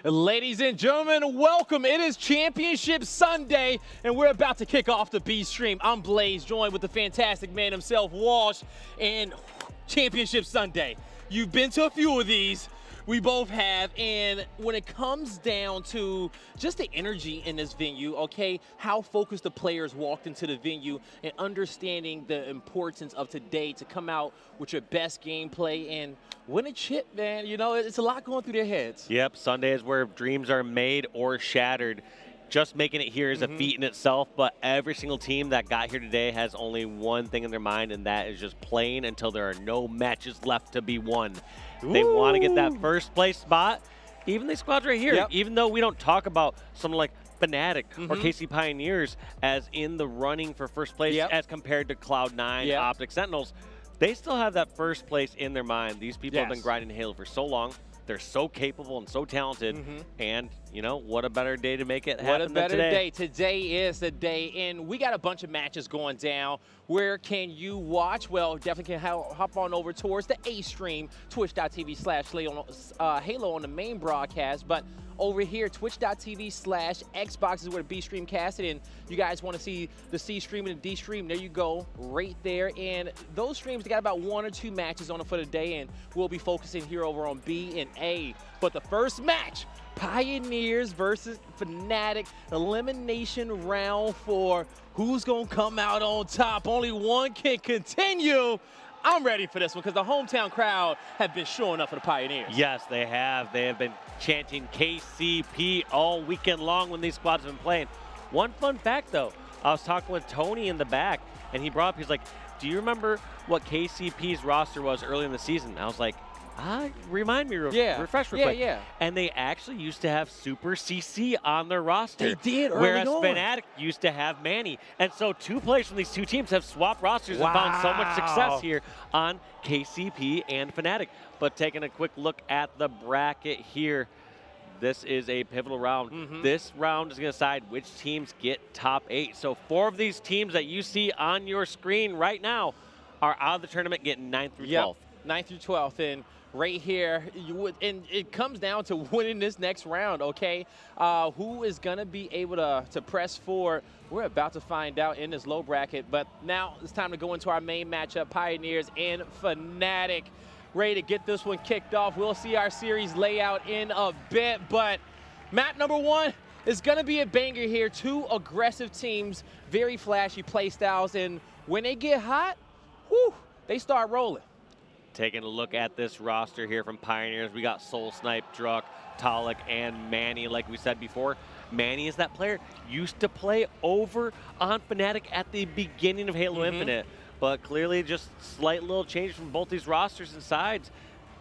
Ladies and gentlemen, welcome. It is Championship Sunday, and we're about to kick off the B stream. I'm Blaze, joined with the fantastic man himself, Walsh, and Championship Sunday. You've been to a few of these. We both have, and when it comes down to just the energy in this venue, okay, how focused the players walked into the venue and understanding the importance of today to come out with your best gameplay and win a chip, man. You know, it's a lot going through their heads. Yep, Sunday is where dreams are made or shattered. Just making it here is a feat in itself, but every single team that got here today has only one thing in their mind, and that is just playing until there are no matches left to be won. They want to get that first place spot. Even these squads right here, even though we don't talk about someone like Fnatic or KC Pioneers as in the running for first place as compared to Cloud9, Optek Sentinels, they still have that first place in their mind. These people have been grinding Halo for so long. They're so capable and so talented, and you know, what a better day to make it happen than today. What a better day. Today is the day, and we got a bunch of matches going down. Where can you watch? Well, definitely can hop on over towards the A stream, twitch.tv/Halo on the main broadcast. But over here, twitch.tv/Xbox is where the B stream casted. And you guys want to see the C stream and the D stream, there you go, right there. And those streams, they got about 1 or 2 matches on it for the day, and we'll be focusing here over on B and A. But the first match, Pioneers versus Fnatic, elimination round 4. Who's gonna come out on top? Only one can continue. I'm ready for this one because the hometown crowd have been showing up for the Pioneers. Yes, they have. They have been chanting KCP all weekend long when these squads have been playing. One fun fact, though, I was talking with Tony in the back, and he brought up, he's like, do you remember what KCP's roster was early in the season? I was like, remind me, refresh real quick. Yeah. And they actually used to have Super CC on their roster. They did early whereas on. Fnatic used to have Manny. And so 2 players from these 2 teams have swapped rosters and found so much success here on KCP and Fnatic. But taking a quick look at the bracket here, this is a pivotal round. This round is going to decide which teams get top 8. So 4 of these teams that you see on your screen right now are out of the tournament getting 9th through 12th. 9th through 12th. And right here, and it comes down to winning this next round, okay? Who is going to be able to press forward? We're about to find out in this low bracket. But now it's time to go into our main matchup, Pioneers and Fnatic. Ready to get this one kicked off. We'll see our series layout in a bit. But map number 1 is going to be a banger here. 2 aggressive teams, very flashy play styles. And when they get hot, whew, they start rolling. Taking a look at this roster here from Pioneers, we got Soul Snipe, Druck, Talik, and Manny. Like we said before, Manny is that player used to play over on Fnatic at the beginning of Halo Infinite, but clearly just slight little change from both these rosters and sides.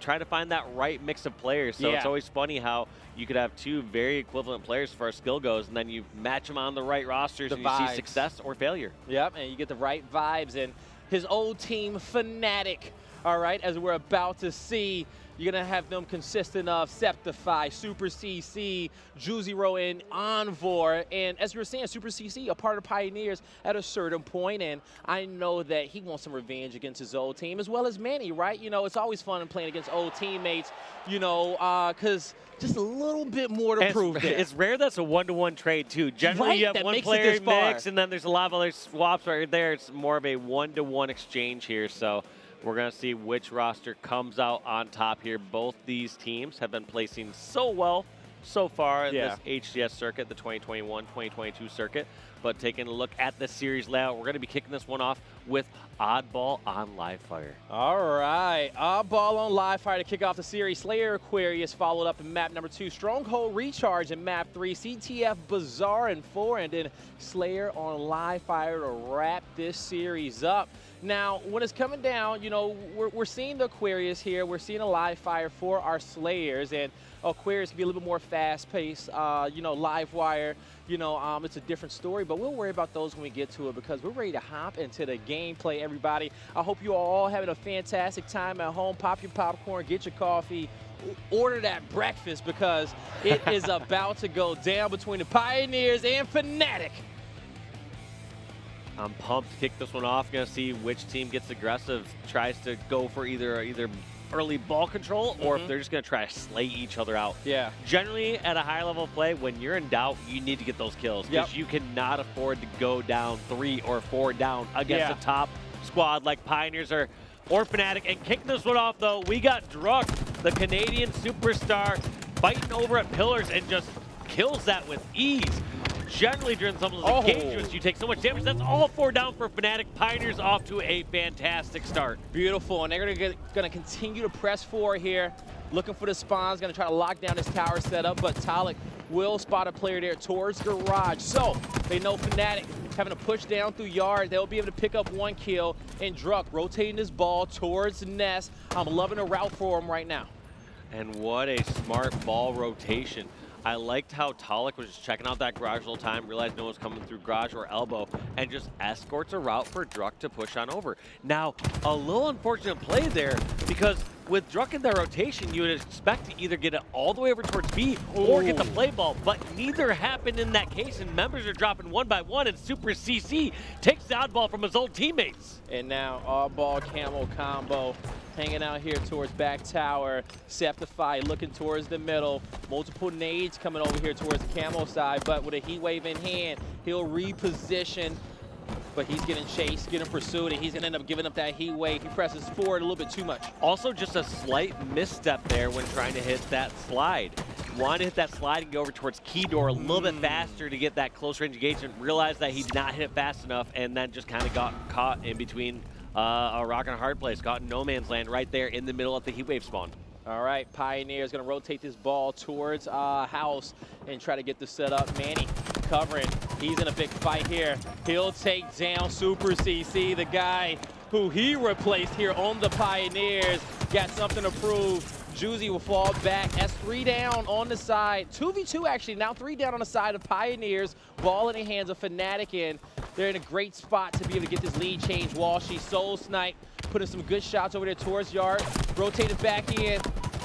Try to find that right mix of players. So it's always funny how you could have 2 very equivalent players as far as skill goes, and then you match them on the right rosters and you see success or failure. Yep, and you get the right vibes. And his old team, Fnatic, all right, as we're about to see, you're going to have them consisting of Septify, Super CC, Juzero, and Envor. And as you were saying, Super CC, a part of Pioneers at a certain point, and I know that he wants some revenge against his old team, as well as Manny, right? You know, it's always fun playing against old teammates, you know, because just a little bit more to prove there. It's rare that's a 1-to-1 trade, too. Generally, you have one player mix, and then there's a lot of other swaps right there. It's more of a 1-to-1 exchange here, so we're going to see which roster comes out on top here. Both these teams have been placing so well so far in this HCS circuit, the 2021-2022 circuit. But taking a look at the series layout, we're going to be kicking this one off with Oddball on Livefire. All right, Oddball on Livefire to kick off the series. Slayer Aquarius followed up in map number 2. Stronghold Recharge in map 3. CTF Bazaar in 4. And then Slayer on Livefire to wrap this series up. Now, when it's coming down, you know, we're seeing the Aquarius here. We're seeing a Livefire for our Slayers. And Aquarius can be a little bit more fast-paced. You know, Livewire, you know, it's a different story. But we'll worry about those when we get to it because we're ready to hop into the gameplay, everybody. I hope you are all having a fantastic time at home. Pop your popcorn, get your coffee, order that breakfast because it is about to go down between the Pioneers and Fnatic. I'm pumped to kick this one off. Gonna see which team gets aggressive, tries to go for either early ball control or if they're just gonna try to slay each other out. Yeah. Generally, at a high level of play, when you're in doubt, you need to get those kills because you cannot afford to go down 3 or 4 down against a top squad like Pioneers or Fnatic. And kicking this one off, though, we got Druck, the Canadian superstar, fighting over at pillars and just kills that with ease. Generally, during some of those engagements, you take so much damage. That's all 4 down for Fnatic. Pioneers off to a fantastic start. Beautiful, and they're gonna continue to press forward here, looking for the spawns, gonna try to lock down this tower setup, but Talik will spot a player there towards Garage. So they know Fnatic having to push down through Yard. They'll be able to pick up 1 kill, and Druck rotating his ball towards Nest. I'm loving the route for him right now. And what a smart ball rotation. I liked how Talik was just checking out that garage the whole time, realized no one's coming through garage or elbow, and just escorts a route for Druck to push on over. Now, a little unfortunate play there because with Druk in that rotation, you would expect to either get it all the way over towards B or get the play ball, but neither happened in that case, and members are dropping one by one, and Super CC takes the oddball from his old teammates. And now oddball camo combo hanging out here towards back tower. Septify looking towards the middle. Multiple nades coming over here towards the camo side, but with a heat wave in hand, he'll reposition. But he's getting chased, getting pursued, and he's going to end up giving up that heat wave. He presses forward a little bit too much. Also, just a slight misstep there when trying to hit that slide. Wanted to hit that slide and go over towards key door a little bit faster to get that close range engagement. Realized that he did not hit it fast enough, and then just kind of got caught in between a rock and a hard place. Caught in no man's land right there in the middle of the heat wave spawn. All right, Pioneer is going to rotate this ball towards House and try to get the setup. Manny covering. He's in a big fight here. He'll take down Super CC, the guy who he replaced here on the Pioneers. Got something to prove. Juicy will fall back. That's 3 down on the side. 2v2 actually, now 3 down on the side of Pioneers. Ball in the hands of Fnatic, and they're in a great spot to be able to get this lead change. Walshy soul snipe, putting some good shots over there towards Yard. Rotated back in.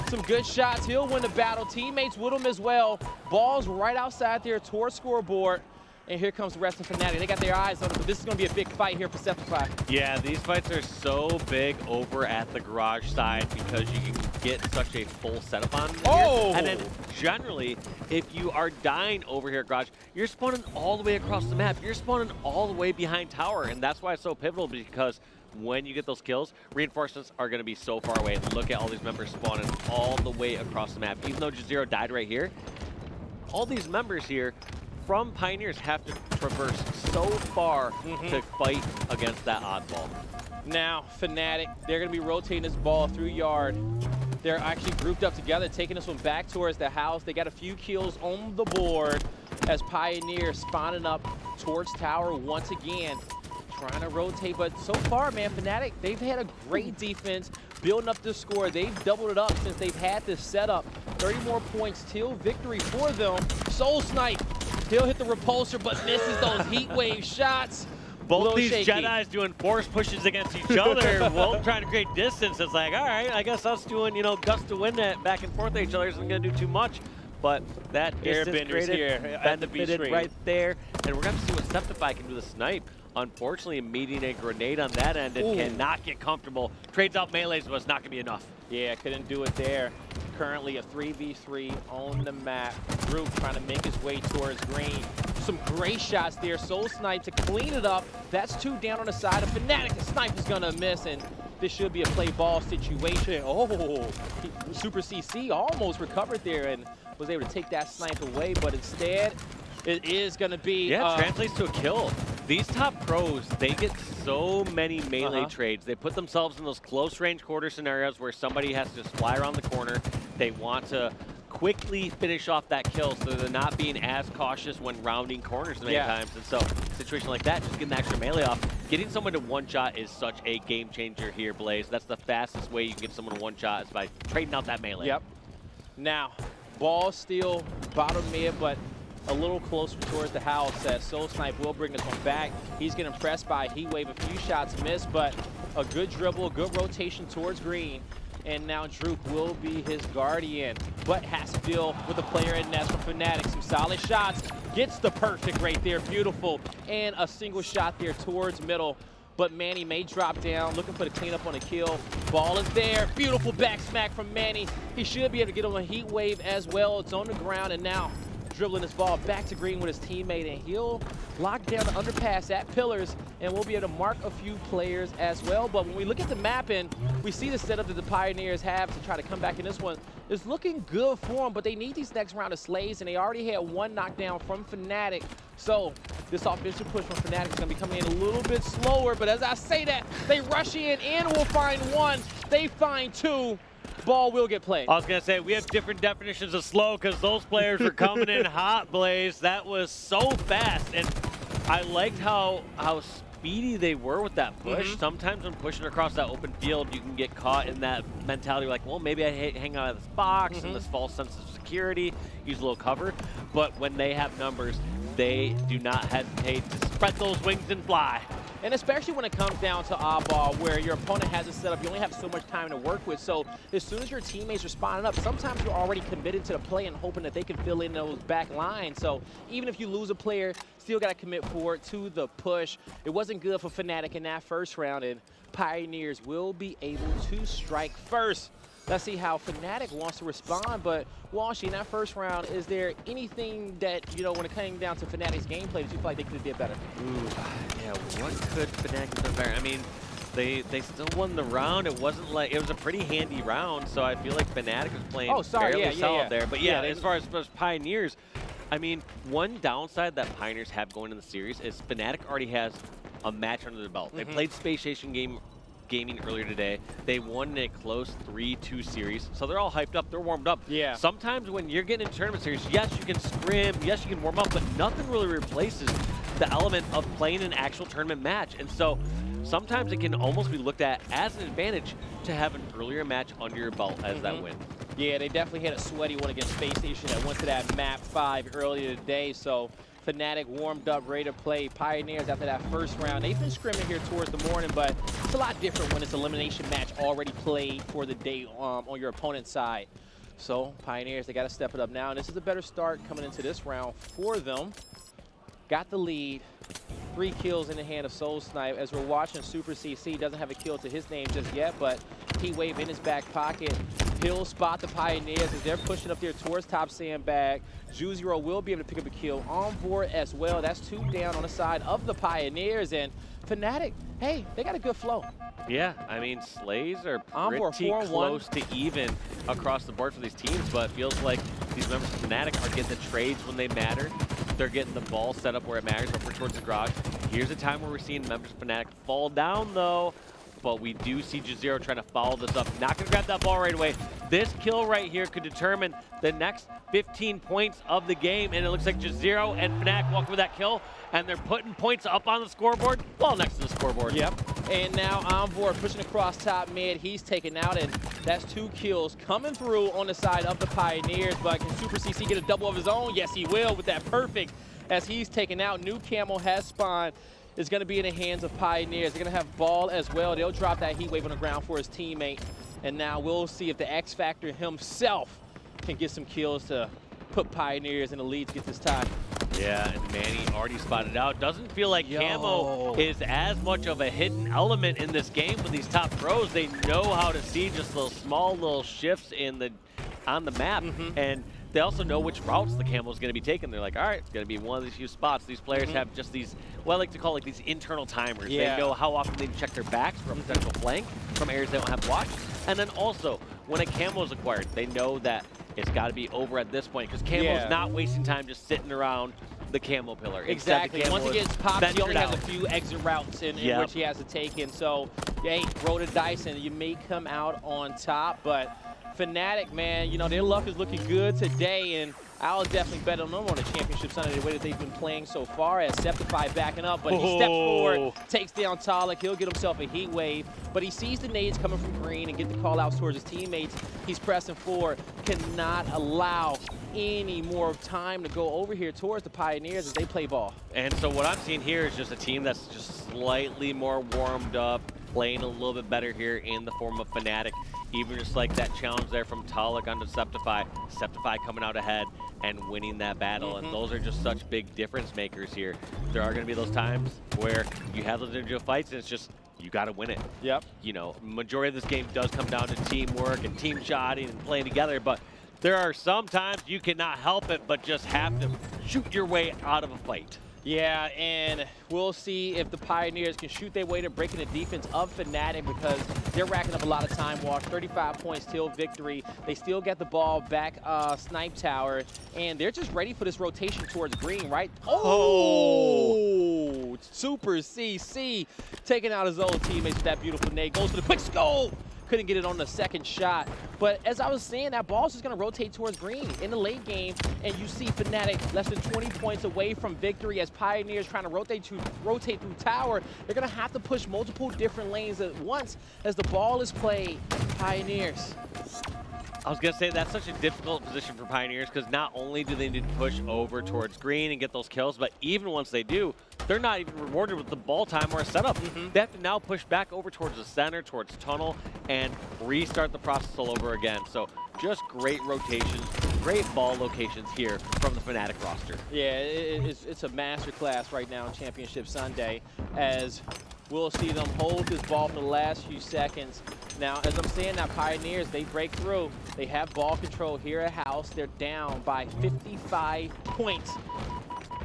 Some good shots. He'll win the battle. Teammates with him as well. Ball's right outside there towards scoreboard. And here comes the rest of Fnatic. They got their eyes on it, but this is going to be a big fight here for Septify. Yeah, these fights are so big over at the garage side because you can get such a full setup on here. Oh! And then generally, if you are dying over here at garage, you're spawning all the way across the map. You're spawning all the way behind tower, and that's why it's so pivotal, because when you get those kills, reinforcements are going to be so far away. Look at all these members spawning all the way across the map. Even though Jazero died right here, all these members here from Pioneers have to traverse so far to fight against that oddball. Now, Fnatic, they're going to be rotating this ball through Yard. They're actually grouped up together, taking this one back towards the house. They got a few kills on the board as Pioneer spawning up towards tower once again. Trying to rotate, but so far, man, Fnatic, they've had a great defense, building up the score. They've doubled it up since they've had this setup. 30 more points till victory for them. Soul Snipe, he'll hit the repulsor, but misses those heat wave shots. Both these shaky. Jedis doing force pushes against each other, both trying to create distance. It's like, all right, I guess us doing, you know, gust to win that back and forth at each other isn't going to do too much. But that distance created, here at the benefited right there. And we're going to see what Septify can do with the snipe. Unfortunately, meeting a grenade on that end and cannot get comfortable. Trades out melees, but it's not going to be enough. Yeah, couldn't do it there. Currently a 3v3 on the map. Group trying to make his way towards green. Some great shots there. Soul Snipe to clean it up. That's 2 down on the side of Fnatic. The snipe is going to miss, and this should be a play ball situation. Oh, Super CC almost recovered there and was able to take that snipe away, but instead it is going to be... Yeah, translates to a kill. These top pros, they get so many melee trades. They put themselves in those close range quarter scenarios where somebody has to just fly around the corner. They want to quickly finish off that kill so they're not being as cautious when rounding corners many times. And so, a situation like that, just getting the extra melee off. Getting someone to one-shot is such a game changer here, Blaze. That's the fastest way you can get someone to one-shot is by trading out that melee. Yep. Now, ball still bottom mid, but a little closer towards the house as Soul Snipe will bring this one back. He's getting pressed by Heat Wave. A few shots missed, but a good dribble, good rotation towards green. And now Druk will be his guardian, but has to deal with a player in nest from Fnatic. Some solid shots, gets the perfect right there, beautiful. And a single shot there towards middle. But Manny may drop down, looking for the cleanup on the kill. Ball is there, beautiful back smack from Manny. He should be able to get on a Heat Wave as well. It's on the ground, and now dribbling this ball back to green with his teammate, and he'll lock down the underpass at pillars, and we'll be able to mark a few players as well. But when we look at the map and we see the setup that the Pioneers have to try to come back in this one, it's looking good for them, but they need these next round of slays, and they already had 1 knockdown from Fnatic. So this offensive push from Fnatic is going to be coming in a little bit slower, but as I say that, they rush in and will find 1. They find 2. Ball will get played. I was going to say, we have different definitions of slow because those players were coming in hot, Blaze. That was so fast. And I liked how speedy they were with that push. Sometimes when pushing across that open field, you can get caught in that mentality like, well, maybe I hang out of this box and this false sense of security, use a little cover. But when they have numbers, they do not hesitate to spread those wings and fly. And especially when it comes down to oddball, where your opponent has it set up, you only have so much time to work with. So as soon as your teammates are spawning up, sometimes you're already committed to the play and hoping that they can fill in those back lines. So even if you lose a player, still got to commit forward to the push. It wasn't good for Fnatic in that first round, and Pioneers will be able to strike first. Let's see how Fnatic wants to respond, but Walshy, in that first round, is there anything that, you know, when it came down to Fnatic's gameplay, that you feel like they could have did better? Ooh, yeah, what could Fnatic have done better? I mean, they still won the round. It wasn't like, it was a pretty handy round, so I feel like Fnatic was playing fairly solid there. But yeah, as far as Pioneers, I mean, one downside that Pioneers have going in the series is Fnatic already has a match under their belt. They played Space Station Gaming earlier today. They won a close 3-2 series, so they're all hyped up, they're warmed up. Yeah. Sometimes when you're getting into tournament series, yes, you can scrim, yes, you can warm up, but nothing really replaces the element of playing an actual tournament match. And so sometimes it can almost be looked at as an advantage to have an earlier match under your belt as that win. Yeah, they definitely had a sweaty one against Space Station that went to that map 5 earlier today, so Fnatic warmed up, ready to play. Pioneers after that first round, they've been scrimming here towards the morning, but it's a lot different when it's an elimination match already played for the day on your opponent's side. So Pioneers, they got to step it up now, and this is a better start coming into this round for them. Got the lead, 3 kills in the hand of Soul Snipe. As we're watching, Super CC doesn't have a kill to his name just yet, but Heat Wave in his back pocket. He'll spot the Pioneers as they're pushing up there towards top sandbag. Ju0 will be able to pick up a kill on board as well. That's 2 down on the side of the Pioneers, and Fnatic, hey, they got a good flow. Yeah, I mean, slays are pretty close to even across the board for these teams, but it feels like these members of Fnatic are getting the trades when they matter. They're getting the ball set up where it matters, over towards the garage. Here's a time where we're seeing members of Fnatic fall down, though. But we do see Ju0 trying to follow this up. Not going to grab that ball right away. This kill right here could determine the next 15 points of the game. And it looks like Ju0 and Fnatic walk with that kill. And they're putting points up on the scoreboard, well next to the scoreboard. Yep. And now Envoy pushing across top mid. He's taken out, and that's 2 kills coming through on the side of the Pioneers. But can Super CC get a double of his own? Yes, he will with that perfect as he's taken out. New Camel has spawned. Is going to be in the hands of Pioneers. They're going to have ball as well. They'll drop that Heat Wave on the ground for his teammate. And now we'll see if the X Factor himself can get some kills to put Pioneers in the lead to get this tie. Yeah, and Manny already spotted out. Doesn't feel like Camo is as much of a hidden element in this game with these top pros. They know how to see just those small little shifts in on the map. And they also know which routes the Camo is going to be taking. They're like, all right, it's going to be one of these few spots. These players have just these, what I like to call like these internal timers. They know how often they check their backs from potential flank, from areas they don't have watch. And then also, when a Camo is acquired, they know that it's got to be over at this point because Camo's not wasting time just sitting around the Camo pillar. Exactly. Once he gets popped, he only has a few exit routes in which he has to take in. So, hey, roll the dice and you may come out on top, but Fnatic, man, you know, their luck is looking good today, and I'll definitely bet on them on the championship Sunday the way that they've been playing so far, as Septify backing up, but he steps forward, takes down Talik. He'll get himself a Heat Wave, but he sees the nades coming from green and get the call outs towards his teammates. He's pressing forward, cannot allow any more time to go over here towards the Pioneers as they play ball. And so what I'm seeing here is just a team that's just slightly more warmed up, playing a little bit better here in the form of Fnatic. Even just like that challenge there from Talik onto Septify. Septify coming out ahead and winning that battle. And those are just such big difference makers here. There are going to be those times where you have those individual fights and it's just, you got to win it. Yep. You know, majority of this game does come down to teamwork and team shotting and playing together, but there are some times you cannot help it but just have to shoot your way out of a fight. Yeah, and we'll see if the Pioneers can shoot their way to breaking the defense of Fnatic, because they're racking up a lot of time. Watch, 35 points till victory. They still get the ball back Snipe Tower, and they're just ready for this rotation towards green, right? Oh! Super CC taking out his old teammates with that beautiful nade. Goes for the quick scope! Couldn't get it on the second shot. But as I was saying, that ball's just going to rotate towards green in the late game, and you see Fnatic less than 20 points away from victory as Pioneers trying to rotate through tower. They're going to have to push multiple different lanes at once as the ball is played. Pioneers. I was going to say, that's such a difficult position for Pioneers, because not only do they need to push over towards green and get those kills, but even once they do, they're not even rewarded with the ball time or a setup. They have to now push back over towards the center, towards tunnel, and restart the process all over again. So just great rotations, great ball locations here from the Fnatic roster. Yeah, it's a masterclass right now in Championship Sunday, as we'll see them hold this ball for the last few seconds. Now, as I'm saying, now Pioneers, they break through. They have ball control here at house. They're down by 55 points.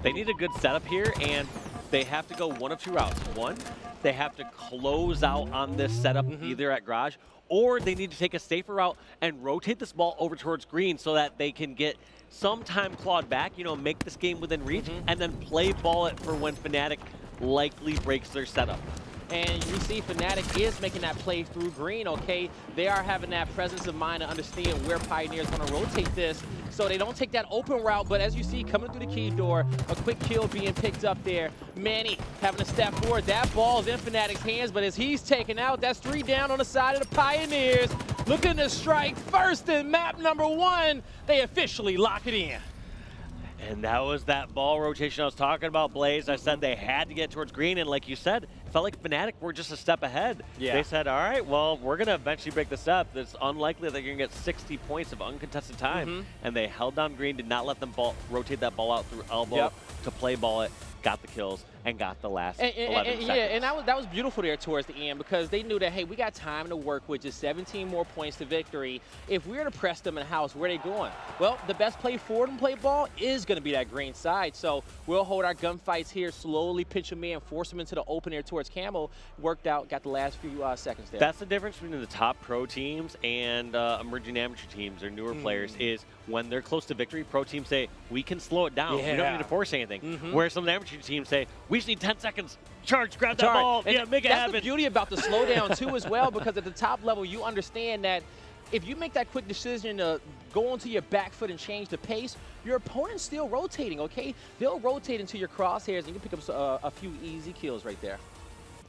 They need a good setup here, and they have to go one of two routes. One, they have to close out on this setup either at garage, or they need to take a safer route and rotate this ball over towards green so that they can get some time clawed back, you know, make this game within reach, and then play ball it for when Fnatic likely breaks their setup. And you see Fnatic is making that play through green, okay? They are having that presence of mind to understand where Pioneers want to rotate this, so they don't take that open route. But as you see, coming through the key door, a quick kill being picked up there. Manny having to step forward. That ball's in Fnatic's hands, but as he's taken out, that's 3 down on the side of the Pioneers. Looking to strike first in map number 1. They officially lock it in. And that was that ball rotation I was talking about, Blaze. I said they had to get towards green, and like you said, it felt like Fnatic were just a step ahead. Yeah. They said, all right, well, we're going to eventually break this up. It's unlikely that they're going to get 60 points of uncontested time. And they held down green, did not let them rotate that ball out through elbow to play ball it, got the kills, and got the last 11 seconds. Yeah, and that was beautiful there towards the end, because they knew that, hey, we got time to work with, just 17 more points to victory. If we're to press them in the house, where are they going? Well, the best play forward and play ball is going to be that green side. So we'll hold our gunfights here, slowly pinch them in, force them into the open air towards Camel. Worked out, got the last few seconds there. That's the difference between the top pro teams and emerging amateur teams or newer players, is when they're close to victory, pro teams say, we can slow it down. We don't need to force anything. Whereas some of the amateur teams say, we just need 10 seconds. Charge, grab that ball. And yeah, make it happen. That's the beauty about the slowdown, too, as well, because at the top level, you understand that if you make that quick decision to go onto your back foot and change the pace, your opponent's still rotating, okay? They'll rotate into your crosshairs, and you can pick up a few easy kills right there.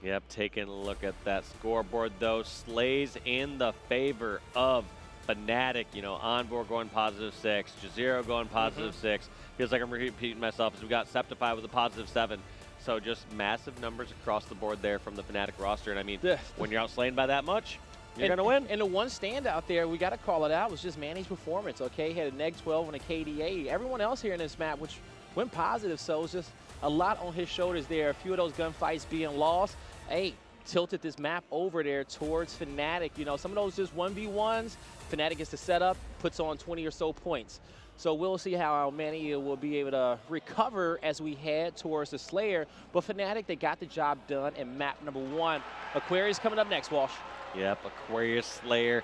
Yep, taking a look at that scoreboard, though. Slays in the favor of Fnatic. You know, Onboard going +6, Jazero going +6. Feels like I'm repeating myself as we got Septify with a +7. So just massive numbers across the board there from the Fnatic roster. And I mean, when you're outslaying by that much, you're going to win. And the one standout there, we got to call it out, was just Manny's performance, okay? He had a -12 and a KDA. Everyone else here in this map, which went positive, so it's just a lot on his shoulders there. A few of those gunfights being lost. Hey, tilted this map over there towards Fnatic. You know, some of those just 1v1s. Fnatic gets the setup, puts on 20 or so points. So we'll see how Manny will be able to recover as we head towards the Slayer. But Fnatic, they got the job done in map number 1. Aquarius coming up next, Walsh. Yep, Aquarius Slayer.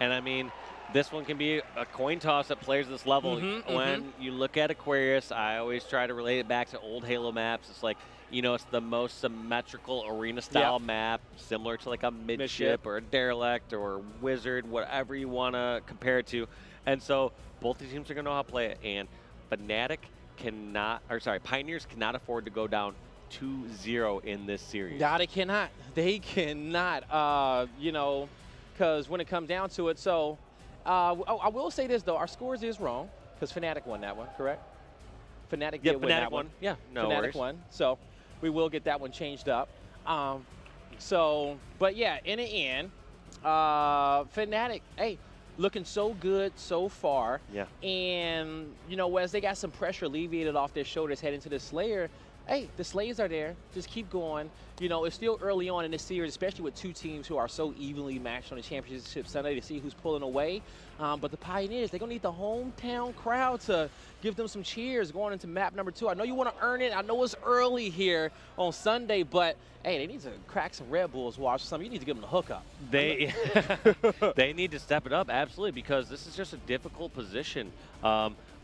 And I mean, this one can be a coin toss at players at this level. When you look at Aquarius, I always try to relate it back to old Halo maps. It's like, you know, it's the most symmetrical arena-style map, similar to like a midship or a derelict or wizard, whatever you want to compare it to. And so both these teams are going to know how to play it. And Fnatic Pioneers cannot afford to go down 2-0 in this series. No, they cannot. They cannot, you know, because when it comes down to it, so I will say this, though. Our scores is wrong, because Fnatic won that one, correct? Fnatic did win that one. Yeah, no Fnatic worries. won, so we will get that one changed up. But yeah, in the end, Fnatic, hey, looking so good so far. Yeah. And, you know, as they got some pressure alleviated off their shoulders heading to the Slayer, hey, the Slayers are there. Just keep going. You know, it's still early on in this series, especially with two teams who are so evenly matched on the championship Sunday, to see who's pulling away. But the Pioneers, they're going to need the hometown crowd to give them some cheers going into map number 2. I know you want to earn it. I know it's early here on Sunday, but, hey, they need to crack some Red Bulls, watch something. You need to give them the hookup. They need to step it up, absolutely, because this is just a difficult position.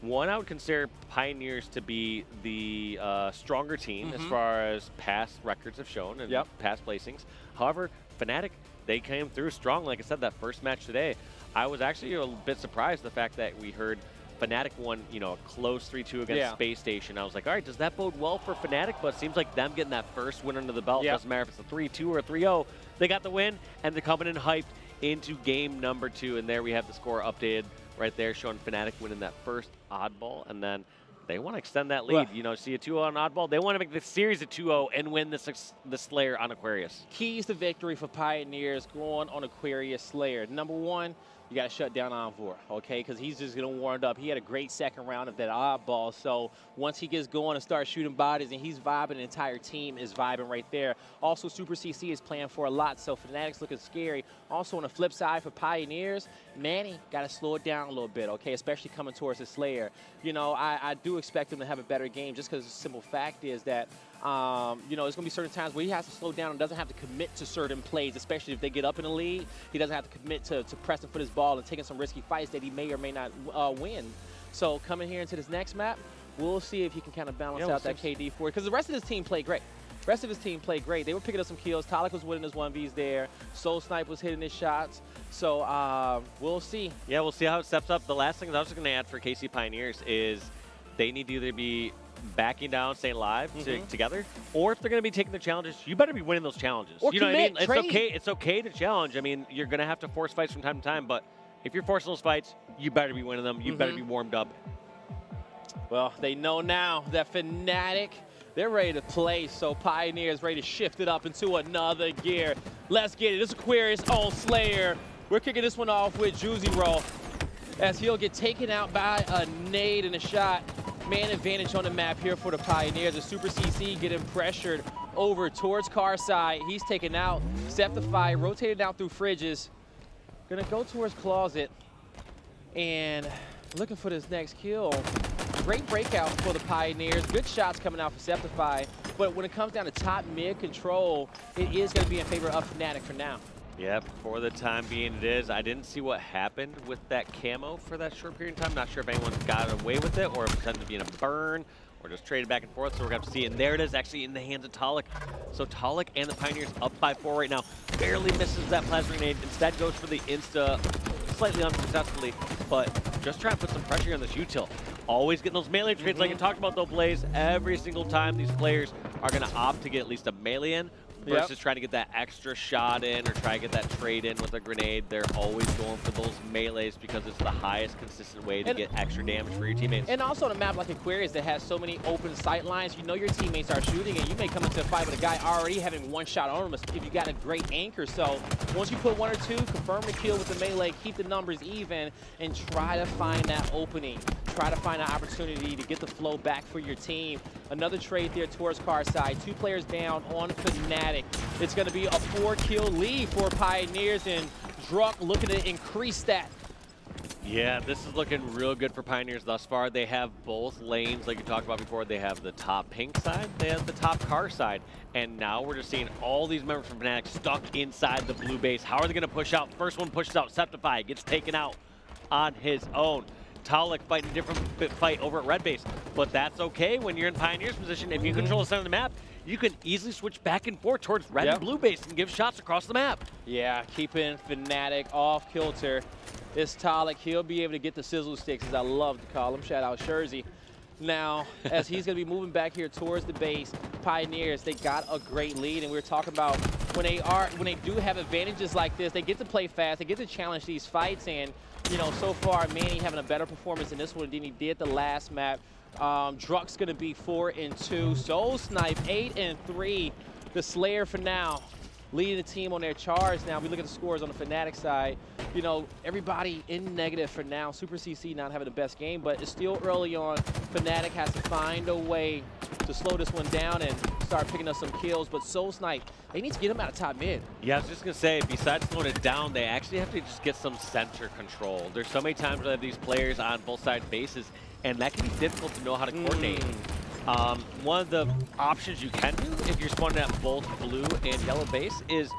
One, I would consider Pioneers to be the stronger team as far as past records have shown and past placings. However, Fnatic, they came through strong. Like I said, that first match today, I was actually a bit surprised the fact that we heard Fnatic won, you know, a close 3-2 against Space Station. I was like, all right, does that bode well for Fnatic? But it seems like them getting that first win under the belt, doesn't matter if it's a 3-2 or a 3-0, they got the win, and they're coming in hyped into game number 2. And there we have the score updated right there, showing Fnatic winning that first oddball, and then they want to extend that lead. Well, You know, see a 2-0 on Oddball. They want to make the series a 2-0 and win the Slayer on Aquarius. Keys to victory for Pioneers going on Aquarius Slayer. Number one, you got to shut down Envor, okay? Because he's just going to warm up. He had a great second round of that oddball. So once he gets going and starts shooting bodies and he's vibing, the entire team is vibing right there. Also, Super CC is playing for a lot, so Fnatic's looking scary. Also, on the flip side for Pioneers, Manny got to slow it down a little bit, okay? Especially coming towards the Slayer. You know, I do expect him to have a better game just because the simple fact is that you know, there's going to be certain times where he has to slow down and doesn't have to commit to certain plays, especially if they get up in the lead. He doesn't have to commit to pressing for his ball and taking some risky fights that he may or may not win. So coming here into this next map, we'll see if he can kind of balance out that KD for it. Because the rest of his team played great. The rest of his team played great. They were picking up some kills. Talik was winning his 1Vs there. Soul Snipe was hitting his shots. So we'll see. Yeah, we'll see how it steps up. The last thing that I was going to add for KC Pioneers is they need to either be backing down, staying live together, or if they're going to be taking the challenges, you better be winning those challenges. Or you know commit, what I mean? It's okay to challenge. I mean, you're going to have to force fights from time to time, but if you're forcing those fights, you better be winning them. You better be warmed up. Well, they know now that Fnatic, they're ready to play, so Pioneers ready to shift it up into another gear. Let's get it. This is Aquarius on Slayer. We're kicking this one off with Juicy Roll as he'll get taken out by a nade and a shot. Man advantage on the map here for the Pioneers. The Super CC getting pressured over towards car side. He's taken out. Septify rotated down through fridges. Gonna go towards closet and looking for this next kill. Great breakout for the Pioneers. Good shots coming out for Septify. But when it comes down to top mid control, it is gonna be in favor of Fnatic for now. Yeah, for the time being it is. I didn't see what happened with that camo for that short period of time. Not sure if anyone got away with it or if it ended up being a burn or just traded back and forth. So we're going to have to see. And there it is, actually in the hands of Talik. So Talik and the Pioneers up by 4 right now. Barely misses that plasma grenade. Instead goes for the insta, slightly unsuccessfully, but just trying to put some pressure on this util. Always getting those melee trades like I talked about though, Blaze. Every single time these players are going to opt to get at least a melee in versus trying to get that extra shot in or try to get that trade in with a grenade. They're always going for those melees because it's the highest consistent way to get extra damage for your teammates. And also on a map like Aquarius that has so many open sight lines, you know your teammates are shooting and you may come into a fight with a guy already having one shot on him if you got a great anchor. So once you put 1 or 2, confirm the kill with the melee, keep the numbers even, and try to find that opening. Try to find an opportunity to get the flow back for your team. Another trade there towards car side. 2 players down on Fnatic. It's going to be a 4-kill lead for Pioneers, and Druck looking to increase that. Yeah, this is looking real good for Pioneers thus far. They have both lanes, like you talked about before. They have the top pink side, they have the top car side. And now we're just seeing all these members from Fnatic stuck inside the blue base. How are they going to push out? First one pushes out, Septify, gets taken out on his own. Talik fighting a different fight over at red base, but that's okay when you're in Pioneer's position. If you control the center of the map, you can easily switch back and forth towards red and blue base and give shots across the map. Yeah, keeping Fnatic off kilter. This Talik, he'll be able to get the sizzle sticks, as I love to call him. Shout out Shurzy. Now, as he's going to be moving back here towards the base, Pioneers, they got a great lead, and we were talking about when they do have advantages like this, they get to play fast, they get to challenge these fights, and you know, so far, Manny having a better performance in this one than he did the last map. Druck's going to be 4-2. Soul Snipe 8-3. The Slayer for now, leading the team on their charge. Now, we look at the scores on the Fnatic side. You know, everybody in negative for now. Super CC not having the best game, but it's still early on. Fnatic has to find a way to slow this one down and start picking up some kills. But Soul Snipe, they need to get him out of top mid. Yeah, I was just going to say, besides slowing it down, they actually have to just get some center control. There's so many times where they have these players on both sides bases, and that can be difficult to know how to coordinate. One of the options you can do if you're spawning at both blue and yellow base is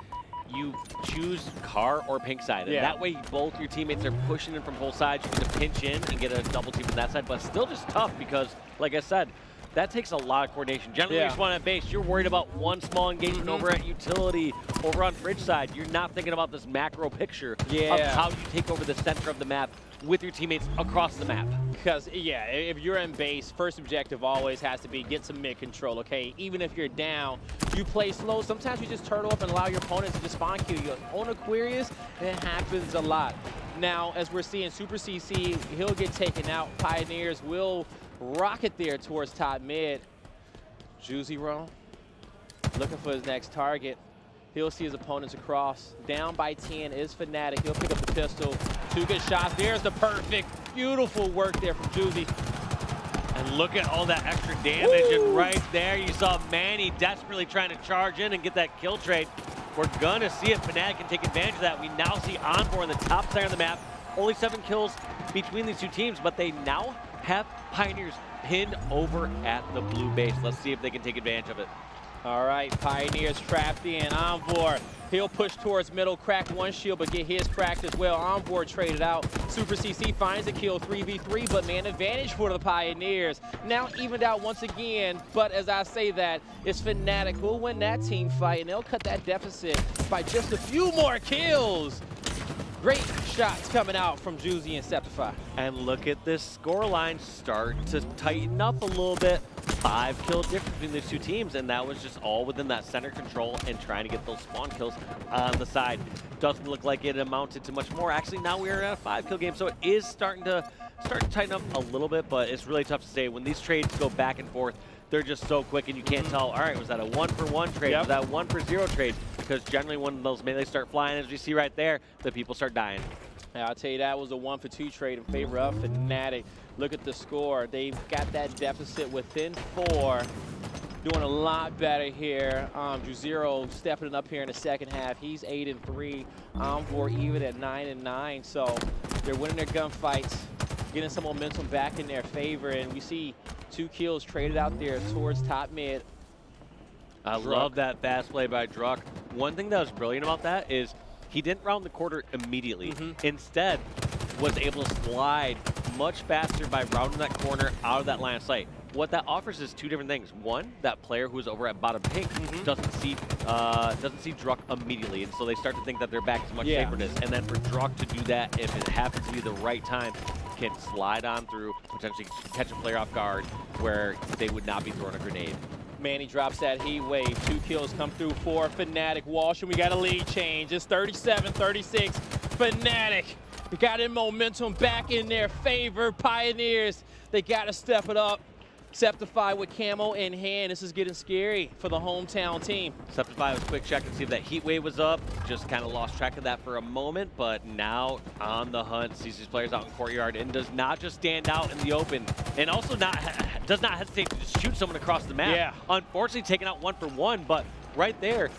you choose car or pink side. And that way both your teammates are pushing in from both sides. You can pinch in and get a double team from that side, but still just tough because, like I said, that takes a lot of coordination. Generally, you spawn at base, you're worried about one small engagement over at utility, over on fridge side. You're not thinking about this macro picture of how you take over the center of the map with your teammates across the map. Because, yeah, if you're in base, first objective always has to be get some mid control, okay? Even if you're down, you play slow. Sometimes you just turn off and allow your opponents to just spawn kill you. On Aquarius, that happens a lot. Now, as we're seeing Super CC, he'll get taken out. Pioneers will rocket there towards top mid. Juziro looking for his next target. He'll see his opponents across. Down by 10 is Fnatic. He'll pick up the pistol. 2 good shots. There's the perfect, beautiful work there from Juzy. And look at all that extra damage. Ooh. And right there, you saw Manny desperately trying to charge in and get that kill trade. We're going to see if Fnatic can take advantage of that. We now see Envoy on the top side of the map. Only 7 kills between these two teams, but they now have Pioneers pinned over at the blue base. Let's see if they can take advantage of it. All right, Pioneers trapped in. Envoy, he'll push towards middle, crack 1 shield, but get his cracked as well. Envoy traded out. Super CC finds a kill, 3v3, but man advantage for the Pioneers. Now evened out once again, but as I say that, it's Fnatic who'll win that team fight, and they'll cut that deficit by just a few more kills. Great shots coming out from Juzy and Septify. And look at this scoreline start to tighten up a little bit. 5 kill difference between these two teams, and that was just all within that center control and trying to get those spawn kills on the side. Doesn't look like it amounted to much more. Actually, now we are at a 5-kill game, so it is starting to tighten up a little bit, but it's really tough to say. When these trades go back and forth, they're just so quick, and you can't tell, all right, was that a 1-for-1 trade? Yep. Was that a 1-for-0 trade? Because generally when those melees start flying, as we see right there, the people start dying. Yeah, I'll tell you, that was a 1-for-2 trade in favor of Fnatic. Look at the score. They've got that deficit within 4. Doing a lot better here. Juziro stepping it up here in the second half. He's 8-3. Envoy even at 9-9. So they're winning their gunfights, getting some momentum back in their favor, and we see 2 kills traded out there towards top mid. I love that fast play by Druck. One thing that was brilliant about that is he didn't round the corner immediately. Instead, was able to slide much faster by rounding that corner out of that line of sight. What that offers is 2 different things. One, that player who's over at bottom pink doesn't see Druck immediately, and so they start to think that their back is much saferness. And then for Druck to do that, if it happens to be the right time, can slide on through, potentially catch a player off guard where they would not be throwing a grenade. Manny drops that heat wave. 2 kills come through for Fnatic. Walsh, and we got a lead change. It's 37-36. Fnatic, we got in momentum back in their favor. Pioneers, they got to step it up. Septify with camo in hand. This is getting scary for the hometown team. Septify was quick check and see if that heat wave was up. Just kind of lost track of that for a moment, but now on the hunt, sees these players out in courtyard and does not just stand out in the open, and also does not hesitate to just shoot someone across the map. Yeah. Unfortunately, taking out 1-for-1, but right there,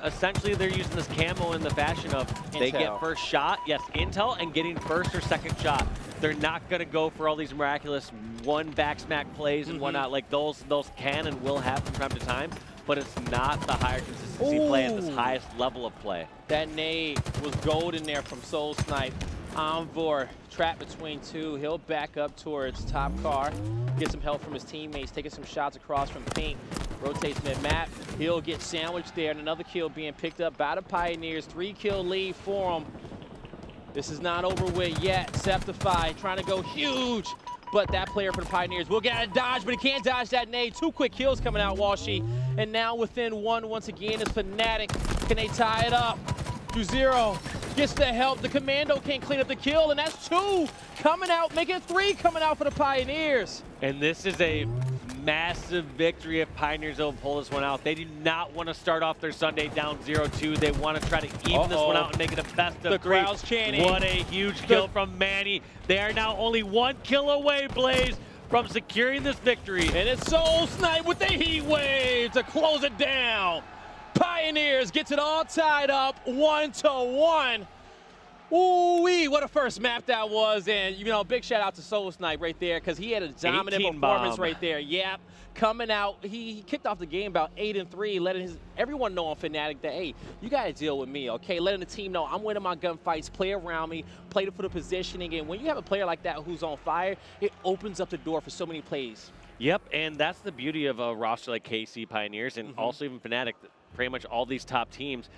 essentially they're using this camo in the fashion of they get first shot, yes, intel, and getting first or second shot. They're not going to go for all these miraculous one back smack plays and whatnot. Like those can and will happen from time to time, but it's not the higher consistency play at this highest level of play. That nade was golden there from Soul Snipe. Envoy trapped between 2. He'll back up towards top car, get some help from his teammates, taking some shots across from pink. Rotates mid-map. He'll get sandwiched there, and another kill being picked up by the Pioneers. 3-kill lead for him. This is not over with yet. Septify trying to go huge, but that player for the Pioneers will get a dodge, but he can't dodge that nade. 2 quick kills coming out, Walshy. And now within 1 once again is Fnatic. Can they tie it up? Juziro gets the help. The Commando can't clean up the kill, and that's 2 coming out, making 3 coming out for the Pioneers. And this is a massive victory if Pioneers will pull this one out. They do not want to start off their Sunday down 0-2. They want to try to even this one out and make it a best of 3. The crowd's chanting. What a huge kill from Manny. They are now only 1 kill away, Blaze, from securing this victory. And it's Soul Snipe with the heat wave to close it down. Pioneers gets it all tied up 1-1. Ooh-wee, what a first map that was. And, you know, big shout out to Soul Snipe right there, because he had a dominant performance right there. Yep, coming out, he kicked off the game about 8-3, letting everyone know on Fnatic that, hey, you got to deal with me, okay? Letting the team know I'm winning my gunfights, play around me, play for the positioning. And when you have a player like that who's on fire, it opens up the door for so many plays. Yep, and that's the beauty of a roster like KC Pioneers and also even Fnatic, pretty much all these top teams.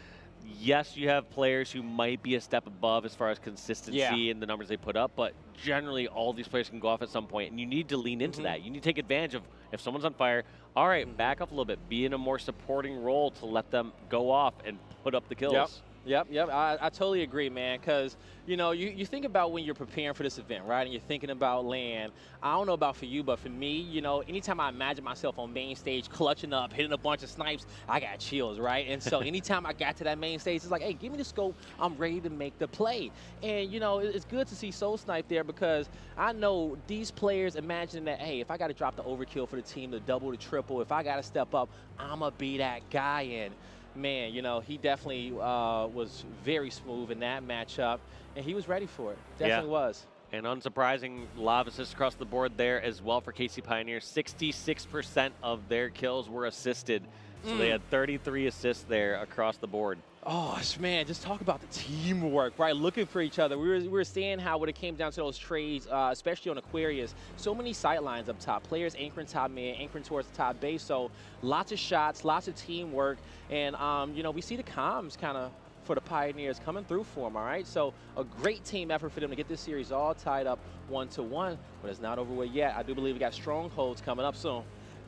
Yes, you have players who might be a step above as far as consistency and the numbers they put up, but generally all these players can go off at some point, and you need to lean into that. You need to take advantage of if someone's on fire, all right, back up a little bit, be in a more supporting role to let them go off and put up the kills. Yep. I totally agree, man, because, you know, you think about when you're preparing for this event, right, and you're thinking about land. I don't know about for you, but for me, you know, anytime I imagine myself on main stage clutching up, hitting a bunch of snipes, I got chills, right? And so anytime I got to that main stage, it's like, hey, give me the scope. I'm ready to make the play. And, you know, it's good to see Soul Snipe there because I know these players imagine that, hey, if I got to drop the overkill for the team, the double, the triple, if I got to step up, I'm going to be that guy. And man, you know, he definitely was very smooth in that matchup, and he was ready for it. Definitely was. And unsurprising, a lot of assists across the board there as well for KC Pioneers. 66% of their kills were assisted, so they had 33 assists there across the board. Oh, man, just talk about the teamwork, right? Looking for each other. We were seeing how when it came down to those trades, especially on Aquarius, so many sight lines up top. Players anchoring top mid, anchoring towards the top base. So lots of shots, lots of teamwork. And, you know, we see the comms kind of for the Pioneers coming through for them, all right? So a great team effort for them to get this series all tied up 1-1, but it's not over with yet. I do believe we got strongholds coming up soon.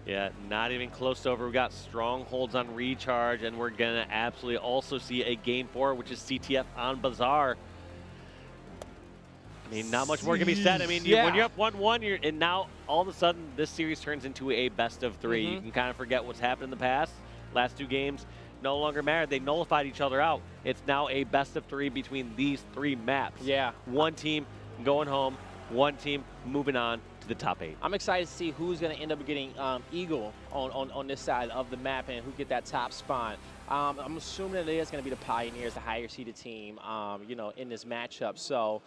Yeah, not even close to over. We got strongholds on recharge, and we're gonna absolutely also see a game 4, which is CTF on Bazaar. I mean, not much more can be said. I mean, when you're up 1-1, and now all of a sudden this series turns into a best of 3. You can kind of forget what's happened in the past. Last 2 games no longer matter. They nullified each other out. It's now a best of 3 between these 3 maps. Yeah. One team going home, one team moving on to the top 8. I'm excited to see who's going to end up getting Eagle on this side of the map and who get that top spot. I'm assuming that it is going to be the Pioneers, the higher seeded team, you know, in this matchup. So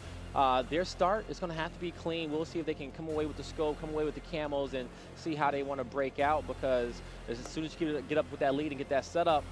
their start is going to have to be clean. We'll see if they can come away with the scope, come away with the camos, and see how they want to break out, because as soon as you get up with that lead and get that setup,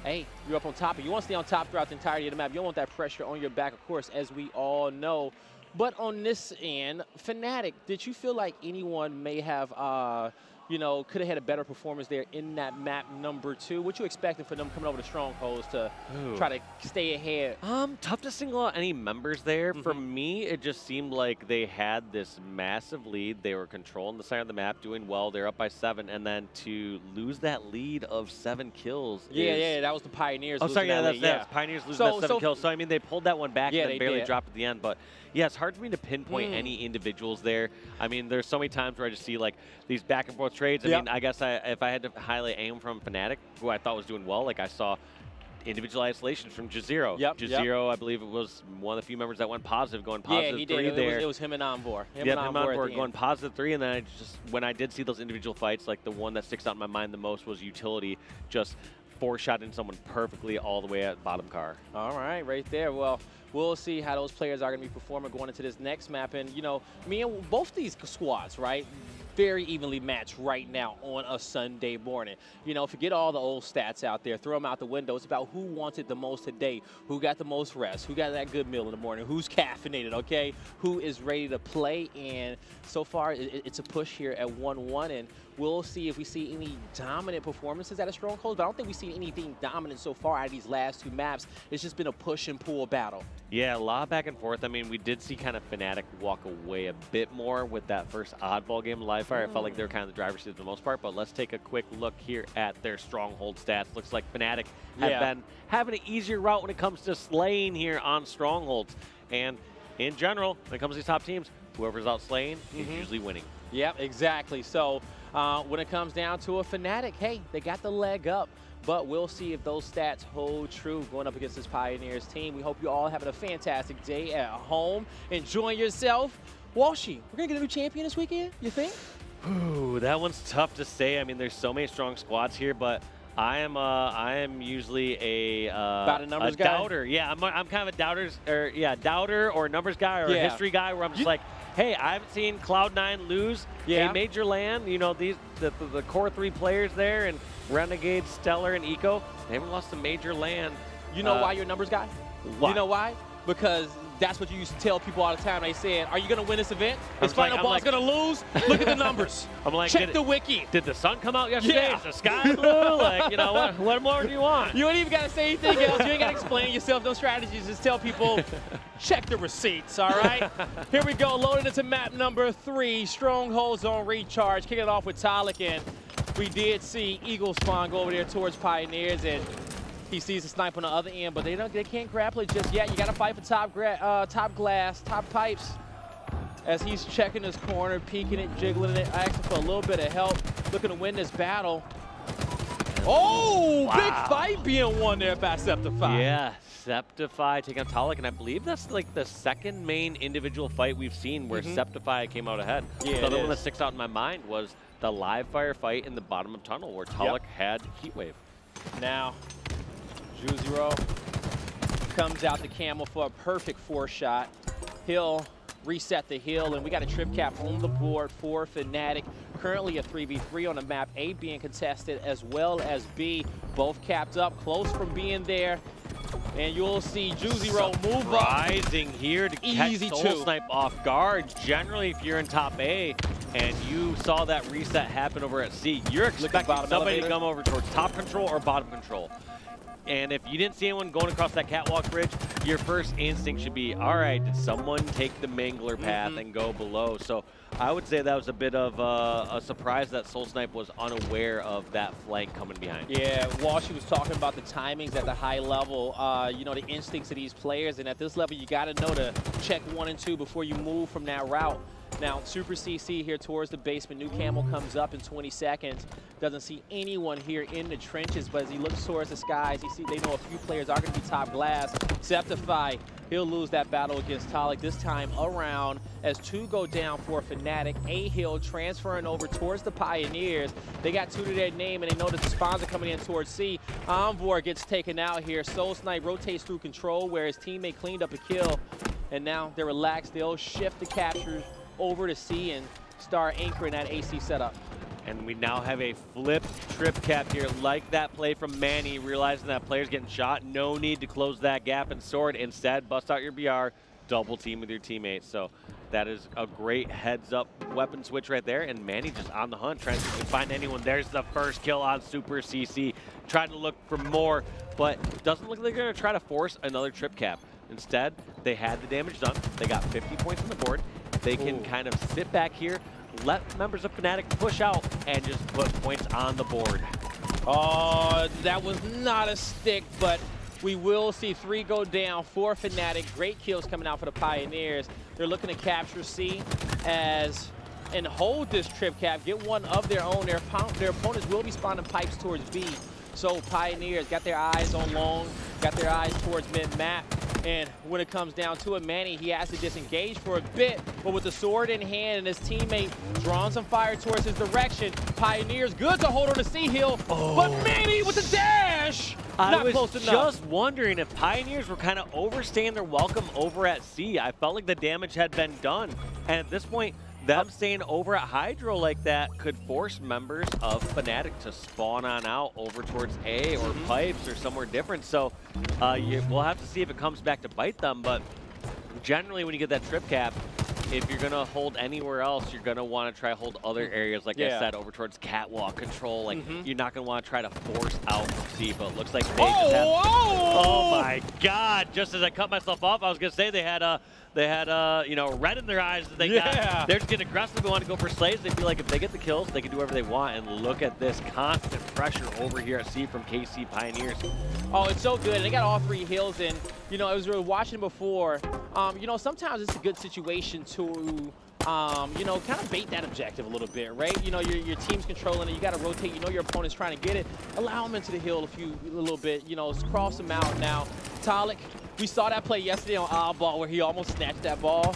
hey, you're up on top. And you want to stay on top throughout the entirety of the map. You don't want that pressure on your back, of course, as we all know. But on this end, Fnatic, did you feel like anyone may have, you know, could have had a better performance there in that map number 2? What you expecting for them coming over to Strongholds to try to stay ahead? Tough to single out any members there. For me, it just seemed like they had this massive lead. They were controlling the side of the map, doing well. They're up by 7, and then to lose that lead of 7 kills. Yeah, that was the Pioneers. Oh, sorry, that's Pioneers losing that 7 kills. So, I mean, they pulled that one back and then barely dropped at the end. But, yeah, it's hard for me to pinpoint any individuals there. I mean, there's so many times where I just see, like, these back and forth trades. I mean, I guess if I had to highlight aim from Fnatic, who I thought was doing well, like I saw individual isolations from Jazero. Jazero, I believe it was one of the few members that went positive, going positive 3 there. It was him and Envor. Him and Envor going positive 3, and then when I did see those individual fights, like the one that sticks out in my mind the most was Utility, just 4-shotting someone perfectly all the way at bottom car. All right, right there. Well, we'll see how those players are going to be performing going into this next map. And, you know, me and both these squads, right, very evenly matched right now on a Sunday morning. You know, forget all the old stats out there. Throw them out the window. It's about who wanted the most today, who got the most rest, who got that good meal in the morning, who's caffeinated, okay, who is ready to play. And so far, it's a push here at 1-1. And we'll see if we see any dominant performances at a Stronghold. But I don't think we've seen anything dominant so far out of these last 2 maps. It's just been a push and pull battle. Yeah, a lot back and forth. I mean, we did see kind of Fnatic walk away a bit more with that first oddball game of Live Fire. It felt like they were kind of the driver's seat for the most part. But let's take a quick look here at their Stronghold stats. Looks like Fnatic have been having an easier route when it comes to slaying here on Strongholds. And in general, when it comes to these top teams, whoever's out slaying is usually winning. Yep, exactly. So when it comes down to a Fnatic, hey, they got the leg up. But we'll see if those stats hold true going up against this Pioneers team. We hope you all having a fantastic day at home, enjoying yourself. Walshy, we're going to get a new champion this weekend, you think? Ooh, that one's tough to say. I mean, there's so many strong squads here, but I am usually a numbers guy? Doubter. Yeah, I'm kind of a doubter or numbers guy or a history guy where I'm just like, hey, I haven't seen Cloud9 lose a major LAN. You know, the core 3 players there, and Renegade, Stellar, and Eco, they haven't lost a major LAN. You know why you're a numbers guy? Why? You know why? Because that's what you used to tell people all the time. They said, are you going to win this event? Is Final Boss going to lose? Look at the numbers. I'm like, check the wiki. Did the sun come out yesterday? Is the sky blue? Like, you know, what more do you want? You ain't even got to say anything else. You ain't got to explain yourself, no strategies. Just tell people, check the receipts, all right? Here we go, loading into map number 3, Strongholds on recharge. Kicking it off with Talik, and we did see Eagle spawn go over there towards Pioneers, and He sees the snipe on the other end, but they can't grapple it just yet. You got to fight for top glass, top pipes. As he's checking his corner, peeking it, jiggling it, asking for a little bit of help, looking to win this battle. Oh, wow. Big fight being won there by Septify. Yeah, Septify taking on Talik, and I believe that's like the second main individual fight we've seen where Septify came out ahead. Yeah, the other one that sticks out in my mind was the live fire fight in the bottom of tunnel where Talik had Heatwave. Now, Juzero comes out the camel for a perfect 4-shot. He'll reset the hill, and we got a trip cap on the board for Fnatic. Currently a 3v3 on the map, A being contested as well as B. Both capped up, close from being there. And you'll see Juzero move up. Rising here to catch Soul Snipe off guard. Generally, if you're in top A and you saw that reset happen over at C, you're expecting somebody to come over towards top control or bottom control. And if you didn't see anyone going across that catwalk bridge, your first instinct should be, all right, did someone take the Mangler path and go below? So I would say that was a bit of a surprise that Soul Snipe was unaware of that flank coming behind. Yeah, Walsh was talking about the timings at the high level, you know, the instincts of these players. And at this level, you got to know to check 1 and 2 before you move from that route. Now, Super CC here towards the basement. New Camel comes up in 20 seconds. Doesn't see anyone here in the trenches, but as he looks towards the skies, they know a few players are going to be top glass. Septify, he'll lose that battle against Talik this time around as 2 go down for Fnatic. A-Hill transferring over towards the Pioneers. They got 2 to their name, and they know that the spawns are coming in towards C. Envor gets taken out here. Soul Snipe rotates through control where his teammate cleaned up a kill, and now they're relaxed. They'll shift the captures over to C and start anchoring that AC setup. And we now have a flipped trip cap here, like that play from Manny, realizing that player's getting shot. No need to close that gap and sword. Instead, bust out your BR, double team with your teammates. So that is a great heads-up weapon switch right there. And Manny just on the hunt, trying to find anyone. There's the first kill on Super CC. Trying to look for more, but doesn't look like they're going to try to force another trip cap. Instead, they had the damage done. They got 50 points on the board. They can kind of sit back here, let members of Fnatic push out, and just put points on the board. Oh, that was not a stick, but we will see 3 go down for Fnatic. Great kills coming out for the Pioneers. They're looking to capture C and hold this trip cap, get one of their own. Their opponents will be spawning pipes towards B. So Pioneers got their eyes on long, got their eyes towards mid-map. And when it comes down to it, Manny, he has to disengage for a bit, but with the sword in hand and his teammate drawing some fire towards his direction, Pioneers good to hold on to C-Hill, but Manny with the dash, not close enough. I was just wondering if Pioneers were kind of overstaying their welcome over at C. I felt like the damage had been done, and at this point, them staying over at Hydro like that could force members of Fnatic to spawn on out over towards A or Pipes or somewhere different. So we'll have to see if it comes back to bite them. But generally, when you get that trip cap, if you're going to hold anywhere else, you're going to want to try to hold other areas, like I said, over towards catwalk control. Like, you're not going to want to try to force out C, but it looks like they just have... Oh, my God. Just as I cut myself off, I was going to say they had you know, red in their eyes. They're just getting aggressive. They want to go for slays. They feel like if they get the kills, they can do whatever they want. And look at this constant pressure over here at C from KC Pioneers. Oh, it's so good. And they got all 3 hills in. You know, as we were watching before, you know, sometimes it's a good situation to, you know, kind of bait that objective a little bit, right? You know, your team's controlling it. You got to rotate. You know your opponent's trying to get it. Allow them into the hill a little bit. You know, cross them out now. Talik, we saw that play yesterday on Oddball where he almost snatched that ball,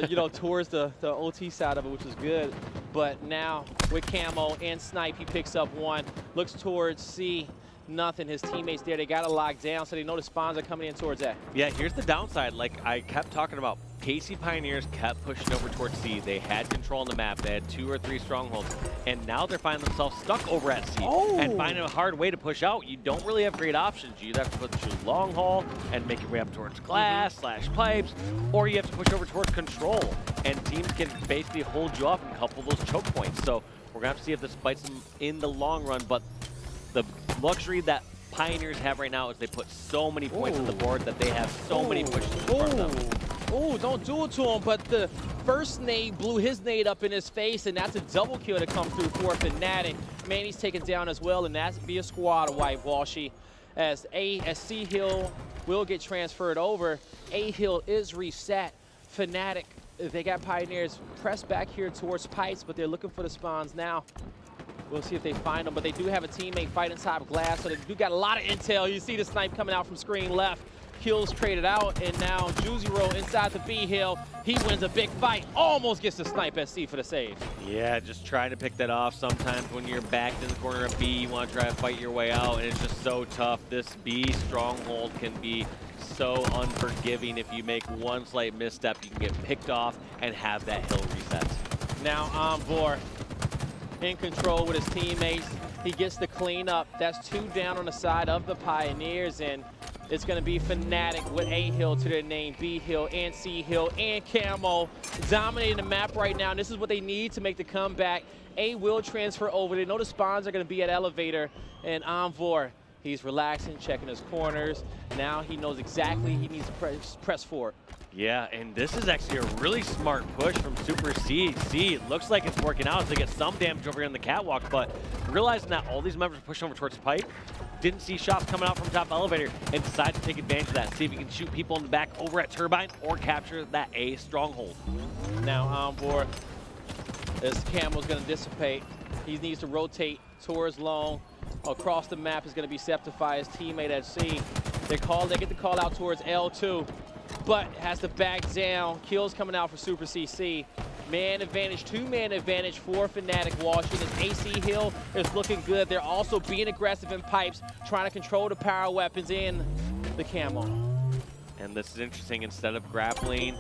you know, towards the OT side of it, which was good. But now with Camo and Snipe, he picks up 1, looks towards C. Nothing. His teammates there, they got to lock down, so they know the spawns are coming in towards A. Yeah, here's the downside. Like I kept talking about, KC Pioneers kept pushing over towards C. They had control on the map. They had 2 or 3 strongholds. And now they're finding themselves stuck over at C and finding a hard way to push out. You don't really have great options. You either have to put your long haul and make your way up towards glass / pipes, or you have to push over towards control. And teams can basically hold you off and couple those choke points. So we're going to have to see if this bites them in the long run. But the luxury that Pioneers have right now is they put so many points on the board that they have so many pushes in front of them. Oh, don't do it to him, but the first nade blew his nade up in his face, and that's a double kill to come through for Fnatic. Manny's taken down as well, and that's via squad wipe, Walshy. as C Hill will get transferred over. A Hill is reset. Fnatic, they got Pioneers pressed back here towards Pipes, but they're looking for the spawns now. We'll see if they find them, but they do have a teammate fighting top glass, so they do got a lot of intel. You see the snipe coming out from screen left. Kills traded out, and now Juziro inside the B Hill. He wins a big fight, almost gets the snipe SC for the save. Yeah, just trying to pick that off. Sometimes when you're backed in the corner of B, you want to try to fight your way out, and it's just so tough. This B stronghold can be so unforgiving. If you make one slight misstep, you can get picked off and have that hill reset. Now Envor in control with his teammates. He gets the cleanup. That's 2 down on the side of the Pioneers, and it's going to be Fnatic with A Hill to their name, B Hill and C Hill and Camo dominating the map right now. And this is what they need to make the comeback. A will transfer over. They know the spawns are going to be at Elevator, and Envor, he's relaxing, checking his corners. Now he knows exactly he needs to press forward. Yeah, and this is actually a really smart push from Super C. It looks like it's working out as they get some damage over here on the catwalk, but realizing that all these members are pushing over towards Pipe, didn't see shots coming out from top elevator, and decided to take advantage of that. See if he can shoot people in the back over at Turbine or capture that A stronghold. Now Envor, this Camo's going to dissipate. He needs to rotate towards long. Across the map is going to be Septify, his teammate at C. They get the call out towards L2, but has to back down. Kills coming out for Super CC. Man advantage, 2-man advantage for Fnatic Washington. AC Hill is looking good. They're also being aggressive in Pipes, trying to control the power weapons in the Camo. And this is interesting. Instead of grappling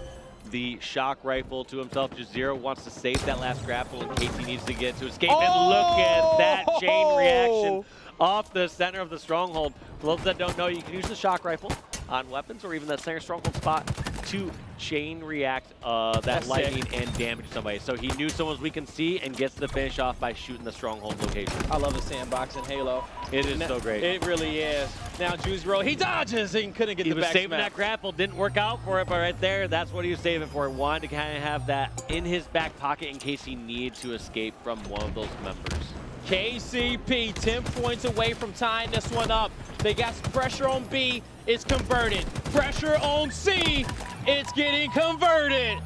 the shock rifle to himself, Juziro wants to save that last grapple in case he needs to get to escape. Oh! And look at that chain reaction off the center of the stronghold. For those that don't know, you can use the shock rifle on weapons or even that center stronghold spot to chain react that lightning and damage somebody. So he knew someone was weak in C and gets the finish off by shooting the stronghold location. I love the sandbox in Halo. It is so great. It really is. Now Juziro, he dodges and couldn't get the back He was saving smack. that grapple, didn't work out for it, but right there, that's what he was saving for. He wanted to kind of have that in his back pocket in case he needed to escape from one of those members. KCP 10 points away from tying this one up. They got some pressure on B, it's converted. Pressure on C, it's getting converted.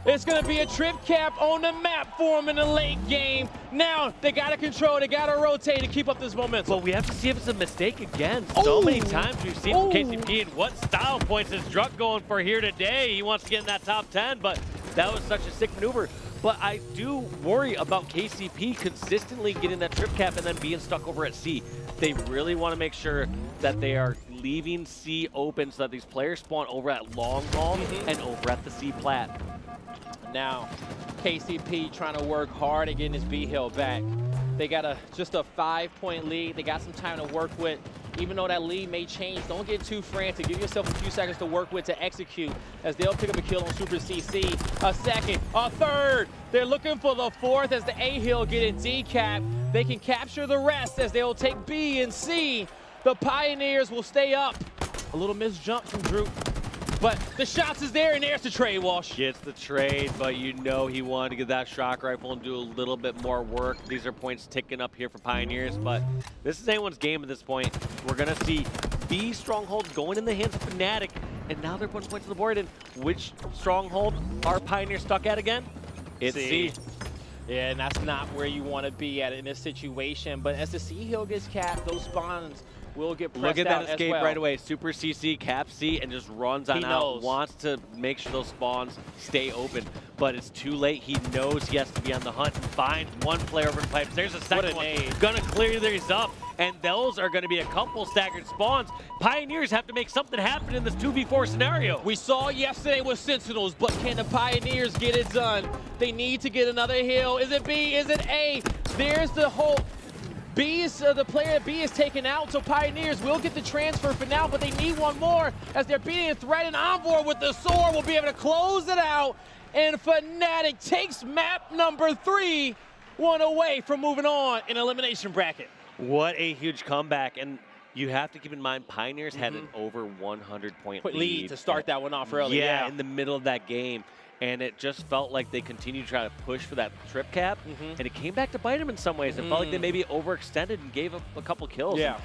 It's going to be a trip cap on the map for them in the late game. Now they got to control, they got to rotate to keep up this momentum. But we have to see if it's a mistake again. So many times we've seen from KCP and what style points is Druk going for here today. He wants to get in that top 10, but that was such a sick maneuver. But I do worry about KCP consistently getting that trip cap and then being stuck over at C. They really want to make sure that they are leaving C open so that these players spawn over at Long Haul and over at the C plat. Now, KCP trying to work hard at getting his B Hill back. They got just a 5-point lead. They got some time to work with. Even though that lead may change, don't get too frantic. Give yourself a few seconds to work with to execute, as they'll pick up a kill on Super CC. A second, a third. They're looking for the fourth as the A Hill get in decap. They can capture the rest as they'll take B and C. The Pioneers will stay up. A little missed jump from Drew. But the shots is there, and there's the trade, Walsh. Gets the trade, but you know he wanted to get that shock rifle and do a little bit more work. These are points ticking up here for Pioneers, but this is anyone's game at this point. We're going to see B stronghold going in the hands of Fnatic, and now they're putting points on the board. And which stronghold are Pioneers stuck at again? It's C. Yeah, and that's not where you want to be at in this situation. But as the C Hill gets capped, those spawns will get pressed Look at out that escape as well. right away. Super CC, cap C, and just runs on out. Wants to make sure those spawns stay open, but it's too late. He knows he has to be on the hunt and find one player over the pipes. There's a second one. Gonna clear these up, and those are gonna be a couple staggered spawns. Pioneers have to make something happen in this 2v4 scenario. We saw yesterday with Sentinels, but can the Pioneers get it done? They need to get another hill. Is it B? Is it A? There's the hope. B is the player B is taken out, so Pioneers will get the transfer for now, but they need one more as they're being threatened. Envor with the sword will be able to close it out, and Fnatic takes map number 3, one away from moving on in elimination bracket. What a huge comeback, and you have to keep in mind Pioneers had an over 100-point lead to start that one off early. Yeah, in the middle of that game. And it just felt like they continued to try to push for that trip cap, and it came back to bite them in some ways. It felt like they maybe overextended and gave up a couple kills. Yeah.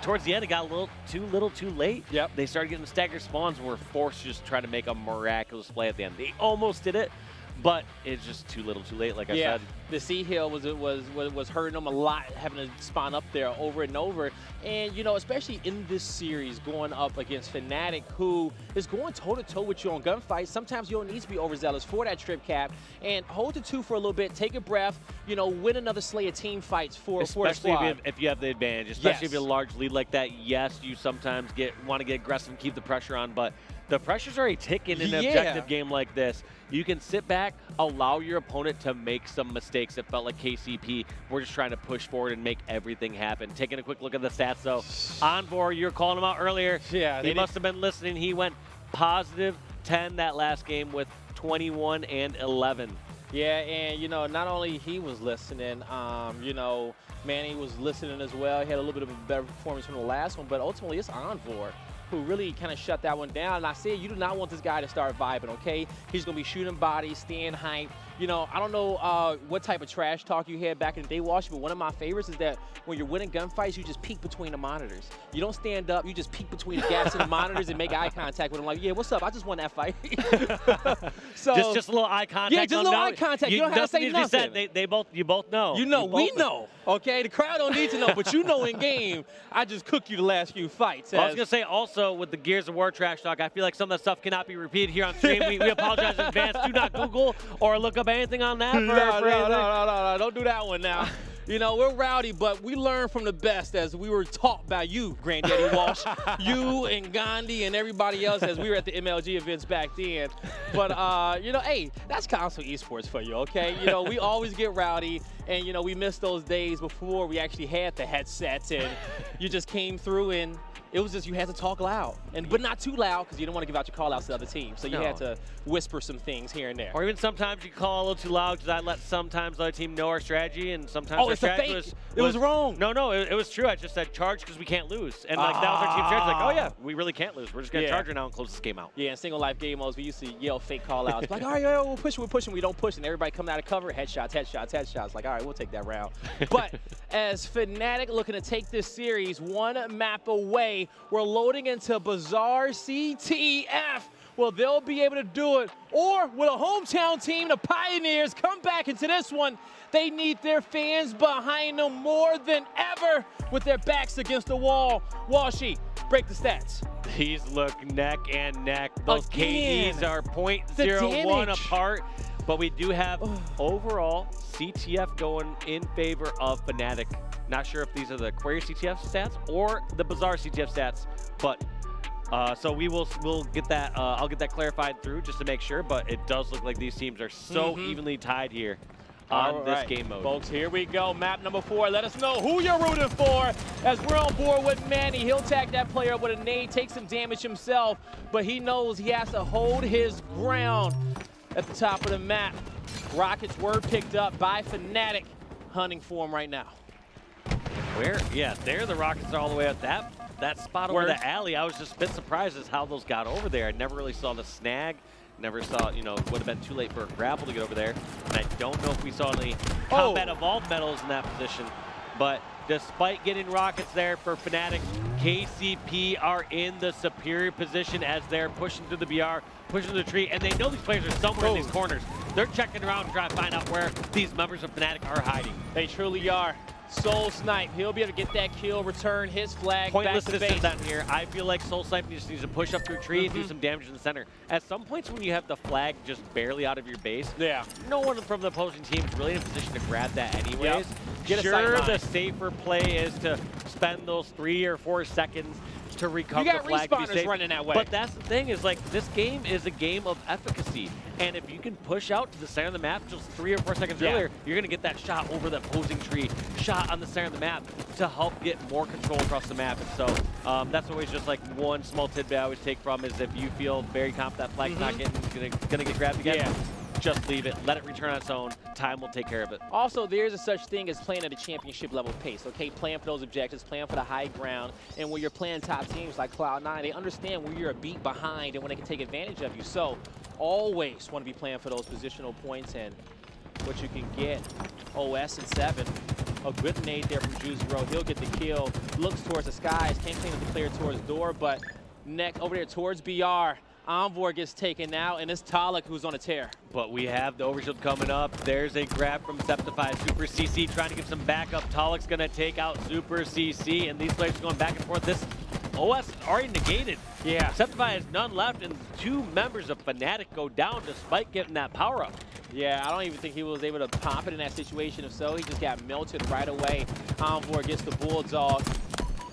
towards the end, it got a little too late. Yep. They started getting the staggered spawns and were forced to just try to make a miraculous play at the end. They almost did it, but it's just too little too late, like I said. The Sea Hill was hurting them a lot, having to spawn up there over and over. And, you know, especially in this series, going up against Fnatic, who is going toe-to-toe with you on gunfights. Sometimes you don't need to be overzealous for that trip cap. And hold the 2 for a little bit, take a breath, you know, win another slate of team fights for the squad. Especially if you have the advantage, especially if you have a large lead like that. Yes, you sometimes want to get aggressive and keep the pressure on, but the pressure's already ticking in an objective game like this. You can sit back, allow your opponent to make some mistakes. It felt like KCP. We're just trying to push forward and make everything happen. Taking a quick look at the stats, though. Envor, you were calling him out earlier. Yeah, he must have been listening. He went positive 10 that last game with 21 and 11. Yeah, and, you know, not only he was listening, you know, Manny was listening as well. He had a little bit of a better performance from the last one, but ultimately it's Envor who really kind of shut that one down. And I said, you do not want this guy to start vibing, okay? He's going to be shooting bodies, staying hype. You know, I don't know what type of trash talk you had back in the day, Walsh, but one of my favorites is that when you're winning gunfights, you just peek between the monitors. You don't stand up. You just peek between the gaps and the monitors and make eye contact with them. Like, yeah, what's up? I just won that fight. So just a little eye contact. Yeah, just a little eye contact. You don't have to say nothing. You both know. You know, we know. Okay, the crowd don't need to know, but you know in game, I just cooked you the last few fights. I was going to say also with the Gears of War trash talk, I feel like some of that stuff cannot be repeated here on stream. we apologize in advance. Do not Google or look up anything on that. No, don't do that one now. You know, we're rowdy, but we learn from the best as we were taught by you, Granddaddy Walsh, you and Gandhi and everybody else as we were at the MLG events back then. But, you know, hey, that's console esports for you, okay? You know, we always get rowdy, and, you know, we miss those days before we actually had the headsets, and you just came through and it was just you had to talk loud, but not too loud because you didn't want to give out your call-outs to other teams. So you had to whisper some things here and there. Or even sometimes you call a little too loud because I let sometimes the other team know our strategy, and sometimes our strategy was wrong. No, it was true. I just said charge because we can't lose. And like that was our team strategy. Like, oh yeah, we really can't lose. We're just going to charge right now and close this game out. Yeah, in single life game modes, we used to yell fake call-outs. Like, all right, we're pushing. We don't push, and everybody coming out of cover, headshots. Like, all right, we'll take that round. But as Fnatic looking to take this series one map away, we're loading into Bazaar CTF. Well, they'll be able to do it. Or will a hometown team, the Pioneers, come back into this one? They need their fans behind them more than ever with their backs against the wall. Walshy, break the stats. These look neck and neck. Those KDs are 0.01 apart. But we do have overall CTF going in favor of Fnatic. Not sure if these are the Query CTF stats or the Bazaar CTF stats, but so we'll get that. I'll get that clarified through just to make sure. But it does look like these teams are so evenly tied here on this game mode. Folks, here we go. Map number 4. Let us know who you're rooting for as we're on board with Manny. He'll tag that player up with a nade, take some damage himself, but he knows he has to hold his ground at the top of the map. Rockets were picked up by Fnatic, hunting for him right now. Where? Yeah, there the Rockets are all the way up that spot over the alley. I was just a bit surprised as how those got over there. I never really saw the snag. Never saw, you know, it would have been too late for a grapple to get over there. And I don't know if we saw any combat evolved medals in that position. But despite getting Rockets there for Fnatic, KCP are in the superior position as they're pushing through the BR, pushing through the tree, and they know these players are somewhere in these corners. They're checking around to try to find out where these members of Fnatic are hiding. They truly are. Soul Snipe, he'll be able to get that kill, return his flag Pointless back to base. down here. I feel like Soul Snipe just needs to push up through a tree and do some damage in the center. At some points when you have the flag just barely out of your base, no one from the opposing team is really in a position to grab that anyways. Sure, the safer play is to spend those 3 or 4 seconds to recover the flag. You got respawners running that way. But that's the thing is, like, this game is a game of efficacy. And if you can push out to the center of the map just 3 or 4 seconds earlier, you're going to get that shot over the opposing tree, shot on the center of the map to help get more control across the map. And so that's always just like one small tidbit I always take from is if you feel very confident that flag's not going to get grabbed again, just leave it, let it return on its own. Time will take care of it. Also, there's a such thing as playing at a championship level pace, okay? Playing for those objectives, playing for the high ground. And when you're playing top teams like Cloud9, they understand when you're a beat behind and when they can take advantage of you. So always want to be playing for those positional points and what you can get. OS and 7 A good nade there from Juicero. He'll get the kill. Looks towards the skies. Can't claim the player towards door, but neck over there towards BR. Envor gets taken out, and it's Talik who's on a tear. But we have the overshield coming up. There's a grab from Septify. Super CC trying to give some backup. Talik's going to take out Super CC, and these players are going back and forth. This OS is already negated. Yeah. Septify has none left, and 2 members of Fnatic go down despite getting that power-up. Yeah, I don't even think he was able to pop it in that situation. If so, he just got melted right away. Envor gets the Bulldog.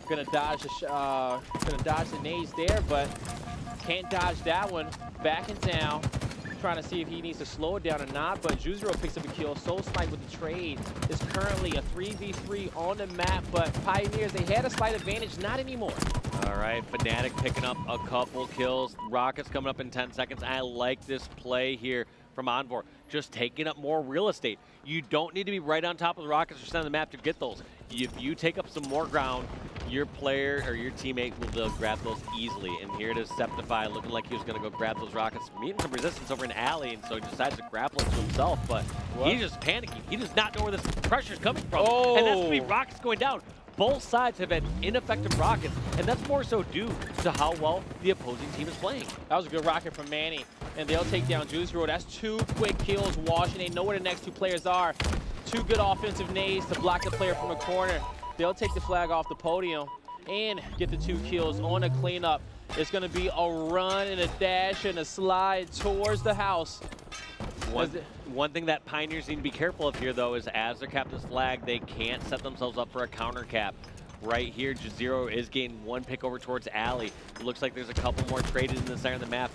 Gonna dodge the nades there, but can't dodge that one. Backing down, trying to see if he needs to slow it down or not, but Juicero picks up a kill. Soul Snipe with the trade is currently a 3v3 on the map, but Pioneers, they had a slight advantage, not anymore. All right, Fnatic picking up a couple kills. Rockets coming up in 10 seconds. I like this play here from Envor, just taking up more real estate. You don't need to be right on top of the Rockets or center of the map to get those. If you take up some more ground, your player or your teammate will be able to grab those easily. And here it is, Septify looking like he was going to go grab those Rockets, meeting some resistance over an alley, and so he decides to grapple it to himself. But he's just panicking. He does not know where this pressure is coming from. Oh. And that's going to be Rockets going down. Both sides have had ineffective rockets, and that's more so due to how well the opposing team is playing. That was a good rocket from Manny, and they'll take down Juicero. That's 2 quick kills, Washington. They know where the next 2 players are. 2 good offensive nades to block the player from the corner. They'll take the flag off the podium and get the 2 kills on a cleanup. It's going to be a run and a dash and a slide towards the house. One thing that Pioneers need to be careful of here, though, is as their captain's flag, they can't set themselves up for a counter cap. Right here, Juicero is getting 1 pick over towards Alley. It looks like there's a couple more traded in the center of the map.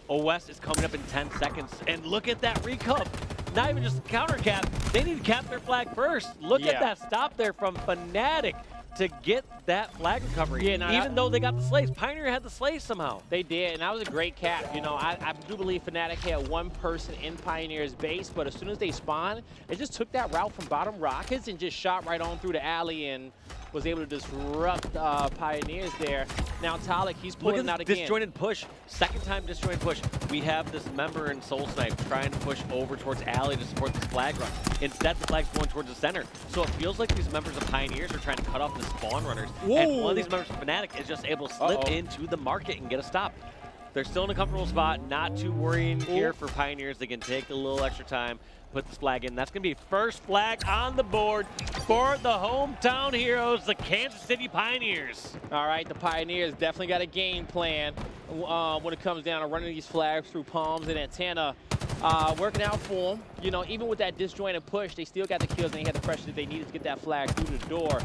OS is coming up in 10 seconds, and look at that recup. Not even just counter cap, they need to cap their flag first. Look at that stop there from Fnatic to get that flag recovery. Yeah, even though they got the slays, Pioneer had the slays somehow. They did, and that was a great cap. You know, I do believe Fnatic had 1 person in Pioneer's base, but as soon as they spawned, they just took that route from bottom Rockets and just shot right on through the alley and was able to disrupt Pioneers there. Now Talik, he's pulling out again. Disjointed push, second time disjointed push. We have this member in Soul Snipe trying to push over towards Alley to support this flag run. Instead, the flag's going towards the center. So it feels like these members of Pioneers are trying to cut off the spawn runners. Whoa. And one of these members of Fnatic is just able to slip into the market and get a stop. They're still in a comfortable spot, not too worrying here for Pioneers. They can take a little extra time, put this flag in. That's going to be first flag on the board for the hometown heroes, the Kansas City Pioneers. All right, the Pioneers definitely got a game plan when it comes down to running these flags through palms and antenna. Working out for them. You know, even with that disjointed push, they still got the kills and they had the pressure that they needed to get that flag through the door.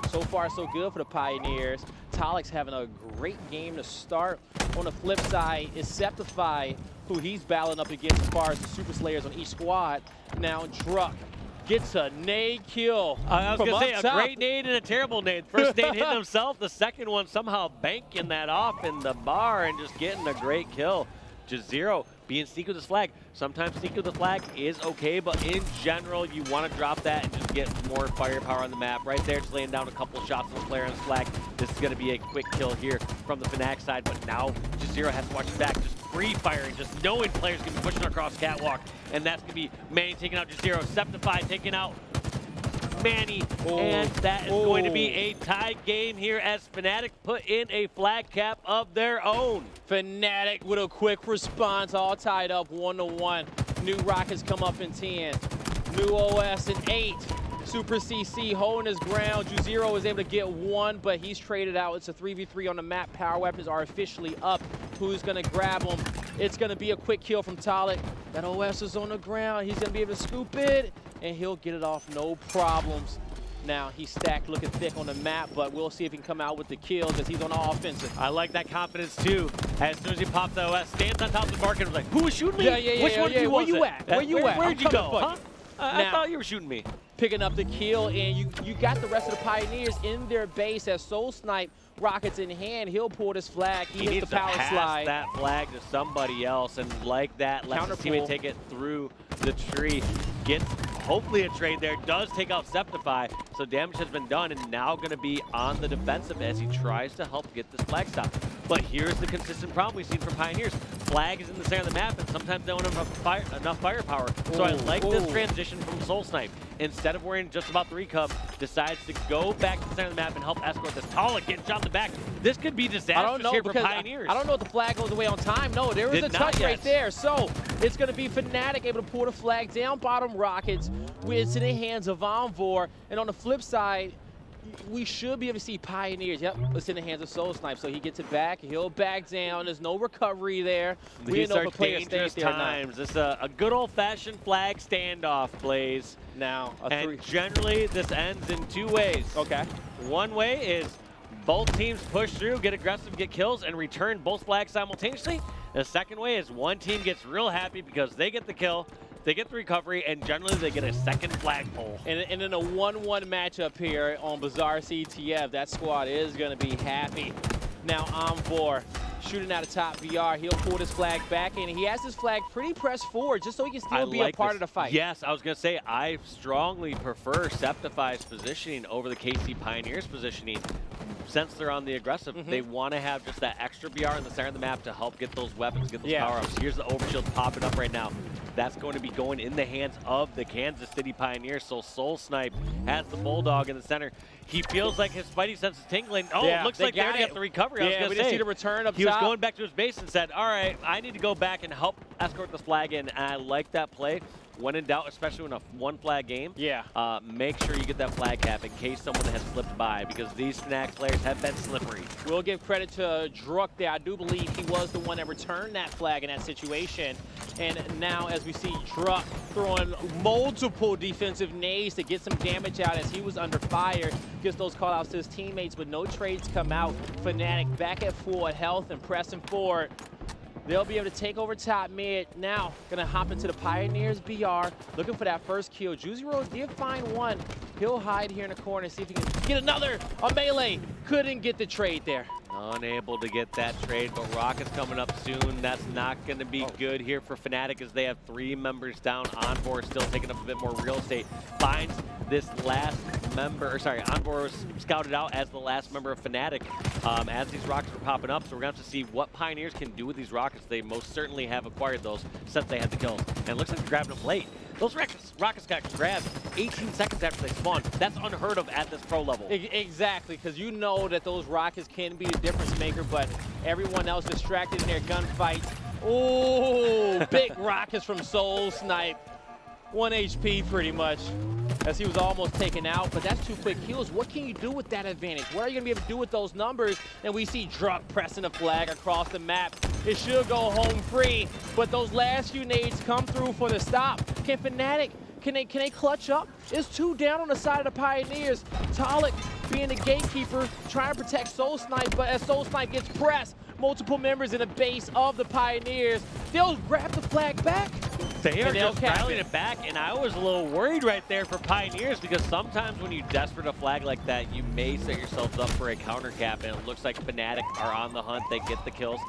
So far, so good for the Pioneers. Talik's having a great game to start. On the flip side is Septify, who he's battling up against as far as the Super Slayers on each squad. Now Druck gets a nade kill. I was going to say, a great nade and a terrible nade. First nade hitting himself, the second one somehow banking that off in the bar and just getting a great kill. Juicero being sneaky with his flag. Sometimes sneaky with the flag is okay, but in general, you want to drop that and just get more firepower on the map. Right there, just laying down a couple shots on the player on his flag. This is going to be a quick kill here from the Fnatic side, but now Juicero has to watch his back, just free firing, just knowing players can be pushing across catwalk, and that's going to be Manny taking out Juicero, Septify taking out Manny, and that is going to be a tie game here as Fnatic put in a flag cap of their own. Fnatic with a quick response, all tied up 1-1. New Rockets come up in 10. New OS in 8. Super CC holding his ground. Juicero is able to get 1, but he's traded out. It's a 3v3 on the map. Power weapons are officially up. Who's going to grab him? It's going to be a quick kill from Talik. That OS is on the ground. He's going to be able to scoop it, and he'll get it off no problems. Now, he's stacked looking thick on the map, but we'll see if he can come out with the kills as he's on the offensive. I like that confidence, too. As soon as he pops the OS, stands on top of the market and was like, who was shooting me? Which one Where you at? Where you at? Where'd you go? Huh? I thought you were shooting me. Picking up the kill, and you got the rest of the Pioneers in their base as Soul Snipe, Rockets in hand. He'll pull this flag. He hits the power slide. He needs to pass that flag to somebody else, and like that, lets his teammate take it through the tree. Gets hopefully a trade there. Does take out Septify, so damage has been done, and now going to be on the defensive as he tries to help get this flag stop. But here's the consistent problem we've seen from Pioneers. flag is in the center of the map, and sometimes they don't have enough firepower. So I like this transition from Soul Snipe. Instead of worrying just about the recup, decides to go back to the center of the map and help escort this. Talik getting shot in the back. This could be disastrous here for Pioneers. I don't know if the flag goes away on time. No, there was a touch right there. So it's going to be Fnatic able to pull the flag down bottom Rockets. It's in the hands of Envor. And on the flip side, we should be able to see Pioneers. Yep, it's in the hands of Soul Snipe. So he gets it back. He'll back down. There's no recovery there. We didn't know if a player stays there or not. This is a good old-fashioned flag standoff, Blaze. Now, and generally, this ends in two ways. Okay. One way is both teams push through, get aggressive, get kills, and return both flags simultaneously. The second way is one team gets real happy because they get the kill, they get the recovery, and generally they get a second flagpole. And in a 1-1 matchup here on Bizarre CTF, that squad is going to be happy. Now Envor shooting out of top VR. He'll pull this flag back in. He has his flag pretty pressed forward just so he can still be a part of the fight. Yes, I was going to say, I strongly prefer Septify's positioning over the KC Pioneers positioning. Since they're on the aggressive, they want to have just that extra BR in the center of the map to help get those weapons, get those power-ups. Here's the overshield popping up right now. That's going to be going in the hands of the Kansas City Pioneers. So Soul Snipe has the Bulldog in the center. He feels like his spidey sense is tingling. Oh, it looks like they already got the recovery. I was going to say, see the return up he was going back to his base and said, all right, I need to go back and help escort this flag in. And I like that play. When in doubt, especially in a one-flag game, make sure you get that flag cap in case someone has slipped by, because these Fnatic players have been slippery. We'll give credit to Druk there. I do believe he was the one that returned that flag in that situation. And now, as we see Druk throwing multiple defensive nades to get some damage out as he was under fire, gets those call-outs to his teammates, but no trades come out. Fnatic back at full health and pressing forward. They'll be able to take over top mid. Now, gonna hop into the Pioneers BR, looking for that first kill. Juzero did find one. He'll hide here in the corner, see if he can get another. A melee, couldn't get the trade there. Unable to get that trade, but Rocket's coming up soon. That's not going to be good here for Fnatic as they have 3 members down. Envor still taking up a bit more real estate. Finds this last member, Envor was scouted out as the last member of Fnatic as these rockets were popping up. So we're going to have to see what Pioneers can do with these rockets. They most certainly have acquired those since they had the kills. And it looks like they're grabbing them late. Those rockets got grabbed 18 seconds after they spawned. That's unheard of at this pro level. Exactly, because you know that those rockets can be the difference maker, but everyone else distracted in their gunfights. Oh, big rockets from Soul Snipe. 1 HP pretty much, as he was almost taken out, but that's 2 quick kills. What can you do with that advantage? What are you gonna be able to do with those numbers? And we see Druk pressing the flag across the map. It should go home free, but those last few nades come through for the stop. Can Fnatic, can they clutch up? It's 2 down on the side of the Pioneers. Talik being the gatekeeper, trying to protect Soul Snipe, but as Soul Snipe gets pressed, multiple members in the base of the Pioneers, they'll grab the flag back. They are just rallying it back, and I was a little worried right there for Pioneers, because sometimes when you desperate a flag like that, you may set yourselves up for a counter cap, and it looks like Fnatic are on the hunt. They get the kills.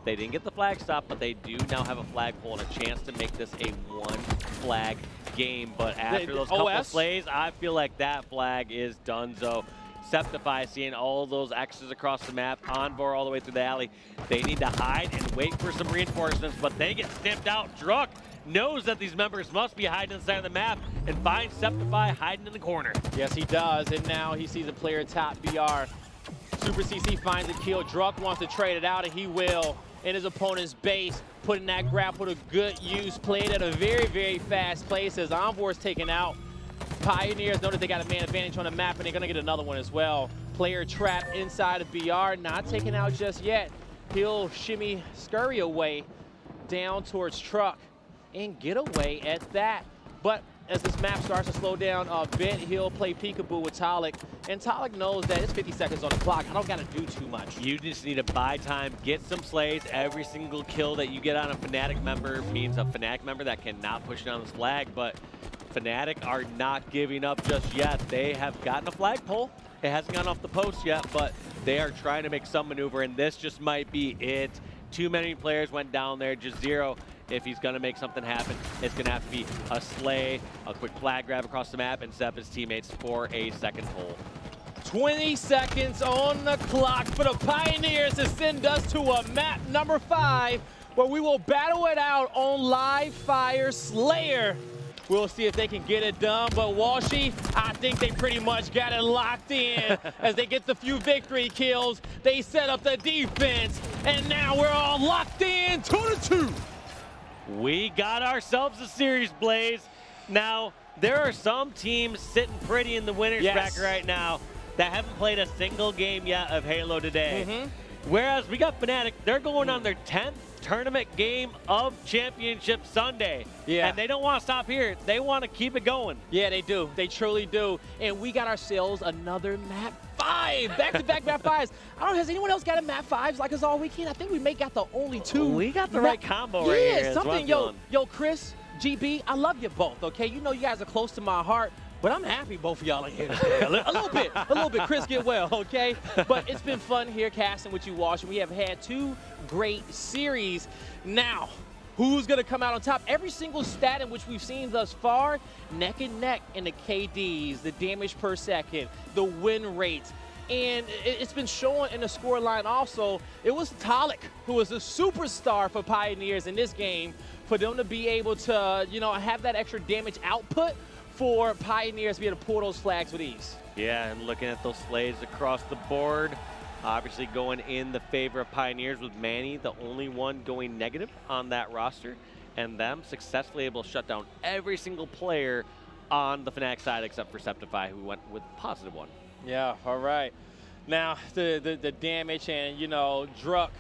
They didn't get the flag stop, but they do now have a flagpole and a chance to make this a 1-flag game. But after those couple slays, I feel like that flag is donezo. Septify seeing all those X's across the map, Envor all the way through the alley. They need to hide and wait for some reinforcements, but they get snipped out. Druk knows that these members must be hiding inside of the map and finds Septify hiding in the corner. Yes, he does, and now he sees a player top BR. Super CC finds a kill. Druk wants to trade it out, and he will in his opponent's base, putting that grapple to good use. Played at a very, very fast pace as Envor is taken out. Pioneers know that they got a man advantage on the map, and they're gonna get another one as well. Player trapped inside of BR, not taken out just yet. He'll shimmy, scurry away down towards Truck and get away at that. But as this map starts to slow down a bit, he'll play peekaboo with Talik. And Talik knows that it's 50 seconds on the clock. I don't got to do too much. You just need to buy time, get some slays. Every single kill that you get on a Fnatic member means a Fnatic member that cannot push down this flag. But Fnatic are not giving up just yet. They have gotten a flagpole. It hasn't gone off the post yet, but they are trying to make some maneuver, and this just might be it. Too many players went down there. Juzero, if he's going to make something happen, it's going to have to be a slay, a quick flag grab across the map, and set up his teammates for a second hole. 20 seconds on the clock for the Pioneers to send us to a map number 5. where we will battle it out on Live Fire Slayer. We'll see if they can get it done, but Walshy, I think they pretty much got it locked in as they get the few victory kills. They set up the defense, and now we're all locked in 2-2. We got ourselves a series, Blaze. Now, there are some teams sitting pretty in the winner's bracket right now that haven't played a single game yet of Halo today. Whereas we got Fnatic, they're going on their 10th tournament game of Championship Sunday. And they don't want to stop here. They want to keep it going. Yeah, they do. They truly do. And we got ourselves another map 5. Back-to-back map 5s. I don't know, has anyone else got a map 5s like us all weekend? I think we may got the only 2. We got the right combo right here. Yeah, something. Yo, Chris, GB, I love you both, okay? You know you guys are close to my heart. But I'm happy both of y'all are here today. A little bit. Chris, get well, okay? But it's been fun here casting with you, Wash. We have had 2 great series. Now, who's going to come out on top? Every single stat in which we've seen thus far, neck and neck in the KDs, the damage per second, the win rates. And it's been shown in the scoreline also. It was Talik who was a superstar for Pioneers in this game, for them to be able to, have that extra damage output for Pioneers to be able to pull those flags with ease. Yeah, and looking at those slays across the board, obviously going in the favor of Pioneers with Manny, the only one going negative on that roster, and them successfully able to shut down every single player on the Fnatic side except for Septify, who went with +1. Yeah, all right. Now, the damage and, Druck,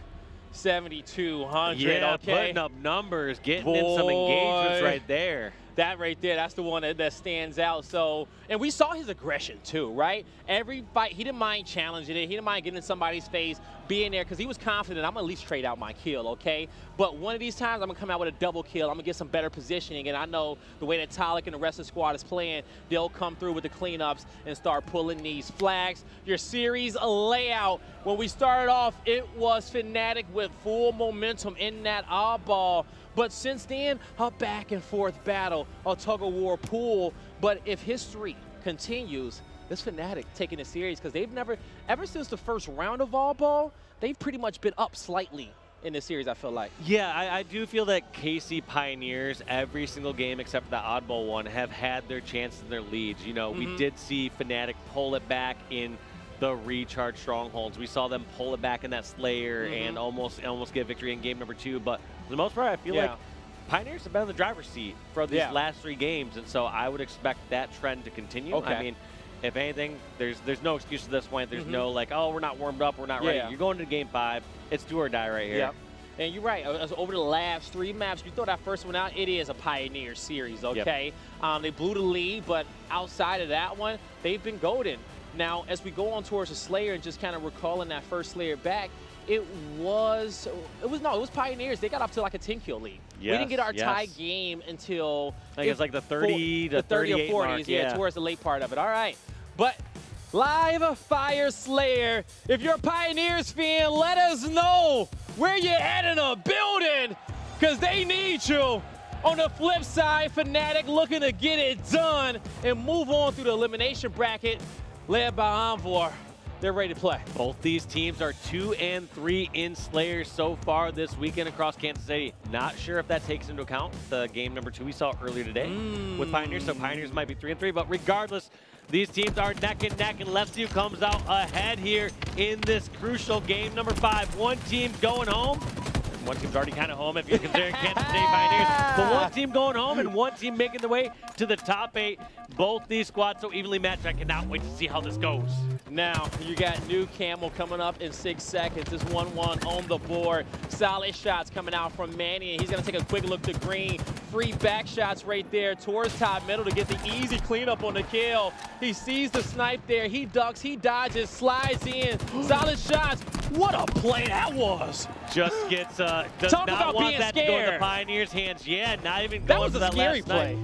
7,200, yeah, okay? Putting up numbers, getting in some engagements right there. That right there, that's the one that stands out. So, and we saw his aggression too, right? Every fight, he didn't mind challenging it. He didn't mind getting in somebody's face, being there, because he was confident, I'm going to at least trade out my kill, okay? But one of these times, I'm going to come out with a double kill. I'm going to get some better positioning, and I know the way that Talik and the rest of the squad is playing, they'll come through with the cleanups and start pulling these flags. Your series layout, when we started off, it was Fnatic with full momentum in that oddball. But since then, a back-and-forth battle, a tug-of-war pool. But if history continues, this Fnatic taking it serious, because they've never, ever since the first round of All Ball, they've pretty much been up slightly in this series, I feel like. Yeah, I do feel that KC Pioneers, every single game except for the oddball one, have had their chances and their leads. We did see Fnatic pull it back in the recharge strongholds. We saw them pull it back in that Slayer and almost get a victory in game number 2. But for the most part, I feel like Pioneers have been in the driver's seat for these last 3 games, and so I would expect that trend to continue. Okay. I mean, if anything, there's no excuse at this point. There's no like, oh, we're not warmed up, we're not ready. You're going to game 5. It's do or die right here. Yep. And you're right. Over the last 3 maps, you throw that first one out, it is a Pioneer series, okay? They blew the lead, but outside of that one, they've been golden. Now, as we go on towards the Slayer and just kind of recalling that first Slayer back, it was Pioneers. They got off to like a 10-kill lead. We didn't get our tie game until I think it's like the 30 to 38 or 40s, mark, yeah, towards the late part of it. All right, but Live Fire Slayer, if you're a Pioneers fan, let us know where you're at in a building, because they need you. On the flip side, Fnatic looking to get it done and move on through the elimination bracket, led by Envor. They're ready to play. Both these teams are 2 and 3 in Slayer so far this weekend across Kansas City. Not sure if that takes into account the game number 2 we saw earlier today with Pioneers, so Pioneers might be 3 and 3, but regardless, these teams are neck and neck, and let's see who comes out ahead here in this crucial game number 5. One team going home. One team's already kind of home if you consider Kansas City Pioneers. But one team going home and one team making their way to the top 8. Both these squads so evenly matched. I cannot wait to see how this goes. Now, you got New Camel coming up in 6 seconds. It's 1-1 on the board. Solid shots coming out from Manny, and he's going to take a quick look to green. Free back shots right there towards top middle to get the easy cleanup on the kill. He sees the snipe there. He ducks, he dodges, slides in. Solid shots. What a play that was. Just gets, does Talk not about want being that scared. to go in the Pioneers' hands. Yeah, not even That going was for a that scary last play. night.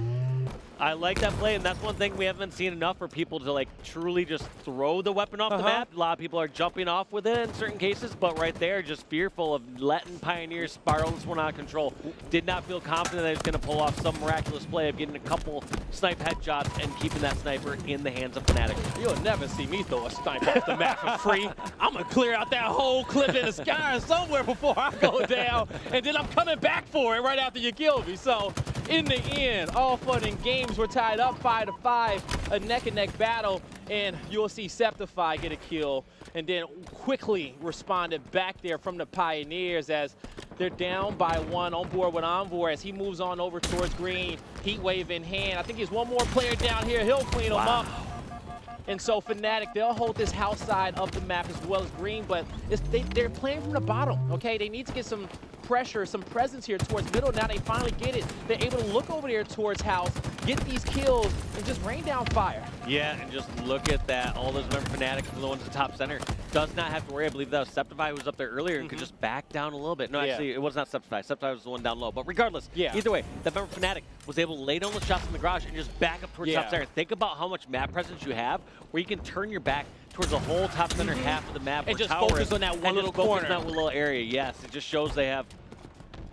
I like that play, and that's one thing we haven't seen enough for people to like truly just throw the weapon off the map. A lot of people are jumping off with it in certain cases, but right there, just fearful of letting Pioneers spiral this one out of control. Did not feel confident that he was going to pull off some miraculous play of getting a couple snipe headshots and keeping that sniper in the hands of Fnatic. You'll never see me throw a sniper off the map for free. I'm going to clear out that whole clip in the sky somewhere before I go down, and then I'm coming back for it right after you kill me. So in the end, all fun and games. We're tied up 5-5, a neck-and-neck battle, and you'll see Septify get a kill, and then quickly responded back there from the Pioneers as they're down by 1 on board with Envoy as he moves on over towards green, heat wave in hand. I think there's one more player down here. He'll clean him up. And so Fnatic, they'll hold this house side of the map as well as green, but they're playing from the bottom, okay? They need to get some pressure, some presence here towards middle. Now they finally get it. They're able to look over there towards house, get these kills, and just rain down fire. Yeah, and just look at that. All those members Fnatic from the ones at top center does not have to worry. I believe that was Septify who was up there earlier and could just back down a little bit. No, actually, it was not Septify. Septify was the one down low. But regardless, either way, that member Fnatic was able to lay down the shots in the garage and just back up towards top center. Think about how much map presence you have where you can turn your back towards the whole top center half of the map. And just focus on that one little corner. That little area, yes. It just shows they have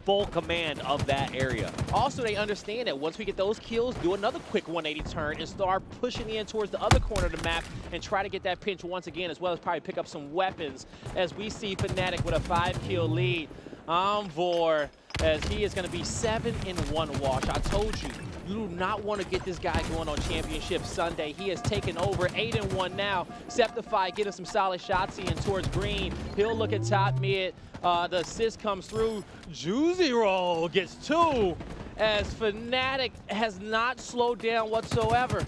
full command of that area. Also, they understand that once we get those kills, do another quick 180 turn and start pushing in towards the other corner of the map and try to get that pinch once again, as well as probably pick up some weapons as we see Fnatic with a 5-kill lead. Envoy, as he is going to be 7-1 wash. I told you, you do not want to get this guy going on Championship Sunday. He has taken over 8-1 now. Septify getting some solid shots in towards green. He'll look at top mid. The assist comes through. Juicy Roll gets 2 as Fnatic has not slowed down whatsoever.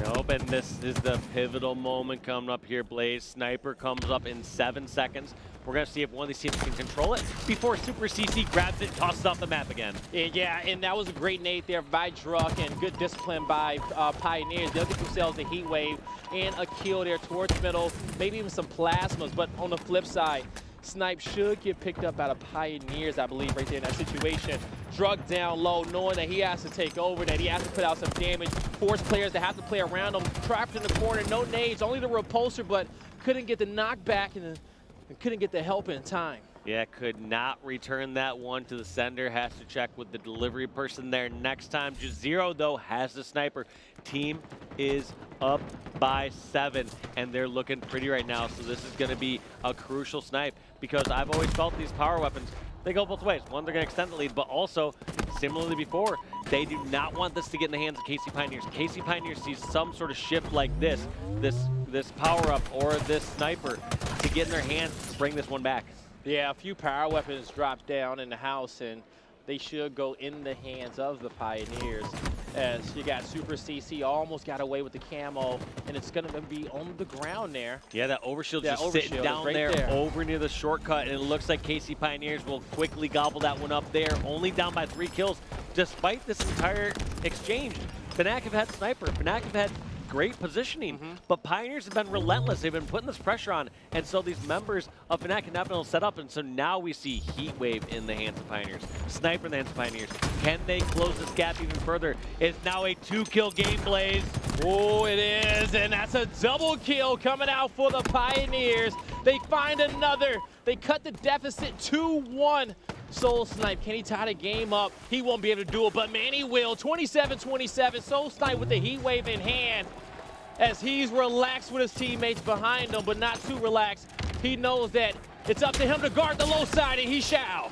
Nope, and this is the pivotal moment coming up here, Blaze. Sniper comes up in 7 seconds. We're going to see if one of these teams can control it before Super CC grabs it, tosses off the map again. Yeah, and that was a great nade there by Druck and good discipline by Pioneers. They'll get themselves a heat wave and a kill there towards middle, maybe even some plasmas. But on the flip side, Snipe should get picked up out of Pioneers, I believe, right there in that situation. Druck down low, knowing that he has to take over, that he has to put out some damage, force players to have to play around him. Trapped in the corner, no nades, only the repulsor, but couldn't get the knockback and couldn't get the help in time. Yeah, could not return that one to the sender. Has to check with the delivery person there next time. Just Zero, though, has the sniper. Team is up by 7, and they're looking pretty right now. So this is going to be a crucial snipe because I've always felt these power weapons, they go both ways. One, they're going to extend the lead, but also, similarly before, they do not want this to get in the hands of KC Pioneers. KC Pioneers sees some sort of shift like this power-up or this sniper to get in their hands to bring this one back. Yeah, a few power weapons dropped down in the house, and they should go in the hands of the Pioneers. As you got Super CC almost got away with the camo, and it's going to be on the ground there. Yeah, that overshield just sitting down right there over near the shortcut, and it looks like KC Pioneers will quickly gobble that one up there, only down by 3 kills. Despite this entire exchange, Fnatic have had sniper, Fnatic have had great positioning, but Pioneers have been relentless. They've been putting this pressure on, and so these members of Fnatic have not been able to set up, and so now we see Heat Wave in the hands of Pioneers, Sniper in the hands of Pioneers. Can they close this gap even further? It's now a 2-kill game, Blaze. Oh, it is, and that's a double kill coming out for the Pioneers. They find another. They cut the deficit 2-1. Soul Snipe, can he tie the game up? He won't be able to do it, but man, he will. 27-27, Soul Snipe with the heat wave in hand as he's relaxed with his teammates behind him, but not too relaxed. He knows that it's up to him to guard the low side, and he shall.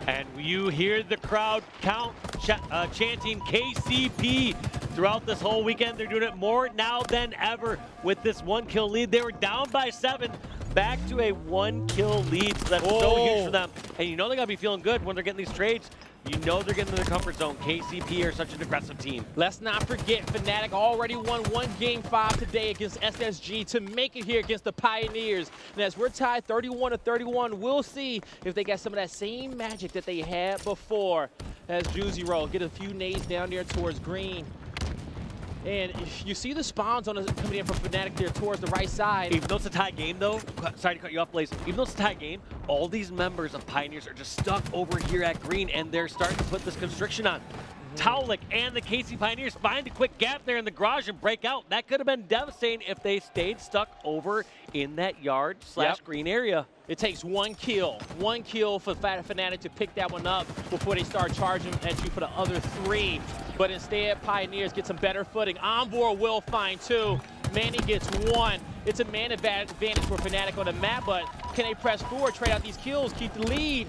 And you hear the crowd chanting KCP throughout this whole weekend. They're doing it more now than ever with this 1-kill lead. They were down by 7. Back to a 1-kill lead, so that's so huge for them. And you know they're going to be feeling good when they're getting these trades. You know they're getting in their comfort zone. KCP are such an aggressive team. Let's not forget, Fnatic already won 1 Game 5 today against SSG to make it here against the Pioneers. And as we're tied 31-31, we'll see if they got some of that same magic that they had before. As Juicy Roll get a few nades down there towards green. And you see the spawns coming in from Fnatic there towards the right side. Even though it's a tie game, though, sorry to cut you off, Blaze. Even though it's a tie game, all these members of Pioneers are just stuck over here at green, and they're starting to put this constriction on. Taulik and the KC Pioneers find a quick gap there in the garage and break out. That could have been devastating if they stayed stuck over in that yard / green area. It takes one kill for Fnatic to pick that one up before they start charging at you for the other 3. But instead, Pioneers get some better footing. Envor will find 2. Manny gets 1. It's a man advantage for Fnatic on the map, but can they press forward, trade out these kills, keep the lead?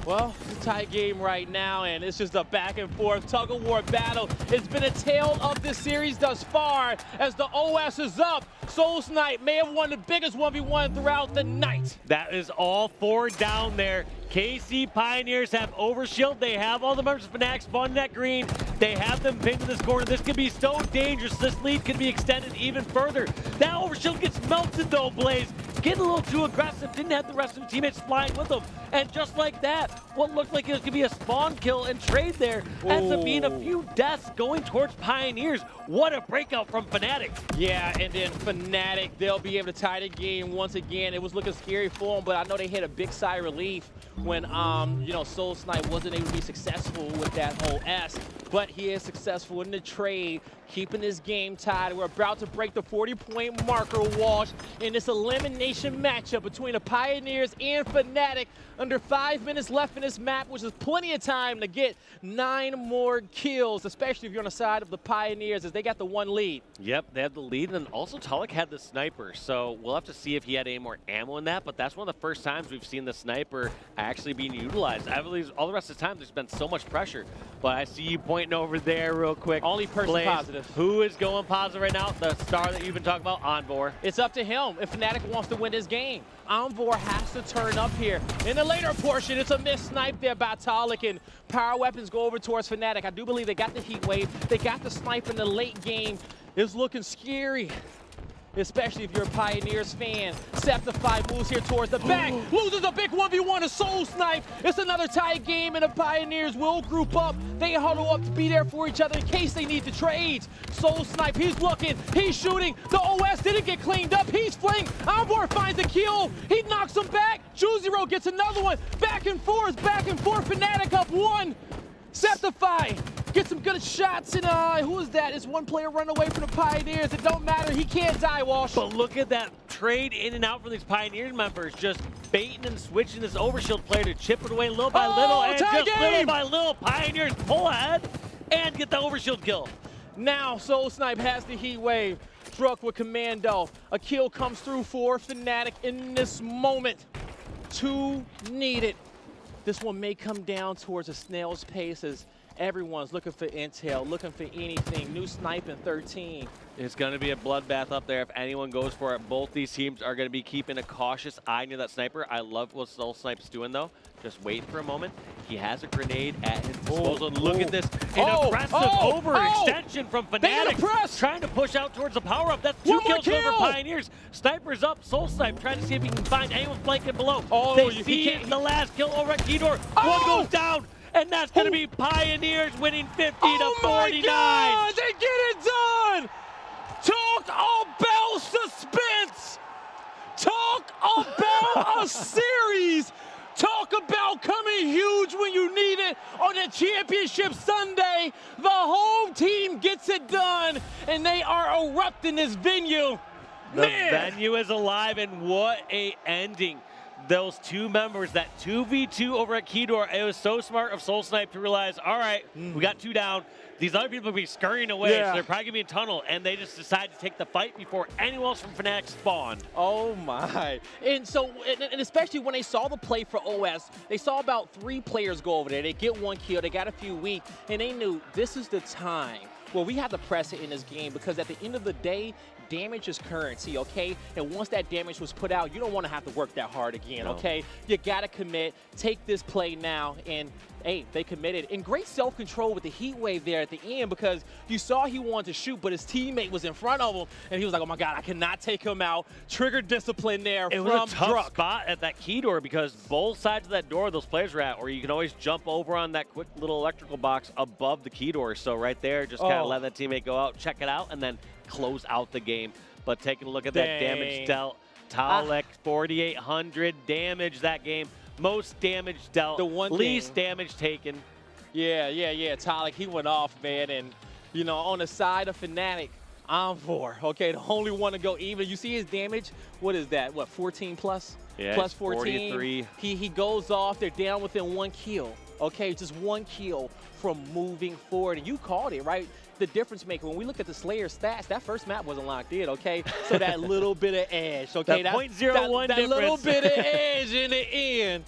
Well, it's a tight game right now, and it's just a back and forth tug-of-war battle. It's been a tale of this series thus far as the OS is up. Soul Snipe may have won the biggest 1v1 throughout the night. That is all 4 down there. KC Pioneers have overshield. They have all the members of Fnatic spawned in that green. They have them pinned to this corner. This could be so dangerous. This lead could be extended even further. That overshield gets melted though, Blaze. Getting a little too aggressive. Didn't have the rest of the teammates flying with them. And just like that, what looked like it was going to be a spawn kill and trade there ends up being a few deaths going towards Pioneers. What a breakout from Fnatic. Yeah, and then Fnatic, they'll be able to tie the game once again. It was looking scary for them, but I know they had a big sigh of relief when, you know, Soul Snipe wasn't able to be successful with that OS. But he is successful in the trade, keeping his game tied. We're about to break the 40-point marker, Walsh, in this elimination matchup between the Pioneers and Fnatic. Under 5 minutes left in this map, which is plenty of time to get 9 more kills, especially if you're on the side of the Pioneers, as they got the 1 lead. Yep, they had the lead, and also Taulik had the sniper, so we'll have to see if he had any more ammo in that, but that's one of the first times we've seen the sniper actually being utilized. I believe all the rest of the time there's been so much pressure, but I see you pointing over there real quick. Only person Blaze, positive. Who is going positive right now? The star that you've been talking about, Envor. It's up to him if Fnatic wants to win this game. Envor has to turn up here. In the later portion, it's a missed snipe there by Taulik, and power weapons go over towards Fnatic. I do believe they got the heat wave. They got the snipe in the late game. It's looking scary, especially if you're a Pioneers fan. Septify moves here towards the back, loses a big 1v1 to Soul Snipe. It's another tight game, and the Pioneers will group up. They huddle up to be there for each other in case they need to trade. Soul Snipe, he's looking, he's shooting. The OS didn't get cleaned up. He's flaying. Envor finds a kill. He knocks him back. Juziro gets another one. Back and forth. Fnatic up 1. Septify gets some good shots, and who is that? Is one player running away from the Pioneers? It don't matter. He can't die, Walsh. But look at that trade in and out from these Pioneer members, just baiting and switching this overshield player to chip it away little by little, and just little by little, Pioneers pull ahead and get the overshield kill. Now Soul Snipe has the heat wave, struck with Commando. A kill comes through for Fnatic in this moment. 2 needed. This one may come down towards a snail's pace as everyone's looking for intel, looking for anything. New snipe in 13. It's going to be a bloodbath up there if anyone goes for it. Both these teams are going to be keeping a cautious eye near that sniper. I love what Soul Snipe's doing, though. Just wait for a moment. He has a grenade at his disposal. And look at this. An aggressive overextension from Fnatic. Trying to push out towards the power-up. That's 2 kills over Pioneers. Sniper's up. Soul Snipe trying to see if he can find anyone flanking below. They see the last kill over at Keydor. One goes down. And that's going to be Pioneers winning 50 to 49. My God, they get it done! Talk about suspense! Talk about a series! Talk about coming huge when you need it on a championship Sunday. The home team gets it done, and they are erupting this venue. The venue is alive, and what a ending. Those 2 members, that 2v2 over at Keydor, it was so smart of Soul Snipe to realize, all right, we got 2 down. These other people will be scurrying away, so they're probably going to be in tunnel, and they just decided to take the fight before anyone else from Fnatic spawned. Oh, my. And so, and especially when they saw the play for OS, they saw about 3 players go over there. They get 1 kill, they got a few weak, and they knew this is the time. Well, we have to press it in this game because at the end of the day, damage is currency, okay? And once that damage was put out, you don't want to have to work that hard again, okay? You got to commit, take this play now, and hey, they committed. And great self-control with the heat wave there at the end because you saw he wanted to shoot, but his teammate was in front of him, and he was like, oh my God, I cannot take him out. Trigger discipline there from Druck. It was a tough spot at that key door because both sides of that door those players were at, or you can always jump over on that quick little electrical box above the key door. So right there, just kind of let that teammate go out, check it out, and then close out the game. But taking a look at that damage dealt, Taulik, 4,800 damage that game. Most damage dealt, least damage taken. Yeah. Talik, he went off, man. And, you know, on the side of Fnatic, Envor, okay, the only one to go even. You see his damage? What is that? What, 14 plus? Yeah, Plus 14. 43. He goes off. They're down within 1 kill. Okay, just 1 kill from moving forward. And you called it, right? The difference maker. When we look at the Slayer stats, that first map wasn't locked in, okay? So that little bit of edge, okay? That 0.01 that little difference. bit of edge in the end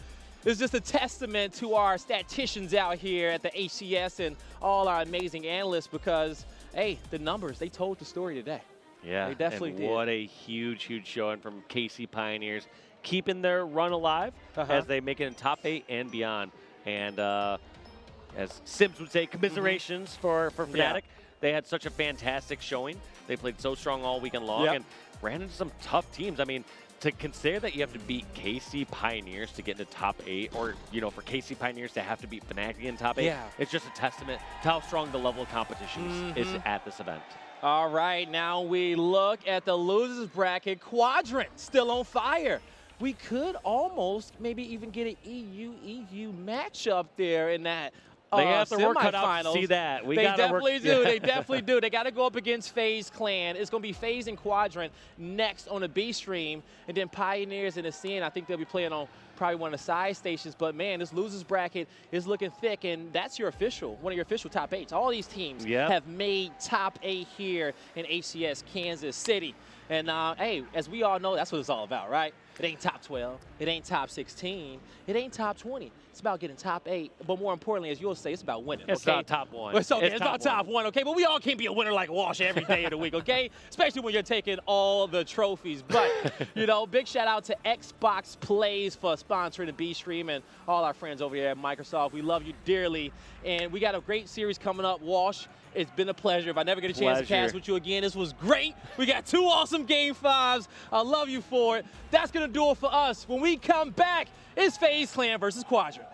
is just a testament to our statisticians out here at the HCS and all our amazing analysts because, hey, the numbers, they told the story today. Yeah, they definitely and did. What a huge showing from KC Pioneers, keeping their run alive as they make it in top 8 and beyond. And as Sims would say, commiserations for Fnatic. Yeah. They had such a fantastic showing. They played so strong all weekend long and ran into some tough teams. I mean, to consider that you have to beat KC Pioneers to get into top 8, or, you know, for KC Pioneers to have to beat Fnatic in top 8, it's just a testament to how strong the level of competition is at this event. All right, now we look at the losers bracket. Quadrant still on fire. We could almost maybe even get an EU matchup there in that they have to work cut out to see that. They definitely do. They definitely do. They got to go up against FaZe Clan. It's going to be FaZe and Quadrant next on the B stream, and then Pioneers in the CN. I think they'll be playing on probably one of the side stations. But man, this losers bracket is looking thick, and that's your official, one of your official top 8s. All these teams have made top 8 here in HCS Kansas City. And hey, as we all know, that's what it's all about, right? It ain't top 12. It ain't top 16. It ain't top 20. It's about getting top 8. But more importantly, as you'll say, it's about winning. It's about top 1. It's about top 1, okay? But we all can't be a winner like Walsh every day of the week, okay? Especially when you're taking all the trophies. But, you know, big shout out to Xbox Plays for sponsoring the B stream and all our friends over here at Microsoft. We love you dearly. And we got a great series coming up, Walsh. It's been a pleasure. If I never get a chance to cast with you again, this was great. We got 2 awesome Game 5s. I love you for it. That's going to do it for us. When we come back, it's FaZe Clan versus Quadrant.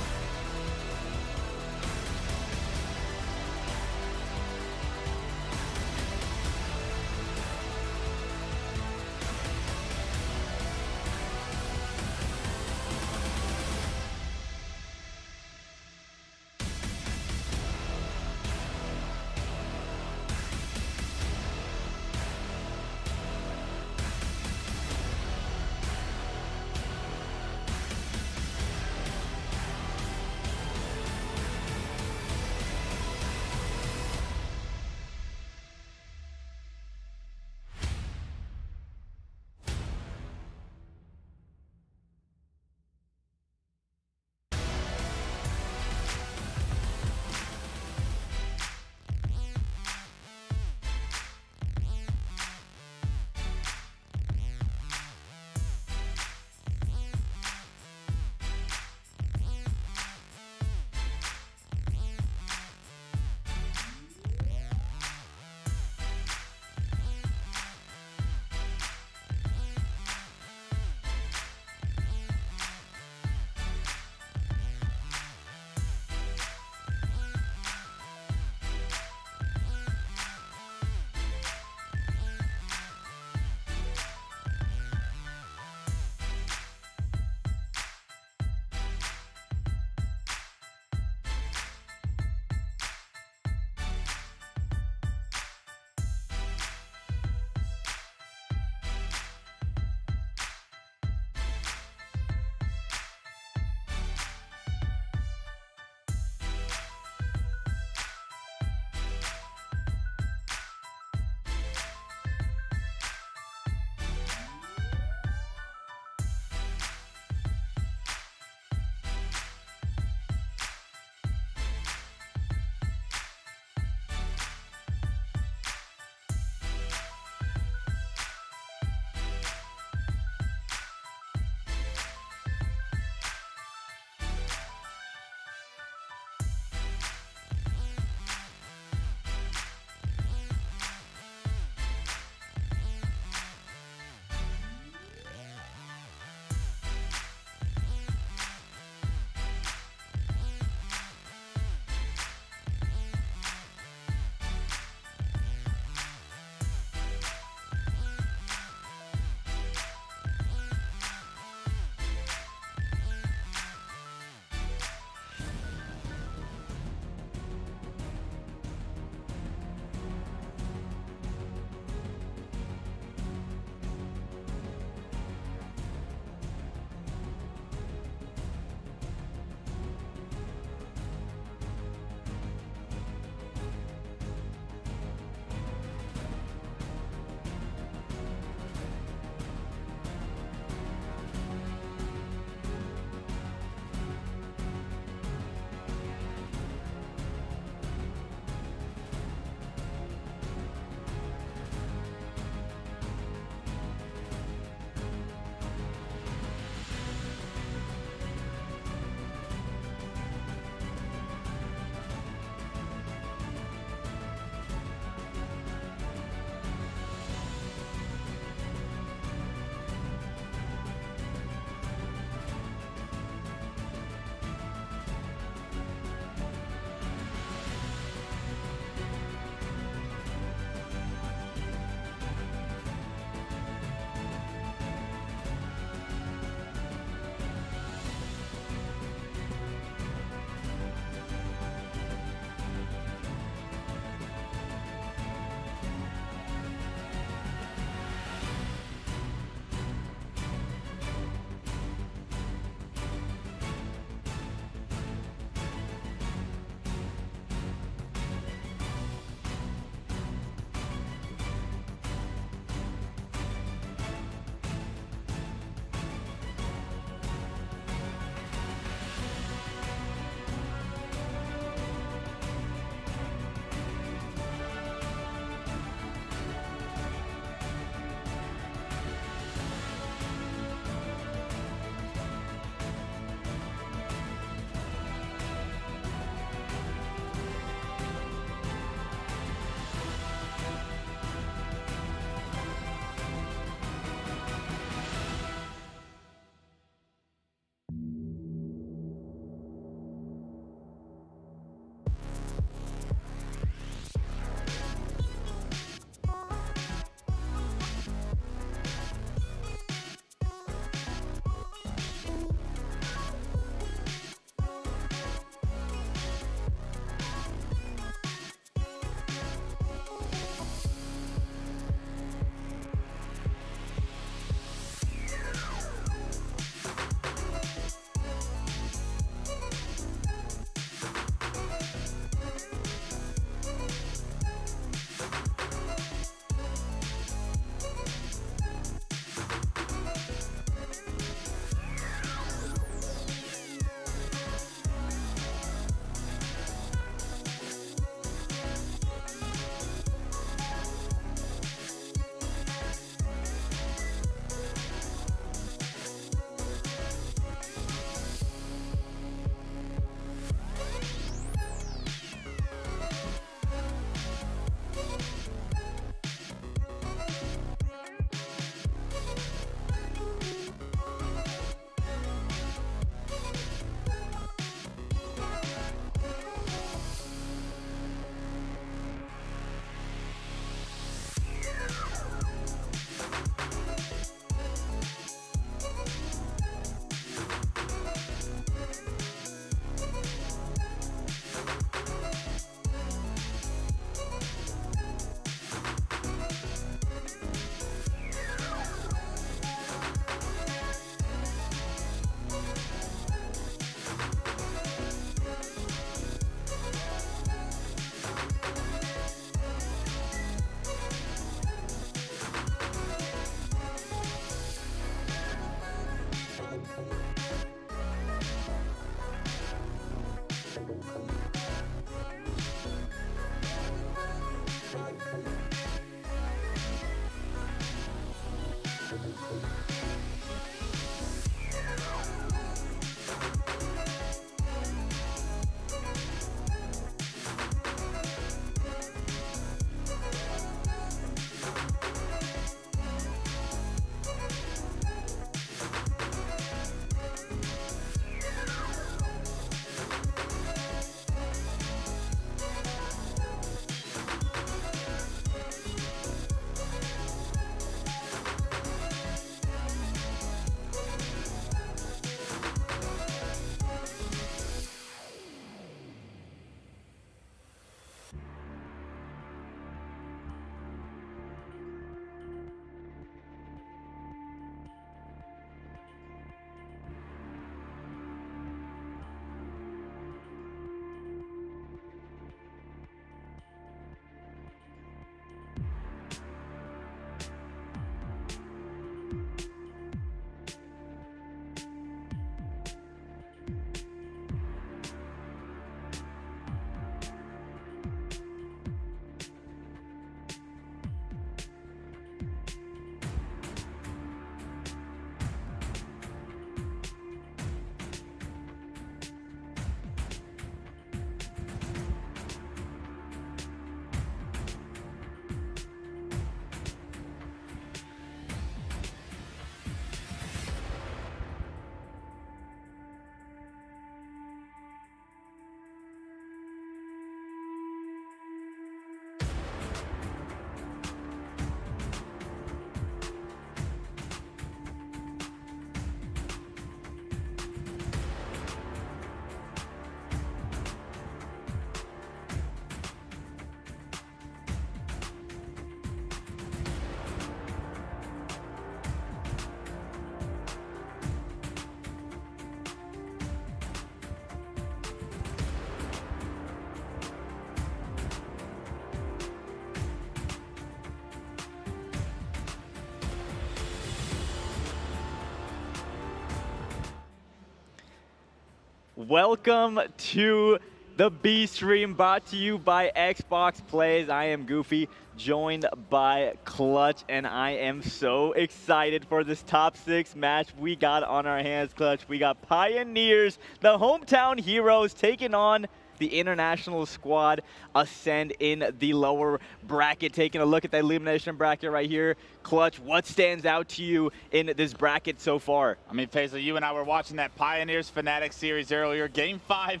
Welcome to the B stream, brought to you by Xbox Plays. I am Goofy, joined by Clutch, and I am so excited for this top 6 match we got on our hands, Clutch. We got Pioneers, the hometown heroes, taking on the international squad, Ascend in the lower bracket. Taking a look at the elimination bracket right here. Clutch, what stands out to you in this bracket so far? I mean, Faisal, you and I were watching that Pioneers Fnatic series earlier. Game 5,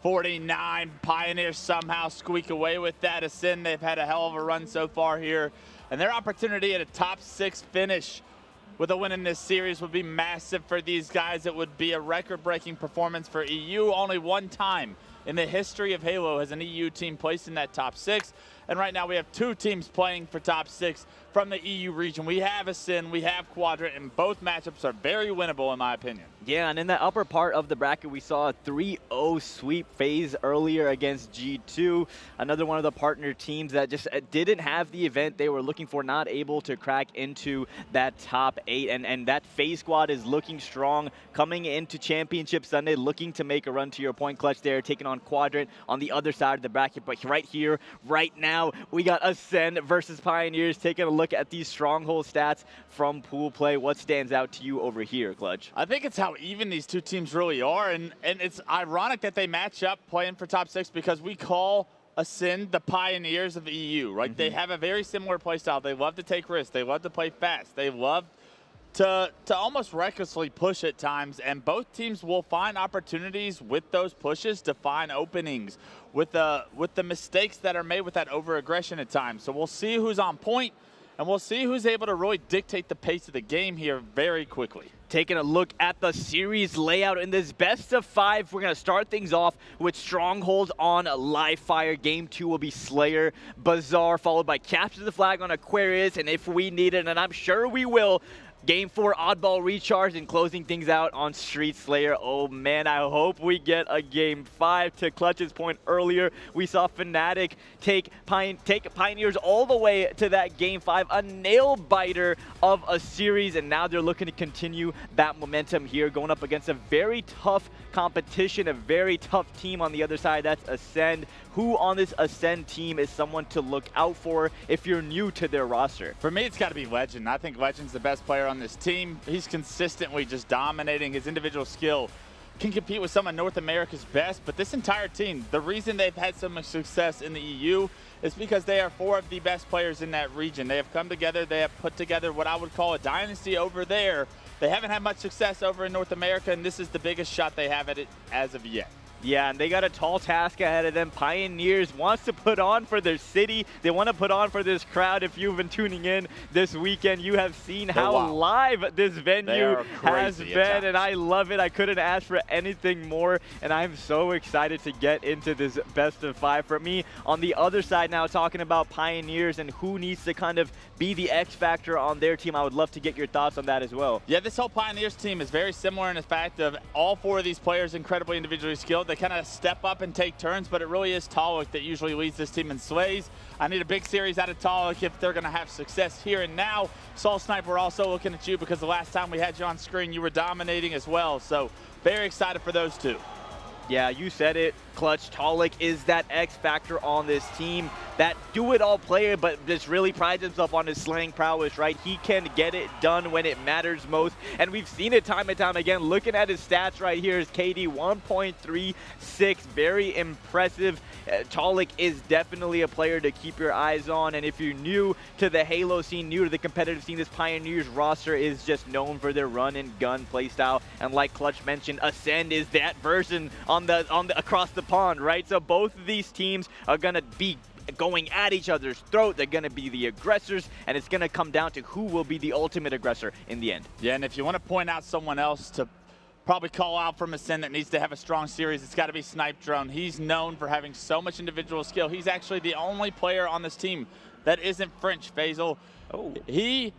50-49. Pioneers somehow squeak away with that. Ascend, they've had a hell of a run so far here. And their opportunity at a top 6 finish with a win in this series would be massive for these guys. It would be a record-breaking performance for EU. Only one time in the history of Halo has an EU team placed in that top 6. And right now we have 2 teams playing for top 6 from the EU region. We have Ascend, we have Quadrant, and both matchups are very winnable in my opinion. Yeah, and in the upper part of the bracket, we saw a 3-0 sweep phase earlier against G2. Another one of the partner teams that just didn't have the event they were looking for, not able to crack into that top 8. And that phase squad is looking strong, coming into Championship Sunday, looking to make a run, to your point, Clutch, there, taking on Quadrant on the other side of the bracket. But right here, right now, we got Ascend versus Pioneers. Taking a look at these stronghold stats from pool play. What stands out to you over here, Clutch? I think it's how even these 2 teams really are, and it's ironic that they match up playing for top 6 because we call Ascend the Pioneers of EU, right? They have a very similar play style. They love to take risks. They love to play fast. They love to almost recklessly push at times, and both teams will find opportunities with those pushes to find openings with the mistakes that are made with that over-aggression at times. So we'll see who's on point, and we'll see who's able to really dictate the pace of the game here very quickly. Taking a look at the series layout in this best of 5, we're going to start things off with Stronghold on Live Fire. Game 2 will be Slayer, Bazaar, followed by Capture the Flag on Aquarius, and if we need it, and I'm sure we will, Game 4, Oddball Recharge, and closing things out on Street Slayer. Oh man, I hope we get a Game 5. To Clutch's point earlier, we saw Fnatic take Pioneers all the way to that Game 5, a nail-biter of a series, and now they're looking to continue that momentum here, going up against a very tough competition, a very tough team on the other side. That's Ascend. Who on this Ascend team is someone to look out for if you're new to their roster? For me, it's got to be Legend. I think Legend's the best player on this team. He's consistently just dominating. His individual skill can compete with some of North America's best, but this entire team, the reason they've had so much success in the EU is because they are 4 of the best players in that region. They have come together. They have put together what I would call a dynasty over there. They haven't had much success over in North America, and this is the biggest shot they have at it as of yet. Yeah, and they got a tall task ahead of them. Pioneers wants to put on for their city. They want to put on for this crowd. If you've been tuning in this weekend, you have seen how live this venue has been, and I love it. I couldn't ask for anything more, and I'm so excited to get into this best of 5. For me, on the other side now, talking about Pioneers and who needs to kind of be the X factor on their team, I would love to get your thoughts on that as well. Yeah, this whole Pioneers team is very similar in the fact of all 4 of these players incredibly individually skilled. They kind of step up and take turns, but it really is Talik that usually leads this team in slays. I need a big series out of Talik if they're going to have success here and now. Soul Sniper, also looking at you because the last time we had you on screen, you were dominating as well. So very excited for those 2. Yeah, you said it, Clutch. Talik is that X factor on this team, that do-it-all player, but just really prides himself on his slaying prowess, right? He can get it done when it matters most, and we've seen it time and time again. Looking at his stats right here, his KD 1.36, very impressive. Talik is definitely a player to keep your eyes on, and if you're new to the Halo scene, new to the competitive scene, this Pioneers roster is just known for their run-and-gun playstyle, and like Clutch mentioned, Ascend is that version on the across the pond, right? So both of these teams are gonna be going at each other's throat. They're gonna be the aggressors, and it's gonna come down to who will be the ultimate aggressor in the end. Yeah, and if you want to point out someone else to probably call out from Ascend that needs to have a strong series, it's got to be Snipe Drone. He's known for having so much individual skill. He's actually the only player on this team that isn't French, Faisal. Oh. He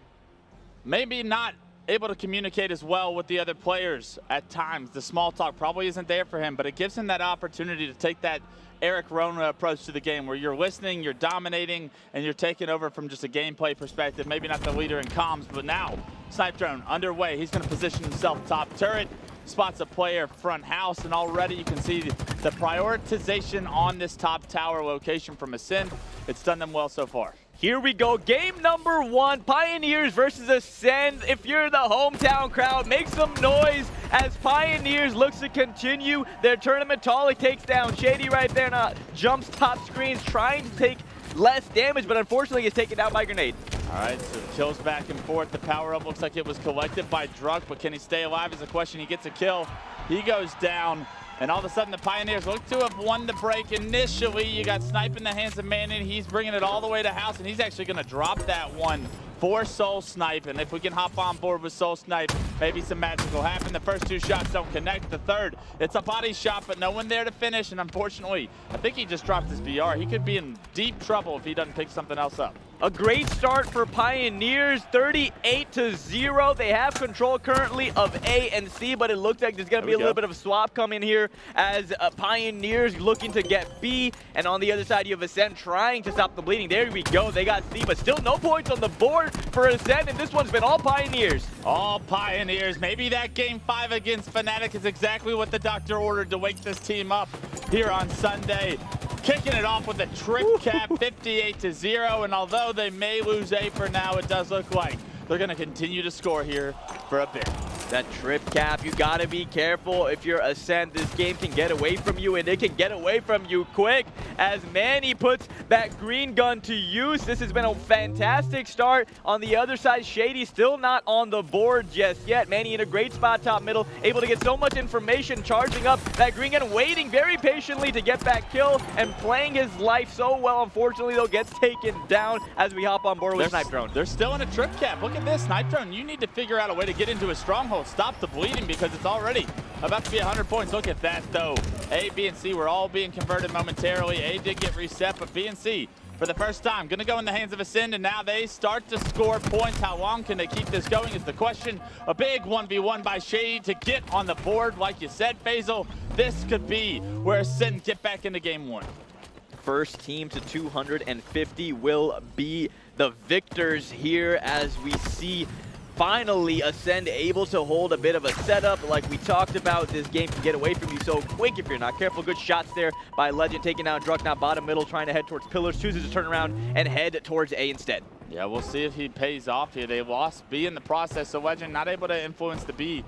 maybe not able to communicate as well with the other players at times. The small talk probably isn't there for him, but it gives him that opportunity to take that Eric Rona approach to the game where you're listening, you're dominating, and you're taking over from just a gameplay perspective. Maybe not the leader in comms, but now Snipe Drone underway. He's going to position himself top turret. spots a player front house, and already you can see the prioritization on this top tower location from Ascend. It's done them well so far. Here we go, game number 1, Pioneers versus Ascend. If you're the hometown crowd, make some noise as Pioneers looks to continue their tournament. Talik takes down Shady right there, jumps top screens, trying to take less damage, but unfortunately is taken down by Grenade. All right, so kills back and forth. The power-up looks like it was collected by Druk, but can he stay alive is the question. He gets a kill. He goes down. And all of a sudden, the Pioneers look to have won the break. Initially, you got Snipe in the hands of Manning. He's bringing it all the way to House, and he's actually going to drop that one for Soul Snipe. And if we can hop on board with Soul Snipe, maybe some magic will happen. The first 2 shots don't connect. The third, it's a body shot, but no one there to finish. And unfortunately, I think he just dropped his VR. He could be in deep trouble if he doesn't pick something else up. A great start for Pioneers, 38-0. They have control currently of A and C, but it looks like there's going to be a little bit of a swap coming here as Pioneers looking to get B, and on the other side you have Ascend trying to stop the bleeding. There we go, they got C, but still no points on the board for Ascend, and this one's been all Pioneers. All Pioneers. Maybe that game 5 against Fnatic is exactly what the doctor ordered to wake this team up here on Sunday. Kicking it off with a trip cap, 58-0, and although they may lose A for now, it does look like they're going to continue to score here for a bit. That trip cap, you gotta be careful. If you're Ascend, this game can get away from you, and it can get away from you quick as Manny puts that green gun to use. This has been a fantastic start. On the other side, Shady still not on the board just yet. Manny in a great spot top middle, able to get so much information, charging up that green gun, waiting very patiently to get that kill, and playing his life so well. Unfortunately, though, gets taken down as we hop on board with Snipe Drone. They're still in a trip cap. Look at this, Snipe Drone. You need to figure out a way to get into a stronghold. Stop the bleeding because it's already about to be 100 points. Look at that, though. A, B, and C were all being converted momentarily. A did get reset, but B and C, for the first time, going to go in the hands of Ascend, and now they start to score points. How long can they keep this going is the question. A big 1v1 by Shady to get on the board. Like you said, Faisal, this could be where Ascend get back into game 1. First team to 250 will be the victors here as we see finally Ascend able to hold a bit of a setup. Like we talked about, this game can get away from you so quick if you're not careful. Good shots there by Legend, taking down Druk, now bottom middle, trying to head towards pillars, chooses to turn around and head towards A instead. Yeah, we'll see if he pays off here. They lost B in the process, so Legend not able to influence the B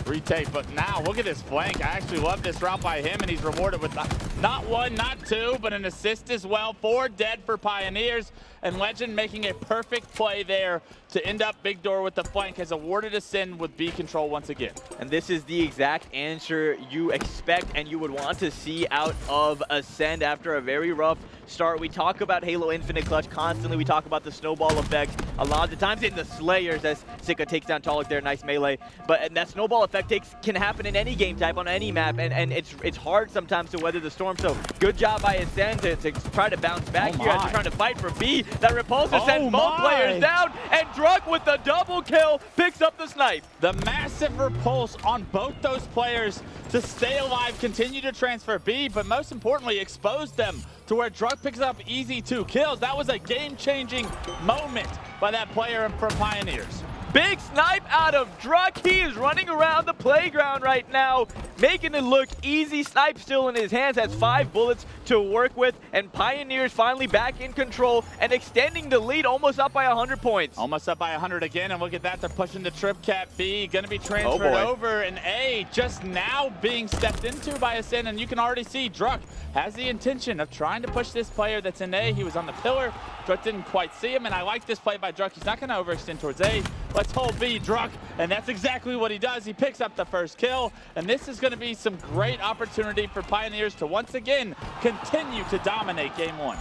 retake, but now look at this flank. I actually love this route by him, and he's rewarded with not 1, not 2, but an assist as well. 4 dead for Pioneers, and Legend making a perfect play there to end up big door with the flank, has awarded Ascend with B control once again. And this is the exact answer you expect and you would want to see out of Ascend after a very rough start. We talk about Halo Infinite Clutch constantly. We talk about the snowball effect a lot of the times in the Slayers as Sika takes down Talik there, nice melee. But that snowball effect can happen in any game type on any map, and it's hard sometimes to weather the storm. So good job by Ascend to try to bounce back here as they're trying to fight for B. That repulsor sends both players down, and Druk with the double kill picks up the snipe. The massive repulse on both those players to stay alive, continue to transfer B, but most importantly expose them to where Druk picks up easy 2 kills. That was a game-changing moment by that player from Pioneers. Big snipe out of Druk. He is running around the playground right now, making it look easy. Snipe still in his hands, has 5 bullets to work with, and Pioneers finally back in control and extending the lead, almost up by 100 points. Almost up by 100 again, and look at that. They're pushing the trip cap. B going to be transferred over, and A just now being stepped into by Ascend, and you can already see Druk has the intention of trying to push this player that's in A. He was on the pillar. Druk didn't quite see him, and I like this play by Druk. He's not going to overextend towards A. Let's hold B, Druk, and that's exactly what he does. He picks up the first kill, and this is going to be some great opportunity for Pioneers to once again continue to dominate game 1.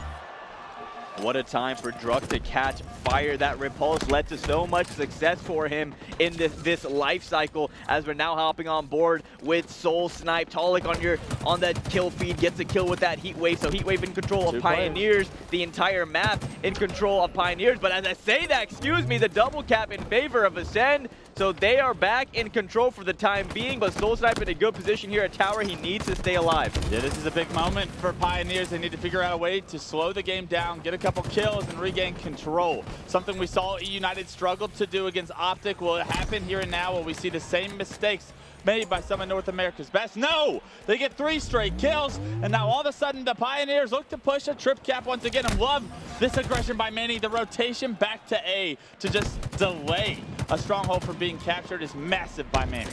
What a time for Druk to catch fire. That repulse led to so much success for him in this life cycle as we're now hopping on board with Soul Snipe. Talik on that kill feed gets a kill with that Heat Wave. So Heat Wave in control of Pioneers, the entire map in control of Pioneers. But as I say that, excuse me, the double cap in favor of Ascend. So they are back in control for the time being, but Soul Snipe in a good position here at tower. He needs to stay alive. Yeah, this is a big moment for Pioneers. They need to figure out a way to slow the game down, get a couple kills, and regain control. Something we saw E United struggle to do against Optek. Will it happen here and now? Will we see the same mistakes made by some of North America's best. No, they get 3 straight kills, and now all of a sudden the Pioneers look to push a trip cap once again, and love this aggression by Manny. The rotation back to A to just delay a stronghold from being captured is massive by Manny.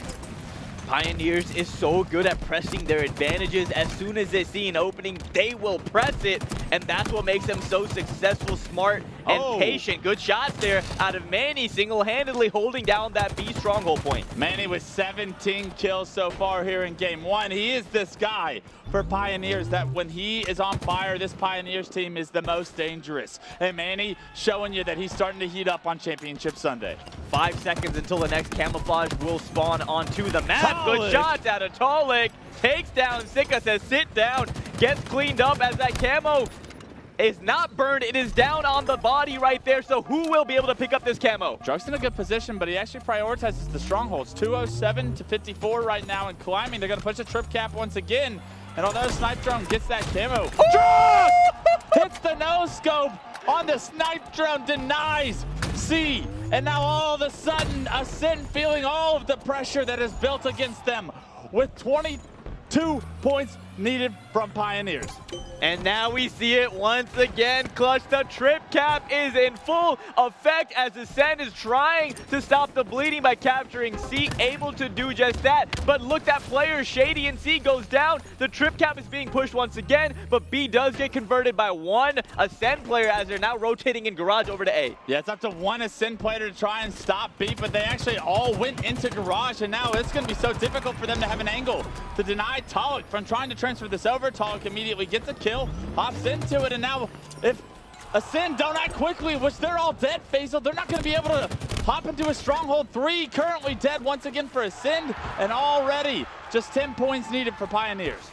Pioneers is so good at pressing their advantages. As soon as they see an opening, they will press it, and that's what makes them so successful, smart, and patient. Good shots there out of Manny, single-handedly holding down that B stronghold point. Manny with 17 kills so far here in game 1. He is this guy for Pioneers that when he is on fire, this Pioneers team is the most dangerous. And Manny showing you that he's starting to heat up on Championship Sunday. 5 seconds until the next camouflage will spawn onto the map. Talik. Good shots out of Talik. Takes down Sika, says sit down. Gets cleaned up as that camo is not burned. It is down on the body right there. So who will be able to pick up this camo? Druck's in a good position, but he actually prioritizes the strongholds. 207 to 54 right now and climbing. They're going to push a trip cap once again. And although Snipe Drone gets that camo, Druck hits the no-scope on the Snipe Drone, denies C. And now all of a sudden, Ascend feeling all of the pressure that is built against them with 22 points needed from Pioneers. And now we see it once again. Clutch, the trip cap is in full effect as Ascend is trying to stop the bleeding by capturing C, able to do just that. But look, that player Shady and C goes down. The trip cap is being pushed once again, but B does get converted by one Ascend player as they're now rotating in Garage over to A. Yeah, it's up to one Ascend player to try and stop B, but they actually all went into Garage, and now it's going to be so difficult for them to have an angle to deny Talik from trying to transfer this over. Talik immediately gets a kill, hops into it, and now if Ascend don't act quickly, which they're all dead, Faisal, they're not going to be able to hop into a stronghold. 3 currently dead once again for Ascend, and already just 10 points needed for Pioneers.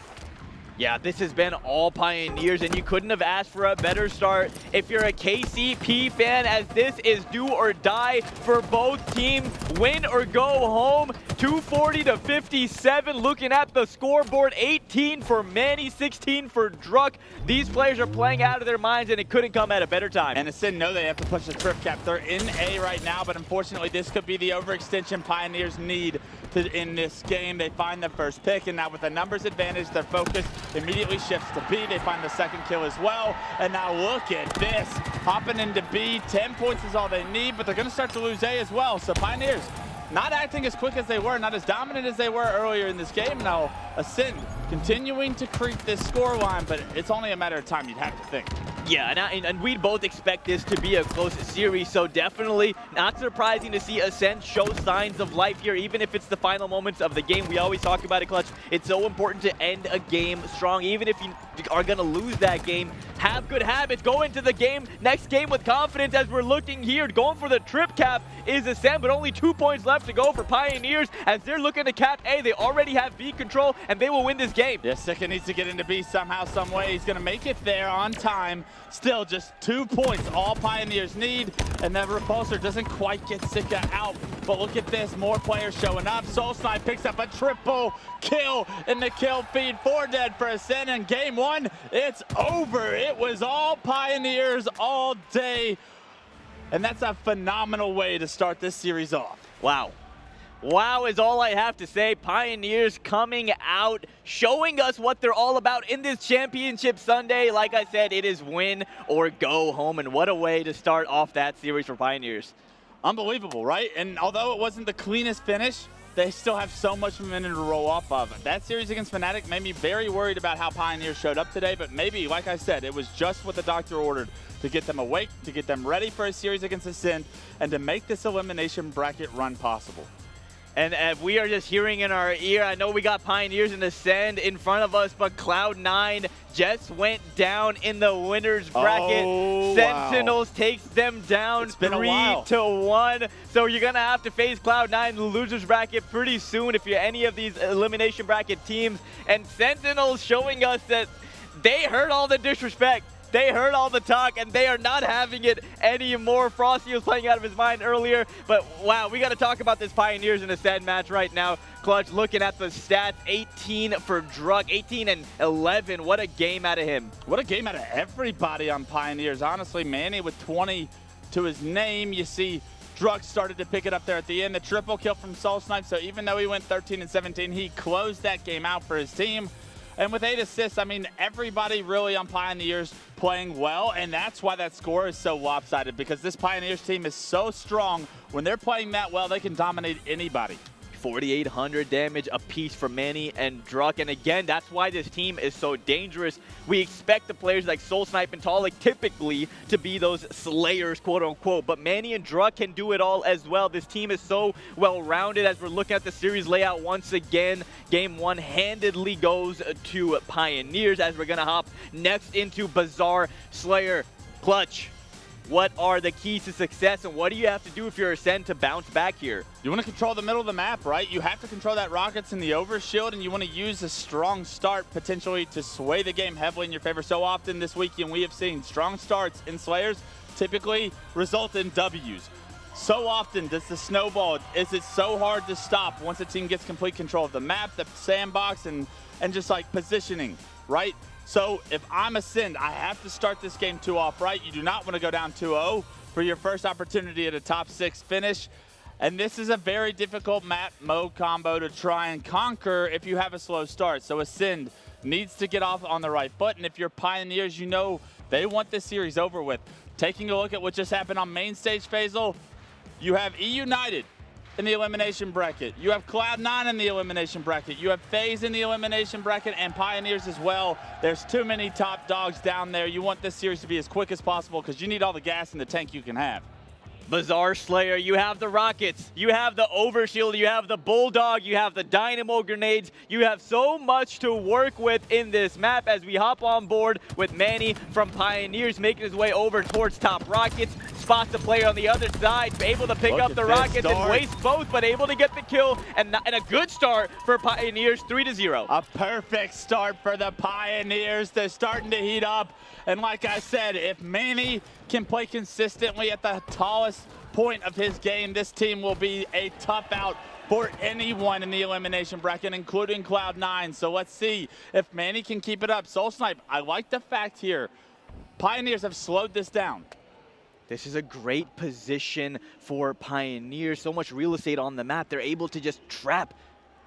Yeah, this has been all Pioneers, and you couldn't have asked for a better start if you're a KCP fan, as this is do or die for both teams. Win or go home. 240 to 57. Looking at the scoreboard, 18 for Manny, 16 for Druck. These players are playing out of their minds, and it couldn't come at a better time. And Ascend know they have to push the trip cap. They're in A right now, but unfortunately, this could be the overextension Pioneers need to in this game. They find the first pick, and now with the numbers advantage, their focus immediately shifts to B. They find the second kill as well, and now look at this. Hopping into B, 10 points is all they need, but they're going to start to lose A as well. So Pioneers not acting as quick as they were, not as dominant as they were earlier in this game. Now Ascend continuing to creep this score line, but it's only a matter of time, you'd have to think. Yeah, and we both expect this to be a close series, so definitely not surprising to see Ascend show signs of life here, even if it's the final moments of the game. We always talk about it, Clutch. It's so important to end a game strong, even if you are going to lose that game. Have good habits, go into the game, next game with confidence, as we're looking here. Going for the trip cap is Ascend, but only 2 points left to go for Pioneers, as they're looking to cap A. They already have B control, and they will win this game. Yeah, Sika needs to get into B somehow, some way. He's going to make it there on time. Still just 2 points, all Pioneers need, and that repulsor doesn't quite get Sika out. But look at this, more players showing up. SoulSnipe picks up a triple kill in the kill feed. 4 dead for Ascend, and game 1, it's over. It was all Pioneers all day, and that's a phenomenal way to start this series off. Wow. Wow is all I have to say. Pioneers coming out, showing us what they're all about in this Championship Sunday. Like I said, it is win or go home, and what a way to start off that series for Pioneers. Unbelievable, right? And although it wasn't the cleanest finish, they still have so much momentum to roll off of. That series against Fnatic made me very worried about how Pioneers showed up today, but maybe, like I said, it was just what the doctor ordered to get them awake, to get them ready for a series against Ascend, and to make this elimination bracket run possible. And we are just hearing in our ear, I know we got Pioneers and Ascend in front of us, but Cloud9 just went down in the winners bracket. Oh, Sentinels takes them down 3-1. So you're going to have to face Cloud9 in the losers bracket pretty soon if you're any of these elimination bracket teams. And Sentinels showing us that they heard all the disrespect. They heard all the talk, and they are not having it anymore. Frosty was playing out of his mind earlier, but wow, we got to talk about this Pioneers and Ascend match right now. Clutch, looking at the stats, 18 for Druck, 18 and 11. What a game out of him. What a game out of everybody on Pioneers. Honestly, Manny with 20 to his name. You see Druk started to pick it up there at the end. The triple kill from SoulSnipe, so even though he went 13 and 17, he closed that game out for his team. And with 8 assists, I mean, everybody really on Pioneers playing well, and that's why that score is so lopsided, because this Pioneers team is so strong. When they're playing that well, they can dominate anybody. 4,800 damage apiece for Manny and Druk, and again, that's why this team is so dangerous. We expect the players like SoulSnipe and Talik typically to be those slayers, quote unquote, but Manny and Druk can do it all as well. This team is so well-rounded. As we're looking at the series layout once again, game 1 handedly goes to Pioneers, as we're gonna hop next into Bazaar. Slayer, Clutch, what are the keys to success, and what do you have to do if you're Ascend to bounce back here? You want to control the middle of the map, right? You have to control that Rockets and the overshield, and you want to use a strong start potentially to sway the game heavily in your favor. So often this weekend we have seen strong starts in Slayers typically result in W's. So often does the snowball, is it so hard to stop once a team gets complete control of the map, the sandbox, and just like positioning, right? So if I'm Ascend, I have to start this game 2 off right. You do not want to go down 2-0 for your first opportunity at a top 6 finish. And this is a very difficult map mode combo to try and conquer if you have a slow start. So Ascend needs to get off on the right foot. And if you're Pioneers, you know they want this series over with. Taking a look at what just happened on main stage, Faisal, you have E-United in the elimination bracket. You have Cloud9 in the elimination bracket. You have FaZe in the elimination bracket, and Pioneers as well. There's too many top dogs down there. You want this series to be as quick as possible because you need all the gas in the tank you can have. Bazaar Slayer, you have the Rockets, you have the Overshield, you have the Bulldog, you have the Dynamo Grenades. You have so much to work with in this map as we hop on board with Manny from Pioneers making his way over towards top Rockets. Spots the player on the other side, able to pick up the Rockets and waste both, but able to get the kill, and a good start for Pioneers, 3-0. A perfect start for the Pioneers. They're starting to heat up. And like I said, if Manny can play consistently at the tallest point of his game, this team will be a tough out for anyone in the elimination bracket, including Cloud9. So let's see if Manny can keep it up. SoulSnipe, I like the fact here, Pioneers have slowed this down. This is a great position for Pioneers. So much real estate on the map. They're able to just trap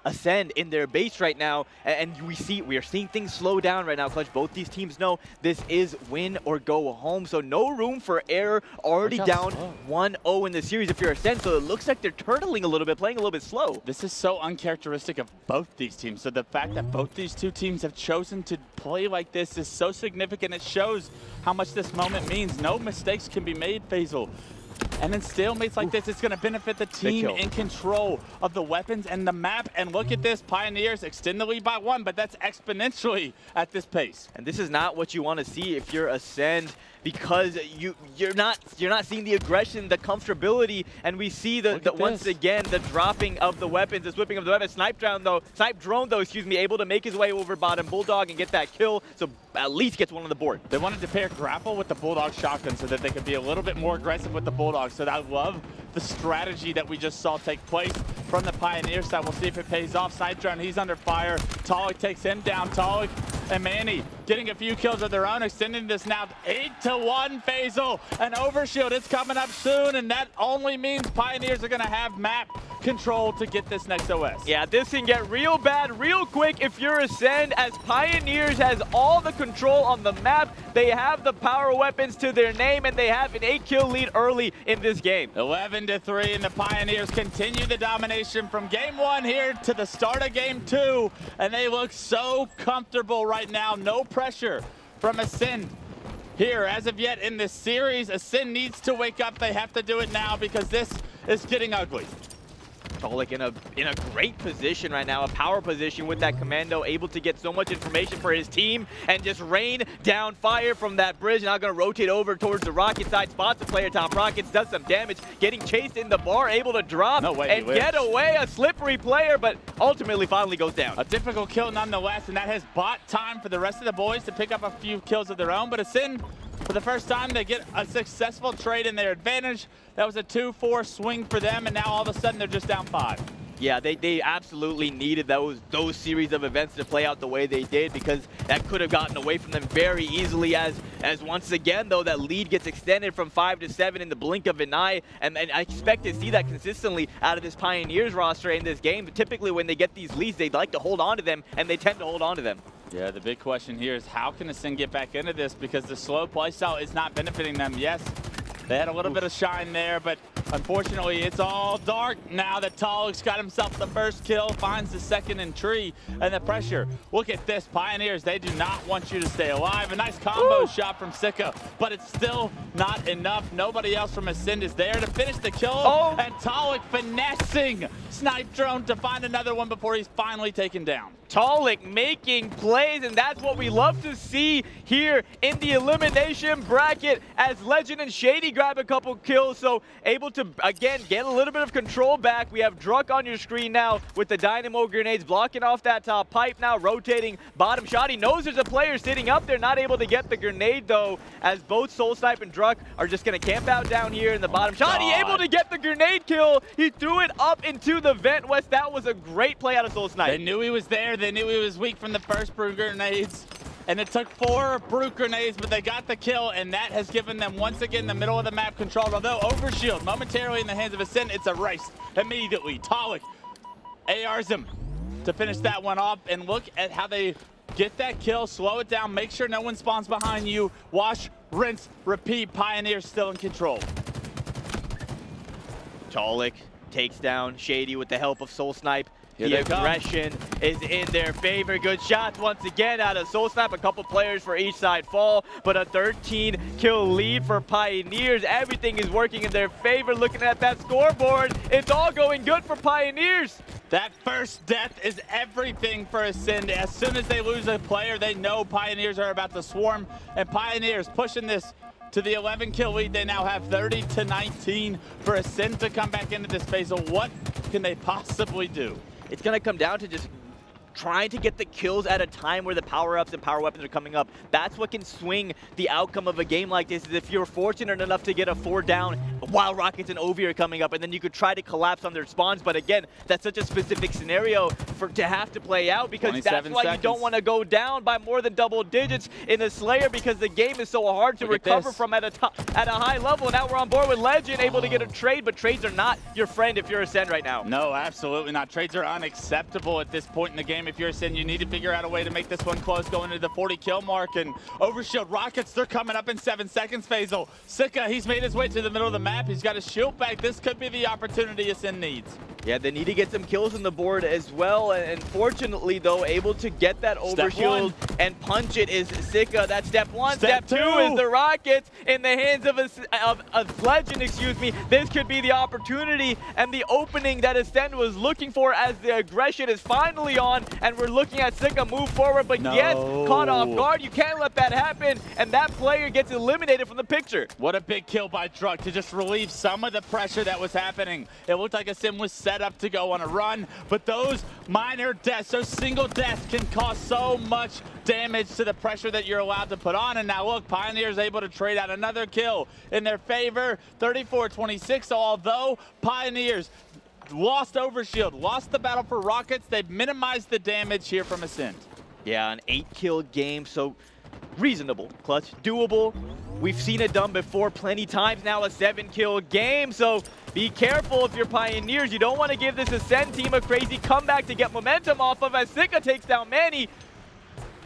Ascend in their base right now, and we are seeing things slow down right now. Clutch, both these teams know this is win or go home, so no room for error. Already down 1-0 in the series if you're Ascend, so it looks like they're turtling a little bit, playing a little bit slow. This is so uncharacteristic of both these teams. So the fact that both these two teams have chosen to play like this is so significant. It shows how much this moment means. No mistakes can be made, Faisal. And in stalemates like this, it's going to benefit the team in control of the weapons and the map. And look at this, Pioneers extend the lead by 1, but that's exponentially at this pace. And this is not what you want to see if you're Ascend, because you're not seeing the aggression, the comfortability, and we see once again the dropping of the weapons, the whipping of the weapons. Snipe drone though, able to make his way over bottom Bulldog and get that kill, so at least gets one on the board. They wanted to pair grapple with the Bulldog shotgun so that they could be a little bit more aggressive with the Bulldog. So I love the strategy that we just saw take place from the Pioneer side. We'll see if it pays off. Side drone, he's under fire. Talik takes him down. Talik and Manny getting a few kills of their own, extending this now 8-1, Faisal. An Overshield, it's coming up soon, and that only means Pioneers are gonna have map control to get this next OS. Yeah, this can get real bad real quick if you're Ascend, as Pioneers has all the control on the map. They have the power weapons to their name, and they have an 8-kill lead early in this game. 11-3, and the Pioneers continue the domination from game 1 here to the start of game 2, and they look so comfortable right now. No pressure from Ascend here as of yet in this series. Ascend needs to wake up. They have to do it now because this is getting ugly. Talik in a great position right now, a power position with that commando, able to get so much information for his team and just rain down fire from that bridge. Now going to rotate over towards the Rocket side, spots the player top Rockets, does some damage, getting chased in the bar, able to drop and get away. A slippery player, but ultimately finally goes down. A difficult kill nonetheless, and that has bought time for the rest of the boys to pick up a few kills of their own. But Ascend, for the first time, they get a successful trade in their advantage. That was a 2-4 swing for them, and now all of a sudden they're just down 5. Yeah, they absolutely needed those series of events to play out the way they did, because that could have gotten away from them very easily as once again, though, that lead gets extended from 5 to 7 in the blink of an eye. And I expect to see that consistently out of this Pioneers roster in this game. But typically when they get these leads, they'd like to hold on to them, and they tend to hold on to them. Yeah, the big question here is how can Ascend get back into this, because the slow playstyle is not benefiting them. Yes, they had a little bit of shine there, but unfortunately, it's all dark now that Talik's got himself the first kill, finds the second in tree, and the pressure. Look at this, Pioneers, they do not want you to stay alive. A nice combo shot from Sika, but it's still not enough. Nobody else from Ascend is there to finish the kill, and Talik finessing Snipe Drone to find another one before he's finally taken down. Talik making plays, and that's what we love to see here in the elimination bracket as Legend and Shady grab a couple kills, so able to, again, get a little bit of control back. We have Druk on your screen now with the Dynamo grenades blocking off that top pipe now, rotating bottom shot. He knows there's a player sitting up there, not able to get the grenade, though, as both Soul Snipe and Druk are just going to camp out down here in the bottom shot. He able to get the grenade kill. He threw it up into the vent, West. That was a great play out of Soul Snipe. They knew he was there. They knew he was weak from the first brew grenades, and it took 4 brute grenades, but they got the kill, and that has given them once again the middle of the map control. Although Overshield momentarily in the hands of Ascend, it's erased immediately. Talik ARs him to finish that one off, and look at how they get that kill, slow it down, make sure no one spawns behind you, wash, rinse, repeat. Pioneers still in control. Talik takes down Shady with the help of Soul Snipe. Here the they come. aggression is in their favor. Good shots once again out of Soul Snipe. A couple players for each side fall, but a 13-kill lead for Pioneers. Everything is working in their favor. Looking at that scoreboard, it's all going good for Pioneers. That first death is everything for Ascend. As soon as they lose a player, they know Pioneers are about to swarm, and Pioneers pushing this to the 11-kill lead. They now have 30-19 for Ascend to come back into this phase. So what can they possibly do? It's going to come down to just trying to get the kills at a time where the power-ups and power weapons are coming up. That's what can swing the outcome of a game like this, is if you're fortunate enough to get a 4 down while Rockets and Ovi are coming up, and then you could try to collapse on their spawns. But again, that's such a specific scenario to have to play out, because that's why you don't want to go down by more than double digits in the Slayer, because the game is so hard to recover from at a high level. Now we're on board with Legend, able to get a trade, but trades are not your friend if you're Ascend right now. No, absolutely not. Trades are unacceptable at this point in the game. If you're Ascend, you need to figure out a way to make this one close, going into the 40-kill mark. And Overshield Rockets, they're coming up in 7 seconds. Faisal Sika, he's made his way to the middle of the map. He's got his shield back. This could be the opportunity Ascend needs. Yeah, they need to get some kills on the board as well, and fortunately, though, able to get that Overshield and punch it is Sika. That's step 1. Step 2 is the Rockets in the hands of Legend, excuse me. This could be the opportunity and the opening that Ascend was looking for, as the aggression is finally on, and we're looking at Sika move forward, but yes, caught off guard. You can't let that happen, and that player gets eliminated from the picture. What a big kill by Druk to just relieve some of the pressure that was happening. It looked like Ascend was set up to go on a run, but those minor deaths, those single deaths, can cause so much damage to the pressure that you're allowed to put on. And now look, Pioneers able to trade out another kill in their favor, 34-26. So although Pioneers lost Overshield, lost the battle for Rockets, they've minimized the damage here from Ascend. Yeah, an 8-kill game, so reasonable, Clutch, doable. We've seen it done before plenty times now, a 7-kill game, so be careful if you're Pioneers. You don't want to give this Ascend team a crazy comeback to get momentum off of, as Sika takes down Manny.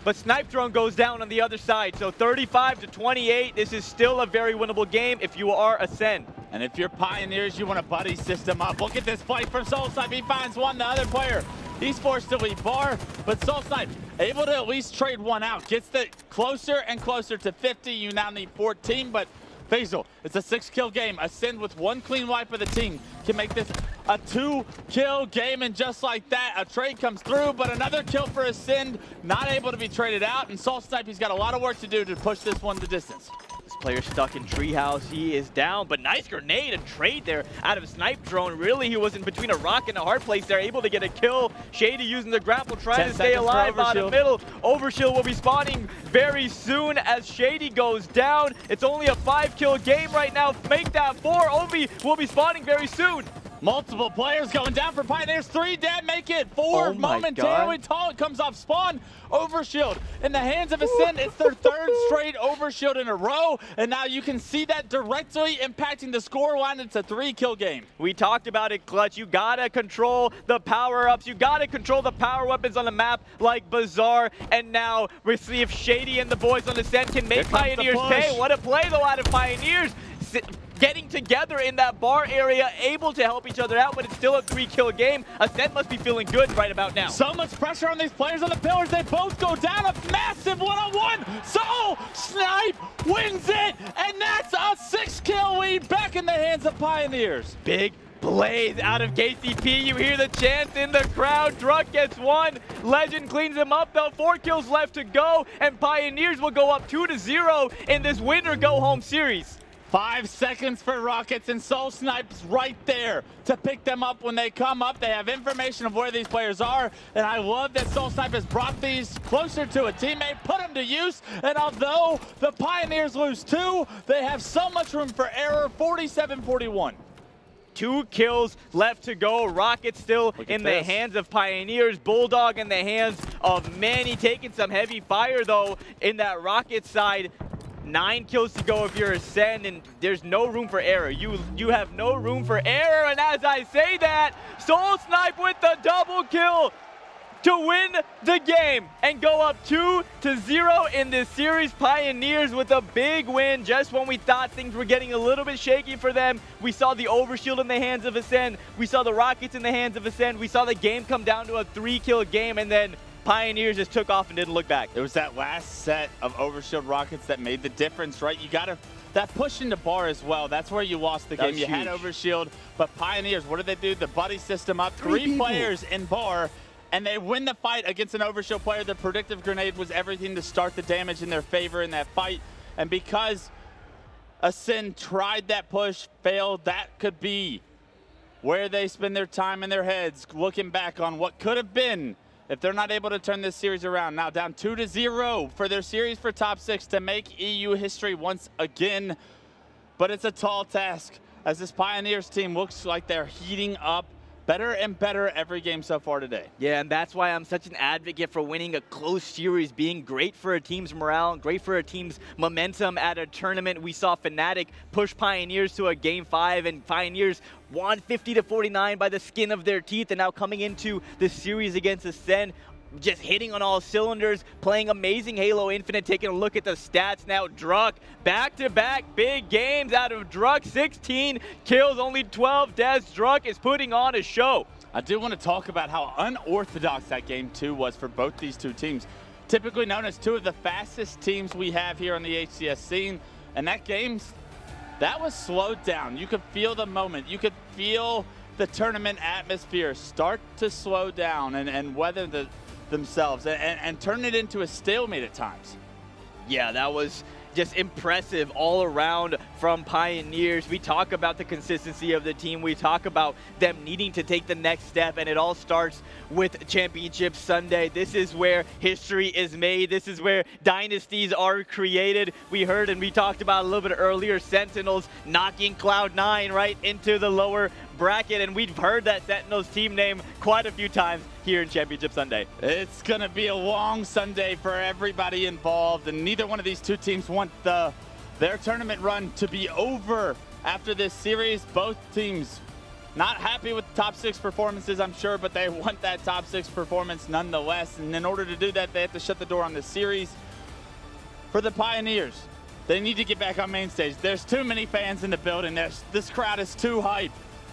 But Snipe Drone goes down on the other side, so 35-28. This is still a very winnable game if you are Ascend. And if you're Pioneers, you want to buddy system up. Look at this play from Soul Snipe. He finds one, the other player. He's forced to leave bar, but Soul Snipe able to at least trade one out. Gets the closer and closer to 50. You now need 14, but Faisal, it's a 6-kill game. Ascend with 1 clean wipe of the team can make this a 2-kill game, and just like that, a trade comes through, but another kill for Ascend, not able to be traded out, and Soul Snipe, he's got a lot of work to do to push this one the distance. This player stuck in Treehouse, he is down, but nice grenade and trade there out of Snipe Drone. Really, he was in between a rock and a hard place there, able to get a kill. Shady using the grapple, trying to stay alive out of middle. Overshield will be spawning very soon as Shady goes down. It's only a 5-kill game right now. Make that 4. Ovi will be spawning very soon. Multiple players going down for Pioneers. 3 dead, make it 4 momentarily. Tall comes off spawn. Overshield in the hands of Ascend. It's their 3rd straight overshield in a row. And now you can see that directly impacting the score line. It's a 3-kill game. We talked about it, Clutch. You gotta control the power-ups. You gotta control the power weapons on the map like Bazaar. And now we see if Shady and the boys on Ascend can make Pioneers pay. What a play though out of Pioneers. Getting together in that bar area, able to help each other out, but it's still a 3-kill game. Ascend must be feeling good right about now. So much pressure on these players on the pillars. They both go down. A massive one-on-one. So Snipe wins it, and that's a 6-kill lead back in the hands of Pioneers. Big blaze out of KCP. You hear the chants in the crowd. Druk gets 1. Legend cleans him up though. 4 kills left to go, and Pioneers will go up 2-0 in this win-or-go-home series. 5 seconds for Rockets, and Soul Snipe's right there to pick them up when they come up. They have information of where these players are, and I love that Soul Snipe has brought these closer to a teammate, put them to use, and although the Pioneers lose 2, they have so much room for error. 47-41. 2 kills left to go. Rockets still in the hands of Pioneers. Bulldog in the hands of Manny, taking some heavy fire though in that Rocket side. 9 kills to go if you're Ascend, and there's no room for error. You have no room for error, and as I say that, Soul Snipe with the double kill to win the game and go up 2-0 in this series. Pioneers with a big win just when we thought things were getting a little bit shaky for them. We saw the overshield in the hands of Ascend. We saw the Rockets in the hands of Ascend. We saw the game come down to a 3-kill game, and then Pioneers just took off and didn't look back. It was that last set of overshield Rockets that made the difference, right? You gotta, that push into bar as well. That's where you lost the game. You had overshield, but Pioneers, what did they do? The buddy system up, 3 players in bar, and they win the fight against an overshield player. The predictive grenade was everything to start the damage in their favor in that fight. And because Ascend tried that push, failed, that could be where they spend their time in their heads, looking back on what could have been if they're not able to turn this series around. Now down 2-0 for their series for top 6 to make EU history once again. But it's a tall task as this Pioneers team looks like they're heating up better and better every game so far today. Yeah, and that's why I'm such an advocate for winning a close series, being great for a team's morale, great for a team's momentum at a tournament. We saw Fnatic push Pioneers to a Game 5, and Pioneers won 50-49 by the skin of their teeth, and now coming into the series against Ascend, just hitting on all cylinders, playing amazing Halo Infinite. Taking a look at the stats now, Druk, back-to-back big games out of Druk, 16 kills, only 12 deaths. Druk is putting on a show. I do want to talk about how unorthodox that game 2 was for both these two teams. Typically known as 2 of the fastest teams we have here on the HCS scene, and that that was slowed down. You could feel the moment. You could feel the tournament atmosphere start to slow down and weather themselves and turn it into a stalemate at times. Yeah, that was just impressive all around from Pioneers. We talk about the consistency of the team. We talk about them needing to take the next step, and it all starts with Championship Sunday. This is where history is made. This is where dynasties are created. We heard and we talked about a little bit earlier, Sentinels knocking Cloud9 right into the lower bracket, and we've heard that Sentinels team name quite a few times here in Championship Sunday. It's going to be a long Sunday for everybody involved, and neither one of these two teams want their tournament run to be over after this series. Both teams not happy with the top 6 performances, I'm sure, but they want that top 6 performance nonetheless, and in order to do that, they have to shut the door on this series. For the Pioneers, they need to get back on main stage. There's too many fans in the building. This crowd is too hype.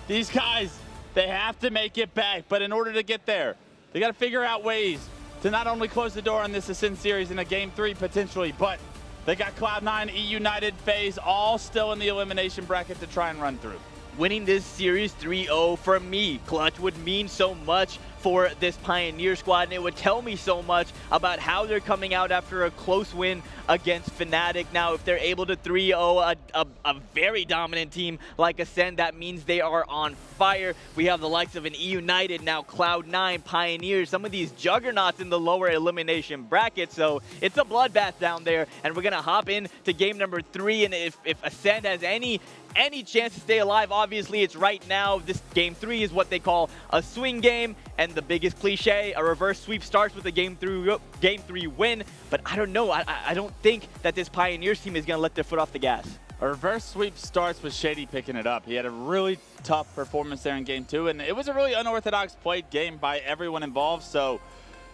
These guys, they have to make it back, but in order to get there, they got to figure out ways to not only close the door on this Ascend series in a Game 3 potentially, but they got Cloud9, E-United, FaZe, all still in the elimination bracket to try and run through. Winning this series 3-0 for me, Clutch, would mean so much for this Pioneer squad, and it would tell me so much about how they're coming out after a close win against Fnatic. Now, if they're able to 3-0 a very dominant team like Ascend, that means they are on fire. We have the likes of an E-United, now Cloud9, Pioneers, some of these juggernauts in the lower elimination bracket, so it's a bloodbath down there, and we're going to hop in to game number 3, and if Ascend has any any chance to stay alive. Obviously, it's right now. This game 3 is what they call a swing game, and the biggest cliche, a reverse sweep starts with a game 3 win. But I don't know. I don't think that this Pioneers team is going to let their foot off the gas. A reverse sweep starts with Shady picking it up. He had a really tough performance there in game 2, and it was a really unorthodox played game by everyone involved. So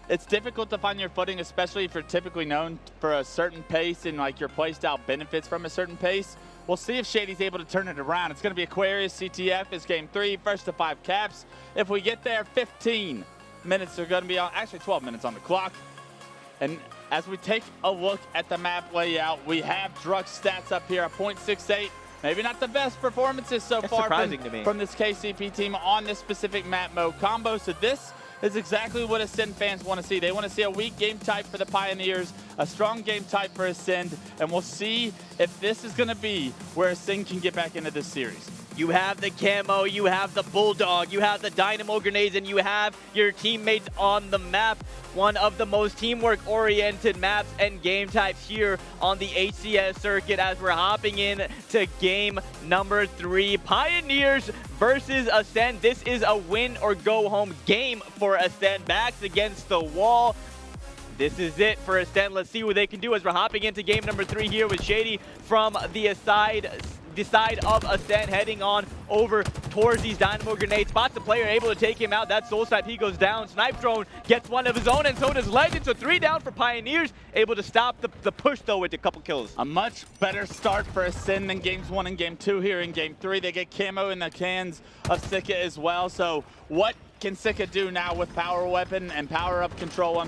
it's difficult to find your footing, especially if you're typically known for a certain pace and like your playstyle benefits from a certain pace. We'll see if Shady's able to turn it around. It's going to be Aquarius CTF. It's game 3, first to 5 caps. If we get there, 15 minutes are going to be on, actually 12 minutes on the clock. And as we take a look at the map layout, we have Druck's stats up here, a .68. Maybe not the best performances so far from this KCP team on this specific map mode combo. So this is exactly what Ascend fans want to see. They want to see a weak game type for the Pioneers, a strong game type for Ascend, and we'll see if this is going to be where Ascend can get back into this series. You have the camo, you have the bulldog, you have the dynamo grenades, and you have your teammates on the map. One of the most teamwork-oriented maps and game types here on the HCS circuit as we're hopping in to game number 3. Pioneers versus Ascend. This is a win or go home game for Ascend. Backs against the wall. This is it for Ascend. Let's see what they can do as we're hopping into game number 3 here with Shady from the side of Ascend, heading on over towards these dynamo grenades. Spots the player, able to take him out. That soul snipe, he goes down. Snipe drone gets one of his own, and so does Legend. So 3 down for Pioneers, able to stop the push though with a couple kills. A much better start for Ascend than games 1 and game 2 here in game 3. They get camo in the cans of Sika as well. So what can Sika do now with power weapon and power up control,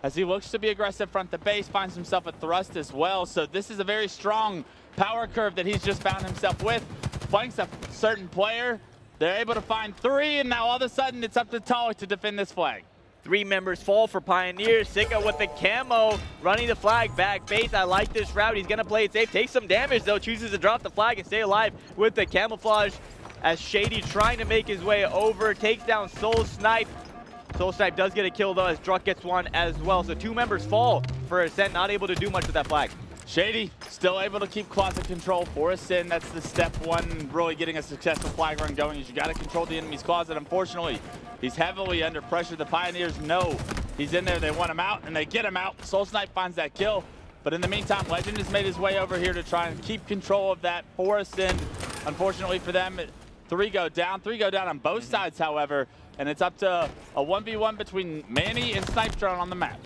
as he looks to be aggressive front to base, finds himself a thrust as well. So this is a very strong power curve that he's just found himself with. Flanks a certain player. They're able to find 3, and now all of a sudden it's up to Talik to defend this flag. 3 members fall for Pioneers. Sika with the camo, running the flag back base. I like this route. He's going to play it safe. Takes some damage, though. Chooses to drop the flag and stay alive with the camouflage as Shady trying to make his way over. Takes down Soul Snipe. Soul Snipe does get a kill, though, as Druck gets one as well. So 2 members fall for Ascend, not able to do much with that flag. Shady still able to keep closet control for Ascend. That's the step 1, really getting a successful flag run going, is you got to control the enemy's closet. Unfortunately, he's heavily under pressure. The Pioneers know he's in there. They want him out, and they get him out. Soul Snipe finds that kill. But in the meantime, Legend has made his way over here to try and keep control of that for Ascend. Unfortunately for them, 3 go down. 3 go down on both sides, however. And it's up to a 1v1 between Manny and Snipe Drone on the map.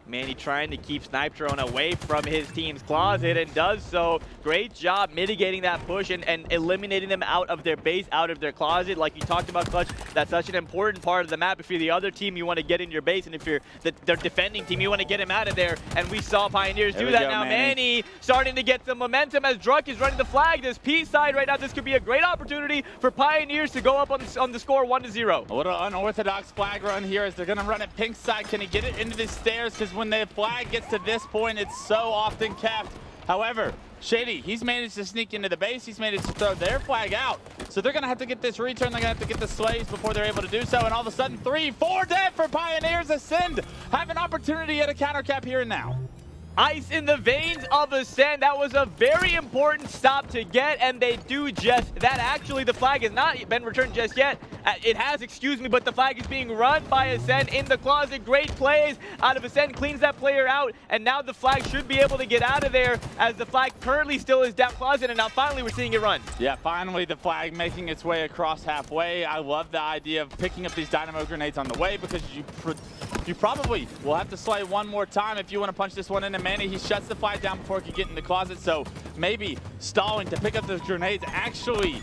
Manny trying to keep Snipe Drone away from his team's closet, and does so. Great job mitigating that push and eliminating them out of their base, out of their closet. Like you talked about, Clutch, that's such an important part of the map. If you're the other team, you want to get in your base, and if you're their defending team, you want to get him out of there. And we saw Pioneers do that. Now Manny starting to get some momentum as Druck is running the flag. This P side right now, this could be a great opportunity for Pioneers to go up on the score 1-0. A little unorthodox flag run here as they're going to run it pink side. Can he get it into the stairs? Because when the flag gets to this point, it's so often capped. However, Shady, he's managed to sneak into the base. He's managed to throw their flag out. So they're going to have to get this return. They're going to have to get the slaves before they're able to do so. And all of a sudden, 3, 4 dead for Pioneers. Ascend have an opportunity at a counter cap here and now. Ice in the veins of Ascend. That was a very important stop to get, and they do just that. Actually, the flag has not been returned just yet. It has, excuse me, but the flag is being run by Ascend in the closet. Great plays out of Ascend, cleans that player out, and now the flag should be able to get out of there as the flag currently still is down closet, and now finally we're seeing it run. Yeah, finally the flag making its way across halfway. I love the idea of picking up these dynamo grenades on the way, because you probably will have to slay one more time if you want to punch this one in. And Manny, he shuts the flag down before he can get in the closet, so maybe stalling to pick up those grenades actually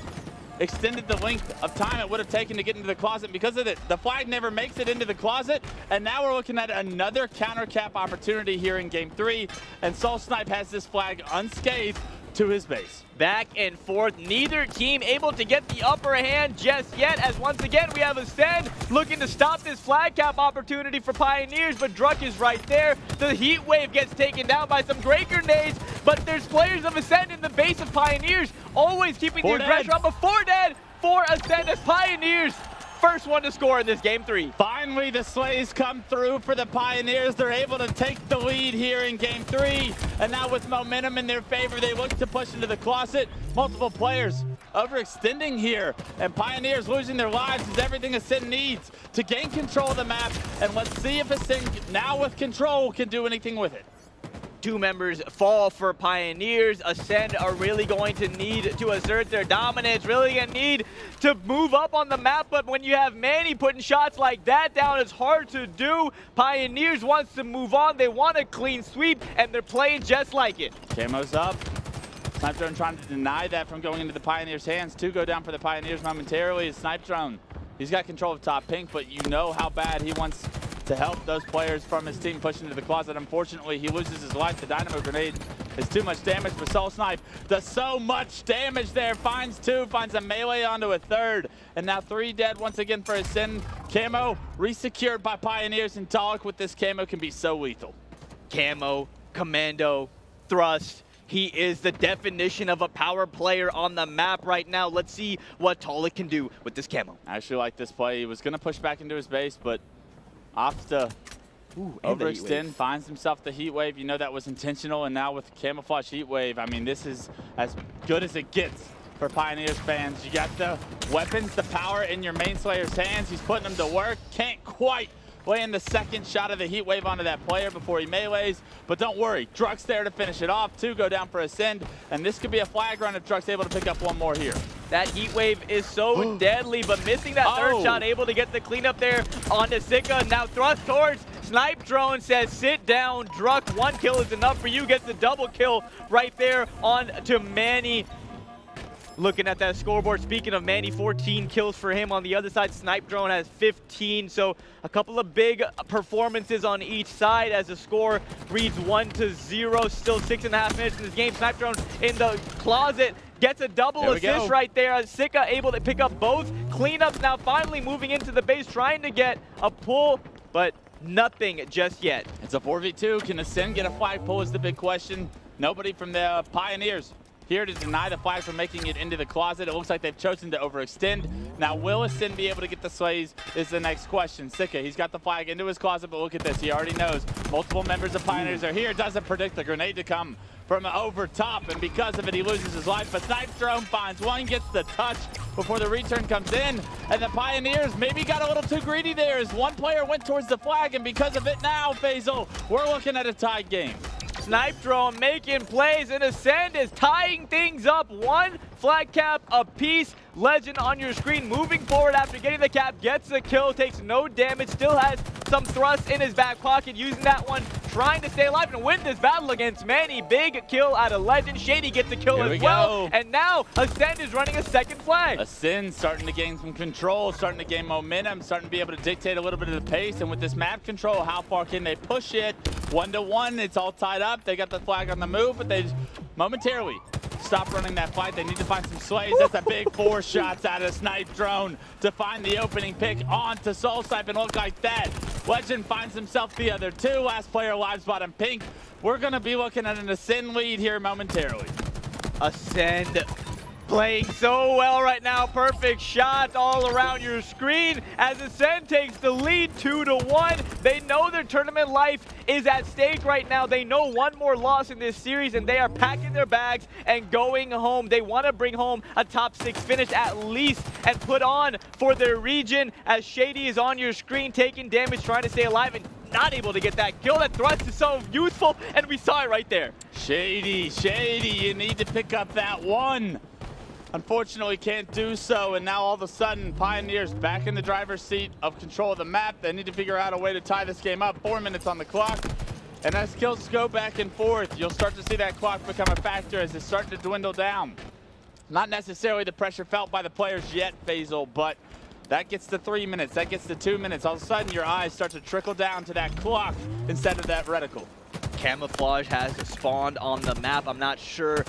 extended the length of time it would have taken to get into the closet. Because of it, the flag never makes it into the closet, and now we're looking at another counter cap opportunity here in game 3, and Soul Snipe has this flag unscathed to his base. Back and forth, neither team able to get the upper hand just yet, as once again we have Ascend looking to stop this flag cap opportunity for Pioneers, but Druck is right there. The heat wave gets taken down by some great grenades, but there's players of Ascend in the base of Pioneers, always keeping the aggression up. But 4 dead for Ascend as Pioneers first one to score in this game 3. Finally, the slays come through for the Pioneers. They're able to take the lead here in game 3. And now with momentum in their favor, they look to push into the closet. Multiple players overextending here. And Pioneers losing their lives is everything Ascend needs to gain control of the map. And let's see if Ascend, now with control, can do anything with it. 2 members fall for Pioneers. Ascend are really going to need to assert their dominance, really gonna need to move up on the map, but when you have Manny putting shots like that down, it's hard to do. Pioneers wants to move on, they want a clean sweep, and they're playing just like it. Camo's up. Snipe Drone trying to deny that from going into the Pioneers' hands. 2 go down for the Pioneers momentarily. It's Snipe Drone. He's got control of top pink, but you know how bad he wants to help those players from his team push into the closet. Unfortunately, he loses his life. The Dynamo Grenade is too much damage, but Soul Snipe does so much damage there. Finds 2, finds a melee onto a 3rd, and now 3 dead once again for Ascend. Camo resecured by Pioneers, and Talik with this Camo can be so lethal. Camo, Commando, Thrust. He is the definition of a power player on the map right now. Let's see what Talik can do with this Camo. I actually like this play. He was going to push back into his base, but opts to overextend, finds himself the heat wave. You know that was intentional, and now with camouflage heat wave, I mean, this is as good as it gets for Pioneers fans. You got the weapons, the power in your main Slayer's hands. He's putting them to work. Can't quite land the second shot of the heat wave onto that player before he melees, but don't worry, Druck's there to finish it off. 2 go down for Ascend, and this could be a flag run if Druck's able to pick up one more here. That heat wave is so deadly, but missing that 3rd shot, able to get the cleanup there onto Sika. Now thrust towards Snipe Drone, says sit down, Druck, 1 kill is enough for you, gets the double kill right there on to Manny. Looking at that scoreboard, speaking of Manny, 14 kills for him. On the other side, Snipe Drone has 15. So a couple of big performances on each side as the score reads 1-0. Still 6.5 minutes in this game. Snipe Drone in the closet gets a double assist right there. Sika able to pick up both cleanups. Now finally moving into the base, trying to get a pull, but nothing just yet. It's a 4v2. Can Ascend get a flag pull is the big question. Nobody from the Pioneers here to deny the flag from making it into the closet. It looks like they've chosen to overextend. Now, will Ascend be able to get the slays is the next question. Sika, he's got the flag into his closet, but look at this. He already knows multiple members of Pioneers are here. Doesn't predict the grenade to come from over top, and because of it, he loses his life. But Snipe Drone finds 1, gets the touch before the return comes in, and the Pioneers maybe got a little too greedy there as 1 player went towards the flag, and because of it now, Faisal, we're looking at a tied game. Snipe Drone making plays, and Ascend is tying things up. 1 flag cap apiece. Legend on your screen moving forward after getting the cap, gets the kill, takes no damage, still has some thrust in his back pocket, using that one, trying to stay alive and win this battle against Manny. Big kill out of Legend. Shady gets the kill as well. And now Ascend is running a 2nd flag. Ascend starting to gain some control, starting to gain momentum, starting to be able to dictate a little bit of the pace. And with this map control, how far can they push it? 1-1, it's all tied up. They got the flag on the move, but they just momentarily stop running that fight. They need to find some slays. That's a big 4 shots out of Snipe Drone to find the opening pick onto Soul Snipe, and look like that. Legend finds himself the other 2. Last player alive, bottom pink. We're going to be looking at an Ascend lead here momentarily. Ascend playing so well right now. Perfect shots all around your screen as Ascend takes the lead 2-1. They know their tournament life is at stake right now. They know 1 more loss in this series, and they are packing their bags and going home. They want to bring home a top 6 finish at least and put on for their region, as Shady is on your screen taking damage, trying to stay alive, and not able to get that kill. That thrust is so useful, and we saw it right there. Shady, you need to pick up that 1. Unfortunately, can't do so, and now all of a sudden, Pioneers back in the driver's seat of control of the map. They need to figure out a way to tie this game up. 4 minutes on the clock, and as kills go back and forth, you'll start to see that clock become a factor as it's starting to dwindle down. Not necessarily the pressure felt by the players yet, Faisal, but that gets to 3 minutes, that gets to 2 minutes. All of a sudden, your eyes start to trickle down to that clock instead of that reticle. Camouflage has spawned on the map. I'm not sure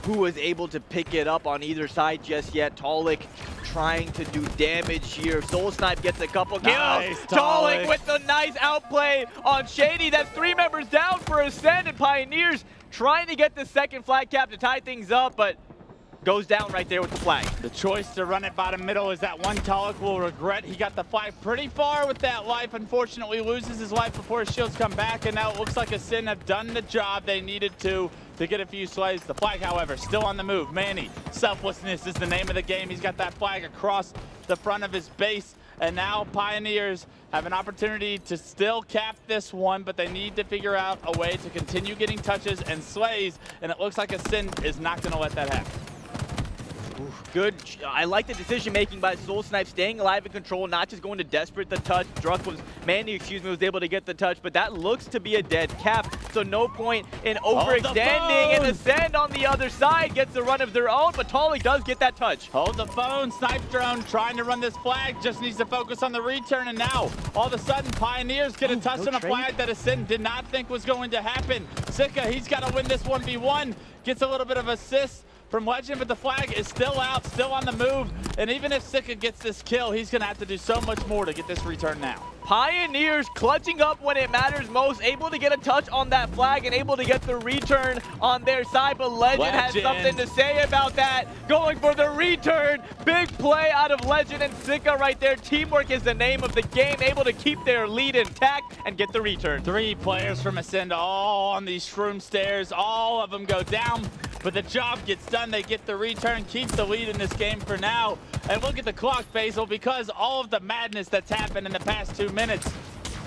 who was able to pick it up on either side just yet. Talik trying to do damage here. Soul Snipe gets a couple kills. Nice, Talik with the nice outplay on Shady. That's 3 members down for Ascend, and Pioneers trying to get the 2nd flag cap to tie things up, but goes down right there with the flag. The choice to run it bottom middle is that one Talik will regret. He got the flag pretty far with that life. Unfortunately, loses his life before his shields come back, and now it looks like Ascend have done the job they needed to get a few slays. The flag, however, still on the move. Manny, selflessness is the name of the game. He's got that flag across the front of his base, and now Pioneers have an opportunity to still cap this one, but they need to figure out a way to continue getting touches and slays, and it looks like Ascend is not going to let that happen. Good. I like the decision making by Soul Snipe, staying alive in control, not just going to desperate the touch. Manny was able to get the touch, but that looks to be a dead cap. So no point in overextending, and Ascend on the other side gets the run of their own, but Talik does get that touch. Hold the phone, Snipe Drone trying to run this flag, just needs to focus on the return, and now all of a sudden Pioneers get a touch on a flag that Ascend did not think was going to happen. Sika, he's got to win this 1v1, gets a little bit of assist from Legend, but the flag is still out, still on the move, and even if Sika gets this kill, he's going to have to do so much more to get this return now. Pioneers clutching up when it matters most, able to get a touch on that flag and able to get the return on their side, but Legend has something to say about that. Going for the return, big play out of Legend and Sika right there. Teamwork is the name of the game, able to keep their lead intact and get the return. 3 players from Ascend all on these shroom stairs, all of them go down, but the job gets done. They get the return, keep the lead in this game for now. And look at the clock, Basil, because all of the madness that's happened in the past 2 minutes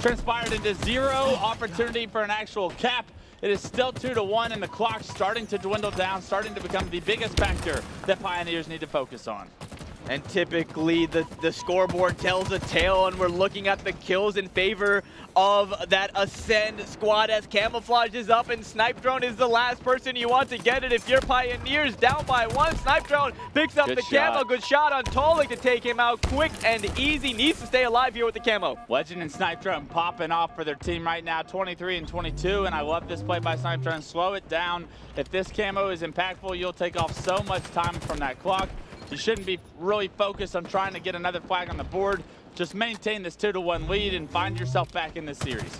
transpired into 0 opportunity for an actual cap. It is still 2-1, and the clock's starting to dwindle down, starting to become the biggest factor that Pioneers need to focus on. And typically the scoreboard tells a tale, and we're looking at the kills in favor of that Ascend squad as Camouflage is up and Snipe Drone is the last person you want to get it. If you're Pioneers down by 1, Snipe Drone picks up the camo. Good shot on Talik to take him out quick and easy. Needs to stay alive here with the camo. Legend and Snipe Drone popping off for their team right now, 23 and 22, and I love this play by Snipe Drone. Slow it down. If this camo is impactful, you'll take off so much time from that clock. You shouldn't be really focused on trying to get another flag on the board. Just maintain this 2-1 lead and find yourself back in this series.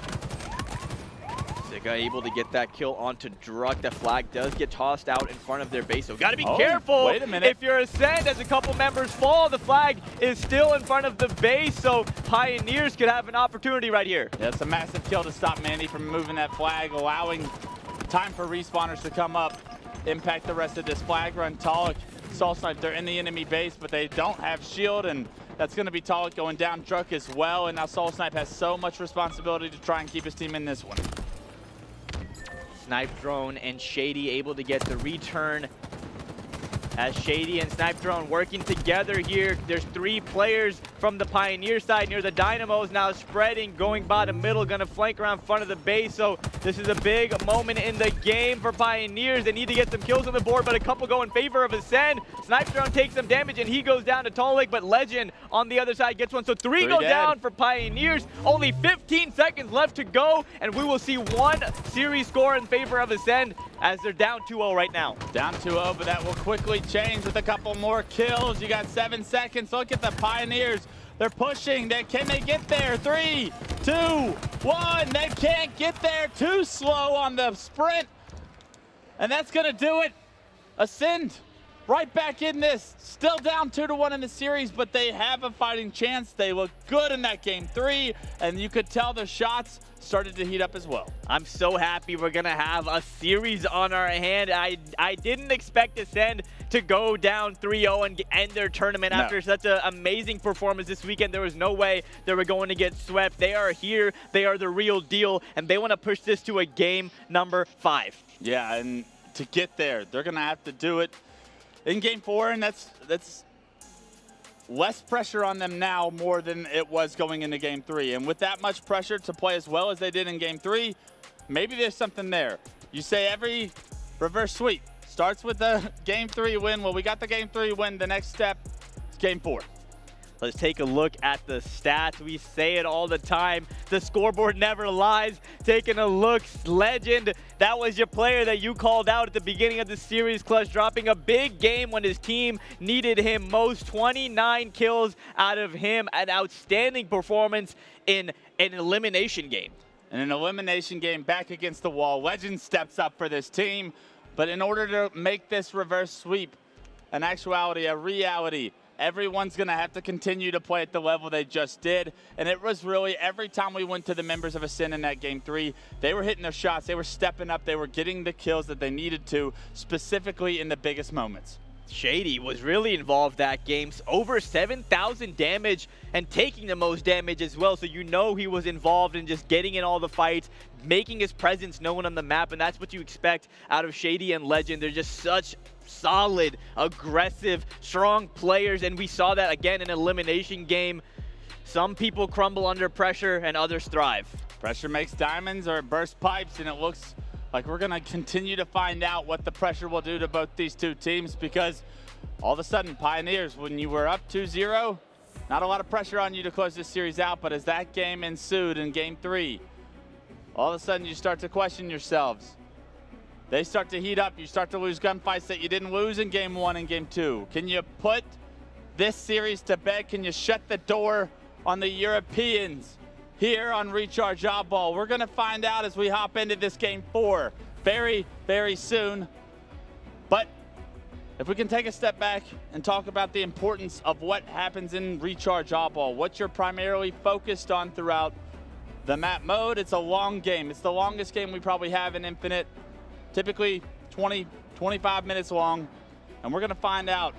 Sika able to get that kill onto Druk. The flag does get tossed out in front of their base, so got to be careful. Wait a minute. If you're Ascend, as a couple members fall, the flag is still in front of the base, so Pioneers could have an opportunity right here. That's a massive kill to stop Mandy from moving that flag, allowing time for respawners to come up, impact the rest of this flag run. Talik, Soul Snipe, they're in the enemy base, but they don't have shield, and that's going to be Talik going down. Druk as well, and now Soul Snipe has so much responsibility to try and keep his team in this one. Snipe Drone and Shady able to get the return. As Shady and Snipe Drone working together here. There's 3 players from the Pioneer side near the Dynamos, now spreading, going bottom middle, gonna flank around front of the base. So this is a big moment in the game for Pioneers. They need to get some kills on the board, but a couple go in favor of Ascend. Snipe Drone takes some damage and he goes down to Talik, but Legend on the other side gets one. So 3 go down for Pioneers. Only 15 seconds left to go, and we will see 1 series score in favor of Ascend as they're down 2-0 right now. Down 2-0, but that will quickly change with a couple more kills. You got 7 seconds. Look at the Pioneers. They're pushing. Can they get there? 3, 2, 1. They can't get there. Too slow on the sprint. And that's going to do it. Ascend right back in this. Still down 2-1 in the series, but they have a fighting chance. They look good in that game 3, and you could tell the shots started to heat up as well. I'm so happy we're gonna have a series on our hand. I didn't expect Ascend to go down 3-0 and end their tournament after such an amazing performance this weekend. There was no way they were going to get swept. They are here, they are the real deal, and they want to push this to a game number 5. Yeah, and to get there, they're gonna have to do it in game 4, and that's less pressure on them now more than it was going into game 3. And with that much pressure to play as well as they did in game 3, maybe there's something there. You say every reverse sweep starts with the game 3 win. Well, we got the game 3 win. The next step is game 4. Let's take a look at the stats. We say it all the time. The scoreboard never lies. Taking a look, Legend, that was your player that you called out at the beginning of the series, Clutch, dropping a big game when his team needed him most. 29 kills out of him, an outstanding performance in an elimination game. In an elimination game back against the wall, Legend steps up for this team. But in order to make this reverse sweep an actuality, a reality. Everyone's going to have to continue to play at the level they just did. And it was really every time we went to the members of Ascend in that Game 3, they were hitting their shots. They were stepping up. They were getting the kills that they needed to, specifically in the biggest moments. Shady was really involved that game. Over 7,000 damage and taking the most damage as well. So you know he was involved in just getting in all the fights, making his presence known on the map. And that's what you expect out of Shady and Legend. They're just such solid, aggressive, strong players. And we saw that again in elimination game. Some people crumble under pressure and others thrive. Pressure makes diamonds or it bursts pipes, and it looks like we're going to continue to find out what the pressure will do to both these two teams, because all of a sudden, Pioneers, when you were up 2-0, not a lot of pressure on you to close this series out, but as that game ensued in Game 3, all of a sudden you start to question yourselves. They start to heat up. You start to lose gunfights that you didn't lose in Game 1 and Game 2. Can you put this series to bed? Can you shut the door on the Europeans here on Recharge Oddball? We're going to find out as we hop into this Game 4 very, very soon. But if we can take a step back and talk about the importance of what happens in Recharge Oddball, what you're primarily focused on throughout the map mode. It's a long game. It's the longest game we probably have in Infinite. Typically 20, 25 minutes long. And we're going to find out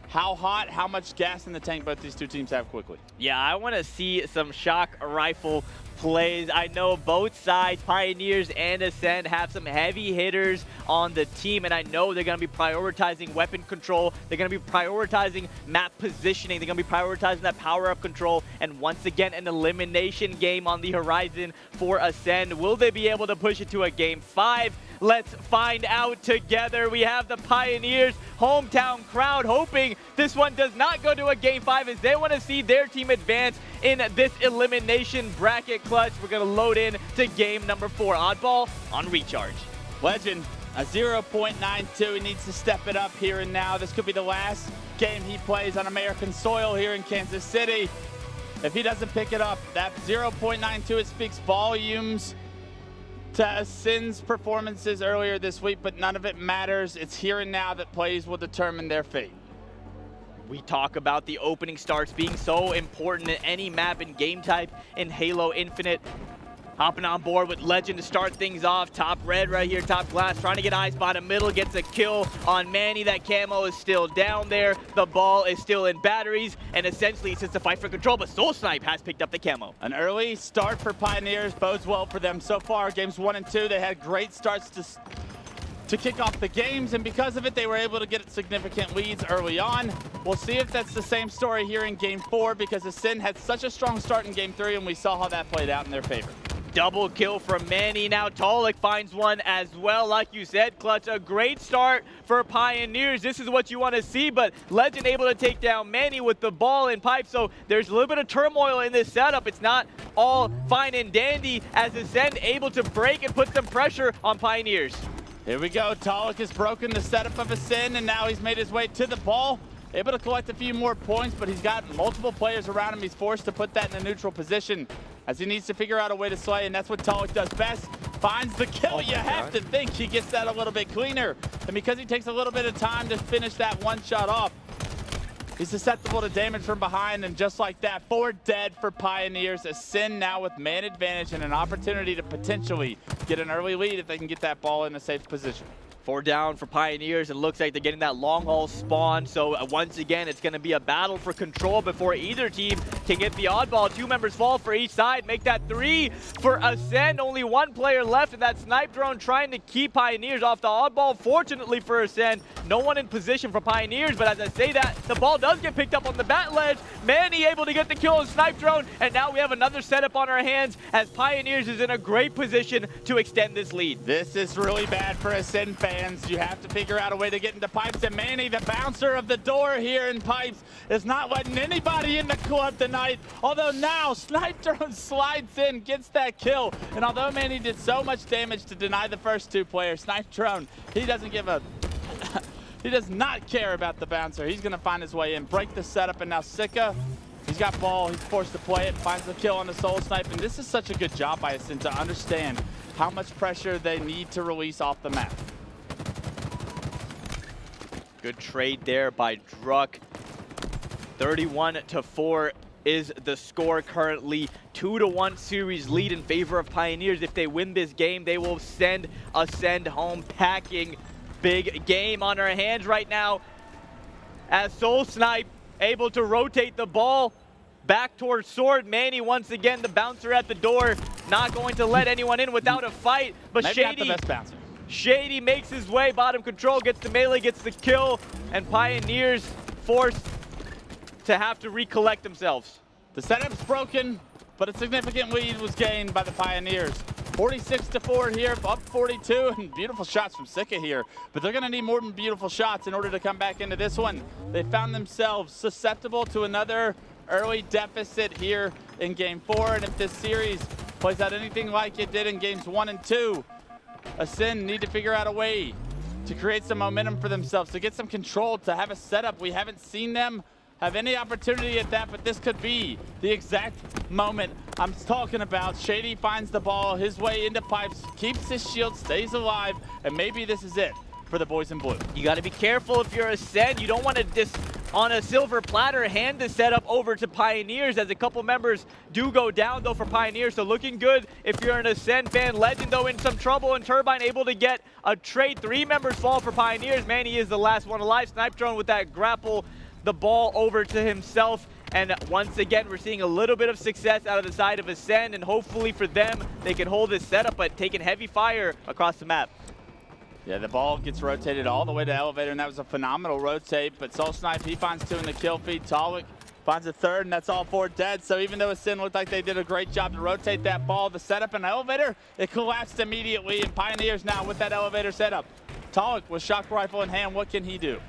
how hot, how much gas in the tank both these two teams have quickly. Yeah, I want to see some shock rifle plays. I know both sides, Pioneers and Ascend, have some heavy hitters on the team, and I know they're going to be prioritizing weapon control. They're going to be prioritizing map positioning. They're going to be prioritizing that power-up control, and once again, an elimination game on the horizon for Ascend. Will they be able to push it to a Game 5? Let's find out together. We have the Pioneers hometown crowd hoping this one does not go to a Game 5 as they want to see their team advance in this elimination bracket clutch. We're going to load in to game number 4. Oddball on Recharge. Legend, a 0.92. He needs to step it up here and now. This could be the last game he plays on American soil here in Kansas City. If he doesn't pick it up, that 0.92, it speaks volumes to Ascend's performances earlier this week, but none of it matters. It's here and now that plays will determine their fate. We talk about the opening starts being so important in any map and game type in Halo Infinite. Hopping on board with Legend to start things off. Top red right here, top glass, trying to get eyes bottom middle, gets a kill on Manny. That camo is still down there. The ball is still in batteries, and essentially it's just a fight for control, but Soul Snipe has picked up the camo. An early start for Pioneers bodes well for them so far. Games 1 and 2, they had great starts to kick off the games, and because of it, they were able to get significant leads early on. We'll see if that's the same story here in Game 4, because Ascend had such a strong start in Game 3, and we saw how that played out in their favor. Double kill from Manny. Now Talik finds one as well. Like you said, Clutch, a great start for Pioneers. This is what you want to see, but Legend able to take down Manny with the ball and pipe, so there's a little bit of turmoil in this setup. It's not all fine and dandy as Ascend able to break and put some pressure on Pioneers. Here we go. Talik has broken the setup of Ascend, and now he's made his way to the ball. Able to collect a few more points, but he's got multiple players around him. He's forced to put that in a neutral position as he needs to figure out a way to slay, and that's what Talik does best. Finds the kill. You have to think he gets that a little bit cleaner. And because he takes a little bit of time to finish that one shot off, he's susceptible to damage from behind, and just like that, 4 dead for Pioneers. Ascend now with man advantage and an opportunity to potentially get an early lead if they can get that ball in a safe position. 4 down for Pioneers, and looks like they're getting that long haul spawn. So once again, it's going to be a battle for control before either team can get the oddball. 2 members fall for each side, make that 3 for Ascend. Only 1 player left, and that snipe drone trying to keep Pioneers off the oddball. Fortunately for Ascend, no one in position for Pioneers, but as I say that, the ball does get picked up on the bat ledge. Manny able to get the kill on snipe drone, and now we have another setup on our hands as Pioneers is in a great position to extend this lead. This is really bad for Ascend fans. You have to figure out a way to get into Pipes, and Manny, the bouncer of the door here in Pipes, is not letting anybody in the club tonight. Although now Snipe Drone slides in, gets that kill, and although Manny did so much damage to deny the first 2 players, Snipe Drone, he doesn't give a he does not care about the bouncer. He's going to find his way in, break the setup, and now Sika, he's got ball, he's forced to play it, finds the kill on the Soul Snipe, and this is such a good job by Ascend to understand how much pressure they need to release off the map. Good trade there by Druck. 31-4 is the score currently. 2-1 series lead in favor of Pioneers. If they win this game, they will send Ascend home packing. Big game on our hands right now as Soul Snipe able to rotate the ball back towards Sword. Manny once again the bouncer at the door, not going to let anyone in without a fight, but Maybe not the best bouncer. Shady makes his way, bottom control, gets the melee, gets the kill, and Pioneers forced to have to recollect themselves. The setup's broken, but a significant lead was gained by the Pioneers. 46-4 here, up 42, and beautiful shots from Sika here. But they're going to need more than beautiful shots in order to come back into this one. They found themselves susceptible to another early deficit here in Game 4, and if this series plays out anything like it did in Games 1 and 2, Ascend need to figure out a way to create some momentum for themselves, to get some control, to have a setup. We haven't seen them have any opportunity at that, but this could be the exact moment I'm talking about. Shady finds the ball his way into pipes, keeps his shield, stays alive, and maybe this is it for the boys in blue. You got to be careful if you're Ascend. You don't want to just on a silver platter hand the setup over to Pioneers, as a couple members do go down though for Pioneers. So looking good if you're an Ascend fan. Legend though in some trouble, and Turbine able to get a trade. 3 members fall for Pioneers. Manny is the last one alive. Snipe Drone with that grapple the ball over to himself, and once again we're seeing a little bit of success out of the side of Ascend, and hopefully for them they can hold this setup, but taking heavy fire across the map. Yeah, the ball gets rotated all the way to Elevator, and that was a phenomenal rotate, but Soul Snipe, he finds 2 in the kill feed. Talik finds a 3rd, and that's all 4 dead. So even though Ascend looked like they did a great job to rotate that ball, the setup and Elevator, it collapsed immediately, and Pioneers now with that Elevator setup. Talik with shock rifle in hand, what can he do?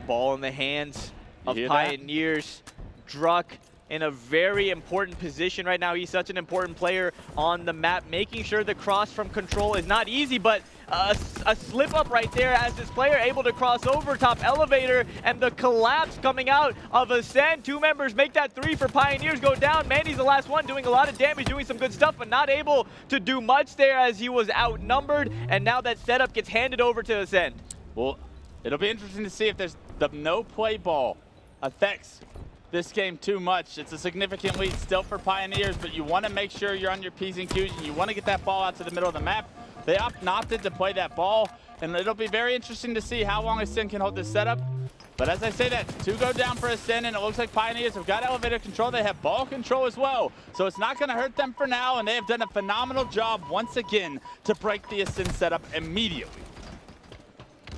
Ball in the hands of Pioneers. Druck in a very important position right now. He's such an important player on the map, making sure the cross from control is not easy, but a slip up right there as this player able to cross over top Elevator, and the collapse coming out of Ascend. 2 members make that 3 for Pioneers go down. Mandy's the last one, doing a lot of damage, doing some good stuff, but not able to do much there as he was outnumbered, and now that setup gets handed over to Ascend. Well, it'll be interesting to see if there's the no play ball affects this game too much. It's a significant lead still for Pioneers, but you want to make sure you're on your P's and Q's, and you want to get that ball out to the middle of the map. They opted to play that ball, and it'll be very interesting to see how long Ascend can hold this setup. But as I say that, 2 go down for Ascend, and it looks like Pioneers have got Elevator control. They have ball control as well, so it's not going to hurt them for now, and they have done a phenomenal job once again to break the Ascend setup immediately.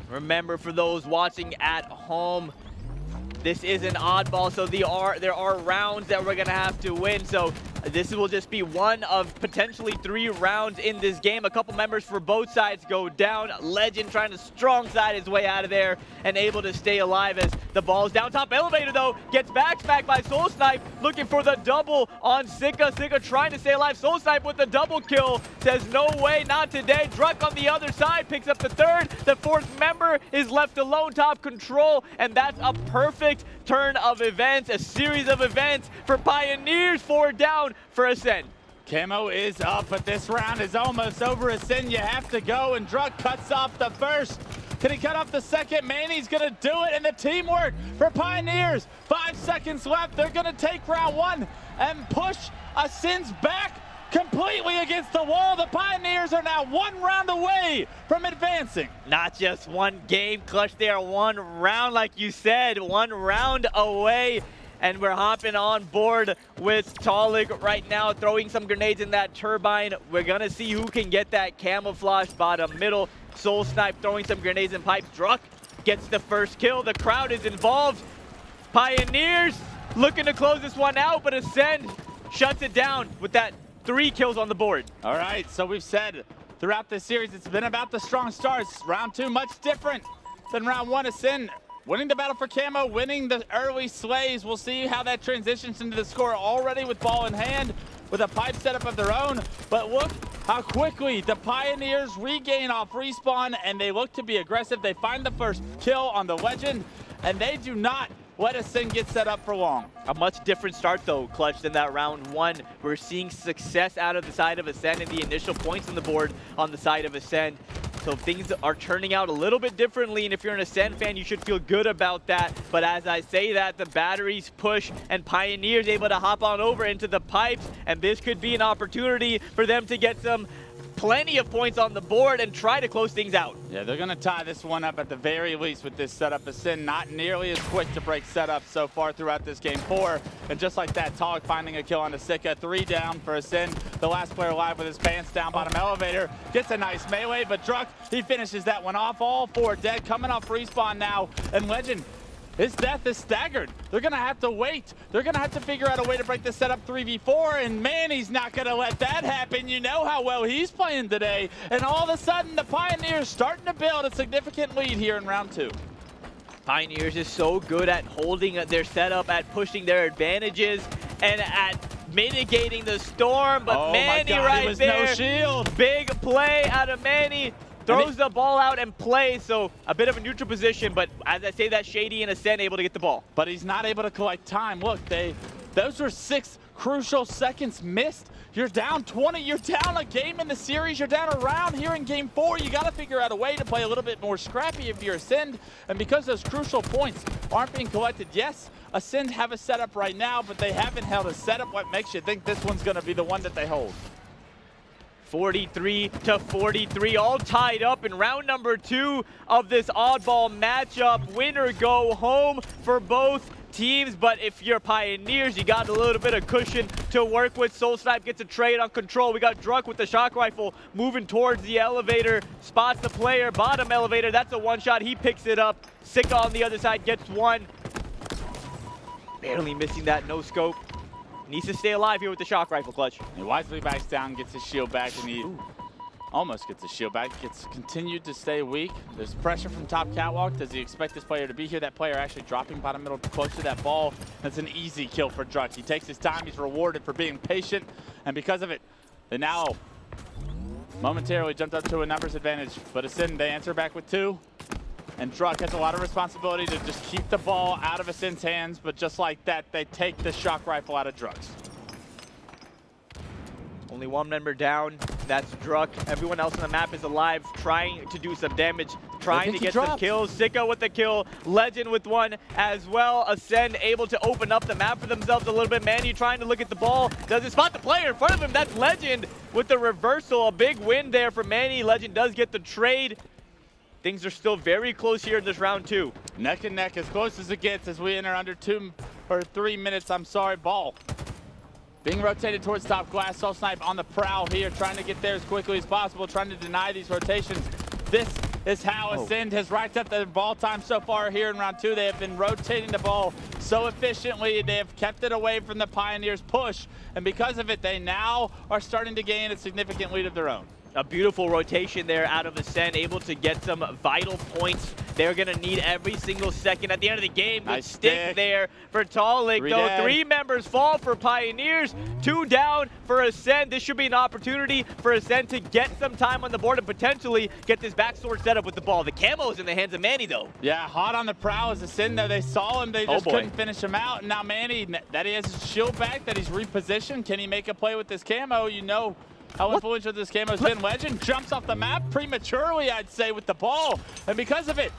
Remember, for those watching at home, this is an oddball, so there are rounds that we're going to have to win. So this will just be one of potentially 3 rounds in this game. A couple members for both sides go down. Legend trying to strong side his way out of there and able to stay alive as the ball's down top. Elevator, though, gets back by Soul Snipe, looking for the double on Sika. Sika trying to stay alive. Soul Snipe with the double kill says, no way, not today. Druck on the other side picks up the 3rd. The 4th member is left alone top control, and that's a perfect turn of events, a series of events for Pioneers. 4 down for Ascend. Camo is up, but this round is almost over. Ascend, you have to go, and Druck cuts off the 1st. Can he cut off the 2nd? Manny's gonna do it, and the teamwork for Pioneers. 5 seconds left. They're gonna take round 1 and push Ascend's back completely against the wall. The Pioneers are now 1 round away from advancing. Not just 1 game, Clutch there, 1 round, like you said, 1 round away. And we're hopping on board with Talik right now, throwing some grenades in that turbine. We're gonna see who can get that camouflage bottom middle. Soul Snipe throwing some grenades and pipes. Druck gets the 1st kill. The crowd is involved. Pioneers looking to close this one out, but Ascend shuts it down with that 3 kills on the board. All right, so we've said throughout this series, it's been about the strong starts. Round 2, much different than round 1. Ascend winning the battle for camo, winning the early slays. We'll see how that transitions into the score already with ball in hand, with a pipe setup of their own. But look how quickly the Pioneers regain off respawn, and they look to be aggressive. They find the 1st kill on the Legend, and they do not let Ascend get set up for long. A much different start, though, Clutch, than that round 1. We're seeing success out of the side of Ascend, and the initial points on the board on the side of Ascend. So things are turning out a little bit differently, and if you're an Ascend fan, you should feel good about that. But as I say that, the batteries push, and Pioneers able to hop on over into the pipes, and this could be an opportunity for them to get plenty of points on the board and try to close things out. Yeah, they're going to tie this one up at the very least with this setup. Ascend not nearly as quick to break setup so far throughout this game 4. And just like that, Tog finding a kill on Asika. 3 down for Ascend. The last player alive with his pants down bottom elevator. Gets a nice melee, but Druk, he finishes that one off. All 4 dead, coming off respawn now. And Legend, his death is staggered. They're going to have to wait. They're going to have to figure out a way to break this setup 3v4, and man, he's not going to let that happen. You know how well he's playing today. And all of a sudden, the Pioneers starting to build a significant lead here in round 2. Pioneers is so good at holding their setup, at pushing their advantages, and at mitigating the storm, but Manny right there. No shield. Big play out of Manny. Throws the ball out and plays, so a bit of a neutral position, but as I say that, Shady and Ascend able to get the ball. But he's not able to collect time. Look, those were 6 crucial seconds missed. You're down 20, you're down a game in the series, you're down a round here in game 4. You gotta figure out a way to play a little bit more scrappy if you're Ascend, and because those crucial points aren't being collected, yes, Ascend have a setup right now, but they haven't held a setup. What makes you think this one's gonna be the one that they hold? 43-43, all tied up in round number 2 of this oddball matchup. Winner go home for both teams, but if you're Pioneers, you got a little bit of cushion to work with. Soul Snipe gets a trade on control. We got Druk with the shock rifle moving towards the elevator, spots the player, bottom elevator. That's a one-shot. He picks it up. Sika on the other side gets one. Barely missing that no scope. Needs to stay alive here with the shock rifle, Clutch. He wisely backs down, gets his shield back, and he almost gets his shield back. Gets continued to stay weak. There's pressure from top catwalk. Does he expect this player to be here? That player actually dropping bottom middle close to that ball. That's an easy kill for Druk. He takes his time. He's rewarded for being patient, and because of it, they now momentarily jumped up to a numbers advantage. But Ascend, they answer back with 2. And Druk has a lot of responsibility to just keep the ball out of Ascend's hands, but just like that, they take the shock rifle out of Druk's. Only one member down, that's Druk. Everyone else on the map is alive, trying to do some damage, trying to get some kills. Sika with the kill, Legend with one as well. Ascend able to open up the map for themselves a little bit. Manny trying to look at the ball, doesn't spot the player in front of him. That's Legend with the reversal. A big win there for Manny. Legend does get the trade. Things are still very close here in this round 2. Neck and neck, as close as it gets as we enter under 2 or 3 minutes. Ball being rotated towards top glass. Soul Snipe on the prowl here, trying to get there as quickly as possible, trying to deny these rotations. This is how Ascend has racked up their ball time so far here in round 2. They have been rotating the ball so efficiently. They have kept it away from the Pioneers' push, and because of it, they now are starting to gain a significant lead of their own. A beautiful rotation there out of Ascend, able to get some vital points. They're going to need every single second at the end of the game. Nice stick there for Talik, though. 3 members fall for Pioneers, 2 down for Ascend. This should be an opportunity for Ascend to get some time on the board and potentially get this backsword set up with the ball. The camo is in the hands of Manny, though. Yeah, hot on the prowl as Ascend, though. They saw him, they just couldn't finish him out. And now Manny, that he has his shield back, that he's repositioned. Can he make a play with this camo? You know how influential this game has been. Legend jumps off the map prematurely, I'd say, with the ball. And because of it,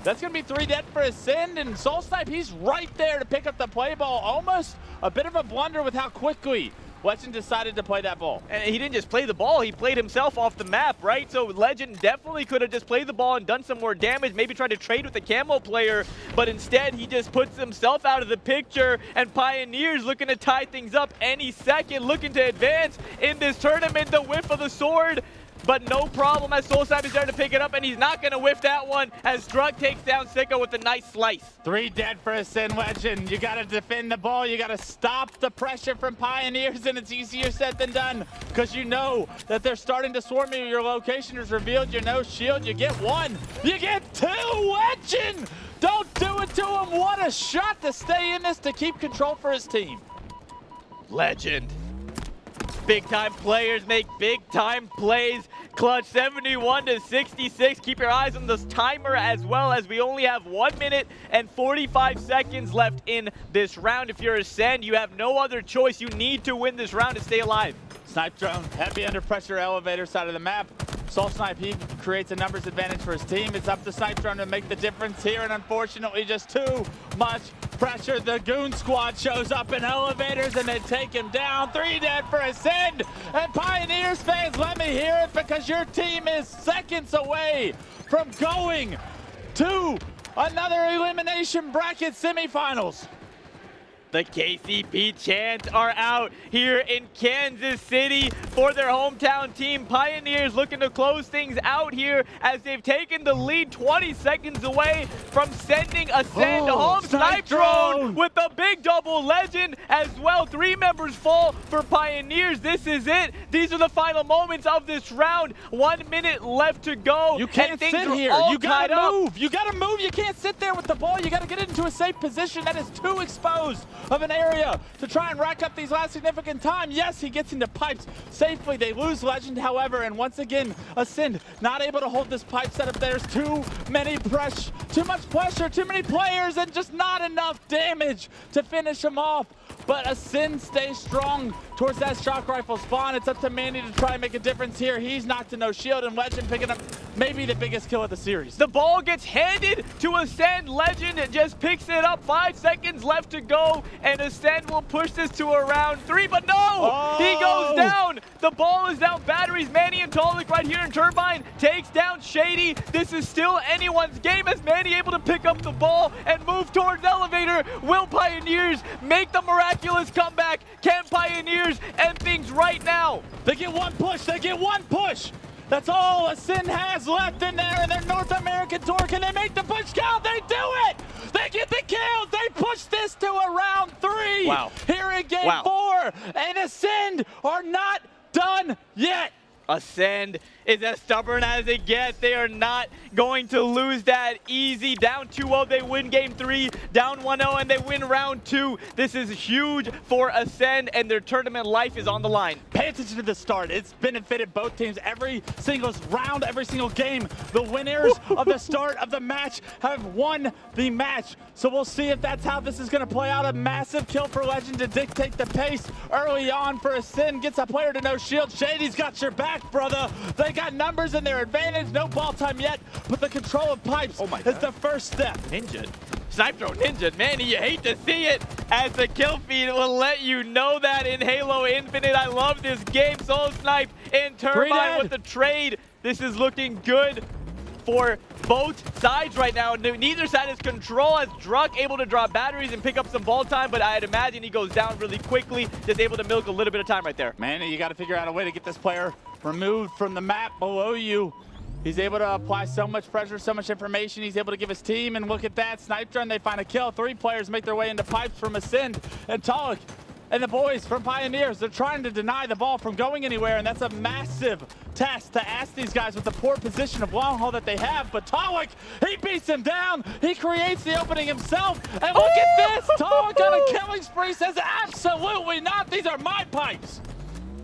that's going to be 3 dead for Ascend. And Soul Snipe, he's right there to pick up the play ball. Almost a bit of a blunder with how quickly Legend decided to play that ball. And he didn't just play the ball, he played himself off the map, right? So Legend definitely could have just played the ball and done some more damage, maybe tried to trade with the camo player, but instead he just puts himself out of the picture, and Pioneers looking to tie things up any second, looking to advance in this tournament. The whiff of the sword, but no problem as Soul Snipe is there to pick it up, and he's not going to whiff that one as Druk takes down Sika with a nice slice. 3 dead for Ascend. Legend. You got to defend the ball. You got to stop the pressure from Pioneers, and it's easier said than done because you know that they're starting to swarm you. Your location is revealed. You're no shield. You get 1. You get 2. Legend! Don't do it to him. What a shot to stay in this to keep control for his team. Legend. Big time players make big time plays. Clutch 71-66. Keep your eyes on this timer as well, as we only have 1 minute and 45 seconds left in this round. If you're Ascend, you have no other choice. You need to win this round to stay alive. Snipe drone, heavy under pressure elevator side of the map. Soul Snipe, he creates a numbers advantage for his team. It's up to Snipedrone to make the difference here, and unfortunately just too much pressure. The Goon Squad shows up in elevators and they take him down. 3 dead for Ascend. And Pioneers fans, let me hear it, because your team is seconds away from going to another elimination bracket semifinals. The KCP Chants are out here in Kansas City for their hometown team. Pioneers looking to close things out here as they've taken the lead 20 seconds away from sending Ascend home. Snipedrone with the big double legend as well. 3 members fall for Pioneers. This is it. These are the final moments of this round. 1 minute left to go. You can't sit here. You gotta move. You gotta move. You can't sit there with the ball. You gotta get it into a safe position. That is too exposed of an area to try and rack up these last significant time. Yes, he gets into pipes safely. They lose Legend, however, and once again, Ascend not able to hold this pipe setup. There's too much pressure, too many players, and just not enough damage to finish him off. But Ascend stays strong towards that shock rifle spawn. It's up to Manny to try and make a difference here. He's knocked to no shield, and Legend picking up maybe the biggest kill of the series. The ball gets handed to Ascend. Legend just picks it up. 5 seconds left to go, and Ascend will push this to a round 3, but no! He goes down! The ball is down. Batteries, Manny and Talik right here in Turbine takes down Shady. This is still anyone's game as Manny able to pick up the ball and move towards Elevator. Will Pioneers make the miraculous comeback? Can Pioneers end things right now? They get one push. They get one push. That's all Ascend has left in there in their North American tour. Can they make the push count? They do it! They get the kill! They push this to a round 3 here in game 4. And Ascend are not done yet. Ascend is as stubborn as it gets. They are not going to lose that easy. Down 2-0, they win game 3. Down 1-0, and they win round 2. This is huge for Ascend, and their tournament life is on the line. Pay attention to the start. It's benefited both teams every single round, every single game. The winners of the start of the match have won the match. So we'll see if that's how this is going to play out. A massive kill for Legend to dictate the pace early on for Ascend. Gets a player to no shield. Shady's got your back, brother. They got numbers in their advantage. No ball time yet, but the control of pipes is the first step. Ninja. Snipedrone Ninja, Manny, you hate to see it as the kill feed will let you know that in Halo Infinite. I love this game. Soul Snipe in Turbine with the trade. This is looking good for both sides right now. Neither side has control as Druck able to drop batteries and pick up some ball time, but I'd imagine he goes down really quickly, just able to milk a little bit of time right there. Manny, you got to figure out a way to get this player removed from the map below you. He's able to apply so much pressure, so much information. He's able to give his team, and look at that. Snipedrone, they find a kill. 3 players make their way into pipes from Ascend, and Talik and the boys from Pioneers, they're trying to deny the ball from going anywhere, and that's a massive task to ask these guys with the poor position of long haul that they have. But Talik, he beats him down. He creates the opening himself, and look at this. Talik on a killing spree says, absolutely not. These are my pipes.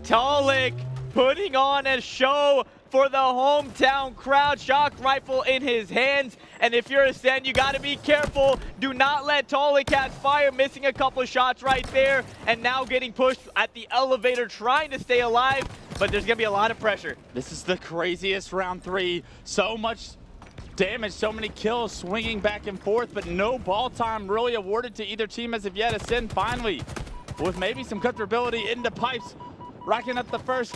Talik putting on a show for the hometown crowd. Shock rifle in his hands, and if you're Ascend, you got to be careful. Do not let Talik catch fire. Missing a couple of shots right there, and now getting pushed at the elevator, trying to stay alive, but there's gonna be a lot of pressure. This is the craziest round 3. So much damage, so many kills, swinging back and forth, but no ball time really awarded to either team as of yet. Ascend finally, with maybe some comfortability into pipes, racking up the first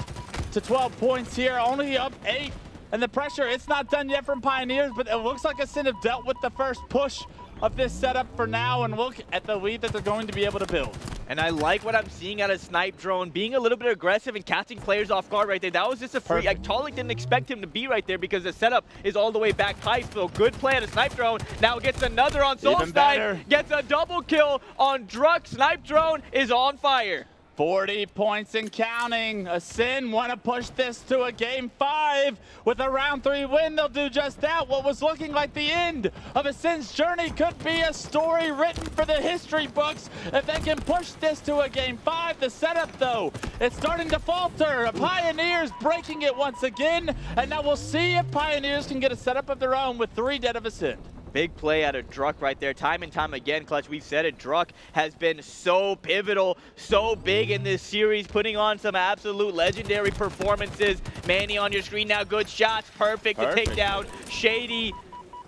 to 12 points here, only up 8. And the pressure, it's not done yet from Pioneers, but it looks like Ascend have dealt with the first push of this setup for now, and look at the lead that they're going to be able to build. And I like what I'm seeing out of Snipedrone, being a little bit aggressive and catching players off guard right there. That was just a free, like, Talik didn't expect him to be right there because the setup is all the way back high. So good play out of Snipedrone. Now gets another on Soul Snipe, gets a double kill on Druck. Snipedrone is on fire. 40 points and counting. Ascend want to push this to a game 5 with a round 3 win. They'll do just that. What was looking like the end of Ascend's journey could be a story written for the history books if they can push this to a game 5. The setup, though, it's starting to falter. Pioneers breaking it once again, and now we'll see if Pioneers can get a setup of their own with 3 dead of Ascend. Big play out of Druk right there. Time and time again, Clutch, we've said it, Druk has been so pivotal, so big in this series, putting on some absolute legendary performances. Manny on your screen now, good shots, perfect to take down Shady.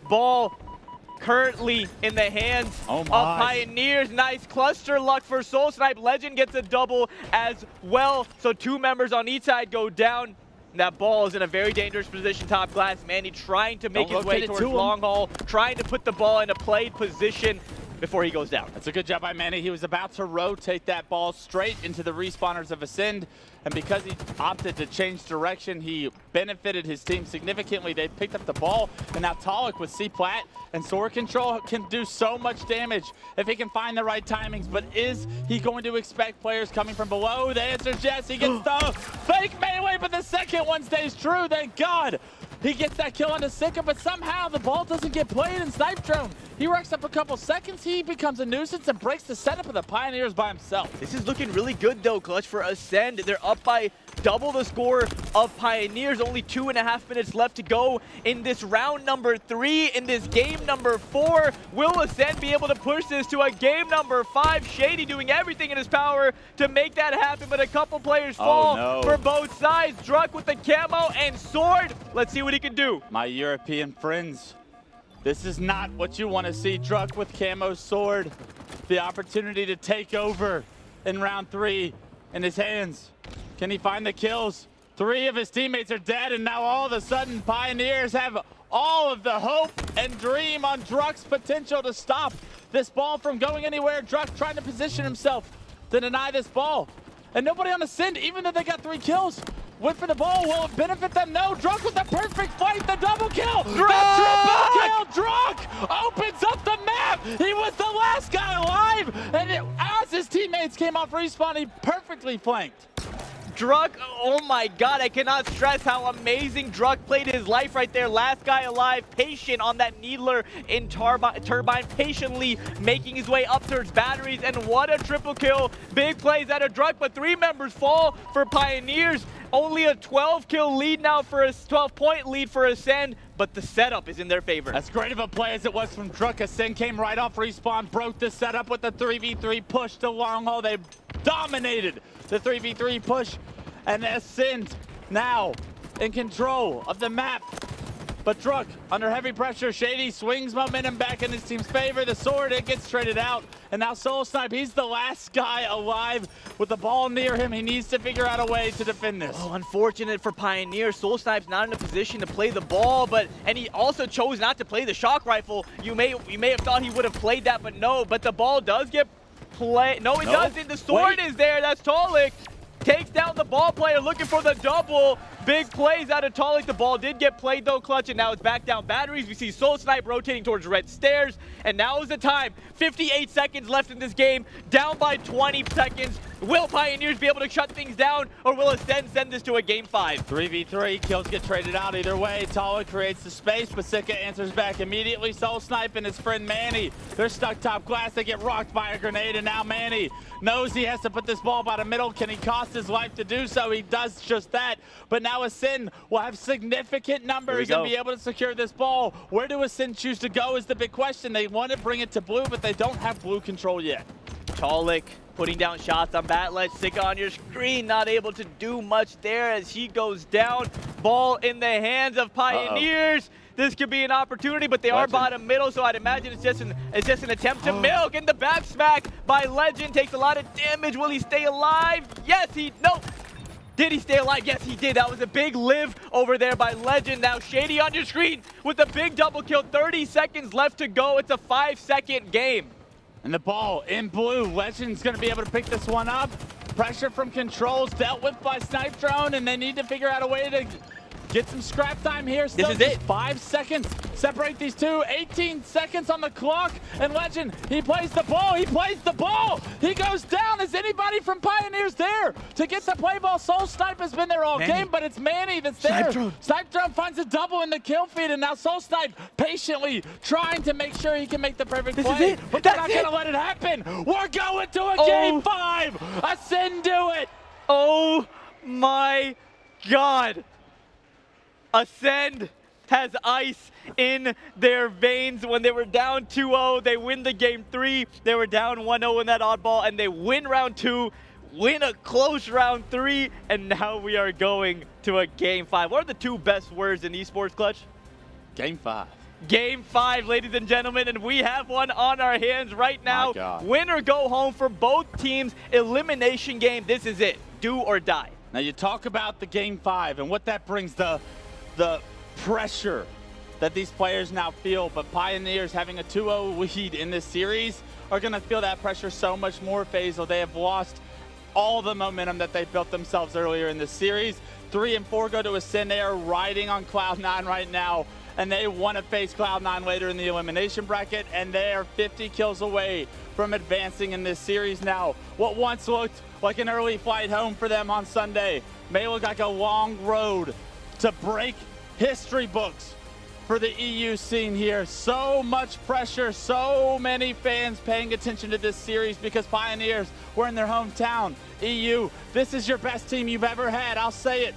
Ball currently in the hands of Pioneers. Nice cluster luck for Soul Snipe. Legend gets a double as well, so 2 members on each side go down. That ball is in a very dangerous position, top glass. Manny trying to make his way towards long haul, trying to put the ball in a played position before he goes down. That's a good job by Manny. He was about to rotate that ball straight into the respawners of Ascend, and because he opted to change direction, he benefited his team significantly. They picked up the ball, and now Talik with C-Plat and sword control can do so much damage if he can find the right timings. But is he going to expect players coming from below? The answer is yes. He gets the fake melee, but the second one stays true. Thank God. He gets that kill onto Sika, but somehow the ball doesn't get played in Snipe Drone. He racks up a couple seconds, he becomes a nuisance and breaks the setup of the Pioneers by himself. This is looking really good though, Clutch, for Ascend. They're up by double the score of Pioneers. Only 2.5 minutes left to go in this round number 3, in this game number 4. Will Ascend be able to push this to a game number 5? Shady doing everything in his power to make that happen, but a couple players fall for both sides. Druk with the camo and sword. Let's see what he can do. My European friends, this is not what you want to see. Druk with camo sword. The opportunity to take over in round 3 in his hands. Can he find the kills? 3 of his teammates are dead, and now all of a sudden Pioneers have all of the hope and dream on Druk's potential to stop this ball from going anywhere. Druk trying to position himself to deny this ball. And nobody on Ascend, even though they got 3 kills, went for the ball. Will it benefit them? No. Druk with the perfect fight, the double kill. Druk! The triple kill. Druk opens up the map. He was the last guy alive. And as his teammates came off respawn, he perfectly flanked. Druk, oh my God, I cannot stress how amazing Druk played his life right there. Last guy alive, patient on that Needler in Turbine, patiently making his way up towards batteries, and what a triple kill. Big plays out of Druk, but 3 members fall for Pioneers. Only a 12-kill lead now for a 12-point lead for Ascend, but the setup is in their favor. As great of a play as it was from Druk, Ascend came right off respawn, broke the setup with the 3v3 push to long haul. They dominated the 3v3 push, and Ascend now in control of the map. But Druk, under heavy pressure, Shady swings momentum back in his team's favor. The sword, it gets traded out. And now Soul Snipe, he's the last guy alive with the ball near him. He needs to figure out a way to defend this. Oh, unfortunate for Pioneer. Soul Snipe's not in a position to play the ball, and he also chose not to play the shock rifle. You may have thought he would have played that, but no. But the ball does get played. No, it doesn't. The sword is there. That's Talik. Takes down the ball player, looking for the double. Big plays out of Talik. The ball did get played though, Clutch, and now it's back down batteries. We see Soul Snipe rotating towards red stairs, and now is the time. 58 seconds left in this game, down by 20 seconds. Will Pioneers be able to shut things down, or will Ascend send this to a game 5? 3v3, kills get traded out either way. Talik creates the space, but Sika answers back immediately. Soul Snipe and his friend Manny, they're stuck top glass. They get rocked by a grenade, and now Manny knows he has to put this ball by the middle. Can he cost his life to do so? He does just that, but now Ascend will have significant numbers and be able to secure this ball. Where do Ascend choose to go is the big question. They want to bring it to blue, but they don't have blue control yet. Talik putting down shots on Batlet. Sika on your screen, not able to do much there as he goes down. Ball in the hands of Pioneers. This could be an opportunity, but they are bottom middle, so I'd imagine it's just an attempt to milk. And the back smack by Legend takes a lot of damage. Will he stay alive? Yes, no. Did he stay alive? Yes, he did. That was a big live over there by Legend. Now Shady on your screen with a big double kill. 30 seconds left to go. It's a 5-second game. And the ball in blue. Legend's going to be able to pick this one up. Pressure from controls dealt with by Snipe Drone, and they need to figure out a way to get some scrap time here. Still this is it. 5 seconds. Separate these two. 18 seconds on the clock. And Legend, he plays the ball. He plays the ball. He goes down. Is anybody from Pioneers there to get the play ball? Soul Snipe has been there all game, but it's Manny that's there. Snipe Drone finds a double in the kill feed, and now Soul Snipe patiently trying to make sure he can make the perfect play. This is it. But they're not going to let it happen. We're going to a game 5. Ascend do it. Oh my God. Ascend has ice in their veins. When they were down 2-0, they win the game 3. They were down 1-0 in that oddball, and they win round 2, win a close round 3, and now we are going to a game 5. What are the 2 best words in esports, Clutch? Game 5. Game 5, ladies and gentlemen, and we have one on our hands right now. My God. Win or go home for both teams. Elimination game. This is it. Do or die. Now you talk about the Game 5 and what that brings, the pressure that these players now feel, but Pioneers having a 2-0 lead in this series are going to feel that pressure so much more, Faisal. They have lost all the momentum that they built themselves earlier in this series. 3 and 4 go to Ascend. They are riding on Cloud9 right now, and they want to face Cloud9 later in the elimination bracket, and they are 50 kills away from advancing in this series now. What once looked like an early flight home for them on Sunday may look like a long road to break history books for the EU scene here. So much pressure, so many fans paying attention to this series because Pioneers were in their hometown. EU, this is your best team you've ever had. I'll say it.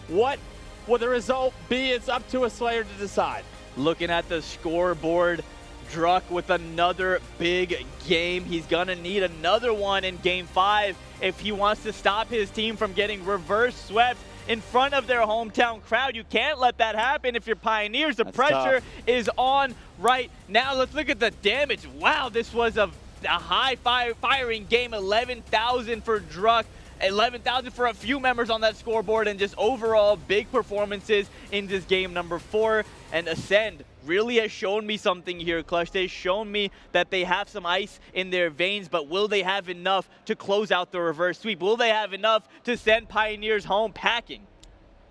What will the result be? It's up to a Slayer to decide. Looking at the scoreboard, Druck with another big game. He's gonna need another one in game 5 if he wants to stop his team from getting reverse swept in front of their hometown crowd. You can't let that happen if you're Pioneers. The pressure is on right now. Let's look at the damage. Wow, this was a high firing game. 11,000 for Druck. 11,000 for a few members on that scoreboard, and just overall big performances in this game number 4. And Ascend really has shown me something here, Clutch. They've shown me that they have some ice in their veins, but will they have enough to close out the reverse sweep? Will they have enough to send Pioneers home packing?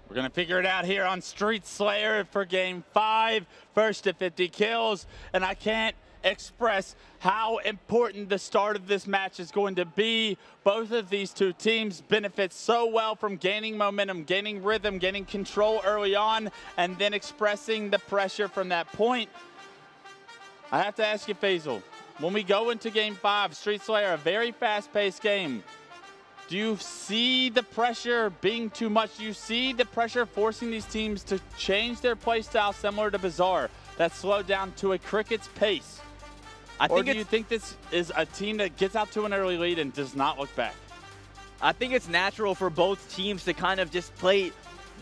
We're going to figure it out here on Street Slayer for game 5. First to 50 kills, and I can't express how important the start of this match is going to be. Both of these 2 teams benefit so well from gaining momentum, gaining rhythm, gaining control early on, and then expressing the pressure from that point. I have to ask you, Faisal, when we go into game 5, Street Slayer, a very fast-paced game, do you see the pressure being too much? Do you see the pressure forcing these teams to change their play style similar to Bazaar, that slowed down to a cricket's pace? Or do you think this is a team that gets out to an early lead and does not look back? I think it's natural for both teams to kind of just play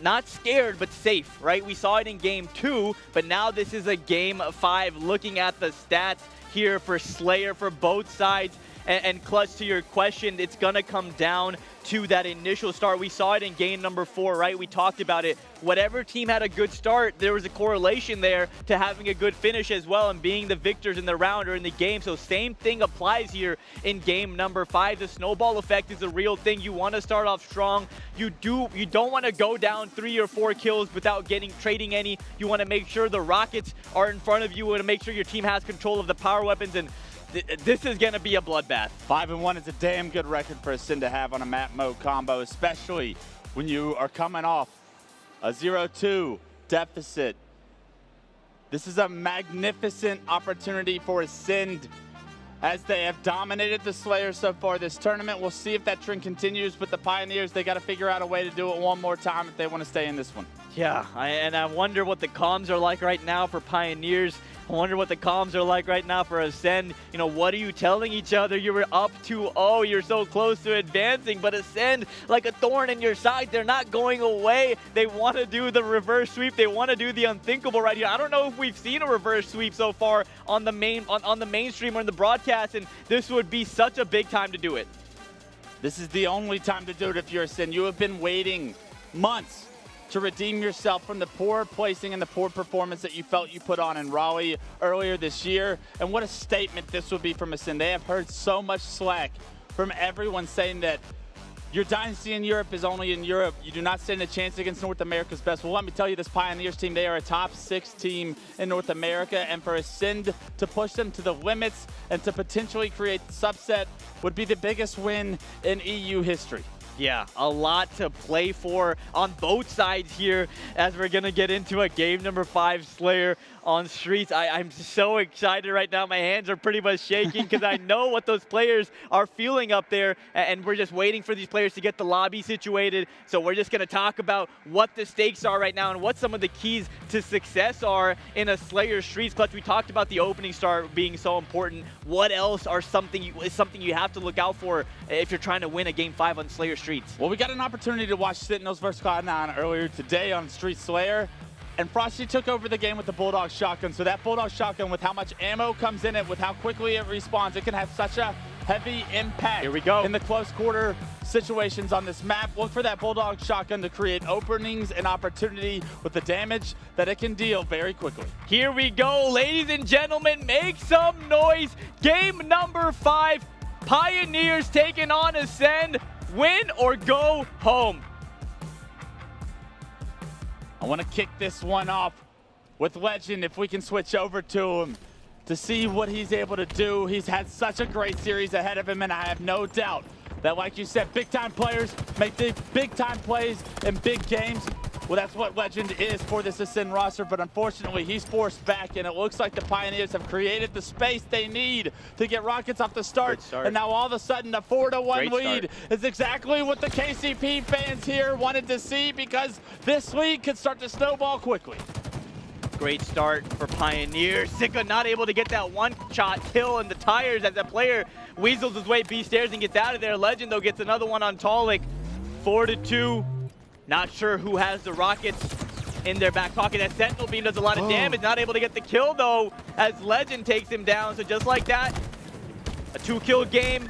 not scared, but safe, right? We saw it in game 2, but now this is a game 5. Looking at the stats here for Slayer for both sides, and Clutch, to your question, it's going to come down to that initial start. We saw it in game number 4, right? We talked about it. Whatever team had a good start, there was a correlation there to having a good finish as well and being the victors in the round or in the game. So same thing applies here in game number 5. The snowball effect is a real thing. You want to start off strong. You don't want to go down 3 or 4 kills without trading any. You want to make sure the rockets are in front of you. You want to make sure your team has control of the power weapons, and this is going to be a bloodbath. 5-1 is a damn good record for Ascend to have on a map mode combo, especially when you are coming off a 0-2 deficit. This is a magnificent opportunity for Ascend as they have dominated the Slayer so far this tournament. We'll see if that trend continues, but the Pioneers, they got to figure out a way to do it one more time if they want to stay in this one. Yeah, and I wonder what the comms are like right now for Pioneers. I wonder what the comms are like right now for Ascend. You know, what are you telling each other? You were up 2-0. You're so close to advancing, but Ascend, like a thorn in your side, they're not going away. They want to do the reverse sweep. They want to do the unthinkable right here. I don't know if we've seen a reverse sweep so far on the mainstream or in the broadcast, and this would be such a big time to do it. This is the only time to do it if you're Ascend. You have been waiting months to redeem yourself from the poor placing and the poor performance that you felt you put on in Raleigh earlier this year. And what a statement this would be from Ascend. They have heard so much slack from everyone saying that your dynasty in Europe is only in Europe. You do not stand a chance against North America's best. Well, let me tell you, this Pioneers team, they are a top 6 team in North America. And for Ascend to push them to the limits and to potentially create the subset would be the biggest win in EU history. Yeah, a lot to play for on both sides here as we're going to get into a game number 5 Slayer on Streets. I'm so excited right now. My hands are pretty much shaking because I know what those players are feeling up there, and we're just waiting for these players to get the lobby situated. So we're just going to talk about what the stakes are right now and what some of the keys to success are in a Slayer Streets clutch. We talked about the opening start being so important. What else are something you have to look out for if you're trying to win a Game 5 on Slayer Streets? Well, we got an opportunity to watch Sentinels versus Cloud9 earlier today on Street Slayer. And Frosty took over the game with the Bulldog shotgun. So that Bulldog shotgun, with how much ammo comes in it, with how quickly it respawns, it can have such a heavy impact. Here we go. In the close quarter situations on this map. Look for that Bulldog shotgun to create openings and opportunity with the damage that it can deal very quickly. Here we go, ladies and gentlemen, make some noise. Game number 5, Pioneers taking on Ascend. Win or go home. I want to kick this one off with Legend, if we can switch over to him to see what he's able to do. He's had such a great series ahead of him, and I have no doubt that, like you said, big-time players make the big-time plays in big games. Well, that's what Legend is for this Ascend roster, but unfortunately, he's forced back, and it looks like the Pioneers have created the space they need to get Rockets off the start. And now all of a sudden, a 4-1 lead is exactly what the KCP fans here wanted to see, because this lead could start to snowball quickly. Great start for Pioneers. Sika not able to get that one-shot kill in the tires as that player weasels his way B stairs and gets out of there. Legend, though, gets another one on Talik. 4-2. Not sure who has the Rockets in their back pocket. That Sentinel beam does a lot of damage. Not able to get the kill, though, as Legend takes him down. So just like that, a 2-kill game.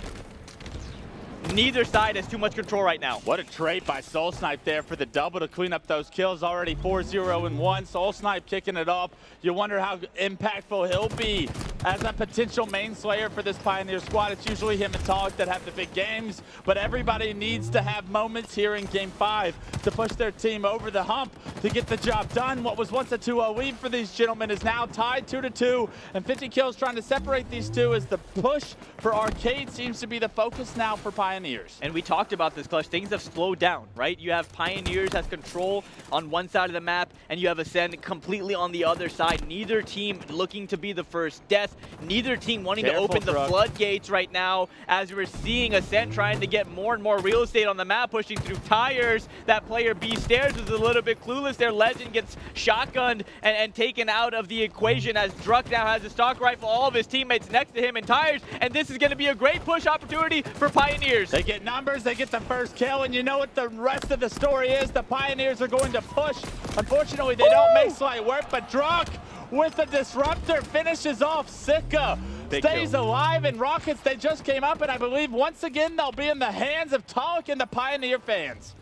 Neither side has too much control right now. What a trade by Soul Snipe there for the double to clean up those kills. Already 4-0-1. Soul Snipe kicking it off. You wonder how impactful he'll be as a potential main slayer for this Pioneer squad. It's usually him and Tog that have the big games, but everybody needs to have moments here in Game 5 to push their team over the hump to get the job done. What was once a 2-0 lead for these gentlemen is now tied 2-2, and 50 kills trying to separate these two as the push for Arcade seems to be the focus now for Pioneers. And we talked about this, Clutch. Things have slowed down, right? You have Pioneers has control on one side of the map, and you have Ascend completely on the other side. Neither team looking to be the first death. Neither team wanting to open the floodgates right now, as we're seeing Ascend trying to get more and more real estate on the map, pushing through tires. That player B stairs is a little bit clueless. Their Legend gets shotgunned and taken out of the equation as Druck now has a stock rifle, all of his teammates next to him in tires, and this is going to be a great push opportunity for Pioneers. They get numbers, they get the first kill, and you know what the rest of the story is? The Pioneers are going to push. Unfortunately, they don't make slight work, but Druck with the disruptor finishes off Sika. Stays alive, and Rockets, they just came up, and I believe once again they'll be in the hands of Talik and the Pioneer fans.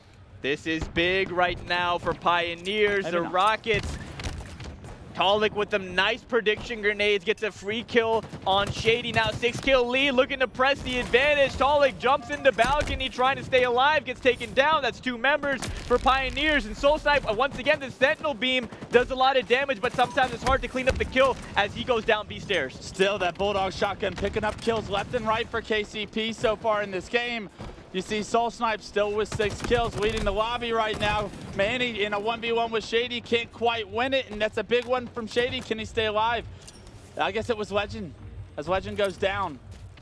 This is big right now for Pioneers. The Rockets, Talik with them nice prediction grenades, gets a free kill on Shady. Now 6-kill lead, looking to press the advantage. Talik jumps into balcony, trying to stay alive, gets taken down. That's 2 members for Pioneers. And Soul Snipe, once again, the Sentinel beam does a lot of damage, but sometimes it's hard to clean up the kill as he goes down B stairs. Still, that Bulldog shotgun picking up kills left and right for KCP so far in this game. You see Soul Snipe still with 6 kills, leading the lobby right now. Manny in a 1v1 with Shady can't quite win it, and that's a big one from Shady. Can he stay alive? I guess it was Legend. As Legend goes down,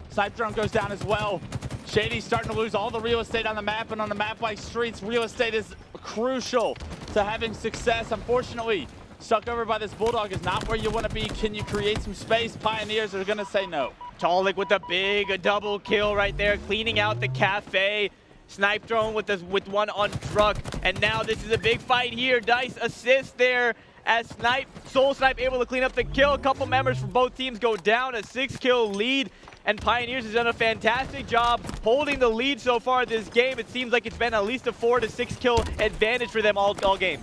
Snipe Drone goes down as well. Shady's starting to lose all the real estate on the map, and on a map like Streets, real estate is crucial to having success. Unfortunately, stuck over by this Bulldog is not where you want to be. Can you create some space? Pioneers are going to say no. Talik with a big double kill right there, cleaning out the cafe. Snipe Drone with one on Druck, and now this is a big fight here. Dice assist there as Soul Snipe able to clean up the kill. A couple members from both teams go down, a 6-kill lead, and Pioneers has done a fantastic job holding the lead so far this game. It seems like it's been at least a 4 to 6 kill advantage for them all game.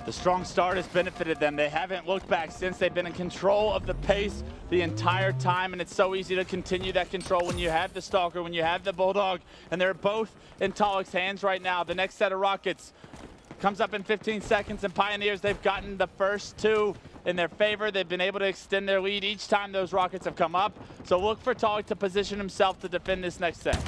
The strong start has benefited them. They haven't looked back since. They've been in control of the pace the entire time, and it's so easy to continue that control when you have the Stalker, when you have the Bulldog, and they're both in Talik's hands right now. The next set of Rockets comes up in 15 seconds, and Pioneers, they've gotten the first 2 in their favor. They've been able to extend their lead each time those Rockets have come up. So look for Talik to position himself to defend this next set.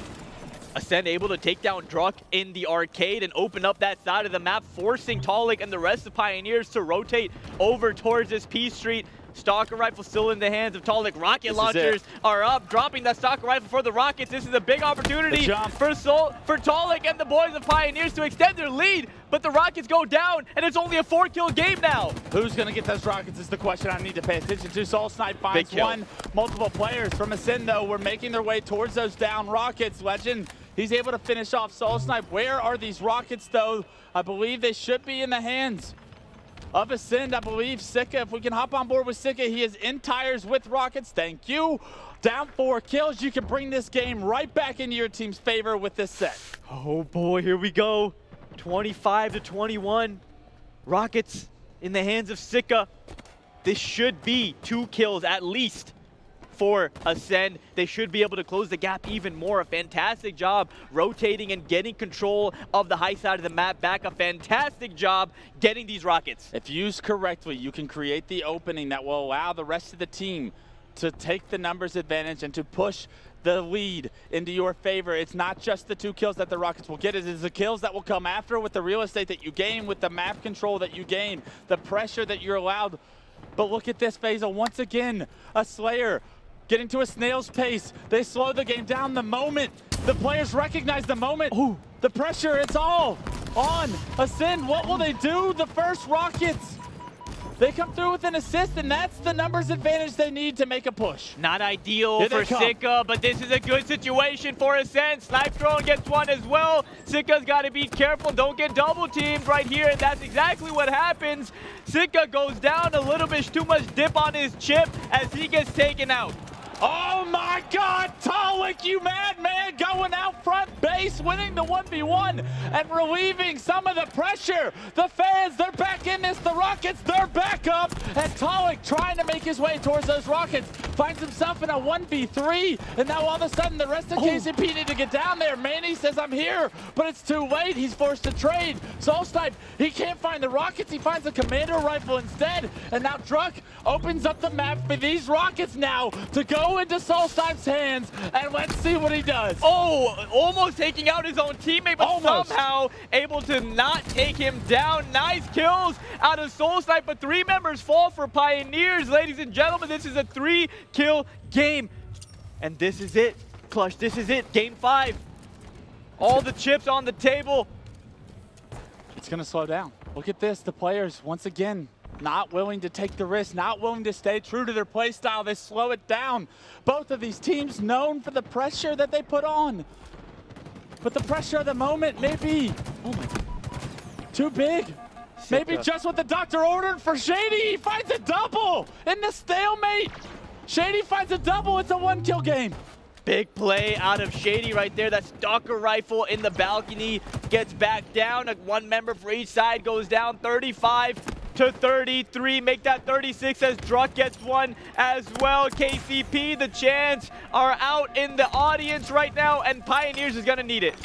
Ascend able to take down Druk in the arcade and open up that side of the map, forcing Talik and the rest of Pioneers to rotate over towards this P Street. Stalker Rifle still in the hands of Talik. Rocket launchers are up, dropping that Stalker Rifle for the Rockets. This is a big opportunity for Talik and the boys of Pioneers to extend their lead, but the Rockets go down, and it's only a 4-kill game now. Who's going to get those Rockets is the question I need to pay attention to. Soul Snipe finds one. Multiple players from Ascend, though, were making their way towards those down Rockets. Legend, he's able to finish off Soul Snipe. Where are these Rockets, though? I believe they should be in the hands of Ascend. I believe Sika, if we can hop on board with Sika, he is in tires with Rockets. Thank you. Down 4 kills. You can bring this game right back into your team's favor with this set. Oh boy, here we go. 25-21. Rockets in the hands of Sika. This should be 2 kills at least for Ascend. They should be able to close the gap even more. A fantastic job rotating and getting control of the high side of the map back. A fantastic job getting these Rockets. If used correctly, you can create the opening that will allow the rest of the team to take the numbers advantage and to push the lead into your favor. It's not just the 2 kills that the Rockets will get, it is the kills that will come after with the real estate that you gain, with the map control that you gain, the pressure that you're allowed. But look at this, Faisal. Once again, a Slayer getting to a snail's pace. They slow the game down the moment. The players recognize the moment. Ooh, the pressure, it's all on Ascend. What will they do? The first Rockets, they come through with an assist, and that's the numbers advantage they need to make a push. Not ideal for Sika, but this is a good situation for Ascend. Snipe Drone gets one as well. Sika's got to be careful. Don't get double teamed right here, and that's exactly what happens. Sika goes down a little bit too much dip on his chip as he gets taken out. Oh my God, Talik, you madman, going out front base, winning the 1v1 and relieving some of the pressure. The fans, they're back in this. The Rockets, they're back up. And Talik trying to make his way towards those Rockets, finds himself in a 1v3. And now all of a sudden, the rest of KCP need to get down there. Manny says, I'm here, but it's too late. He's forced to trade. Soul Snipe, he can't find the Rockets. He finds the Commando Rifle instead. And now Druk opens up the map for these Rockets now to go into Soul Snipe's hands, and let's see what he does. Oh, almost taking out his own teammate, but somehow able to not take him down. Nice kills out of Soul Snipe, but 3 members fall for Pioneers. Ladies and gentlemen, this is a 3-kill game. And this is it, Clutch. This is it, game 5. All the chips on the table. It's gonna slow down. Look at this, the players, once again, not willing to take the risk, not willing to stay true to their play style. They slow it down. Both of these teams known for the pressure that they put on. But the pressure of the moment may be too big. Maybe just what the doctor ordered for Shady. He finds a double in the stalemate. Shady finds a double. It's a 1-kill game. Big play out of Shady right there. That Stalker Rifle in the balcony gets back down. 1 member for each side goes down. 35-33, make that 36 as Druk gets one as well. KCP, the chants are out in the audience right now, and Pioneers is gonna need it.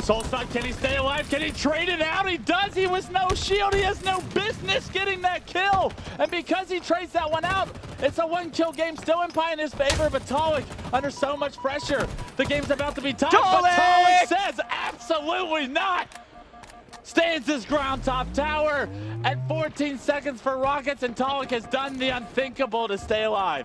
Soul Snipe, can he stay alive? Can he trade it out? He does. He was no shield. He has no business getting that kill. And because he trades that one out, it's a 1-kill game still in Pioneer's favor, but Talik under so much pressure. The game's about to be tied, but Talik says absolutely not. Stands his ground top tower at 14 seconds for Rockets, and Talik has done the unthinkable to stay alive.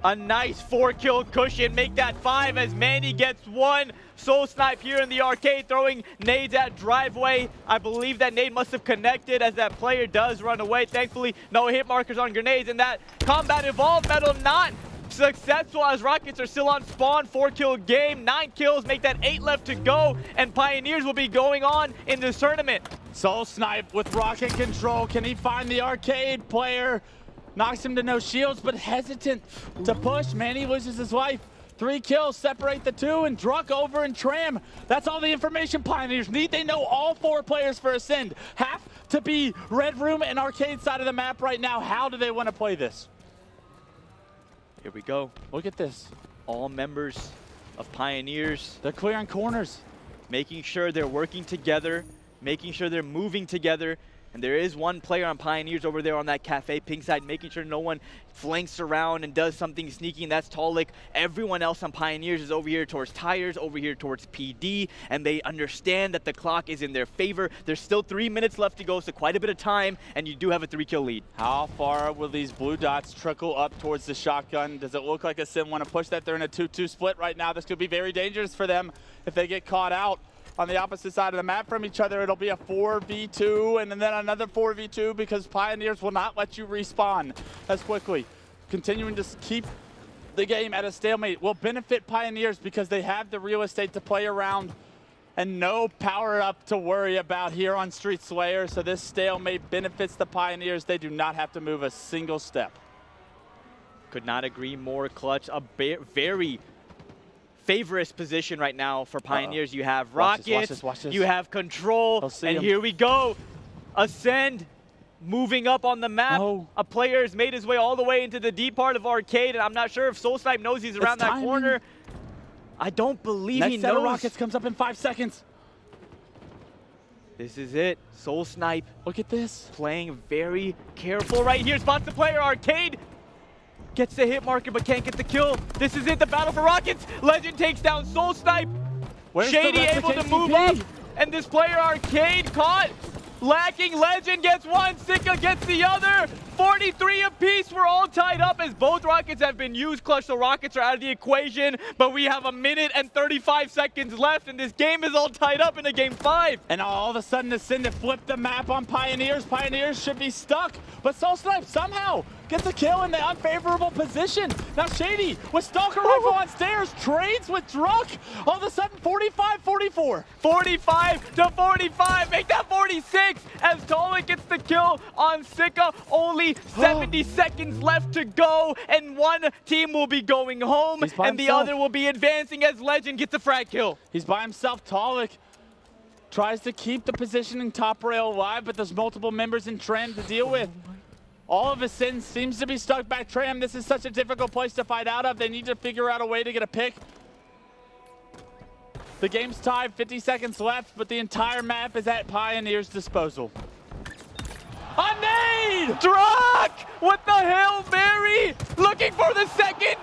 A nice 4-kill cushion, make that 5 as Manny gets one. Soul Snipe here in the arcade throwing nades at driveway. I believe that nade must have connected as that player does run away. Thankfully, no hit markers on grenades, and that combat evolved medal not successful as Rockets are still on spawn. 4-kill game, 9 kills, make that 8 left to go, and Pioneers will be going on in this tournament. Soul Snipe with rocket control. Can he find the arcade player? Knocks him to no shields, but hesitant to push. Manny loses his life. 3 kills separate the 2, and Druk over and Tram. That's all the information Pioneers need. They know all 4 players for Ascend have to be Red Room and arcade side of the map right now. How do they want to play this? Here we go. Look at this. All members of Pioneers. They're clearing corners. Making sure they're working together, making sure they're moving together, And there is one player on Pioneers over there on that cafe pink side, making sure no one flanks around and does something sneaky, and that's Talik. Everyone else on Pioneers is over here towards Tires, over here towards PD, and they understand that the clock is in their favor. There's still 3 minutes left to go, so quite a bit of time, and you do have a 3-kill lead. How far will these blue dots trickle up towards the shotgun? Does it look like a Sim want to push that? They're in a 2-2 split right now. This could be very dangerous for them if they get caught out on the opposite side of the map from each other. It'll be a 4v2 and then another 4v2 because Pioneers will not let you respawn as quickly. Continuing to keep the game at a stalemate will benefit Pioneers because they have the real estate to play around and no power up to worry about here on Street Slayer. So this stalemate benefits the Pioneers. They do not have to move a single step. Could not agree more, Clutch. A very favorite position right now for Pioneers. You have Rockets, watch this. you have Control, and here we go. Ascend moving up on the map. No. A player has made his way all the way into the deep part of Arcade, and I'm not sure if Soul Snipe knows he's around that corner. I don't believe he Next set of knows. Rockets comes up in 5 seconds. This is it. Soul Snipe. Look at this. Playing very careful right here. Spots the player. Arcade gets the hit marker but can't get the kill. This is it. The battle for Rockets. Legend takes down Soul Snipe. Where's Shady the rest able of to KCP? move up. And this player Arcade caught. Lacking. Legend gets one. Sika gets the other. 43 apiece. We're all tied up as both Rockets have been used. Clutch, the Rockets are out of the equation, but we have 1 minute and 35 seconds left, and this game is all tied up into game 5. And all of a sudden, Ascend flipped the map on Pioneers. Pioneers should be stuck, but Soul Snipe somehow gets a kill in the unfavorable position. Now Shady with Stalker Rifle on stairs trades with Druk. All of a sudden, 45-44. 45 to 45, make that 46 as Tolik gets the kill on Sika. Only 70 seconds left to go, and one team will be going home, and the other will be advancing as Legend gets a frag kill. He's by himself. Tolik tries to keep the positioning top rail alive, but there's multiple members in Tram to deal with. All of Ascend seems to be stuck back Tram. This is such a difficult place to fight out of. They need to figure out a way to get a pick. The game's tied, 50 seconds left, but the entire map is at Pioneer's disposal. A nade! Druk with the Hail Mary, looking for the second.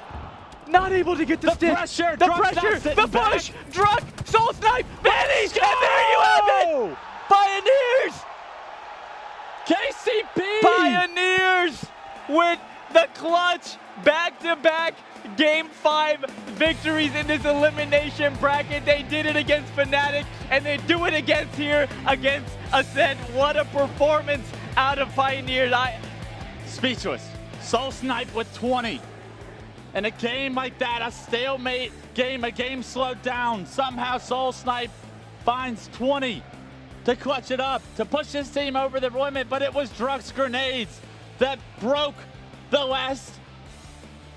Not able to get the stick. Pressure, the Druk's pressure, not the sitting push. back. Druk, Soul Snipe, Vanny, and there you have it. Pioneers! KCP! Pioneers with the clutch back-to-back Game 5 victories in this elimination bracket. They did it against Fnatic, and they do it against Ascend. What a performance out of Pioneers. Speechless. Soul Snipe with 20. In a game like that, a stalemate game, a game slowed down. Somehow Soul Snipe finds 20 to clutch it up, to push his team over the limit, but it was Druk's grenades that broke the last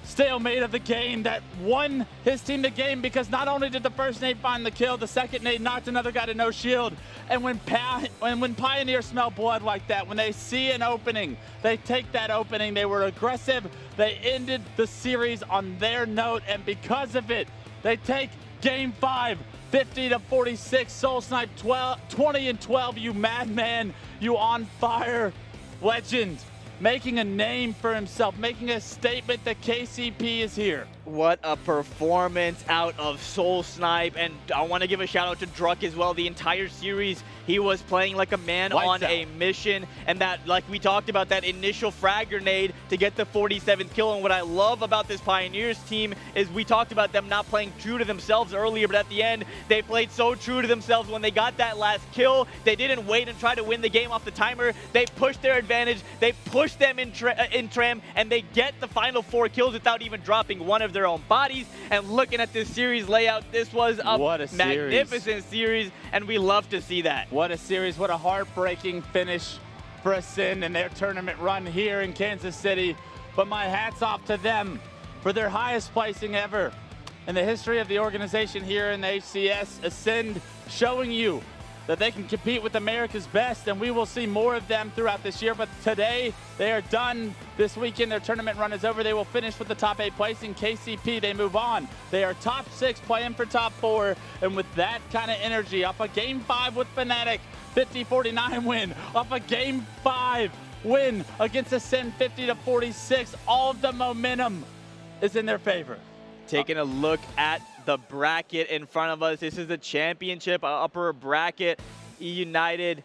stalemate of the game, that won his team the game, because not only did the first nade find the kill, the second nade knocked another guy to no shield. And when Pioneers smell blood like that, when they see an opening, they take that opening. They were aggressive. They ended the series on their note, and because of it, they take Game 5, 50-46. Soul Snipe 20-12. You madman, you on fire Legend, making a name for himself, making a statement that KCP is here. What a performance out of Soul Snipe, and I want to give a shout out to Druk as well. The entire series, he was playing like a man on a mission, and that, like we talked about, that initial frag grenade to get the 47th kill. And what I love about this Pioneers team is we talked about them not playing true to themselves earlier, but at the end, they played so true to themselves. When they got that last kill, they didn't wait and try to win the game off the timer. They pushed their advantage, they pushed them in Tram, and they get the final 4 kills without even dropping one of their own bodies. And looking at this series layout, this was a magnificent series, and we love to see that. What a series, what a heartbreaking finish for Ascend and their tournament run here in Kansas City. But my hat's off to them for their highest placing ever in the history of the organization here in the HCS. Ascend showing you that they can compete with America's best, and we will see more of them throughout this year. But today, they are done. This weekend, their tournament run is over. They will finish with the top 8 placing. KCP, they move on. They are top 6, playing for top 4, and with that kind of energy, off a Game 5 with Fnatic, 50-49 win, off a Game 5 win against a Sen 50-46, all of the momentum is in their favor. Taking a look at the bracket in front of us. This is the championship upper bracket. United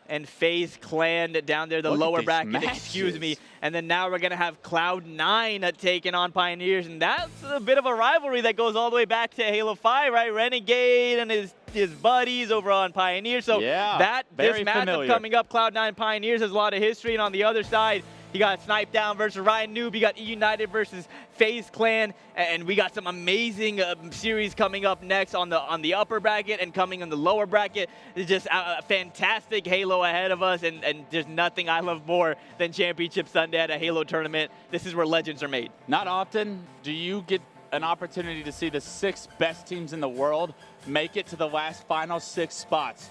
and FaZe Clan down there, the Look at lower these bracket, excuse me. And then now we're going to have Cloud9 taking on Pioneers. And that's a bit of a rivalry that goes all the way back to Halo 5, right? Renegade and his buddies over on Pioneers. So yeah, this matchup coming up, Cloud9 Pioneers, has a lot of history. And on the other side, you got Snipe Down versus Ryan Noob. You got United versus FaZe Clan, and we got some amazing series coming up next on the upper bracket and coming on the lower bracket. It's just a fantastic Halo ahead of us, and there's nothing I love more than Championship Sunday at a Halo tournament. This is where legends are made. Not often do you get an opportunity to see the 6 best teams in the world make it to the last final 6 spots.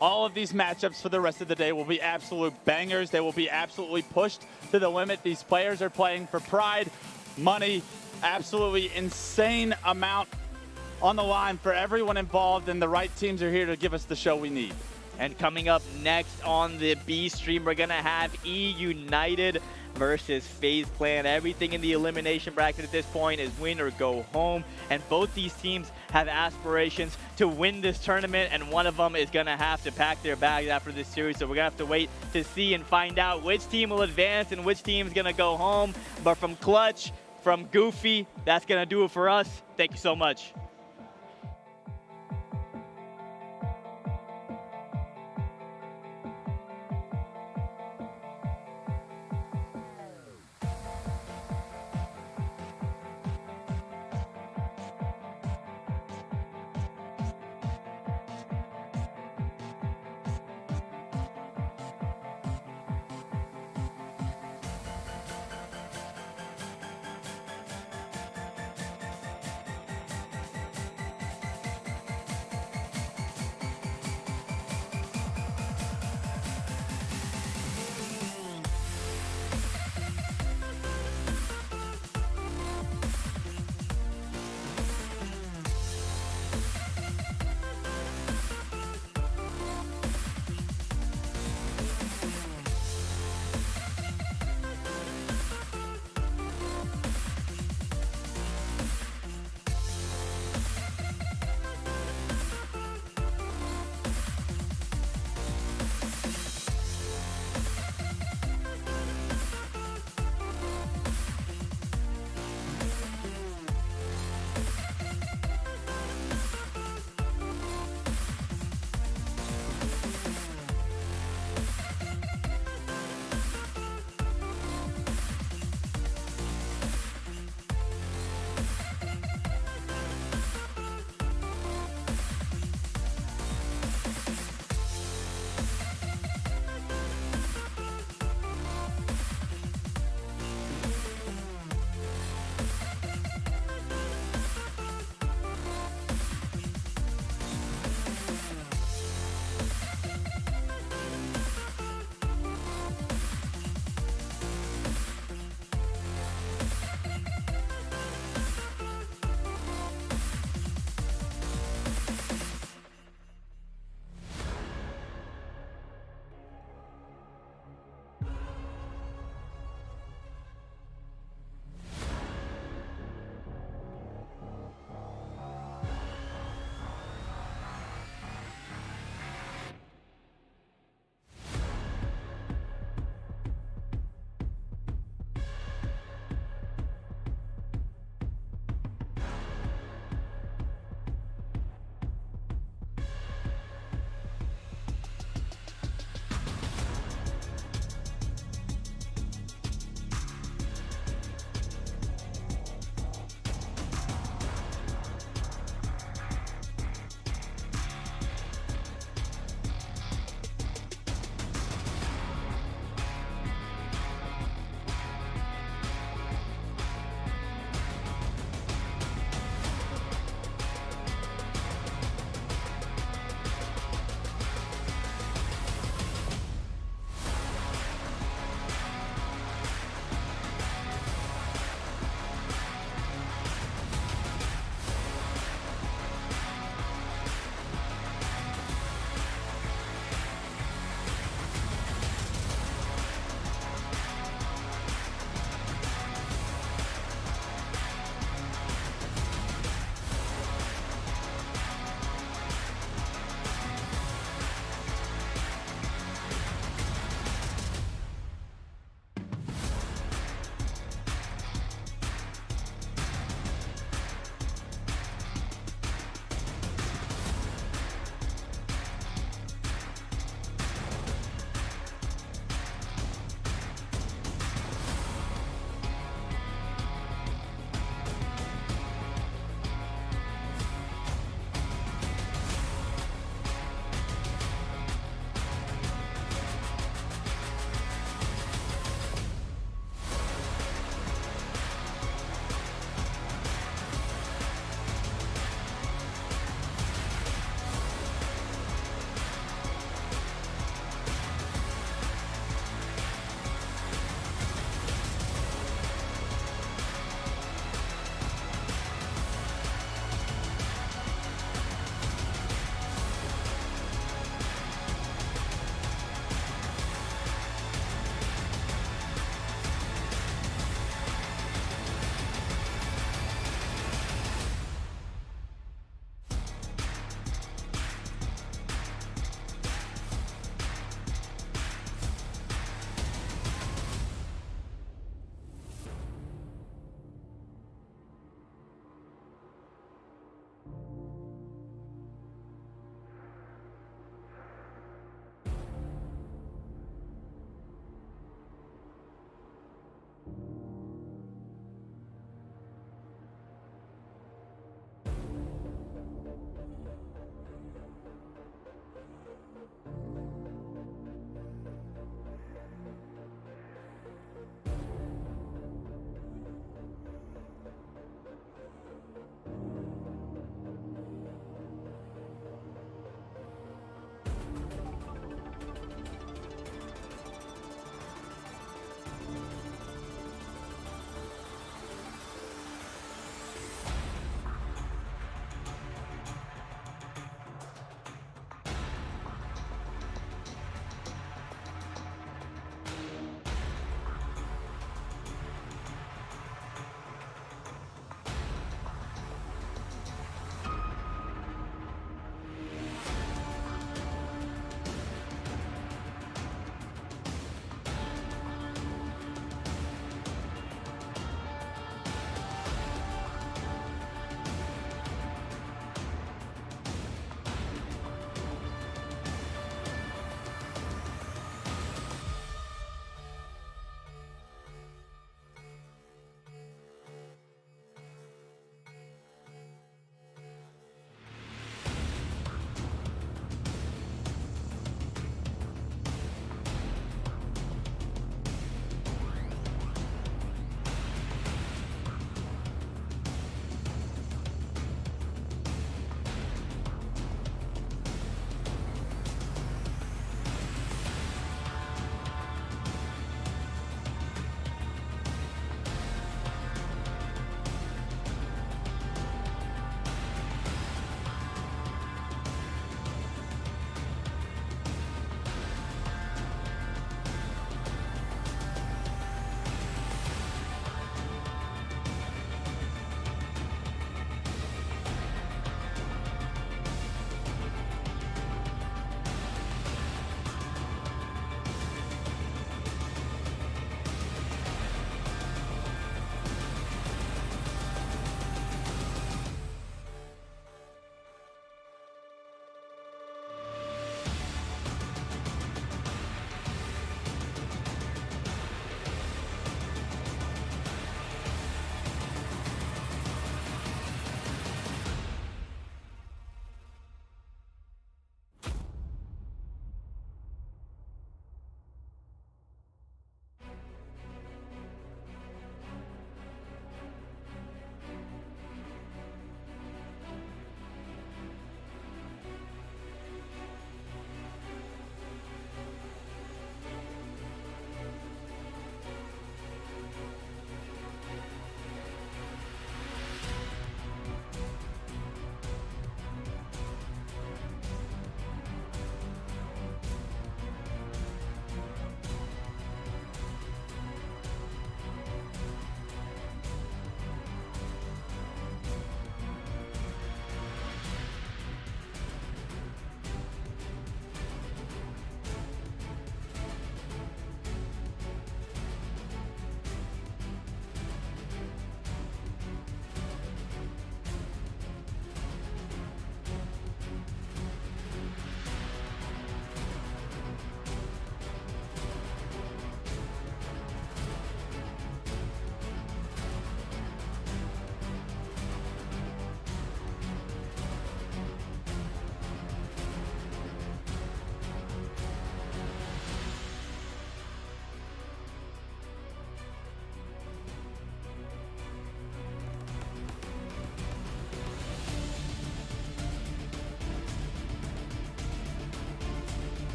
All of these matchups for the rest of the day will be absolute bangers. They will be absolutely pushed to the limit. These players are playing for pride, money, absolutely insane amount on the line for everyone involved, and the right teams are here to give us the show we need. And coming up next on the B stream, we're going to have United versus FaZe Clan. Everything in the elimination bracket at this point is win or go home. And both these teams have aspirations to win this tournament, and one of them is going to have to pack their bags after this series. So we're going to have to wait to see and find out which team will advance and which team is going to go home. But from Clutch, from Goofy, that's going to do it for us. Thank you so much.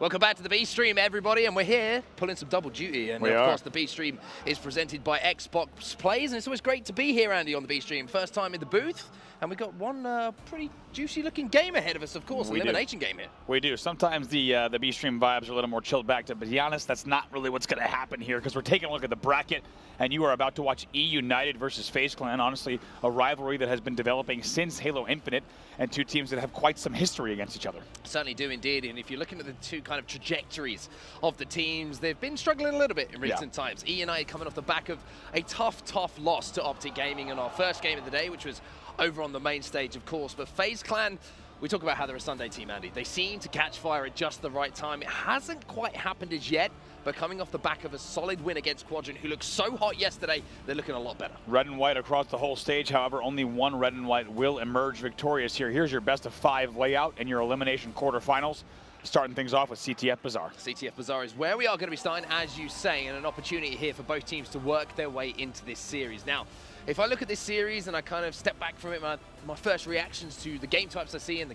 Welcome back to the B Stream, everybody, and we're here pulling some double duty. And of course, the B Stream is presented by Xbox Plays, and it's always great to be here, Andy, on the B Stream. First time in the booth, and we've got one pretty juicy-looking game ahead of us, of course, elimination game here. We do. Sometimes the B Stream vibes are a little more chilled back, but to be honest, that's not really what's going to happen here, because we're taking a look at the bracket, and you are about to watch E United versus FaZe Clan. Honestly, a rivalry that has been developing since Halo Infinite, and two teams that have quite some history against each other. Certainly do indeed, and if you're looking at the two kind of trajectories of the teams, they've been struggling a little bit in recent times. E United coming off the back of a tough loss to Optek Gaming in our first game of the day, which was over on the main stage, of course. But FaZe Clan, we talk about how they're a Sunday team, Andy. They seem to catch fire at just the right time. It hasn't quite happened as yet, but coming off the back of a solid win against Quadrant, who looked so hot yesterday, they're looking a lot better. Red and white across the whole stage. However, only one red and white will emerge victorious here. Here's your best of 5 layout in your elimination quarterfinals. Starting things off with CTF Bazaar. CTF Bazaar is where we are going to be starting, as you say, and an opportunity here for both teams to work their way into this series. Now, if I look at this series and I kind of step back from it, my first reactions to the game types I see and the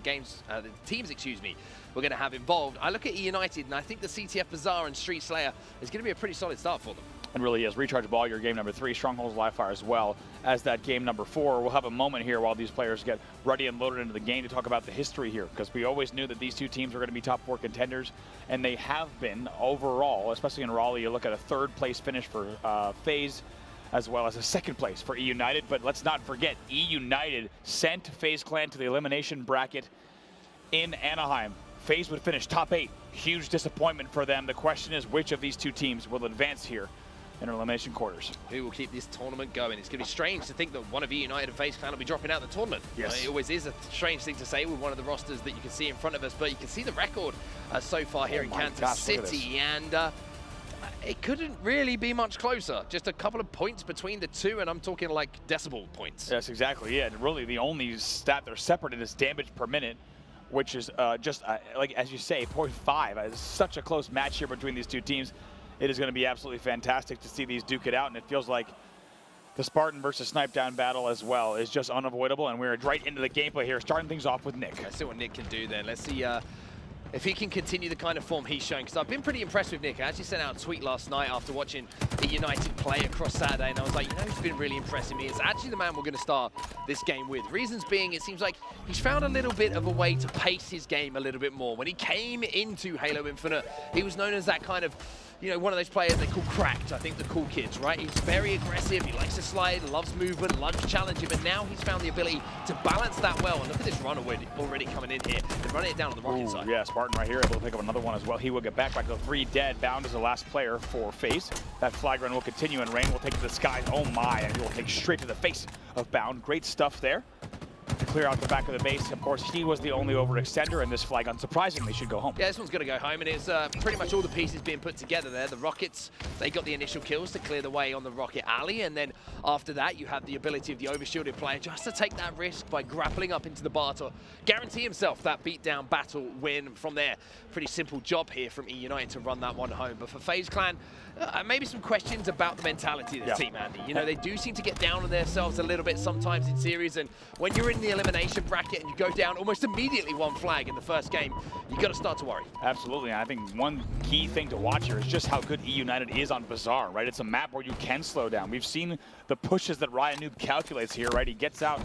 teams, excuse me, we're going to have involved, I look at E United and I think the CTF Bazaar and Street Slayer is going to be a pretty solid start for them. It really is. Recharge Ball, your game number 3, Strongholds Live Fire as well as that game number 4. We'll have a moment here while these players get ready and loaded into the game to talk about the history here, because we always knew that these two teams were going to be top 4 contenders, and they have been overall, especially in Raleigh. You look at a 3rd place finish for FaZe, as well as a 2nd place for E United. But let's not forget, E United sent FaZe Clan to the elimination bracket in Anaheim. FaZe would finish top 8. Huge disappointment for them. The question is, which of these two teams will advance here in elimination quarters? Who will keep this tournament going? It's going to be strange to think that one of E United and FaZe Clan will be dropping out of the tournament. Yes. It always is a strange thing to say with one of the rosters that you can see in front of us, but you can see the record so far here in Kansas City, and it couldn't really be much closer. Just a couple of points between the two, and I'm talking like decibel points. Yes, exactly. Yeah, and really the only stat they're separate in is damage per minute, which is like, as you say, 0.5. It's such a close match here between these two teams. It is going to be absolutely fantastic to see these duke it out, and it feels like the Spartan versus Snipe Down battle as well is just unavoidable, and we're right into the gameplay here, starting things off with Nick. Let's see what Nick can do then. Let's see if he can continue the kind of form he's showing, because I've been pretty impressed with Nick. I actually sent out a tweet last night after watching the United play across Saturday, and I was like, you know who's been really impressing me? It's actually the man we're going to start this game with. Reasons being, it seems like he's found a little bit of a way to pace his game a little bit more. When he came into Halo Infinite, he was known as that kind of, you know, one of those players they call cracked. I think the cool kids, right? He's very aggressive. He likes to slide, loves movement, loves challenging. But now he's found the ability to balance that well. And look at this run already coming in here. They're running it down on the Rocket side. Yeah, Spartan right here able to pick up another one as well. He will get back to 3 dead. Bound is the last player for FaZe. That flag run will continue, and Rain will take to the skies. Oh my, and he will take straight to the face of Bound. Great stuff there to clear out the back of the base. Of course, he was the only overextender, and this flag, unsurprisingly, should go home. Yeah, this one's going to go home, and it's pretty much all the pieces being put together there. The Rockets, they got the initial kills to clear the way on the Rocket Alley, and then after that, you have the ability of the overshielded player just to take that risk by grappling up into the bar to guarantee himself that beatdown battle win. From there, pretty simple job here from E United to run that one home. But for FaZe Clan, maybe some questions about the mentality of the team, Andy. You know, they do seem to get down on themselves a little bit sometimes in series, and when you're in the elimination bracket and you go down almost immediately 1 flag in the first game, you got to start to worry. Absolutely, and I think one key thing to watch here is just how good E United is on Bazaar, right? It's a map where you can slow down. We've seen the pushes that Ryan Noob calculates here, right? He gets out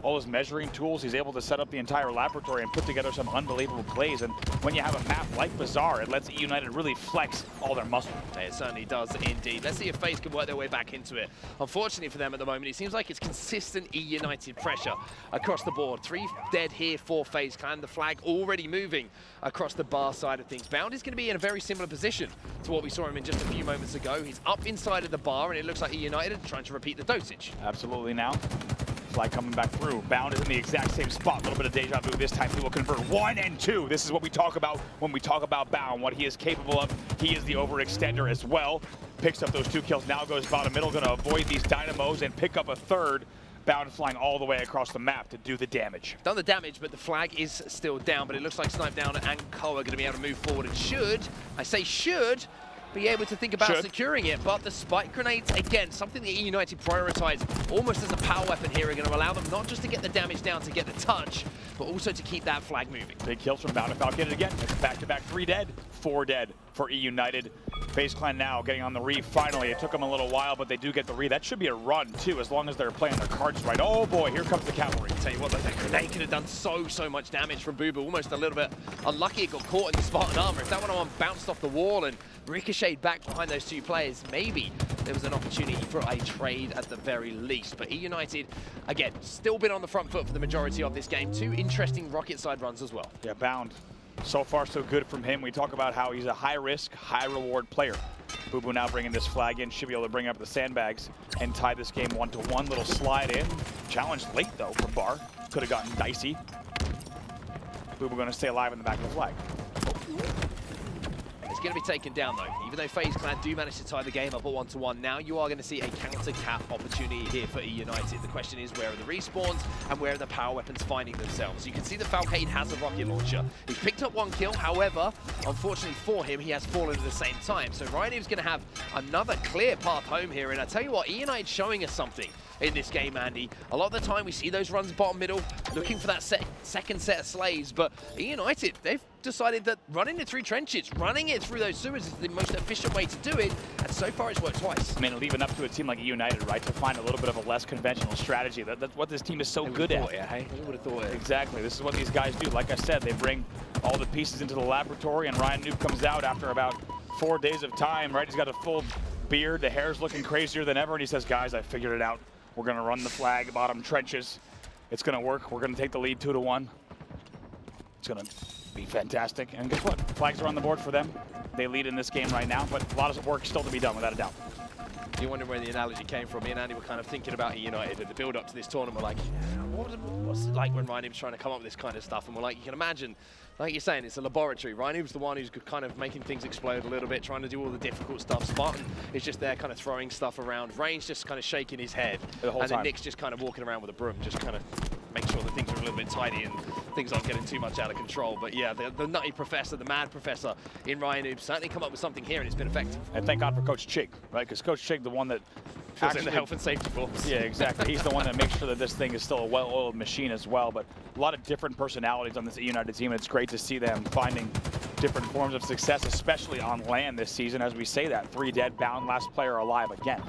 all his measuring tools. He's able to set up the entire laboratory and put together some unbelievable plays. And when you have a map like Bazaar, it lets E United really flex all their muscle. It certainly does indeed. Let's see if FaZe can work their way back into it. Unfortunately for them at the moment, it seems like it's consistent E United pressure across the board. 3 dead here for FaZe Clan. The flag already moving across the bar side of things. Bound is going to be in a very similar position to what we saw him in just a few moments ago. He's up inside of the bar, and it looks like E United trying to repeat the dosage. Absolutely now. Flag coming back through. Bound is in the exact same spot. A little bit of deja vu. This time he will convert 1 and 2. This is what we talk about when we talk about Bound, what he is capable of. He is the overextender as well. Picks up those 2 kills. Now goes bottom middle, going to avoid these dynamos and pick up a third. Bound flying all the way across the map to do the damage. Done the damage, but the flag is still down. But it looks like Snipe Down and Koa are going to be able to move forward, and I say should, be able to think about securing it. But the spike grenades, again, something that E United prioritize almost as a power weapon here, are going to allow them not just to get the damage down to get the touch, but also to keep that flag moving. Big kills from Bound. Falcon again. It's back-to-back 3 dead, 4 dead for E United. FaZe Clan now getting on the re finally. It took them a little while, but they do get the re. That should be a run, too, as long as they're playing their cards right. Oh, boy, here comes the cavalry. Tell you what, that grenade could have done so much damage from Boo Boo. Almost a little bit unlucky it got caught in the Spartan armor. If that one bounced off the wall and ricocheted back behind those 2 players, maybe there was an opportunity for a trade at the very least. But E United, again, still been on the front foot for the majority of this game. 2 interesting Rocket side runs as well. Yeah, Bound. So far, so good from him. We talk about how he's a high-risk, high-reward player. Boo Boo now bringing this flag in. Should be able to bring up the sandbags and tie this game 1-1. Little slide in. Challenged late, though, from Bar. Could have gotten dicey. Boo Boo going to stay alive in the back of the flag. It's going to be taken down, though. Even though FaZe Clan do manage to tie the game up at 1-1, now you are going to see a counter-cap opportunity here for E United. The question is, where are the respawns and where are the power weapons finding themselves? You can see that Falcade has a rocket launcher. He's picked up 1 kill, however, unfortunately for him, he has fallen at the same time. So Ryan's going to have another clear path home here, and I tell you what, E United showing us something in this game, Andy. A lot of the time we see those runs bottom middle, looking for that second set of slaves, but E United, they've decided that running it through trenches, running it through those sewers is the most efficient way to do it, and so far it's worked twice. I mean, leaving up to a team like E United, right, to find a little bit of a less conventional strategy. That's what this team is so good at. Who would have thought it? Exactly. This is what these guys do. Like I said, they bring all the pieces into the laboratory, and Ryan Noob comes out after about 4 days of time, right? He's got a full beard, the hair's looking crazier than ever, and he says, guys, I figured it out. We're going to run the flag, bottom trenches. It's going to work. We're going to take the lead 2-1. It's going to be fantastic. And guess what? Flags are on the board for them. They lead in this game right now, but a lot of work still to be done, without a doubt. You wonder where the analogy came from. Me and Andy were kind of thinking about E United at the build-up to this tournament. We're like, what's it like when Ryan was trying to come up with this kind of stuff? And we're like, you can imagine, like you're saying, it's a laboratory. Ryan was the one who's kind of making things explode a little bit, trying to do all the difficult stuff. Spartan is just there kind of throwing stuff around. Rain's just kind of shaking his head. And then Nick's just kind of walking around with a broom, just kind of make sure that things are a little bit tidy and things aren't getting too much out of control. But yeah, the nutty professor, the mad professor in Ryan Noob certainly come up with something here, and it's been effective. And thank God for Coach Chig, right? Because Coach Chig, the one that actually, the health and safety force. Yeah, exactly. He's the one that makes sure that this thing is still a well-oiled machine as well. But a lot of different personalities on this United team, and it's great to see them finding different forms of success, especially on land this season. As we say that, 3 dead, Bound, last player alive again.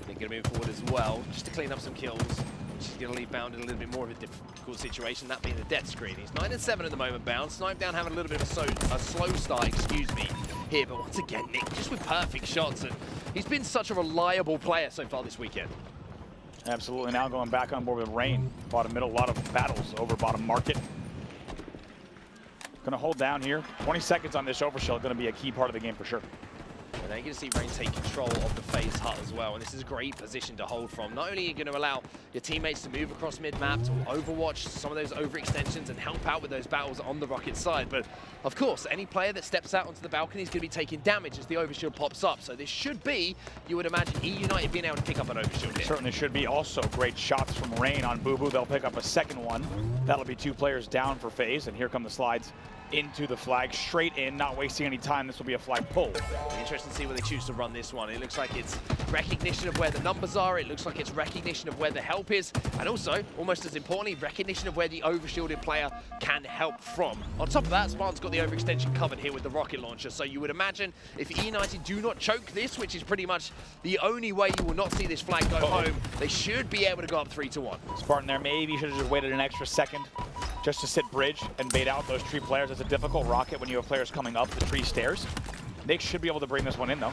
They're going to move forward as well, just to clean up some kills. She's going to leave Bound in a little bit more of a difficult situation, that being the death screen. He's 9-7 at the moment, Bound. Snipe Down having a little bit of a slow start, excuse me. here. But once again, Nick just with perfect shots. And he's been such a reliable player so far this weekend. Absolutely. Now going back on board with Rain. Bottom middle, a lot of battles over bottom market. Going to hold down here. 20 seconds on this overshield, going to be a key part of the game for sure. And then you're going to see Rain take control of the FaZe hut as well, and this is a great position to hold from. Not only are you going to allow your teammates to move across mid-map to overwatch some of those overextensions and help out with those battles on the Rocket side, but of course, any player that steps out onto the balcony is going to be taking damage as the overshield pops up. So this should be, you would imagine, E United being able to pick up an overshield here. Certainly should be. Also great shots from Rain on Boo Boo. They'll pick up a second one. That'll be 2 players down for FaZe, and here come the slides into the flag, straight in, not wasting any time. This will be a flag pull. Interesting to see where they choose to run this one. It looks like it's recognition of where the numbers are. It looks like it's recognition of where the help is. And also, almost as importantly, recognition of where the overshielded player can help from. On top of that, Spartan's got the overextension covered here with the rocket launcher. So you would imagine if E United do not choke this, which is pretty much the only way you will not see this flag go home, they should be able to go up 3-1. Spartan there maybe should have just waited an extra second just to sit bridge and bait out those tree players. It's a difficult rocket when you have players coming up the tree stairs. Nick should be able to bring this one in though.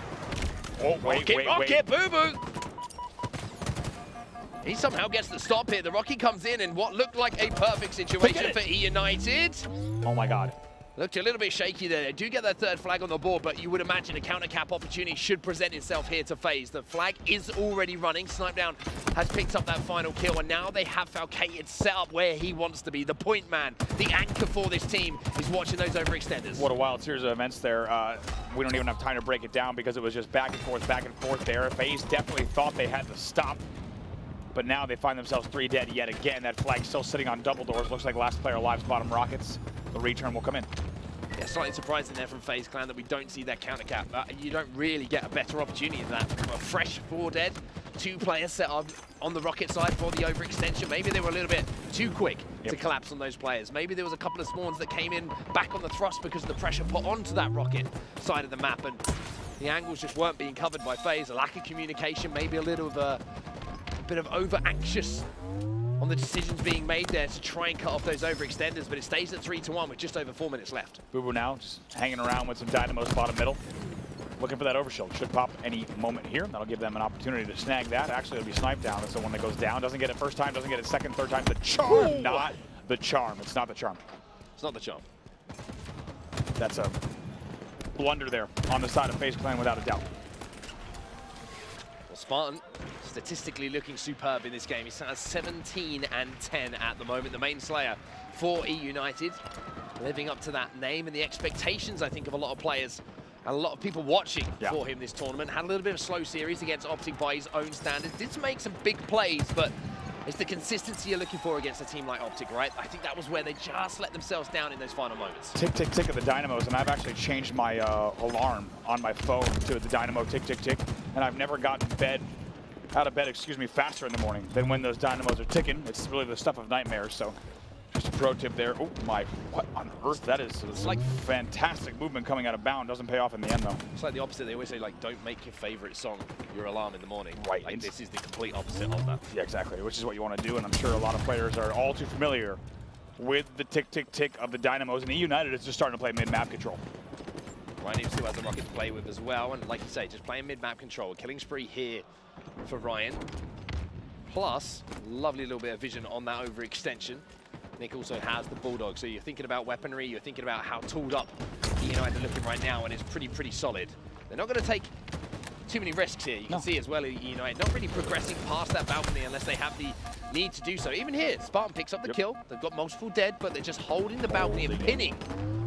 Oh, wait. Boo Boo! He somehow gets the stop here. The Rocky comes in in what looked like a perfect situation for E United. Oh my God. Looked a little bit shaky there. They do get that third flag on the board, but you would imagine a counter cap opportunity should present itself here to FaZe. The flag is already running. Snipedown has picked up that final kill, and now they have Falcated set up where he wants to be. The point man, the anchor for this team, is watching those overextenders. What a wild series of events there. We don't even have time to break it down because it was just back and forth there. FaZe definitely thought they had to stop, but now they find themselves 3 dead yet again. That flag still sitting on double doors. Looks like last player alive's bottom rockets. The return will come in. Yeah, slightly surprising there from FaZe Clan that we don't see that counter cap. You don't really get a better opportunity than that. A fresh 4 dead, 2 players set up on the Rocket side for the overextension. Maybe they were a little bit too quick to collapse on those players. Maybe there was a couple of spawns that came in back on the thrust because of the pressure put onto that Rocket side of the map, and the angles just weren't being covered by FaZe. A lack of communication, maybe a little of a bit of over-anxious on the decisions being made there to try and cut off those overextenders, but it stays at 3-1 with just over 4 minutes left. Boo Boo now just hanging around with some dynamos bottom middle. Looking for that overshield. Should pop any moment here. That'll give them an opportunity to snag that. Actually, it'll be sniped down. That's the one that goes down. Doesn't get it first time, doesn't get it second, third time. The charm, not the charm. It's not the charm. It's not the charm. That's a blunder there on the side of FaZe Clan without a doubt. Well, Spartan statistically looking superb in this game. He's at 17 and 10 at the moment. The main slayer for E United, living up to that name and the expectations, I think, of a lot of players and a lot of people watching for him this tournament. Had a little bit of a slow series against Optek by his own standards. Did make some big plays, but it's the consistency you're looking for against a team like Optek, right? I think that was where they just let themselves down in those final moments. Tick, tick, tick of the dynamos, and I've actually changed my alarm on my phone to the dynamo tick, tick, tick, and I've never gotten out of bed, excuse me, faster in the morning than when those dynamos are ticking. It's really the stuff of nightmares, so just a pro tip there. Oh my, what on earth? That is like fantastic movement coming out of bound. Doesn't pay off in the end though. It's like the opposite. They always say, like, don't make your favorite song your alarm in the morning. Right. Like, this is the complete opposite of that. Yeah, exactly, which is what you want to do, and I'm sure a lot of players are all too familiar with the tick, tick, tick of the dynamos, and E United is just starting to play mid-map control. Ryan still has the rocket to play with as well, and like you say, just playing mid-map control. Killing spree here for Ryan. Plus, lovely little bit of vision on that overextension. Nick also has the Bulldog, so you're thinking about weaponry, you're thinking about how tooled up E United are looking right now, and it's pretty solid. They're not going to take too many risks here. You can see as well, E United not really progressing past that balcony unless they have the need to do so. Even here, Spartan picks up the kill. They've got multiple dead, but they're just holding the balcony and pinning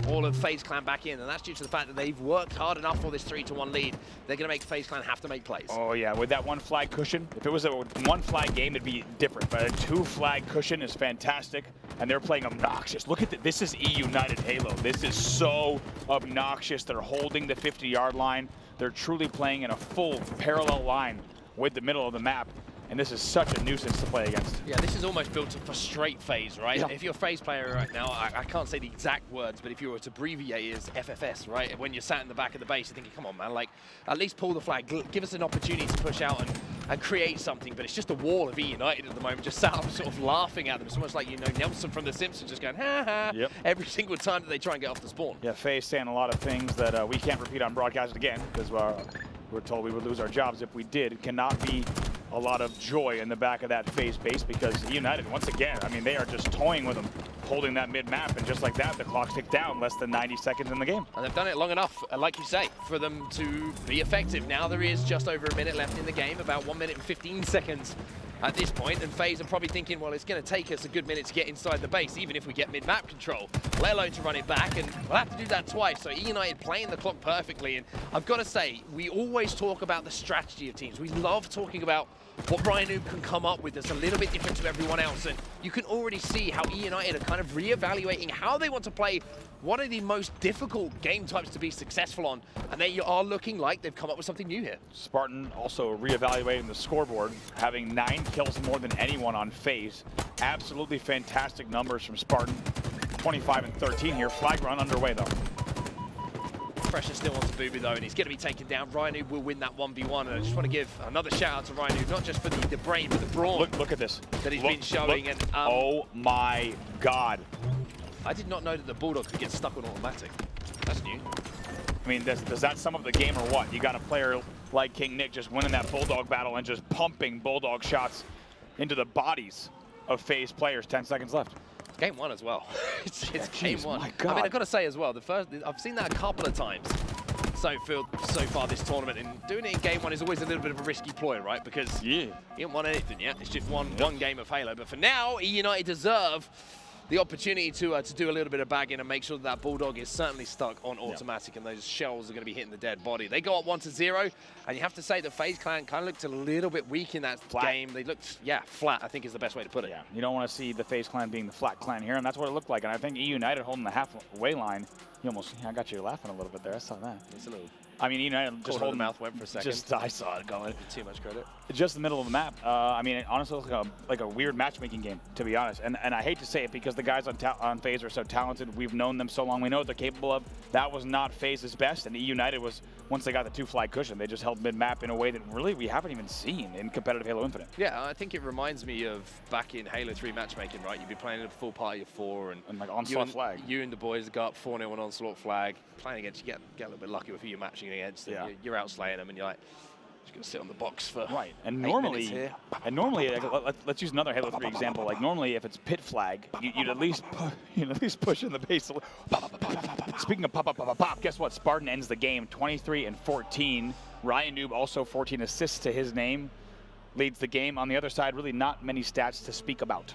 all of FaZe Clan back in, and that's due to the fact that they've worked hard enough for this 3-1 lead. They're going to make FaZe Clan have to make plays. Oh yeah, with that 1 flag cushion, if it was a 1 flag game, it'd be different, but a 2 flag cushion is fantastic, and they're playing obnoxious. Look at this is E United Halo. This is so obnoxious. They're holding the 50-yard line. They're truly playing in a full parallel line with the middle of the map. And this is such a nuisance to play against. Yeah, this is almost built to frustrate FaZe, right? Yeah. If you're a FaZe player right now, I can't say the exact words, but if you were to abbreviate it as FFS, right? When you're sat in the back of the base, you're thinking, come on, man, like, at least pull the flag. Give us an opportunity to push out and create something. But it's just a wall of E United at the moment, just sat up sort of laughing at them. It's almost like, you know, Nelson from The Simpsons just going, ha ha, every single time that they try and get off the spawn. Yeah, FaZe saying a lot of things that we can't repeat on broadcast again, because we're told we would lose our jobs if we did. It cannot be a lot of joy in the back of that FaZe base, because United, once again, I mean, they are just toying with them, holding that mid-map, and just like that, the clock's ticked down, less than 90 seconds in the game. And they've done it long enough, like you say, for them to be effective. Now there is just over a minute left in the game, about 1 minute and 15 seconds at this point, and FaZe are probably thinking, well, it's going to take us a good minute to get inside the base, even if we get mid-map control, let alone to run it back, and we'll have to do that twice. So E United playing the clock perfectly, and I've got to say, we always talk about the strategy of teams. We love talking about what Ryan can come up with that's a little bit different to everyone else, and you can already see how E United are kind of re-evaluating how they want to play one of the most difficult game types to be successful on, and they are looking like they've come up with something new here. Spartan also re-evaluating the scoreboard, having 9 kills more than anyone on FaZe. Absolutely fantastic numbers from Spartan. 25 and 13 here. Flag run underway though. Pressure still onto Boo though, and he's going to be taken down. Rhino will win that 1v1, and I just want to give another shout out to Rhino, not just for the brain, but the brawn. Look at this. That he's been showing. Look. And oh my God. I did not know that the Bulldog could get stuck on automatic. That's new. I mean, does that sum up the game or what? You got a player like King Nick just winning that Bulldog battle and just pumping Bulldog shots into the bodies of FaZe players. 10 seconds left. Game 1 as well. it's game 1. My God. I mean, I've got to say as well, I've seen that a couple of times so far this tournament, and doing it in game 1 is always a little bit of a risky ploy, right? Because you haven't won anything yet. It's just one game of Halo. But for now, E United deserve the opportunity to do a little bit of bagging and make sure that Bulldog is certainly stuck on automatic, and those shells are going to be hitting the dead body. They go up 1-0, and you have to say that FaZe Clan kind of looked a little bit weak in that game. They looked, flat, I think is the best way to put it. Yeah, you don't want to see the FaZe Clan being the flat clan here, and that's what it looked like. And I think E United holding the halfway line. I got you laughing a little bit there. I saw that. It's a little. I mean, United just holding the mouth went for a second. I saw it going. Too much credit. Just the middle of the map. I mean, it honestly looks like a weird matchmaking game, to be honest. And I hate to say it because the guys on FaZe are so talented. We've known them so long. We know what they're capable of. That was not FaZe's best. And E United was, once they got the 2-flag cushion, they just held mid-map in a way that really we haven't even seen in competitive Halo Infinite. Yeah, I think it reminds me of back in Halo 3 matchmaking, right? You'd be playing a full party of 4, and like Onslaught flag. You and the boys go up 4-0 on Onslaught flag. Playing against, you get a little bit lucky with who you're matching against. And you're outslaying them, and you're like, just going to sit on the box for And normally, let's use another Halo 3 example. Like normally, if it's pit flag, you'd at least push in the base. Speaking of pop, guess what? Spartan ends the game 23 and 14. Ryan Noob also 14 assists to his name, leads the game. On the other side, really not many stats to speak about.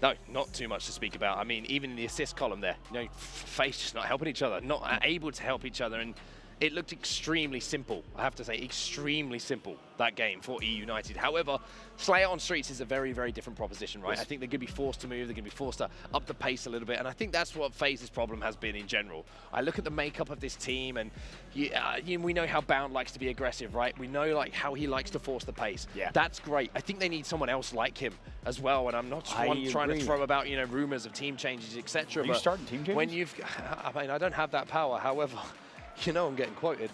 No, not too much to speak about. I mean, even in the assist column there, FaZe just not helping each other, not able to help each other, and it looked extremely simple. I have to say, extremely simple, that game for E United. However, Slayer on streets is a very, very different proposition, right? Yes. I think they're going to be forced to move, they're going to be forced to up the pace a little bit, and I think that's what FaZe's problem has been in general. I look at the makeup of this team, and we know how Bound likes to be aggressive, right? We know how he likes to force the pace. Yeah. That's great. I think they need someone else like him as well, and I'm not trying to throw about rumors of team changes, etc. Are you starting team changes? When I don't have that power. However, I'm getting quoted.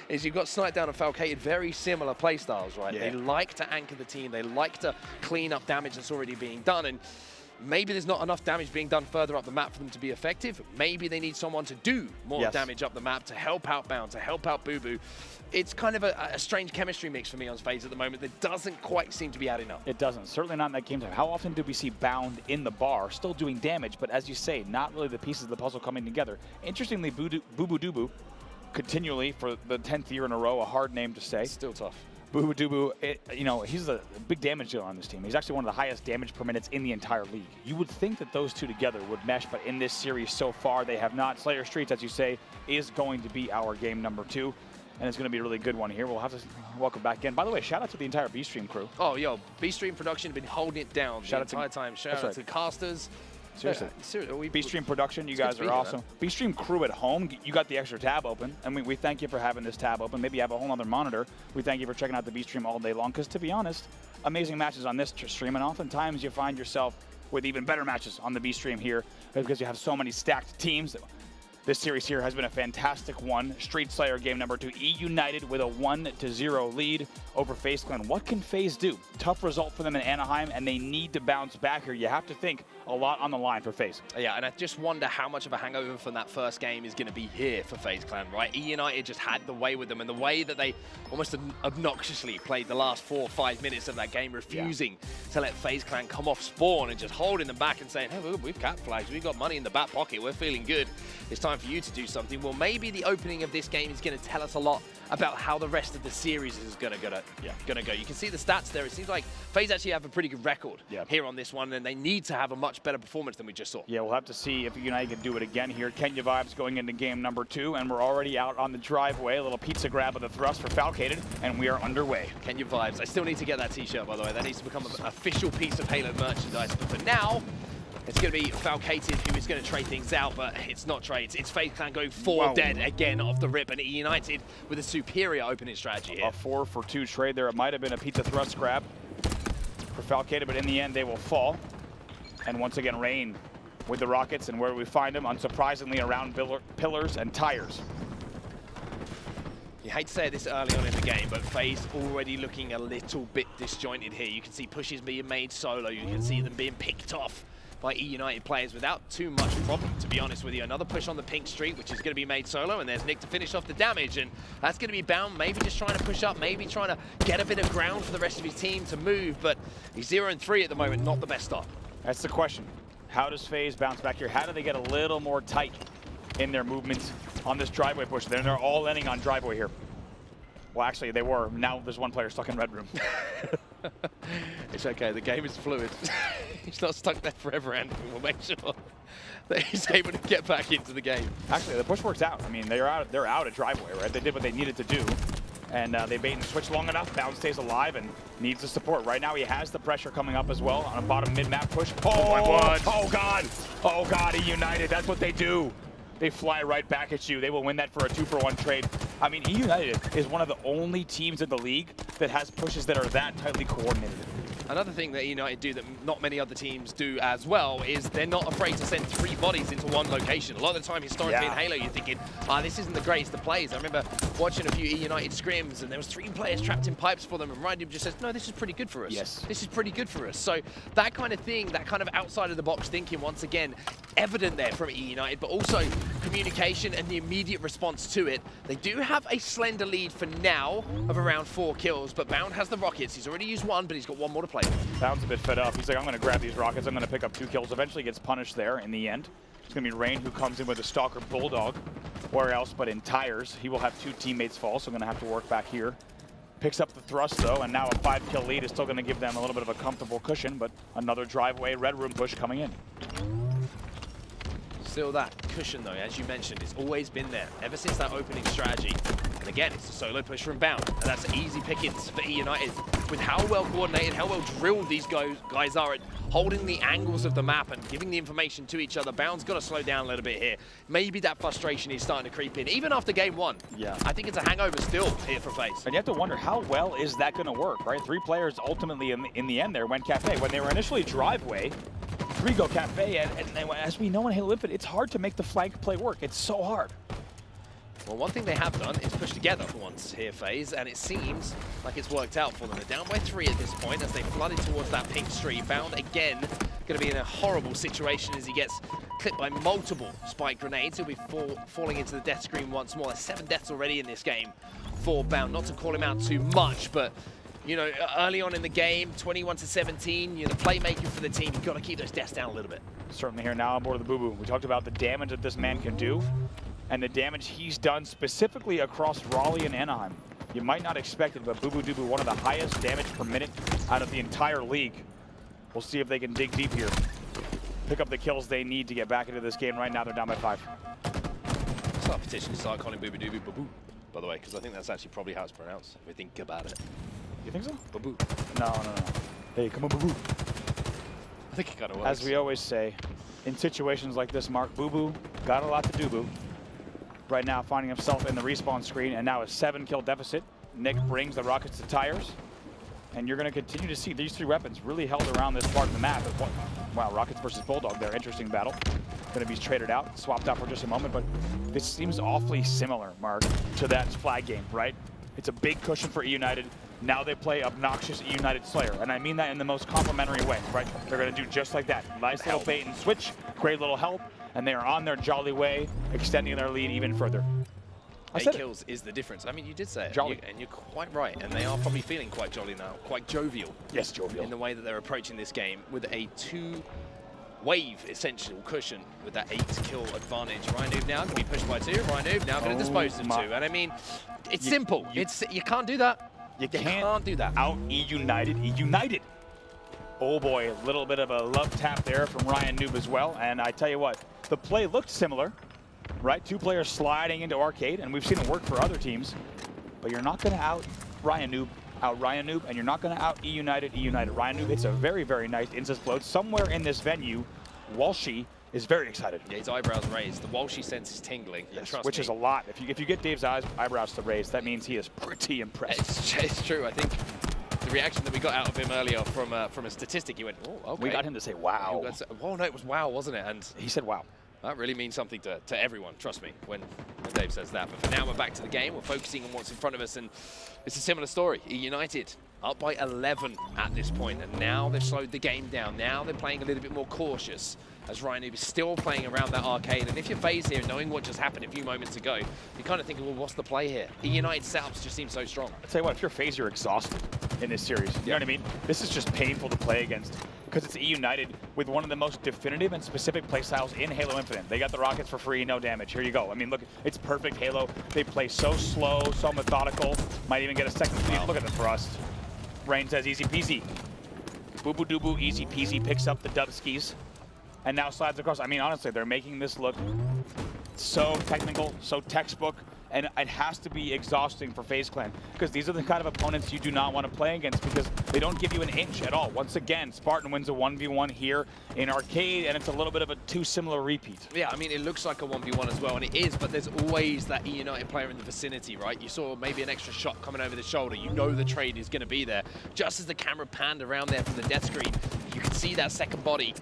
is you've got Snipe Down and Falcated, very similar play styles, right? Yeah. They like to anchor the team. They like to clean up damage that's already being done. And maybe there's not enough damage being done further up the map for them to be effective. Maybe they need someone to do more damage up the map to help out Bound, to help out Boo Boo. It's kind of a strange chemistry mix for me on FaZe at the moment that doesn't quite seem to be adding up. It doesn't. Certainly not in that game time. How often do we see Bound in the bar, still doing damage, but as you say, not really the pieces of the puzzle coming together? Interestingly, Boo Boo Doo continually, for the 10th year in a row, a hard name to say. Still tough. Boo Boo Doo, he's a big damage dealer on this team. He's actually one of the highest damage per minutes in the entire league. You would think that those two together would mesh, but in this series so far, they have not. Slayer Streets, as you say, is going to be our game number 2. And it's going to be a really good one here. We'll have to welcome back in. By the way, shout out to the entire B-Stream crew. Oh, B-Stream production have been holding it down the entire time. Shout out to casters, Seriously. Seriously. B-Stream Production, you guys are awesome. B-Stream Crew at home, you got the extra tab open. I mean, we thank you for having this tab open. Maybe you have a whole other monitor. We thank you for checking out the B-Stream all day long, because to be honest, amazing matches on this stream, and oftentimes you find yourself with even better matches on the B-Stream here because you have so many stacked teams. This series here has been a fantastic one. Street Slayer game number 2, E United with a 1-0 lead over FaZe Clan. What can FaZe do? Tough result for them in Anaheim, and they need to bounce back here. You have to think a lot on the line for FaZe. Yeah, and I just wonder how much of a hangover from that first game is going to be here for FaZe Clan, right? E United just had the way with them, and the way that they almost obnoxiously played the last 4 or 5 minutes of that game, refusing to let FaZe Clan come off spawn and just holding them back and saying, hey, we've cap flags, we've got money in the back pocket, we're feeling good. It's time for you to do something. Well, maybe the opening of this game is going to tell us a lot about how the rest of the series is going to go. You can see the stats there. It seems like FaZe actually have a pretty good record here on this one, and they need to have a much better performance than we just saw. Yeah, we'll have to see if United can do it again here. Kenya Vibes going into game number 2, and we're already out on the driveway. A little pizza grab of the thrust for Falcated, and we are underway. Kenya Vibes. I still need to get that t-shirt, by the way. That needs to become an official piece of Halo merchandise. But for now, it's going to be Falcated who is going to trade things out, but it's not trades. It's FaZe Clan going 4 dead again off the rip, and E United with a superior opening strategy here. A 4-for-2 trade there. It might have been a pizza thrust grab for Falcated, but in the end, they will fall. And once again, Rain with the rockets, and where do we find them? Unsurprisingly, around pillars and tires. You hate to say it this early on in the game, but FaZe already looking a little bit disjointed here. You can see pushes being made solo. You can see them being picked off by E United players without too much problem, to be honest with you. Another push on the pink street, which is going to be made solo, and there's Nick to finish off the damage, and that's going to be Bound, maybe just trying to push up, maybe trying to get a bit of ground for the rest of his team to move, but he's 0-3 at the moment, not the best start. That's the question. How does FaZe bounce back here? How do they get a little more tight in their movements on this driveway push? Then they're all ending on driveway here. Well, actually, they were. Now there's one player stuck in red room. It's okay, the game is fluid. He's not stuck there forever, and we'll make sure that he's able to get back into the game. Actually, the push works out. I mean, they're out at driveway, right? They did what they needed to do, and they bait and switch long enough. Bound stays alive and needs the support. Right now, he has the pressure coming up as well on a bottom mid-map push. Oh my God! Oh God! Oh God! E United, that's what they do. They fly right back at you. They will win that for a 2-for-1 trade. I mean, E United is one of the only teams in the league that has pushes that are that tightly coordinated. Another thing that United do that not many other teams do as well is they're not afraid to send 3 bodies into one location. A lot of the time, historically in Halo, you're thinking, this isn't the greatest of plays. I remember watching a few E United scrims, and there was 3 players trapped in pipes for them, and Ryan just says, no, this is pretty good for us. Yes. This is pretty good for us. So that kind of thing, that kind of outside-of-the-box thinking, once again, evident there from E United, but also communication and the immediate response to it. They do have a slender lead for now of around 4 kills, but Bound has the rockets. He's already used 1, but he's got 1 more to play with. Bound's a bit fed up. He's like, I'm going to grab these rockets. I'm going to pick up 2 kills. Eventually gets punished there in the end. It's going to be Rain who comes in with a Stalker Bulldog. Where else but in tires. He will have 2 teammates fall, so I'm going to have to work back here. Picks up the thrust, though, and now a 5-kill lead is still going to give them a little bit of a comfortable cushion, but another driveway red room push coming in. Still that cushion, though, as you mentioned, it's always been there ever since that opening strategy. And again, it's a solo push from Bound, and that's easy pickings for E United. With how well coordinated, how well drilled these guys are at holding the angles of the map and giving the information to each other, Bound's got to slow down a little bit here. Maybe that frustration is starting to creep in, even after game 1. Yeah. I think it's a hangover still here for FaZe. And you have to wonder, how well is that going to work, right? 3 players ultimately in the end there went Cafe. When they were initially driveway, 3 go Cafe, and as we know in Halo Infinite, it's hard to make the flank play work. It's so hard. Well, one thing they have done is push together for once here, FaZe, and it seems like it's worked out for them. They're down by 3 at this point as they flooded towards that pink street. Bound again, going to be in a horrible situation as he gets clipped by multiple spike grenades. He'll be falling into the death screen once more. There's 7 deaths already in this game for Bound. Not to call him out too much, but you know, early on in the game, 21-17, you're the playmaker for the team. You've got to keep those deaths down a little bit. Certainly here now on board of the Boo Boo. We talked about the damage that this man can do, and the damage he's done specifically across Raleigh and Anaheim. You might not expect it, but Boo Boo Doo Boo, one of the highest damage per minute out of the entire league. We'll see if they can dig deep here. Pick up the kills they need to get back into this game. Right now, they're down by 5. Start petition to start calling Boo Boo Doo Boo Boo Boo, by the way, because I think that's actually probably how it's pronounced, if we think about it. You think so? Boo Boo. No. Hey, come on, Boo Boo. I think it kind of works. As we always say, in situations like this, Mark. Boo got a lot to do, Boo. Right now, finding himself in the respawn screen, and now a 7-kill deficit. Nick brings the Rockets to tires, and you're going to continue to see these 3 weapons really held around this part of the map. Wow, Rockets versus Bulldog there, interesting battle. Going to be traded out, swapped out for just a moment, but this seems awfully similar, Mark, to that flag game, right? It's a big cushion for E United. Now they play obnoxious E United Slayer, and I mean that in the most complimentary way, right? They're going to do just like that. Nice little bait and switch, great little help, and they are on their jolly way, extending their lead even further. 8 kills is the difference. I mean, you did say it, jolly. and you're quite right. And they are probably feeling quite jolly now, quite jovial. Yes, jovial. In the way that they're approaching this game with a 2-wave essential cushion with that 8-kill advantage. Ryan now going to be pushed by 2. Ryan now going to dispose of 2. And I mean, it's simple. You can't do that. You can't do that. Out E United. Oh boy, a little bit of a love tap there from Ryan Noob as well. And I tell you what, the play looked similar. Right, 2 players sliding into arcade, and we've seen it work for other teams. But you're not going to out Ryan Noob, and you're not going to out E United. Ryan Noob hits a very, very nice instant float somewhere in this venue. Walshy is very excited. Yeah, his eyebrows raised. The Walshy sense is tingling. Yes, which is a lot. If you get Dave's eyebrows to raise, that means he is pretty impressed. It's true. I think the reaction that we got out of him earlier from a statistic, he went, "Oh, okay." We got him to say, "Wow." Well, no, it was wow, wasn't it? And he said, "Wow." That really means something to everyone, trust me, when Dave says that. But for now, we're back to the game. We're focusing on what's in front of us, and it's a similar story. E United up by 11 at this point, and now they've slowed the game down. Now they're playing a little bit more cautious, as Ryan Noob is still playing around that arcade. And if you're FaZe here, knowing what just happened a few moments ago, you kind of think, well, what's the play here? E United setups just seem so strong. I'll tell you what, if you're FaZe, you're exhausted in this series. You know what I mean? This is just painful to play against, because it's E United with one of the most definitive and specific playstyles in Halo Infinite. They got the Rockets for free, no damage. Here you go. I mean, look, it's perfect Halo. They play so slow, so methodical. Might even get a second speed. Look at the thrust. Rain says easy peasy. Boo-boo doo-boo, easy peasy, picks up the dub skis, and now slides across. I mean, honestly, they're making this look so technical, so textbook, and it has to be exhausting for FaZe Clan, because these are the kind of opponents you do not want to play against, because they don't give you an inch at all. Once again, Spartan wins a 1v1 here in arcade, and it's a little bit of a too similar repeat. Yeah, I mean, it looks like a 1v1 as well, and it is, but there's always that E United player in the vicinity, right? You saw maybe an extra shot coming over the shoulder. You know the trade is going to be there. Just as the camera panned around there from the death screen, you can see that second body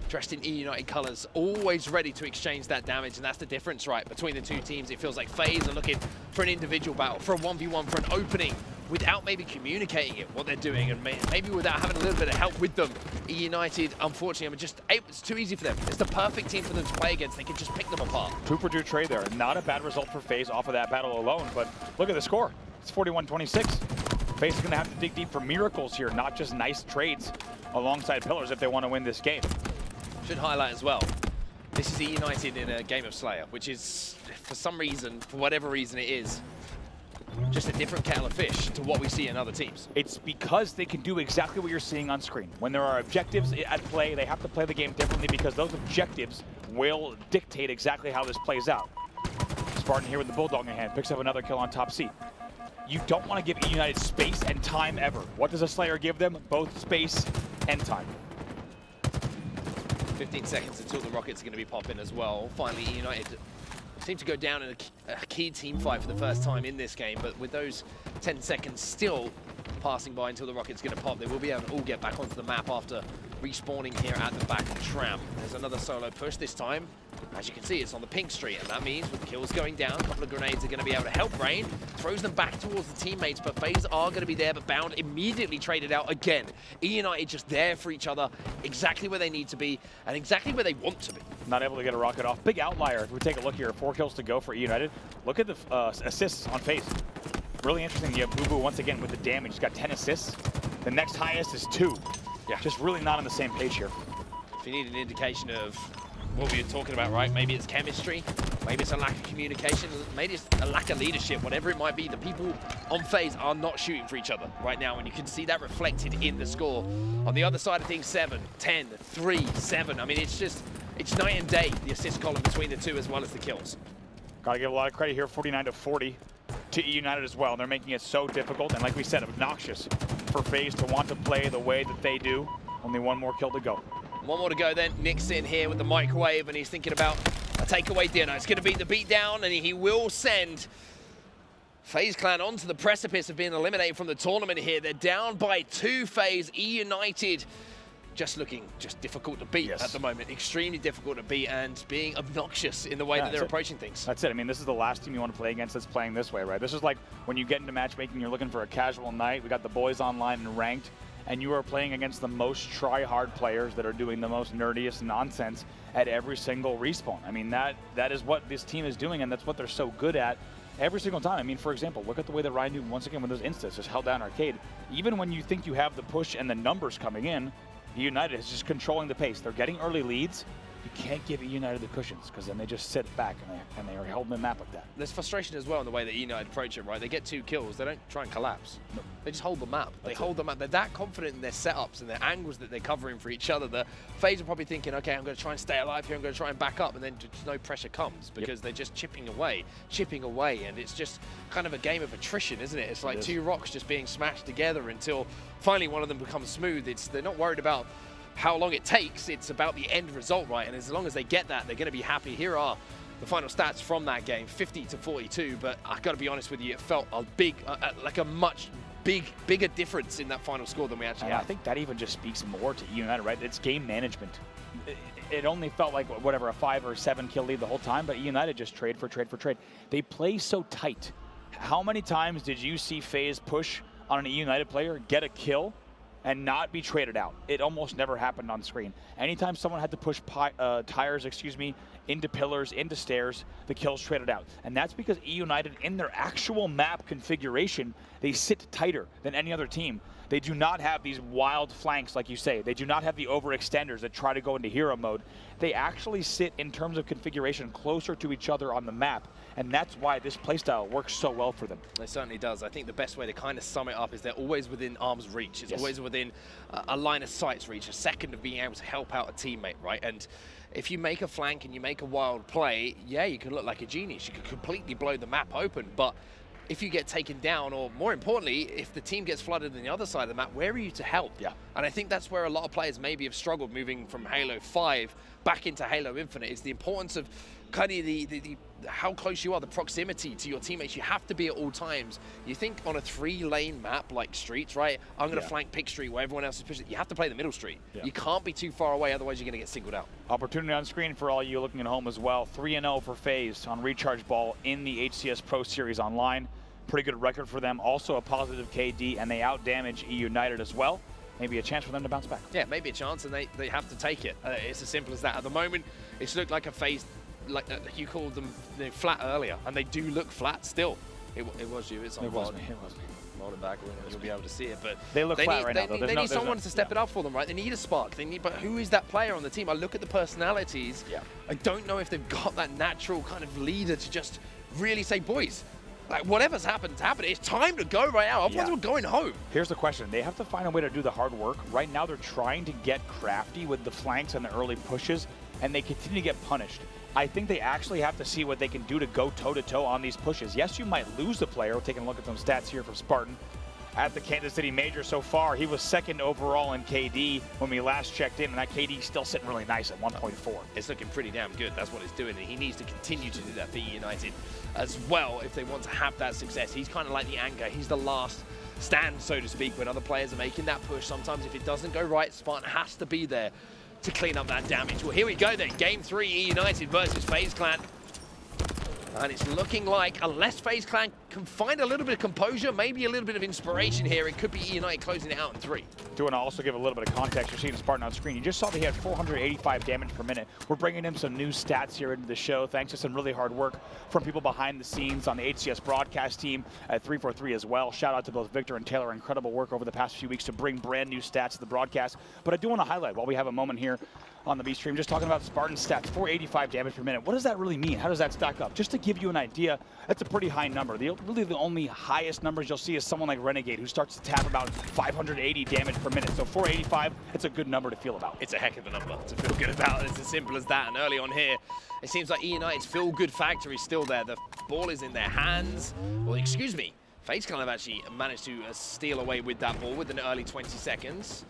dressed in E United colors, always ready to exchange that damage, and that's the difference, right, between the two teams. It feels like FaZe are looking for an individual battle, for a 1v1, for an opening, without maybe communicating it, what they're doing, and maybe without having a little bit of help with them. E United, unfortunately, it's too easy for them. It's the perfect team for them to play against. They can just pick them apart. 2-for-2 trade there. Not a bad result for FaZe off of that battle alone, but look at the score. It's 41-26. FaZe is going to have to dig deep for miracles here, not just nice trades alongside pillars if they want to win this game. Should highlight as well, this is E United in a game of Slayer, which is, for some reason, for whatever reason it is, just a different kettle of fish to what we see in other teams. It's because they can do exactly what you're seeing on screen. When there are objectives at play, they have to play the game differently, because those objectives will dictate exactly how this plays out. Spartan here with the Bulldog in hand, picks up another kill on top C. You don't want to give E United space and time ever. What does a Slayer give them? Both space and time. 15 seconds until the Rockets are going to be popping as well. Finally, E United seem to go down in a key team fight for the first time in this game, but with those 10 seconds still passing by until the Rockets are going to pop, they will be able to all get back onto the map after respawning here at the back of Tram. There's another solo push this time. As you can see, it's on the pink street, and that means with kills going down, a couple of grenades are going to be able to help Rain. Throws them back towards the teammates, but FaZe are going to be there, but Bound immediately traded out again. E United just there for each other, exactly where they need to be, and exactly where they want to be. Not able to get a rocket off. Big outlier. If we take a look here, 4 kills to go for E United. Look at the assists on FaZe. Really interesting. You have Boo-Boo once again with the damage. He's got 10 assists. The next highest is 2. Yeah, just really not on the same page here. If you need an indication of what we were talking about, right? Maybe it's chemistry, maybe it's a lack of communication, maybe it's a lack of leadership, whatever it might be. The people on FaZe are not shooting for each other right now, and you can see that reflected in the score. On the other side of things, 7, 10, 3, 7. I mean, it's night and day, the assist column between the two as well as the kills. Gotta give a lot of credit here, 49-40 to E United as well. They're making it so difficult, and like we said, obnoxious for FaZe to want to play the way that they do. Only one more kill to go. One more to go then. Nick's sitting here with the microwave, and he's thinking about a takeaway dinner. It's going to be the beatdown, and he will send FaZe Clan onto the precipice of being eliminated from the tournament here. They're down by 2. FaZe. E United just looking difficult to beat at the moment. Extremely difficult to beat, and being obnoxious in the way that they're approaching things. That's it. I mean, this is the last team you want to play against that's playing this way, right? This is like when you get into matchmaking, you're looking for a casual night. We got the boys online and ranked, and you are playing against the most try-hard players that are doing the most nerdiest nonsense at every single respawn. I mean, that is what this team is doing, and that's what they're so good at every single time. I mean, for example, look at the way that Ryan Newton, once again, with those instas, just held down Arcade. Even when you think you have the push and the numbers coming in, United is just controlling the pace. They're getting early leads. You can't give United the cushions, because then they just sit back and they are holding the map like that. There's frustration as well in the way that United approach it, right? They get 2 kills. They don't try and collapse. No. They just hold the map. They hold the map. They're that confident in their setups and their angles that they're covering for each other. The FaZe are probably thinking, okay, I'm going to try and stay alive here. I'm going to try and back up. And then just no pressure comes, because they're just chipping away. And it's just kind of a game of attrition, isn't it? It's like 2 rocks just being smashed together until finally one of them becomes smooth. They're not worried about how long it takes. It's about the end result, right? And as long as they get that, they're going to be happy. Here are the final stats from that game, 50-42. But I got to be honest with you, it felt a big, like a much bigger difference in that final score than we actually had. I think that even just speaks more to United, right? It's game management. It only felt like whatever, a 5 or 7 kill lead the whole time, but United just trade for trade for trade. They play so tight. How many times did you see FaZe push on an United player, get a kill, and not be traded out? It almost never happened on screen. Anytime someone had to push tires, into pillars, into stairs, the kills traded out. And that's because E United, in their actual map configuration, they sit tighter than any other team. They do not have these wild flanks, like you say. They do not have the overextenders that try to go into hero mode. They actually sit, in terms of configuration, closer to each other on the map. And that's why this playstyle works so well for them. It certainly does. I think the best way to kind of sum it up is they're always within arm's reach. It's always within a line of sight's reach, a second of being able to help out a teammate, right? And if you make a flank and you make a wild play, yeah, you can look like a genius. You can completely blow the map open, but if you get taken down, or more importantly, if the team gets flooded on the other side of the map, where are you to help? Yeah. And I think that's where a lot of players maybe have struggled moving from Halo 5 back into Halo Infinite, is the importance of kind of the how close you are, the proximity to your teammates. You have to be at all times. You think on a 3-lane map like Streets, right? I'm going to flank Pick Street where everyone else is pushing. You have to play the middle street. You can't be too far away, otherwise you're going to get singled out. Opportunity on screen for all you looking at home as well. 3-0 for FaZe on Recharge Ball in the HCS Pro Series Online. Pretty good record for them. Also a positive KD, and they out-damage E United as well. Maybe a chance for them to bounce back. Yeah, maybe a chance, and they have to take it. It's as simple as that. At the moment, it's looked like a FaZe, like you called them flat earlier, and they do look flat still. It was you. It's on. It was me. Roll it back, you'll be able to see it. But they look flat right now. They need someone to step it up for them, right? They need a spark. But who is that player on the team? I look at the personalities. Yeah. I don't know if they've got that natural kind of leader to just really say, boys, like, whatever's happened, it's happened. It's time to go right now. Otherwise, we're going home. Here's the question. They have to find a way to do the hard work. Right now, they're trying to get crafty with the flanks and the early pushes, and they continue to get punished. I think they actually have to see what they can do to go toe-to-toe on these pushes. Yes, you might lose the player. We're taking a look at some stats here from Spartan. At the Kansas City Major so far, he was 2nd overall in KD when we last checked in, and that KD is still sitting really nice at 1.4. It's looking pretty damn good. That's what he's doing, and he needs to continue to do that for United as well if they want to have that success. He's kind of like the anchor. He's the last stand, so to speak, when other players are making that push. Sometimes if it doesn't go right, Spartan has to be there to clean up that damage. Well, here we go then. Game 3, E United versus FaZe Clan. And it's looking like, unless FaZe Clan can find a little bit of composure, maybe a little bit of inspiration here, it could be E United closing it out in 3. Do want to also give a little bit of context. You're seeing Spartan on screen. You just saw that he had 485 damage per minute. We're bringing him some new stats here into the show, thanks to some really hard work from people behind the scenes on the HCS broadcast team at 343 as well. Shout out to both Victor and Taylor. Incredible work over the past few weeks to bring brand new stats to the broadcast. But I do want to highlight, while we have a moment here on the B stream, just talking about Spartan stats, 485 damage per minute. What does that really mean? How does that stack up? Just to give you an idea, that's a pretty high number. Really the only highest numbers you'll see is someone like Renegade, who starts to tap about 580 damage per minute. So 485, it's a good number to feel about. It's a heck of a number to feel good about. It's as simple as that. And early on here, it seems like E United's feel-good factor is still there. The ball is in their hands. Well, excuse me. FaZe Clan have actually managed to steal away with that ball with an early 20 seconds.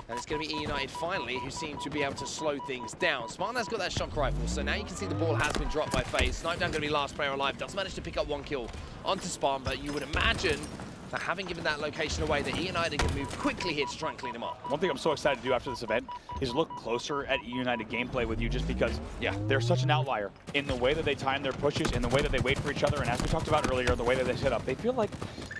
And it's going to be E United finally who seem to be able to slow things down. Spartan has got that shock rifle, so now you can see the ball has been dropped by FaZe. Sniped down going to be last player alive. Does manage to pick up 1 kill onto Spartan, but you would imagine that having given that location away, that E United can move quickly here to try and clean them up. One thing I'm so excited to do after this event is look closer at E United gameplay with you, just because, they're such an outlier in the way that they time their pushes, in the way that they wait for each other, and as we talked about earlier, the way that they set up. They feel like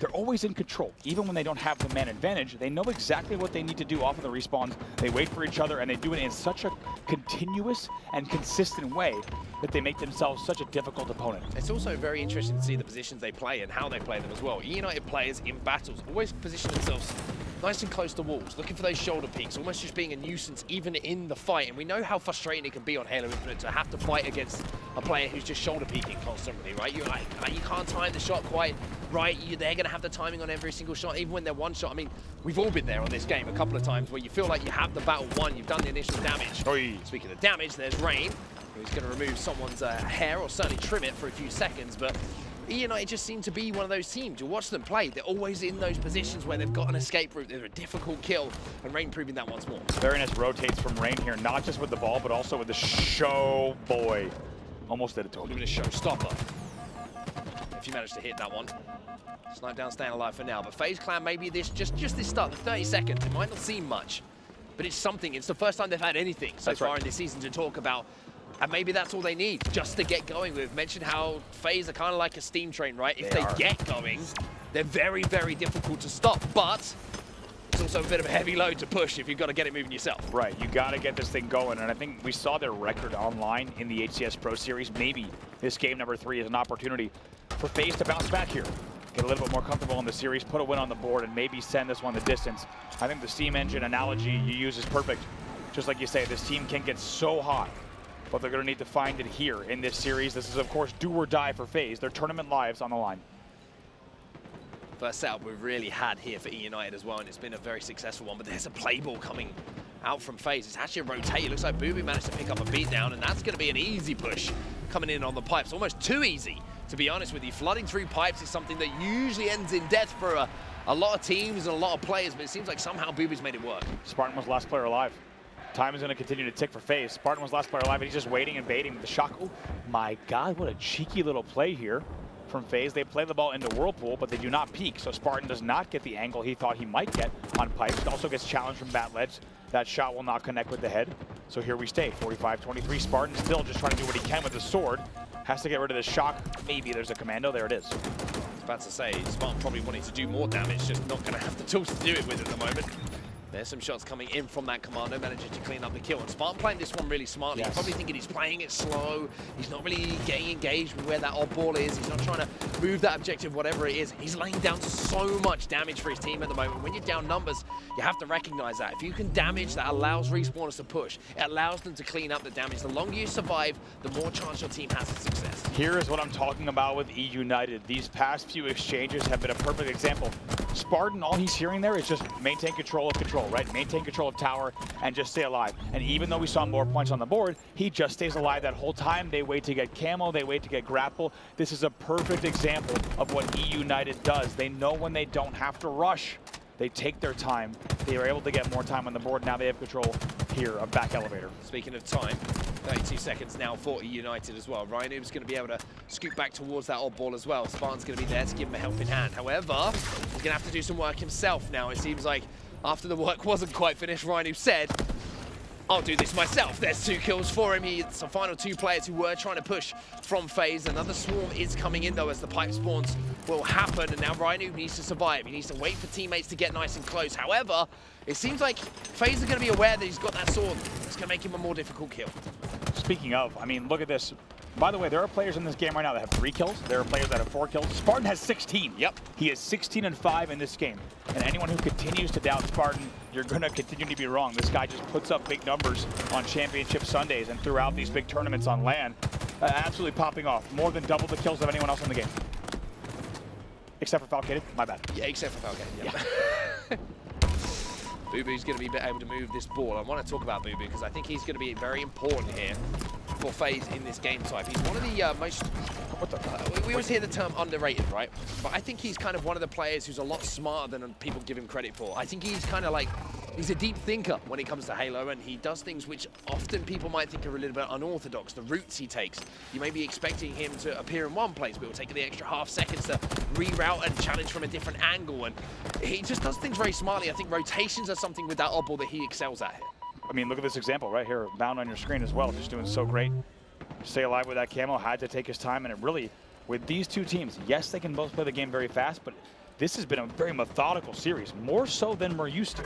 they're always in control. Even when they don't have the man advantage, they know exactly what they need to do off of the respawns. They wait for each other, and they do it in such a continuous and consistent way that they make themselves such a difficult opponent. It's also very interesting to see the positions they play and how they play them as well. E United players in battles always position themselves nice and close to walls, looking for those shoulder peaks, almost just being a nuisance even in the fight. And we know how frustrating it can be on Halo Infinite to have to fight against a player who's just shoulder peeking constantly, right? You're like, you can't time the shot quite right. They're going to have the timing on every single shot, even when they're one shot. I mean, we've all been there on this game a couple of times where you feel like you have the battle won, you've done the initial damage. Oy. Speaking of damage, there's Rain, who's going to remove someone's hair, or certainly trim it for a few seconds, but E United just seem to be one of those teams. You watch them play, they're always in those positions where they've got an escape route. They're a difficult kill, and Rain proving that once more. Very nice rotates from Rain here, not just with the ball, but also with the show boy. Almost did it to him. Doing a showstopper. If you manage to hit that one. Snipe down, staying alive for now. But FaZe Clan, maybe this, just this start, the 30 seconds, it might not seem much, but it's something. It's the first time they've had anything so far in this season to talk about. And maybe that's all they need, just to get going. We've mentioned how FaZe are kind of like a steam train, right? If they get going, they're very, very difficult to stop. But it's also a bit of a heavy load to push if you've got to get it moving yourself. Right, you got to get this thing going. And I think we saw their record online in the HCS Pro Series. Maybe this game number 3 is an opportunity for FaZe to bounce back here. Get a little bit more comfortable in the series, put a win on the board, and maybe send this one the distance. I think the steam engine analogy you use is perfect. Just like you say, this team can get so hot, but they're going to need to find it here in this series. This is, of course, do or die for FaZe. Their tournament lives on the line. First setup we've really had here for E United as well, and it's been a very successful one, but there's a play ball coming out from FaZe. It's actually a rotate. It looks like Booby managed to pick up a beatdown, and that's going to be an easy push coming in on the pipes. Almost too easy, to be honest with you. Flooding through pipes is something that usually ends in death for a lot of teams and a lot of players, but it seems like somehow Booby's made it work. Spartan was last player alive. Time is going to continue to tick for FaZe. Spartan was last player alive, and he's just waiting and baiting with the shock. Oh my God, what a cheeky little play here from FaZe. They play the ball into Whirlpool, but they do not peek, so Spartan does not get the angle he thought he might get on pipes. He also gets challenged from bat ledge. That shot will not connect with the head. So here we stay, 45-23. Spartan still just trying to do what he can with the sword. Has to get rid of the shock. Maybe there's a commando. There it is. I was about to say, Spartan probably wanting to do more damage, just not going to have the tools to do it with at the moment. There's some shots coming in from that commando, managing to clean up the kill. And Spartan playing this one really smartly. He's probably thinking he's playing it slow. He's not really getting engaged with where that odd ball is. He's not trying to move that objective, whatever it is. He's laying down so much damage for his team at the moment. When you're down numbers, you have to recognize that. If you can damage, that allows respawners to push. It allows them to clean up the damage. The longer you survive, the more chance your team has of success. Here is what I'm talking about with E United. These past few exchanges have been a perfect example. Spartan, all he's hearing there is just maintain control of control, right? Maintain control of tower and just stay alive. And even though we saw more points on the board, he just stays alive that whole time. They wait to get camo, they wait to get grapple. This is a perfect example of what E United does. They know when they don't have to rush. They take their time. They are able to get more time on the board. Now they have control here of back elevator. Speaking of time, 32 seconds now for E United as well. Rhino's going to be able to scoot back towards that odd ball as well. Spartan's going to be there to give him a helping hand. However, he's going to have to do some work himself now. It seems like after the work wasn't quite finished, Rhino said, I'll do this myself. There's 2 kills for him. It's the final 2 players who were trying to push from FaZe. Another swarm is coming in though as the pipe spawns will happen. And now Rhino needs to survive. He needs to wait for teammates to get nice and close. However, it seems like FaZe are going to be aware that he's got that sword. It's going to make him a more difficult kill. Speaking of, I mean, look at this. By the way, there are players in this game right now that have 3 kills. There are players that have 4 kills. Spartan has 16. Yep. He is 16-5 in this game. And anyone who continues to doubt Spartan, you're going to continue to be wrong. This guy just puts up big numbers on Championship Sundays and throughout these big tournaments on LAN. Absolutely popping off. More than double the kills of anyone else in the game. Except for Falcated. My bad. Yeah, except for Falcated. Yeah. Boo-Boo's going to be able to move this ball. I want to talk about Boo-Boo because I think he's going to be very important here for FaZe in this game type. He's one of the most... we always hear the term underrated, right? But I think he's kind of one of the players who's a lot smarter than people give him credit for. I think he's kind of like He's a deep thinker when it comes to Halo, and he does things which often people might think are a little bit unorthodox. The routes he takes. You may be expecting him to appear in one place, but it'll take the extra half seconds to reroute and challenge from a different angle. And he just does things very smartly. I think rotations are something with that oddball that he excels at here. I mean, look at this example right here, Bound on your screen as well, just doing so great. Stay alive with that camo, had to take his time, and it really, with these two teams, yes, they can both play the game very fast, but this has been a very methodical series, more so than we're used to.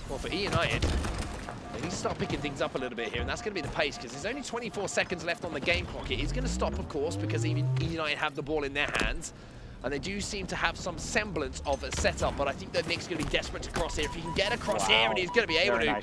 Well, for E United, they need to start picking things up a little bit here, and that's going to be the pace, because there's only 24 seconds left on the game clock. It is going to stop, of course, because even E United have the ball in their hands, and they do seem to have some semblance of a setup, but I think that Nick's going to be desperate to cross here. If he can get across here, and he's going to be able to,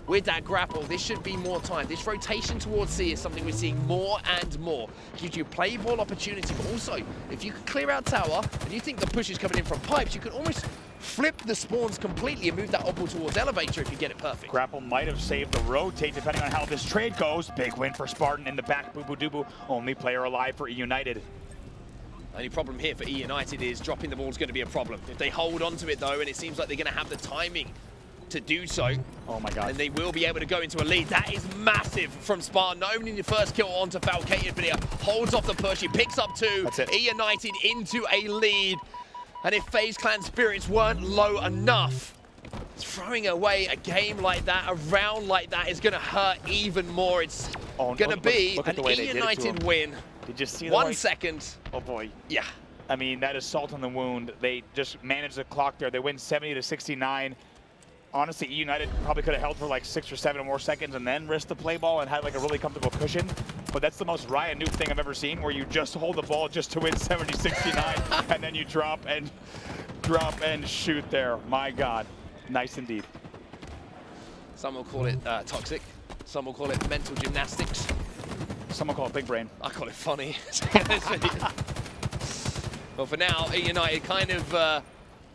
with that grapple, this should be more time. This rotation towards C is something we're seeing more and more. Gives you play ball opportunity, but also, if you can clear out tower, and you think the push is coming in from pipes, you can almost flip the spawns completely and move that oddball towards elevator if you get it perfect. Grapple might have saved the rotate depending on how this trade goes. Big win for Spartan in the back. Boo Boo Doo, only player alive for E United. Only problem here for E United is dropping the ball is going to be a problem. If they hold on to it though, and it seems like they're going to have the timing to do so. Oh my God. And they will be able to go into a lead. That is massive from Spartan. Not only the first kill onto Falcated, but he holds off the push. He picks up two. That's it. E United into a lead. And if FaZe Clan spirits weren't low enough, throwing away a game like that, a round like that, is going to hurt even more. It's going to be an E United win. Did you see 1 second. Oh boy. Yeah. I mean, that is salt on the wound. They just managed the clock there. They win 70-69. Honestly, E United probably could have held for like 6 or 7 more seconds and then risked the play ball and had like a really comfortable cushion. But that's the most Ryan Noob thing I've ever seen, where you just hold the ball just to win 70-69 and then you drop and shoot there. My God, nice indeed. Some will call it toxic. Some will call it mental gymnastics. Some will call it big brain. I call it funny. Well, for now, E United kind of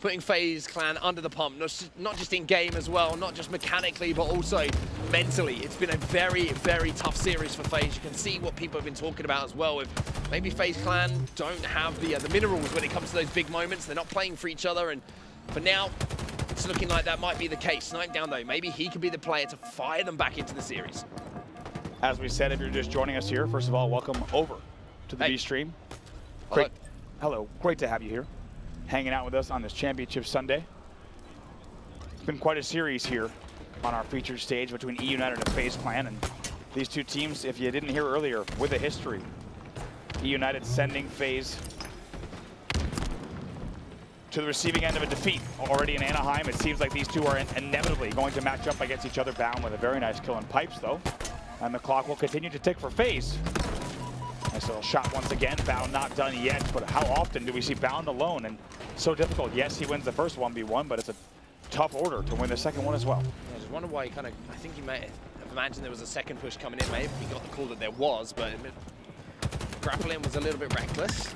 putting FaZe Clan under the pump, not just in game as well, not just mechanically, but also mentally. It's been a very, very tough series for FaZe. You can see what people have been talking about as well. With maybe FaZe Clan don't have the minerals when it comes to those big moments. They're not playing for each other, and for now, it's looking like that might be the case. Snipe down though, maybe he could be the player to fire them back into the series. As we said, if you're just joining us here, first of all, welcome over to the V-Stream. Great. Hello, great to have you here, hanging out with us on this Championship Sunday. It's been quite a series here on our featured stage between E United and FaZe Clan, and these two teams, if you didn't hear earlier, with a history. E United sending FaZe to the receiving end of a defeat already in Anaheim. It seems like these two are inevitably going to match up against each other. Bound with a very nice kill in pipes, though. And the clock will continue to tick for FaZe. Nice little shot once again. Bound not done yet, but how often do we see Bound alone? And so difficult. Yes, he wins the first 1v1, but it's a tough order to win the second one as well. I just wonder why he kind of, I think he may have imagined there was a second push coming in. Maybe he got the call that there was, but grappling was a little bit reckless.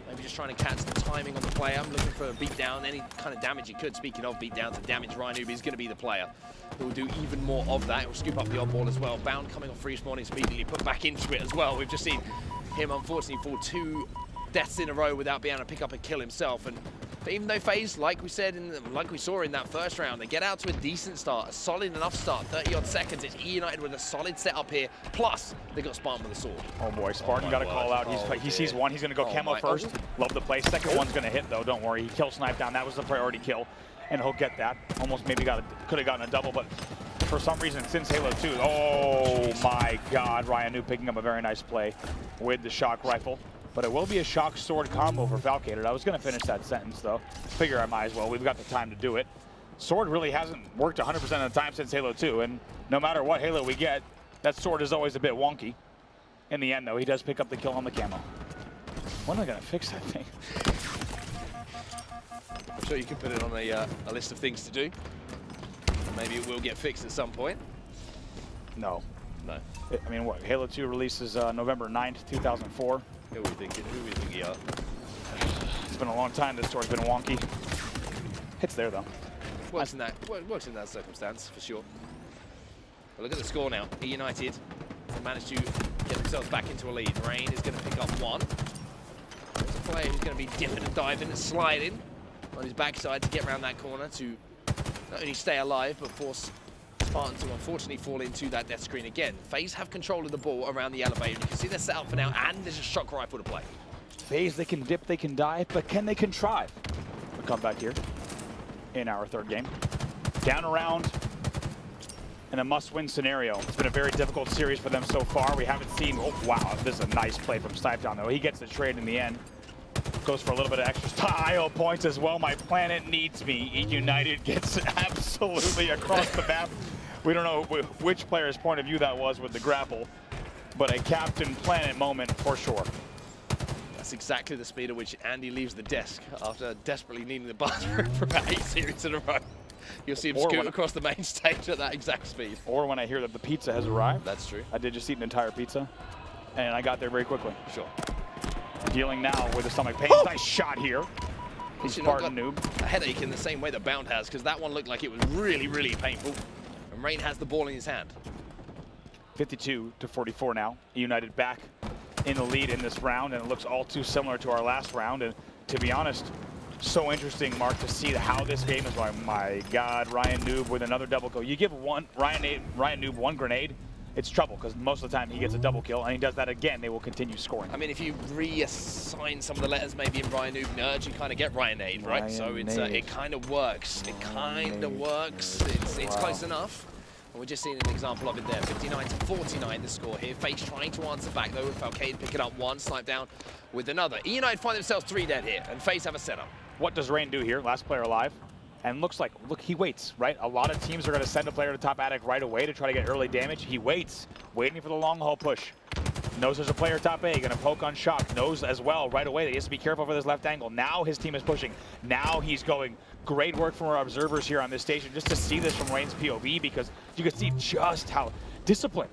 Maybe just trying to catch the timing on the player. I'm looking for a beatdown, any kind of damage he could. Speaking of beatdowns and damage, Ryan Noob is going to be the player who will do even more of that. He'll scoop up the odd ball as well. Bound coming off free spawn is immediately put back into it as well. We've just seen him, unfortunately, fall 2 deaths in a row without being able to pick up a kill himself. And but even though FaZe, like we said, like we saw in that first round, they get out to a decent start, a solid enough start, 30-odd seconds. It's E United with a solid setup here. Plus, they got Spartan with a sword. Oh boy, Spartan got a call out. He sees one. He's going to go camo first. Love the play. Second one's going to hit, though. Don't worry. He killed Snipe down. That was the priority kill. And he'll get that. Almost maybe could have gotten a double, but for some reason, since Halo 2, oh my God, Ryan Noob picking up a very nice play with the shock rifle. But it will be a shock sword combo for Falcated. I was going to finish that sentence, though. Figure I might as well. We've got the time to do it. Sword really hasn't worked 100% of the time since Halo 2, and no matter what Halo we get, that sword is always a bit wonky. In the end, though, he does pick up the kill on the camo. When am I going to fix that thing? I'm sure you can put it on a list of things to do. Maybe it will get fixed at some point. No. No. I mean, what? Halo 2 releases November 9th, 2004. Who are we thinking? Who are we thinking of? It's been a long time. This sword's been wonky. It's there, though. Works in that circumstance, for sure. But look at the score now. E United have managed to get themselves back into a lead. Rain is going to pick up one. There's a player who's going to be dipping and diving and sliding on his backside to get around that corner to not only stay alive, but force Spartan to unfortunately fall into that death screen again. FaZe have control of the ball around the elevator. You can see they're set up for now, and there's a shock rifle to play. FaZe, they can dip, they can dive, but can they contrive? We'll come back here in our third game. Down around in a must-win scenario. It's been a very difficult series for them so far. We haven't seen, oh wow, this is a nice play from Snipetown though. He gets the trade in the end. Goes for a little bit of extra style points as well. My planet needs me. United gets absolutely across the map. We don't know which player's point of view that was with the grapple, but a Captain Planet moment for sure. That's exactly the speed at which Andy leaves the desk after desperately needing the bathroom for about 8 series in a row. You'll see him scoot across the main stage at that exact speed. Or when I hear that the pizza has arrived. That's true. I did just eat an entire pizza, and I got there very quickly. Sure. Dealing now with the stomach pain. Nice shot here. He's Spartan noob. A headache in the same way that Bound has, because that one looked like it was really, really painful. And Rain has the ball in his hand. 52-44 now. United back in the lead in this round, and it looks all too similar to our last round. And to be honest, so interesting, Mark, to see how this game is. Like, my God, Ryan Noob with another double kill. You give Ryan Noob one grenade, it's trouble, because most of the time he gets a double kill, and he does that again, they will continue scoring. I mean, if you reassign some of the letters maybe in Ryan Noob Nerds, you kind of get Ryan Aid, right? So it's it kind of works. It kind of works. It's close enough. And we're just seeing an example of it there. 59-49 the score here. FaZe trying to answer back though, with Falcade picking up one, Snipe down with another. United find themselves 3 dead here, and FaZe have a setup. What does Rain do here? Last player alive. And looks like, look, he waits, right? A lot of teams are going to send a player to top attic right away to try to get early damage. He waits, waiting for the long haul push. Knows there's a player top A, going to poke on Shock. Knows as well right away that he has to be careful for this left angle. Now his team is pushing. Now he's going. Great work from our observers here on this station just to see this from Rain's POV, because you can see just how disciplined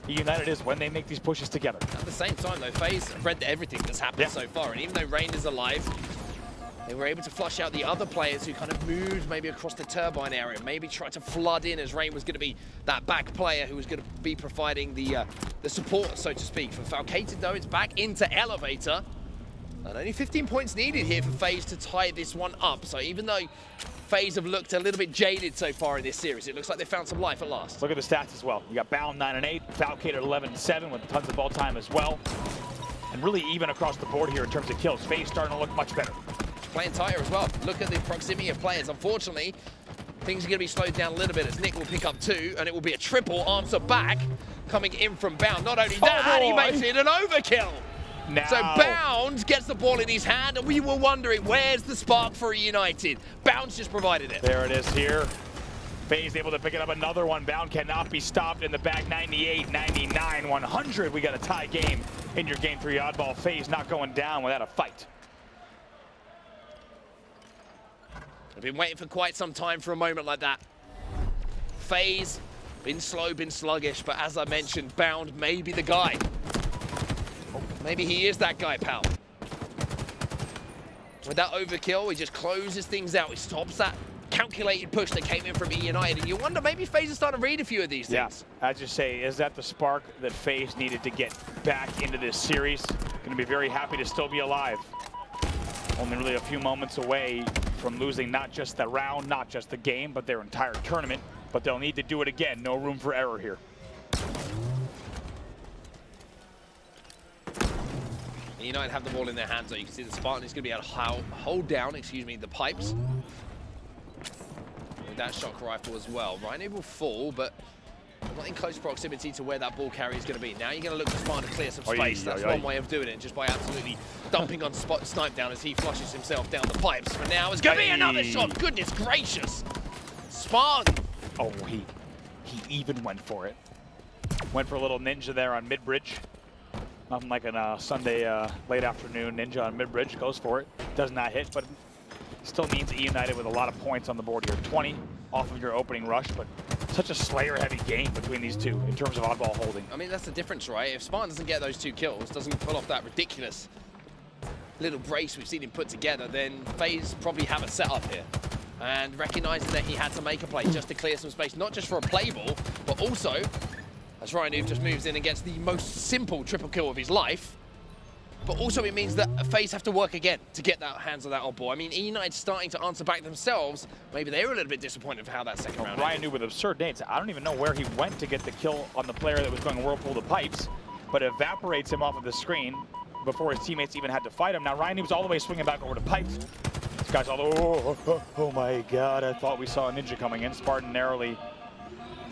United is when they make these pushes together. At the same time though, FaZe have read everything that's happened so far, and even though Rain is alive, they were able to flush out the other players who kind of moved maybe across the turbine area, maybe try to flood in, as Rain was going to be that back player who was going to be providing the support, so to speak. For Falcated though, it's back into elevator. And only 15 points needed here for FaZe to tie this one up. So even though FaZe have looked a little bit jaded so far in this series, it looks like they found some life at last. Look at the stats as well. You got Bound 9-8, Falcated 11-7 with tons of ball time as well. And really even across the board here in terms of kills. FaZe starting to look much better. Playing tighter as well. Look at the proximity of players. Unfortunately, things are going to be slowed down a little bit as Nick will pick up 2, and it will be a triple answer back coming in from Bound. Not only that, he makes it an overkill. Now. So Bound gets the ball in his hand, and we were wondering, where's the spark for United? Bound's just provided it. There it is here. FaZe able to pick it up another one. Bound cannot be stopped in the back. 98, 99, 100. We got a tie game in your Game 3 oddball. FaZe not going down without a fight. I've been waiting for quite some time for a moment like that. FaZe, been slow, been sluggish, but as I mentioned, Bound may be the guy. Maybe he is that guy, pal. With that overkill, he just closes things out. He stops that calculated push that came in from United. And you wonder, maybe FaZe is starting to read a few of these things. Yeah, I just say, is that the spark that FaZe needed to get back into this series? Going to be very happy to still be alive. Only really a few moments away from losing not just the round, not just the game, but their entire tournament. But they'll need to do it again. No room for error here. United have the ball in their hands, so you can see the Spartan is going to be able to hold down, the pipes. With that shock rifle as well. Rhino will fall, but not in close proximity to where that ball carrier is going to be. Now you're going to look for Spartan to clear some space. That's one way of doing it, just by absolutely dumping on Snipe down as he flushes himself down the pipes. For now, it's going to be another shot. Goodness gracious. Spartan. Oh, he even went for it. Went for a little ninja there on mid-bridge. Nothing like a Sunday late afternoon ninja on mid-bridge. Goes for it. Does not hit, but still needs United with a lot of points on the board here. 20 off of your opening rush, but such a Slayer-heavy game between these two in terms of oddball holding. I mean, that's the difference, right? If Spartan doesn't get those 2 kills, doesn't pull off that ridiculous little brace we've seen him put together, then FaZe probably have a setup here. And recognizing that he had to make a play just to clear some space, not just for a play ball, but also as Ryan just moves in and gets the most simple triple kill of his life. but also it means that FaZe have to work again to get that hands on that odd ball. I mean, E-United's starting to answer back themselves. Maybe they were a little bit disappointed for how that second round Ryan ended. knew with absurd nades. I don't even know where he went to get the kill on the player that was going Whirlpool to pipes, but evaporates him off of the screen before his teammates even had to fight him. Now Ryan was all the way swinging back over to pipes. This guy's all the oh my god, I thought we saw a ninja coming in. Spartan narrowly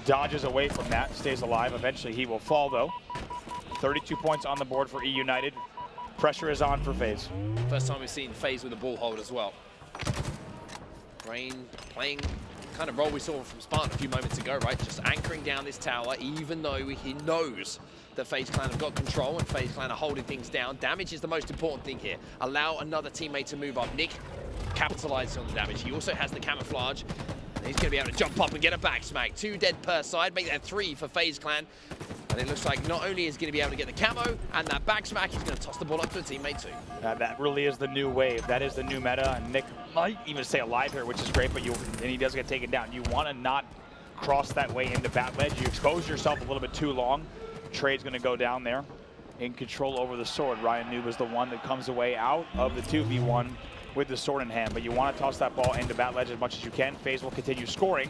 dodges away from that, stays alive. Eventually he will fall though. 32 points on the board for E-United. Pressure is on for FaZe. First time we've seen FaZe with a ball hold as well. Rain playing kind of role we saw from Spartan a few moments ago, right? Just anchoring down this tower, even though he knows that FaZe Clan have got control and FaZe Clan are holding things down. Damage is the most important thing here. Allow another teammate to move up. Nick capitalizes on the damage. He also has the camouflage. And he's going to be able to jump up and get a back smack. 2 dead per side, make that 3 for FaZe Clan. And it looks like not only is he going to be able to get the camo and that back smack, he's going to toss the ball up to a teammate too. That really is the new wave. That is the new meta. And Nick might even stay alive here, which is great, but and he does get taken down. You want to not cross that way into bat ledge. You expose yourself a little bit too long. Trade's going to go down there. In control over the sword. Ryan Noob is the one that comes away out of the 2v1 with the sword in hand. But you want to toss that ball into bat ledge as much as you can. FaZe will continue scoring.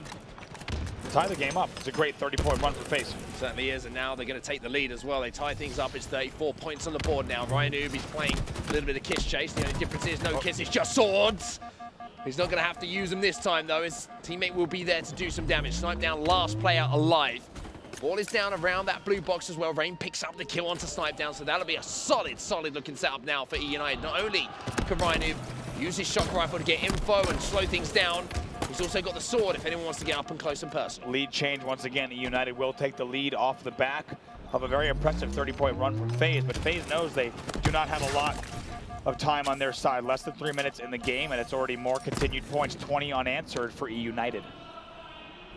Tie the game up. It's a great 30-point run for FaZe. Certainly is, and now they're going to take the lead as well. They tie things up. It's 34 points on the board now. Ryan Noob is playing a little bit of kiss chase. The only difference is no kiss, it's just swords. He's not going to have to use them this time, though. His teammate will be there to do some damage. Snipe down, last player alive. Ball is down around that blue box as well. Rain picks up the kill onto Snipe down, so that'll be a solid looking setup now for E-United. Not only can Ryan Noob use his shock rifle to get info and slow things down, he's also got the sword if anyone wants to get up and close and personal. Lead change once again. E-United will take the lead off the back of a very impressive 30-point run from FaZe, but FaZe knows they do not have a lot of time on their side. Less than 3 minutes in the game, and it's already more continued points, 20 unanswered for E-United.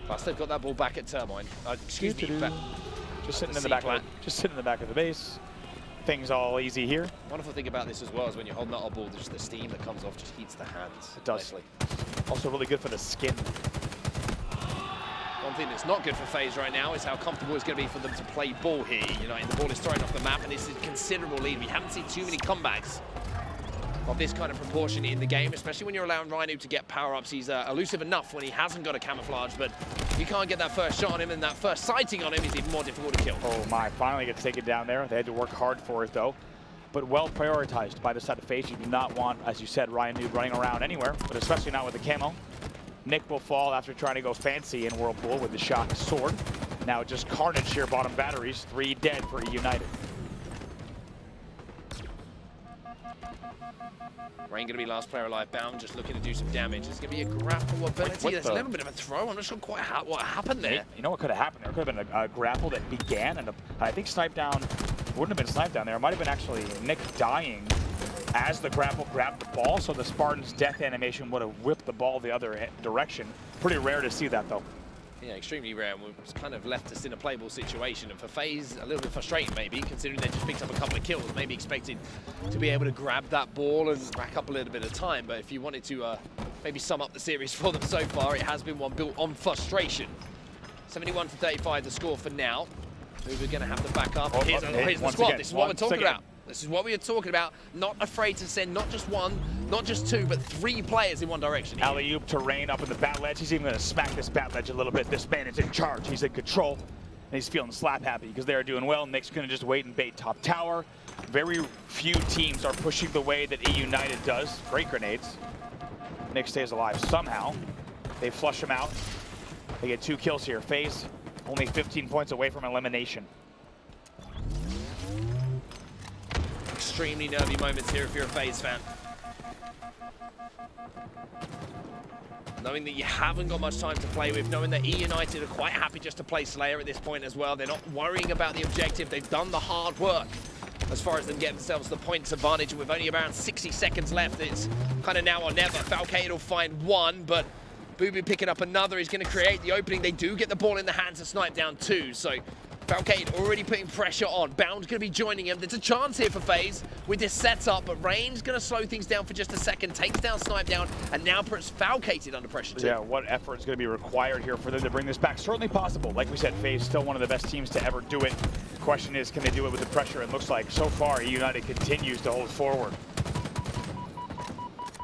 Plus they've got that ball back at Turbine. Excuse me, just sitting in the back. Just sitting in the back of the base. Things all easy here. Wonderful thing about this as well is when you're holding that odd ball, just the steam that comes off just heats the hands. It does. Nicely. Also really good for the skin. One thing that's not good for FaZe right now is how comfortable it's going to be for them to play ball here. You know, the ball is thrown off the map, and it's a considerable lead. We haven't seen too many comebacks of this kind of proportion in the game, especially when you're allowing Rhino to get power-ups. He's elusive enough when he hasn't got a camouflage, but if you can't get that first shot on him, and that first sighting on him is even more difficult to kill. Oh my, finally gets taken down there. They had to work hard for it though, but well prioritized by the side of FaZe. You do not want, as you said, Ryan Noob running around anywhere, but especially not with the camo. Nick will fall after trying to go fancy in Whirlpool with the shock sword. Now just carnage here, bottom batteries, 3 dead for E-United. Rain going to be last player alive, Bound just looking to do some damage. There's going to be a grapple ability. There's a little bit of a throw. I'm not sure quite what happened there. You know what could have happened? There could have been a grapple that began, and I think Snipe Down wouldn't have been Snipe Down there. It might have been actually Nick dying as the grapple grabbed the ball, so the Spartan's death animation would have whipped the ball the other direction. Pretty rare to see that, though. Yeah, extremely rare, and was kind of left us in a playable situation. And for FaZe, a little bit frustrating maybe, considering they just picked up a couple of kills, maybe expected to be able to grab that ball and rack up a little bit of time. But if you wanted to maybe sum up the series for them so far, it has been one built on frustration. 71-35 the score for now. Who we're going to have to back up. Here's the squad. Again, this is what we're talking about. This is what we are talking about. Not afraid to send not just one, not just 2, but 3 players in one direction. Alley-oop to Rain up in the bat ledge. He's even going to smack this bat ledge a little bit. This man is in charge. He's in control. And he's feeling slap happy because they're doing well. Nick's going to just wait and bait top tower. Very few teams are pushing the way that E-United does. Great grenades. Nick stays alive somehow. They flush him out. They get 2 kills here. FaZe only 15 points away from elimination. Extremely nervy moments here if you're a FaZe fan. Knowing that you haven't got much time to play with, knowing that E-United are quite happy just to play Slayer at this point as well. They're not worrying about the objective. They've done the hard work as far as them getting themselves the points advantage. And with only around 60 seconds left, it's kind of now or never. Falcade will find 1, but Boo Boo picking up another is going to create the opening. They do get the ball in the hands of Snipe Down 2, so Falcade already putting pressure on. Bound's going to be joining him. There's a chance here for FaZe with this setup, but Rain's going to slow things down for just a second, takes down Snipe down, and now puts Falcade under pressure too. Yeah, what effort is going to be required here for them to bring this back? Certainly possible. Like we said, FaZe still one of the best teams to ever do it. The question is, can they do it with the pressure? It looks like so far United continues to hold forward.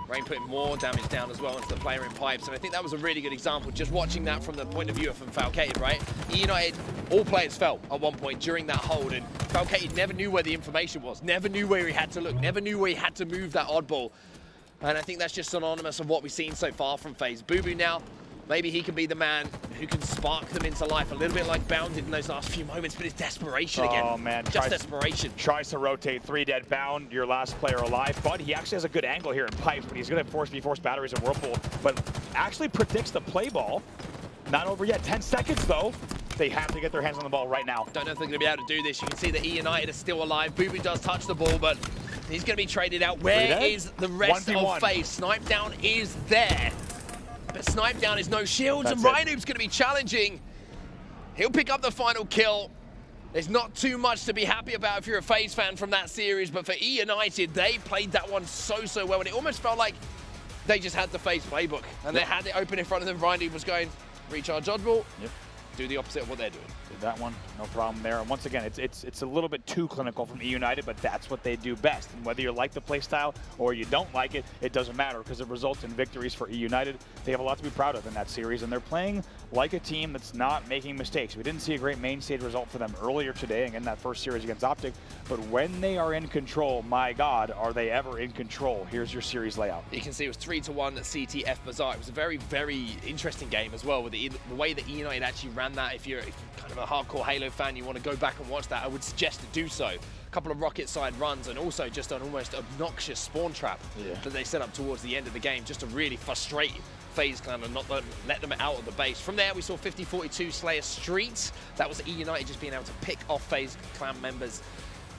Rain putting more damage down as well into the player in pipes, and I think that was a really good example, just watching that from the point of view from Falcade, right? United, all players fell at one point during that hold, and Falcade never knew where the information was, never knew where he had to look, never knew where he had to move that oddball. And I think that's just synonymous of what we've seen so far from FaZe. Bubu now, maybe he can be the man who can spark them into life, a little bit like Bound did in those last few moments, but it's desperation again. Oh man, just desperation. Tries to rotate 3 dead. Bound, your last player alive, but he actually has a good angle here in pipes, but he's gonna force batteries and Whirlpool, but actually predicts the play ball. Not over yet, 10 seconds though. They have to get their hands on the ball right now. Don't know if they're gonna be able to do this. You can see that United is still alive. Bubu does touch the ball, but he's gonna be traded out. Where is the rest of FaZe? Snipe down is there. But Snipe down is no shields, and Rhinoob's going to be challenging. He'll pick up the final kill. There's not too much to be happy about if you're a FaZe fan from that series, but for United, they played that one so well, and it almost felt like they just had the FaZe playbook, and they had it open in front of them. Rhinoób was going, recharge dodgeball, do the opposite of what they're doing. Did that one, no problem there. And once again, it's a little bit too clinical from United, but that's what they do best. And whether you like the play style or you don't like it, it doesn't matter because it results in victories for United. They have a lot to be proud of in that series, and they're playing like a team that's not making mistakes. We didn't see a great main stage result for them earlier today, again, that first series against Optek, but when they are in control, my God, are they ever in control. Here's your series layout. You can see it was 3-1 at CTF Bazaar. It was a very interesting game as well with the way that United actually ran that. If you're kind of a hardcore Halo fan, you want to go back and watch that, I would suggest to do so. A couple of rocket side runs and also just an almost obnoxious spawn trap that they set up towards the end of the game just to really frustrate FaZe Clan and not let them out of the base. From there, we saw 50-42 Slayer Streets. That was United just being able to pick off FaZe Clan members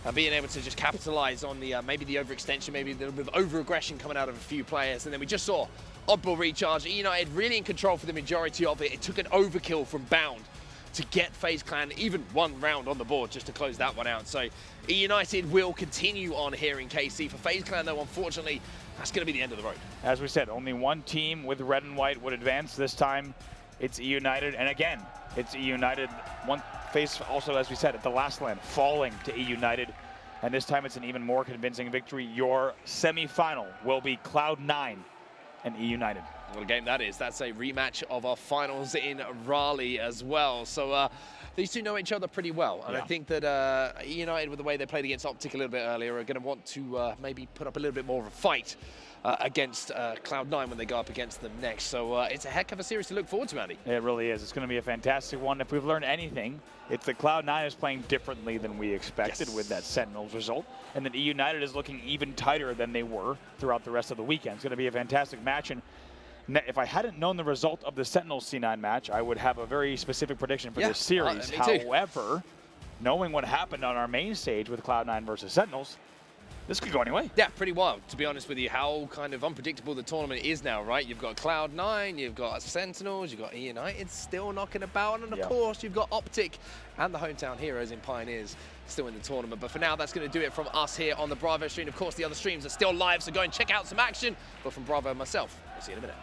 and being able to just capitalize on the maybe the overextension, maybe a little bit of over-aggression coming out of a few players. And then we just saw oddball recharge. United really in control for the majority of it. It took an overkill from Bound to get FaZe Clan even one round on the board just to close that one out. So United will continue on here in KC. For FaZe Clan, though, unfortunately, that's going to be the end of the road. As we said, only one team with red and white would advance. This time, it's United. And again, it's United. One FaZe also, as we said, at the last land, falling to United. And this time, it's an even more convincing victory. Your semifinal will be Cloud9 and United. What a game that is. That's a rematch of our finals in Raleigh as well. So these two know each other pretty well. And I think that United, with the way they played against Optek a little bit earlier, are going to want to maybe put up a little bit more of a fight against Cloud9 when they go up against them next. So it's a heck of a series to look forward to, Andy. It really is. It's going to be a fantastic one. If we've learned anything, it's that Cloud9 is playing differently than we expected with that Sentinels result, and that United is looking even tighter than they were throughout the rest of the weekend. It's going to be a fantastic match. And if I hadn't known the result of the Sentinels C9 match, I would have a very specific prediction for this series. However, knowing what happened on our main stage with Cloud9 versus Sentinels, this could go anyway. Yeah, pretty wild, to be honest with you, how kind of unpredictable the tournament is now, right? You've got Cloud9, you've got Sentinels, you've got United still knocking about, and of course, you've got Optek and the hometown heroes in Pioneers still in the tournament. But for now, that's going to do it from us here on the Bravo stream. Of course, the other streams are still live, so go and check out some action. But from Bravo myself, we'll see you in a minute.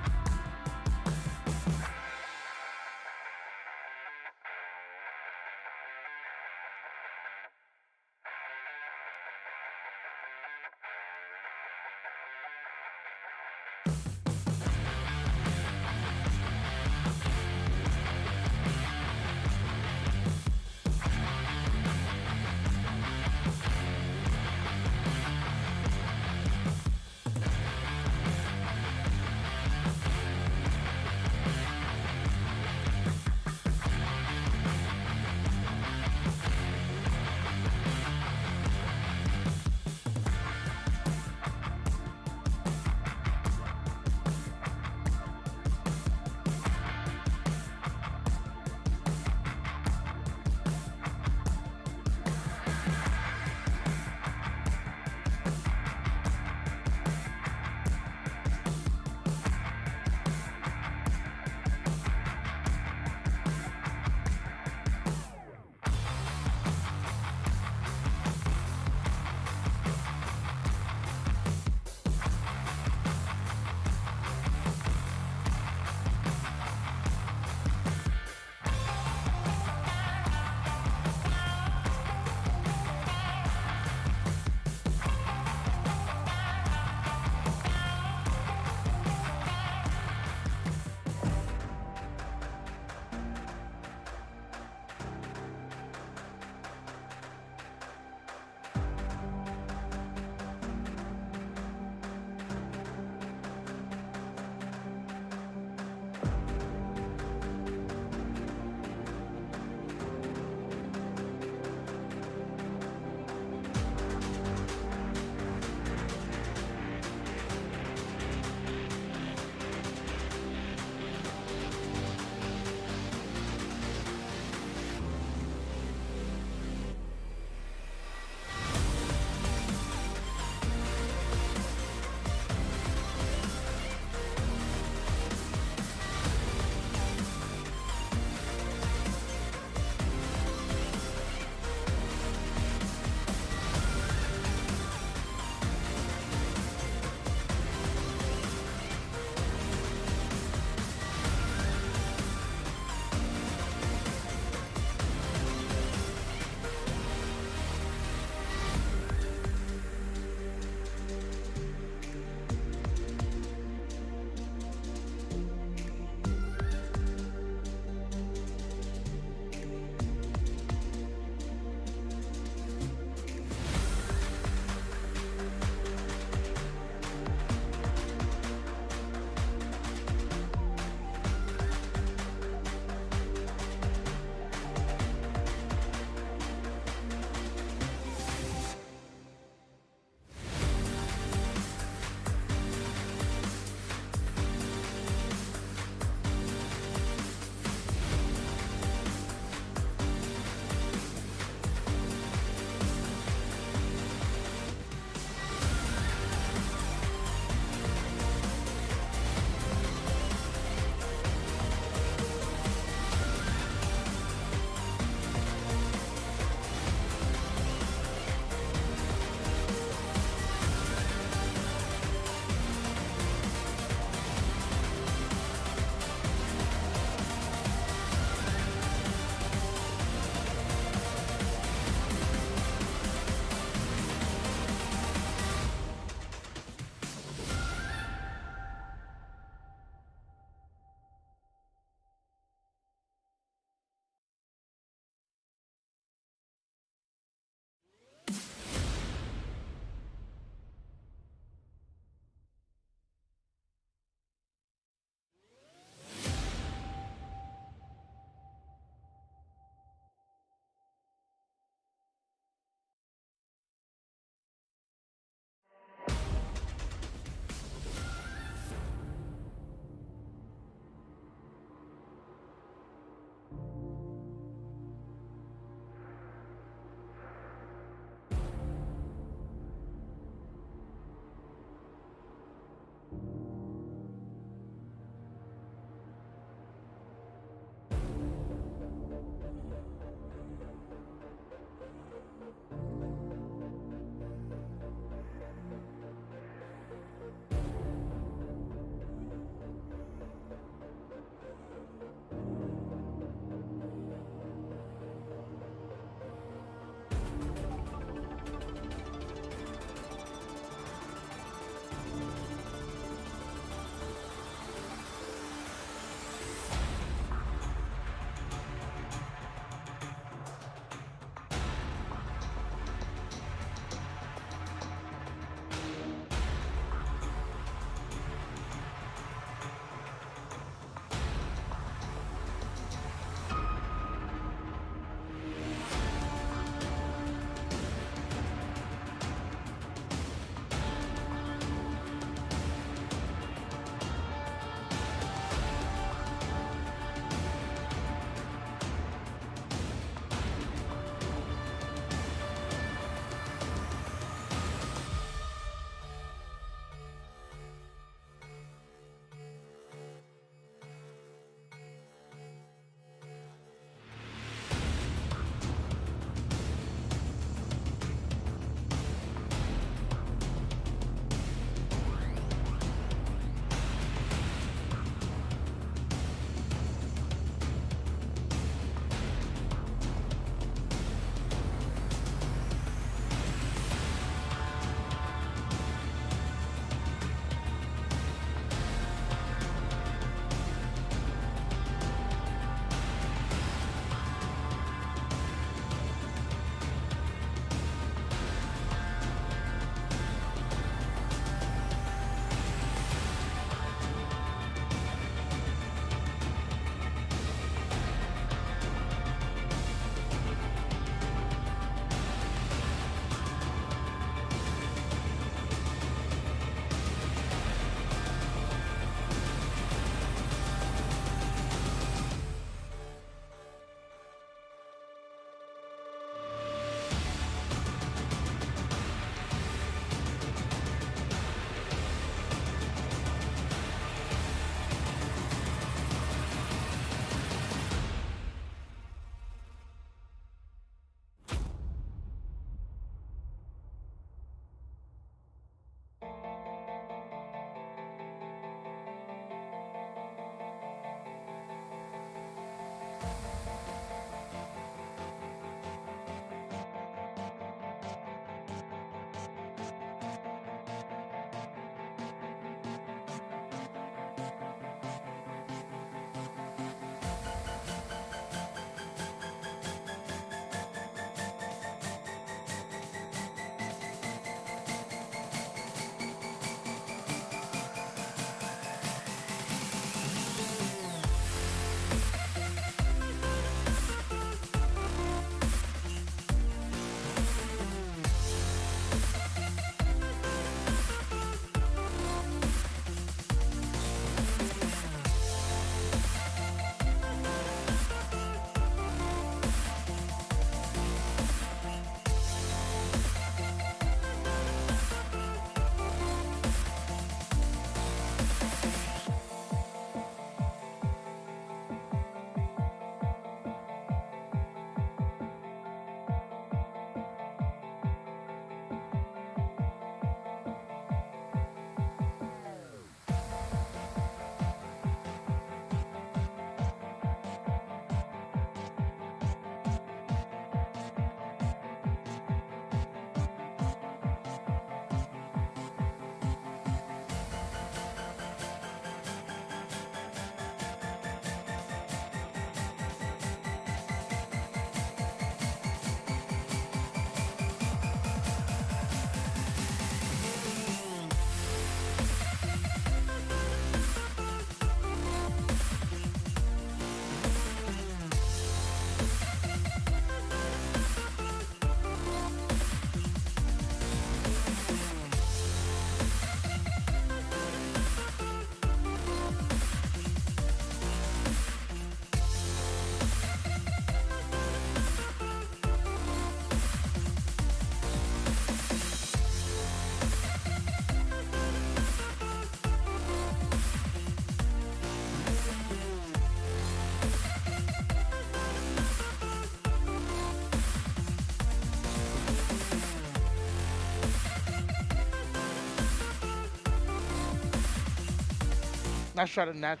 Nice shot in that.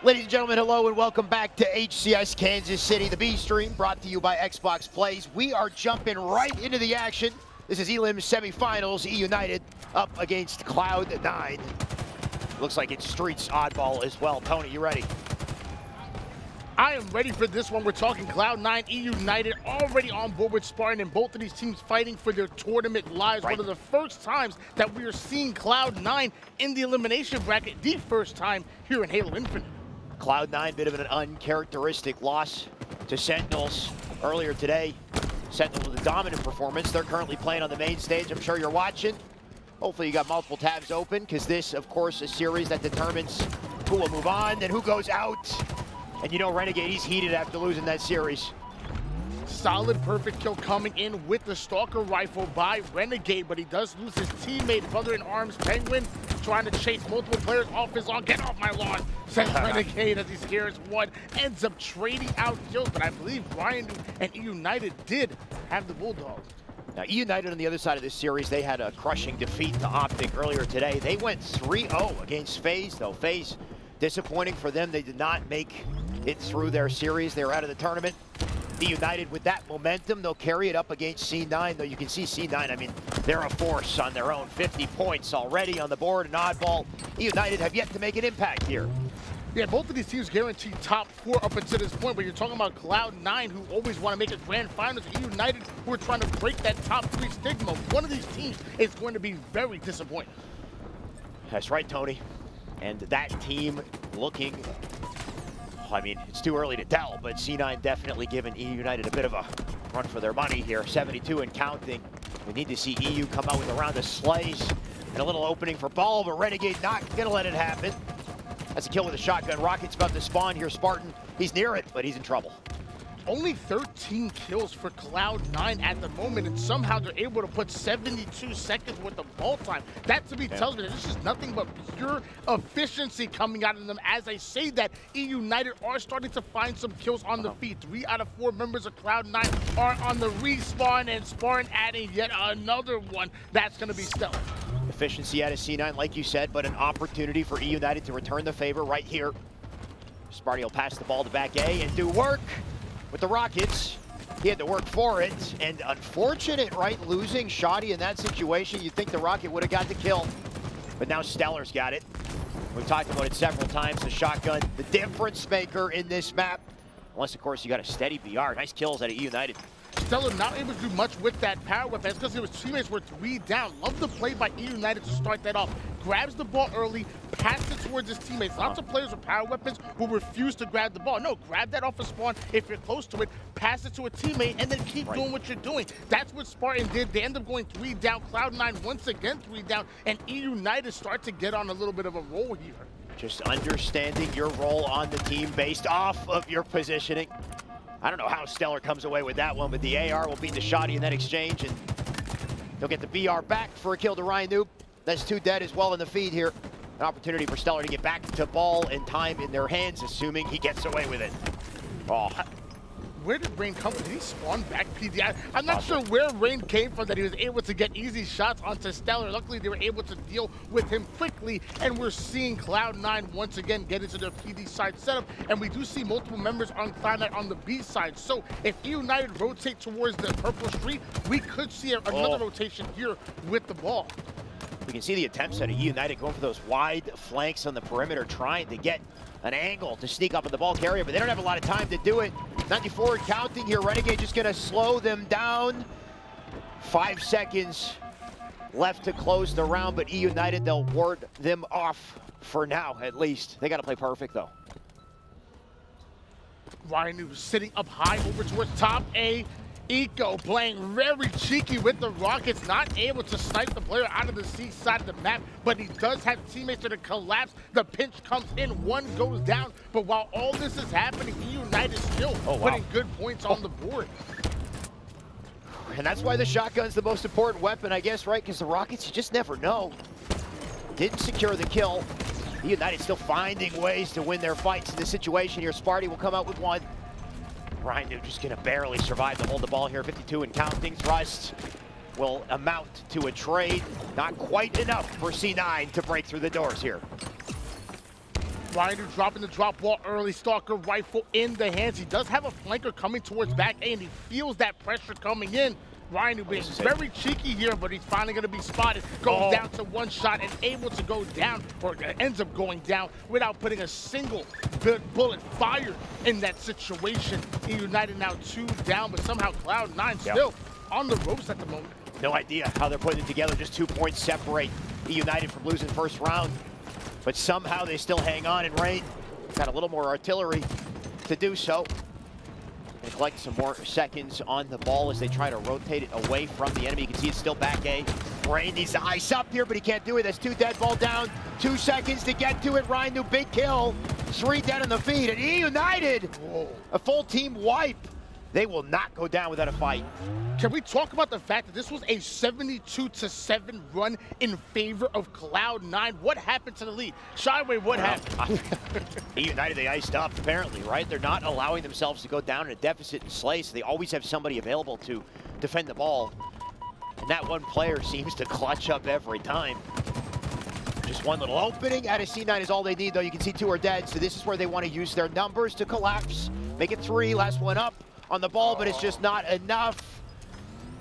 Ladies and gentlemen, hello and welcome back to HCS Kansas City, the B stream, brought to you by Xbox Plays. We are jumping right into the action. This is Elim's semifinals, E United up against Cloud9. Looks like it's Streets oddball as well. Tony, you ready? I am ready for this one. We're talking Cloud9, E United, already on board with Spartan, and both of these teams fighting for their tournament lives. Right. One of the first times that we are seeing Cloud9 in the elimination bracket, the first time here in Halo Infinite. Cloud9, bit of an uncharacteristic loss to Sentinels earlier today. Sentinels with a dominant performance. They're currently playing on the main stage. I'm sure you're watching. Hopefully you got multiple tabs open, because this, of course, is a series that determines who will move on and who goes out. And you know Renegade, he's heated after losing that series. Solid, perfect kill coming in with the Stalker rifle by Renegade, but he does lose his teammate, brother-in-arms, Penguin, trying to chase multiple players off his lawn. Get off my lawn, says Renegade as he scares one. Ends up trading out kills, but I believe Ryan and E United did have the Bulldogs. Now, E United on the other side of this series, they had a crushing defeat to Optek earlier today. They went 3-0 against FaZe, though. FaZe, disappointing for them. They did not make it through their series. They were out of the tournament. E United with that momentum, they'll carry it up against C9, though you can see C9, I mean, they're a force on their own. 50 points already on the board, an oddball. E United have yet to make an impact here. Yeah, both of these teams guarantee top 4 up until this point, but you're talking about Cloud9, who always want to make a grand finals, E United, who are trying to break that top 3 stigma. One of these teams is going to be very disappointing. That's right, Tony. And that team looking, I mean, it's too early to tell, but C9 definitely giving E United a bit of a run for their money here. 72 and counting. We need to see EU come out with a round of slays and a little opening for ball, but Renegade not gonna let it happen. That's a kill with a shotgun. Rocket's about to spawn here. Spartan, he's near it, but he's in trouble. Only 13 kills for Cloud9 at the moment, and somehow they're able to put 72 seconds worth of ball time. That to me tells me that this is nothing but pure efficiency coming out of them. As I say that, E United are starting to find some kills on the feet. 3 out of 4 members of Cloud9 are on the respawn, and Spartan adding yet another one. That's going to be stellar. Efficiency out of C9, like you said, but an opportunity for E United to return the favor right here. Sparty will pass the ball to back A and do work. With the Rockets, he had to work for it, and unfortunate, right, losing Shoddy in that situation. You'd think the Rocket would have got the kill, but now Stellar's got it. We've talked about it several times, the shotgun, the difference maker in this map. Unless, of course, you got a steady BR. Nice kills out of E United. Stellar not able to do much with that power weapon. That's because his teammates were 3 down. Love the play by E United to start that off. Grabs the ball early, passes it towards his teammates. Lots of players with power weapons will refuse to grab the ball. No, grab that off a spawn if you're close to it, pass it to a teammate, and then keep doing what you're doing. That's what Spartan did. They end up going 3 down. Cloud9 once again 3 down, and E United start to get on a little bit of a roll here. Just understanding your role on the team based off of your positioning. I don't know how Stellar comes away with that one, but the AR will beat the Shoddy in that exchange, and they'll get the BR back for a kill to Ryan Noob. That's 2 dead as well in the feed here. An opportunity for Stellar to get back to ball and time in their hands, assuming he gets away with it. Oh. Where did Rain come from? Did he spawn back PDI? I'm not sure where Rain came from that he was able to get easy shots onto Stellar. Luckily, they were able to deal with him quickly, and we're seeing Cloud9 once again get into their PD side setup, and we do see multiple members on Cloud9 on the B side. So if E United rotate towards the purple street, we could see another rotation here with the ball. We can see the attempts out of E United going for those wide flanks on the perimeter, trying to get an angle to sneak up in the ball carrier, but they don't have a lot of time to do it. 94 and counting here. Renegade just gonna slow them down. 5 seconds left to close the round, but E United, they'll ward them off for now, at least. They gotta play perfect, though. Ryan Noob sitting up high over towards top A. Eco playing very cheeky with the Rockets, not able to snipe the player out of the C side of the map, but he does have teammates that are collapsed. The pinch comes in, 1 goes down, but while all this is happening, E United still putting good points on the board. And that's why the shotgun's the most important weapon, I guess, right? Because the Rockets, you just never know. Didn't secure the kill. E United still finding ways to win their fights in this situation here. Sparty will come out with 1. Ryan Noob just gonna barely survive to hold the ball here. 52 and counting. Thrust will amount to a trade. Not quite enough for C9 to break through the doors here. Ryan dropping the drop ball early. Stalker rifle in the hands. He does have a flanker coming towards back A, and he feels that pressure coming in. Ryan being very cheeky here, but he's finally going to be spotted. Goes down to one shot and able to go down, or ends up going down without putting a single bullet fired in that situation. E United now 2 down, but somehow Cloud9 still on the ropes at the moment. No idea how they're putting it together. Just 2 points separate E United from losing first round. But somehow they still hang on, and Rain got a little more artillery to do so. They collect some more seconds on the ball as they try to rotate it away from the enemy. You can see it's still back A. Rain needs to ice up here, but he can't do it. That's 2 dead, ball down. 2 seconds to get to it. Ryan, new big kill. 3 dead on the feed, and E United, a full team wipe. They will not go down without a fight. Can we talk about the fact that this was a 72-7 run in favor of Cloud9? What happened to the lead? Shyway, what happened? E United, they iced up, apparently, right? They're not allowing themselves to go down in a deficit and slay, so they always have somebody available to defend the ball. And that one player seems to clutch up every time. Just one little opening out of C9 is all they need, though. You can see 2 are dead, so this is where they want to use their numbers to collapse. Make it 3, last one up on the ball, but it's just not enough.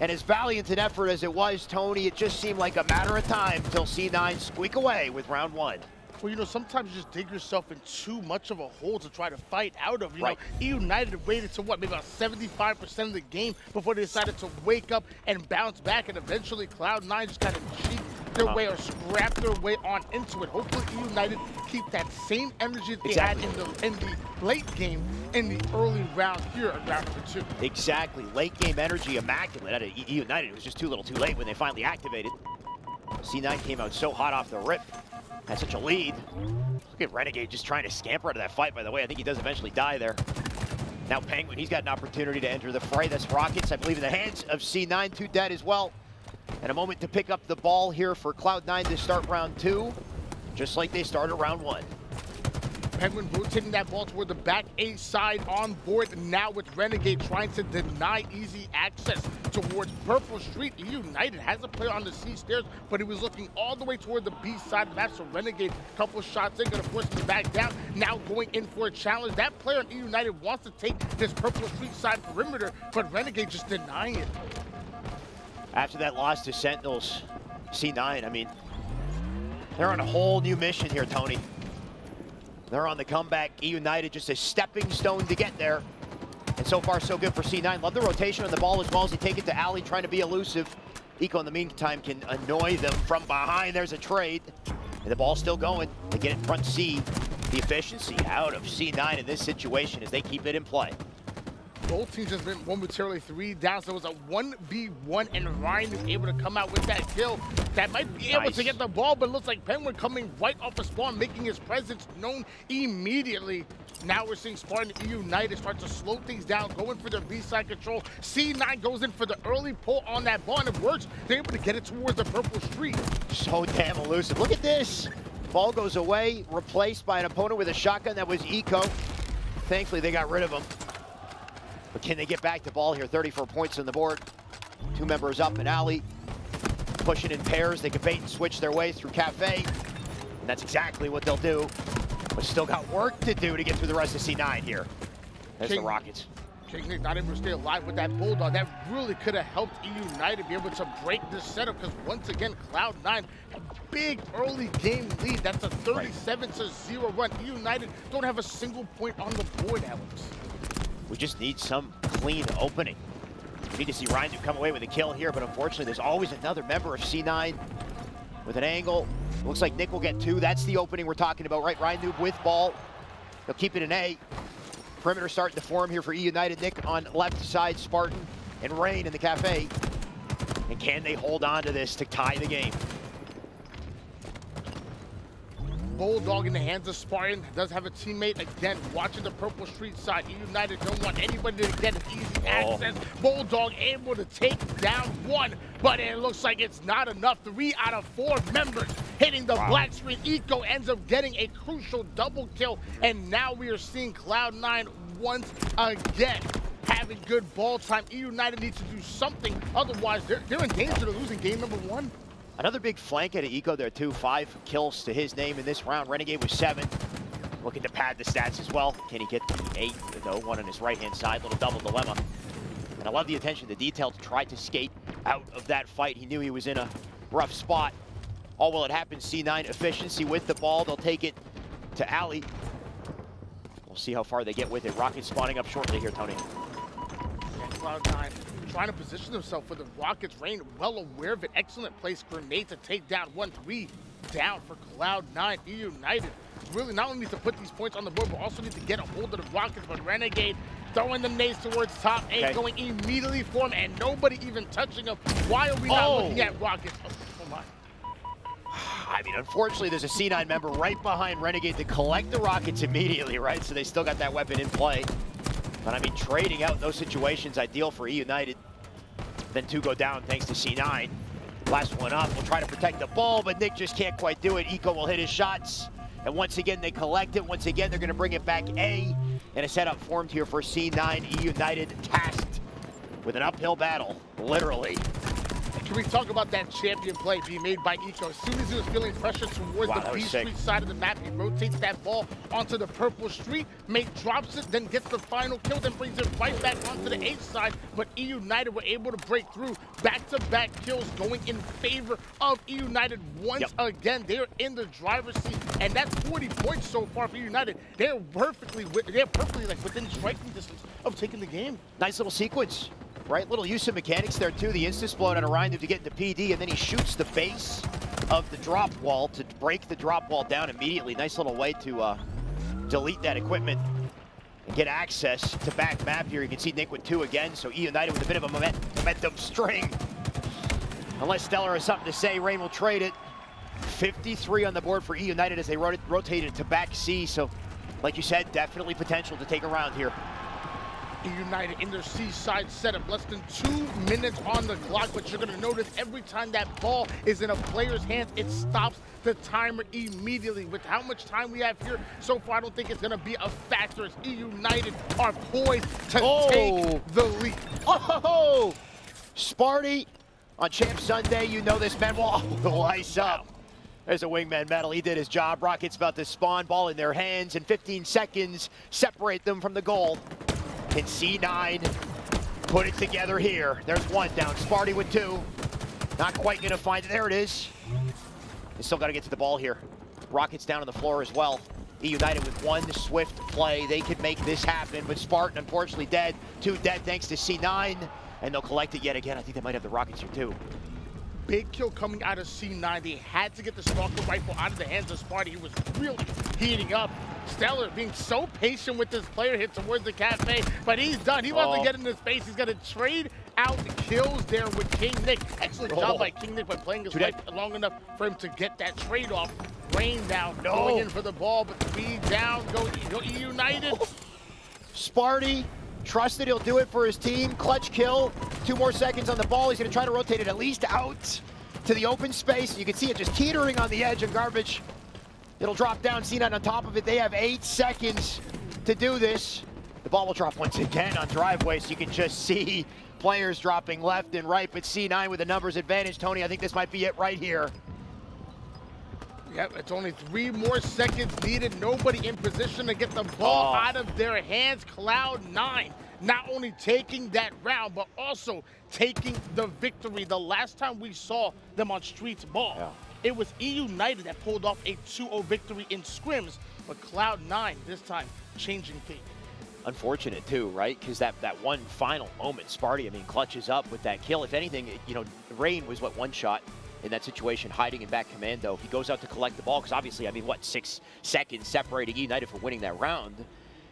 And as valiant an effort as it was, Tony, it just seemed like a matter of time till C9 squeak away with round 1. Well, you know, sometimes you just dig yourself in too much of a hole to try to fight out of. You know, E United waited to what, maybe about 75% of the game before they decided to wake up and bounce back, and eventually Cloud9 just kind of cheat their way or scrap their way on into it. Hopefully E United keep that same energy that they had in the late game in the early round here at round number 2. Exactly, late game energy immaculate out of E United. It was just too little too late when they finally activated. C9 came out so hot off the rip, had such a lead. Look at Renegade just trying to scamper out of that fight, by the way. I think he does eventually die there. Now Penguin, he's got an opportunity to enter the fray. That's Rockets, I believe, in the hands of C9, 2 dead as well. And a moment to pick up the ball here for Cloud9 to start round 2, just like they started round 1. Penguin rotating that ball toward the back A side on board now with Renegade trying to deny easy access towards Purple Street. E United has a player on the C stairs, but he was looking all the way toward the B side of the map, so Renegade, couple shots in, gonna force him to back down. Now going in for a challenge. That player in E United wants to take this Purple Street side perimeter, but Renegade just denying it. After that loss to Sentinels, C9, I mean, they're on a whole new mission here, Tony. They're on the comeback. E United just a stepping stone to get there. And so far, so good for C9. Love the rotation on the ball as well as they take it to Alley, trying to be elusive. Eco, in the meantime, can annoy them from behind. There's a trade. And the ball's still going. They get it in front C. The efficiency out of C9 in this situation as they keep it in play. Both teams has been momentarily 3 down, so it was a 1v1, and Ryan is able to come out with that kill. That might be able to get the ball, but it looks like Penguin coming right off the spawn, making his presence known immediately. Now we're seeing Spartan E United start to slow things down, going for their B-side control. C9 goes in for the early pull on that ball, and it works. They're able to get it towards the Purple Street. So damn elusive. Look at this. Ball goes away, replaced by an opponent with a shotgun. That was Eco. Thankfully, they got rid of him. But can they get back the ball here? 34 points on the board. 2 members up in Alley. Pushing in pairs. They can bait and switch their way through Cafe. And that's exactly what they'll do. But still got work to do to get through the rest of C9 here. There's the Rockets. King not able to stay alive with that Bulldog. That really could have helped E United be able to break this setup, because once again, Cloud9, a big early game lead. That's a 37-0 run. E United don't have a single point on the board, Alex. We just need some clean opening. We need to see Ryan come away with a kill here, but unfortunately, there's always another member of C9 with an angle. Looks like Nick will get 2. That's the opening we're talking about, right? Ryan Noob with ball. He'll keep it in A. Perimeter starting to form here for E United. Nick on left side, Spartan and Rain in the Cafe. And can they hold on to this to tie the game? Bulldog in the hands of Spartan. Does have a teammate again watching the Purple Street side. E United don't want anybody to get easy access. Bulldog able to take down 1, but it looks like it's not enough. 3 out of 4 members hitting the black screen. Eco ends up getting a crucial double kill, and now we are seeing Cloud9 once again having good ball time. E United needs to do something, otherwise they're in danger of losing game number 1. Another big flank out of Eco there too. 5 kills to his name in this round. Renegade with 7. Looking to pad the stats as well. Can he get the 8, though? One on his right-hand side, little double dilemma. And I love the attention to detail to try to skate out of that fight. He knew he was in a rough spot. All will it happen, C9 efficiency with the ball. They'll take it to Ali. We'll see how far they get with it. Rockets spawning up shortly here, Tony. And Cloud9 trying to position himself for the Rockets. Rain well aware of it. Excellent place. Grenade to take down 1-3 down for Cloud9. E United really not only need to put these points on the board, but also need to get a hold of the Rockets. But Renegade throwing the nades towards top 8, going immediately for him, and nobody even touching him. Why are we not looking at Rockets? Oh my. I mean, unfortunately, there's a C9 member right behind Renegade to collect the Rockets immediately, right? So they still got that weapon in play. But I mean, trading out in those situations, ideal for E United. Then 2 go down thanks to C9. Last one up, will try to protect the ball, but Nick just can't quite do it. Eco will hit his shots. And once again, they collect it. Once again, they're going to bring it back A. And a setup formed here for C9. E United tasked with an uphill battle, literally. Can we talk about that champion play being made by Eco? As soon as he was feeling pressure towards the B Street side of the map, he rotates that ball onto the purple street, drops it, then gets the final kill, then brings it right back onto the H side. But E United were able to break through. Back-to-back kills going in favor of E United once again. They're in the driver's seat, and that's 40 points so far for E United. They're perfectly like within striking distance of taking the game. Nice little sequence. Right, little use of mechanics there too. The insta-explode on Orion to get into PD, and then he shoots the base of the drop wall to break the drop wall down immediately. Nice little way to delete that equipment and get access to back map here. You can see Nick with 2 again, so E United with a bit of a momentum string. Unless Stellar has something to say, Rain will trade it. 53 on the board for E United as they rotated to back C, so like you said, definitely potential to take a round here. E United in their C-side setup, less than 2 minutes on the clock, but you're going to notice every time that ball is in a player's hands, it stops the timer immediately. With how much time we have here so far, I don't think it's going to be a factor as E United are poised to take the lead. Oh, Sparty on Champ Sunday, you know this man will ice up. There's a wingman medal, he did his job. Rockets about to spawn, ball in their hands, and 15 seconds separate them from the goal. Can C9 put it together here? There's 1 down. Sparty with 2. Not quite going to find it. There it is. They still got to get to the ball here. Rockets down on the floor as well. E United with 1 swift play. They could make this happen, but Spartan unfortunately dead. 2 dead thanks to C9, and they'll collect it yet again. I think they might have the Rockets here too. Big kill coming out of C9. They had to get the Stalker rifle out of the hands of Sparty. He was really heating up. Stellar being so patient with this player hit towards the cafe, but he's done. He wants to get in his face. He's going to trade out the kills there with King Nick. Excellent job by King Nick by playing his life long enough for him to get that trade off. Rain now going in for the ball, but 3 down, go E United. Sparty trusted he'll do it for his team. Clutch kill. 2 more seconds on the ball. He's going to try to rotate it at least out to the open space. You can see it just teetering on the edge of garbage. It'll drop down, C9 on top of it. They have 8 seconds to do this. The ball will drop once again on driveway, so you can just see players dropping left and right, but C9 with a numbers advantage. Tony, I think this might be it right here. Yep, it's only 3 more seconds needed. Nobody in position to get the ball out of their hands. Cloud9 not only taking that round, but also taking the victory. The last time we saw them on Streets Ball, it was E United that pulled off a 2-0 victory in scrims, but Cloud9 this time changing fate. Unfortunate too, right? Because that one final moment, Sparty, I mean, clutches up with that kill. If anything, you know, Rain was what, 1 shot in that situation, hiding in back commando. He goes out to collect the ball because obviously, I mean, what, 6 seconds separating E United for winning that round.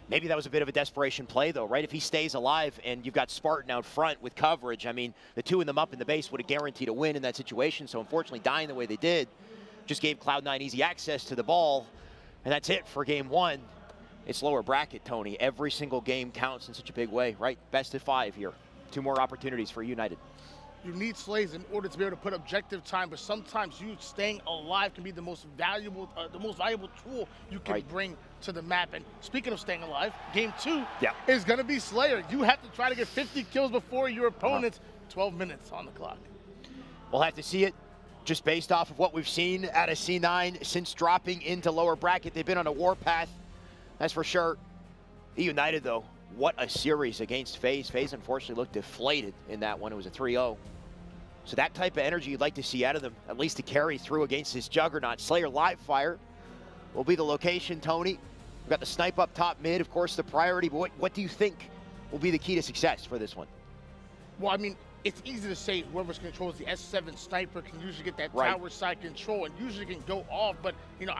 Maybe that was a bit of a desperation play though, right? If he stays alive and you've got Spartan out front with coverage, I mean, the 2 of them up in the base would have guaranteed a win in that situation. So unfortunately, dying the way they did just gave Cloud9 easy access to the ball. And that's it for game 1. It's lower bracket, Tony. Every single game counts in such a big way, right? Best of 5 here. 2 more opportunities for United. You need slays in order to be able to put objective time, but sometimes you staying alive can be the most valuable tool you can bring to the map. And speaking of staying alive, game 2 is going to be Slayer. You have to try to get 50 kills before your opponents. 12 minutes on the clock. We'll have to see it. Just based off of what we've seen out of C9 since dropping into lower bracket, they've been on a warpath That's for sure. United, though, what a series against FaZe. FaZe unfortunately looked deflated in that one. It was a 3-0. So that type of energy you'd like to see out of them, at least to carry through against this juggernaut. Slayer live fire will be the location, Tony. We've got the snipe up top mid, of course, the priority. But what do you think will be the key to success for this one? Well, I mean, it's easy to say whoever controls the S7 sniper can usually get that tower side control and usually can go off. But, you know,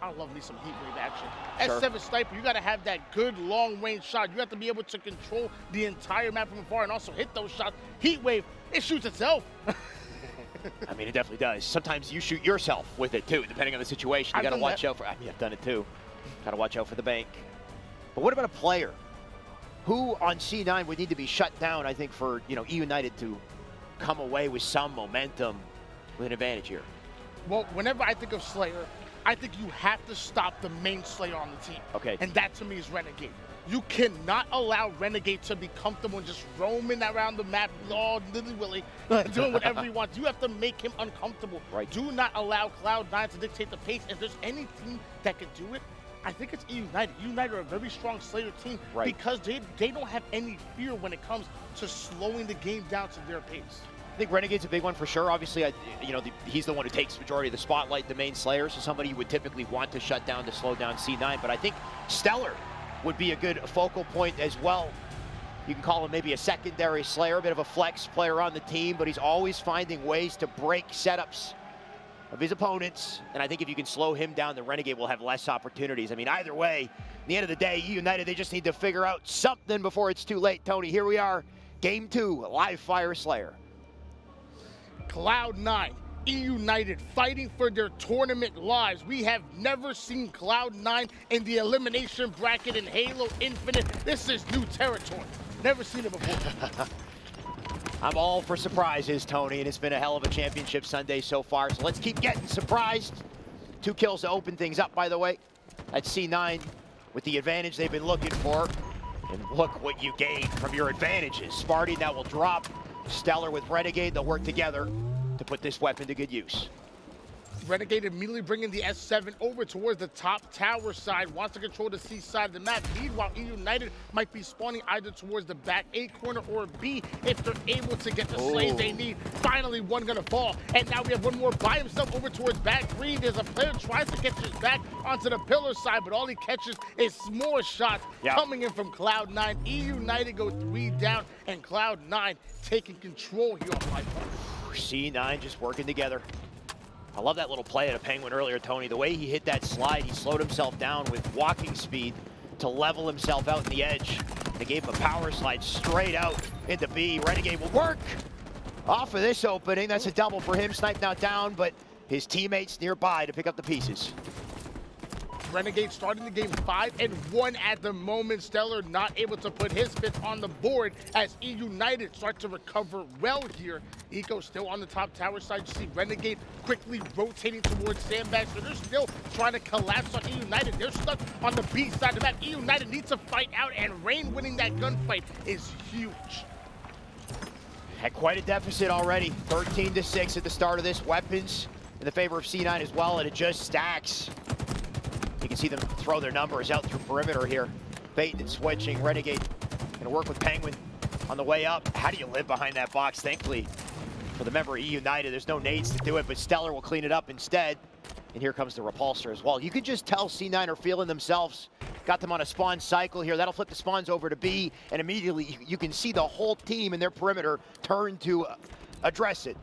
I love me some heat wave action. Sure. S7 sniper, you got to have that good long range shot. You have to be able to control the entire map from afar and also hit those shots. Heat wave, it shoots itself. I mean, it definitely does. Sometimes you shoot yourself with it too, depending on the situation. You got to watch out for. I mean, I've done it too. Got to watch out for the bank. But what about a player who on C9 would need to be shut down? I think for EU United to come away with some momentum, with an advantage here. Well, whenever I think of Slayer, I think you have to stop the main Slayer on the team. Okay. And that to me is Renegade. You cannot allow Renegade to be comfortable and just roaming around the map all nilly-willy, doing whatever he wants. You have to make him uncomfortable. Right. Do not allow Cloud9 to dictate the pace. If there's any team that can do it, I think it's United. United are a very strong Slayer team because they don't have any fear when it comes to slowing the game down to their pace. I think Renegade's a big one for sure. Obviously, he's the one who takes majority of the spotlight, the main Slayer, so somebody you would typically want to shut down to slow down C9. But I think Stellar would be a good focal point as well. You can call him maybe a secondary Slayer, a bit of a flex player on the team, but he's always finding ways to break setups of his opponents. And I think if you can slow him down, the Renegade will have less opportunities. I mean, either way, at the end of the day, United, they just need to figure out something before it's too late. Tony, here we are, Game 2, live fire Slayer. Cloud9, United fighting for their tournament lives. We have never seen Cloud9 in the elimination bracket in Halo Infinite. This is new territory. Never seen it before. I'm all for surprises, Tony, and it's been a hell of a championship Sunday so far, so let's keep getting surprised. 2 kills to open things up, by the way. At C9 with the advantage they've been looking for. And look what you gained from your advantages. Sparty now will drop. Stellar with Renegade, they'll work together to put this weapon to good use. Renegade immediately bringing the S7 over towards the top tower side, wants to control the C side of the map. Meanwhile, United might be spawning either towards the back A corner or B if they're able to get the slays they need. Finally, one gonna fall, and now we have one more by himself over towards back green. There's a player tries to get his back onto the pillar side, but all he catches is more shots coming in from Cloud9. United go 3 down, and Cloud9 taking control here on Life. C9 just working together. I love that little play at a Penguin earlier, Tony. The way he hit that slide, he slowed himself down with walking speed to level himself out in the edge. They gave him a power slide straight out into B. Renegade will work off of this opening. That's a double for him. Snipe now down, but his teammates nearby to pick up the pieces. Renegade starting the game 5-1 at the moment. Stellar not able to put his 5th on the board as United start to recover well here. Eco still on the top tower side. You see Renegade quickly rotating towards Sandbags, so they're still trying to collapse on United. They're stuck on the B side of the map. United needs to fight out, and Rain winning that gunfight is huge. Had quite a deficit already. 13-6 at the start of this. Weapons in the favor of C9 as well, and it just stacks. You can see them throw their numbers out through perimeter here. Baiting and switching. Renegade gonna work with Penguin on the way up. How do you live behind that box? Thankfully, for the member of United, there's no nades to do it, but Stellar will clean it up instead. And here comes the repulsor as well. You can just tell C9 are feeling themselves. Got them on a spawn cycle here. That'll flip the spawns over to B, and immediately you can see the whole team in their perimeter turn to address it.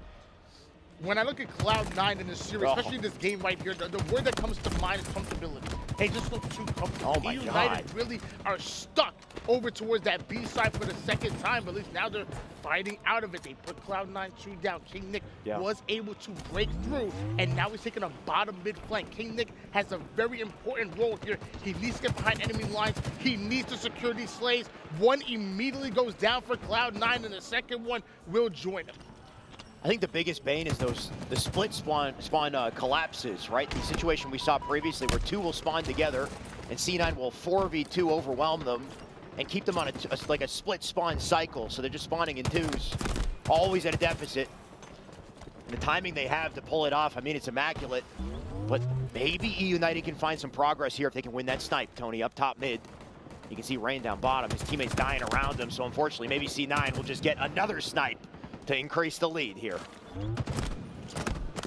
When I look at Cloud9 in this series, especially this game right here, the word that comes to mind is comfortability. They just look too comfortable. Oh my United God. really are stuck over towards that B side for the 2nd time, but at least now they're fighting out of it. They put Cloud9 2 down. King Nick was able to break through, and now he's taking a bottom mid flank. King Nick has a very important role here. He needs to get behind enemy lines. He needs to secure these slays. One immediately goes down for Cloud9, and the second one will join him. I think the biggest bane is the split spawn collapses, right? The situation we saw previously where 2 will spawn together and C9 will 4v2 overwhelm them and keep them on like a split spawn cycle. So they're just spawning in 2s, always at a deficit. And the timing they have to pull it off, I mean, it's immaculate. But Maybe E United can find some progress here if they can win that snipe. Tony up top mid. You can see Rain down bottom. His teammates dying around him, so unfortunately maybe C9 will just get another snipe to increase the lead here.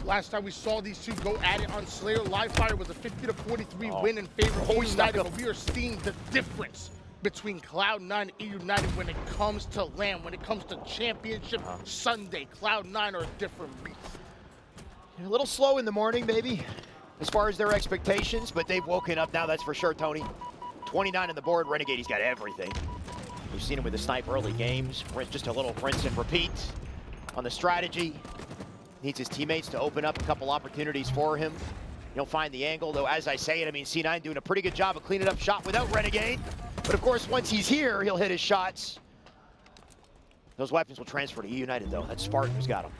Last time we saw these two go at it on Slayer, Livefire was a 50-43 win in favor of E United, but we are seeing the difference between Cloud9 and E United when it comes to LAN, when it comes to Championship Sunday. Cloud9 are a different beast. A little slow in the morning, maybe, as far as their expectations, but they've woken up now, that's for sure, Tony. 29 on the board, Renegade, he's got everything. We've seen him with the snipe early games. Just a little rinse and repeat on the strategy. Needs his teammates to open up a couple opportunities for him. He'll find the angle, though, as I say it, I mean, C9 doing a pretty good job of cleaning up shot without Renegade. But of course, once he's here, he'll hit his shots. Those weapons will transfer to E United, though. That's Spartan who's got them.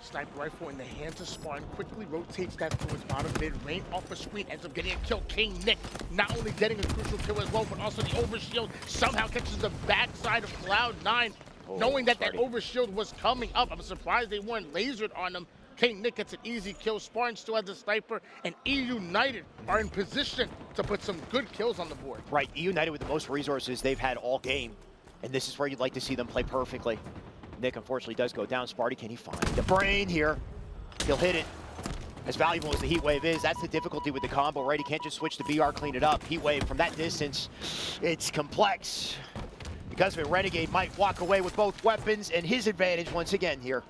Sniper rifle in the hands of Spartan, quickly rotates that towards bottom mid. Rain off a screen, ends up getting a kill. King Nick not only getting a crucial kill as well, but also the overshield somehow catches the backside of Cloud9. Knowing that that overshield was coming up, I'm surprised they weren't lasered on him. King Nick gets an easy kill. Spartan still has the sniper, and E United are in position to put some good kills on the board. Right, E United with the most resources they've had all game, and this is where you'd like to see them play perfectly. Nick unfortunately does go down. Sparty, can he find the brain here? He'll hit it. As valuable as the heat wave is, that's the difficulty with the combo, right? He can't just switch to BR, clean it up. Heat wave from that distance, it's complex. Because of it, Renegade might walk away with both weapons, and his advantage once again here.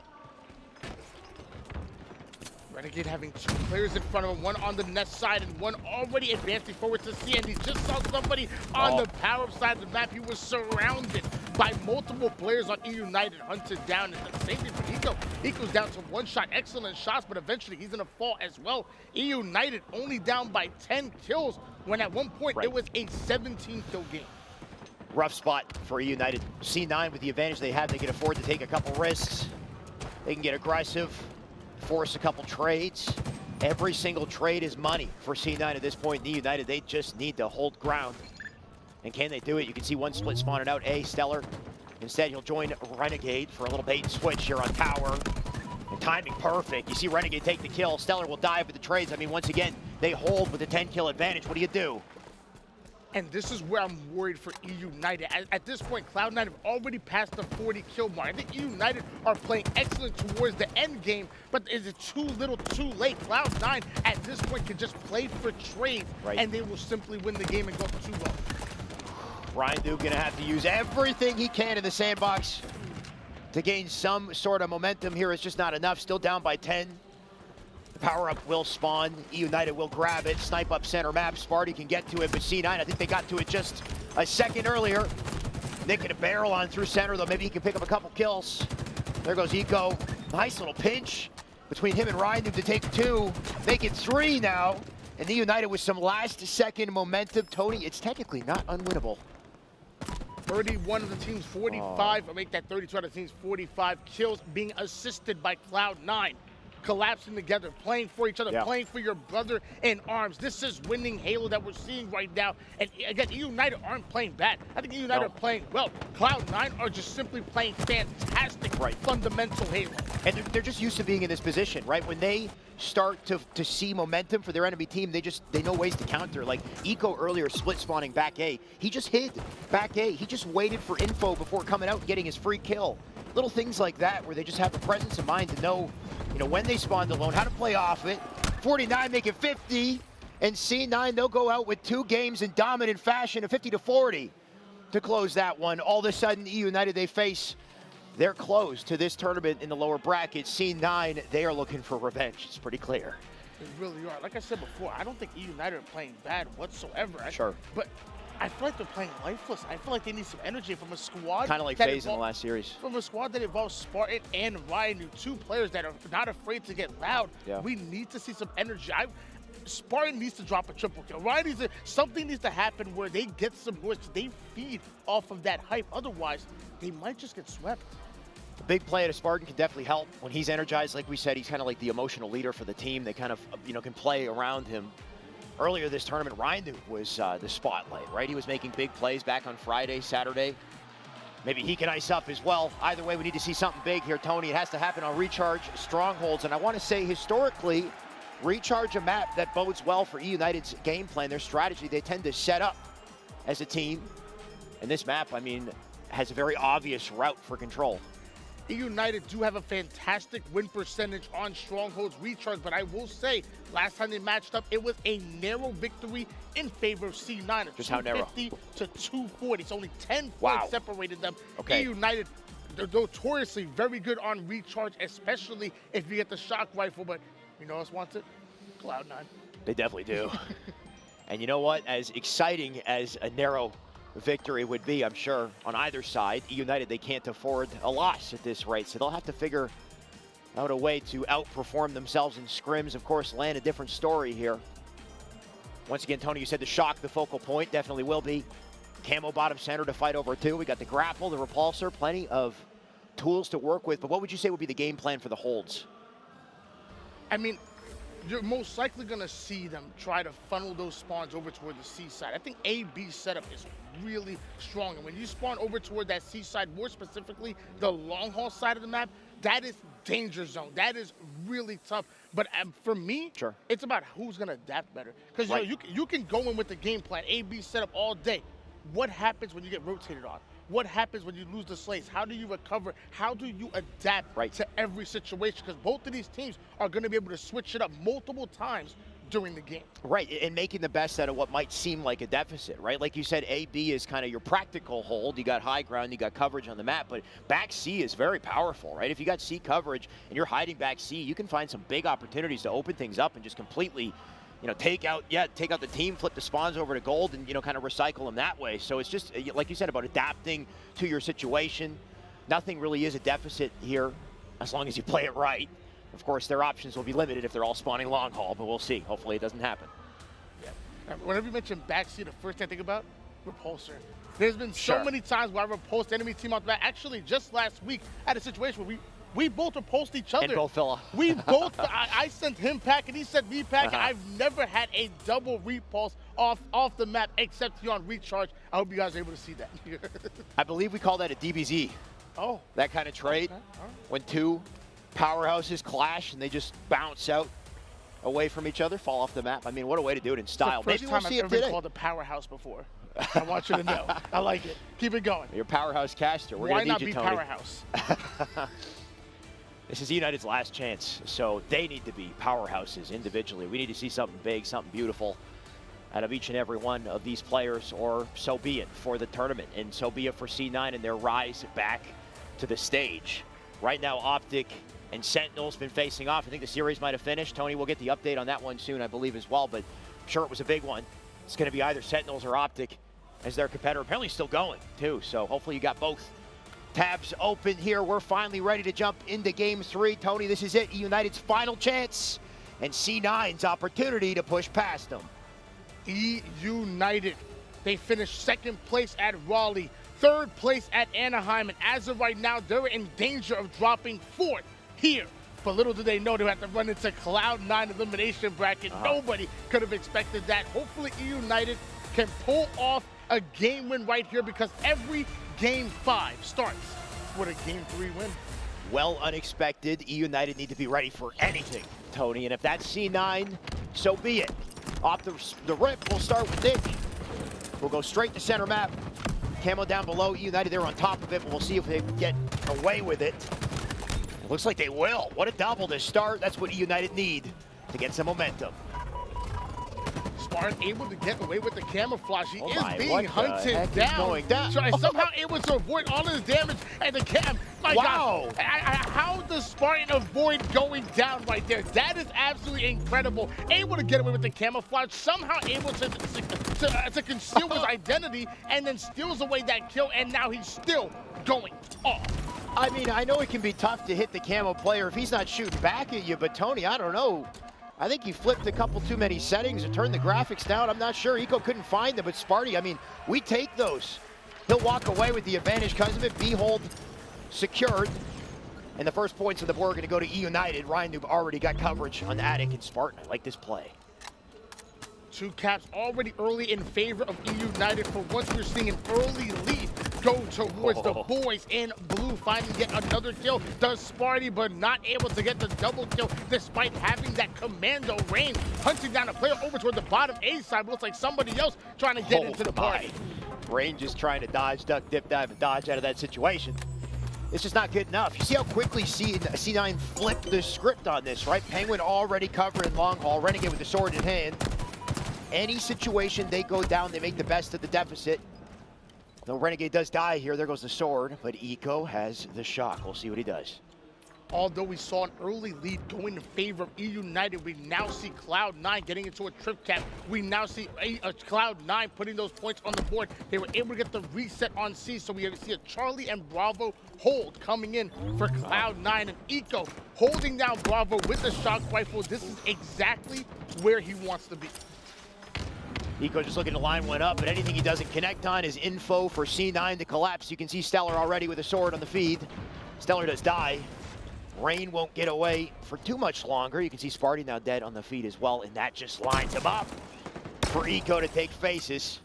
Renegade having two players in front of him, one on the net side and one already advancing forward to C, and he just saw somebody on the power side of the map. He was surrounded by multiple players on E United, hunted down, and the same thing for Eco. Eco's down to one shot, excellent shots, but eventually he's gonna fall as well. E United only down by 10 kills, when at one point it was a 17 kill game. Rough spot for E United. C9 with the advantage they have, they can afford to take a couple risks. They can get aggressive, force a couple trades. Every single trade is money for C9 at this point in E United. They just need to hold ground. And can they do it? You can see one split spawning out, Stellar. Instead, he'll join Renegade for a little bait and switch here on tower. And timing perfect. You see Renegade take the kill. Stellar will dive with the trades. I mean, once again, they hold with a 10 kill advantage. What do you do? And this is where I'm worried for E United. At this point, Cloud9 have already passed the 40 kill mark. I think E United are playing excellent towards the end game, but is it too little too late? Cloud9 at this point can just play for trades, and they will simply win the game and go 2-0. Ryan Duke gonna have to use everything he can in the sandbox to gain some sort of momentum here. It's just not enough, still down by 10. The power-up will spawn. E United will grab it. Snipe up center map. Sparty can get to it, but C9, I think they got to it just a second earlier. Nick can a barrel on through center, though. Maybe he can pick up a couple kills. There goes Eco. Nice little pinch between him and Ryan to take 2. Make it 3 now. And E United with some last-second momentum. Tony, it's technically not unwinnable. 31 of the team's 45, or make that 32 out of the team's 45 kills being assisted by Cloud9. Collapsing together, playing for each other, playing for your brother in arms. This is winning Halo that we're seeing right now. And again, E United aren't playing bad. I think E United are playing well. Cloud9 are just simply playing fantastic, fundamental Halo. And they're just used to being in this position, right? When they start to see momentum for their enemy team, they know ways to counter. Like Eco earlier split spawning back A. He just hid back A. He just waited for info before coming out and getting his free kill. Little things like that where they just have the presence of mind to know, you know, when they spawned alone, how to play off it. 49 make it 50, and C9, they'll go out with 2 games in dominant fashion, a 50-40 to close that one. All of a sudden, E United, they face their close to this tournament in the lower bracket. C9, they are looking for revenge. It's pretty clear. They really are. Like I said before, I don't think E United are playing bad whatsoever. Sure. But I feel like they're playing lifeless. I feel like they need some energy from a squad. Kind of like FaZe in the last series. From a squad that involves Spartan and Ryan, 2 players that are not afraid to get loud. We need to see some energy. Spartan needs to drop a triple kill. Ryan needs to, something needs to happen where they get some bursts. They feed off of that hype. Otherwise, they might just get swept. The big play at a Spartan can definitely help. When he's energized, like we said, he's kind of like the emotional leader for the team. They kind of, you know, can play around him. Earlier this tournament, Ryan was the spotlight, right? He was making big plays back on Friday, Saturday. Maybe he can ice up as well. Either way, we need to see something big here, Tony. It has to happen on recharge strongholds. And I want to say, historically, Recharge a map that bodes well for E United's game plan, their strategy. They tend to set up as a team. And this map, I mean, has a very obvious route for control. E United do have a fantastic win percentage on Stronghold's Recharge, but I will say, last time they matched up, it was a narrow victory in favor of C9. Just how narrow? 250 to 240. It's only 10 Wow. points separated them. Okay. E United, they're notoriously very good on Recharge, especially if you get the shock rifle, but you know who else wants it? Cloud9. They definitely do. And you know what? As exciting as a narrow victory would be, I'm sure, on either side, E United, they can't afford a loss at this rate, so they'll have to figure out a way to outperform themselves in scrims. Of course, land a different story here. Once again, Tony, you said the shock, the focal point, definitely will be. Camo bottom center to fight over two. We got the grapple, the repulsor, plenty of tools to work with, but what would you say would be the game plan for the holds? I mean, you're most likely going to see them try to funnel those spawns over toward the C side. I think A-B setup is really strong. And when you spawn over toward that C side, more specifically the long haul side of the map, that is danger zone. That is really tough. But for me, Sure. it's about who's going to adapt better. Because Right. you can go in with the game plan, A-B setup all day. What happens when you get rotated on? What happens when you lose the slates? How do you recover? How do you adapt Right. to every situation? Because both of these teams are going to be able to switch it up multiple times during the game. Right, and making the best out of what might seem like a deficit, right? Like you said, A-B is kind of your practical hold. You got high ground, you got coverage on the map, but back C is very powerful, right? If you got C coverage and you're hiding back C, you can find some big opportunities to open things up and just completely, you know, take out the team, flip the spawns over to gold, and, you know, kind of recycle them that way. So it's just, like you said, about adapting to your situation. Nothing really is a deficit here as long as you play it right. Of course, their options will be limited if they're all spawning long haul, but we'll see. Hopefully it doesn't happen. Yeah. Whenever you mention backseat, the first thing I think about, repulsor. There's been so many times where I repulsed enemy team out the back. Actually, just last week, I had a situation where we both repulsed each other. And both fell off. We both, I sent him pack and he sent me pack. And I've never had a double repulse off the map except here on Recharge. I hope you guys are able to see that. I believe we call that a DBZ. Oh. That kind of trade, Okay. All right. when two powerhouses clash and they just bounce out away from each other, fall off the map. I mean, what a way to do it in style. It's the first Maybe we'll time see I've it ever been today. called a powerhouse before. I want you to know. I like it. Keep it going. You're a powerhouse caster. We're Why gonna not need be you, Tony. powerhouse? This is United's last chance, so they need to be powerhouses individually. We need to see something big, something beautiful out of each and every one of these players, or so be it for the tournament, and so be it for C9 and their rise back to the stage. Right now, Optek and Sentinels been facing off. I think the series might have finished. Tony, we'll get the update on that one soon, I believe, as well, but I'm sure it was a big one. It's going to be either Sentinels or Optek as their competitor. Apparently still going, too, so hopefully you got both tabs open here. We're finally ready to jump into game 3. Tony, this is it. E United's final chance and C9's opportunity to push past them. E United. They finished second place at Raleigh, third place at Anaheim, and as of right now, they're in danger of dropping fourth here. But little do they know they have to run into Cloud9 elimination bracket. Nobody could have expected that. Hopefully E United can pull off a game win right here, because every game 5 starts with a game 3 win. Well, unexpected. E United need to be ready for anything, Tony, and if that's C9, so be it. Off the rip, we'll start with Nick. We'll go straight to center map. Camo down below. E United, they're on top of it, but we'll see if they can get away with it. It looks like they will. What a double to start. That's what E United need to get some momentum. Spartan able to get away with the camouflage. He Oh is my, being what the hunted heck is down. going down? So somehow able to avoid all of his damage, and the cam. My Wow. God, how does Spartan avoid going down right there? That is absolutely incredible. Able to get away with the camouflage, somehow able to conceal his identity, and then steals away that kill, and now he's still going off. I mean, I know it can be tough to hit the camo player if he's not shooting back at you, but Tony, I don't know. I think he flipped a couple too many settings or turned the graphics down. I'm not sure. Eco couldn't find them, but Sparty, I mean, we take those. He'll walk away with the advantage because of it. B-hold secured. And the first points of the board are going to go to E United. Ryan Noob already got coverage on Attic and Spartan. I like this play. Two caps already early in favor of E United. For once, we're seeing an early lead go towards the boys in blue, finding yet another kill. Does Sparty, but not able to get the double kill despite having that commando Rain hunting down a player over toward the bottom A side. But looks like somebody else trying to get into the party. Rain just trying to dodge, duck, dip, dive, and dodge out of that situation. It's just not good enough. You see how quickly C9 flipped the script on this, right? Penguin already covering long haul, Renegade with the sword in hand. Any situation they go down, they make the best of the deficit. Though Renegade does die here, there goes the sword, but Eco has the shock. We'll see what he does. Although we saw an early lead going in favor of E United, we now see Cloud9 getting into a trip cap. We now see Cloud9 putting those points on the board. They were able to get the reset on C, so we see a Charlie and Bravo hold coming in for Cloud9, and Eco holding down Bravo with the shock rifle. This is exactly where he wants to be. Eco just looking to line one up, but anything he doesn't connect on is info for C9 to collapse. You can see Stellar already with a sword on the feed. Stellar does die. Rain won't get away for too much longer. You can see Sparty now dead on the feed as well, and that just lines him up for Eco to take faces.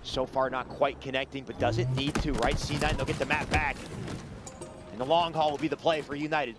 So far not quite connecting, but doesn't need to, right? C9, they'll get the map back. And the long haul will be the play for United.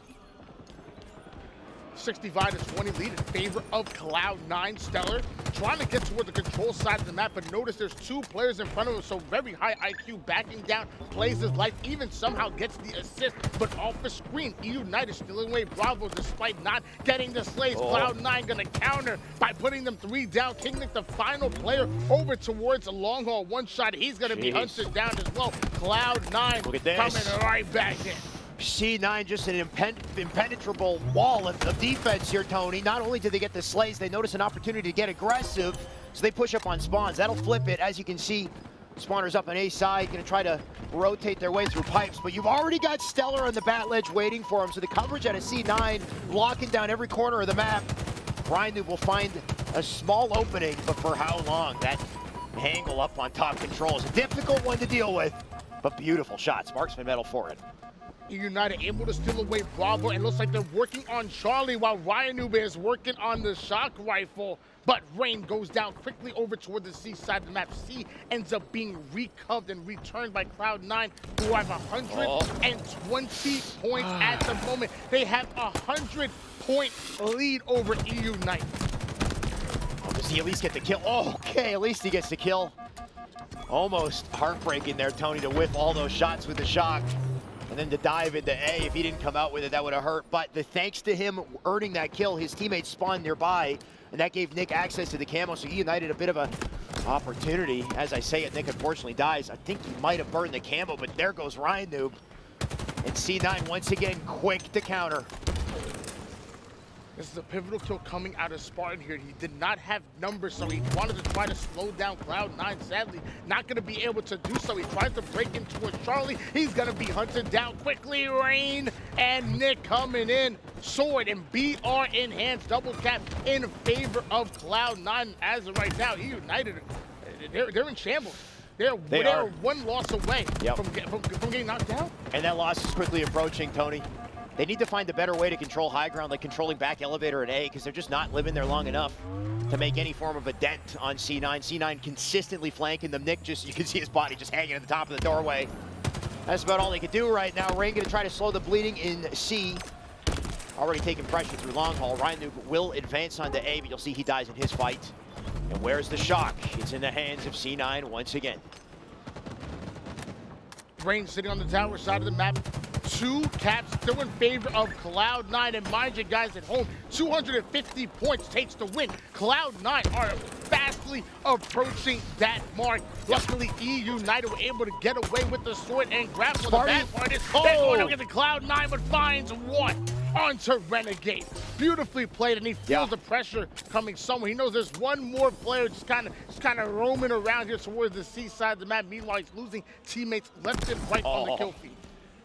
65-20 lead in favor of Cloud9. Stellar trying to get toward the control side of the map, but notice there's two players in front of him, so very high IQ, backing down, plays his life, even somehow gets the assist, but off the screen, E United stealing away Bravo despite not getting the slays. Cloud9 gonna counter by putting them 3 down. King Nick, the final player, over towards the long haul. One shot, he's gonna be hunted down as well. Cloud9 look at this, coming right back in. C9 just an impenetrable wall of defense here, Tony. Not only do they get the slays, they notice an opportunity to get aggressive, so they push up on spawns. That'll flip it. As you can see, spawners up on A side, gonna try to rotate their way through pipes, but you've already got Stellar on the bat ledge waiting for him, so the coverage out of C9, locking down every corner of the map. Rhino will find a small opening, but for how long? That angle up on top control is a difficult one to deal with, but beautiful shots. Marksman medal for it. United able to steal away Bravo, and looks like they're working on Charlie while Ryanube is working on the shock rifle. But Rain goes down quickly over toward the C side of the map. C ends up being recovered and returned by Cloud9, who have 120 points at the moment. They have a 100-point lead over E United. Oh, does he at least get the kill? Oh, okay, at least he gets the kill. Almost heartbreaking there, Tony, to whiff all those shots with the shock. And then to dive into A, if he didn't come out with it, that would have hurt. But thanks to him earning that kill, his teammates spawned nearby, and that gave Nick access to the camo, so he United a bit of an opportunity. As I say it, Nick unfortunately dies. I think he might have burned the camo, but there goes Ryan Noob. And C9 once again quick to counter. This is a pivotal kill coming out of Spartan here. He did not have numbers, so he wanted to try to slow down Cloud9. Sadly, not going to be able to do so. He tries to break into a Charlie. He's going to be hunted down quickly. Rain and Nick coming in. Sword and BR in hands. Double cap in favor of Cloud9. As of right now, E United, they're in shambles. They're one loss away from getting knocked down. And that loss is quickly approaching, Tony. They need to find a better way to control high ground, like controlling back elevator at A, because they're just not living there long enough to make any form of a dent on C9. C9 consistently flanking them. Nick just, you can see his body just hanging at the top of the doorway. That's about all they can do right now. Rain gonna try to slow the bleeding in C. Already taking pressure through long haul. Ryan will advance onto A, but you'll see he dies in his fight. And where's the shock? It's in the hands of C9 once again. Rain sitting on the tower side of the map. 2 caps still in favor of Cloud9, and mind you guys at home, 250 points takes the win. Cloud9 are fastly approaching that mark. Luckily, E United were able to get away with the sword and grapple. The bad part is they're going to get the Cloud9, but finds one onto Renegade. Beautifully played, and he feels the pressure coming somewhere. He knows there's one more player just kind of roaming around here towards the C side of the map. Meanwhile, he's losing teammates left and right on the kill feed.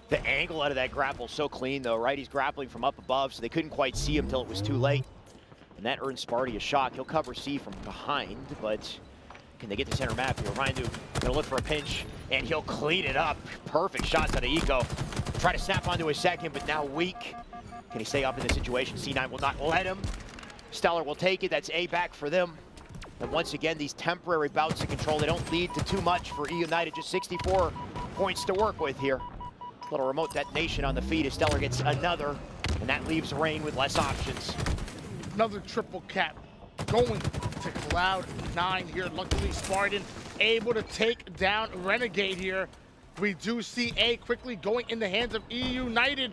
The angle out of that grapple so clean, though, right? He's grappling from up above, so they couldn't quite see him till it was too late. And that earns Sparty a shock. He'll cover C from behind, but can they get the center map here? Ryan gonna look for a pinch, and he'll clean it up. Perfect shots out of Eco. Try to snap onto a second, but now weak. Can he stay up in this situation? C9 will not let him. Stellar will take it. That's A back for them. And once again, these temporary bouts of control, they don't lead to too much for E United. Just 64 points to work with here. Little remote detonation on the feed as Stellar gets another, and that leaves Rain with less options. Another triple cap going to Cloud9 here. Luckily, Spartan able to take down Renegade here. We do see A quickly going in the hands of E United.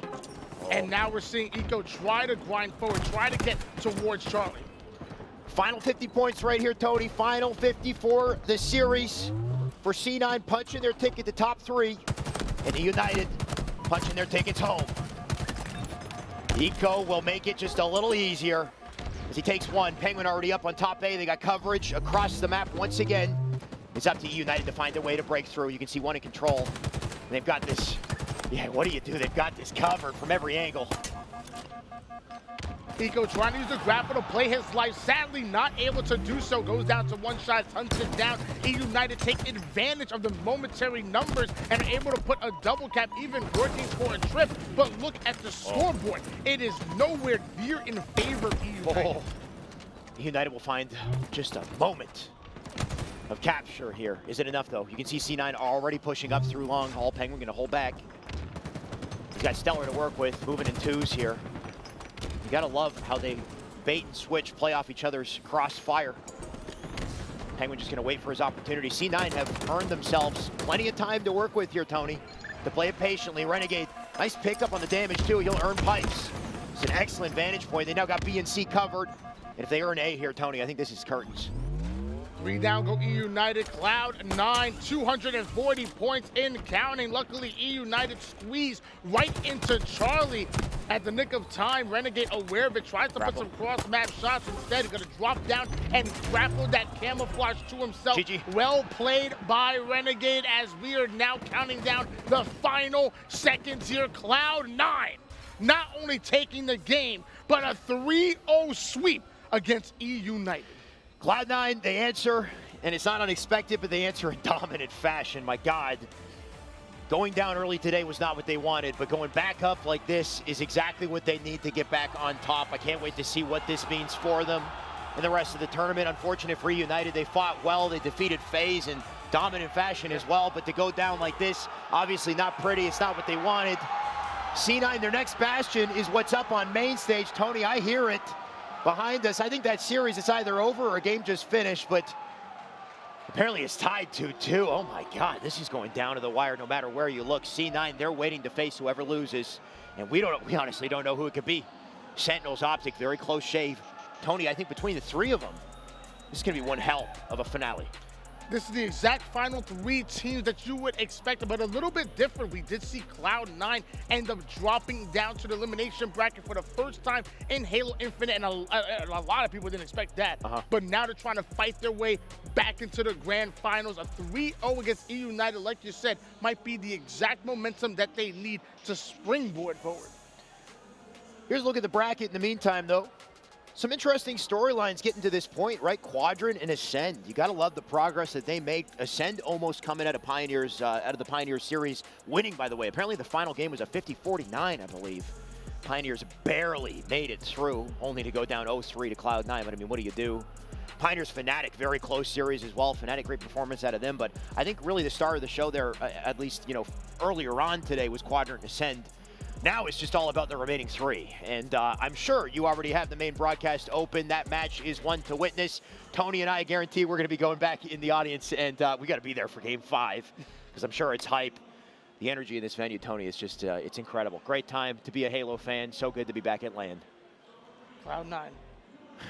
And now we're seeing Eco try to grind forward, try to get towards Charlie. Final 50 points right here, Tony. Final 50 for the series. For C9 punching their ticket to top 3. And E United punching their tickets home. Eco will make it just a little easier as he takes one. Penguin already up on top A. They got coverage across the map once again. It's up to E United to find a way to break through. You can see one in control. And they've got this, yeah, what do you do? They've got this covered from every angle. Eco trying to use the grapple to play his life. Sadly, not able to do so. Goes down to one shot, hunts it down. E United take advantage of the momentary numbers and are able to put a double cap, even working for a trip. But look at the scoreboard. It is nowhere near in favor of E United. E United will find just a moment of capture here. Is it enough, though? You can see C9 already pushing up through long. All Penguin gonna hold back. He's got Stellar to work with, moving in twos here. You gotta love how they bait and switch, play off each other's crossfire. Penguin just gonna wait for his opportunity. C9 have earned themselves plenty of time to work with here, Tony, to play it patiently. Renegade, nice pickup on the damage too. You'll earn pipes. It's an excellent vantage point. They now got B and C covered. And if they earn A here, Tony, I think this is curtains. 3 down go E United. Cloud9, 240 points in counting. Luckily, E United squeezed right into Charlie at the nick of time. Renegade aware of it, tries to put some cross-map shots. Instead, he's gonna drop down and grapple that camouflage to himself. GG. Well played by Renegade as we are now counting down the final seconds here. Cloud9 not only taking the game, but a 3-0 sweep against E United. Cloud9, they answer, and it's not unexpected, but they answer in dominant fashion. My God, going down early today was not what they wanted, but going back up like this is exactly what they need to get back on top. I can't wait to see what this means for them in the rest of the tournament. Unfortunate for United, they fought well. They defeated FaZe in dominant fashion as well, but to go down like this, obviously not pretty. It's not what they wanted. C9, their next bastion is what's up on main stage. Tony, I hear it behind us. I think that series is either over or a game just finished, but apparently it's tied 2-2. Oh my God, this is going down to the wire no matter where you look. C9, they're waiting to face whoever loses, and we honestly don't know who it could be. Sentinels, Optek, very close shave. Tony, I think between the 3 of them, this is gonna be one hell of a finale. This is the exact final 3 teams that you would expect, but a little bit different. We did see Cloud9 end up dropping down to the elimination bracket for the first time in Halo Infinite, and a lot of people didn't expect that. But now they're trying to fight their way back into the grand finals. A 3-0 against E United, like you said, might be the exact momentum that they need to springboard forward. Here's a look at the bracket in the meantime, though. Some interesting storylines getting to this point, right? Quadrant and Ascend. You gotta love the progress that they make. Ascend almost coming out of Pioneers, out of the Pioneer series, winning, by the way. Apparently the final game was a 50-49, I believe. Pioneers barely made it through, only to go down 0-3 to Cloud9. But I mean, what do you do? Pioneers Fnatic, very close series as well. Fnatic, great performance out of them. But I think really the star of the show there, at least, you know, earlier on today, was Quadrant and Ascend. Now it's just all about the remaining 3. And I'm sure you already have the main broadcast open. That match is one to witness. Tony and I guarantee we're going to be going back in the audience, and we got to be there for Game 5 because I'm sure it's hype. The energy in this venue, Tony, is just, it's incredible. Great time to be a Halo fan. So good to be back at LAN. Cloud9,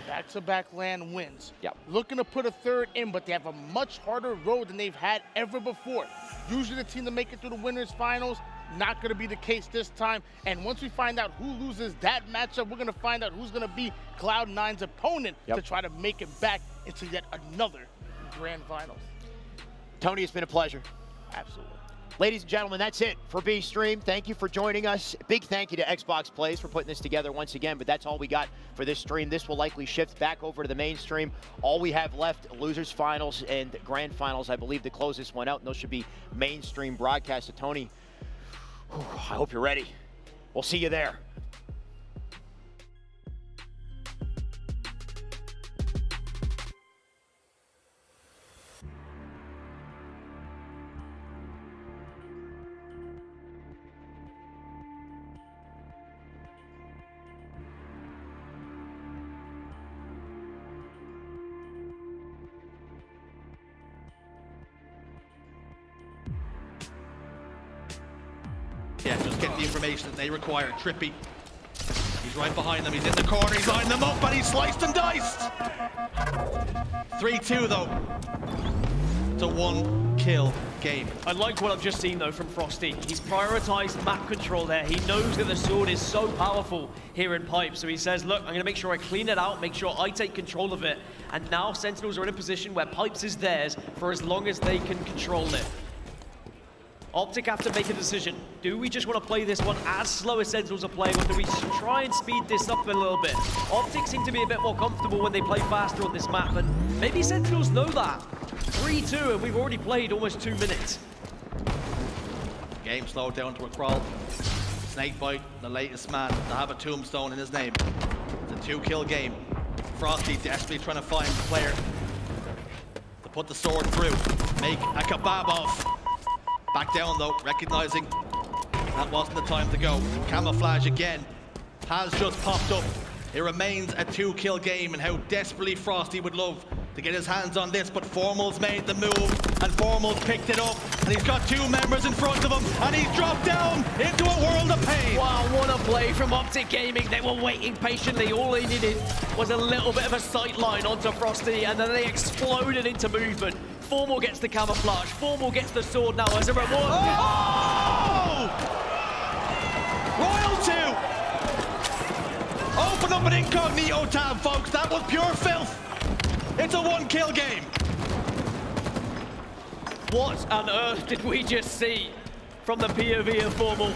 back-to-back LAN wins. Yep. Looking to put a 3rd in, but they have a much harder road than they've had ever before. Usually the team to make it through the winners finals, not going to be the case this time. And once we find out who loses that matchup, we're going to find out who's going to be Cloud9's opponent to try to make it back into yet another grand finals. Tony, it's been a pleasure. Absolutely. Ladies and gentlemen, that's it for B-Stream. Thank you for joining us. Big thank you to Xbox Plays for putting this together once again, but that's all we got for this stream. This will likely shift back over to the mainstream. All we have left, losers finals and grand finals, I believe, to close this one out, and those should be mainstream broadcasts. So Tony, I hope you're ready. We'll see you there. get the information that they require. Trippy, he's right behind them, he's in the corner, he's lining them up, and he's sliced and diced. 3-2 though. It's a 1 kill game. I like what I've just seen though from Frosty. He's prioritized map control there. He knows that the sword is so powerful here in Pipe, so he says, look, I'm gonna make sure I clean it out, make sure I take control of it. And now Sentinels are in a position where Pipes is theirs for as long as they can control it. Optek have to make a decision. Do we just want to play this one as slow as Sentinels are playing, or do we try and speed this up a little bit? Optek seem to be a bit more comfortable when they play faster on this map, and maybe Sentinels know that. 3-2, and we've already played almost 2 minutes. Game slowed down to a crawl. Snakebite, the latest man to have a tombstone in his name. It's a 2-kill game. Frosty desperately trying to find the player to put the sword through, make a kebab of. Back down though, recognizing that wasn't the time to go. Camouflage again has just popped up. It remains a 2-kill game, and how desperately Frosty would love to get his hands on this, but Formal's made the move, and Formal's picked it up, and he's got 2 members in front of him, and he's dropped down into a world of pain. Wow, what a play from Optek Gaming. They were waiting patiently. All they needed was a little bit of a sight line onto Frosty, and then they exploded into movement. Formal gets the camouflage. Formal gets the sword now as a reward. Oh! Royal 2! Open up an incognito tab, folks. That was pure filth. It's a 1-kill game. What on earth did we just see from the POV of Formal?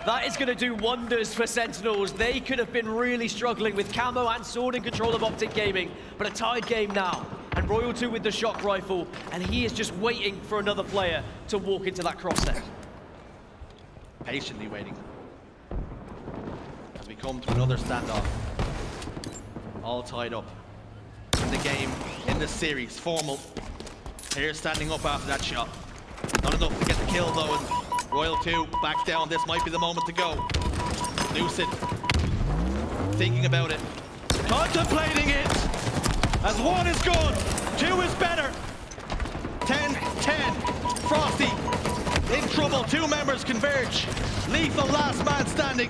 That is going to do wonders for Sentinels. They could have been really struggling with camo and sword in control of Optek Gaming, but a tied game now. And Royal 2 with the shock rifle, and he is just waiting for another player to walk into that crosshair. Patiently waiting. As we come to another standoff. All tied up. In the game, in the series, Formal. Here standing up after that shot. Not enough to get the kill though, and Royal 2 back down. This might be the moment to go. Lucid. Thinking about it. Contemplating it! As 1 is good, 2 is better. 10-10. Frosty in trouble. 2 members converge. Lethal last man standing.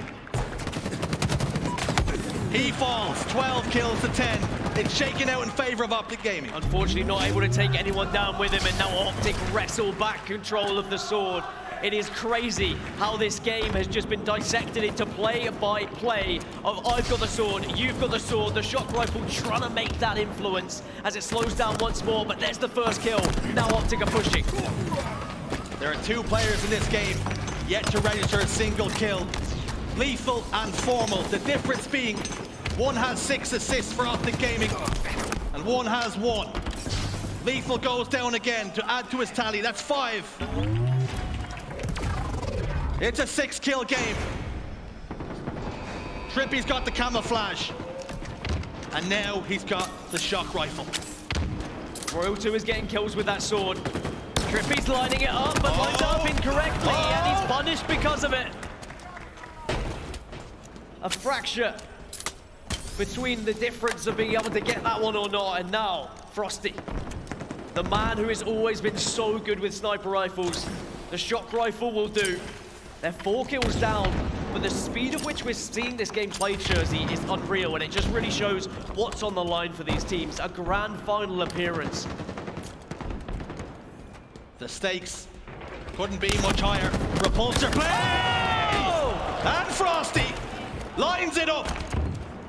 He falls. 12 kills to 10. It's shaken out in favor of Optek Gaming. Unfortunately not able to take anyone down with him, and now Optek wrestle back control of the sword. It is crazy how this game has just been dissected into play by play of I've got the sword, you've got the sword, the shock rifle trying to make that influence as it slows down once more, but there's the first kill. Now Optek are pushing. There are 2 players in this game yet to register a single kill. Lethal and Formal. The difference being 1 has 6 assists for Optek Gaming and 1 has 1. Lethal goes down again to add to his tally. That's 5. It's a 6-kill game. Trippy's got the camouflage. And now he's got the shock rifle. Royal 2 is getting kills with that sword. Trippy's lining it up, but lines it up incorrectly, and he's punished because of it. A fracture between the difference of being able to get that one or not, and now Frosty, the man who has always been so good with sniper rifles. The shock rifle will do. They're 4 kills down, but the speed at which we're seeing this game played, Jersey, is unreal, and it just really shows what's on the line for these teams. A grand final appearance. The stakes couldn't be much higher. Repulsor play! Oh! And Frosty lines it up.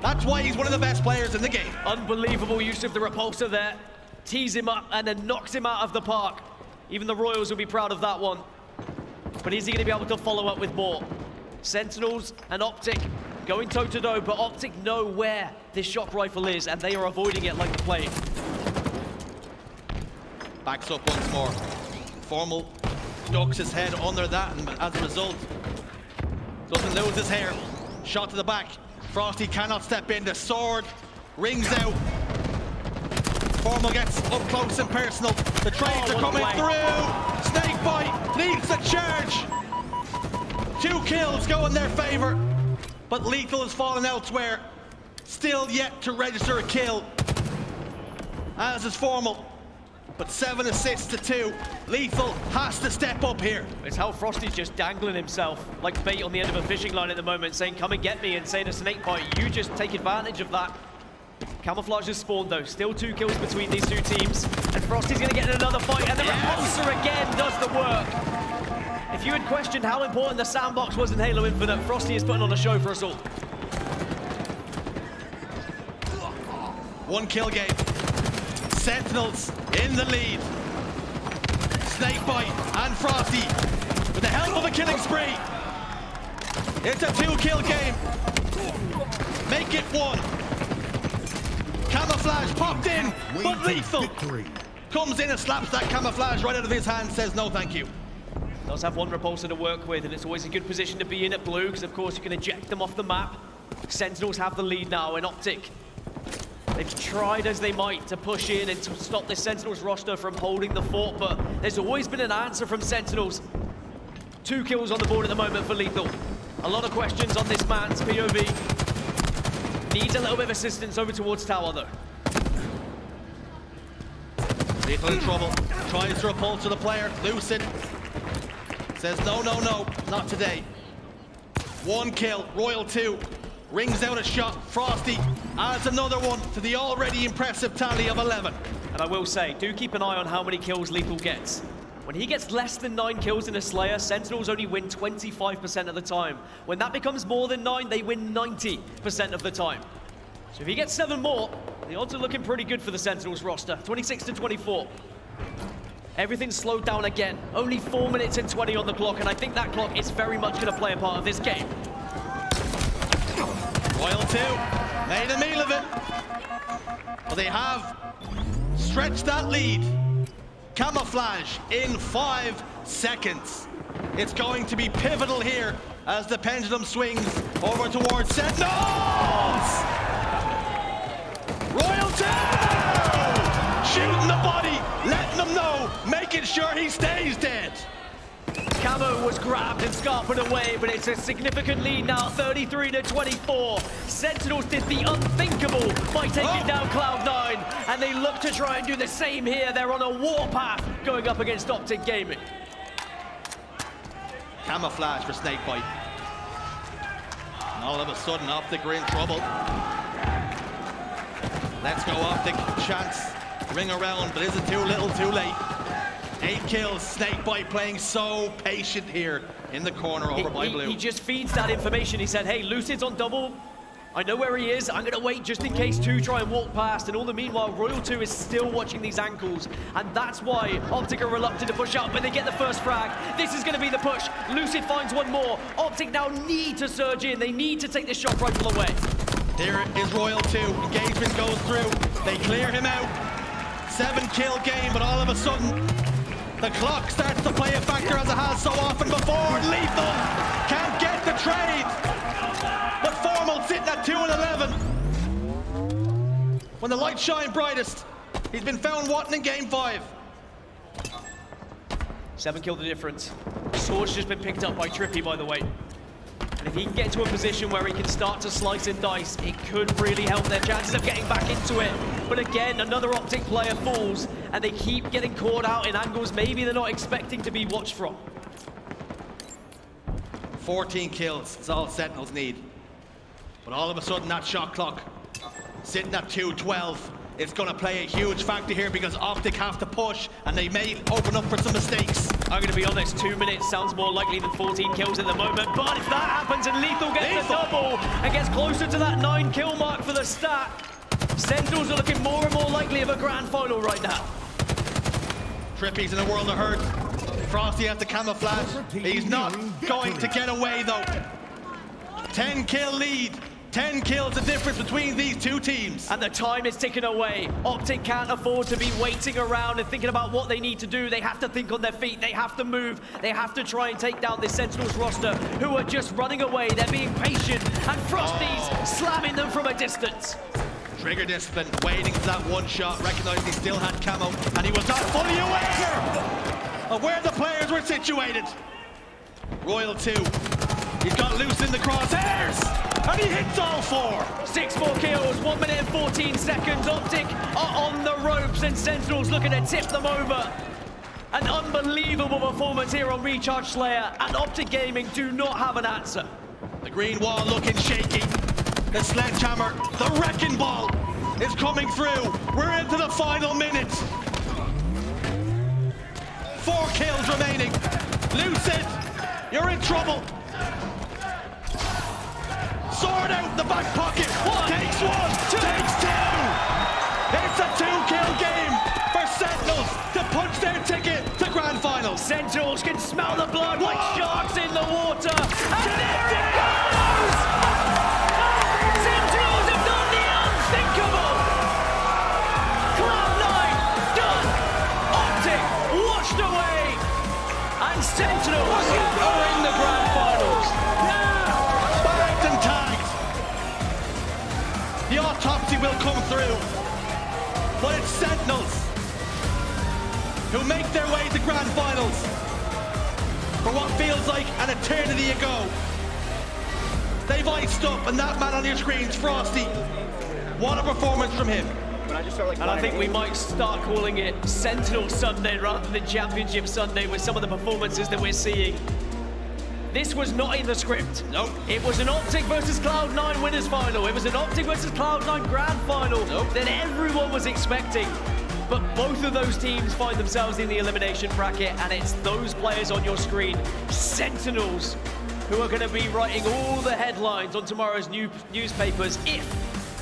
That's why he's one of the best players in the game. Unbelievable use of the repulsor there. Tees him up and then knocks him out of the park. Even the Royals will be proud of that one. But is he going to be able to follow up with more? Sentinels and Optek going toe-to-toe, but Optek know where this shock rifle is, and they are avoiding it like the plague. Backs up once more. Formal ducks his head under that, and as a result, doesn't lose his hair. Shot to the back. Frosty cannot step in. The sword rings out. Formal gets up close and personal. The trades are coming through. Snakebite leads the charge. 2 kills go in their favor, but Lethal has fallen elsewhere. Still yet to register a kill, as is Formal. but 7 assists to 2. Lethal has to step up here. It's how Frosty's just dangling himself like bait on the end of a fishing line at the moment, saying, come and get me, and saying to Snakebite, you just take advantage of that. Camouflage has spawned though, still 2 kills between these two teams, and Frosty's gonna get in another fight, and the Repulsor again does the work. If you had questioned how important the sandbox was in Halo Infinite, Frosty is putting on a show for us all. 1 kill game. Sentinels in the lead. Snakebite and Frosty with the help of a killing spree. It's a 2-kill game. Make it 1. Camouflage popped in, but Lethal comes in and slaps that camouflage right out of his hand, says no thank you. Does have 1 Repulsor to work with, and it's always a good position to be in at blue, because of course you can eject them off the map. Sentinels have the lead now, and Optek, they've tried as they might to push in and to stop this Sentinels roster from holding the fort, but there's always been an answer from Sentinels. 2 kills on the board at the moment for Lethal. A lot of questions on this man's POV. Needs a little bit of assistance over towards tower though. Lethal in trouble. Tries to repulse to the player. Lucid says no, no, no, not today. 1 kill. Royal 2 rings out a shot. Frosty adds another one to the already impressive tally of 11. And I will say, do keep an eye on how many kills Lethal gets. When he gets less than 9 kills in a Slayer, Sentinels only win 25% of the time. When that becomes more than 9, they win 90% of the time. So if he gets 7 more, the odds are looking pretty good for the Sentinels roster. 26-24. Everything's slowed down again. Only 4 minutes and 20 on the clock, and I think that clock is very much going to play a part of this game. Royal 2 made a meal of it. Well, they have stretched that lead. Camouflage in 5 seconds. It's going to be pivotal here as the pendulum swings over towards Sentinels! Royal 2! Shooting the body, letting them know, making sure he stays dead. Camo was grabbed and scarpered away, but it's a significant lead now, 33-24. Sentinels did the unthinkable by taking down Cloud9, and they look to try and do the same here. They're on a warpath going up against Optek Gaming. Camouflage for Snakebite. And all of a sudden, Optek are in trouble. Let's go, Optek. Chance. Ring around, but is it too little, too late? 8 kills, Snakebite playing so patient here in the corner over by blue. He just feeds that information. He said, hey, Lucid's on double. I know where he is. I'm going to wait just in case 2 try and walk past. And all the meanwhile, Royal 2 is still watching these ankles. And that's why Optek are reluctant to push out, but they get the first frag. This is going to be the push. Lucid finds 1 more. Optek now need to surge in. They need to take this shot rifle away. There is Royal 2. Engagement goes through. They clear him out. 7-kill game, but all of a sudden, the clock starts to play a factor as it has so often before. Lethal can't get the trade. But Formal sitting at 2 and 11. When the lights shine brightest, he's been found wanting in game 5. 7 kill the difference. Sword's just been picked up by Trippy, by the way. And if he can get to a position where he can start to slice and dice, it could really help their chances of getting back into it. But again, another Optek player falls, and they keep getting caught out in angles maybe they're not expecting to be watched from. 14 kills is all Sentinels need. But all of a sudden, that shot clock sitting at 2:12. It's going to play a huge factor here because Optek have to push, and they may open up for some mistakes. I'm going to be honest, 2 minutes sounds more likely than 14 kills at the moment, but if that happens and Lethal gets the double and gets closer to that 9 kill mark for the stat, Sentinels are looking more and more likely of a grand final right now. Trippy's in a world of hurt. Frosty has the camouflage. He's not going to get away though. 10-kill lead. 10 kills the difference between these two teams. And the time is ticking away. Optek can't afford to be waiting around and thinking about what they need to do. They have to think on their feet. They have to move. They have to try and take down this Sentinels roster who are just running away. They're being patient. And Frosty's slamming them from a distance. Trigger discipline, waiting for that 1 shot, recognizing he still had camo, and he was not fully aware of where the players were situated. Royal 2, he's got loose in the crosshairs. and he hits all 4. 6 more kills, 1 minute and 14 seconds. Optek are on the ropes, and Sentinels looking to tip them over. An unbelievable performance here on Recharge Slayer, and Optek Gaming do not have an answer. The green wall looking shaky. The sledgehammer, the wrecking ball is coming through. We're into the final minutes. 4 kills remaining. Lose it, you're in trouble. Sword out the back pocket. Takes 1, takes 2. It's a 2-kill game for Sentinels to punch their ticket to grand finals. Sentinels can smell the blood like sharks in the water. And there it goes! Sentinels have done the unthinkable! Cloud9 done! Optek washed away! And Sentinels are in the grand finals. Bagged and tagged. The autopsy will come through. But it's Sentinels who make their way to grand finals for what feels like an eternity ago. They've iced up, and that man on your screen's Frosty. What a performance from him. And I think we might start calling it Sentinel Sunday rather than Championship Sunday with some of the performances that we're seeing. This was not in the script. Nope. It was an Optek versus Cloud9 winners final. It was an Optek versus Cloud9 grand final that everyone was expecting. But both of those teams find themselves in the elimination bracket, and it's those players on your screen, Sentinels, who are going to be writing all the headlines on tomorrow's newspapers if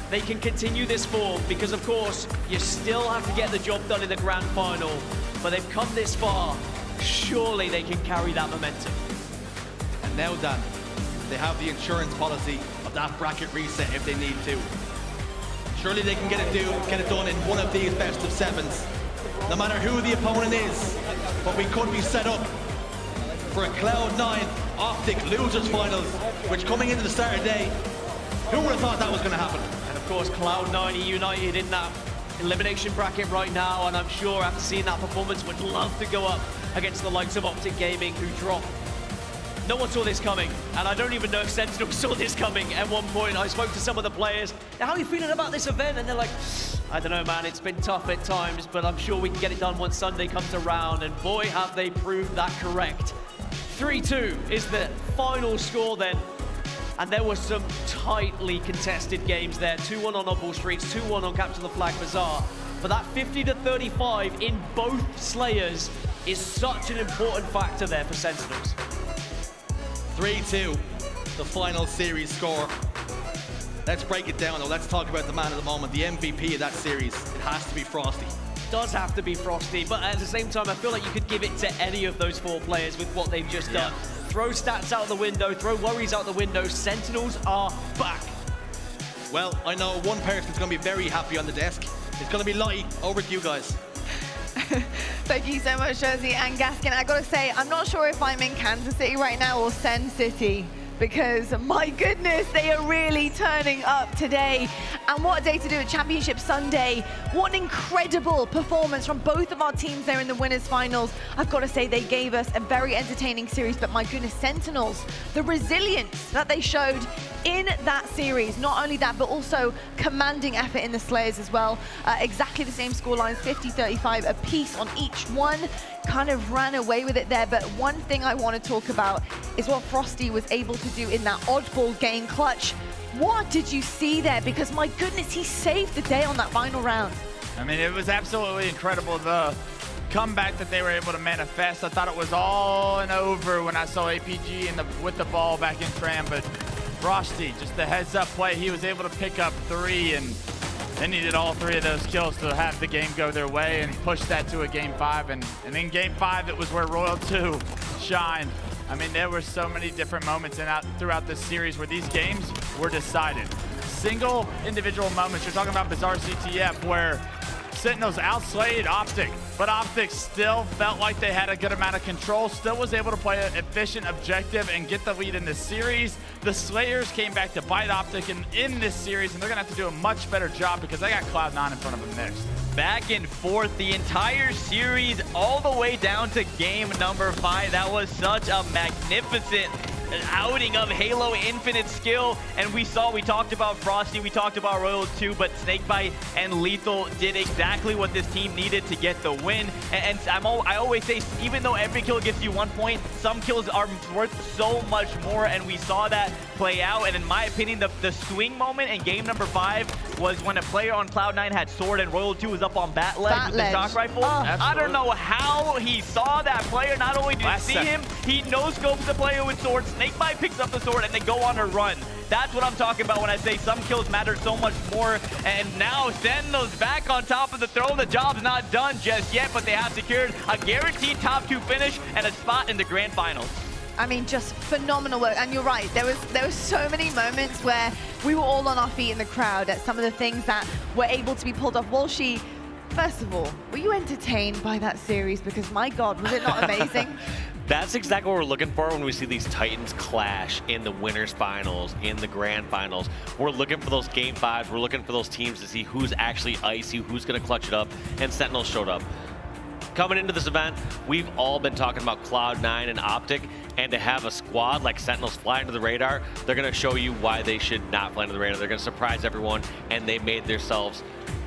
they can continue this form, because of course you still have to get the job done in the grand final, but they've come this far. Surely they can carry that momentum. And now, Dan, they have the insurance policy of that bracket reset if they need to. Surely they can get it done in one of these best of 7s. No matter who the opponent is, but we could be set up for a Cloud9 Optek losers finals, which coming into the start of the day, who would have thought that was going to happen? And of course, Cloud9 are united in that elimination bracket right now, and I'm sure after seeing that performance would love to go up against the likes of Optek Gaming, who dropped. No one saw this coming, and I don't even know if Sentinels saw this coming. At one point, I spoke to some of the players. How are you feeling about this event? And they're like, I don't know, man, it's been tough at times, but I'm sure we can get it done once Sunday comes around. And boy, have they proved that correct. 3-2 is the final score then. And there were some tightly contested games there. 2-1 on Oddball Streets, 2-1 on Capture the Flag Bazaar. But that 50-35 in both Slayers is such an important factor there for Sentinels. 3-2, the final series score. Let's break it down though. Let's talk about the man of the moment, the MVP of that series. It has to be Frosty. Does have to be Frosty, but at the same time, I feel like you could give it to any of those 4 players with what they've just done. Throw stats out the window, throw worries out the window. Sentinels are back. Well, I know one person's going to be very happy on the desk. It's going to be Lottie. Over to you guys. Thank you so much, Jersey and Gaskin. I gotta say, I'm not sure if I'm in Kansas City right now or Sen City, because my goodness, they are really turning up today. And what a day to do it, Championship Sunday. What an incredible performance from both of our teams there in the winners finals. I've got to say, they gave us a very entertaining series, but my goodness, Sentinels, the resilience that they showed in that series, not only that, but also commanding effort in the Slayers as well. Exactly the same scorelines, 50-35 apiece on each one. Kind of ran away with it there, but one thing I want to talk about is what Frosty was able to do in that oddball game clutch. What did you see there? Because my goodness, he saved the day on that final round. I mean, it was absolutely incredible, the comeback that they were able to manifest. I thought it was all and over when I saw APG with the ball back in Tram, but Frosty, just the heads-up play, he was able to pick up 3, and they needed all 3 of those kills to have the game go their way and push that to a Game 5. And in Game 5, it was where Royal 2 shined. I mean, there were so many different moments throughout this series where these games were decided. Single individual moments. You're talking about Bazaar CTF, where Sentinels outslayed Optek, but Optek still felt like they had a good amount of control, still was able to play an efficient objective and get the lead in this series. The Slayers came back to bite Optek in this series, and they're gonna have to do a much better job because they got Cloud9 in front of them next. Back and forth the entire series all the way down to game number 5. That was such a magnificent outing of Halo Infinite skill. And we talked about Frosty, we talked about Royal 2, but Snakebite and Lethal did exactly what this team needed to get the win. And I always say, even though every kill gives you 1 point, some kills are worth so much more, and we saw that play out. And in my opinion, the swing moment in game number 5 was when a player on Cloud9 had sword and Royal 2 was up on bat ledge with the shock rifle. I don't know how he saw that player. Not only did he see him, he no-scopes the player with sword. Snakebite picks up the sword and they go on a run. That's what I'm talking about when I say some kills matter so much more. And now Sentinels back on top of the throne. The job's not done just yet, but they have secured a guaranteed top 2 finish and a spot in the grand finals. I mean, just phenomenal work. And you're right, there was so many moments where we were all on our feet in the crowd at some of the things that were able to be pulled off. Walshy, first of all, were you entertained by that series? Because my God, was it not amazing? That's exactly what we're looking for when we see these Titans clash in the winners finals, in the grand finals. We're looking for those game 5s. We're looking for those teams to see who's actually icy, who's going to clutch it up, and Sentinels showed up. Coming into this event, we've all been talking about Cloud9 and Optek, and to have a squad like Sentinels fly into the radar, they're going to show you why they should not fly into the radar. They're going to surprise everyone, and they made themselves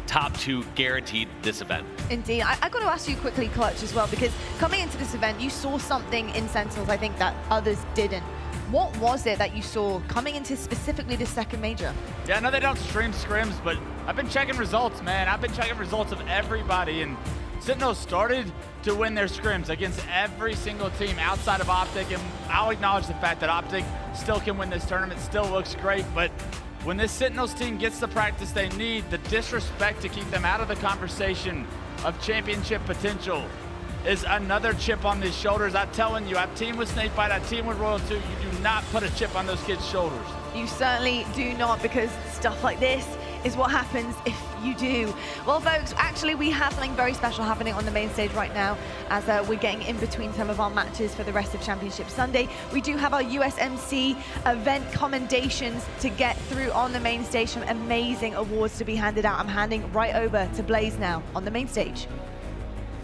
top 2 guaranteed this event. Indeed. I got to ask you quickly, Clutch, as well, because coming into this event, you saw something in Sentinels, I think, that others didn't. What was it that you saw coming into specifically the second major? Yeah, I know they don't stream scrims, but I've been checking results, man. I've been checking results of everybody, and Sentinels started to win their scrims against every single team outside of Optek, and I'll acknowledge the fact that Optek still can win this tournament, still looks great, but when this Sentinels team gets the practice they need, the disrespect to keep them out of the conversation of championship potential is another chip on these shoulders. I'm telling you, I've teamed with Snakebite, I've teamed with Royal 2. You do not put a chip on those kids' shoulders. You certainly do not, because stuff like this is what happens if you do. Well, folks, actually, we have something very special happening on the main stage right now as we're getting in between some of our matches for the rest of Championship Sunday. We do have our USMC event commendations to get through on the main stage. Some amazing awards to be handed out. I'm handing right over to Blaze now on the main stage.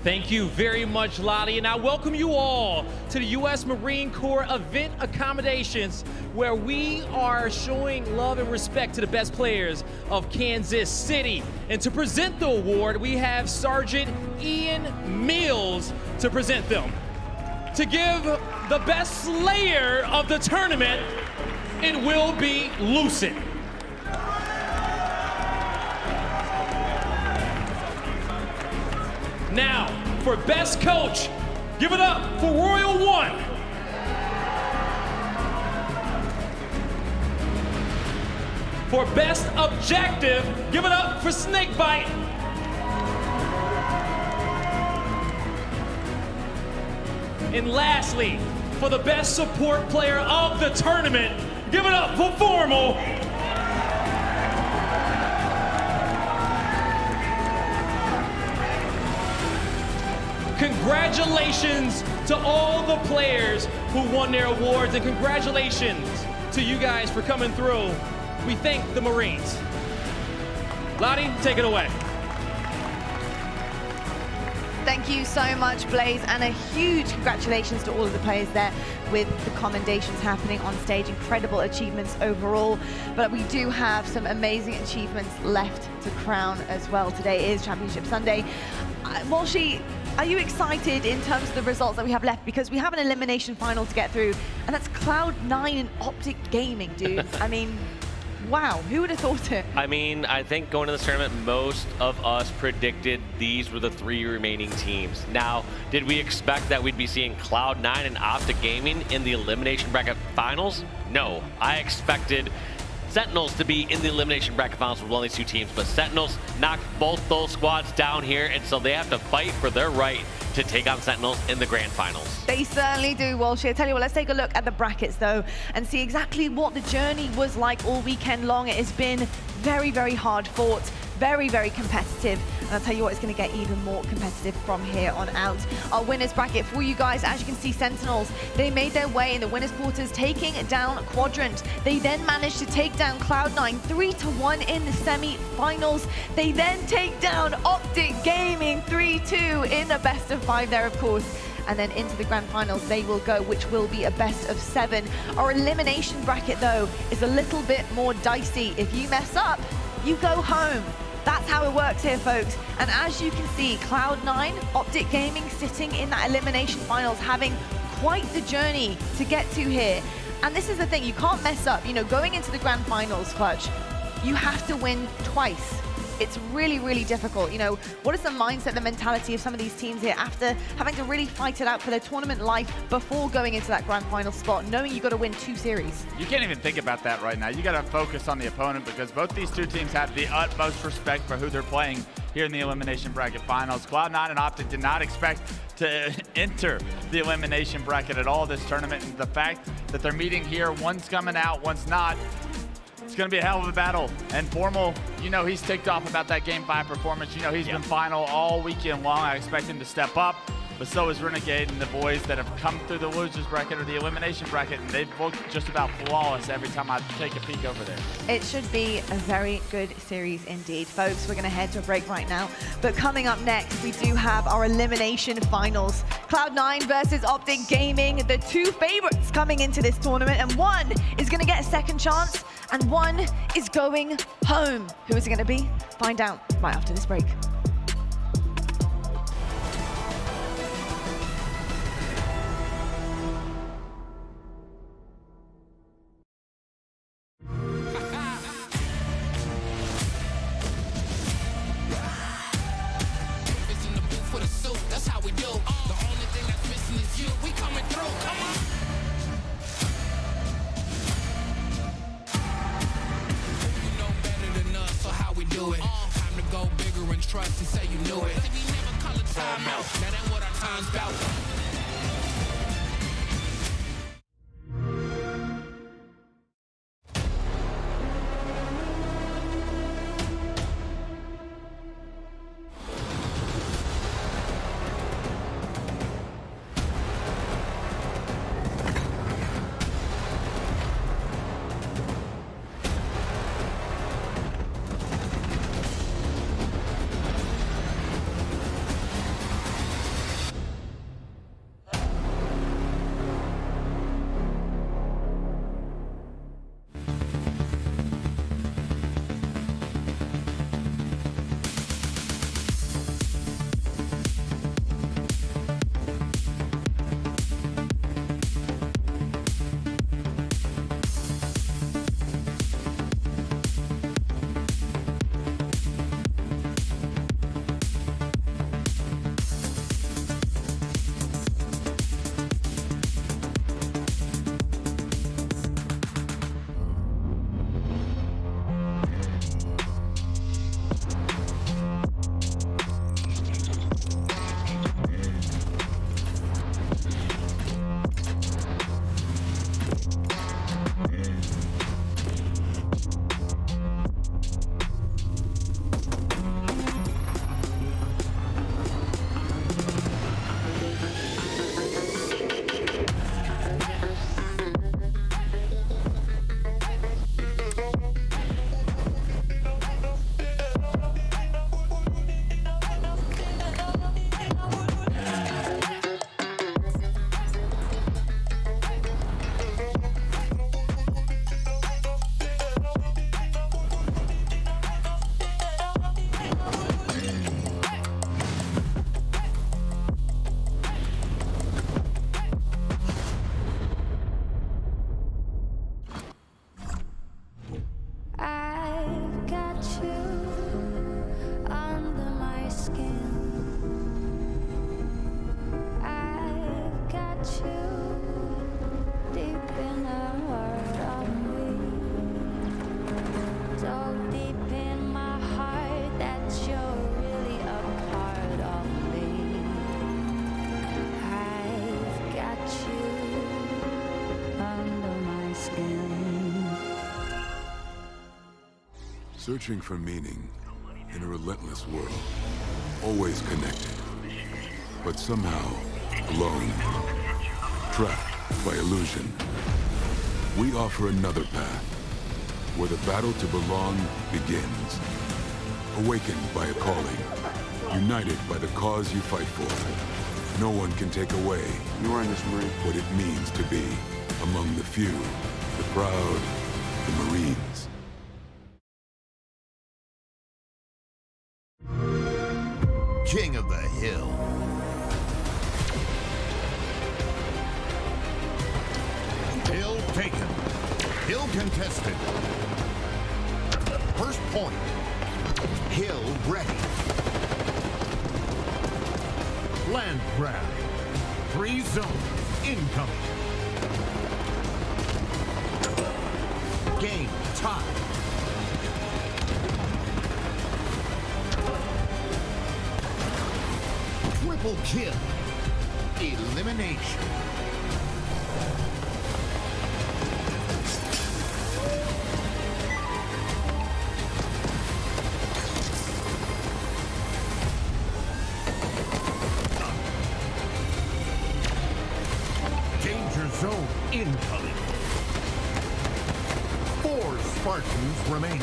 Thank you very much, Lottie, and I welcome you all to the U.S. Marine Corps event accommodations, where we are showing love and respect to the best players of Kansas City. And to present the award, we have Sergeant Ian Mills to present them. To give the best slayer of the tournament, it will be Lucid. Now, for best coach, give it up for Royal 1. For best objective, give it up for Snakebite. And lastly, for the best support player of the tournament, give it up for Formal. Congratulations to all the players who won their awards, and congratulations to you guys for coming through. We thank the Marines. Lottie, take it away. Thank you so much, Blaze, and a huge congratulations to all of the players there with the commendations happening on stage. Incredible achievements overall, but we do have some amazing achievements left to crown as well. Today is Championship Sunday. Walshy, are you excited in terms of the results that we have left? Because we have an elimination final to get through, and that's Cloud9 and Optek Gaming, dude. I mean, wow, who would have thought it? I mean, I think going to this tournament, most of us predicted these were the 3 remaining teams. Now, did we expect that we'd be seeing Cloud9 and Optek Gaming in the elimination bracket finals? No, I expected Sentinels to be in the elimination bracket finals with one of these 2 teams, but Sentinels knocked both those squads down here, and so they have to fight for their right to take on Sentinels in the grand finals. They certainly do, Walsh. I tell you what, let's take a look at the brackets, though, and see exactly what the journey was like all weekend long. It has been very, very hard fought, very, very competitive. And I'll tell you what, it's going to get even more competitive from here on out. Our winners bracket for you guys, as you can see, Sentinels, they made their way in the winners quarters, taking down Quadrant. They then managed to take down Cloud9 3-1 in the semi-finals. They then take down Optek Gaming 3-2 in the best of 5 there, of course. and then into the grand finals they will go, which will be a best of 7. Our elimination bracket, though, is a little bit more dicey. If you mess up, you go home. That's how it works here, folks. And as you can see, Cloud9, Optek Gaming sitting in that elimination finals, having quite the journey to get to here. And this is the thing, you can't mess up. You know, going into the grand finals, Clutch, you have to win twice. It's really, really difficult. You know, what is the mindset, the mentality of some of these teams here after having to really fight it out for their tournament life before going into that grand final spot, knowing you got to win 2 series? You can't even think about that right now. You got to focus on the opponent because both these two teams have the utmost respect for who they're playing here in the elimination bracket finals. Cloud9 and Optek did not expect to enter the elimination bracket at all this tournament, and the fact that they're meeting here, one's coming out, one's not, it's going to be a hell of a battle. And Formal, you know, he's ticked off about that Game 5 performance. You know, he's been final all weekend long. I expect him to step up, but so is Renegade and the boys that have come through the losers bracket or the elimination bracket, and they've looked just about flawless every time I take a peek over there. It should be a very good series indeed. Folks, we're going to head to a break right now, but coming up next, we do have our elimination finals. Cloud9 versus Optek Gaming, the 2 favorites coming into this tournament, and one is going to get a second chance, and one is going home. Who is it going to be? Find out right after this break. Trust and say you knew it. We never call a timeout. Now that's what our time's about. Searching for meaning in a relentless world. Always connected, but somehow alone. Trapped by illusion. We offer another path, where the battle to belong begins. Awakened by a calling. United by the cause you fight for. No one can take away what it means to be among the few, the proud, the Marines. King of the Hill. Hill taken. Hill contested. First point. Hill ready. Land grab. Free zone incoming. Game tied. Triple kill. Elimination. Danger zone incoming. 4 Spartans remain.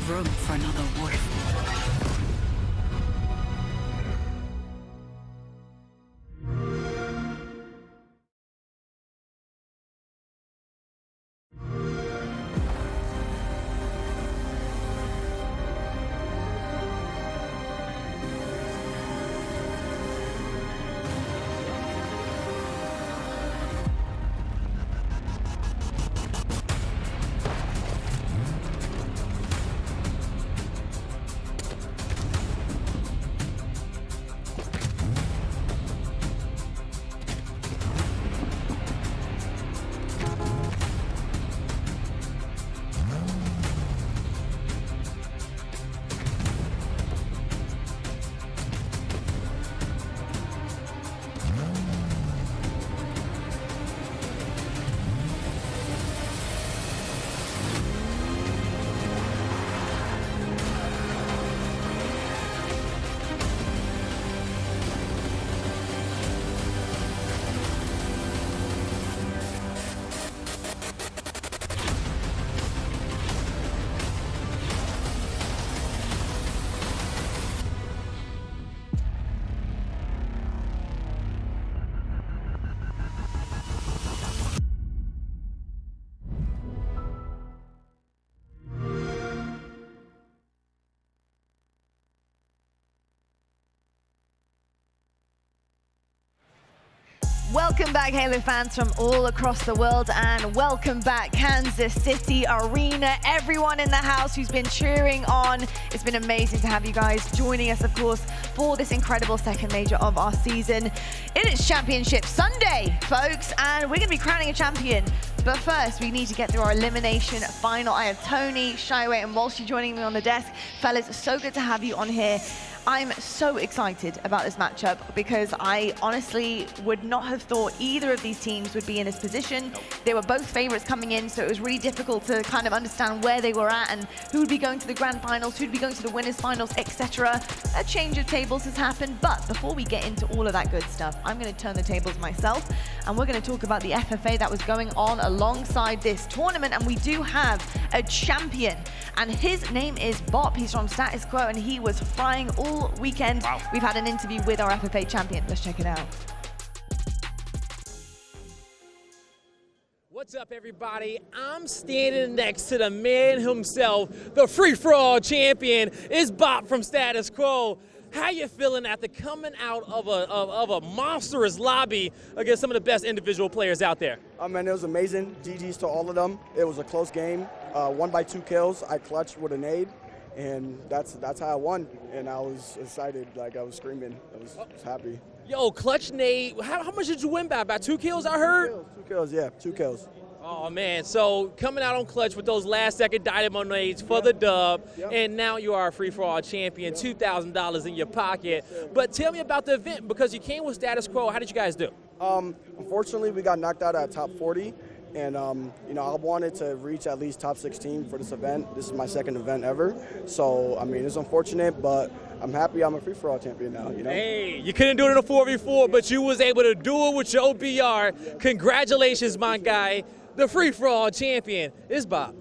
Room for another warrior. Welcome back, Halo fans from all across the world, and welcome back, Kansas City Arena. Everyone in the house who's been cheering on. It's been amazing to have you guys joining us, of course, for this incredible second major of our season. It is Championship Sunday, folks, and we're going to be crowning a champion. But first, we need to get through our elimination final. I have Tony, Shyway, and Walshy joining me on the desk. Fellas, so good to have you on here. I'm so excited about this matchup because I honestly would not have thought either of these teams would be in this position. They were both favorites coming in, so it was really difficult to kind of understand where they were at and who would be going to the grand finals, who would be going to the winners finals, etc. A change of tables has happened, but before we get into all of that good stuff, I'm going to turn the tables myself, and we're going to talk about the FFA that was going on alongside this tournament, and we do have a champion, and his name is Bop. He's from Status Quo, and he was flying all weekend. Wow. We've had an interview with our FFA champion. Let's check it out. What's up, everybody? I'm standing next to the man himself, the free-for-all champion. Is Bop from Status Quo. How you feeling after coming out of a monstrous lobby against some of the best individual players out there? Man, it was amazing. GG's to all of them. It was a close game. Won by 2 kills. I clutched with a nade. And that's how I won, and I was excited, like I was screaming. I was happy. Yo, clutch nade. How much did you win by? About 2 kills, I heard? 2 kills, yeah, 2 kills. Oh, man. So coming out on clutch with those last-second dynamo nades for the dub, and now you are a free-for-all champion, $2,000 in your pocket. But tell me about the event, because you came with Status Quo. How did you guys do? Unfortunately, we got knocked out at top 40, and you know, I wanted to reach at least top 16 for this event. This is my second event ever, so I mean, it's unfortunate, but I'm happy I'm a free-for-all champion now, you know? Hey, you couldn't do it in a 4v4, but you was able to do it with your OBR. Congratulations, my guy. The free-for-all champion is Bob.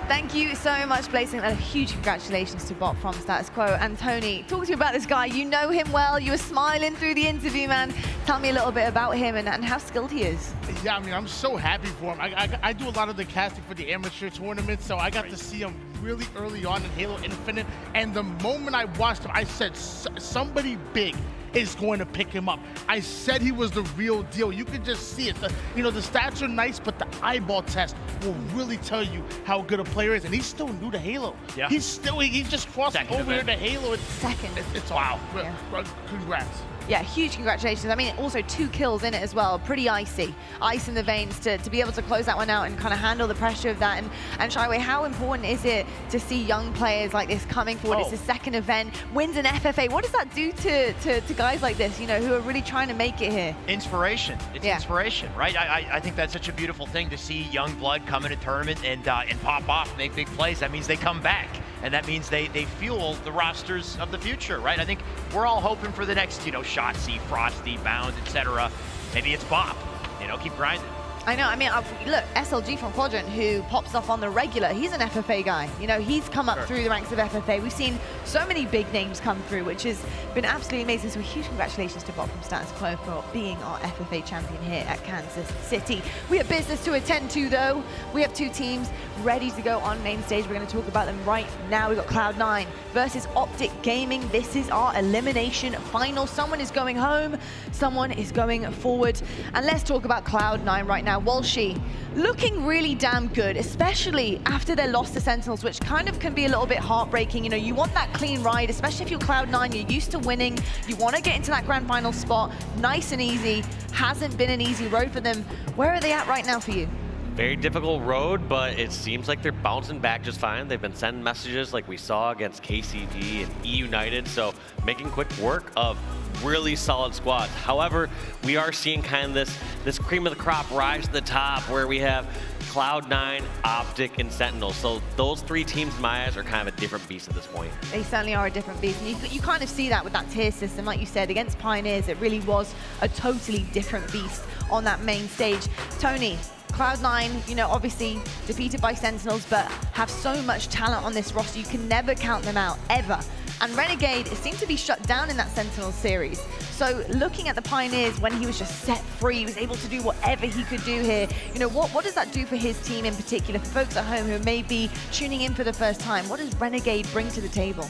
Thank you so much, Blaze, and a huge congratulations to Bob from Status Quo. And Tony, talk to me about this guy. You know him well. You were smiling through the interview, man. Tell me a little bit about him and how skilled he is. Yeah, I mean, I'm so happy for him. I do a lot of the casting for the amateur tournament, so I got to see him really early on in Halo Infinite. And the moment I watched him, I said, somebody big is going to pick him up. I said he was the real deal. You can just see it. You know, the stats are nice, but the eyeball test will really tell you how good a player is. And he's still new to Halo. Yeah. He's just crossed over here to Halo. It's wow. Yeah. Congrats. Yeah, huge congratulations. I mean, also 2 kills in it as well. Pretty icy. Ice in the veins to be able to close that one out and kind of handle the pressure of that. And Shyway, how important is it to see young players like this coming forward? It's his second event, wins an FFA. What does that do to guys like this, you know, who are really trying to make it here? Inspiration. It's inspiration, right? I think that's such a beautiful thing to see young blood come in a tournament and pop off, make big plays. That means they come back. And that means they fuel the rosters of the future, right? I think we're all hoping for the next, you know, Shotzi, Frosty, Bound, etc. Maybe it's Bop. You know, keep grinding. I know. I mean, look, SLG from Quadrant, who pops off on the regular, he's an FFA guy. You know, he's come up through the ranks of FFA. We've seen so many big names come through, which has been absolutely amazing. So a huge congratulations to Bob from Status Quo for being our FFA champion here at Kansas City. We have business to attend to, though. We have 2 teams ready to go on main stage. We're going to talk about them right now. We've got Cloud9 versus Optek Gaming. This is our elimination final. Someone is going home, someone is going forward. And let's talk about Cloud9 right now. Walshy looking really damn good, especially after their loss to Sentinels, which kind of can be a little bit heartbreaking. You know, you want that clean ride, especially if you're Cloud9, you're used to winning. You want to get into that grand final spot, nice and easy. Hasn't been an easy road for them. Where are they at right now for you? Very difficult road, but it seems like they're bouncing back just fine. They've been sending messages like we saw against KCD and United, so making quick work of really solid squads. However, we are seeing kind of this cream of the crop rise to the top where we have Cloud9, Optek, and Sentinels. So those 3 teams, in my eyes, are kind of a different beast at this point. They certainly are a different beast. And you kind of see that with that tier system. Like you said, against Pioneers, it really was a totally different beast on that main stage. Tony, Cloud9, you know, obviously defeated by Sentinels, but have so much talent on this roster. You can never count them out, ever. And Renegade seemed to be shut down in that Sentinels series. So looking at the Pioneers when he was just set free, he was able to do whatever he could do here. You know, what does that do for his team in particular? For folks at home who may be tuning in for the first time, what does Renegade bring to the table?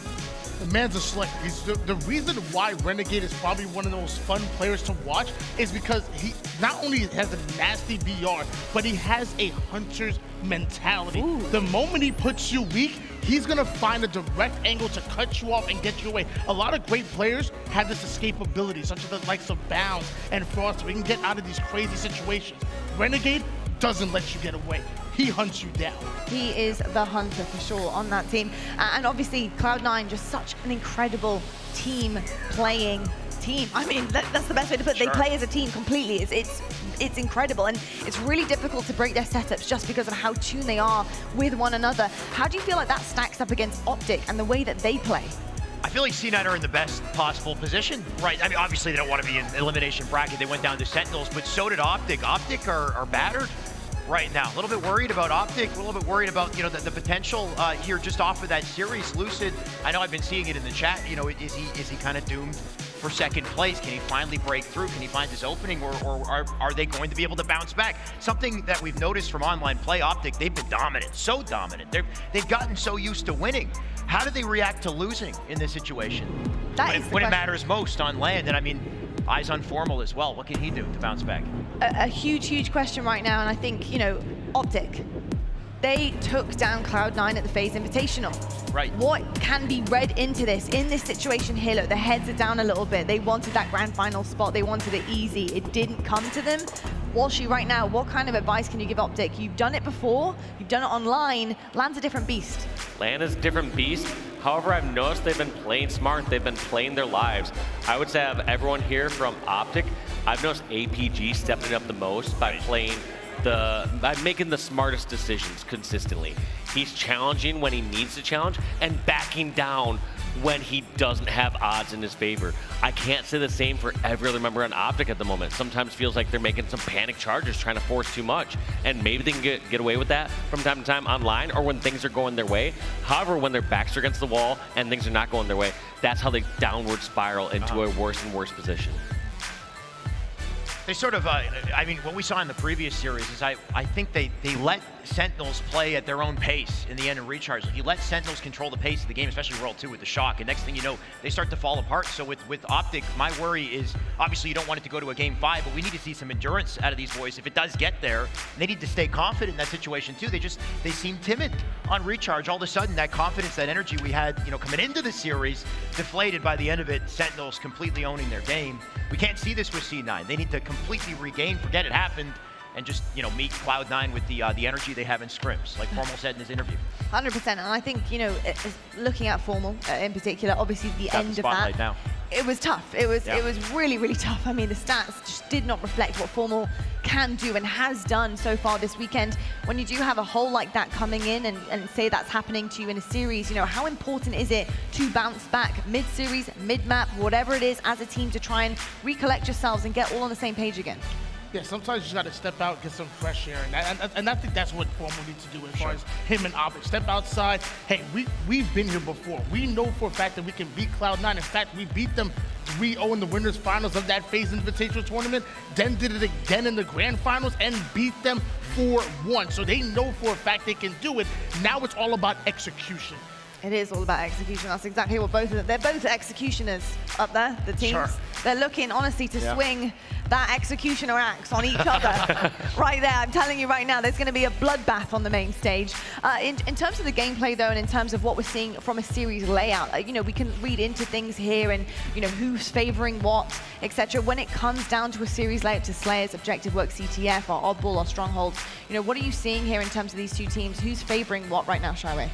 The man's a slick. The reason why Renegade is probably one of the most fun players to watch is because he not only has a nasty VR, but he has a hunter's mentality. Ooh. The moment he puts you weak, he's gonna find a direct angle to cut you off and get you away. A lot of great players have this escapability, such as the likes of Bounds and Frost. We can get out of these crazy situations. Renegade doesn't let you get away. He hunts you down. He is the hunter for sure on that team. And obviously, Cloud9, just such an incredible team-playing team. I mean, that's the best way to put it. Sure. They play as a team completely. It's incredible, and it's really difficult to break their setups just because of how tuned they are with one another. How do you feel like that stacks up against Optek and the way that they play? I feel like C9 are in the best possible position, right? I mean, obviously they don't want to be in elimination bracket. They went down to Sentinels, but so did Optek. Optek are battered right now. A little bit worried about Optek, a little bit worried about, you know, the potential here just off of that series. Lucid, I know I've been seeing it in the chat, you know, is he kind of doomed for second place? Can he finally break through? Can he find his opening, or are they going to be able to bounce back? Something that we've noticed from online play, Optek, they've been dominant, so dominant. They've gotten so used to winning. How do they react to losing in this situation? When it matters most on land, and I mean, eyes on Formal as well. What can he do to bounce back? A huge question right now, and I think, you know, Optek, they took down Cloud9 at the FaZe Invitational. Right. What can be read into this? In this situation here, look, the heads are down a little bit. They wanted that grand final spot. They wanted it easy. It didn't come to them. Walshy, right now, what kind of advice can you give Optek? You've done it before. You've done it online. Land's a different beast. Land is a different beast. However, I've noticed they've been playing smart. They've been playing their lives. I would say out of everyone here from Optek, I've noticed APG stepping up the most by playing by making the smartest decisions consistently. He's challenging when he needs to challenge and backing down when he doesn't have odds in his favor. I can't say the same for every other member on Optek at the moment. Sometimes feels like they're making some panic charges, trying to force too much, and maybe they can get away with that from time to time online or when things are going their way. However, when their backs are against the wall and things are not going their way, that's how they downward spiral into a worse and worse position. They sort of, I mean, what we saw in the previous series is I think they let Sentinels play at their own pace in the end and recharge. If you let Sentinels control the pace of the game, especially World 2 with the shock, and next thing you know, they start to fall apart. So with Optek, my worry is, obviously you don't want it to go to a Game 5, but we need to see some endurance out of these boys. If it does get there, they need to stay confident in that situation too. They seem timid on recharge. All of a sudden, that confidence, that energy we had, coming into the series, deflated by the end of it. Sentinels completely owning their game. We can't see this with C9. They need to completely regain, forget it happened, and just meet Cloud9 with the energy they have in scrims, like Formal said in his interview. 100%, and I think looking at Formal in particular, obviously the end of that, now. It was tough. It was really, really tough. I mean, the stats just did not reflect what Formal can do and has done so far this weekend. When you do have a hole like that coming in and say that's happening to you in a series, how important is it to bounce back mid-series, mid-map, whatever it is, as a team to try and recollect yourselves and get all on the same page again? Yeah, sometimes you just got to step out, get some fresh air, and I think that's what Formal needs to do as far as him and Optek. Step outside. Hey, we've been here before. We know for a fact that we can beat Cloud9. In fact, we beat them 3-0 in the winners finals of that FaZe Invitational tournament, then did it again in the grand finals and beat them 4-1. So they know for a fact they can do it. Now it's all about execution. It is all about execution. That's exactly what both of them. They're both executioners up there, the teams. Sure. They're looking, honestly, to swing that executioner axe on each other right there. I'm telling you right now, there's going to be a bloodbath on the main stage. In terms of the gameplay, though, and in terms of what we're seeing from a series layout, we can read into things here and, who's favoring what, etc. When it comes down to a series layout to Slayers, Objective Work, CTF, or Oddball, or Strongholds, what are you seeing here in terms of these two teams? Who's favoring what right now, Shyway?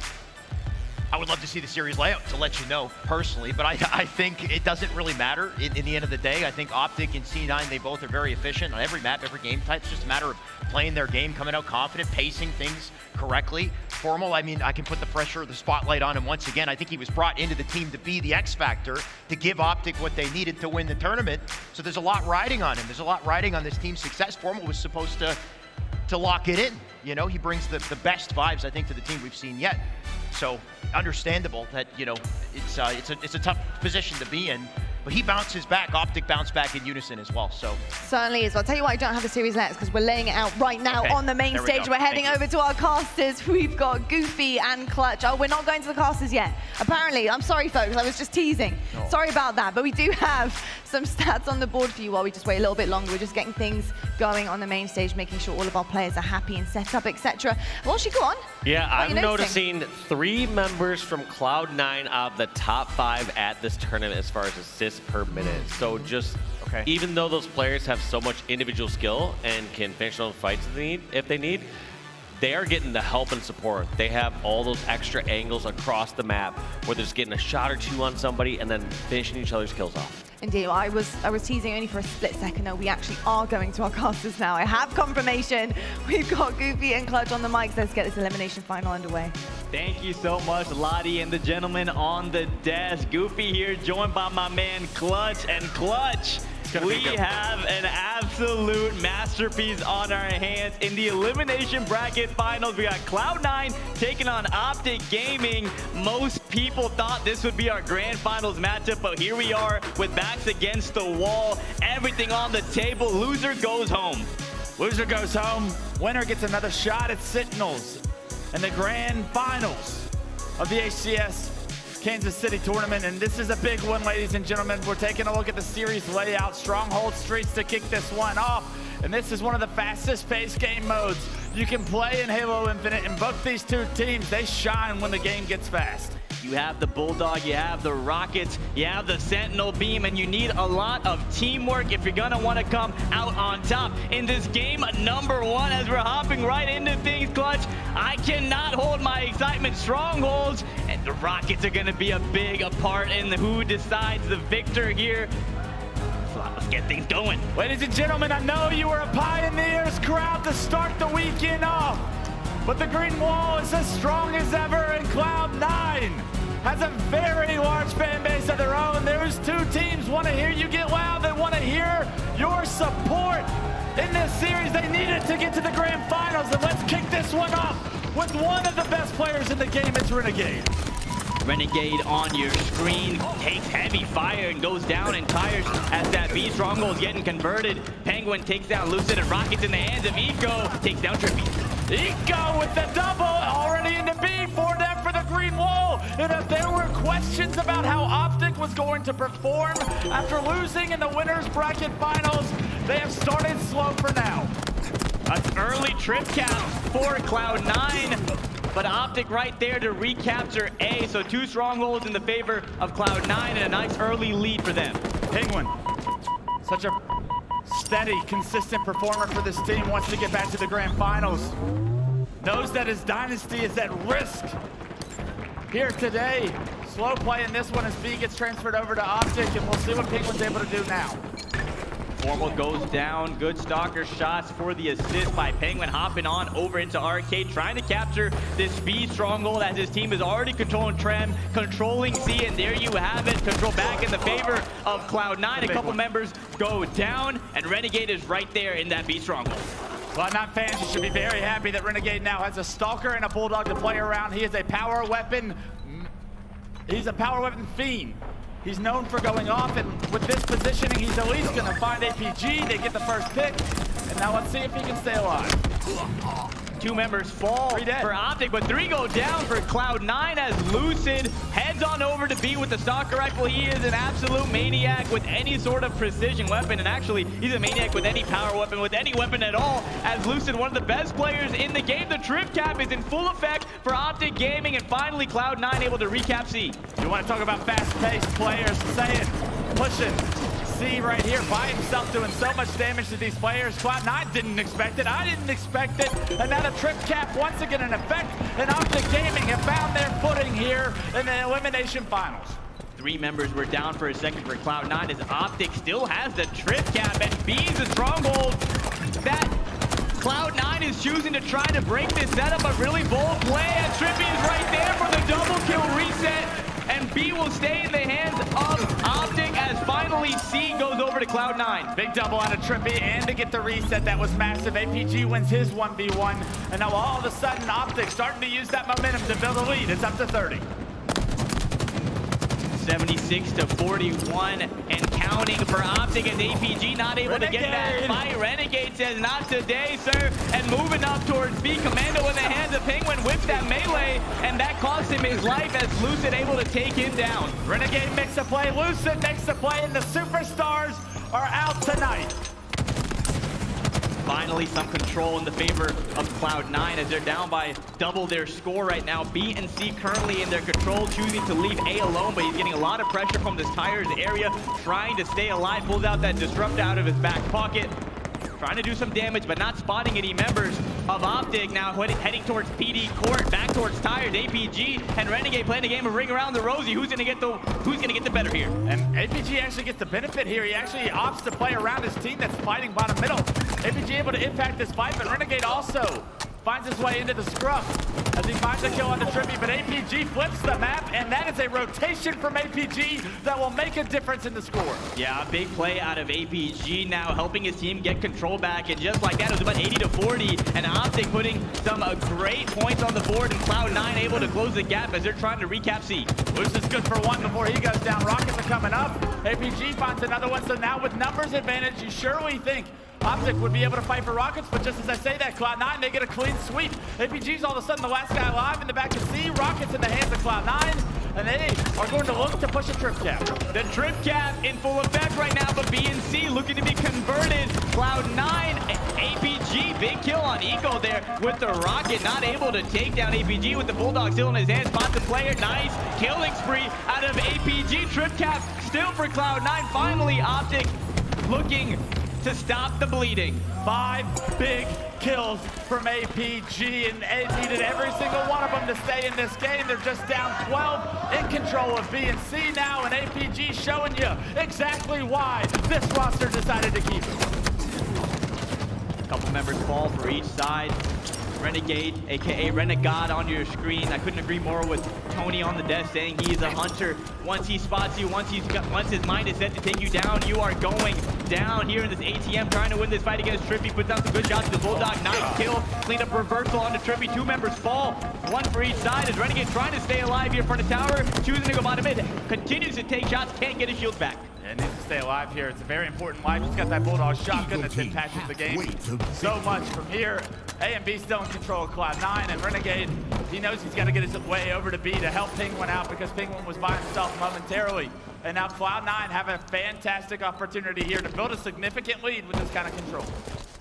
I would love to see the series layout to let you know personally, but I think it doesn't really matter in the end of the day. I think Optek and C9, they both are very efficient on every map, every game type. It's just a matter of playing their game, coming out confident, pacing things correctly. Formal, I mean, I can put the pressure, the spotlight on him once again. I think he was brought into the team to be the X factor, to give Optek what they needed to win the tournament. So there's a lot riding on him. There's a lot riding on this team's success. Formal was supposed to lock it in. He brings the best vibes, I think, to the team we've seen yet. So understandable that, it's a tough position to be in, but he bounces back. Optek bounced back in unison as well. So certainly is. I'll tell you why I don't have the series layouts, because we're laying it out right now on the main stage. We're heading over to our casters. We've got Goofy and Clutch. Oh, we're not going to the casters yet. Apparently, I'm sorry, folks. I was just teasing. Oh. Sorry about that. But we do have some stats on the board for you while we just wait a little bit longer. We're just getting things going on the main stage, making sure all of our players are happy and set up, etc. Well, go on. Yeah, I'm noticing 3 members from Cloud9 out of the top 5 at this tournament as far as assists per minute. So just, even though those players have so much individual skill and can finish their own fights if they need, they are getting the help and support. They have all those extra angles across the map where they're just getting a shot or two on somebody and then finishing each other's kills off. Indeed, I was teasing only for a split second. No, we actually are going to our casters now. I have confirmation. We've got Goofy and Clutch on the mics. Let's get this elimination final underway. Thank you so much, Lottie and the gentlemen on the desk. Goofy here, joined by my man Clutch. And Clutch, we have an absolute masterpiece on our hands. In the elimination bracket finals, we got Cloud9 taking on Optek Gaming. Most people thought this would be our grand finals matchup, but here we are with backs against the wall. Everything on the table. Loser goes home. Loser goes home. Winner gets another shot at Sentinels in the grand finals of the HCS Kansas City tournament, and this is a big one, ladies and gentlemen. We're taking a look at the series layout. Stronghold Streets to kick this one off, and this is one of the fastest paced game modes you can play in Halo Infinite, and both these two teams, they shine when the game gets fast. You have the Bulldog, you have the Rockets, you have the Sentinel Beam, and you need a lot of teamwork if you're gonna wanna come out on top in this game number 1. As we're hopping right into things, Clutch, I cannot hold my excitement. Strongholds, and The Rockets are going to be a big part in who decides the victor here. So let's get things going. Ladies and gentlemen, I know you were a Pioneers crowd to start the weekend off, but the Green Wall is as strong as ever, and Cloud9 has a very large fan base of their own. Those two teams want to hear you get loud. They want to hear your support in this series. They need it to get to the grand finals, and let's kick this one off with one of the best players in the game. It's Renegade. Renegade on your screen takes heavy fire and goes down in tires as that B stronghold is getting converted. Penguin takes down Lucid, and Rockets in the hands of Eco takes down Trippy. Eco with the double already into B, 4 death for the Green Wall. And if there were questions about how Optek was going to perform after losing in the winners bracket finals, they have started slow for now. An early trip cap for Cloud9, but Optek right there to recapture A. So 2 strongholds in the favor of Cloud9 and a nice early lead for them. Penguin, such a steady, consistent performer for this team, wants to get back to the grand finals. Knows that his dynasty is at risk here today. Slow play in this one as B gets transferred over to Optek, and we'll see what Penguin's able to do now. Formal goes down. Good stalker shots for the assist by Penguin. Hopping on over into Arcade, trying to capture this B stronghold as his team is already controlling Trem, controlling C, and there you have it. Control back in the favor of Cloud9. A couple members go down, and Renegade is right there in that B stronghold. Cloud9 fans, you should be very happy that Renegade now has a stalker and a bulldog to play around. He is a power weapon. He's a power weapon fiend. He's known for going off, and with this positioning, he's at least going to find APG. They get the first pick, and now let's see if he can stay alive. 2 members fall for Optek, but 3 go down for Cloud9 as Lucid heads on over to B with the stalker rifle. He is an absolute maniac with any sort of precision weapon, and actually, he's a maniac with any power weapon, with any weapon at all, as Lucid, one of the best players in the game. The trip cap is in full effect for Optek Gaming, and finally Cloud9 able to recap C. You want to talk about fast-paced players, say it, pushing. C right here by himself doing so much damage to these players. Cloud9 didn't expect it. I didn't expect it. And now the trip cap once again in effect. And Optek Gaming have found their footing here in the elimination finals. 3 members were down for a second for Cloud9 as Optek still has the trip cap, and B's the stronghold that Cloud9 is choosing to try to break this setup. A really bold play, and Trippy is right there for the double kill reset. And B will stay in the hands of Optek as finally C goes over to Cloud9. Big double out of Trippy, and to get the reset, that was massive. APG wins his 1v1, and now all of a sudden Optek starting to use that momentum to build a lead. It's up to 30. 76 to 41 and counting for Optek as APG not able to get that fight. Renegade says not today, sir, and moving up towards B. Commando in the hands of Penguin whips that melee, and that cost him his life as Lucid able to take him down. Renegade makes a play, Lucid makes the play, and the superstars are out tonight. Finally, some control in the favor of Cloud9 as they're down by double their score right now. B and C currently in their control, choosing to leave A alone, but he's getting a lot of pressure from this tires area, trying to stay alive, pulls out that disrupt out of his back pocket, trying to do some damage, but not spotting any members of Optek. Now heading towards PD court, back towards tires. APG and Renegade playing a game of ring around the rosy. Who's gonna get the better here? And APG actually gets the benefit here. He actually opts to play around his team that's fighting bottom middle. APG able to impact this fight, but Renegade also finds his way into the scruff as he finds a kill on the Trippy, but APG flips the map, and that is a rotation from APG that will make a difference in the score. Yeah, a big play out of APG now, helping his team get control back, and just like that, it was about 80 to 40, and Optek putting some great points on the board, and Cloud9 able to close the gap as they're trying to recap C. Luce is good for 1 before he goes down. Rockets are coming up. APG finds another one, so now with numbers advantage, you surely think Optek would be able to fight for Rockets, but just as I say that, Cloud9, they get a clean sweep. APG's all of a sudden the last guy alive in the back of C. Rockets in the hands of Cloud9, and they are going to look to push a trip cap. The trip cap in full effect right now, but B and C looking to be converted. Cloud9, APG, big kill on Eco there with the rocket, not able to take down APG with the Bulldog still in his hand. Spots the player, nice killing spree out of APG. Trip cap still for Cloud9. Finally, Optek looking to stop the bleeding. 5 big kills from APG, and they needed every single one of them to stay in this game. They're just down 12, in control of B and C now, and APG showing you exactly why this roster decided to keep it. Couple members fall for each side. Renegade, aka Renegade, on your screen. I couldn't agree more with Tony on the desk saying he's a hunter. Once he spots you, once his mind is set to take you down, you are going down here in this ATM, trying to win this fight against Trippy. Puts down some good shots to the Bulldog. Nice kill. Clean up reversal onto Trippy. 2 members fall. 1 for each side as Renegade trying to stay alive here in front of tower. Choosing to go bottom mid. Continues to take shots. Can't get his shield back. And needs to stay alive here. It's a very important life. He's got that Bulldog shotgun that impacts the game so much from here. A and B still in control of Cloud9, and Renegade, he knows he's got to get his way over to B to help Penguin out because Penguin was by himself momentarily. And now Cloud9 have a fantastic opportunity here to build a significant lead with this kind of control.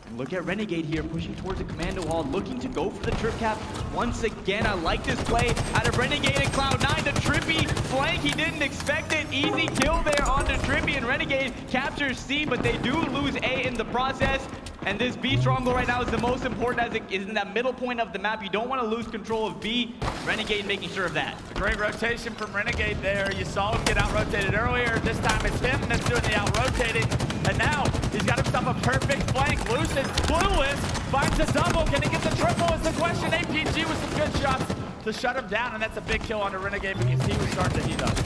And look at Renegade here pushing towards the commando wall, looking to go for the trip cap. Once again, I like this play out of Renegade and Cloud9. The Trippy flank, he didn't expect it. Easy kill there onto Trippy, and Renegade captures C, but they do lose A in the process. And this B stronghold right now is the most important as it is in that middle point of the map. You don't want to lose control of B. Renegade making sure of that. A great rotation from Renegade there. You saw him get out-rotated earlier. This time it's him that's doing the out-rotating. And now he's got himself a perfect flank. Lucid, clueless, finds a double. Can he get the triple is the question. APG with some good shots to shut him down. And that's a big kill onto Renegade because he was starting to heat up.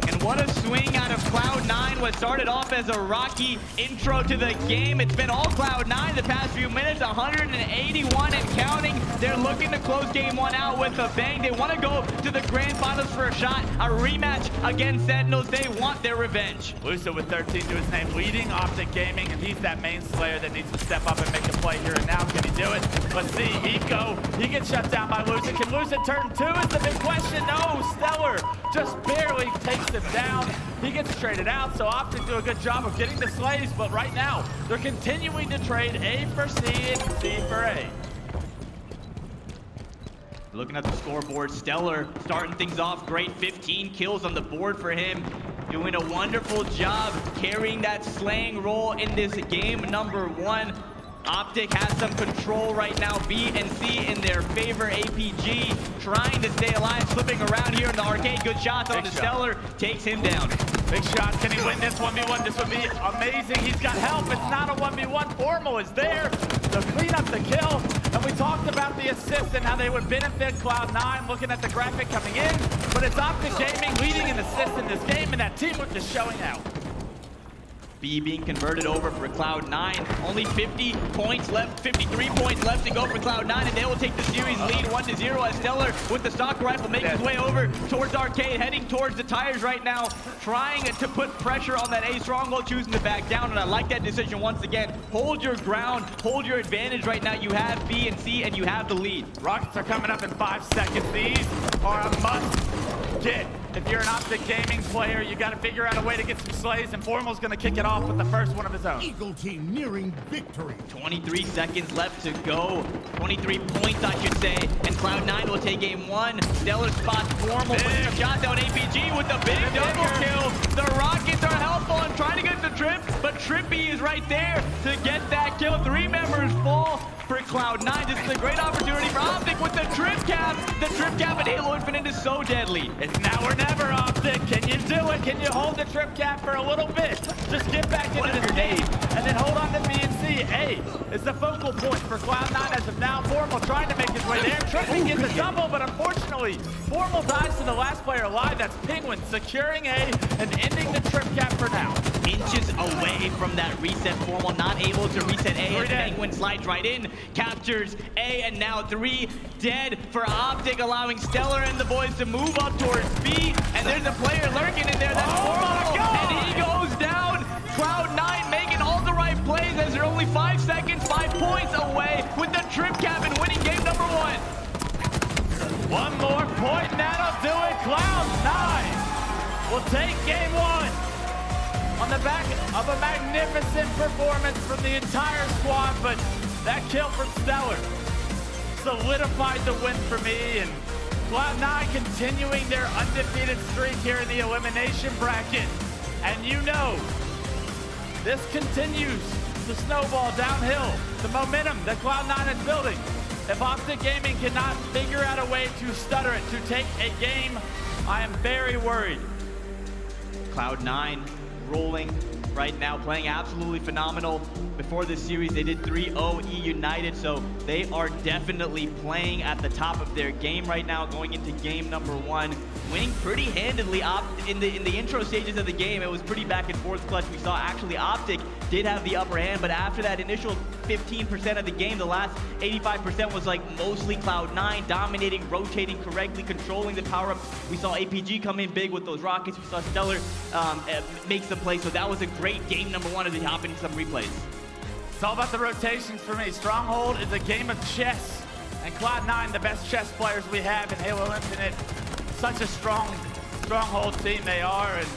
And what a swing out of Cloud9. What started off as a rocky intro to the game. It's been all Cloud9 the past few minutes, 181 and counting. They're looking to close game 1 out with a bang. They want to go to the grand finals for a shot, a rematch against Sentinels. They want their revenge. Lucid with 13 to his name, leading Optek Gaming, and he's that main slayer that needs to step up and make a play here and now. Can he do it? Let's see, Eco, he gets shut down by Lucid. Can Lucid turn 2 is the big question. No, Stellar just barely takes him down. He gets traded out, so Optek do a good job of getting the slays, but right now, they're continuing to trade A for C and C for A. Looking at the scoreboard, Stellar starting things off great. 15 kills on the board for him. Doing a wonderful job carrying that slaying role in this game number 1. Optek has some control right now. B and C in their favor. APG trying to stay alive, slipping around here in the arcade. Good shots on the Stellar. Takes him down. Big shots. Can he win this 1v1? This would be amazing. He's got help. It's not a 1v1. Formal is there to clean up the kill. And we talked about the assists and how they would benefit Cloud9, looking at the graphic coming in. But it's Optek Gaming leading in assists in this game, and that teamwork is showing out. B being converted over for Cloud9. Only 50 points left, 53 points left to go for Cloud9, and they will take the series lead 1-0 as Stellar with the stock rifle makes his way over towards arcade, heading towards the tires right now, trying to put pressure on that A stronghold, choosing to back down, and I like that decision once again. Hold your ground, hold your advantage right now. You have B and C, and you have the lead. Rockets are coming up in 5 seconds. These are a must get. If you're an Optek Gaming player, you got to figure out a way to get some slays, and Formal's going to kick it off with the first one of his own. Eagle team nearing victory. 23 seconds left to go. 23 points, I should say. And Cloud9 will take game 1. Stellar spots Formal with some shots down. APG with the big double kill. The Rockets are helpful and trying to get the trip, but Trippy is right there to get that kill. 3 members fall for Cloud9. This is a great opportunity for Optek with the trip cap. The trip cap and Halo Infinite is so deadly. It's now or never, Optek. Can you do it? Can you hold the trip cap for a little bit? Just get back into this game and then hold on to B and C. A is the focal point for Cloud9 as of now. Formal trying to make his way there. Trippy gets a double, but unfortunately, Formal dies to the last player alive. That's Penguin securing A and ending the trip cap for now. Inches away from that reset. Formal not able to reset A as Penguin slides right in, captures A, and now 3 dead for Optek, allowing Stellar and the boys to move up towards B, and there's a player lurking in there. That's Formal, and he goes down. Cloud9 making all the right plays as they're only 5 seconds, 5 points away with the trip cap and winning game number 1. One more point, and that'll do it. Cloud9 will take game 1 on the back of a magnificent performance from the entire squad, but that kill from Stellar solidified the win for me, and Cloud9 continuing their undefeated streak here in the elimination bracket. And you know, This continues to snowball downhill. The momentum that Cloud9 is building. If Optek Gaming cannot figure out a way to stutter it, to take a game, I am very worried. Cloud9 rolling right now, playing absolutely phenomenal. Before this series, they did 3-0 E United, so they are definitely playing at the top of their game right now, going into game number 1, winning pretty handedly. In the intro stages of the game, it was pretty back and forth clutch. We saw actually Optek did have the upper hand, but after that initial 15% of the game, the last 85% was like mostly Cloud9 dominating, rotating correctly, controlling the power-up. We saw APG come in big with those rockets. We saw Stellar makes the play, so that was a great game number 1 as we hop into some replays. It's all about the rotations for me. Stronghold is a game of chess, and Cloud9, the best chess players we have in Halo Infinite. Such a stronghold team they are, and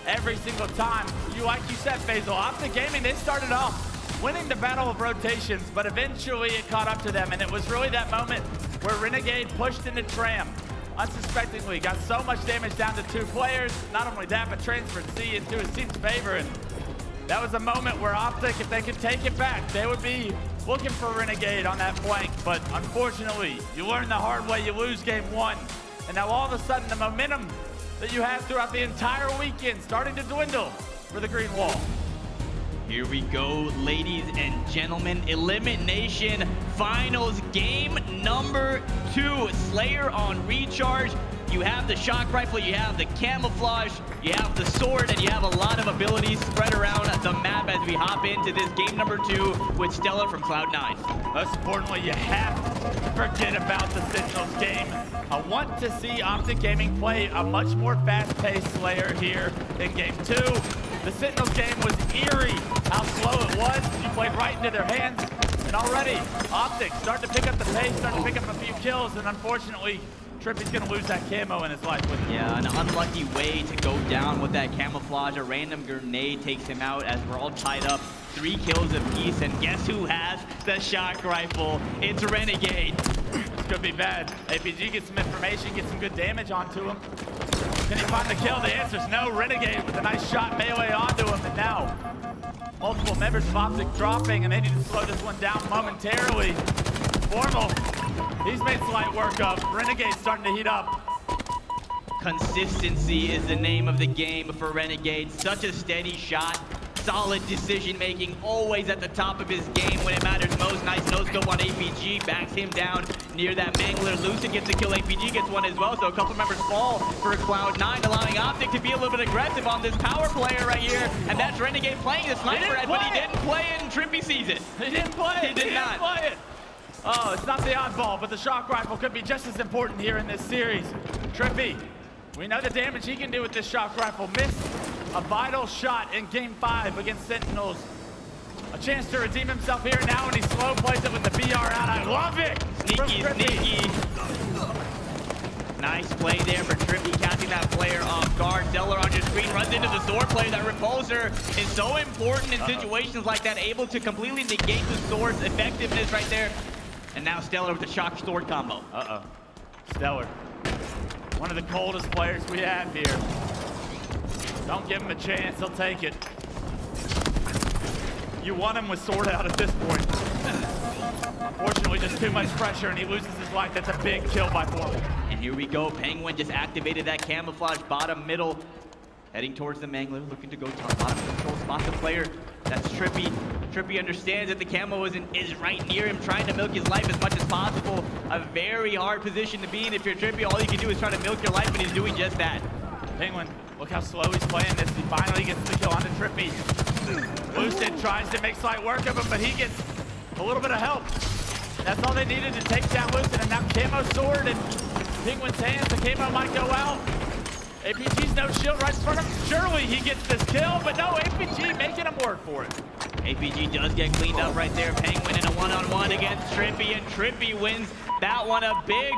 every single time, like you said, Faisal, Optek Gaming, they started off winning the battle of rotations, but eventually it caught up to them, and it was really that moment where Renegade pushed into Tram unsuspectingly, got so much damage down to 2 players. Not only that, but transferred C into his team's favor, and that was a moment where Optek, if they could take it back, they would be looking for Renegade on that flank. But unfortunately, you learn the hard way, you lose game 1. And now all of a sudden, the momentum that you had throughout the entire weekend starting to dwindle for the Green Wall. Here we go, ladies and gentlemen. Elimination Finals game number 2. Slayer on recharge. You have the shock rifle, you have the camouflage, you have the sword, and you have a lot of abilities spread around the map as we hop into this game number 2 with Stella from Cloud9. Most importantly, you have to forget about the Sentinels game. I want to see Optek Gaming play a much more fast-paced Slayer here in game 2. The Sentinels game was eerie how slow it was. You played right into their hands, and already Optek starting to pick up the pace, starting to pick up a few kills, and unfortunately, Trippy's gonna lose that camo in his life with him. Yeah, an unlucky way to go down with that camouflage. A random grenade takes him out as we're all tied up. 3 kills apiece, and guess who has the shock rifle? It's Renegade. This could be bad. APG gets some information, gets some good damage onto him. Can he find the kill? The answer's no. Renegade with a nice shot melee onto him, and now multiple members of Optek dropping, and they need to slow this one down momentarily. Formal. He's made slight work of. Renegade's starting to heat up. Consistency is the name of the game for Renegade. Such a steady shot. Solid decision making, always at the top of his game when it matters most. Nice no-scope on APG, backs him down near that Mangler. Lucid gets the kill, APG gets one as well, so a couple members fall for Cloud9, allowing Optek to be a little bit aggressive on this power player right here, and that's Renegade playing the sniper, but he didn't play it, and Trippy sees it. He didn't play it. He did not play it. Oh, it's not the oddball, but the shock rifle could be just as important here in this series. Trippy, we know the damage he can do with this shock rifle. Missed a vital shot in game 5 against Sentinels. A chance to redeem himself here now, and he slow plays it with the BR out. I love it. Sneaky. Nice play there for Trippy, catching that player off guard. Stellar on your screen runs into the sword player. That repulsor is so important in situations like that, able to completely negate the sword's effectiveness right there. And now Stellar with the shock sword combo. Stellar, one of the coldest players we have here. Don't give him a chance, he'll take it. You want him with sword out at this point. Unfortunately, just too much pressure and he loses his life. That's a big kill by Formal. And here we go, Penguin just activated that camouflage bottom middle. Heading towards the Mangler, looking to go top bottom control, spot the player. That's Trippy. Trippy understands that the camo is right near him, trying to milk his life as much as possible. A very hard position to be in. If you're Trippy, all you can do is try to milk your life, and he's doing just that. Penguin, look how slow he's playing this. He finally gets the kill onto Trippy. Lucid tries to make slight work of him, but he gets a little bit of help. That's all they needed to take down Lucid, and now camo sword in Penguin's hands. The camo might go out. APG's no shield right in front of him. Surely he gets this kill, but no, APG making him work for it. APG does get cleaned up right there. Penguin in a one-on-one against Trippy, and Trippy wins that one. A big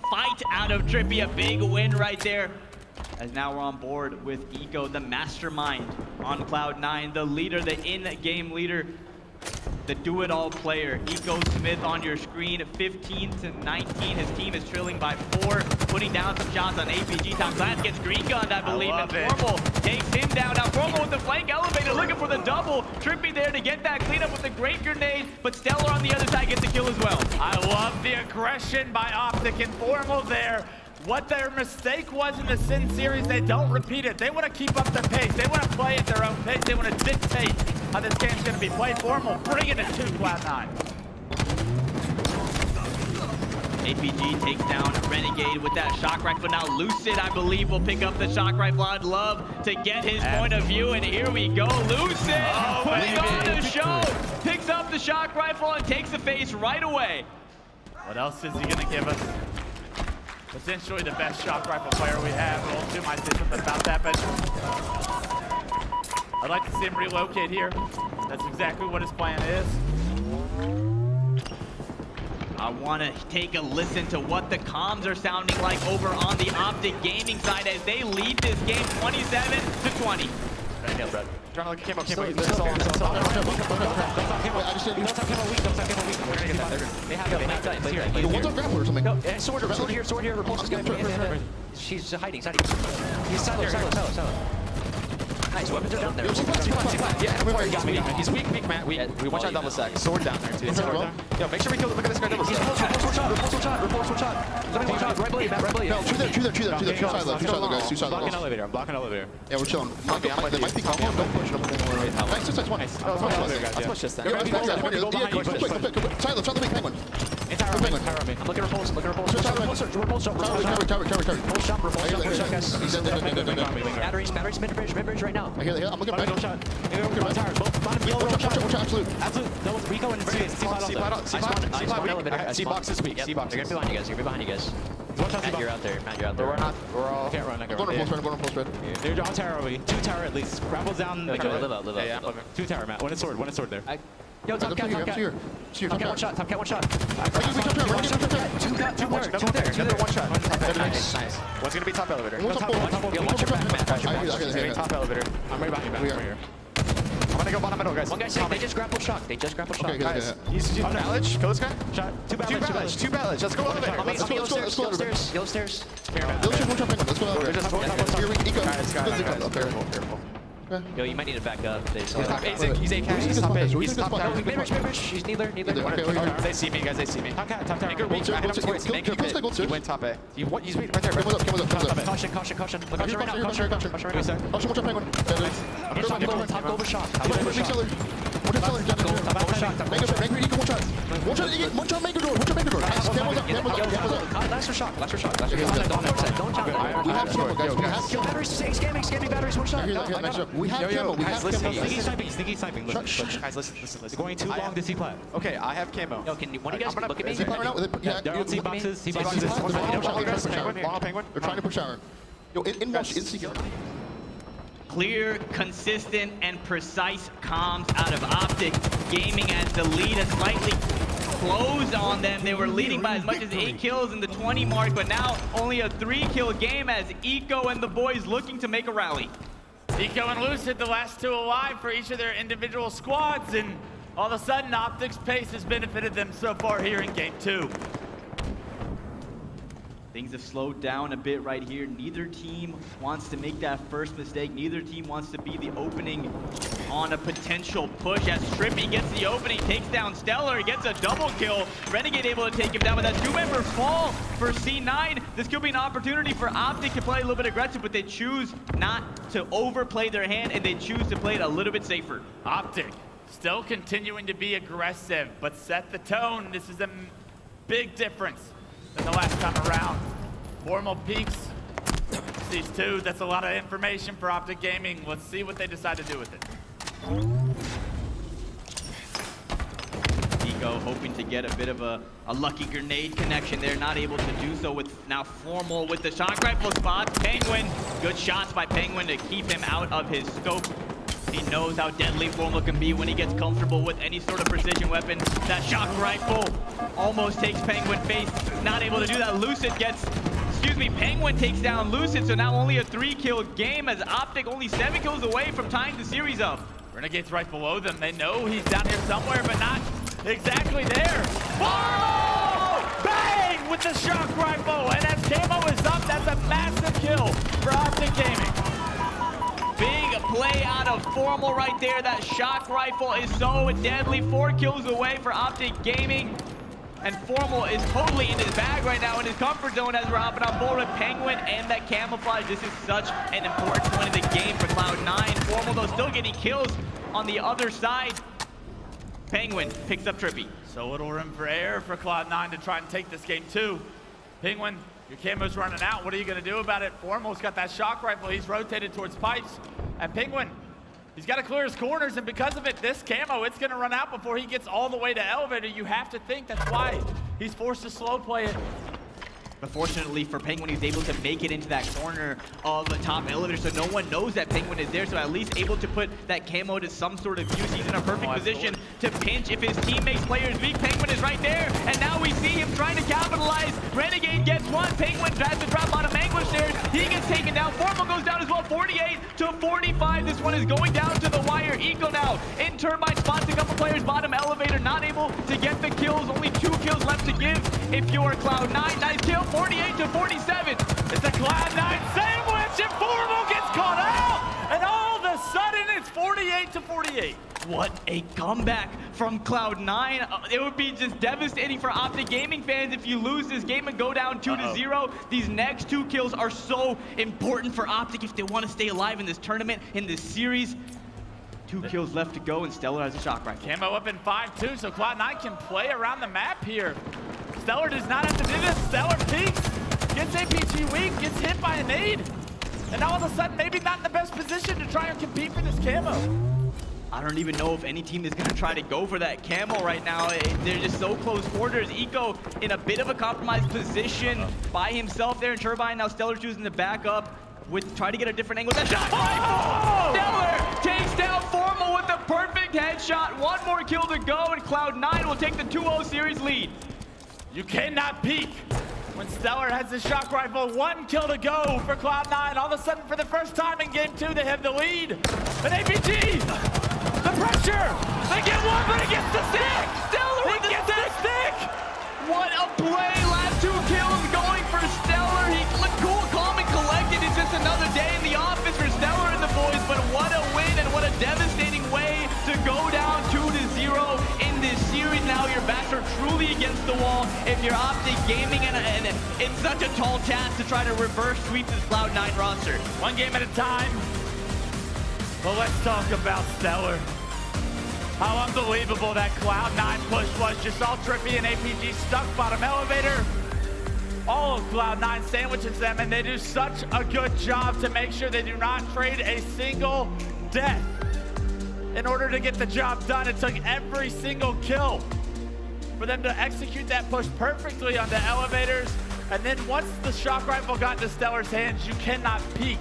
fight out of Trippy, a big win right there. As now we're on board with Eco, the mastermind on Cloud9, the leader, the in-game leader. the do-it-all player. Eco Smith on your screen, 15-19. His team is trailing by 4, putting down some shots on APG. Tom Glass gets green gunned, I believe, and Formal takes him down. Now Formal with the flank elevator, looking for the double. Trippy there to get that cleanup with the great grenade, but Stellar on the other side gets the kill as well. I love the aggression by Optek and Formal there. What their mistake was in the Sin series, they don't repeat it. They want to keep up their pace. They want to play at their own pace. They want to dictate how this game's going to be played. Formal bringing it to Cloud9. APG takes down Renegade with that shock rifle. Now Lucid, I believe, will pick up the shock rifle. I'd love to get his point of view, and here we go. Lucid putting on the show, picks up the shock rifle and takes the face right away. What else is he going to give us? Potentially the best shock rifle player we have. Roll 2 might say something about that, but I'd like to see him relocate here. That's exactly what his plan is. I want to take a listen to what the comms are sounding like over on the Optek Gaming side as they lead this game 27-20. Right now, Brad. Trying to look him up. They have it. One's on grapple or something. No, sword here. Repulse this guy. She's hiding. He's silo. Nice, weapons are down there. Yeah, got me. He's weak, man. We watch out double stack. Sword down there, too. Yo, make sure we kill him. Look at this guy double stack. Repulse shot. Right blade. No, true there. Two silo guys. I'm blocking elevator. Yeah, we're chilling. They might be combo. Don't push it. Nice, one. Let's push this. Silo, try to make penguin. I'm looking repulse. Repulse shot. Batteries, mid-bridge right now. I'm looking back. Absolute. No, Rico and C-box is weak. They're gonna be behind you guys. Matt, you're out there. We're all... Can't run. Going to full spread. They're on tower already. 2 tower at least. Grapple's down. Live out. Yeah. 2 tower, Matt. One is sword there. Yo, top cat. One shot. Two there. One shot. Nice. One's gonna be top elevator. Watch your back. Top elevator. I'm right behind you, Matt. Right here. I'm gonna go bottom middle, guys. One guy's saying they just grapple shock. Okay, guys. He's Ballage. Kill this guy. Shot. Two Ballage. Let's go elevator. Let's go Yellow stairs. Let's go elevator. Careful. Yo, you might need to back up. He's top A. Mid-bridge. He's neither. They see me, guys. Top tower. He went top A. He's right there, bro. Caution. Look out right now. Top over shot. One shot, make a door. Last for shock. Don't jump that. We have camo, guys. Batteries. Scamming batteries. One shot. We have camo. Sneaky sniping. Guys, listen. Going too long to see plat. Okay, I have camo. Yo, can one of you guys look at me? They're on C-boxes. Penguin. They're trying to push shower. Yo, in rush, in secure. Clear, consistent, and precise comms out of Optek Gaming as the lead has slightly closed on them. They were leading by as much as 8 kills in the 20 mark, but now only a 3-kill game as Eco and the boys looking to make a rally. Eco and Lucid, the last 2 alive for each of their individual squads, and all of a sudden, Optek's pace has benefited them so far here in Game 2. Things have slowed down a bit right here. Neither team wants to make that first mistake. Neither team wants to be the opening on a potential push as Trippy gets the opening, takes down Stellar, gets a double kill. Renegade able to take him down with that 2-member fall for C9. This could be an opportunity for Optek to play a little bit aggressive, but they choose not to overplay their hand and they choose to play it a little bit safer. Optek still continuing to be aggressive, but set the tone. This is a big difference than the last time around. Formal peaks, these 2, that's a lot of information for Optek Gaming. Let's see what they decide to do with it. Eco hoping to get a bit of a lucky grenade connection there, not able to do so with now Formal with the shock rifle spots. Penguin, good shots by Penguin to keep him out of his scope. He knows how deadly Formal can be when he gets comfortable with any sort of precision weapon. That shock rifle almost takes Penguin face. Not able to do that. Penguin takes down Lucid, so now only a 3-kill game as Optek only 7 kills away from tying the series up. Renegade's right below them. They know he's down here somewhere, but not exactly there. Oh! Bang! With the shock rifle, and as Camo is up, that's a massive kill for Optek Gaming. Big play out of Formal right there. That shock rifle is so deadly. 4 kills away for Optek Gaming. And Formal is totally in his bag right now, in his comfort zone as we're hopping on board with Penguin and that camouflage. This is such an important point of the game for Cloud9. Formal, though, still getting kills on the other side. Penguin picks up Trippy. So little room for error for Cloud9 to try and take this game too. Penguin, your camo's running out. What are you going to do about it? Formal's got that shock rifle. He's rotated towards pipes. And Penguin, he's got to clear his corners, and because of it, this camo, it's going to run out before he gets all the way to elevator. You have to think that's why he's forced to slow play it. But fortunately for Penguin, he's able to make it into that corner of the top elevator, so no one knows that Penguin is there, so at least able to put that camo to some sort of use. He's in a perfect position to pinch if his teammates player is weak. Penguin is right there, and now we see him trying to capitalize. Renegade gets one. Penguin tries to drop on a Manglish stairs. He gets taken down. Formal goes down as well, 48 to 45. This one is going down to the wire. Eco now in Turbine, spots a couple players, bottom elevator, not able to get the kills. Only 2 kills left to give if you are Cloud9. Nice kill. 48 to 47. It's a Cloud9 sandwich, and Formal gets caught out, and all of a sudden it's 48 to 48. What a comeback from Cloud9. It would be just devastating for Optek Gaming fans if you lose this game and go down 2-0. These next 2 kills are so important for Optek if they want to stay alive in this tournament, in this series. 2 kills left to go, and Stellar has a shock rifle. Camo up in 5-2, so Cloud9 can play around the map here. Stellar does not have to do this. Stellar peeks, gets APG weak, gets hit by a nade, and all of a sudden maybe not in the best position to try and compete for this camo. I don't even know if any team is going to try to go for that camo right now. They're just so close quarters. Eco in a bit of a compromised position by himself there in Turbine. Now Stellar choosing to back up with try to get a different angle. That shot! Oh! Stellar takes down Formal with a perfect headshot. 1 more kill to go, and Cloud9 will take the 2-0 series lead. You cannot peek when Stellar has the shock rifle. 1 kill to go for Cloud9. All of a sudden, for the first time in game 2, they have the lead. An APG, the pressure. They get one, but it gets the stick. Stellar with the stick. What a play! Last 2 kills going for Stellar. He looked cool, calm, and collected. It's just another day in the office for Stellar and the boys. But what a win and what a devastating way to go down 2-0 in this series. Now your backs are truly against the wall if you're Optek Gaming, and it's such a tall task to try to reverse sweep this Cloud9 roster. 1 game at a time. Well, let's talk about Stellar. How unbelievable that Cloud9 push was. You saw Trippy and APG stuck bottom elevator. All of Cloud9 sandwiches them, and they do such a good job to make sure they do not trade a single death. In order to get the job done, it took every single kill for them to execute that push perfectly on the elevators. And then once the shock rifle got into Stellar's hands, you cannot peek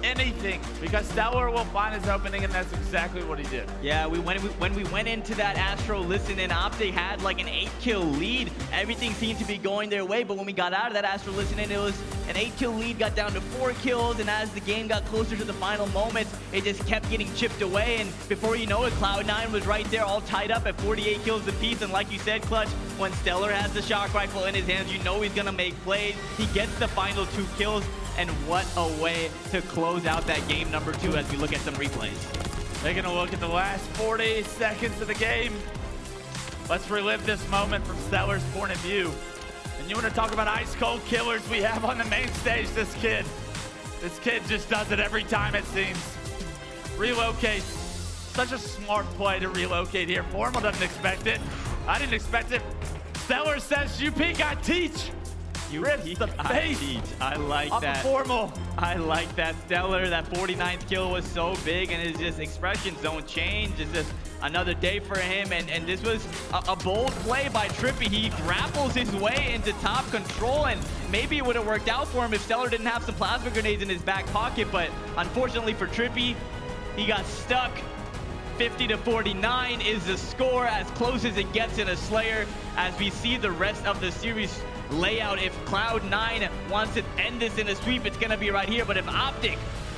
anything because Stellar will find his opening, and that's exactly what he did. Yeah, when we went into that Astro listen in, Optek had like an 8-kill lead. Everything seemed to be going their way, but when we got out of that Astro listen in, it was an 8-kill lead, got down to 4 kills, and as the game got closer to the final moments, it just kept getting chipped away, and before you know it, Cloud9 was right there all tied up at 48 kills apiece, and like you said, Clutch, when Stellar has the shock rifle in his hands, you know he's gonna make plays. He gets the final 2 kills, and what a way to close out that game number 2 as we look at some replays. Taking a look at the last 40 seconds of the game. Let's relive this moment from Stellar's point of view. And you want to talk about ice cold killers we have on the main stage, this kid just does it every time, it seems. Relocates. Such a smart play to relocate here. Formal doesn't expect it. I didn't expect it. Stellar says, UP got teach. You rips the face. I like off that. Of Formal. I like that. Stellar, that 49th kill was so big, and his just expressions don't change. It's just another day for him, and this was a bold play by Trippy. He grapples his way into top control, and maybe it would have worked out for him if Stellar didn't have some plasma grenades in his back pocket, but unfortunately for Trippy, he got stuck. 50 to 49 is the score, as close as it gets in a Slayer, as we see the rest of the series layout. If Cloud9 wants to end this in a sweep, it's going to be right here. But if Optek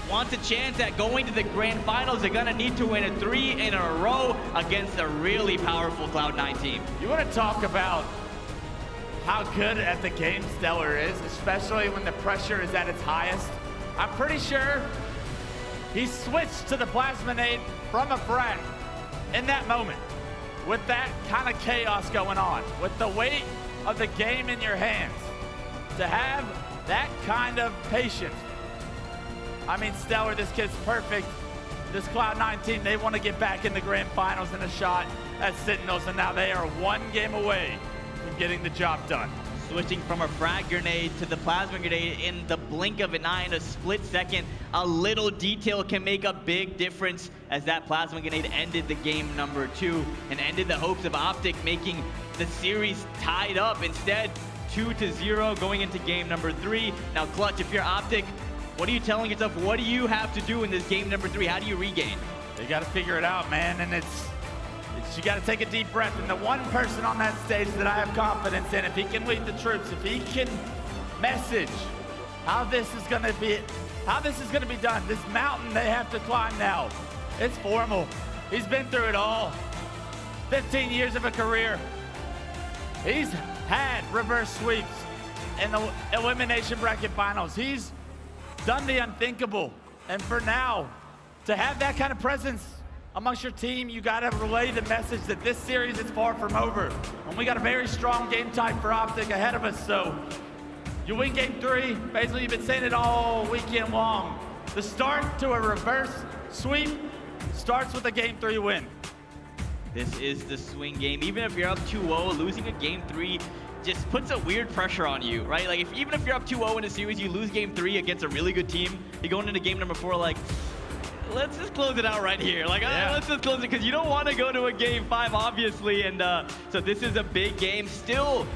wants a chance at going to the grand finals. They're gonna need to win 3 in a row against a really powerful Cloud9 team. You want to talk about how good at the game Stellar is, especially when the pressure is at its highest. I'm pretty sure he switched to the plasma nade from a frag in that moment with that kind of chaos going on, with the weight of the game in your hands. To have that kind of patience. I mean, Stellar, this kid's perfect. This Cloud9 team, they want to get back in the grand finals in a shot at Sentinels, and now they are 1 game away from getting the job done. Switching from a frag grenade to the plasma grenade in the blink of an eye in a split second. A little detail can make a big difference, as that plasma grenade ended the game number 2 and ended the hopes of Optek making the series tied up. Instead, 2-0 going into game number 3. Now, Clutch, if you're Optek, what are you telling yourself? What do you have to do in this game number 3? How do you regain? You got to figure it out, man, and you got to take a deep breath. And the one person on that stage that I have confidence in, if he can lead the troops, if he can message how this is going to be done, this mountain they have to climb now, it's formal. He's been through it all. 15 years of a career. He's had reverse sweeps in the elimination bracket finals. He's done the unthinkable. And for now, to have that kind of presence amongst your team, you got to relay the message that this series is far from over. And we got a very strong game type for Optek ahead of us. So you win game 3. Basically, you've been saying it all weekend long. The start to a reverse sweep starts with a game 3 win. This is the swing game. Even if you're up 2-0, losing a game 3 just puts a weird pressure on you, right? Like, even if you're up 2-0 in a series, you lose game 3 against a really good team, you're going into game number 4 like, let's just close it out right here. Like, let's just close it, because you don't want to go to a game 5, obviously. And so this is a big game. Still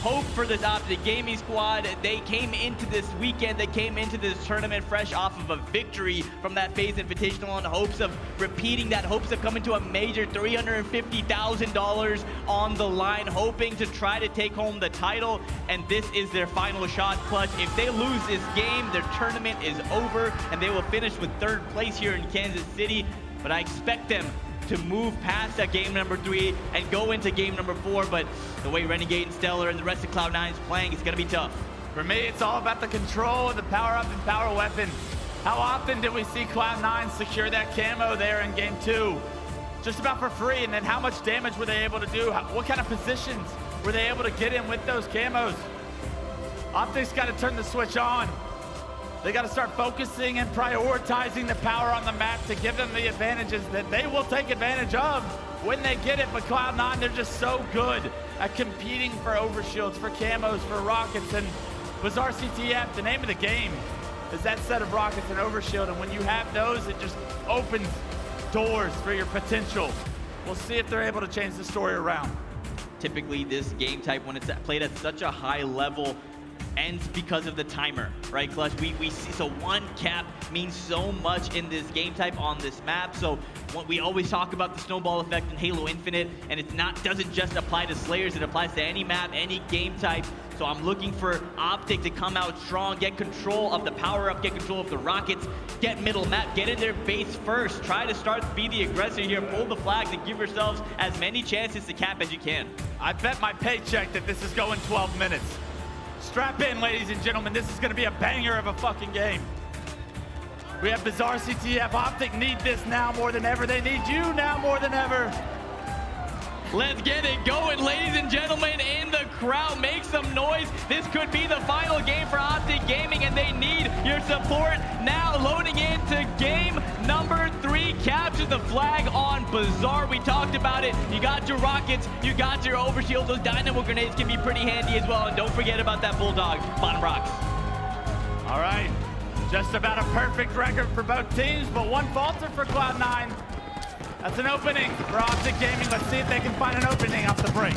hope for this Optek Gaming squad. They came into this weekend, they came into this tournament fresh off of a victory from that FaZe Invitational in hopes of repeating that, hopes of coming to a major, $350,000 on the line, hoping to try to take home the title. And this is their final shot, Clutch. If they lose this game, their tournament is over, and they will finish with 3rd place here in Kansas City. But I expect them to move past that game number 3 and go into game number 4, but the way Renegade and Stellar and the rest of Cloud9 is playing, it's gonna be tough. For me, it's all about the control of the power-up and power weapon. How often did we see Cloud9 secure that camo there in game 2? Just about for free, and then how much damage were they able to do? What kind of positions were they able to get in with those camos? Optek's got to turn the switch on. They got to start focusing and prioritizing the power on the map to give them the advantages that they will take advantage of when they get it. But Cloud9, they're just so good at competing for overshields, for camos, for rockets, and Bazaar CTF, the name of the game is that set of rockets and overshield. And when you have those, it just opens doors for your potential. We'll see if they're able to change the story around. Typically, this game type, when it's played at such a high level, ends because of the timer, right, Clutch? We see, so 1 cap means so much in this game type on this map. So we always talk about the snowball effect in Halo Infinite, and it doesn't just apply to Slayers, it applies to any map, any game type. So I'm looking for Optek to come out strong, get control of the power-up, get control of the rockets, get middle map, get in their base first, try to be the aggressor here, pull the flags, and give yourselves as many chances to cap as you can. I bet my paycheck that this is going 12 minutes. Strap in, ladies and gentlemen. This is going to be a banger of a fucking game. We have Bazaar CTF. Optek need this now more than ever. They need you now more than ever. Let's get it going, ladies and gentlemen, in the crowd. Make some noise. This could be the final game for Optek Gaming, and they need your support now. Loading into game number 3. Capture the flag on Bazaar. We talked about it. You got your rockets. You got your overshield. Those dynamo grenades can be pretty handy as well. And don't forget about that bulldog. Bottom rocks. All right. Just about a perfect record for both teams, but one falter for Cloud9. That's an opening for Optek Gaming. Let's see if they can find an opening off the break.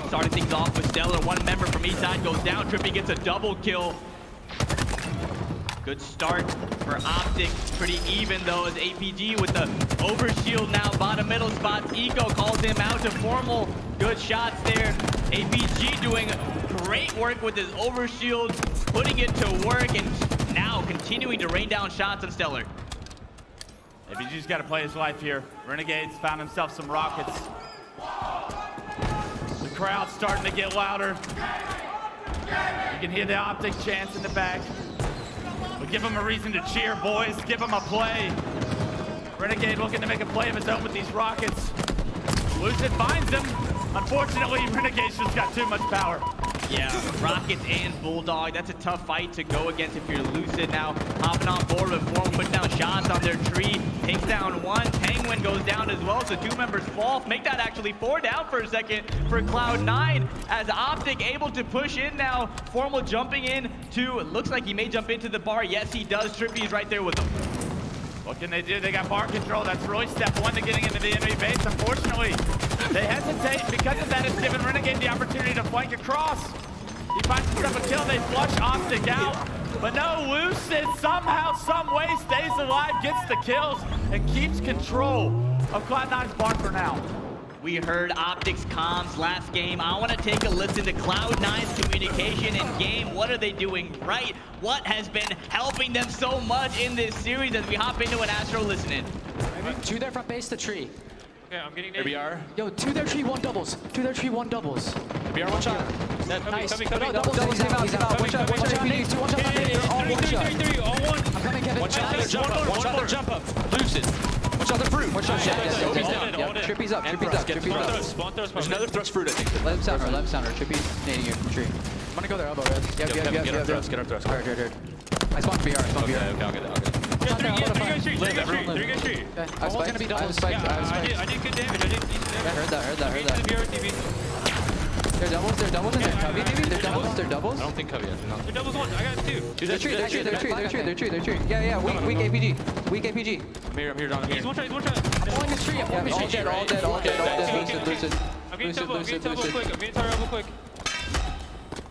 Starting things off with Stellar. One member from each side goes down. Trippy gets a double kill. Good start for Optek. Pretty even though as APG with the overshield now. Bottom middle spots. Eco calls him out to formal. Good shots there. APG doing great work with his overshield, putting it to work and now continuing to rain down shots on Stellar. APG's got to play his life here. Renegade's found himself some rockets. The crowd's starting to get louder. You can hear the Optek chants in the back. But give him a reason to cheer, boys. Give him a play. Renegade looking to make a play of his own with these rockets. Lucid finds him. Unfortunately, Renegade's just got too much power. Yeah, Rockets and Bulldog, that's a tough fight to go against if you're Lucid now. Hopping on board with Form, putting down shots on their tree. Takes down one, Penguin goes down as well, so 2 members fall. Make that actually 4 down for a second for Cloud9 as Optek able to push in now. Formal jumping in to, looks like he may jump into the bar. Yes, he does. Trippy's right there with him. What can they do? They got bar control. That's really step 1 to getting into the enemy base. Unfortunately, they hesitate. Because of that, it's given Renegade the opportunity to flank across. He finds himself a kill. They flush Optek out. But no, Lucid somehow, some way stays alive, gets the kills, and keeps control of Cloud9's bar for now. We heard Optek's comms last game. I want to take a listen to Cloud9's communication in game. What are they doing right? What has been helping them so much in this series as we hop into an Astro listening? 2 there front base, the tree. Okay, I'm getting ABR. Yo, 2 there tree, 1 doubles. 2 there tree, 1 doubles. ABR, one shot. Nice. Coming. Doubles, he's out. Watch out, watch out. 2 1 shots on me. They're all 1 shot. 3, all 1. I'm coming, Kevin. Watch out, their jump up. Lucid. Watch out, the fruit. Watch out, yeah. Trippy's up. There's another thrust fruit, I think. Let him sound her. Trippy's nading you from the tree. I'm gonna go there, elbow, res. Get our thrust. Heard. I spawned BR, Okay, I'll get it. 3 guys tree. I was gonna be double. I did good damage. Heard that. They're doubles in there. Cubby, maybe? They're doubles? I don't think Cubby has. No. They're doubles 1. I got 2. They're tree. Yeah, weak APG. I'm here, John. He's one shot. I'm pulling his tree. All dead. Lucid. I'm getting turbo quick.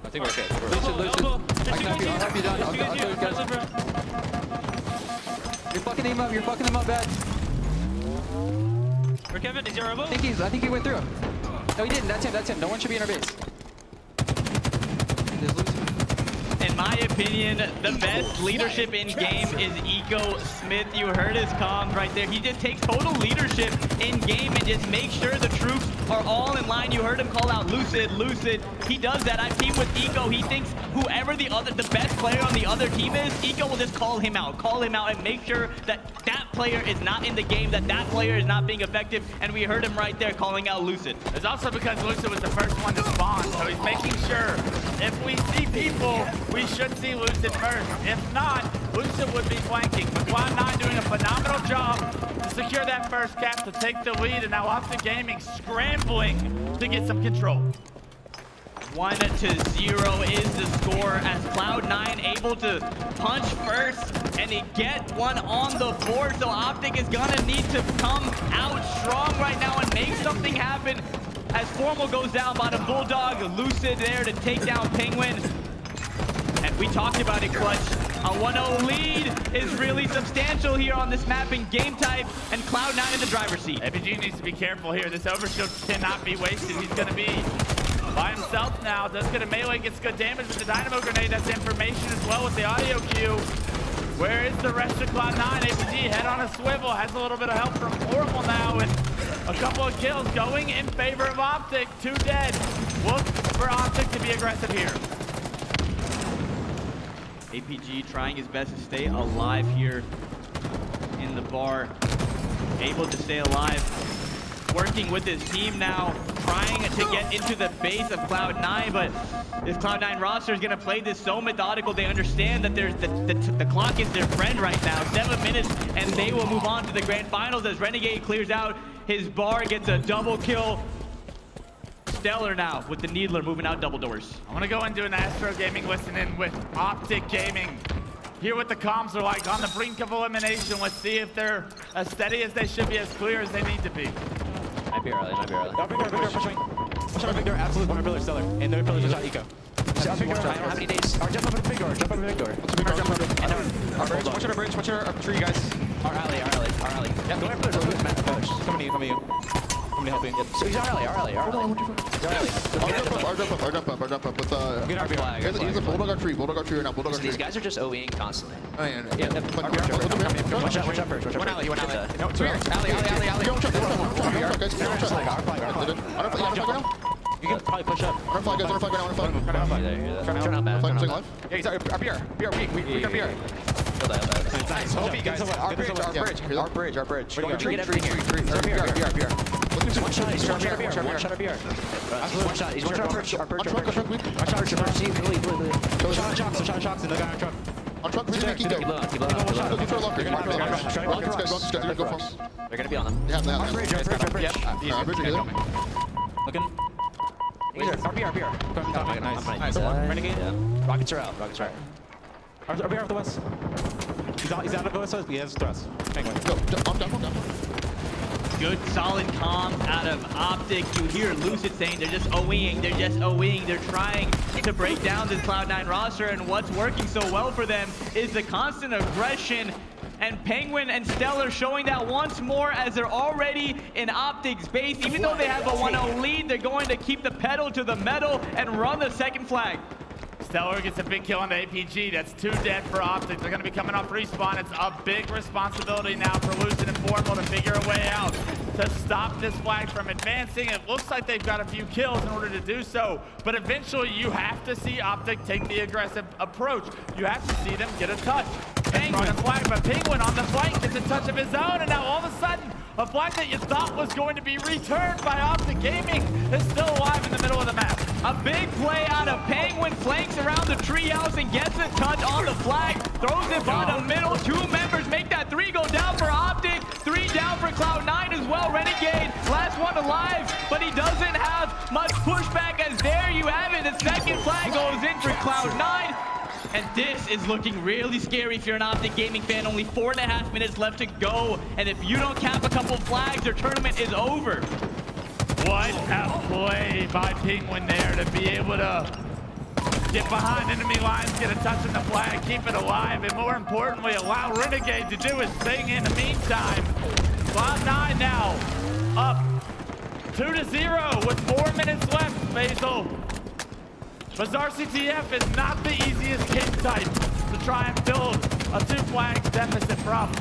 I think we're okay. Lucid. I can help you down. I'll kill you guys. You're fucking them up bad. Where Kevin? Is your elbow? I think he went through him. No, he didn't. That's him. No one should be in our base. In my opinion, the best leadership in game is Eco Smith. You heard his comms right there. He just takes total leadership in game and just makes sure the troops are all in line. You heard him call out Lucid. He does that. I've teamed with Eco. He thinks whoever the best player on the other team is, Eco will just call him out and make sure that player is not in the game, that player is not being effective, and we heard him right there calling out Lucid. It's also because Lucid was the first one to spawn, so he's making sure if we see people, we should see Lucid first. If not, Lucid would be flanking. But Cloud9 doing a phenomenal job to secure that first cap to take the lead, and now Optek Gaming scrambling to get some control. 1-0 is the score as Cloud9 able to punch first and they get one on the board. So Optek is gonna need to come out strong right now and make something happen as Formal goes down by the Bulldog. Lucid there to take down Penguin. And we talked about it, Clutch. A 1-0 lead is really substantial here on this map in game type, and Cloud9 in the driver's seat. APG needs to be careful here. This overshield cannot be wasted. He's gonna be by himself now. Does get a melee, gets good damage with the Dynamo Grenade. That's information as well with the audio cue. Where is the rest of Cloud9? APG head on a swivel, has a little bit of help from Formal now, and a couple of kills going in favor of Optek. 2 dead. Look for Optek to be aggressive here. APG trying his best to stay alive here in the bar. Able to stay alive. Working with his team now, trying to get into the base of Cloud9, but this Cloud9 roster is going to play this so methodical. They understand that there's the clock is their friend right now. 7 minutes, and they will move on to the grand finals as Renegade clears out his bar, gets a double kill. Stellar now with the Needler moving out double doors. I'm going to go and do an Astro Gaming listening with Optek Gaming. Hear what the comms are like on the brink of elimination. Let's see if they're as steady as they should be, as clear as they need to be. Might be early. Big door, pushing. Watch out, big door, absolute one pillar Stellar. And their pillars are shot Eco. How many days? Jump up in the big door, Watch out our bridge, watch our tree, guys. Our alley. Yeah, go after the pillars. Coming to you. Somebody helping. So he's our alley. He's our alley. jump up. With Get our flag. he's a bulldog tree right now. Bulldog tree. These guys are just OEing constantly. Oh, yeah. Watch out, Birch. Watch out. Alley. No, it's weird. Alley. You can probably push up. Turn flag, guys. Turn out bad. Yeah, he's up here. We up here. Nice. Hope you guys. Our bridge. Our bridge. Up here. One shot. He's up here. One shot up here. One shot. He's one shot. Our bridge. Watch out. Shocks. And the guy on truck. On truck, keep Keep low. They're gonna be on them. Yeah, Our bridge. Looking. Up here. Nice. Renegade. Rockets are out. Up here off the west. He's out of the west. He has thrust. Down. Good, solid comms out of Optek. You hear Lucid saying they're just OEing. They're trying to break down this Cloud9 roster, and what's working so well for them is the constant aggression. And Penguin and Stellar showing that once more as they're already in Optek's base. Even though they have a 1-0 lead, they're going to keep the pedal to the metal and run the second flag. Stellar gets a big kill on the APG. That's 2 dead for Optek. They're going to be coming off respawn. It's a big responsibility now for Lucid and Formal to figure a way out to stop this flag from advancing. It looks like they've got a few kills in order to do so, but eventually you have to see Optek take the aggressive approach. You have to see them get a touch. Penguin a flag, but Penguin on the flank gets a touch of his own, and now all of a sudden, a flag that you thought was going to be returned by Optek Gaming is still alive in the middle of the map. A big play out of Penguin, flanks around the treehouse and gets a touch on the flag, throws it by the middle. 2 members make that 3 go down for Optek, 3 down for Cloud9 as well. Renegade, last one alive, but he doesn't have much pushback, as there you have it. The second flag goes in for Cloud9. And this is looking really scary if you're an Optek Gaming fan. Only 4.5 minutes left to go. And if you don't cap a couple flags, your tournament is over. What a play by Penguin there to be able to get behind enemy lines, get a touch on the flag, keep it alive, and more importantly, allow Renegade to do his thing in the meantime. Cloud9 now up 2-0 with 4 minutes left, Basil. Bazaar CTF is not the easiest game type to try and build a 2 flags deficit from.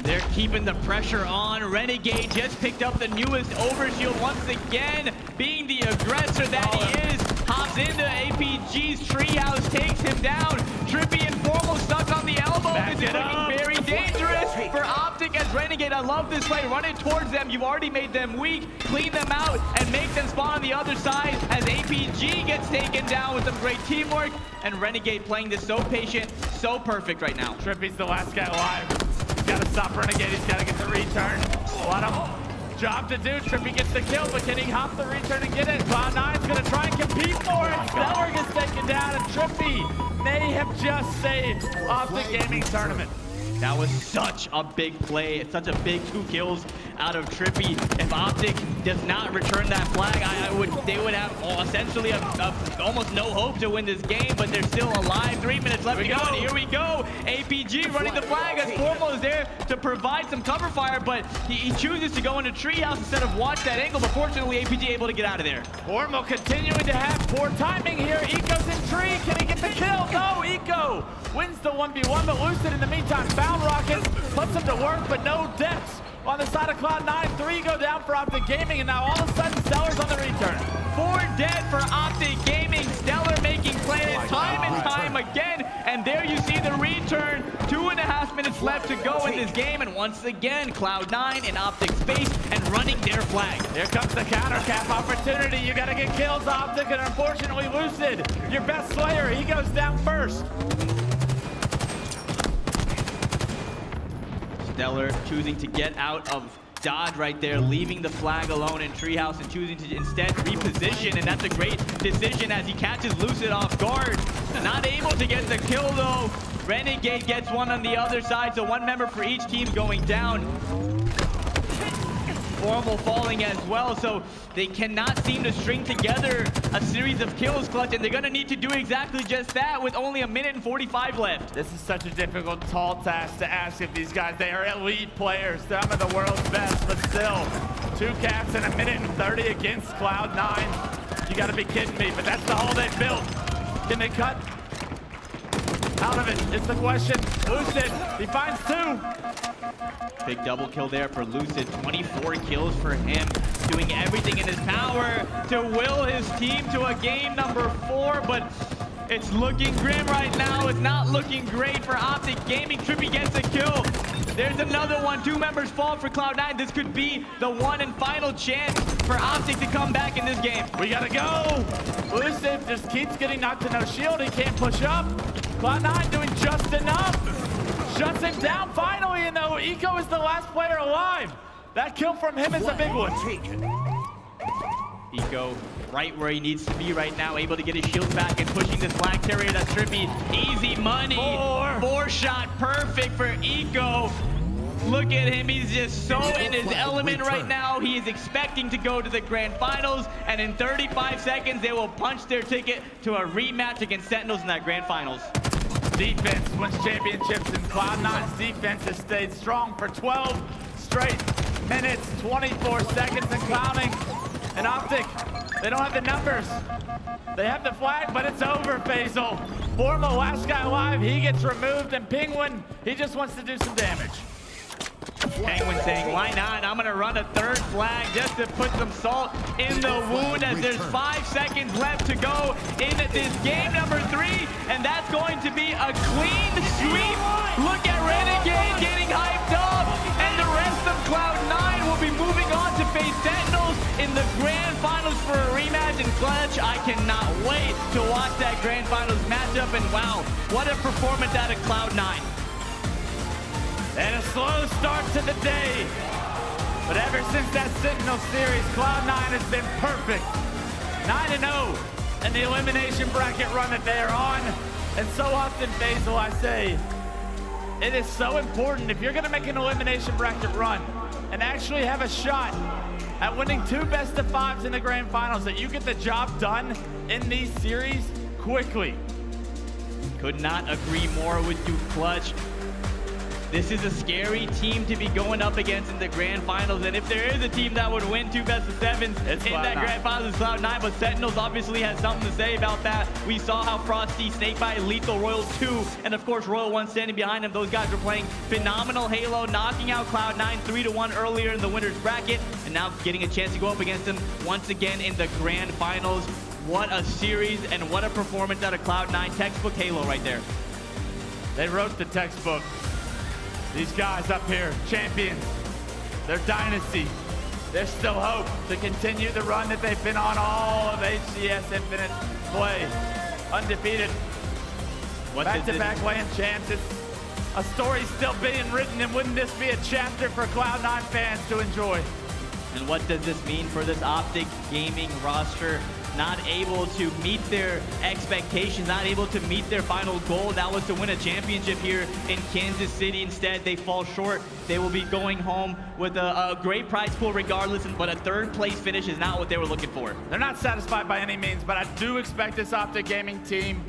They're keeping the pressure on. Renegade just picked up the newest overshield once again, being the aggressor that he is. Hops into APG's treehouse, takes him down. Trippy and Formal stuck on the elbow. This is looking very dangerous for Optek as Renegade. I love this play. Run it towards them. You've already made them weak. Clean them out and make them spawn on the other side as APG gets taken down with some great teamwork. And Renegade playing this so patient, so perfect right now. Trippy's the last guy alive. He's got to stop Renegade. He's got to get the return. What a job to do. Trippy gets the kill, but can he hop the return and get it? Cloud9's going to try and compete for it. Stellar gets taken down, and Trippy may have just saved Optek Gaming tournament. That was such a big play, such a big 2 kills out of Trippy. If Optek does not return that flag, they would have essentially almost no hope to win this game, but they're still alive. 3 minutes left to go, and here we go. APG running the flag as Formal is there to provide some cover fire, but he chooses to go into treehouse instead of watch that angle, but fortunately APG able to get out of there. Formal continuing to have poor timing here. Eco's in tree. Can he get the kill? No, Eco wins the 1v1, but Lucid in the meantime found Rockets, puts him to work, but no deaths on the side of Cloud9. 3 go down for Optek Gaming, and now all of a sudden Stellar's on the return. 4 dead for Optek Gaming. Stellar making plays time and time again, and there you see the return. 2.5 minutes left to go in this game, and once again Cloud9 in Optek's space and running their flag. Here comes the counter cap opportunity. You got to get kills, Optek, and unfortunately Lucid, your best slayer, he goes down first. Stellar choosing to get out of dodge right there, leaving the flag alone in treehouse and choosing to instead reposition, and that's a great decision as he catches Lucid off guard. Not able to get the kill though. Renegade gets one on the other side, so 1 member for each team going down. Formal falling as well, so they cannot seem to string together a series of kills, Clutch, and they're going to need to do exactly just that with only 1 minute and 45 left. This is such a difficult, tall task to ask of these guys. They are elite players, some of the world's best, but still, 2 caps in 1 minute and 30 against Cloud9. You gotta be kidding me, but that's the hole they built. Can they cut out of it? It's the question. Lucid, he finds 2. Big double kill there for Lucid. 24 kills for him, doing everything in his power to will his team to a game number 4, but it's looking grim right now. It's not looking great for Optek Gaming. Trippy gets a kill. There's another one. 2 members fall for Cloud9. This could be the one and final chance for Optek to come back in this game. We gotta go. Lucid just keeps getting knocked to no shield. He can't push up. Cloud9 doing just enough. Shuts him down finally, and though Eco is the last player alive. That kill from him is a big one. Eco right where he needs to be right now, able to get his shields back and pushing this flag carrier. That's Trippy. Easy money. 4 shot perfect for Eco. Look at him, he's just so in his element right now. He is expecting to go to the grand finals, and in 35 seconds, they will punch their ticket to a rematch against Sentinels in that grand finals. Defense wins championships, and Cloud9's defense has stayed strong for 12 straight minutes, 24 seconds and counting. And Optek, they don't have the numbers. They have the flag, but it's over, Faisal. Forma, last guy alive, he gets removed, and Penguin, he just wants to do some damage. Penguin saying, why not? I'm gonna run a 3rd flag just to put some salt in the wound, as there's 5 seconds left to go in this game number 3, and that's going to be a clean sweep. Look at Renegade getting hyped up, and the rest of Cloud9 will be moving on to face Sentinels in the grand finals for a rematch. And Clutch, I cannot wait to watch that grand finals matchup, and wow, what a performance out of Cloud9. And a slow start to the day. But ever since that Sentinel series, Cloud9 has been perfect. 9-0 in the elimination bracket run that they are on. And so often, Faisal, I say, it is so important if you're gonna make an elimination bracket run and actually have a shot at winning 2 best-of-5s in the grand finals, that you get the job done in these series quickly. Could not agree more with you, Clutch. This is a scary team to be going up against in the grand finals, and if there is a team that would win 2 best-of-7s in that grand finals, it's Cloud9, but Sentinels obviously has something to say about that. We saw how Frosty, Snakebite, Lethal, Royal 2, and of course Royal 1 standing behind him. Those guys were playing phenomenal Halo, knocking out Cloud9 3-1 earlier in the winner's bracket, and now getting a chance to go up against them once again in the grand finals. What a series and what a performance out of Cloud9. Textbook Halo right there. They wrote the textbook. These guys up here, champions, they're dynasty. There's still hope to continue the run that they've been on all of HCS Infinite play. Undefeated. Back-to-back land champs. It's a story still being written, and wouldn't this be a chapter for Cloud9 fans to enjoy? And what does this mean for this Optek Gaming roster? Not able to meet their expectations, not able to meet their final goal. That was to win a championship here in Kansas City. Instead, they fall short. They will be going home with a great prize pool regardless, but a 3rd place finish is not what they were looking for. They're not satisfied by any means, but I do expect this Optek Gaming team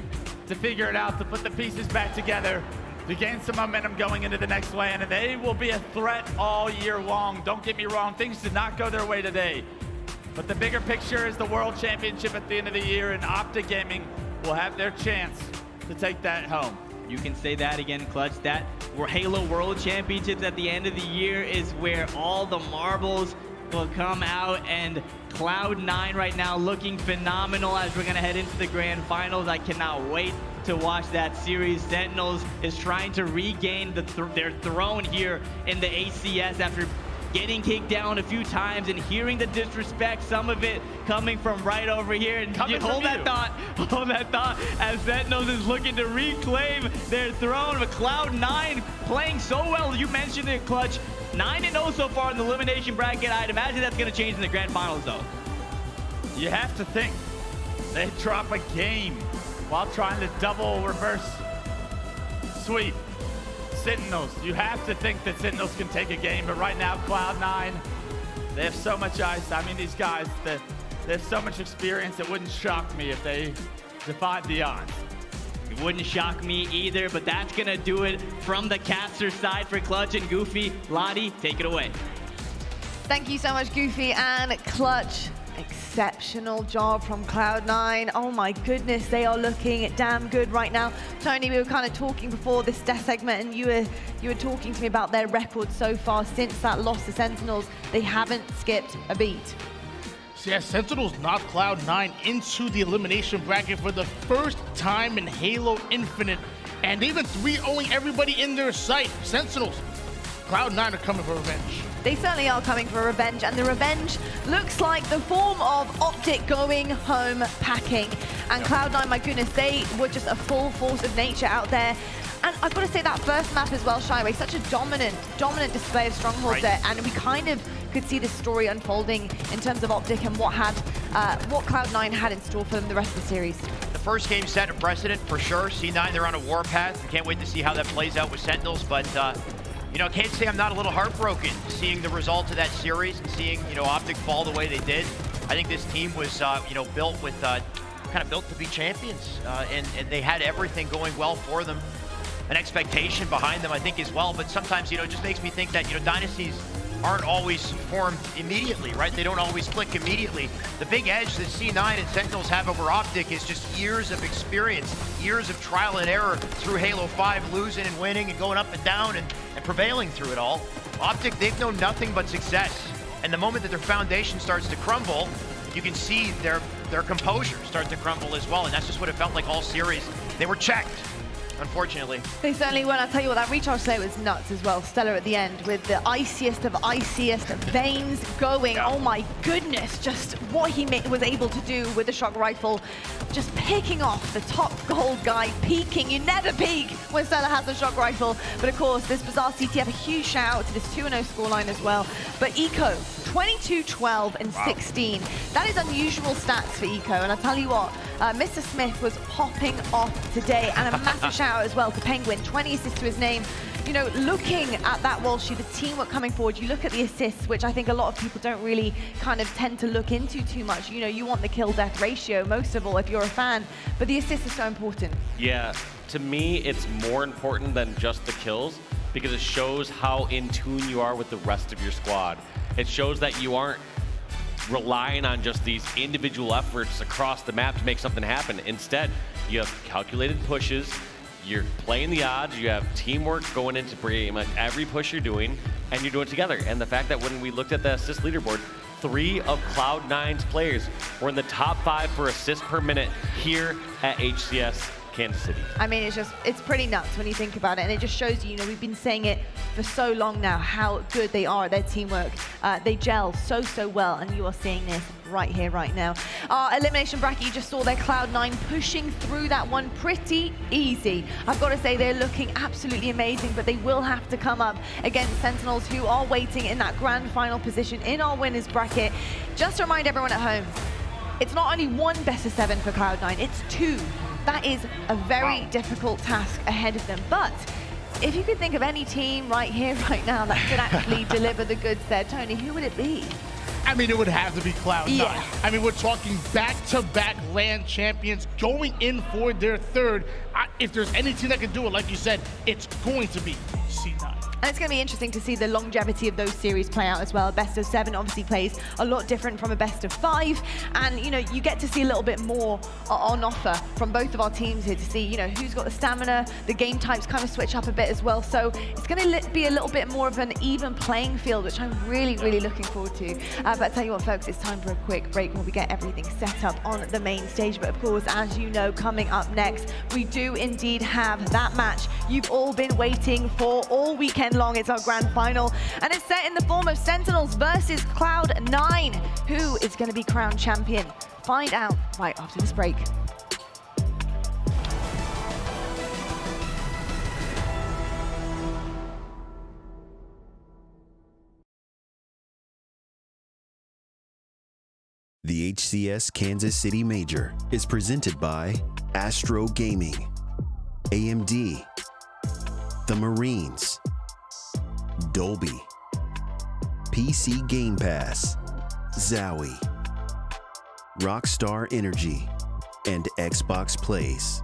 to figure it out, to put the pieces back together, to gain some momentum going into the next LAN, and they will be a threat all year long. Don't get me wrong, things did not go their way today. But the bigger picture is the World Championship at the end of the year, and Optek Gaming will have their chance to take that home. You can say that again, Clutch. That Halo World Championships at the end of the year is where all the marbles will come out, and Cloud9 right now looking phenomenal as we're gonna head into the grand finals. I cannot wait to watch that series. Sentinels is trying to regain their throne here in the HCS after getting kicked down a few times and hearing the disrespect, some of it coming from right over here. And hold that thought, as Sentinels is looking to reclaim their throne. But Cloud9 playing so well. You mentioned it, Clutch. 9-0 so far in the elimination bracket. I'd imagine that's going to change in the grand finals, though. You have to think they drop a game while trying to double reverse sweep Sentinels. You have to think that Sentinels can take a game, but right now Cloud9, they have so much ice. I mean, these guys, they have so much experience, it wouldn't shock me if they defied the odds. It wouldn't shock me either, but that's gonna do it from the caster side for Clutch and Goofy. Lottie, take it away. Thank you so much, Goofy and Clutch. Exceptional job from Cloud9. Oh my goodness, they are looking damn good right now. Tony, we were kind of talking before this segment, and you were talking to me about their record so far since that loss to Sentinels. They haven't skipped a beat. So yeah, Sentinels knocked Cloud9 into the elimination bracket for the first time in Halo Infinite, and even 3-0ing everybody in their sight. Sentinels, Cloud9 are coming for revenge. They certainly are coming for revenge, and the revenge looks like the form of Optek going home packing. And Cloud9, my goodness, they were just a full force of nature out there. And I've got to say that first map as well, Shyway, such a dominant display of strongholds there, and we kind of could see this story unfolding in terms of Optek and what Cloud9 had in store for them the rest of the series. The first game set a precedent for sure. C9, they're on a warpath. Can't wait to see how that plays out with Sentinels, but you know, can't say I'm not a little heartbroken seeing the result of that series and seeing, you know, Optek fall the way they did. I think this team was, you know, built with, kind of built to be champions, and they had everything going well for them. An expectation behind them, I think, as well. But sometimes, you know, it just makes me think that, you know, dynasties aren't always formed immediately, right? They don't always click immediately. The big edge that C9 and Sentinels have over Optek is just years of experience, years of trial and error through Halo 5, losing and winning and going up and down and prevailing through it all. Optek, they've known nothing but success. And the moment that their foundation starts to crumble, you can see their composure start to crumble as well. And that's just what it felt like all series. They were checked, unfortunately. They certainly were. I'll tell you what, that recharge slate was nuts as well. Stellar at the end with the iciest of iciest veins going. Oh my goodness, just what he was able to do with the shock rifle. Just picking off the top gold guy, peeking. You never peek when Stellar has a shock rifle. But of course, this Bizarre CTF, a huge shout out to this 2-0 scoreline as well. But Eco, 22, 12, and 16. That is unusual stats for Eco. And I'll tell you what, Mr. Smith was popping off today. And a massive shout out as well to Penguin, 20 assists to his name. You know, looking at that Walshy, the teamwork coming forward, you look at the assists, which I think a lot of people don't really kind of tend to look into too much. You know, you want the kill-death ratio, most of all, if you're a fan, but the assists are so important. Yeah, to me, it's more important than just the kills, because it shows how in tune you are with the rest of your squad. It shows that you aren't relying on just these individual efforts across the map to make something happen. Instead, you have calculated pushes, you're playing the odds, you have teamwork going into pretty much every push you're doing, and you're doing it together. And the fact that when we looked at the assist leaderboard, 3 of Cloud9's players were in the top 5 for assists per minute here at HCS Kansas City. I mean, it's pretty nuts when you think about it, and it just shows you, you know, we've been saying it for so long now, how good they are at their teamwork. They gel so well, and you are seeing this right here, right now. Our elimination bracket, you just saw their Cloud9 pushing through that one pretty easy. I've got to say, they're looking absolutely amazing, but they will have to come up against Sentinels, who are waiting in that grand final position in our winners bracket. Just to remind everyone at home, it's not only one best of 7 for Cloud9, it's 2. That is a very difficult task ahead of them. But if you could think of any team right here, right now, that could actually deliver the goods there, Tony, who would it be? I mean, it would have to be Cloud9. Yeah. I mean, we're talking back-to-back LAN champions going in for their third. If there's any team that can do it, like you said, it's going to be C9. And it's going to be interesting to see the longevity of those series play out as well. A best of 7 obviously plays a lot different from a best of 5. And, you know, you get to see a little bit more on offer from both of our teams here to see, you know, who's got the stamina. The game types kind of switch up a bit as well. So it's going to be a little bit more of an even playing field, which I'm really looking forward to. But I tell you what, folks, it's time for a quick break while we get everything set up on the main stage. But of course, as you know, coming up next, we do indeed have that match you've all been waiting for all weekend long. It's our grand final, and it's set in the form of Sentinels versus Cloud9. Who is going to be crowned champion? Find out right after this break. The HCS Kansas City Major is presented by Astro Gaming, AMD, the Marines, Dolby, PC Game Pass, Zowie, Rockstar Energy, and Xbox Plays.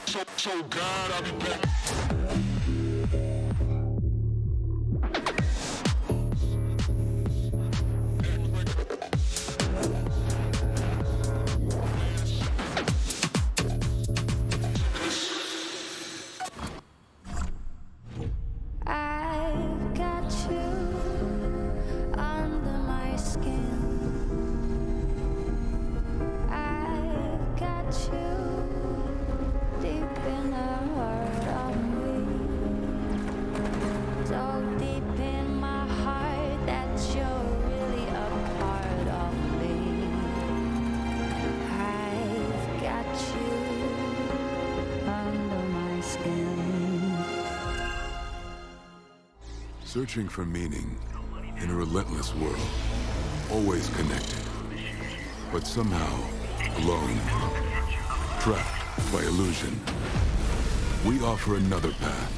So God, I'll be back. I've got you under my skin. I've got you deep in the heart of me. So deep in my heart that you're really a part of me. I've got you under my skin. Searching for meaning in a relentless world. Always connected, but somehow alone. Trapped by illusion. We offer another path,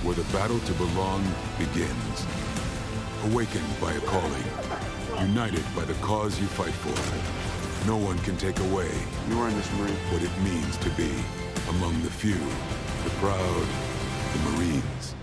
where the battle to belong begins. Awakened by a calling. United by the cause you fight for. No one can take away what it means to be among the few, the proud, the Marines.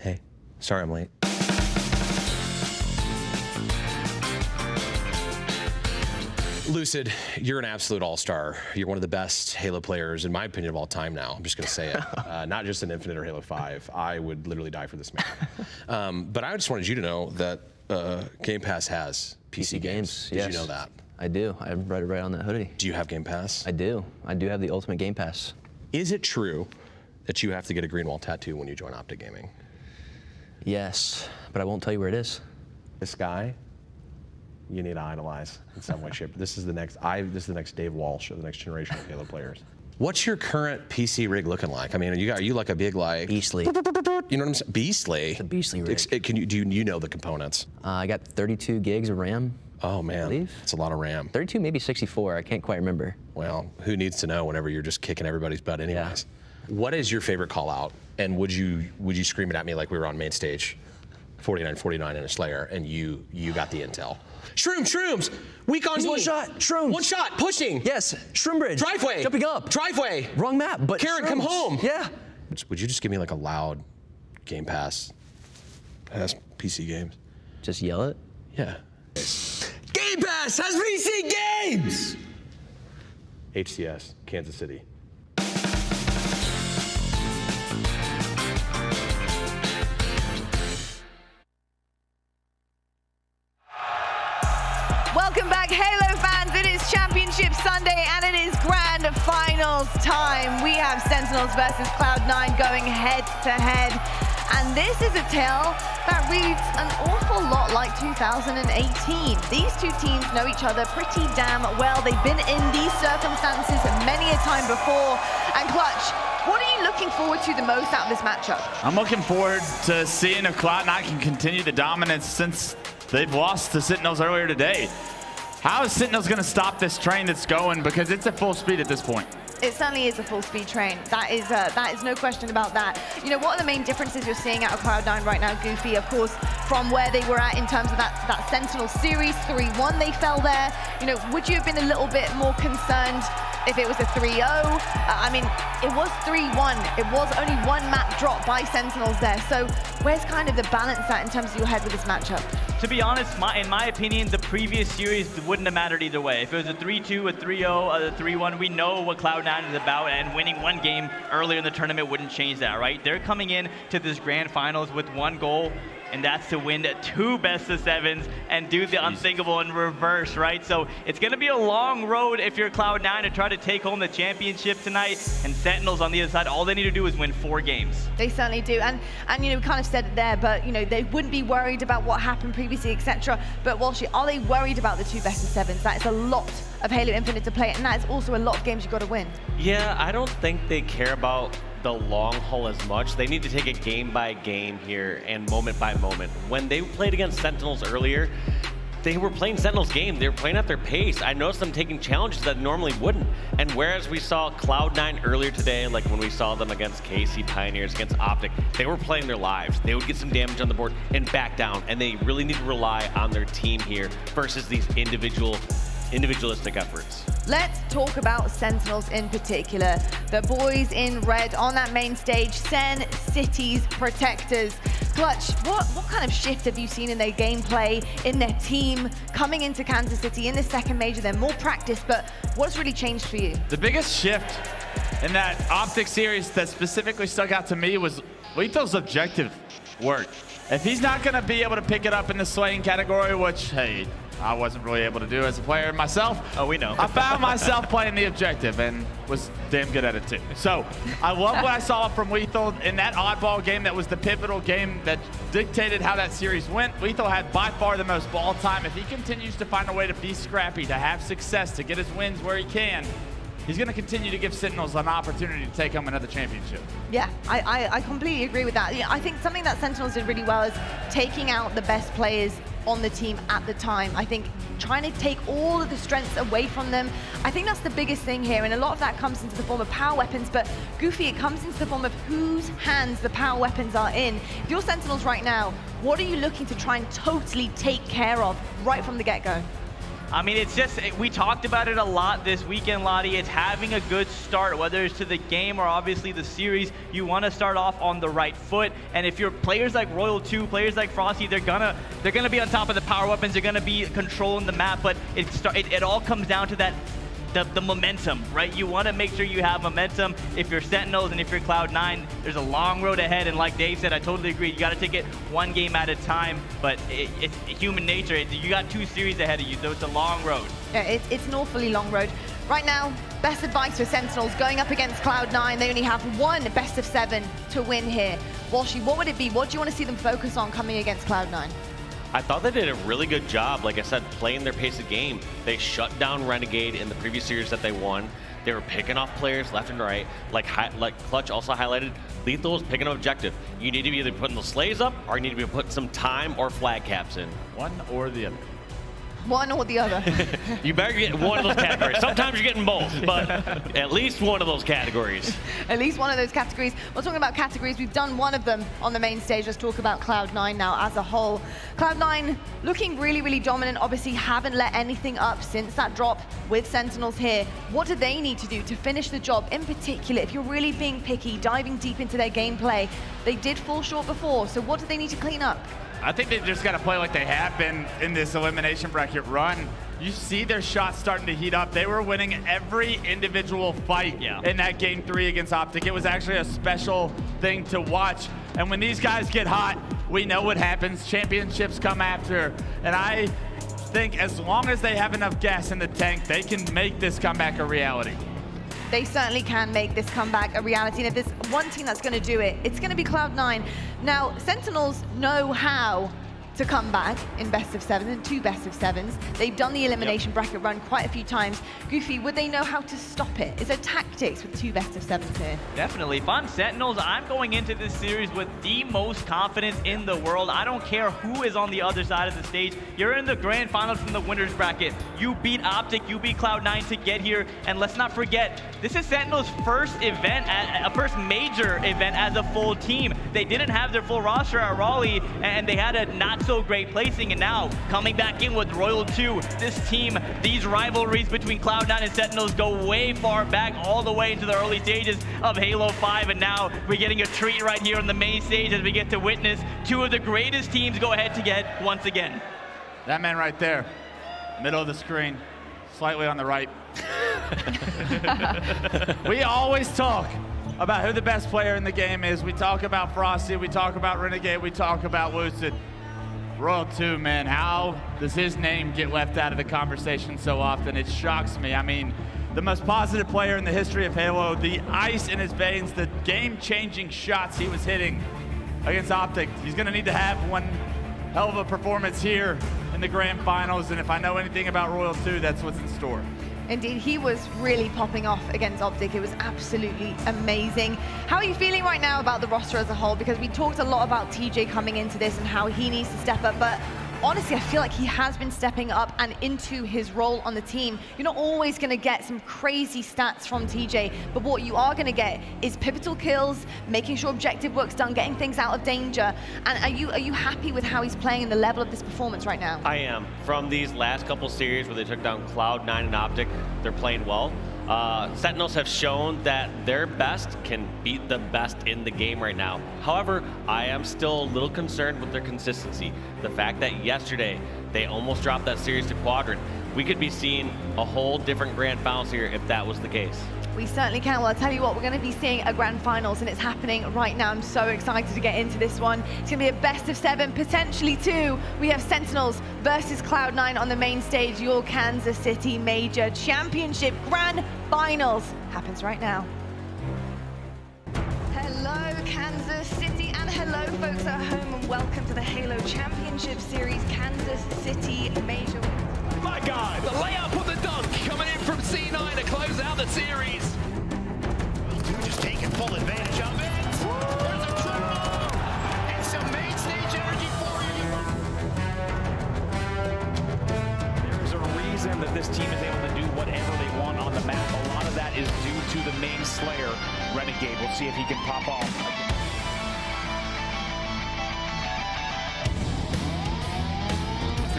Hey, sorry I'm late. Lucid, you're an absolute all-star. You're one of the best Halo players, in my opinion, of all time now. I'm just going to say it. Not just in Infinite or Halo 5. I would literally die for this man. But I just wanted you to know that Game Pass has PC games. Did you know that? I do. I read it right on that hoodie. Do you have Game Pass? I do. I do have the Ultimate Game Pass. Is it true that you have to get a green wall tattoo when you join Optek Gaming? Yes, but I won't tell you where it is. This guy, you need to idolize in some way, shape. This is the next. This is the next Dave Walsh of the next generation of Halo players. What's your current PC rig looking like? I mean, are you like a big like beastly? You know what I'm saying? Beastly. It's a beastly rig. Do you know the components? I got 32 gigs of RAM. Oh man, it's a lot of RAM. 32, maybe 64. I can't quite remember. Well, who needs to know whenever you're just kicking everybody's butt anyways? Yeah. What is your favorite call out? And would you scream it at me like we were on main stage, 49-49 in a Slayer, and you got the intel? Shrooms! Weak on He's me. one shot. Shrooms. One shot. Pushing. Yes. Shroom bridge. Driveway. Jumping up. Driveway. Wrong map. But Karen, come home. Yeah. Would you just give me like a loud Game Pass PC games? Just yell it. Yeah. Game Pass has PC games. HCS Kansas City. Welcome back, Halo fans. It is Championship Sunday and it is grand final. finals time. We have Sentinels versus Cloud9 going head to head. And this is a tale that reads an awful lot like 2018. These two teams know each other pretty damn well. They've been in these circumstances many a time before. And Clutch, what are you looking forward to the most out of this matchup? I'm looking forward to seeing if Cloud9 can continue the dominance since they've lost to Sentinels earlier today. How is Sentinels going to stop this train that's going? Because it's at full speed at this point. It certainly is a full speed train. That is no question about that. You know, what are the main differences you're seeing out of Cloud9 right now, Goofy? Of course, from where they were at in terms of that Sentinel series, 3-1 they fell there. You know, would you have been a little bit more concerned if it was a 3-0? I mean, it was 3-1. It was only one map drop by Sentinels there. So where's kind of the balance at in terms of your head with this matchup? To be honest, in my opinion, the previous series wouldn't have mattered either way. If it was a 3-2, a 3-0, a 3-1, we know what Cloud9 is about, and winning one game earlier in the tournament wouldn't change that, right? They're coming in to this grand finals with one goal, and that's to win 2 best-of-7s and do the unthinkable in reverse, right? So it's going to be a long road if you're Cloud9 to try to take home the championship tonight. And Sentinels on the other side, all they need to do is win 4 games. They certainly do, and you know, we kind of said it there, but you know, they wouldn't be worried about what happened previously, etc. But Walshy, are they worried about the 2 best-of-7s? That is a lot of Halo Infinite to play, and that is also a lot of games you've got to win. Yeah, I don't think they care about the long haul as much. They need to take it game by game here and moment by moment. When they played against Sentinels earlier, they were playing Sentinels game. They were playing at their pace. I noticed them taking challenges that normally wouldn't. And whereas we saw Cloud9 earlier today, like when we saw them against KC Pioneers, against Optek, they were playing their lives. They would get some damage on the board and back down. And they really need to rely on their team here versus these individualistic efforts. Let's talk about Sentinels in particular. The boys in red on that main stage, Sen City's protectors. Clutch, what kind of shift have you seen in their gameplay, in their team, coming into Kansas City in the second major? They're more practiced, but what's really changed for you? The biggest shift in that Optek series that specifically stuck out to me was Lethal's objective work. If he's not going to be able to pick it up in the slaying category, which, hey, I wasn't really able to do as a player myself. Oh, we know. I found myself playing the objective and was damn good at it too. So I love what I saw from Lethal in that oddball game that was the pivotal game that dictated how that series went. Lethal had by far the most ball time. If he continues to find a way to be scrappy, to have success, to get his wins where he can, he's going to continue to give Sentinels an opportunity to take home another championship. Yeah, I completely agree with that. Yeah, I think something that Sentinels did really well is taking out the best players on the team at the time. I think trying to take all of the strengths away from them, I think that's the biggest thing here, and a lot of that comes into the form of power weapons, but Goofy, it comes into the form of whose hands the power weapons are in. If you're Sentinels right now, what are you looking to try and totally take care of right from the get-go? I mean, it's just, we talked about it a lot this weekend, Lottie. It's having a good start, whether it's to the game or obviously the series. You want to start off on the right foot. And if you're players like Royal 2, players like Frosty, they're gonna be on top of the power weapons. They're gonna be controlling the map. But it all comes down to that. The momentum, right? You want to make sure you have momentum. If you're Sentinels and if you're Cloud9, there's a long road ahead. And like Dave said, I totally agree. You got to take it one game at a time. But it's human nature. You got 2 series ahead of you, so it's a long road. Yeah, it's an awfully long road. Right now, best advice for Sentinels going up against Cloud9. They only have 1 best-of-7 to win here. Walshy, what would it be? What do you want to see them focus on coming against Cloud9? I thought they did a really good job, like I said, playing their pace of game. They shut down Renegade in the previous series that they won. They were picking off players left and right. Like Clutch also highlighted, Lethal was picking up objective. You need to be either putting the slays up or you need to be putting some time or flag caps in. One or the other. One or the other. You better get one of those categories. Sometimes you're getting both, but at least one of those categories. At least one of those categories. We're talking about categories. We've done one of them on the main stage. Let's talk about Cloud9 now as a whole. Cloud9 looking really, really dominant. Obviously haven't let anything up since that drop with Sentinels here. What do they need to do to finish the job? In particular, if you're really being picky, diving deep into their gameplay, they did fall short before. So what do they need to clean up? I think they just got to play like they have been in this elimination bracket run. You see their shots starting to heat up. They were winning every individual fight in that game 3 against Optek. It was actually a special thing to watch. And when these guys get hot, we know what happens. Championships come after. And I think as long as they have enough gas in the tank, they can make this comeback a reality. They certainly can make this comeback a reality. And if there's one team that's going to do it, it's going to be Cloud9. Now, Sentinels know how to come back in best of 7 and 2 best of 7s. They've done the elimination bracket run quite a few times. Goofy, would they know how to stop it? Is there tactics with 2 best of 7s here? Definitely. If I'm Sentinels, I'm going into this series with the most confidence in the world. I don't care who is on the other side of the stage. You're in the grand finals from the winners bracket. You beat Optek, you beat Cloud9 to get here. And let's not forget, this is Sentinels' first event, first major event as a full team. They didn't have their full roster at Raleigh, and they had a not so great placing, and now coming back in with Royal 2, this team, these rivalries between Cloud9 and Sentinels go way far back, all the way into the early stages of Halo 5, and now we're getting a treat right here on the main stage as we get to witness 2 of the greatest teams go head to get once again. That man right there, middle of the screen, slightly on the right. We always talk about who the best player in the game is. We talk about Frosty, we talk about Renegade, we talk about Lucid. Royal 2, man, how does his name get left out of the conversation so often? It shocks me. I mean, the most positive player in the history of Halo, the ice in his veins, the game-changing shots he was hitting against Optek. He's gonna need to have one hell of a performance here in the grand finals, and if I know anything about Royal 2, that's what's in store. Indeed, he was really popping off against Optek. It was absolutely amazing. How are you feeling right now about the roster as a whole? Because we talked a lot about TJ coming into this and how he needs to step up, but honestly, I feel like he has been stepping up and into his role on the team. You're not always going to get some crazy stats from TJ, but what you are going to get is pivotal kills, making sure objective work's done, getting things out of danger. And are you happy with how he's playing and the level of this performance right now? I am. From these last couple series where they took down Cloud9 and Optek, they're playing well. Sentinels have shown that their best can beat the best in the game right now. However, I am still a little concerned with their consistency. The fact that yesterday they almost dropped that series to Quadrant. We could be seeing a whole different grand finals here if that was the case. We certainly can. Well, I'll tell you what, we're going to be seeing a grand finals, and it's happening right now. I'm so excited to get into this one. It's going to be a best of 7, potentially 2. We have Sentinels versus Cloud9 on the main stage. Your Kansas City Major Championship Grand Finals happens right now. Hello, Kansas City, and hello, folks at home, and welcome to the Halo Championship Series Kansas City Major. My God, the layup on the dunk coming in from C9 to close out the series. Just taking full advantage of it. There's a triple and some main stage energy for you. There's a reason that this team is able to do whatever they want on the map. A lot of that is due to the main Slayer, Renegade. We'll see if he can pop off.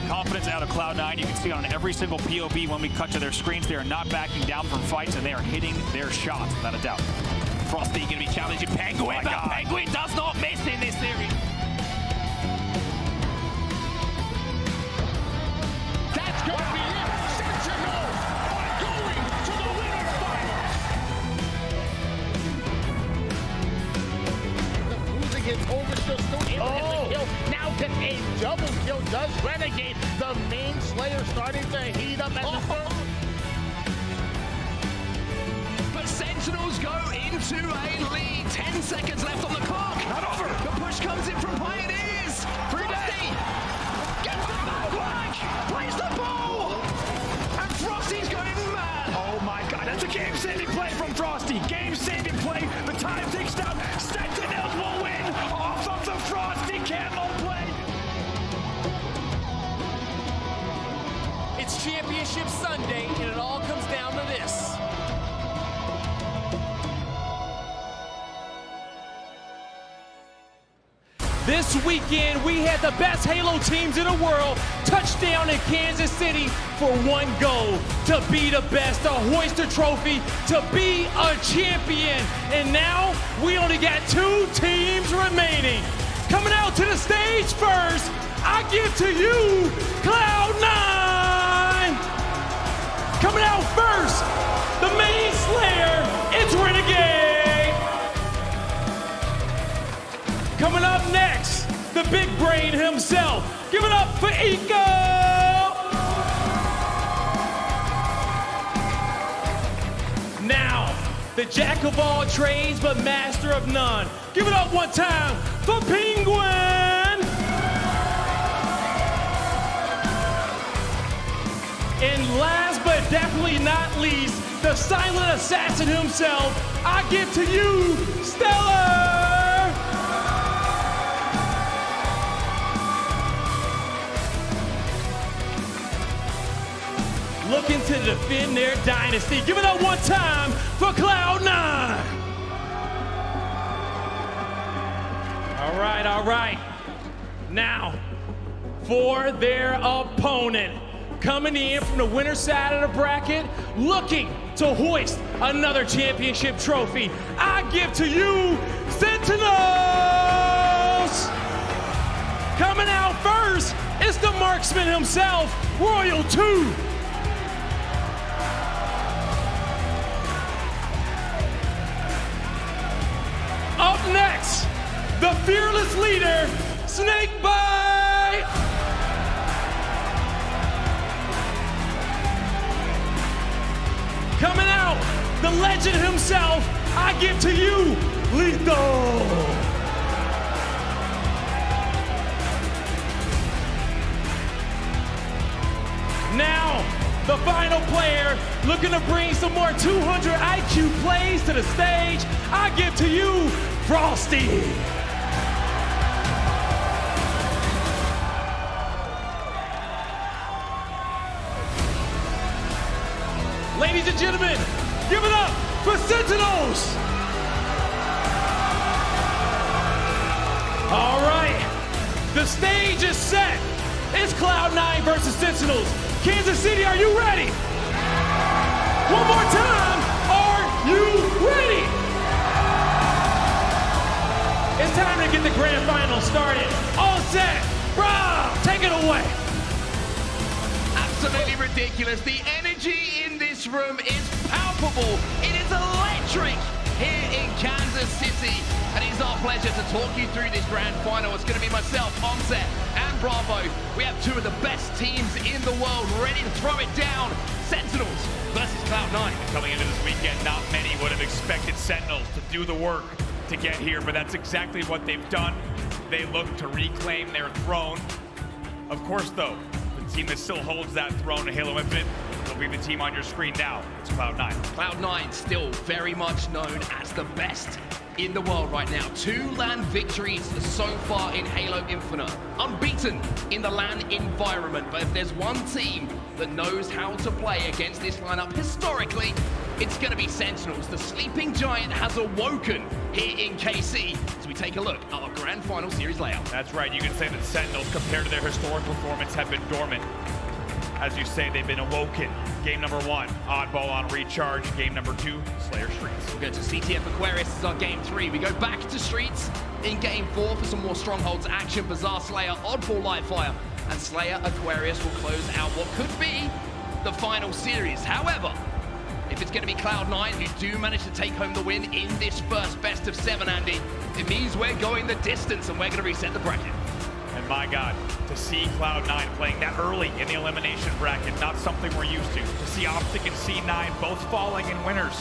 Confidence out of Cloud9. You can see on every single POV when we cut to their screens, they are not backing down from fights and they are hitting their shots, without a doubt. Frosty going to be challenging Penguin, but Penguin does not miss in this series. That's going to be it. Sentinels are going to the winners finals. The losing hits over, still able to get the kill. Now gets a double kill, does Renegade. The main Slayer starting to heat up at the third. But Sentinels go into a lead. 10 seconds left on the clock. Not over. The push comes in from Pioneers. Frosty gets the back, plays the ball, and Frosty's going mad. Oh my God, that's a game-saving play from Frosty. Game-saving play. The time ticks down. Sentinels will win off of the Frosty camo play. It's Championship Sunday, and it all comes down to this. This weekend, we had the best Halo teams in the world touch down in Kansas City for one goal, to be the best, to hoist a trophy, to be a champion. And now, we only got 2 teams remaining. Coming out to the stage first, I give to you Cloud9! Coming out first, the main Slayer, it's Renegade! Coming up next, the big brain himself. Give it up for Eco! Now, the jack of all trades, but master of none. Give it up one time for Penguin! And last but definitely not least, the silent assassin himself, I give to you, Stellar! Looking to defend their dynasty. Give it up one time for Cloud9. All right. Now, for their opponent, coming in from the winner's side of the bracket, looking to hoist another championship trophy, I give to you, Sentinels! Coming out first, it's the marksman himself, Royal 2. Up next, the fearless leader, Snakebite! Coming out, the legend himself, I give to you, Lethal! Now, the final player, looking to bring some more 200 IQ plays to the stage, I give to you, Frosty! Ladies and gentlemen, give it up for Sentinels! All right, the stage is set. It's Cloud9 versus Sentinels. Kansas City, are you ready? One more time, are you ready? It's time to get the grand final started. All set, Rob, take it away. Absolutely ridiculous. The energy in this room is palpable. It is electric here in Kansas City. And it's our pleasure to talk you through this grand final. It's going to be myself, Onset, and Bravo. We have two of the best teams in the world ready to throw it down. Sentinels versus Cloud9. Coming into this weekend, not many would have expected Sentinels to do the work to get here, but that's exactly what they've done. They look to reclaim their throne. Of course, though, the team that still holds that throne in Halo Infinite will be the team on your screen now. It's Cloud9. Cloud9 still very much known as the best in the world right now. 2 LAN victories so far in Halo Infinite. Unbeaten in the LAN environment, but if there's one team that knows how to play against this lineup historically, it's going to be Sentinels. The sleeping giant has awoken here in KC as we take a look at our grand final series layout. That's right, you can say that Sentinels, compared to their historic performance, have been dormant. As you say, they've been awoken. Game number 1, Oddball on Recharge. Game number 2, Slayer Streets. We'll go to CTF Aquarius. This is our game 3. We go back to Streets in game 4 for some more Strongholds action. Bazaar, Slayer, Oddball, Lightfire, and Slayer Aquarius will close out what could be the final series. However, if it's going to be Cloud9 who do manage to take home the win in this first best of 7, Andy, it means we're going the distance and we're going to reset the bracket. And my God, to see Cloud9 playing that early in the elimination bracket, not something we're used to. To see Optek and C9 both falling in winners,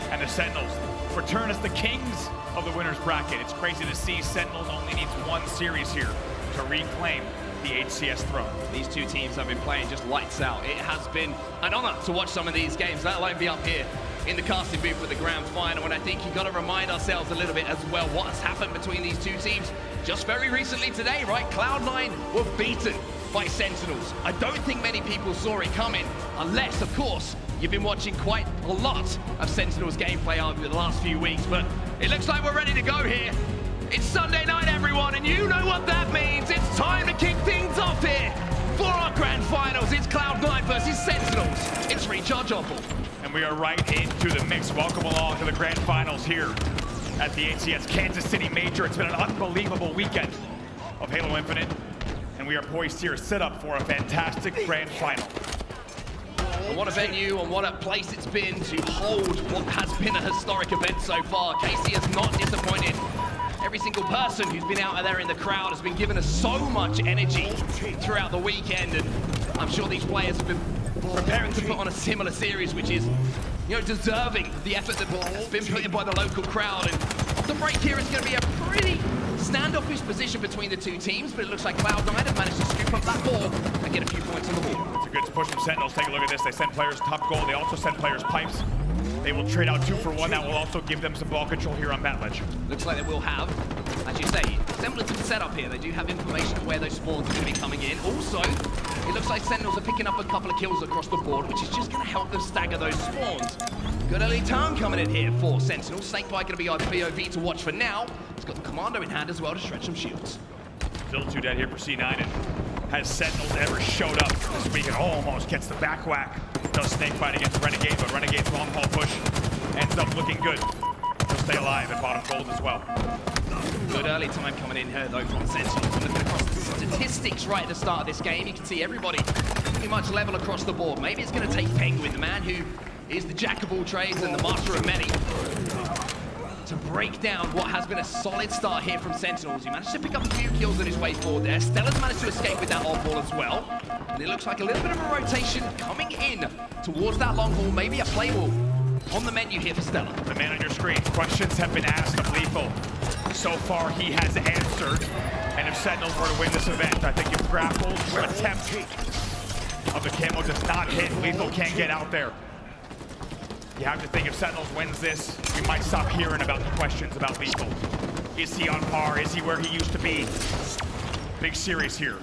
and the Sentinels return as the kings of the winners bracket. It's crazy to see Sentinels only needs 1 series here to reclaim the HCS throne. These two teams have been playing just lights out. It has been an honor to watch some of these games, let alone be up here in the casting booth for the grand final. And I think you've got to remind ourselves a little bit as well what's happened between these two teams just very recently today, right? Cloud9 were beaten by Sentinels. I don't think many people saw it coming, unless, of course, you've been watching quite a lot of Sentinels gameplay over the last few weeks, but it looks like we're ready to go here. It's Sunday night, everyone, and you know what that means. It's time to kick things off here for our grand finals. It's Cloud9 versus Sentinels. It's Recharge Oddball. And we are right into the mix. Welcome along to the grand finals here at the HCS Kansas City Major. It's been an unbelievable weekend of Halo Infinite, and we are poised here set up for a fantastic grand final. And what a venue and what a place it's been to hold what has been a historic event so far. KC has not disappointed. Every single person who's been out there in the crowd has been giving us so much energy throughout the weekend, and I'm sure these players have been preparing to put on a similar series, which is, deserving of the effort that's been put in by the local crowd. And off the break here, it's going to be a pretty standoffish position between the two teams, but it looks like Cloud9 have managed to scoop up that ball and get a few points on the board. It's a good push from Sentinels. Take a look at this. They send players top goal. They also send players pipes. They will trade out 2 for 1. That will also give them some ball control here on Batledge. Looks like they will have, as you say, semblance of a setup here. They do have information of where those spawns are going to be coming in. Also, it looks like Sentinels are picking up a couple of kills across the board, which is just going to help them stagger those spawns. Good early turn coming in here for Sentinels. Snakebite going to be our POV to watch for now. He's got the Commando in hand as well to stretch some shields. Still 2 dead here for C9. And has Sentinels ever showed up this week? It almost gets the back whack. Does Snakebite against Renegade, but Renegade's long haul push ends up looking good. He'll stay alive at bottom gold as well. Good early time coming in here though from Sentinels. Looking across the statistics right at the start of this game, you can see everybody pretty much level across the board. Maybe it's going to take Penguin, the man who is the jack of all trades and the master of many, to break down what has been a solid start here from Sentinels. He managed to pick up a few kills on his way forward there. Stella's managed to escape with that odd ball as well. And it looks like a little bit of a rotation coming in towards that long haul, maybe a play ball on the menu here for Stella. The man on your screen, questions have been asked of Lethal. So far, he has answered. And if Sentinels were to win this event, I think if Grapple's attempt of the camo does not hit, Lethal can't get out there. You have to think if Sentinels wins this, we might stop hearing about the questions about Lethal. Is he on par? Is he where he used to be? Big series here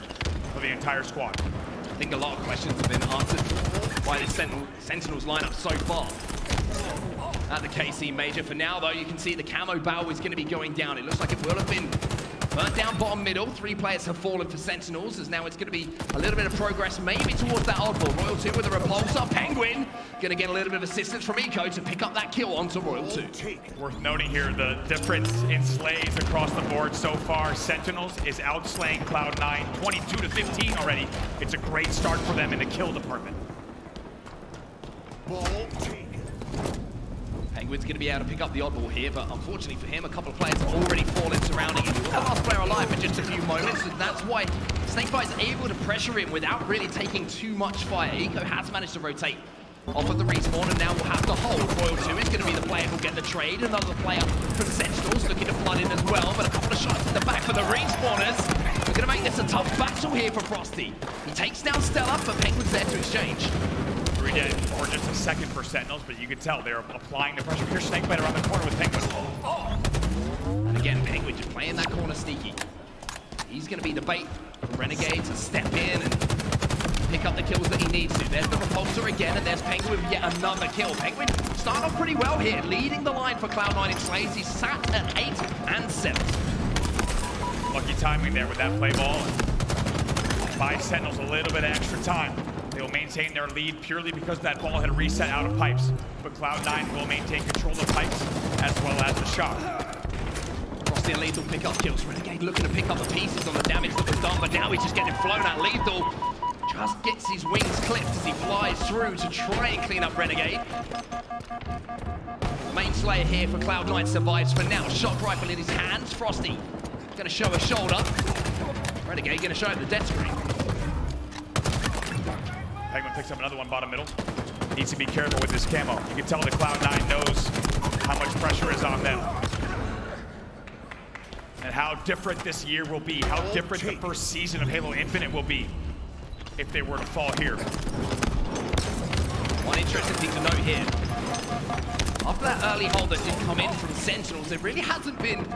for the entire squad. I think a lot of questions have been answered by the Sentinels lineup so far at the KC Major. For now, though, you can see the camo bow is going to be going down. It looks like it will have been burnt down bottom middle. 3 players have fallen for Sentinels, as now it's going to be a little bit of progress, maybe towards that oddball. Royal 2 with a repulsor. Penguin going to get a little bit of assistance from Eco to pick up that kill onto Royal 2. Worth noting here, the difference in slays across the board so far. Sentinels is outslaying Cloud9 22-15 already. It's a great start for them in the kill department. Penguin's going to be able to pick up the oddball here, but unfortunately for him, a couple of players have already fallen surrounding him. The last player alive for just a few moments, and that's why Snakebite is able to pressure him without really taking too much fire. Eco has managed to rotate off of the respawn, and now we'll have to hold. Royal 2 is going to be the player who'll get the trade. Another player from Sentinels looking to flood in as well, but a couple of shots in the back for the respawners. We're going to make this a tough battle here for Frosty. He takes down Stella, but Penguin's there to exchange. 3 dead, or just a second for Sentinels, but you can tell they're applying the pressure. Here's Snakebite around the corner with Penguin. And again, Penguin just playing that corner sneaky. He's going to be the bait for Renegade to step in and pick up the kills that he needs to. There's the repulsor again, and there's Penguin with yet another kill. Penguin starting off pretty well here, leading the line for Cloud9 in slays. He's sat at 8 and 7. Lucky timing there with that play ball. Buys Sentinels a little bit of extra time. They will maintain their lead purely because that ball had reset out of pipes. But Cloud9 will maintain control of pipes as well as the shot. Frosty and Lethal pick up kills. Renegade looking to pick up the pieces on the damage that was done, but now he's just getting flown at. Lethal just gets his wings clipped as he flies through to try and clean up Renegade. The main slayer here for Cloud9 survives for now. Shock rifle in his hands. Frosty going to show a shoulder. Renegade going to show him the death screen. Penguin picks up another one bottom middle. Needs to be careful with this camo. You can tell that Cloud9 knows how much pressure is on them. And how different this year will be, how different the first season of Halo Infinite will be if they were to fall here. One interesting thing to note here. After that early hold that did come in from Sentinels, there really hasn't been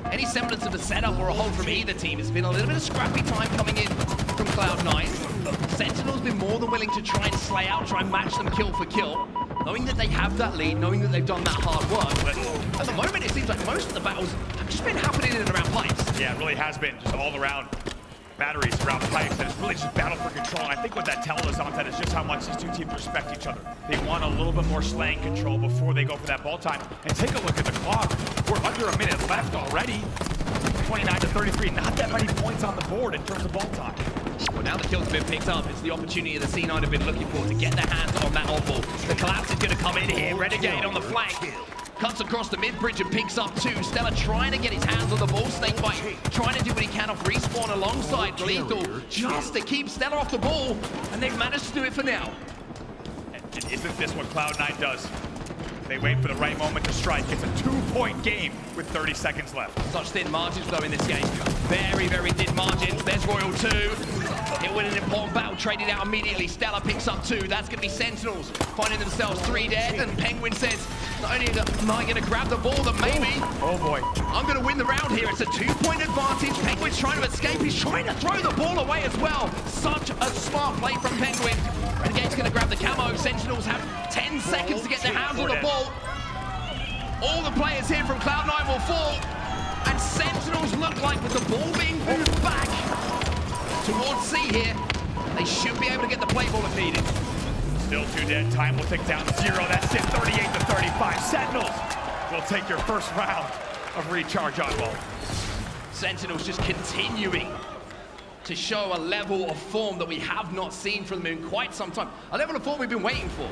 any semblance of a setup or a hold from either team. It's been a little bit of scrappy time coming in from Cloud9. Sentinels been more than willing to try and slay out, try and match them kill for kill, knowing that they have that lead, knowing that they've done that hard work. But at the moment, it seems like most of the battles have just been happening in and around pipes. Yeah, it really has been, just all around batteries around pipes, and it's really just battle for control. And I think what that tells us on that is just how much these two teams respect each other. They want a little bit more slaying control before they go for that ball time. And take a look at the clock. We're under a minute left already. 29-33, not that many points on the board in terms of ball time. Well, now the kills have been picked up. It's the opportunity that C9 have been looking for to get their hands on that oddball. The collapse is going to come in here. Renegade on the flank. Cuts across the mid-bridge and picks up 2. Stella trying to get his hands on the ball. Snakebite trying to do what he can off respawn alongside Lethal just to keep Stella off the ball. And they've managed to do it for now. Isn't this what Cloud9 does? They wait for the right moment to strike. It's a 2-point game with 30 seconds left. Such thin margins though in this game. Very, very thin margins. There's Royal 2. He'll win an important battle, traded out immediately. Stella picks up 2. That's going to be Sentinels finding themselves 3 dead. And Penguin says, not only am I going to grab the ball, but maybe oh boy, I'm going to win the round here. It's a 2-point advantage. Penguin's trying to escape. He's trying to throw the ball away as well. Such a smart play from Penguin. Renegade's going to grab the camo. Sentinels have 10 seconds to get their hands on the ball. All the players here from Cloud9 will fall. And Sentinels look like, with the ball being moved back towards C here, they should be able to get the play ball if needed. Still 2 dead. Time will tick down to 0. That's it, 38-35. Sentinels will take your first round of recharge on ball. Sentinels just continuing to show a level of form that we have not seen from them in quite some time. A level of form we've been waiting for.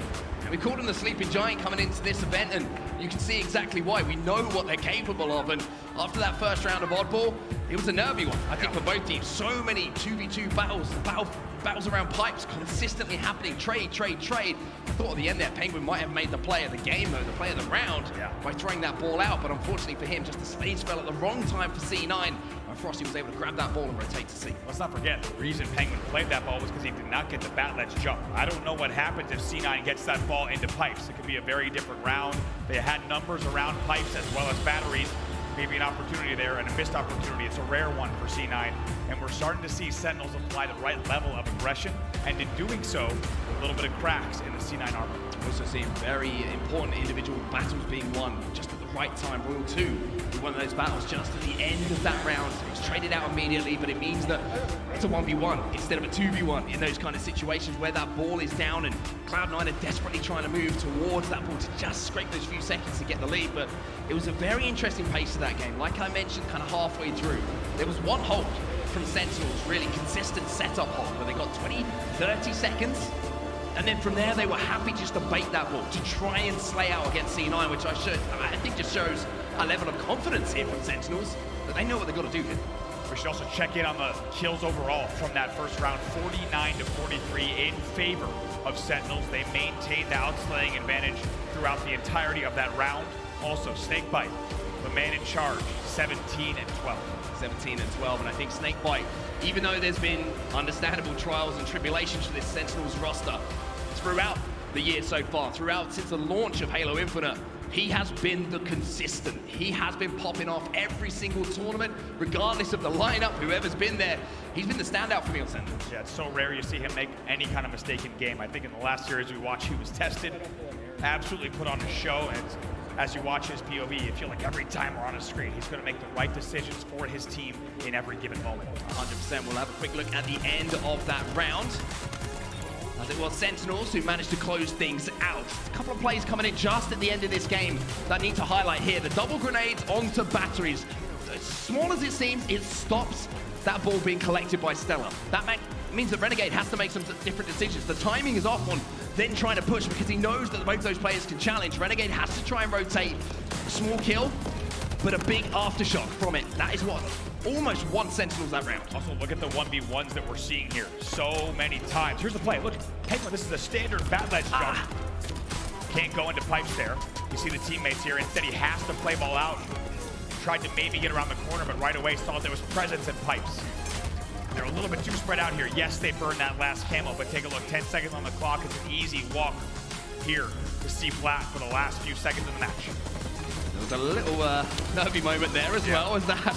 We called them the Sleeping Giant coming into this event, and you can see exactly why. We know what they're capable of, and after that first round of oddball, it was a nervy one, I think, for both teams. So many 2v2 battles around pipes consistently happening. Trade. I thought at the end there, Penguin might have made the play of the game, though, the play of the round, by throwing that ball out, but unfortunately for him, just the stage fell at the wrong time for C9, and Frosty was able to grab that ball and rotate to C. Let's not forget, the reason Penguin played that ball was because he did not get the bat ledge jump. I don't know what happens if C9 gets that ball into pipes. It could be a very different round. They had numbers around pipes as well as batteries. Maybe an opportunity there and a missed opportunity. It's a rare one for C9. And we're starting to see Sentinels apply the right level of aggression. And in doing so, a little bit of cracks in the C9 armor. Also seeing very important individual battles being won just at the right time. Royal 2, we won those battles just at the end of that round. It was traded out immediately, but it means that it's a 1v1 instead of a 2v1 in those kind of situations where that ball is down and Cloud9 are desperately trying to move towards that ball to just scrape those few seconds to get the lead. But it was a very interesting pace to that game. Like I mentioned, kind of halfway through, there was one hold from Sentinels, really consistent setup hold, where they got 20, 30 seconds. And then from there, they were happy just to bait that ball, to try and slay out against C9, which I think just shows a level of confidence here from Sentinels, that they know what they've got to do here. We should also check in on the kills overall from that first round, 49-43 in favor of Sentinels. They maintained the outslaying advantage throughout the entirety of that round. Also, Snakebite, the man in charge, 17-12. 17-12, and I think Snakebite, even though there's been understandable trials and tribulations for this Sentinels roster throughout the year so far, since the launch of Halo Infinite, he has been the consistent. He has been popping off every single tournament, regardless of the lineup, whoever's been there. He's been the standout for me on Sentinels. Yeah, it's so rare you see him make any kind of mistake in game. I think in the last series we watched, he was tested, absolutely put on a show, and as you watch his POV, you feel like every time we're on a screen, he's going to make the right decisions for his team in every given moment. 100%. We'll have a quick look at the end of that round. As it was Sentinels who managed to close things out. A couple of plays coming in just at the end of this game that I need to highlight here. The double grenades onto batteries. As small as it seems, it stops that ball being collected by Stella. That means that Renegade has to make some different decisions. The timing is off on then trying to push because he knows that both those players can challenge. Renegade has to try and rotate. Small kill, but a big aftershock from it. That is what almost won Sentinels that round. Also, look at the 1v1s that we're seeing here so many times. Here's the play. Look, Penguin, this is a standard bat ledge jump. Can't go into pipes there. You see the teammates here. Instead, he has to play ball out. Tried to maybe get around the corner, but right away saw there was presence in pipes. They're a little bit too spread out here. Yes, they burned that last camo, but take a look. 10 seconds on the clock. It's an easy walk here to C flat for the last few seconds of the match. There was a little nervy moment there as well as that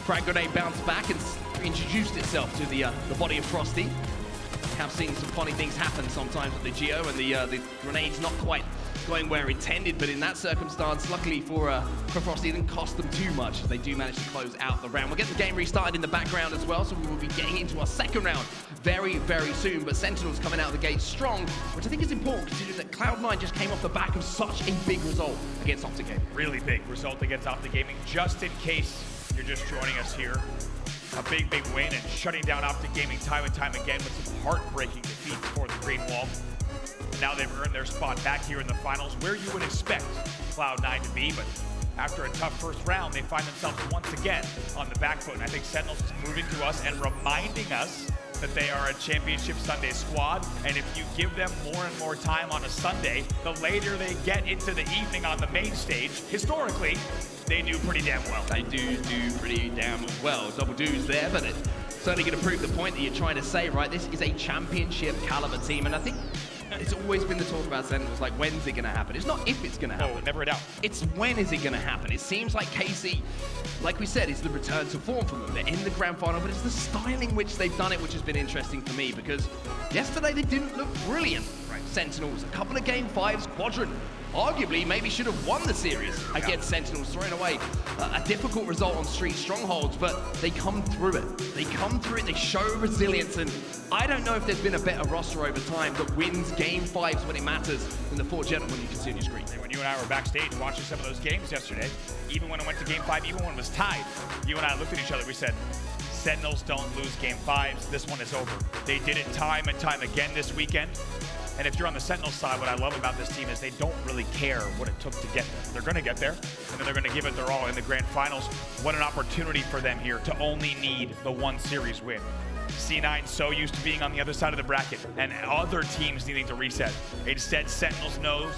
frag grenade bounced back and introduced itself to the body of Frosty. We have seen some funny things happen sometimes with the Geo and the grenade's not quite going where intended, but in that circumstance, luckily for Frosty, it didn't cost them too much. They do manage to close out the round. We'll get the game restarted in the background as well, so we will be getting into our second round very, very soon. But Sentinels coming out of the gate strong, which I think is important considering that Cloud9 just came off the back of such a big result against Optek Gaming. Really big result against Optek Gaming. Just in case you're just joining us here, a big, big win and shutting down Optek Gaming time and time again with some heartbreaking defeat before the green wall. Now they've earned their spot back here in the finals, where you would expect Cloud9 to be, but after a tough first round, they find themselves once again on the back foot. And I think Sentinels is moving to us and reminding us that they are a Championship Sunday squad, and if you give them more and more time on a Sunday, the later they get into the evening on the main stage, historically, they do pretty damn well. They do pretty damn well. Double do's there, but it's certainly going to prove the point that you're trying to say, right? This is a championship caliber team, and I think it's always been the talk about Sentinels, like, when's it going to happen? It's not if it's going to happen. Oh, never a doubt. It's when is it going to happen? It seems like KC, like we said, is the return to form for them. They're in the grand final, but it's the style in which they've done it which has been interesting for me, because yesterday they didn't look brilliant. Right. Sentinels, a couple of Game 5s, Quadrant, arguably maybe should have won the series against Sentinels, throwing away a difficult result on Street Strongholds, but they come through it. They come through it, they show resilience, and I don't know if there's been a better roster over time that wins Game 5s when it matters than the 4 gentlemen you can see on your screen. When you and I were backstage watching some of those games yesterday, even when it went to Game 5, even when it was tied, you and I looked at each other, we said, Sentinels don't lose Game 5s, this one is over. They did it time and time again this weekend. And if you're on the Sentinels side, what I love about this team is they don't really care what it took to get there. They're going to get there, and then they're going to give it their all in the grand finals. What an opportunity for them here to only need the one series win. C9 so used to being on the other side of the bracket and other teams needing to reset. Instead, Sentinels knows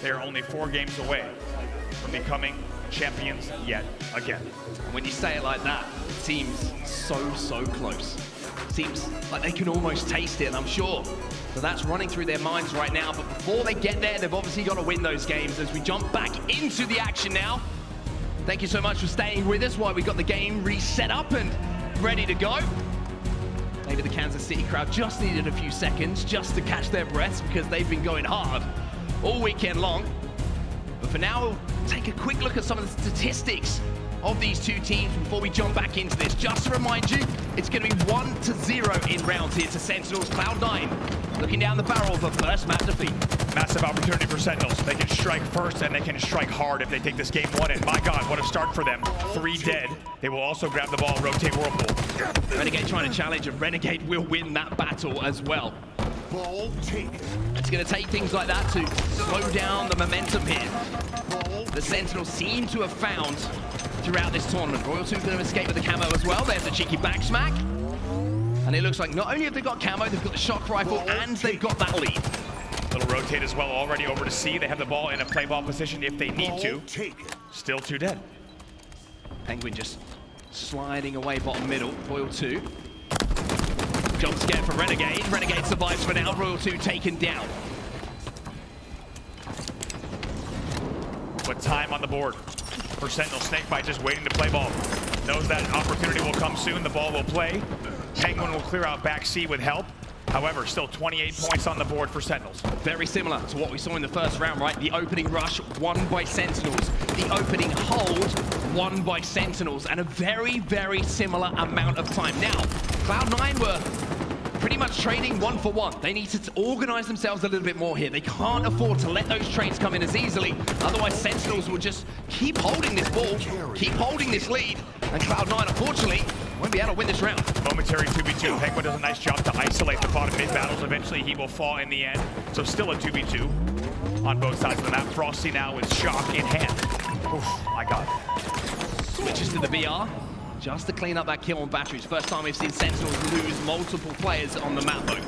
they are only 4 games away from becoming champions yet again. When you say it like that, it seems so close. Seems like they can almost taste it, and I'm sure that that's running through their minds right now. But before they get there, they've obviously got to win those games. As we jump back into the action now, thank you so much for staying with us while we got the game reset up and ready to go. Maybe the Kansas City crowd just needed a few seconds just to catch their breaths, because they've been going hard all weekend long. But for now, we'll take a quick look at some of the statistics of these two teams before we jump back into this. Just to remind you, it's going to be 1-0 in rounds here to Sentinels. Cloud9 looking down the barrel of a first map defeat. Massive opportunity for Sentinels. They can strike first, and they can strike hard if they take this game 1. And my God, what a start for them. 3 dead. They will also grab the ball, rotate Whirlpool. Renegade trying to challenge, and Renegade will win that battle as well. Ball taken. It's going to take things like that to slow down the momentum here. The Sentinels seem to have found throughout this tournament. Royal 2 going to escape with the camo as well. There's a cheeky back smack. And it looks like not only have they got camo, they've got the shock rifle, and they've got that lead. Little rotate as well already over to C. They have the ball in a play ball position if they need to. Still 2 dead. Penguin just sliding away bottom middle. Royal 2. Jump scare for Renegade. Renegade survives for now. Royal 2 taken down. But time on the board for Sentinel. Snakebite just waiting to play ball. Knows that opportunity will come soon. The ball will play. Penguin will clear out back C with help. However, still 28 points on the board for Sentinels. Very similar to what we saw in the first round, right? The opening rush won by Sentinels. The opening hold won by Sentinels. And a very similar amount of time. Now, Cloud9 were pretty much trading 1 for 1. They need to organize themselves a little bit more here. They can't afford to let those trades come in as easily. Otherwise, Sentinels will just keep holding this ball, keep holding this lead. And Cloud9, unfortunately, won't be able to win this round. Momentary 2v2. Penguin does a nice job to isolate the bottom mid battles. Eventually, he will fall in the end. So still a 2v2 on both sides of the map. Frosty now with shock in hand. Oof, my God. Switches to the VR. Just to clean up that kill on batteries. First time we've seen Sentinels lose multiple players on the map, though.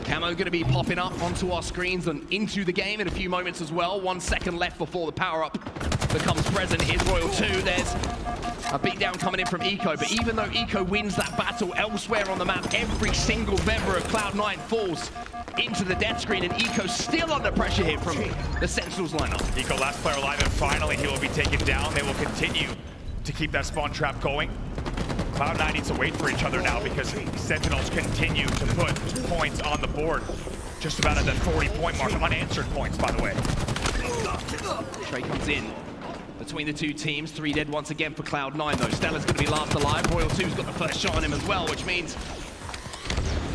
Camo going to be popping up onto our screens and into the game in a few moments as well. 1 second left before the power-up becomes present. Here's Royal 2. There's a beatdown coming in from Eco, but even though Eco wins that battle elsewhere on the map, every single member of Cloud9 falls into the death screen, and Eco still under pressure here from the Sentinels lineup. Eco, last player alive, and finally he will be taken down. They will continue to keep that spawn trap going. Cloud9 needs to wait for each other now, because Sentinels continue to put points on the board. Just about at that 40-point mark. Unanswered points, by the way. Trey comes in between the two teams. 3 dead once again for Cloud9, though. Stella's going to be last alive. Royal 2's got the first shot on him as well, which means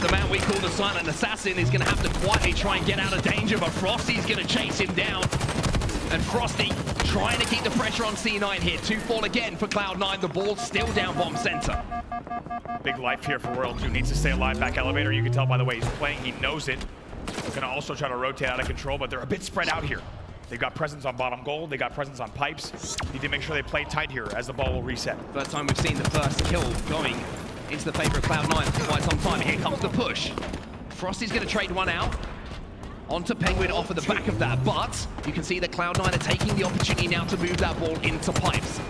the man we call the Silent Assassin is going to have to quietly try and get out of danger, but Frosty's going to chase him down. And Frosty trying to keep the pressure on C9 here. 2 fall again for Cloud9. The ball's still down bomb center. Big life here for Royal 2. Needs to stay alive back elevator. You can tell by the way he's playing. He knows it. Gonna also try to rotate out of control, but they're a bit spread out here. They've got presence on bottom gold. They got presence on pipes. Need to make sure they play tight here as the ball will reset. First time we've seen the first kill going into the favor of Cloud9 for quite some time. Here comes the push. Frosty's going to trade one out. Onto Penguin off of the back of that, but you can see that Cloud9 are taking the opportunity now to move that ball into pipes.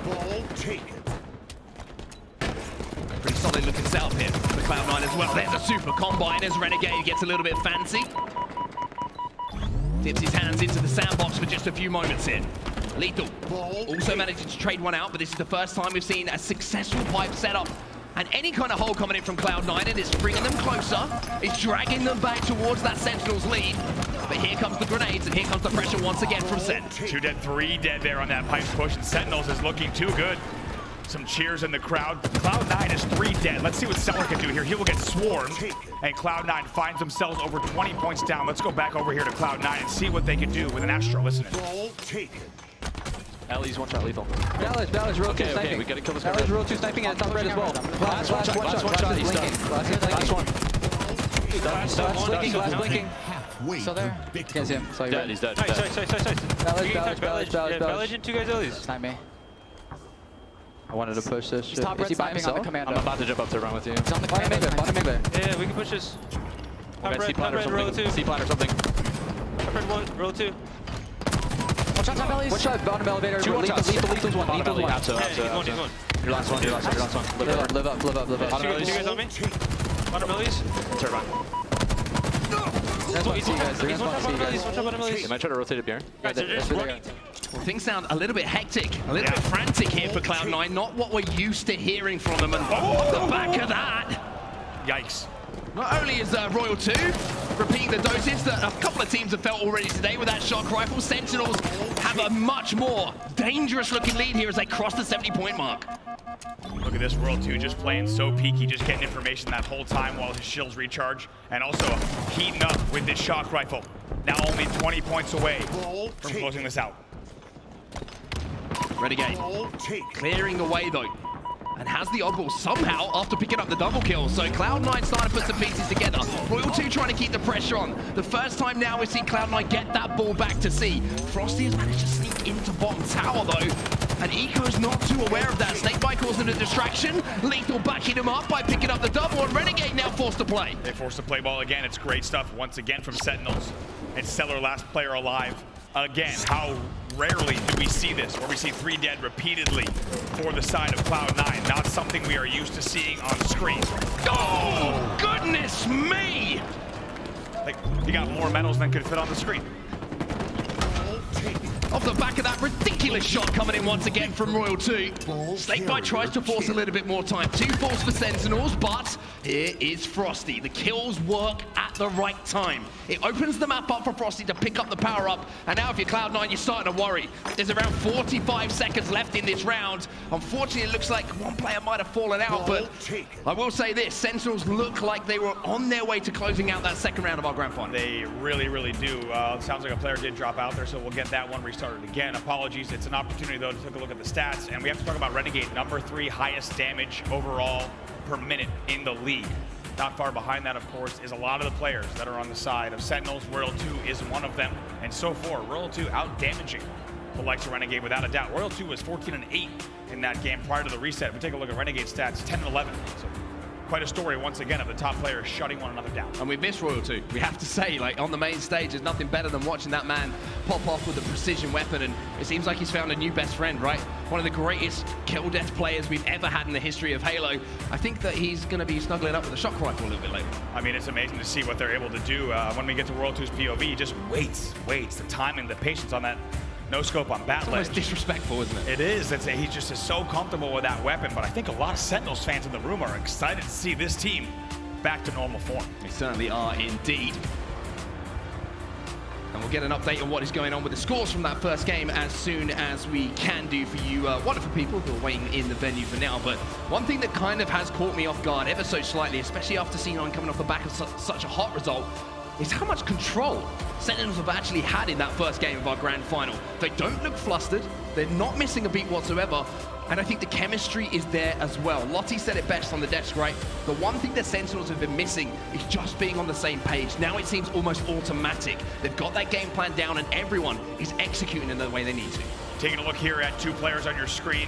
Ball taken. Pretty solid looking setup here for Cloud9 as well. There's a super combine as Renegade gets a little bit fancy. Dips his hands into the sandbox for just a few moments here. Lethal also managing to trade one out, but this is the first time we've seen a successful pipe setup. And any kind of hole coming in from Cloud9, and it's bringing them closer. It's dragging them back towards that Sentinels lead. But here comes the grenades, and here comes the pressure once again from Sen. 2 dead, 3 dead there on that pipe push, and Sentinels is looking too good. Some cheers in the crowd. Cloud9 is 3 dead. Let's see what Seller can do here. He will get swarmed, and Cloud9 finds themselves over 20 points down. Let's go back over here to Cloud9 and see what they can do with an Astro. Listen in. Ball taken. Ellie's one shot lethal. Ballard's row 2 sniping. Okay, we gotta kill this guy. Ballard's row 2 sniping at top red as well. Last one shot. He's done. Last one. Last blinking. Still there? Can't see him. Saw you. Dead. He's dead. Ballard's. Ballard, 2 guys early. Snipe me. I wanted to push this shit. Top red sniping on the commando. I'm about to jump up to run with you. It's on the commando. Bottom mid there. Yeah, we can push this. Top red, row 2. C-plat or something. Top red 1, row 2. One shot, bottom elevator. Lethal's one. He's one. Your last one. Live up. Two guys on me. Bottom Ellie's. Turbine. He's one shot bottom Ellie's. Am I trying to rotate it, Bjorn? Well, things sound a little bit hectic, a little bit frantic here for Cloud9. Not what we're used to hearing from them. And off the back of that, yikes. Not only is Royal 2 repeating the dosage that a couple of teams have felt already today with that shock rifle, Sentinels have a much more dangerous looking lead here as they cross the 70-point mark. Look at this, World 2 just playing so peaky, just getting information that whole time while his shields recharge, and also heating up with this shock rifle. Now only 20 points away from closing this out. Renegade clearing the way though, and has the oddball somehow after picking up the double kill. So Cloud9 starting to put some pieces together. Royal 2 trying to keep the pressure on. The first time now we've seen Cloud9 get that ball back to C. Frosty has managed to sneak into bottom tower though, and Eco's not too aware of that. Snakebite causing a distraction. Lethal backing him up by picking up the double, and Renegade now forced to play. They forced to play ball again. It's great stuff once again from Sentinels. And Stellar, last player alive. Again, how rarely do we see this, where we see 3 dead repeatedly for the side of Cloud9. Not something we are used to seeing on screen. Oh, goodness me! Like, you got more medals than could fit on the screen. Off the back of that ridiculous shot coming in once again from Royal 2. Snakebite tries to force a little bit more time. 2 falls for Sentinels, but here is Frosty. The kills work at the right time. It opens the map up for Frosty to pick up the power up, and now if you're Cloud9, you're starting to worry. There's around 45 seconds left in this round. Unfortunately, it looks like one player might have fallen out, but I will say this, Sentinels look like they were on their way to closing out that second round of our grand final. They really, really do. It sounds like a player did drop out there, so we'll get that one restarted again. Apologies. It's an opportunity, though, to take a look at the stats, and we have to talk about Renegade, number 3 highest damage overall per minute in the league. Not far behind that, of course, is a lot of the players that are on the side of Sentinels. Royal 2 is one of them, and so far, Royal 2 out-damaging the likes of Renegade without a doubt. Royal 2 was 14-8 in that game prior to the reset. If we take a look at Renegade stats, 10-11. So quite a story, once again, of the top players shutting one another down. And we miss Royal 2. We have to say, like, on the main stage, there's nothing better than watching that man pop off with a precision weapon, and it seems like he's found a new best friend, right? One of the greatest kill death players we've ever had in the history of Halo. I think that he's going to be snuggling up with a shock rifle a little bit later. I mean, it's amazing to see what they're able to do when we get to World 2's POV. He just waits. The timing, the patience on that no scope on bat ledge. It's almost disrespectful, isn't it? It is. He just is so comfortable with that weapon, but I think a lot of Sentinels fans in the room are excited to see this team back to normal form. They certainly are indeed. And we'll get an update on what is going on with the scores from that first game as soon as we can do for you wonderful people who are waiting in the venue for now. But one thing that kind of has caught me off guard ever so slightly, especially after C9 coming off the back of such a hot result, is how much control Sentinels have actually had in that first game of our grand final. They don't look flustered, They're not missing a beat whatsoever. And I think the chemistry is there as well. Lottie said it best on the desk, right? The one thing that Sentinels have been missing is just being on the same page. Now it seems almost automatic. They've got that game plan down and everyone is executing in the way they need to. Taking a look here at 2 players on your screen,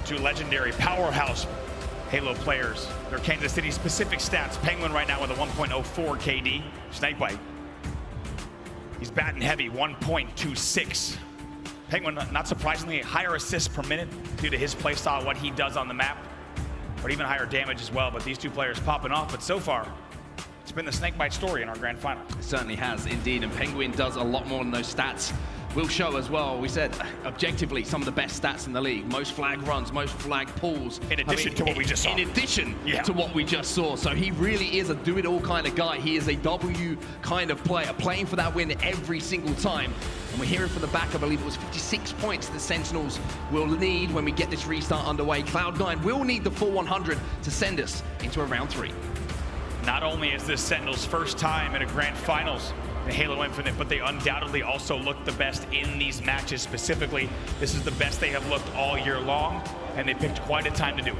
2 legendary powerhouse Halo players. Their Kansas City specific stats. Penguin right now with a 1.04 KD. Snakebite. He's batting heavy, 1.26. Penguin, not surprisingly, higher assists per minute due to his playstyle, what he does on the map, but even higher damage as well. But these 2 players popping off. But so far, it's been the Snakebite story in our grand final. It certainly has, indeed. And Penguin does a lot more than those stats will show as well. We said, objectively, some of the best stats in the league. Most flag runs, most flag pulls. In addition to what we just saw. In addition to what we just saw. So he really is a do-it-all kind of guy. He is a W kind of player, playing for that win every single time. And we're hearing from the back, I believe it was 56 points that Sentinels will need when we get this restart underway. Cloud9 will need the full 100 to send us into a round 3. Not only is this Sentinels' first time in a grand finals in Halo Infinite, but they undoubtedly also look the best in these matches specifically. This is the best they have looked all year long, and they picked quite a time to do it.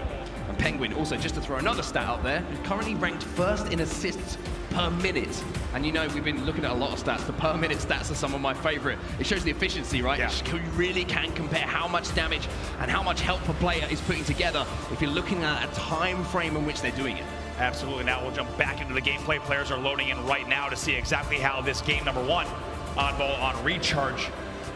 And Penguin, also just to throw another stat out there, is currently ranked first in assists per minute. And you know, we've been looking at a lot of stats. The per minute stats are some of my favorite. It shows the efficiency, right? Yeah. You really can compare how much damage and how much help a player is putting together if you're looking at a time frame in which they're doing it. Absolutely. Now we'll jump back into the gameplay. Players are loading in right now to see exactly how this game number 1, Oddball on Recharge,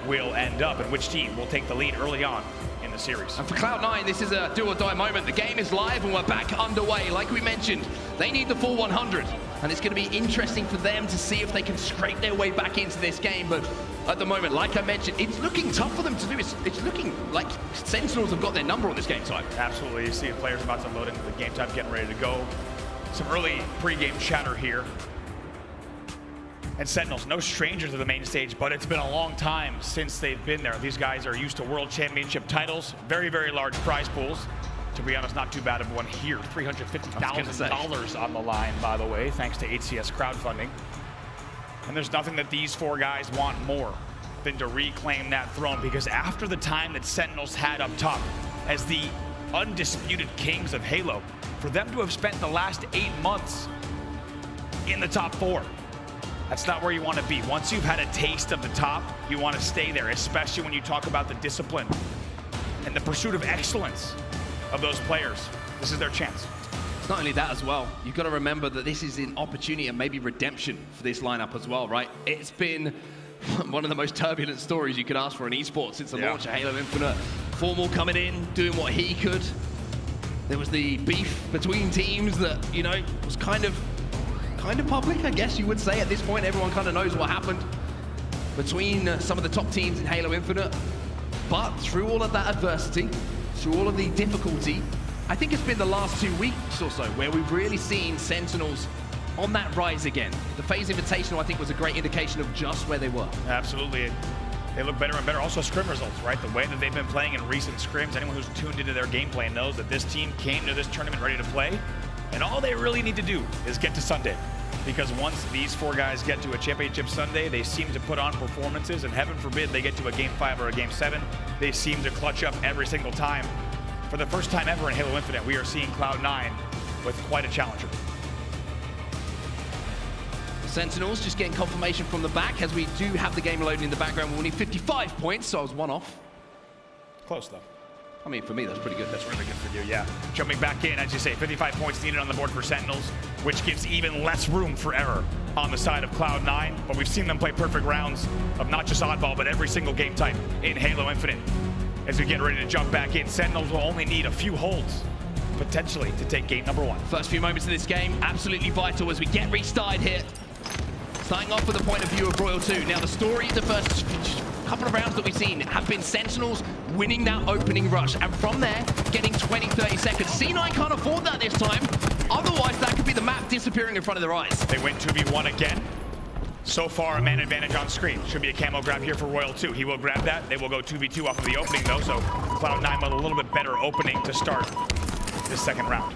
will end up and which team will take the lead early on in the series. And for Cloud9, this is a do or die moment. The game is live and we're back underway. Like we mentioned, they need the full 100. And it's going to be interesting for them to see if they can scrape their way back into this game. But at the moment, like I mentioned, it's looking tough for them to do. It's looking like Sentinels have got their number on this game time. Absolutely. You see players about to load into the game time, getting ready to go. Some early pre-game chatter here. And Sentinels, no stranger to the main stage, but it's been a long time since they've been there. These guys are used to World Championship titles, very, very large prize pools. To be honest, not too bad of one here. $350,000 on the line, by the way, thanks to HCS crowdfunding. And there's nothing that these 4 guys want more than to reclaim that throne, because after the time that Sentinels had up top as the undisputed kings of Halo, for them to have spent the last 8 months in the top 4, that's not where you want to be. Once you've had a taste of the top, you want to stay there, especially when you talk about the discipline and the pursuit of excellence of those players. This is their chance. It's not only that as well. You've got to remember that this is an opportunity and maybe redemption for this lineup as well, right? It's been one of the most turbulent stories you could ask for in esports since the launch of Halo Infinite. Formal coming in, doing what he could. There was the beef between teams that, you know, was kind of public, I guess you would say. At this point, everyone kind of knows what happened between some of the top teams in Halo Infinite. But through all of that adversity, through all of the difficulty, I think it's been the last 2 weeks or so where we've really seen Sentinels on that rise again. The FaZe Invitational, I think, was a great indication of just where they were. Absolutely. They look better and better. Also, scrim results, right? The way that they've been playing in recent scrims, anyone who's tuned into their gameplay knows that this team came to this tournament ready to play, and all they really need to do is get to Sunday. Because once these 4 guys get to a championship Sunday, they seem to put on performances, and heaven forbid they get to a Game 5 or a Game 7, they seem to clutch up every single time. For the first time ever in Halo Infinite, we are seeing Cloud9 with quite a challenger. Sentinels just getting confirmation from the back as we do have the game loading in the background. We'll need 55 points, so I was 1 off. Close, though. I mean, for me, that's pretty good. That's really good for you, yeah. Jumping back in, as you say, 55 points needed on the board for Sentinels, which gives even less room for error on the side of Cloud9. But we've seen them play perfect rounds of not just Oddball, but every single game type in Halo Infinite. As we get ready to jump back in, Sentinels will only need a few holds, potentially, to take game number 1. First few moments of this game, absolutely vital as we get restarted here. Starting off with the point of view of Royal 2. Now, the story of the first couple of rounds that we've seen have been Sentinels winning that opening rush, and from there, getting 20-30 seconds. C9 can't afford that this time. Otherwise, that could be the map disappearing in front of their eyes. They went 2v1 again. So far, a man advantage on screen. Should be a camo grab here for Royal 2. He will grab that. They will go 2v2 off of the opening, though, so Cloud9 with a little bit better opening to start this second round.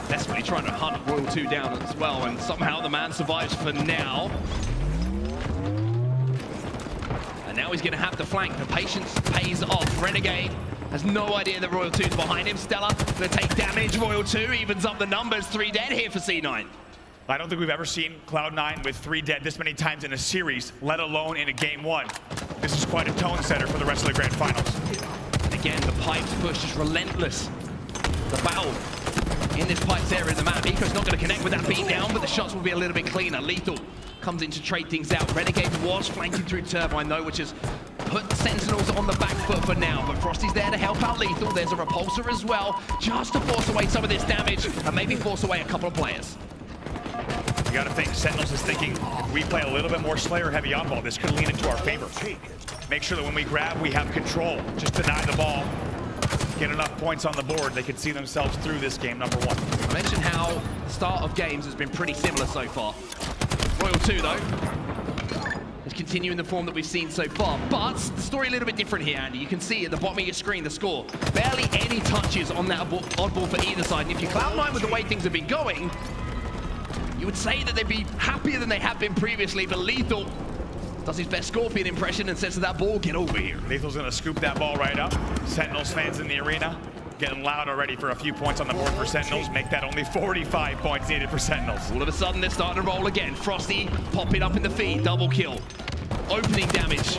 Desperately trying to hunt Royal 2 down as well, and somehow the man survives for now. And now now he's going to have to flank. The patience pays off. Renegade has no idea that Royal 2's behind him. Stella going to take damage. Royal 2 evens up the numbers. 3 dead here for C9. I don't think we've ever seen Cloud9 with 3 dead this many times in a series, let alone in a game 1. This is quite a tone setter for the rest of the grand finals. And again, the Pipes push is relentless. The battle in this Pipes area of the map. Eco's not going to connect with that beat down, but the shots will be a little bit cleaner. Lethal comes in to trade things out. Renegade was flanking through Turbine though, which has put Sentinels on the back foot for now. But Frosty's there to help out Lethal. There's a repulsor as well, just to force away some of this damage and maybe force away a couple of players. You got to think Sentinels is thinking we play a little bit more Slayer heavy on ball. This could lean into our favor. Make sure that when we grab, we have control. Just deny the ball. Get enough points on the board, they could see themselves through this game number 1. I mentioned how the start of games has been pretty similar so far. Royal 2 though is continuing the form that we've seen so far, but the story a little bit different here, Andy. You can see at the bottom of your screen the score. Barely any touches on that oddball for either side, and if you're Cloud9 with the way things have been going, you would say that they'd be happier than they have been previously, but Lethal does his best Scorpion impression and says to that ball, get over here. Lethal's gonna scoop that ball right up. Sentinels fans in the arena getting loud already for a few points on the board for Sentinels. Make that only 45 points needed for Sentinels. All of a sudden, they're starting to roll again. Frosty popping up in the feed, double kill. Opening damage.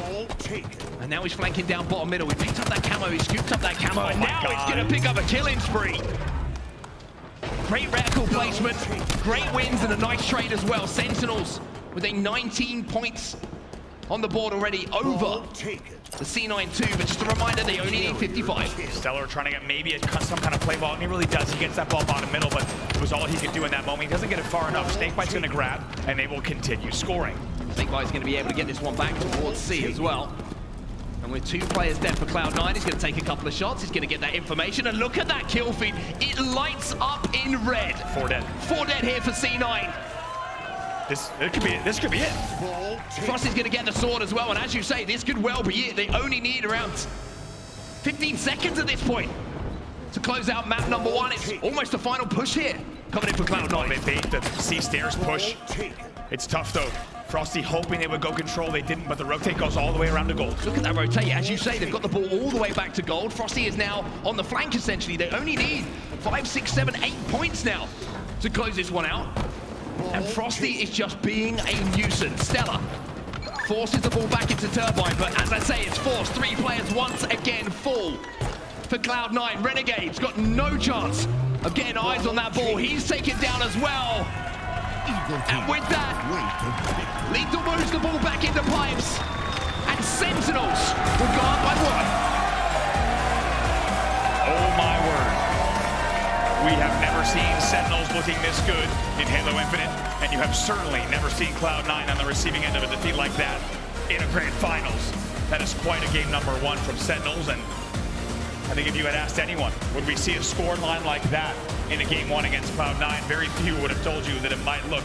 And now he's flanking down bottom middle. He picked up that camo, he scooped up that camo, and now he's gonna pick up a killing spree. Great reticle placement, great wins, and a nice trade as well. Sentinels with a 19 points on the board already over the C9-2, but just a reminder, they only need 55. Stellar trying to get maybe some kind of play ball, and he really does. He gets that ball bottom middle, but it was all he could do in that moment. He doesn't get it far enough. Snakebite's going to grab, and they will continue scoring. Snakebite's going to be able to get this one back towards C as well. And with 2 players dead for Cloud9, he's going to take a couple of shots. He's going to get that information, and look at that kill feed. It lights up in red. 4 dead. 4 dead here for C9. This could be it. Frosty's going to get the sword as well, and as you say, this could well be it. They only need around 15 seconds at this point to close out map number 1. It's almost a final push here, coming in for Cloud9. They bait the C stairs push. It's tough though. Frosty hoping they would go control, they didn't, but the rotate goes all the way around to gold. Look at that rotate, as you say, they've got the ball all the way back to gold. Frosty is now on the flank essentially. They only need 5, 6, 7, 8 points now to close this one out. And Frosty is just being a nuisance. Stella forces the ball back into Turbine, but as I say, it's forced. 3 players once again fall for Cloud9. Renegade's got no chance of getting eyes on that ball. He's taken down as well. And with that, Lethal moves the ball back into Pipes, and Sentinels will go up by 1. Oh my word. We have never seen Sentinels looking this good in Halo Infinite, and you have certainly never seen Cloud9 on the receiving end of a defeat like that in a grand finals. That is quite a game number 1 from Sentinels, and I think if you had asked anyone, would we see a score line like that in a game 1 against Cloud9, very few would have told you that it might look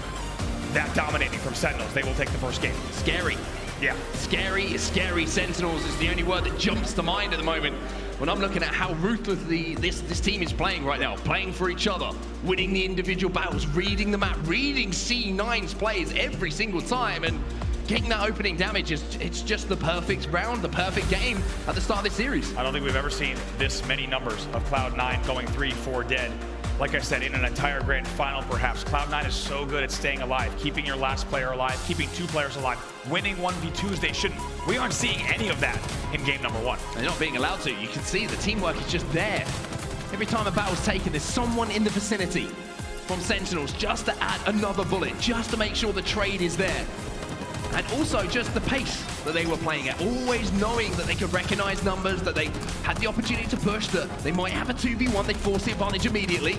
that dominating from Sentinels. They will take the first game. Scary. Yeah. Scary, scary. Sentinels is the only word that jumps to mind at the moment when I'm looking at how ruthlessly this team is playing right now, playing for each other, winning the individual battles, reading the map, reading C9's plays every single time, and getting that opening damage. It's just the perfect round, the perfect game at the start of this series. I don't think we've ever seen this many numbers of Cloud9 going 3, 4 dead. Like I said, in an entire grand final, perhaps. Cloud9 is so good at staying alive, keeping your last player alive, keeping 2 players alive, winning 1v2s they shouldn't. We aren't seeing any of that in game number 1. They're not being allowed to. You can see the teamwork is just there. Every time a battle's taken, there's someone in the vicinity from Sentinels just to add another bullet, just to make sure the trade is there. And also just the pace that they were playing at, always knowing that they could recognize numbers, that they had the opportunity to push, that they might have a 2v1, they'd force the advantage immediately.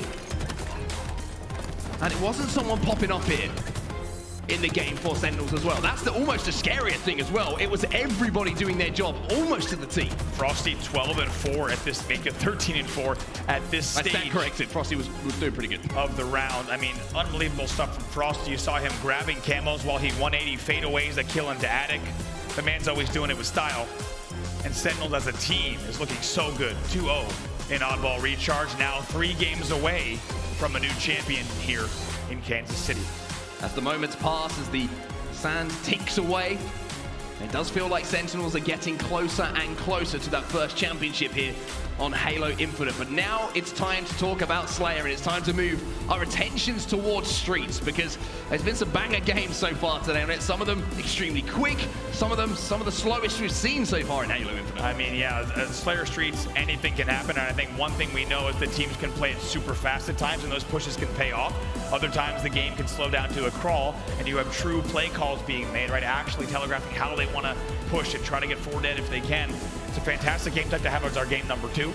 And it wasn't someone popping up here in the game for Sentinels as well. That's almost the scariest thing as well. It was everybody doing their job almost to the T. Frosty 12-4 at this, make it 13-4 at this stage. That's corrected. Frosty was doing pretty good. Of the round. I mean, unbelievable stuff from Frosty. You saw him grabbing camos while he 180 fadeaways that kill into Attic. The man's always doing it with style. And Sentinels as a team is looking so good. 2-0 in oddball recharge. Now 3 games away from a new champion here in Kansas City. As the moments pass, as the sand ticks away, It does feel like Sentinels are getting closer and closer to that first championship here on Halo Infinite. But now it's time to talk about Slayer, and it's time to move our attentions towards Streets, because there's been some banger games so far today on it. Some of them extremely quick, some of the slowest we've seen so far in Halo Infinite. I mean, yeah, Slayer Streets, anything can happen, and I think one thing we know is that teams can play it super fast at times, and those pushes can pay off. Other times the game can slow down to a crawl, and you have true play calls being made, right? Actually telegraphing how they want to push and try to get forward in if they can. It's a fantastic game type to have as our game number 2.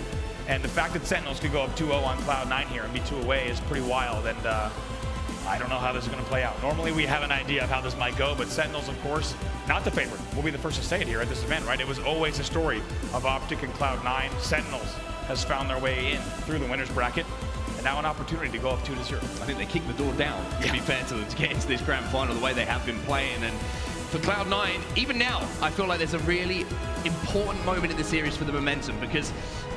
And the fact that Sentinels could go up 2-0 on Cloud9 here and be 2 away is pretty wild. And I don't know how this is going to play out. Normally we have an idea of how this might go, but Sentinels, of course, not the favorite. We'll be the first to say it here at this event, right? It was always a story of Optek and Cloud9. Sentinels has found their way in through the winner's bracket. And now an opportunity to go up 2-0. I think they kicked the door down, to be fair to them, to get into this grand final the way they have been playing. And for Cloud9, even now, I feel like there's a really important moment in the series for the momentum, because,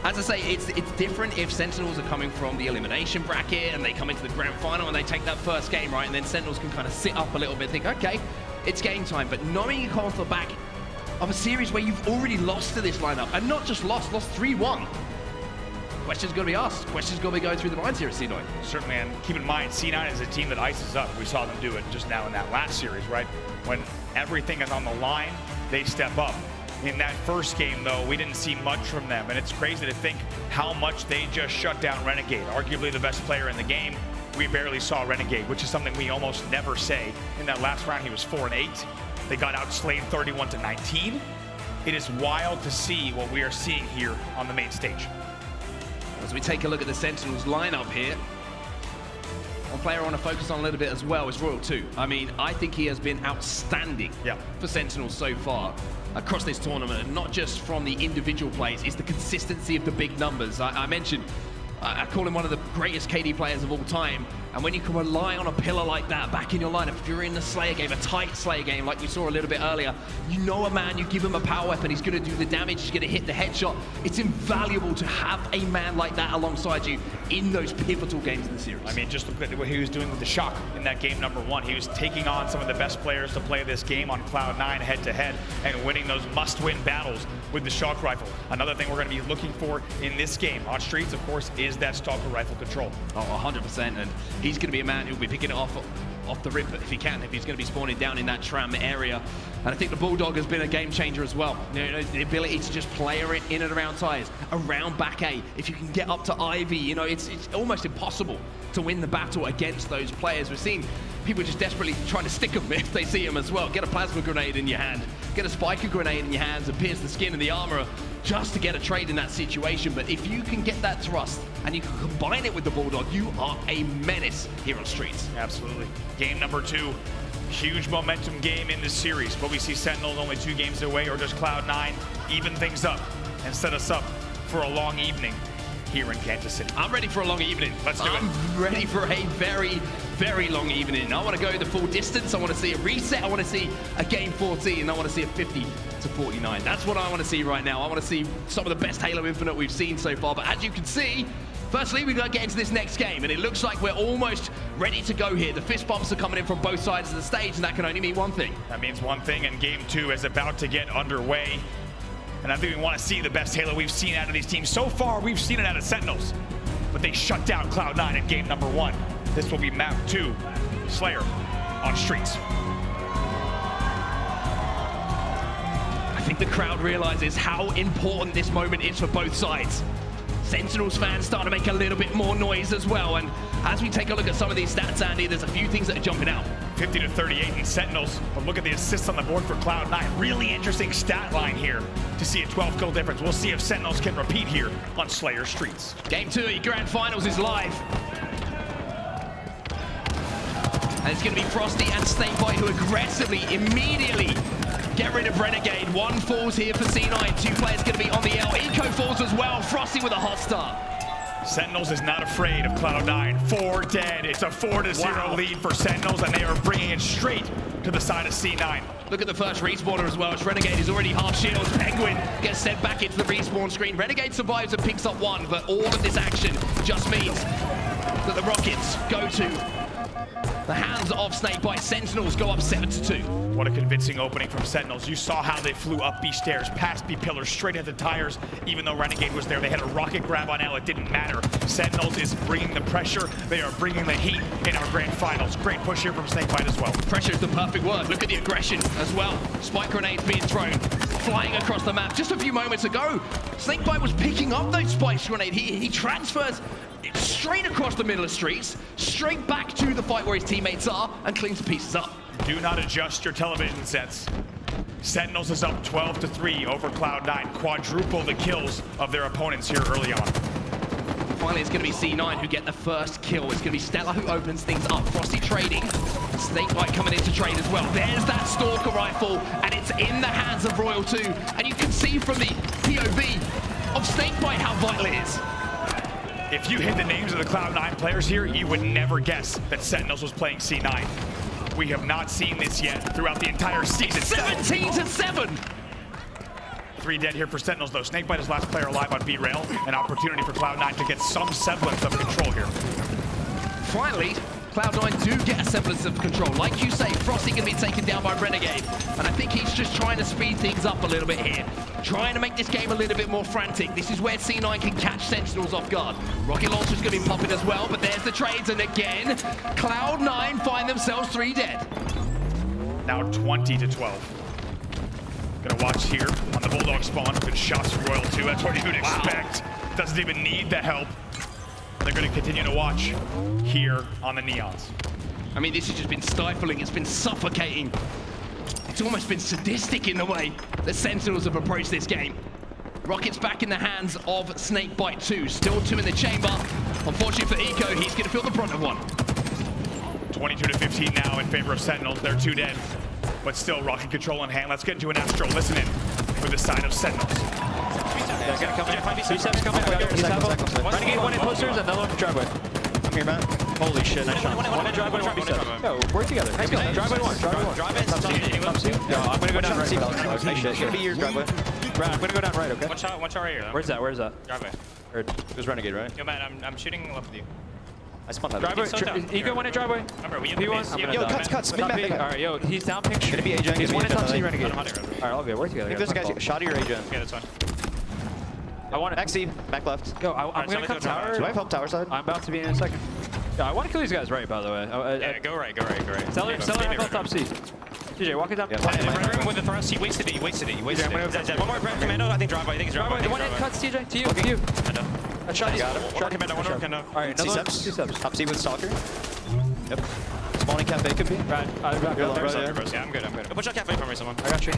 as I say, it's different if Sentinels are coming from the elimination bracket and they come into the grand final and they take that first game, right? And then Sentinels can kind of sit up a little bit and think, okay, it's game time. But knowing you come off the back of a series where you've already lost to this lineup, and not just lost 3-1, questions going to be asked. Questions going to be going through the minds here at C9. Certainly, and keep in mind, C9 is a team that ices up. We saw them do it just now in that last series, right? When everything is on the line, they step up. In that first game, though, we didn't see much from them, and it's crazy to think how much they just shut down Renegade, arguably the best player in the game. We barely saw Renegade, which is something we almost never say. In that last round, he was 4-8. They got outslayed 31-19. It is wild to see what we are seeing here on the main stage. As we take a look at the Sentinels lineup here, one player I want to focus on a little bit as well is Royal 2. I mean, I think he has been outstanding for Sentinels so far across this tournament, and not just from the individual plays, it's the consistency of the big numbers. I mentioned, I call him one of the greatest KD players of all time, and when you can rely on a pillar like that back in your lineup, if you're in the Slayer game, a tight Slayer game like we saw a little bit earlier, you know a man, you give him a power weapon, he's going to do the damage, he's going to hit the headshot. It's invaluable to have a man like that alongside you in those pivotal games in the series. I mean, just look at what he was doing with the Shock in that game number 1. He was taking on some of the best players to play this game on Cloud9 head-to-head and winning those must-win battles with the Shock Rifle. Another thing we're going to be looking for in this game on Streets, of course, is that Stalker Rifle control. Oh, 100%, and he's going to be a man who'll be picking it off the rip if he can, if he's going to be spawning down in that tram area. And I think the Bulldog has been a game changer as well. You know, the ability to just player it in and around tires, around back A. If you can get up to Ivy, you know, it's almost impossible to win the battle against those players. We've seen people just desperately trying to stick them if they see them as well. Get a plasma grenade in your hand, get a spiker grenade in your hands and pierce the skin and the armor just to get a trade in that situation. But if you can get that thrust and you can combine it with the Bulldog, you are a menace here on Streets. Absolutely. Game number 2, huge momentum game in this series, but we see Sentinels only 2 games away, or does Cloud9 even things up and set us up for a long evening here in Kansas City? I'm ready for a long evening. Let's do it. I'm ready for a very, very long evening. I want to go the full distance. I want to see a reset. I want to see a game 14. And I want to see a 50-49. That's what I want to see right now. I want to see some of the best Halo Infinite we've seen so far. But as you can see, firstly, we've got to get into this next game, and it looks like we're almost ready to go here. The fist bumps are coming in from both sides of the stage, and that can only mean one thing. That means one thing, and game 2 is about to get underway. And I think we want to see the best Halo we've seen out of these teams. So far, we've seen it out of Sentinels, but they shut down Cloud9 in game number 1. This will be map 2, Slayer on Streets. I think the crowd realizes how important this moment is for both sides. Sentinels fans start to make a little bit more noise as well. And as we take a look at some of these stats, Andy, there's a few things that are jumping out. 50-38 in Sentinels, but look at the assists on the board for Cloud9. Really interesting stat line here to see a 12-kill difference. We'll see if Sentinels can repeat here on Slayer Streets. Game 2 of Grand Finals is live. And it's going to be Frosty and Snakebite who aggressively, immediately get rid of Renegade. 1 falls here for C9. 2 players going to be on the L. Eco falls as well. Frosty with a hot start. Sentinels is not afraid of Cloud9. 4 dead. It's a 4-0 lead for Sentinels, and they are bringing it straight to the side of C9. Look at the first respawner as well. As Renegade is already half shields. Penguin gets sent back into the respawn screen. Renegade survives and picks up 1, but all of this action just means that the Rockets go to the hands of Snakebite. Sentinels go up 7-2. What a convincing opening from Sentinels. You saw how they flew up B stairs, past B pillars, straight at the tires. Even though Renegade was there, they had a rocket grab on L. It didn't matter. Sentinels is bringing the pressure. They are bringing the heat in our grand finals. Great push here from Snakebite as well. Pressure is the perfect word. Look at the aggression as well. Spike grenades being thrown, flying across the map. Just a few moments ago, Snakebite was picking up those spike grenades. He transfers straight across the middle of streets, straight back to the fight where his teammates are, and cleans the pieces up. Do not adjust your television sets. Sentinels is up 12-3 over Cloud9. Quadruple the kills of their opponents here early on. Finally, it's going to be C9 who get the first kill. It's going to be Stella who opens things up. Frosty trading. Snakebite coming into trade as well. There's that Stalker rifle, and it's in the hands of Royal 2. And you can see from the POV of Snakebite how vital it is. If you hit the names of the Cloud9 players here, you would never guess that Sentinels was playing C9. We have not seen this yet throughout the entire season. 17-7! 3 dead here for Sentinels, though. Snakebite is last player alive on B-Rail. An opportunity for Cloud9 to get some semblance of control here. Finally, Cloud9 do get a semblance of control. Like you say, Frosty can be taken down by Renegade. And I think he's just trying to speed things up a little bit here. Trying to make this game a little bit more frantic. This is where C9 can catch Sentinels off guard. Rocket launcher's going to be popping as well, but there's the trades. And again, Cloud9 find themselves 3 dead. Now 20-12. Gonna watch here on the Bulldog spawn. Good shots from Royal 2. That's what you would expect. Doesn't even need the help. They're going to continue to watch here on the Neons. I mean, this has just been stifling. It's been suffocating. It's almost been sadistic in the way that Sentinels have approached this game. Rockets back in the hands of Snakebite 2. Still 2 in the chamber. Unfortunately for Eco, he's going to feel the brunt of one. 22-15 now in favor of Sentinels. They're 2 dead, but still rocket control in hand. Let's get into an Astro. Listen in for the side of Sentinels. Yeah, gotta come in. 2 steps coming. Renegade 1 in posters, another one driveway. I'm here, man. Holy shit, nice shot. One in driveway, 1 steps. Yo, work together. Nice go. Driveway 1. Top C. Yo, I'm gonna go down right. Nice shit. It's gonna be your driveway. Brad, I'm gonna go down right, okay? One shot right here. Where's that? Driveway. It was Renegade, right? Yo, man, I'm shooting left with you. I spun that. Driveway. Eco 1 in driveway. Remember, we have P1. Yo, cuts. Alright, yo, he's down picture. Gonna be agent. He's 1 in top C, Renegade. Alright, all good. Work together. I think there's a guy. Shot your agent. Okay, that's fine. I want it. Back C, back left. Yo, I'm gonna come tower. Do I have help tower side? I'm about to be in a second. Yeah, I want to kill these guys right, by the way. Yeah, go right. Seller FL top C. TJ, walk it down. Yeah, with the thrust, he wasted it. One more commando, I think driveway. I think it's driveway. One hit cuts, TJ. To you. I know. I shot you. Got him. One more commando. Alright, C steps. Top C with Stalker. Yep. Spawning cafe could be. Right, Yeah, I'm good. Go push out cafe for me, someone. I got you.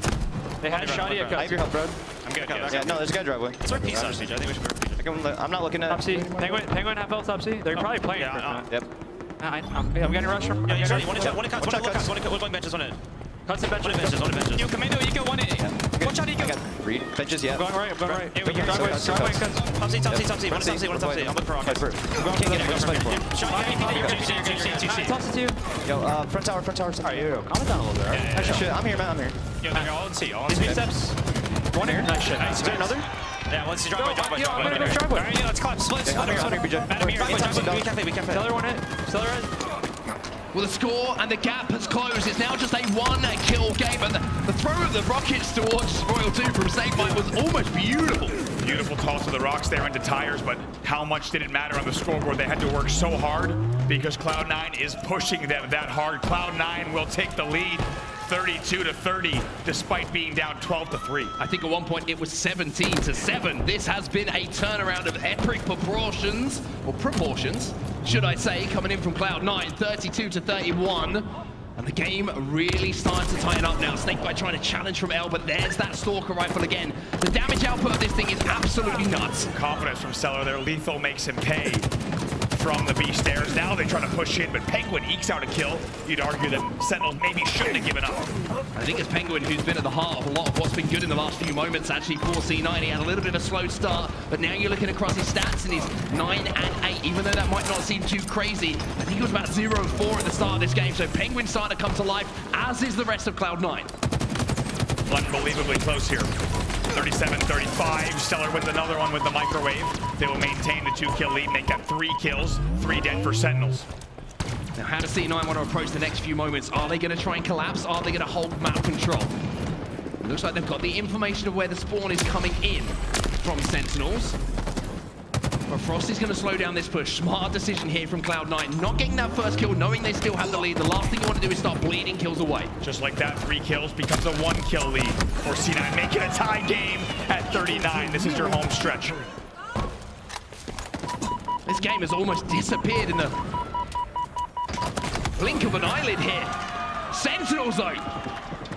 They had a shotty at cuts. I have your help, bro. I'm good. Yeah, no, there's a guy driveway. Let's work peace on stage. I think we should work peace. I'm not looking at... Top C. Penguin half health top C. They're probably playing. Yep. I'm getting rushed from... Yeah, one going benches, one in. Cuts and benches. One in benches. You commando, you go one in. Watch out, you go. Read. Benches, yeah. I'm going right. Yeah, we driveway cuts. Top C. One top C. I'm looking for rockets. Top C too. Yo, front tower. Alright, yo, calm it down a little bit, alright? Shit, I'm here, man, I'm here. Yo, they're all in C. These 3 steps. One here. Nice shit. Is there another? Yeah, let's driveway. Yo, I'm gonna go driveway. Alright, yeah, let's clap. Split. I'm here, BJ. We cafe. Stellar one hit. Stellar hit. Well, the score and the gap has closed. It's now just a 1-kill game. And the throw of the rockets towards Royal 2 from Snakebite was almost beautiful. Beautiful toss of the rocks there into tires, but how much did it matter on the scoreboard? They had to work so hard because Cloud9 is pushing them that hard. Cloud9 will take the lead 32-30 despite being down 12-3. I think at one point it was 17-7. This has been a turnaround of epic proportions, should I say, coming in from Cloud9, 32-31. And the game really starting to tighten up now. Snakebite trying to challenge from L, but there's that Stalker rifle again. The damage output of this thing is absolutely nuts. Confidence from Stellar there. Lethal makes him pay from the B stairs. Now they try to push in, but Penguin ekes out a kill. You'd argue that Sentinels maybe shouldn't have given up. I think it's Penguin who's been at the heart of a lot of what's been good in the last few moments. Actually, for C9, he had a little bit of a slow start, but now you're looking across his stats and he's 9 and 8, even though that might not seem too crazy. I think he was about 0-4 at the start of this game, so Penguin's starting to come to life, as is the rest of Cloud9. Unbelievably close here. 37-35. Stellar wins another one with the microwave. They will maintain the 2-kill lead and they got 3 kills, 3 dead for Sentinels. Now, how does C9 want to approach the next few moments? Are they going to try and collapse? Are they going to hold map control? It looks like they've got the information of where the spawn is coming in from Sentinels. But Frosty's going to slow down this push. Smart decision here from Cloud9. Not getting that first kill, knowing they still have the lead. The last thing you want to do is start bleeding kills away. Just like that, 3 kills becomes a 1-kill lead for C9. Make it a tie game at 39. This is your home stretch. This game has almost disappeared in the blink of an eyelid here. Sentinels, though,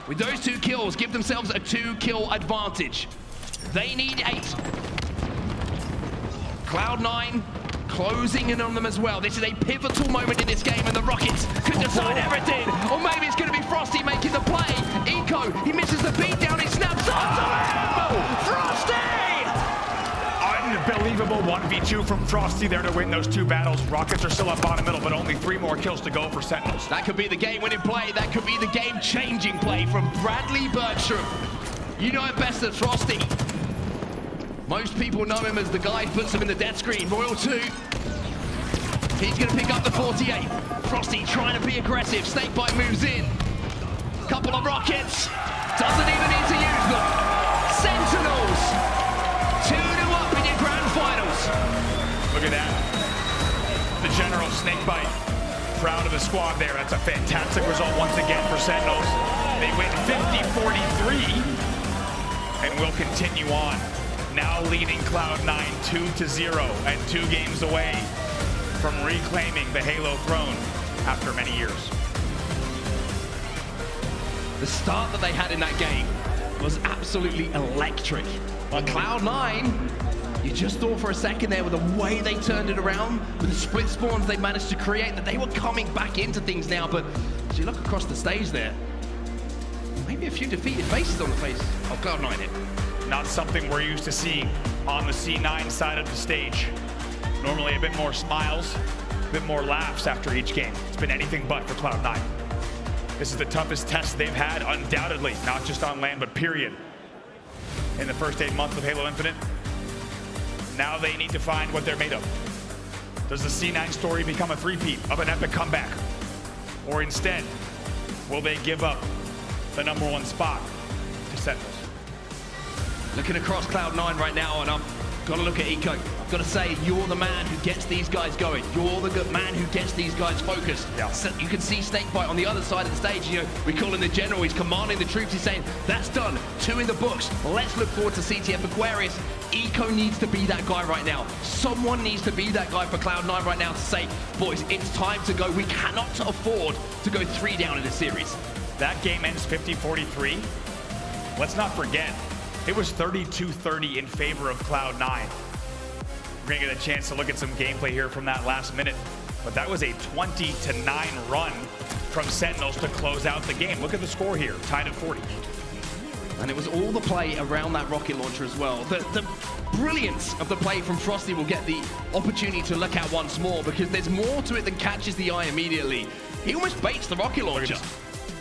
with those 2 kills, give themselves a 2-kill advantage. They need 8. Cloud9 closing in on them as well. This is a pivotal moment in this game, and the Rockets could decide everything. Or maybe it's going to be Frosty making the play. Eco, he misses the beat down, he snaps onto him! Frosty! Unbelievable 1v2 from Frosty there to win those 2 battles. Rockets are still up bottom middle, but only 3 more kills to go for Sentinels. That could be the game-winning play. That could be the game-changing play from Bradley Bertram. You know it best as Frosty. Most people know him as the guy who puts them in the death screen. Royal 2. He's going to pick up the 48. Frosty trying to be aggressive. Snakebite moves in. Couple of rockets. Doesn't even need to use them. Sentinels. 2-2 up in your grand finals. Look at that. The General Snakebite. Proud of the squad there. That's a fantastic result once again for Sentinels. They win 50-43 and will continue on. Now leading Cloud9 2-0 and 2 games away from reclaiming the Halo throne after many years. The start that they had in that game was absolutely electric. But Cloud9, you just thought for a second there with the way they turned it around, with the split spawns they managed to create, that they were coming back into things now. But as you look across the stage there, maybe a few defeated faces on the face of Cloud9 here. Not something we're used to seeing on the C9 side of the stage. Normally a bit more smiles, a bit more laughs after each game. It's been anything but for Cloud9. This is the toughest test they've had, undoubtedly, not just on land, but period. In the first 8 months of Halo Infinite, now they need to find what they're made of. Does the C9 story become a three-peat of an epic comeback? Or instead, will they give up the #1 spot to Sentinels? Looking across Cloud9 right now, and I've got to look at Eco. I've got to say, you're the man who gets these guys going. You're the good man who gets these guys focused. Yeah. So you can see Snakebite on the other side of the stage. You know, we call him the general. He's commanding the troops. He's saying, that's done. 2 in the books. Let's look forward to CTF Aquarius. Eco needs to be that guy right now. Someone needs to be that guy for Cloud9 right now to say, boys, it's time to go. We cannot afford to go 3 down in this series. That game ends 50-43. Let's not forget, it was 32-30 in favor of Cloud9. We're gonna get a chance to look at some gameplay here from that last minute, but that was a 20-9 run from Sentinels to close out the game. Look at the score here, tied at 40. And it was all the play around that rocket launcher as well. The brilliance of the play from Frosty will get the opportunity to look at once more, because there's more to it than catches the eye immediately. He almost baits the rocket launcher.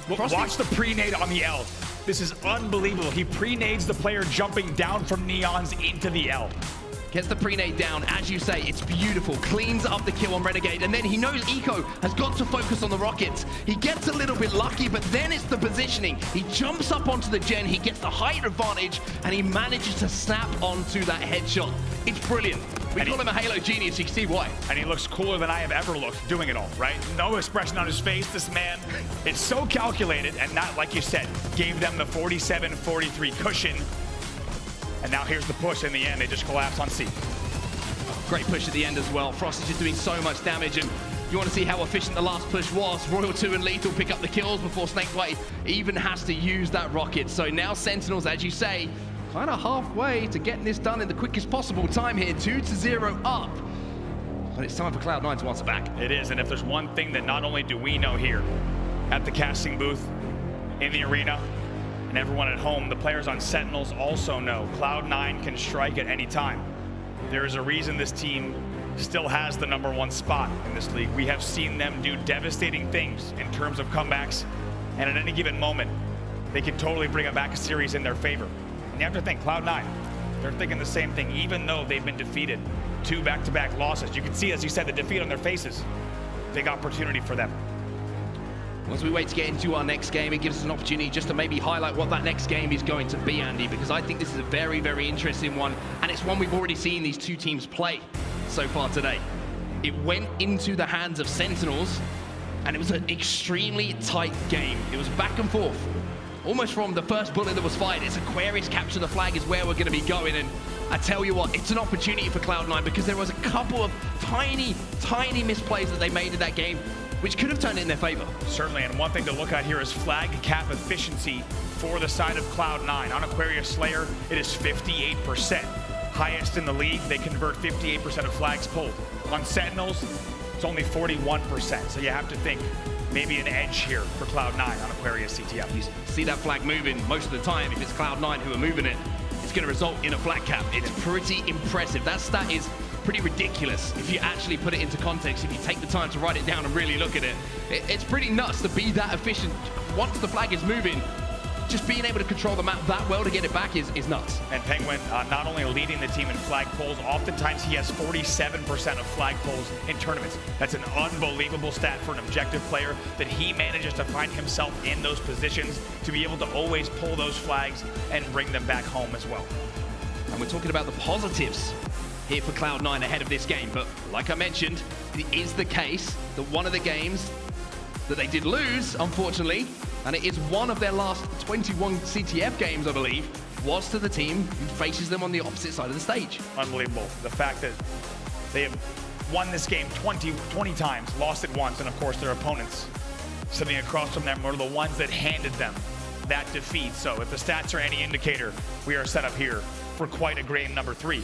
Watch the pre-nade on the L. This is unbelievable. He pre-nades the player jumping down from Neons into the L. Gets the pre-nade down, as you say, it's beautiful. Cleans up the kill on Renegade, and then he knows Eco has got to focus on the rockets. He gets a little bit lucky, but then it's the positioning. He jumps up onto the gen, he gets the height advantage, and he manages to snap onto that headshot. It's brilliant. We call him a Halo genius, you can see why. And he looks cooler than I have ever looked doing it all, right? No expression on his face. This man is so calculated, and not, like you said, gave them the 47-43 cushion. And now here's the push in the end. They just collapse on C. Great push at the end as well. Frost is just doing so much damage, and you want to see how efficient the last push was. Royal 2 and Lethal pick up the kills before Snakebite even has to use that rocket. So now Sentinels, as you say, kind of halfway to getting this done in the quickest possible time here. 2-0 up. But it's time for Cloud9 to answer back. It is, and if there's one thing that not only do we know here at the casting booth, in the arena, and everyone at home, the players on Sentinels also know Cloud9 can strike at any time. There is a reason this team still has the #1 spot in this league. We have seen them do devastating things in terms of comebacks, and at any given moment, they can totally bring back a series in their favor. And you have to think, Cloud9, they're thinking the same thing, even though they've been defeated 2 back-to-back losses. You can see, as you said, the defeat on their faces. big opportunity for them. As we wait to get into our next game, it gives us an opportunity just to maybe highlight what that next game is going to be, Andy, because I think this is a very, very interesting one, and it's one we've already seen these two teams play so far today. It went into the hands of Sentinels, and it was an extremely tight game. It was back and forth, almost from the first bullet that was fired. It's Aquarius capture the flag is where we're going to be going, and I tell you what, it's an opportunity for Cloud9 because there was a couple of tiny misplays that they made in that game, which could have turned it in their favor. Certainly, and one thing to look at here is flag cap efficiency for the side of Cloud9. On Aquarius Slayer, it is 58%. Highest in the league, they convert 58% of flags pulled. On Sentinels, it's only 41%, so you have to think maybe an edge here for Cloud9 on Aquarius CTF. You see that flag moving most of the time. If it's Cloud9 who are moving it, it's going to result in a flag cap. It's pretty impressive. That stat is pretty ridiculous if you actually put it into context. If you take the time to write it down and really look at it, it's pretty nuts to be that efficient. Once the flag is moving, just being able to control the map that well to get it back is nuts. And Penguin not only leading the team in flag pulls, oftentimes he has 47% of flag pulls in tournaments. That's an unbelievable stat for an objective player, that he manages to find himself in those positions to be able to always pull those flags and bring them back home as well. And we're talking about the positives here for Cloud9 ahead of this game, but like I mentioned, it is the case that one of the games that they did lose, unfortunately, and it is one of their last 21 CTF games, I believe, was to the team who faces them on the opposite side of the stage. Unbelievable. The fact that they have won this game 20 times, lost it once, and of course their opponents sitting across from them were the ones that handed them that defeat. So if the stats are any indicator, we are set up here for quite a game number 3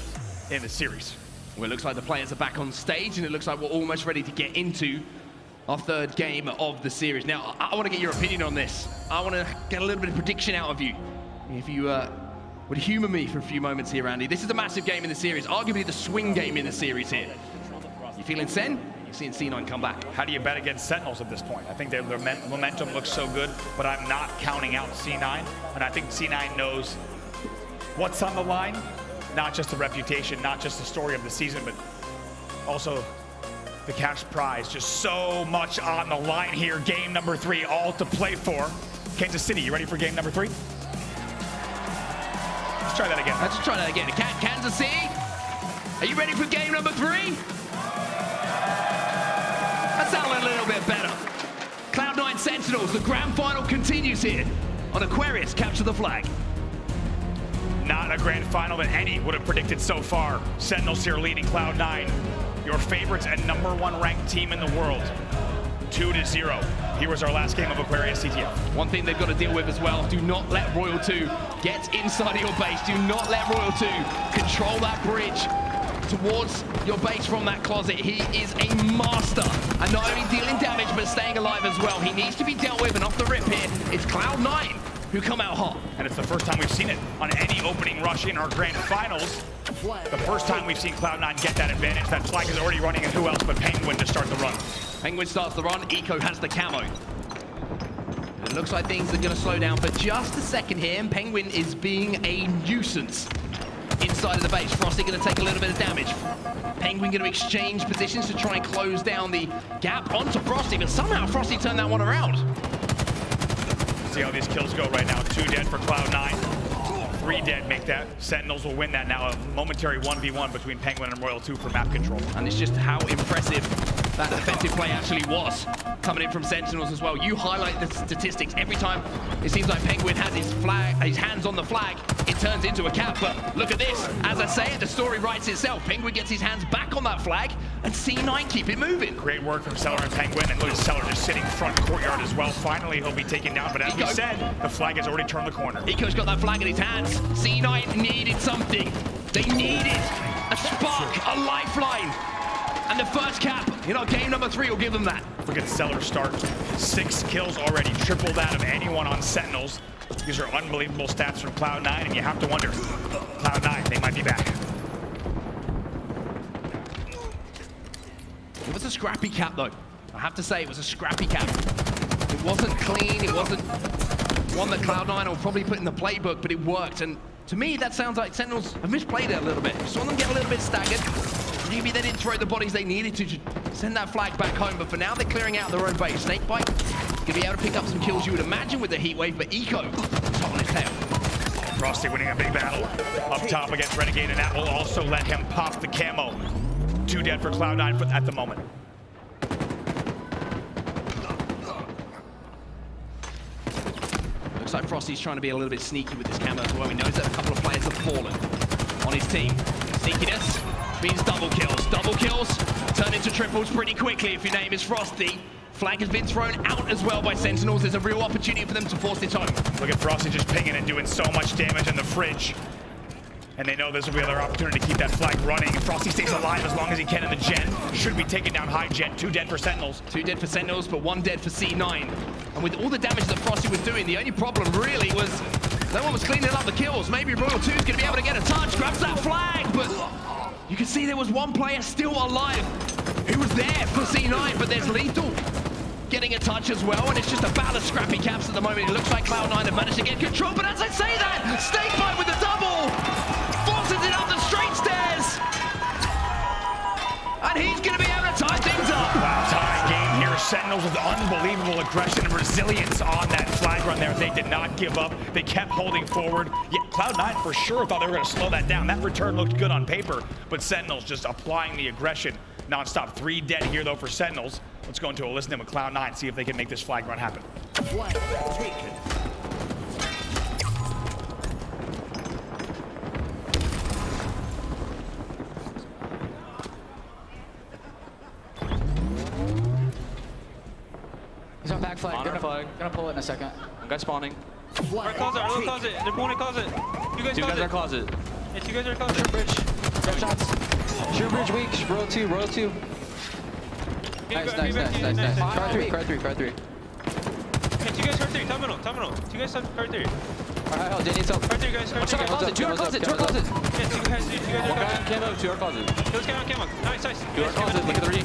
in the series. Well, it looks like the players are back on stage, and it looks like we're almost ready to get into our third game of the series. Now, I want to get your opinion on this. I want to get a little bit of prediction out of you. If you would humor me for a few moments here, Andy. This is a massive game in the series, arguably the swing game in the series here. You feeling Sen? You're seeing C9 come back. How do you bet against Sentinels at this point? I think their momentum looks so good, but I'm not counting out C9. And I think C9 knows what's on the line. Not just the reputation, not just the story of the season, but also the cash prize. Just so much on the line here. Game number 3, all to play for. Kansas City, you ready for game number 3? Let's try that again. Let's try that again. Kansas City, are you ready for game number 3? That sounded a little bit better. Cloud9 Sentinels, the grand final continues here on Aquarius Capture the Flag. Not a grand final that any would have predicted so far. Sentinels here leading Cloud9, your favorites and #1 ranked team in the world, 2-0. Here was our last game of Aquarius CTF. One thing they've got to deal with as well, do not let Royal 2 get inside of your base. Do not let Royal 2 control that bridge towards your base from that closet. He is a master and not only dealing damage but staying alive as well. He needs to be dealt with, and off the rip here, it's Cloud9 who come out hot. And it's the first time we've seen it on any opening rush in our grand finals. The first time we've seen Cloud9 get that advantage. That flag is already running, and who else but Penguin to start the run. Penguin starts the run, Eco has the camo. It looks like things are gonna slow down for just a second here, and Penguin is being a nuisance inside of the base. Frosty gonna take a little bit of damage. Penguin gonna exchange positions to try and close down the gap onto Frosty, but somehow Frosty turned that one around. See how these kills go right now. 2 dead for Cloud9. 3 dead make that. Sentinels will win that now. A momentary 1v1 between Penguin and Royal 2 for map control. And it's just how impressive that defensive play actually was coming in from Sentinels as well. You highlight the statistics every time it seems like Penguin has his hands on the flag, it turns into a cap. But look at this, as I say it, the story writes itself. Penguin gets his hands back on that flag, and C9 keep it moving. Great work from Cellar and Penguin, and look at Cellar just sitting front courtyard as well. Finally, he'll be taken down, but as we said, the flag has already turned the corner. Eco's got that flag in his hands. C9 needed something. They needed a spark, a lifeline. And the first cap, game number 3 will give them that. Look at Cellar start. 6 kills already, triple that of anyone on Sentinels. These are unbelievable stats from Cloud9, and you have to wonder, Cloud9, they might be back. It was a scrappy cap, though. I have to say, it was a scrappy cap. It wasn't clean, it wasn't one that Cloud9 will probably put in the playbook, but it worked. And to me, that sounds like Sentinels have misplayed it a little bit. Saw them get a little bit staggered. maybe they didn't throw the bodies they needed to send that flag back home, but for now they're clearing out their own base. Snakebite gonna be able to pick up some kills, you would imagine, with the heat wave, but Eco is hot on his tail. Frosty winning a big battle up top against Renegade, and that will also let him pop the camo. 2 dead for Cloud9 at the moment. Looks like Frosty's trying to be a little bit sneaky with this camo as well. He knows that a couple of players have fallen on his team. Sneakiness means double kills. Double kills turn into triples pretty quickly if your name is Frosty. Flag has been thrown out as well by Sentinels. There's a real opportunity for them to force this home. Look at Frosty just pinging and doing so much damage in the fridge. And they know this will be another opportunity to keep that flag running. And Frosty stays alive as long as he can in the gen. Should be taking down high gen. 2 dead for Sentinels. 2 dead for Sentinels, but 1 dead for C9. And with all the damage that Frosty was doing, the only problem really was no one was cleaning up the kills. Maybe Royal 2's going to be able to get a touch, grabs that flag, but you can see there was 1 player still alive who was there for C9, but there's Lethal getting a touch as well, and it's just a battle of scrappy caps at the moment. It looks like Cloud9 have managed to get control, but as I say that, Snakebite with the double forces it up the straight stairs, and he's going to be able to tie things up. Wow, tie game here. Sentinels with unbelievable aggression and resilience on that flag run there. They did not give up. They kept holding forward. Yeah, Cloud9 for sure thought they were going to slow that down. That return looked good on paper, but Sentinels just applying the aggression non-stop. 3 dead here though for Sentinels. Let's go into a listen in with Cloud9, see if they can make this flag run happen. Flag taken. He's on back flag. Gonna pull it in a second. One guy spawning. Flag Closet, closet. They're pulling a closet. You guys are closet. Yeah, you guys are closet. Bridge. Got shots. Sure bridge weak. Row 2. Row 2. Nice. Card 3. Yeah, 2 guys card 3. Terminal. 2 guys card 3. Alright, Jay needs help. Card 3 guys, card 3 guys. Closet. 2 are closet. Yeah, 2 guys are closet. Camo, 2 are closet. 2 guys camo. Nice. 2 are closet. Look at the re.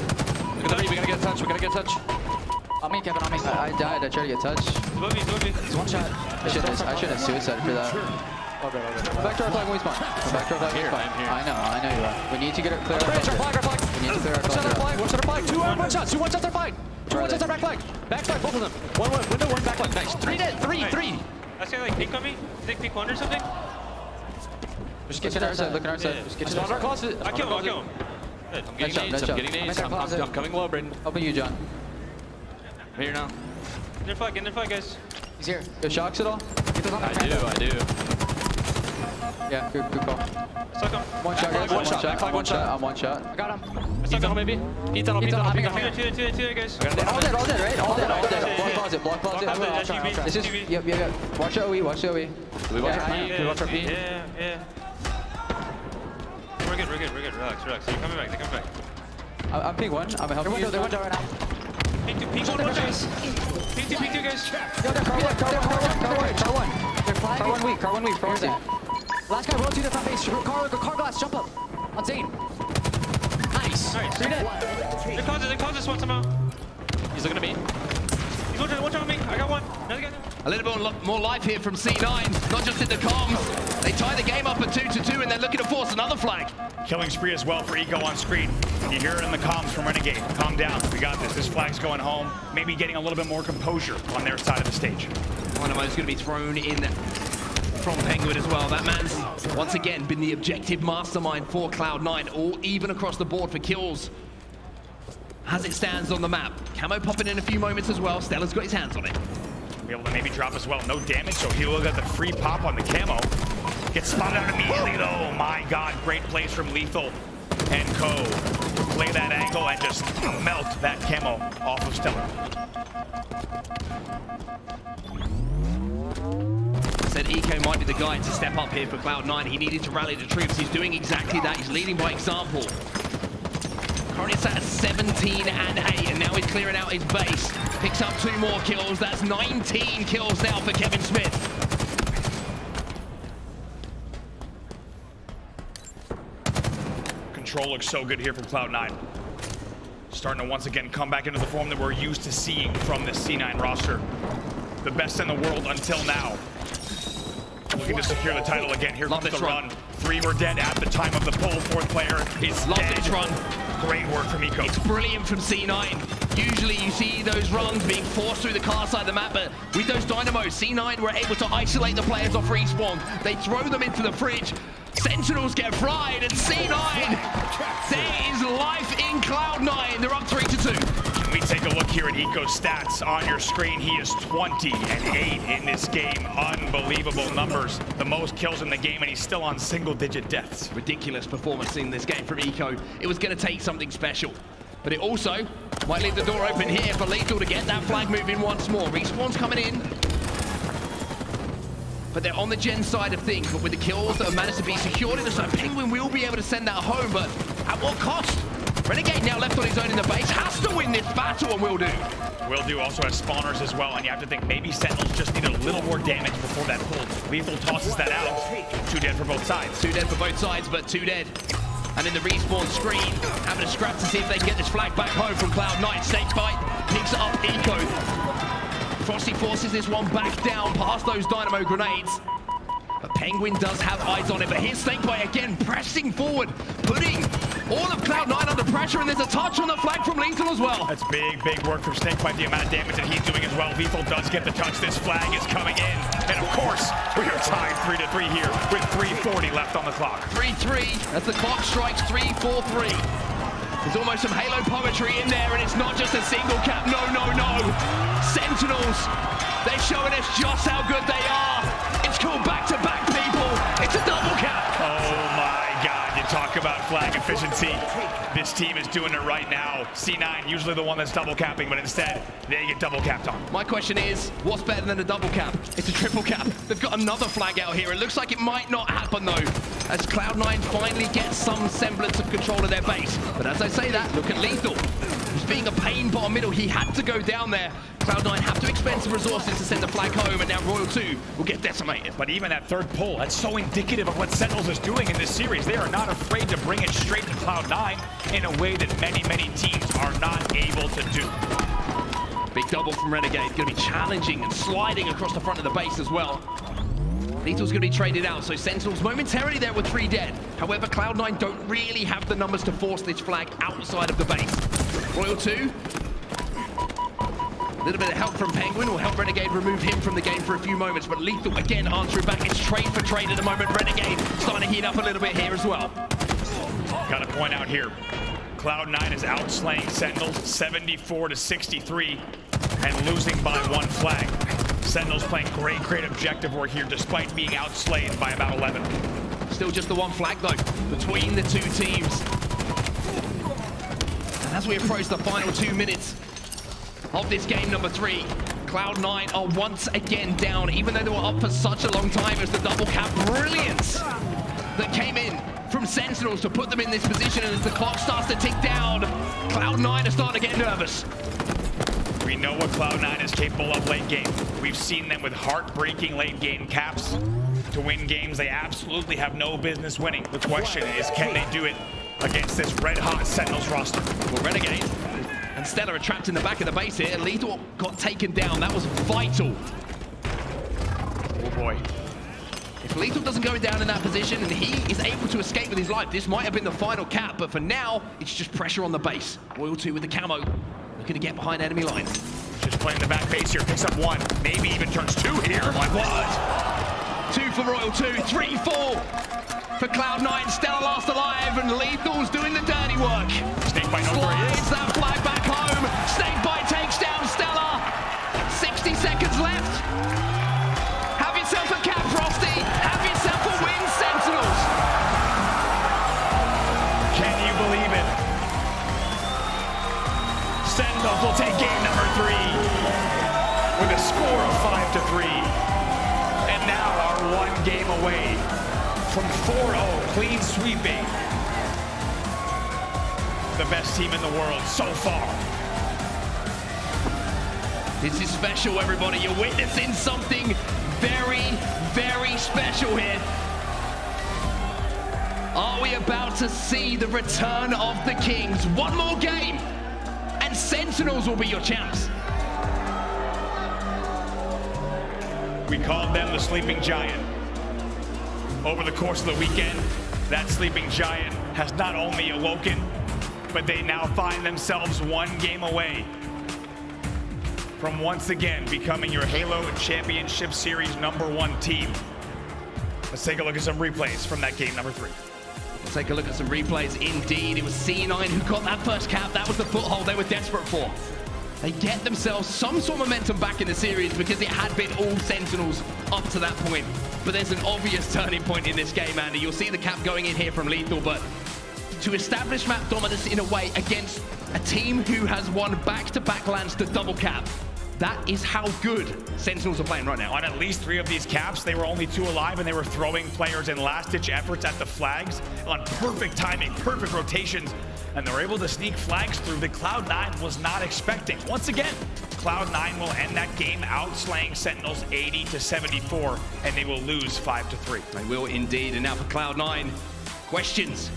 We gotta get a touch. On me, Kevin, on me. I died. I tried to get touch. He's 1 shot. I should have suicided for that. Come back to our flag when we spawn. I know you are. We need to get it clear. Our flag. We need to clear our flag. One shot our flag. 2 1 shots. 2 1 shots our flag. 2 1 shots our back flag. Back flag, both of them. 1 window, 1 back flag. Nice. 3 dead. 3. That's gonna like peek on me. Think peek 1 or something. Just get to our side. Look at our side. Just get to our closet. I kill him. I'm getting nades. I'm coming low, Brandon. Helping you, John. I'm here now. In their flag, guys. He's here. Go shocks at all? I do. Yeah, good call. Suck him. 1 shot, guys. One shot. I'm 1 shot. I got him. He's tunnel, maybe. He's tunnel. Two guys. All dead. Block closet. This is, yep. Watch the OE. Do we watch our P? Yeah. We're good. Relax. They're coming back. I'm ping 1. I'm helping you. Ping 2 guys. Ping 2 guys. Car 1 weak. Last guy, roll to the front base. Car glass, jump up. On Zane. Nice. 3 dead. They're closet, swat somehow. He's looking at me. He's watching on me. I got 1. Another guy. A little bit more life here from C9, not just in the comms. They tie the game up at 2-2, and they're looking to force another flag. Killing spree as well for Eco on screen. You hear it in the comms from Renegade. Calm down, we got this. This flag's going home. Maybe getting a little bit more composure on their side of the stage. Dynamo's going to be thrown in from Penguin as well. That man's once again been the objective mastermind for Cloud9, all even across the board for kills as it stands on the map. Camo popping in a few moments as well. Stella's got his hands on it. Be able to maybe drop as well. No damage, so he'll get the free pop on the camo. Gets spotted out immediately though. My God, great plays from Lethal and Co. Play that angle and just melt that camo off of Stella. Said Eco might be the guy to step up here for Cloud9. He needed to rally the troops. He's doing exactly that. He's leading by example. Currently sat at 17 and 8, and now he's clearing out his base. Picks up 2 more kills. That's 19 kills now for Kevin Smith. Control looks so good here from Cloud9. Starting to once again come back into the form that we're used to seeing from this C9 roster. The best in the world until now. Looking to secure the title again. Here comes the run. 3 were dead at the time of the pull. 4th player is Love dead. this run. Great work from Eco. It's brilliant from C9. Usually you see those runs being forced through the car side of the map, but with those dynamos, C9 were able to isolate the players off respawn. They throw them into the fridge. Sentinels get fried, and C9, there is life in Cloud9. They're up 3-2. Can we take a look here at Eco's stats on your screen? He is 20-8 in this game. Unbelievable numbers. The most kills in the game, and he's still on single-digit deaths. Ridiculous performance in this game from Eco. It was going to take something special. But it also might leave the door open here for Lethal to get that flag moving once more. Respawn's coming in. But they're on the Gen side of things. But with the kills that have managed to be secured in the side, Penguin will be able to send that home. But at what cost? Renegade now left on his own in the base. Has to win this battle, and will do. Will do also has spawners as well, and you have to think maybe Sentinels just need a little more damage before that pull. Lethal tosses that out. 2 dead for both sides. 2 dead for both sides, but 2 dead. And in the respawn screen, having a scrap to see if they can get this flag back home from Cloud9. Snakebite picks it up Eco. Frosty forces this one back down past those dynamo grenades. But Penguin does have eyes on it. But here's Snakebite again, pressing forward, putting all of Cloud9 under pressure, and there's a touch on the flag from Lethal as well. That's big work from Snakebite, the amount of damage that he's doing as well. Lethal does get the touch. This flag is coming in. And of course, we are tied 3-3 here with 3:40 left on the clock. 3-3 as the clock strikes 3-4-3. There's almost some Halo poetry in there, and it's not just a single cap. No. Sentinels, they're showing us just how good they are. It's called back-to-back, people. It's a double cap. Oh my God, you talk about flag efficiency. This team is doing it right now. C9, usually the one that's double capping, but instead, they get double capped on. My question is, what's better than a double cap? It's a triple cap. They've got another flag out here. It looks like it might not happen, though, as Cloud9 finally gets some semblance of control of their base. But as I say that, look at Lethal. He's being a pain bottom middle. He had to go down there. Cloud9 have to expend some resources to send the flag home, and now Royal 2 will get decimated. But even that 3rd pull, that's so indicative of what Sentinels is doing in this series. They are not afraid to bring it straight to Cloud9 in a way that many teams are not able to do. Big double from Renegade. Going to be challenging and sliding across the front of the base as well. Lethal's going to be traded out, so Sentinels momentarily there with 3 dead. However, Cloud9 don't really have the numbers to force this flag outside of the base. Royal 2. A little bit of help from Penguin will help Renegade remove him from the game for a few moments, but Lethal again answering back. It's trade for trade at the moment. Renegade starting to heat up a little bit here as well. Got to point out here, Cloud9 is outslaying Sentinels 74-63 and losing by 1 flag. Sentinels playing great objective work here despite being outslayed by about 11. Still just the 1 flag though between the 2 teams. And as we approach the final 2 minutes of this game number 3, Cloud9 are once again down, even though they were up for such a long time. As the double cap brilliance that came in from Sentinels to put them in this position, and as the clock starts to tick down, Cloud9 are starting to get nervous. We know what Cloud9 is capable of late game. We've seen them with heartbreaking late game caps to win games they absolutely have no business winning. The question is, can they do it against this red-hot Sentinels roster? Well, Renegade and Stella are trapped in the back of the base here. Lethal got taken down. That was vital. Oh boy. If Lethal doesn't go down in that position and he is able to escape with his life, this might have been the final cap, but for now, it's just pressure on the base. Royal 2 with the camo, looking to get behind enemy lines. Just playing the back base here, picks up 1, maybe even turns 2 here. My what? 2 for Royal 2, 3-4 for Cloud9. Stella last alive, and Lethal's doing the dirty work. Snakebite knows where he is. Slides that flag back home. Snakebite takes down Stella. 60 seconds left. Have yourself a cap, Frosty. Have yourself a win, Sentinels. Can you believe it? Sentinels will take game number 3 with a score of 5-3. And now are 1 game away from 4-0, clean sweeping the best team in the world so far. This is special, everybody. You're witnessing something very special here. Are we about to see the return of the Kings? 1 more game, and Sentinels will be your champs. We called them the sleeping giant. over the course of the weekend, that sleeping giant has not only awoken, but they now find themselves one game away from once again becoming your Halo Championship Series #1 team. Let's take a look at some replays from that game number 3. Let's take a look at some replays. Indeed, it was C9 who got that first cap. That was the foothold they were desperate for. They get themselves some sort of momentum back in the series because it had been all Sentinels up to that point. But there's an obvious turning point in this game, Andy. You'll see the cap going in here from Lethal, but to establish map dominance in a way against a team who has won back-to-back lands to double cap, that is how good Sentinels are playing right now. On at least 3 of these caps, they were only 2 alive, and they were throwing players in last-ditch efforts at the flags on perfect timing, perfect rotations, and they were able to sneak flags through that Cloud9 was not expecting. Once again, Cloud9 will end that game outslaying Sentinels 80-74, and they will lose 5-3. They will indeed, and now for Cloud9, questions,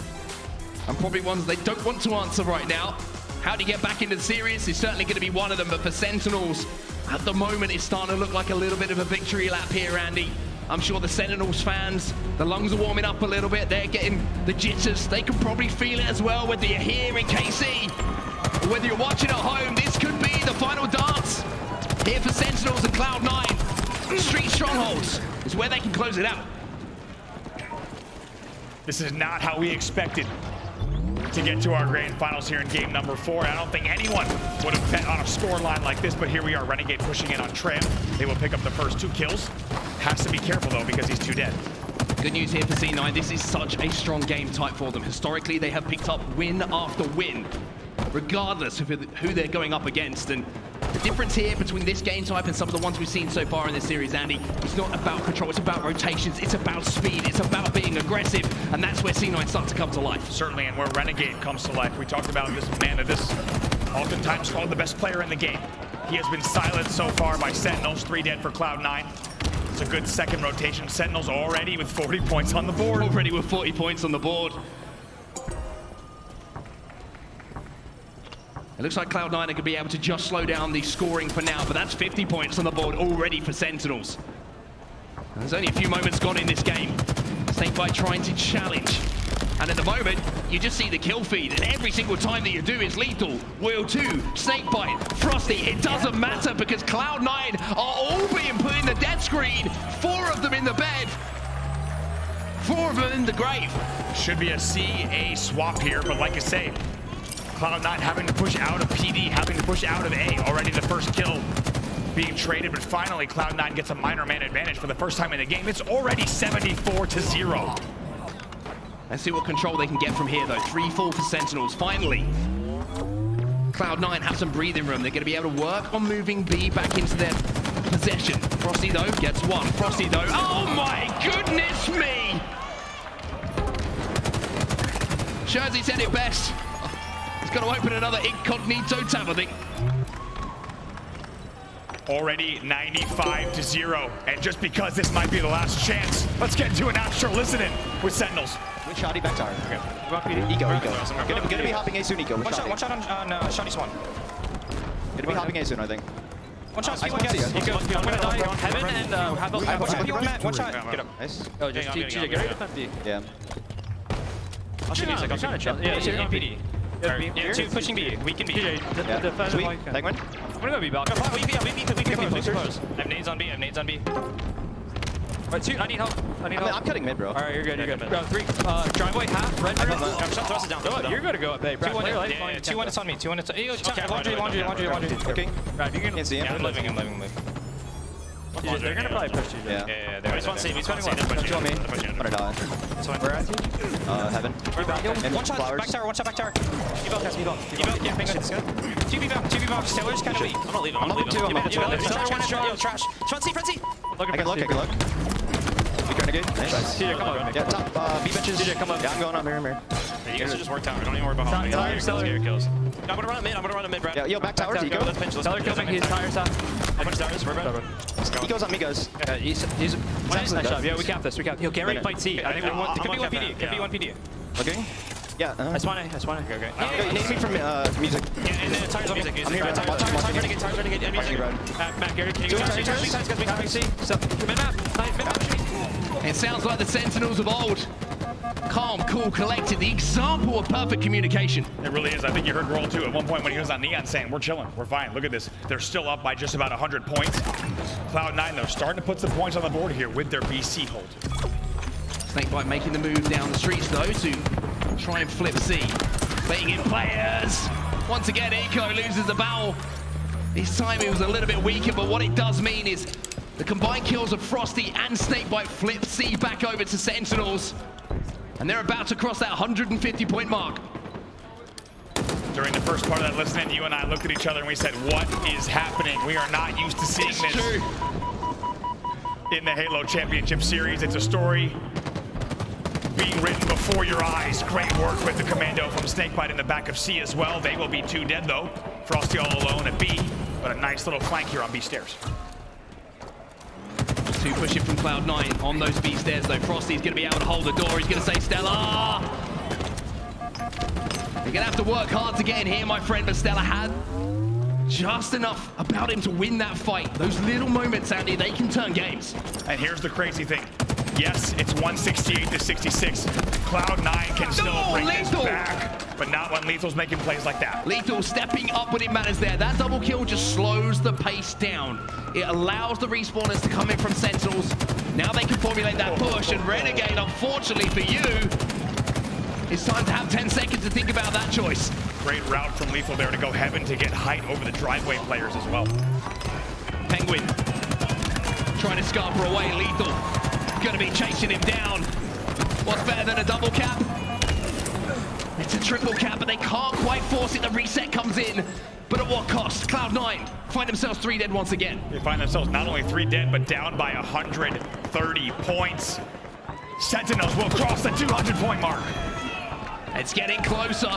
and probably ones they don't want to answer right now. How do you get back into the series? It's certainly going to be one of them, but for Sentinels, at the moment, it's starting to look like a little bit of a victory lap here, Andy. I'm sure the Sentinels fans, the lungs are warming up a little bit. They're getting the jitters. They can probably feel it as well, whether you're here in KC or whether you're watching at home. This could be the final dance here for Sentinels and Cloud9. Street Strongholds is where they can close it out. This is not how we expected to get to our grand finals here in game number 4. I don't think anyone would have bet on a scoreline like this, but here we are, Renegade pushing in on Tram. They will pick up the first 2 kills. Has to be careful though, because he's 2 dead. Good news here for C9. This is such a strong game type for them. Historically, they have picked up win after win, regardless of who they're going up against. And the difference here between this game type and some of the ones we've seen so far in this series, Andy, it's not about control, it's about rotations, it's about speed, it's about being aggressive, and that's where C9 starts to come to life. Certainly, and where Renegade comes to life. We talked about this man of this, oftentimes called the best player in the game. He has been silenced so far by Sentinels, 3 dead for Cloud9. It's a good second rotation. Sentinels already with 40 points on the board. Already with 40 points on the board. It looks like Cloud9 are going to be able to just slow down the scoring for now, but that's 50 points on the board already for Sentinels. And there's only a few moments gone in this game. Snakebite trying to challenge. And at the moment, you just see the kill feed, and every single time that you do is lethal. Wheel 2, Snakebite, Frosty, it doesn't matter because Cloud9 are all being put in the death screen. 4 of them in the bed. 4 of them in the grave. Should be a C-A swap here, but like I say, Cloud9 having to push out of PD, having to push out of A. Already the first kill being traded, but finally Cloud9 gets a minor man advantage for the first time in the game. It's already 74-0. Let's see what control they can get from here, though. 3-4 for Sentinels, finally. Cloud9 have some breathing room. They're going to be able to work on moving B back into their possession. Frosty, though, gets 1. Frosty, though, oh my goodness me! Jersey said it best. He's got to open another incognito tab, I think. Already 95-0, and just because this might be the last chance, let's get into an Astro listening with Sentinels. With Shoddy back tower. Okay. Eco. Gonna be hopping A soon, Eco. One shot on Shoddy Swan. Gonna be hopping A soon, I think. One shot, Eco. I'm gonna die on Heaven and have one shot. Get up. Nice. Oh, just TJ, get ready to B. Yeah. I'll shoot music, I'll shoot. Yeah, PD. Yeah, 2 pushing B. We can be. Sweet. Penguin. I'm gonna go B back. We can be close. I have nades on B. Alright, 2. I need help. I'm cutting mid, bro. Alright, you're good. Bro, 3. Driveway, half, red. Thrust it down. You're gonna go up A. 2-1. Yeah, 2-1, it's on me. 2-1, it's on me. Laundry. Okay. Right, you can't see him. I'm living. They're gonna probably push you. Yeah. They're just one save. He's running 1. Two on me. I'm gonna die. Where at you? Heaven. One shot back tower. Evo, yeah, penguin. 2B bomb. Sailors kind of weak. I'm not leaving. I'm leaving. Trash. Frenzy. I can look. We renegade. Nice. TJ, come up. Yeah, top B benches. TJ, come up. Yeah, I'm going on mirror. You guys just work tower. Don't even worry about how many kills. I'm gonna run a mid, bro. Yeah, back tower. Eco. Teller kills me. He's tires up. How much tires? We're good. Eco's on me, guys. He's nice shot. Yeah, we cap this. Yo, get ready to fight C. I think we want. It could be 1 PD. Okay. Yeah. I spawn it. Okay. Name me from music. Yeah, and tires on music. I'm here. Tires renegade. Matt, Gary, can you go? Tires, guys. We can see. So, mid map. It sounds like the Sentinels of old. Calm, cool, collected, the example of perfect communication. It really is. I think you heard Roll too at one point when he was on Neon saying, we're chilling, we're fine. Look at this. They're still up by just about 100 points. Cloud9, though, starting to put some points on the board here with their BC hold. Snakebite making the move down the streets, though, to try and flip C. Baiting in players. Once again, Eco loses the battle. This time it was a little bit weaker, but what it does mean is the combined kills of Frosty and Snakebite flip C back over to Sentinels. And they're about to cross that 150-point mark. During the first part of that listening, you and I looked at each other and we said, what is happening? We are not used to seeing this in the Halo Championship Series. It's a story being written before your eyes. Great work with the commando from Snakebite in the back of C as well. They will be 2 dead though. Frosty all alone at B, but a nice little flank here on B stairs. 2 pushing from Cloud9 on those B stairs though. Frosty's gonna be able to hold the door. He's gonna say Stella. You're gonna have to work hard to get in here, my friend, but Stella had just enough about him to win that fight. Those little moments, Andy, they can turn games. And here's the crazy thing. Yes, it's 168 to 66. Cloud9 can still bring this back, but not when Lethal's making plays like that. Lethal stepping up when it matters there. That double kill just slows the pace down. It allows the respawners to come in from Sentinels. Now they can formulate that push, and Renegade, unfortunately for you, it's time to have 10 seconds to think about that choice. Great route from Lethal there to go heaven to get height over the driveway players as well. Penguin trying to scarper away. Lethal gonna be chasing him down. What's better than a double cap? It's a triple cap, but they can't quite force it. The reset comes in, but at what cost? Cloud9 find themselves 3 dead once again. They find themselves not only 3 dead, but down by 130 points. Sentinels will cross the 200-point mark. It's getting closer.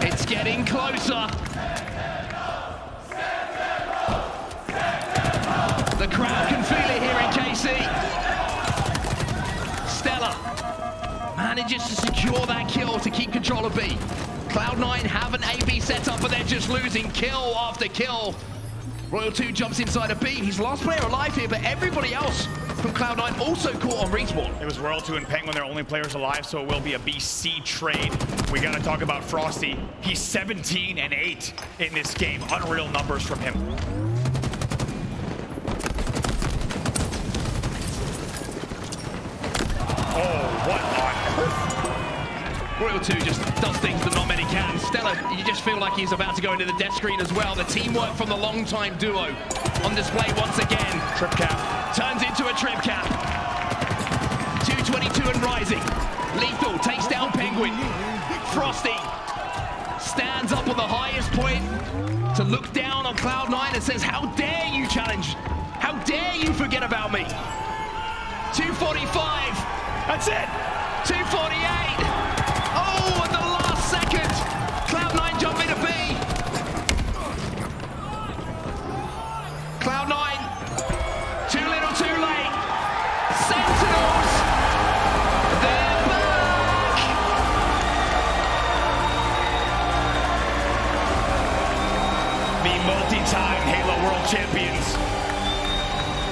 It's getting closer. The crowd can feel it here in KC. Stella manages to secure that kill to keep control of B. Cloud9 have an AB set up, but they're just losing kill after kill. Royal 2 jumps inside of B. He's last player alive here, but everybody else from Cloud9 also caught on respawn. It was Royal 2 and Penguin, their only players alive, so it will be a BC trade. We gotta talk about Frosty. He's 17-8 in this game. Unreal numbers from him. Oh, what on earth? Royal 2 just does things that not many can. Stella, you just feel like he's about to go into the death screen as well. The teamwork from the long-time duo on display once again. Trip cap. Turns into a trip cap. 222 and rising. Lethal takes down Penguin. Frosty stands up on the highest point to look down on Cloud9 and says, how dare you challenge? How dare you forget about me? 245. That's it. 248. Oh, at the last second. Cloud9 jump into B. Cloud9, too little, too late. Sentinels, they're back. The multi-time Halo World Champions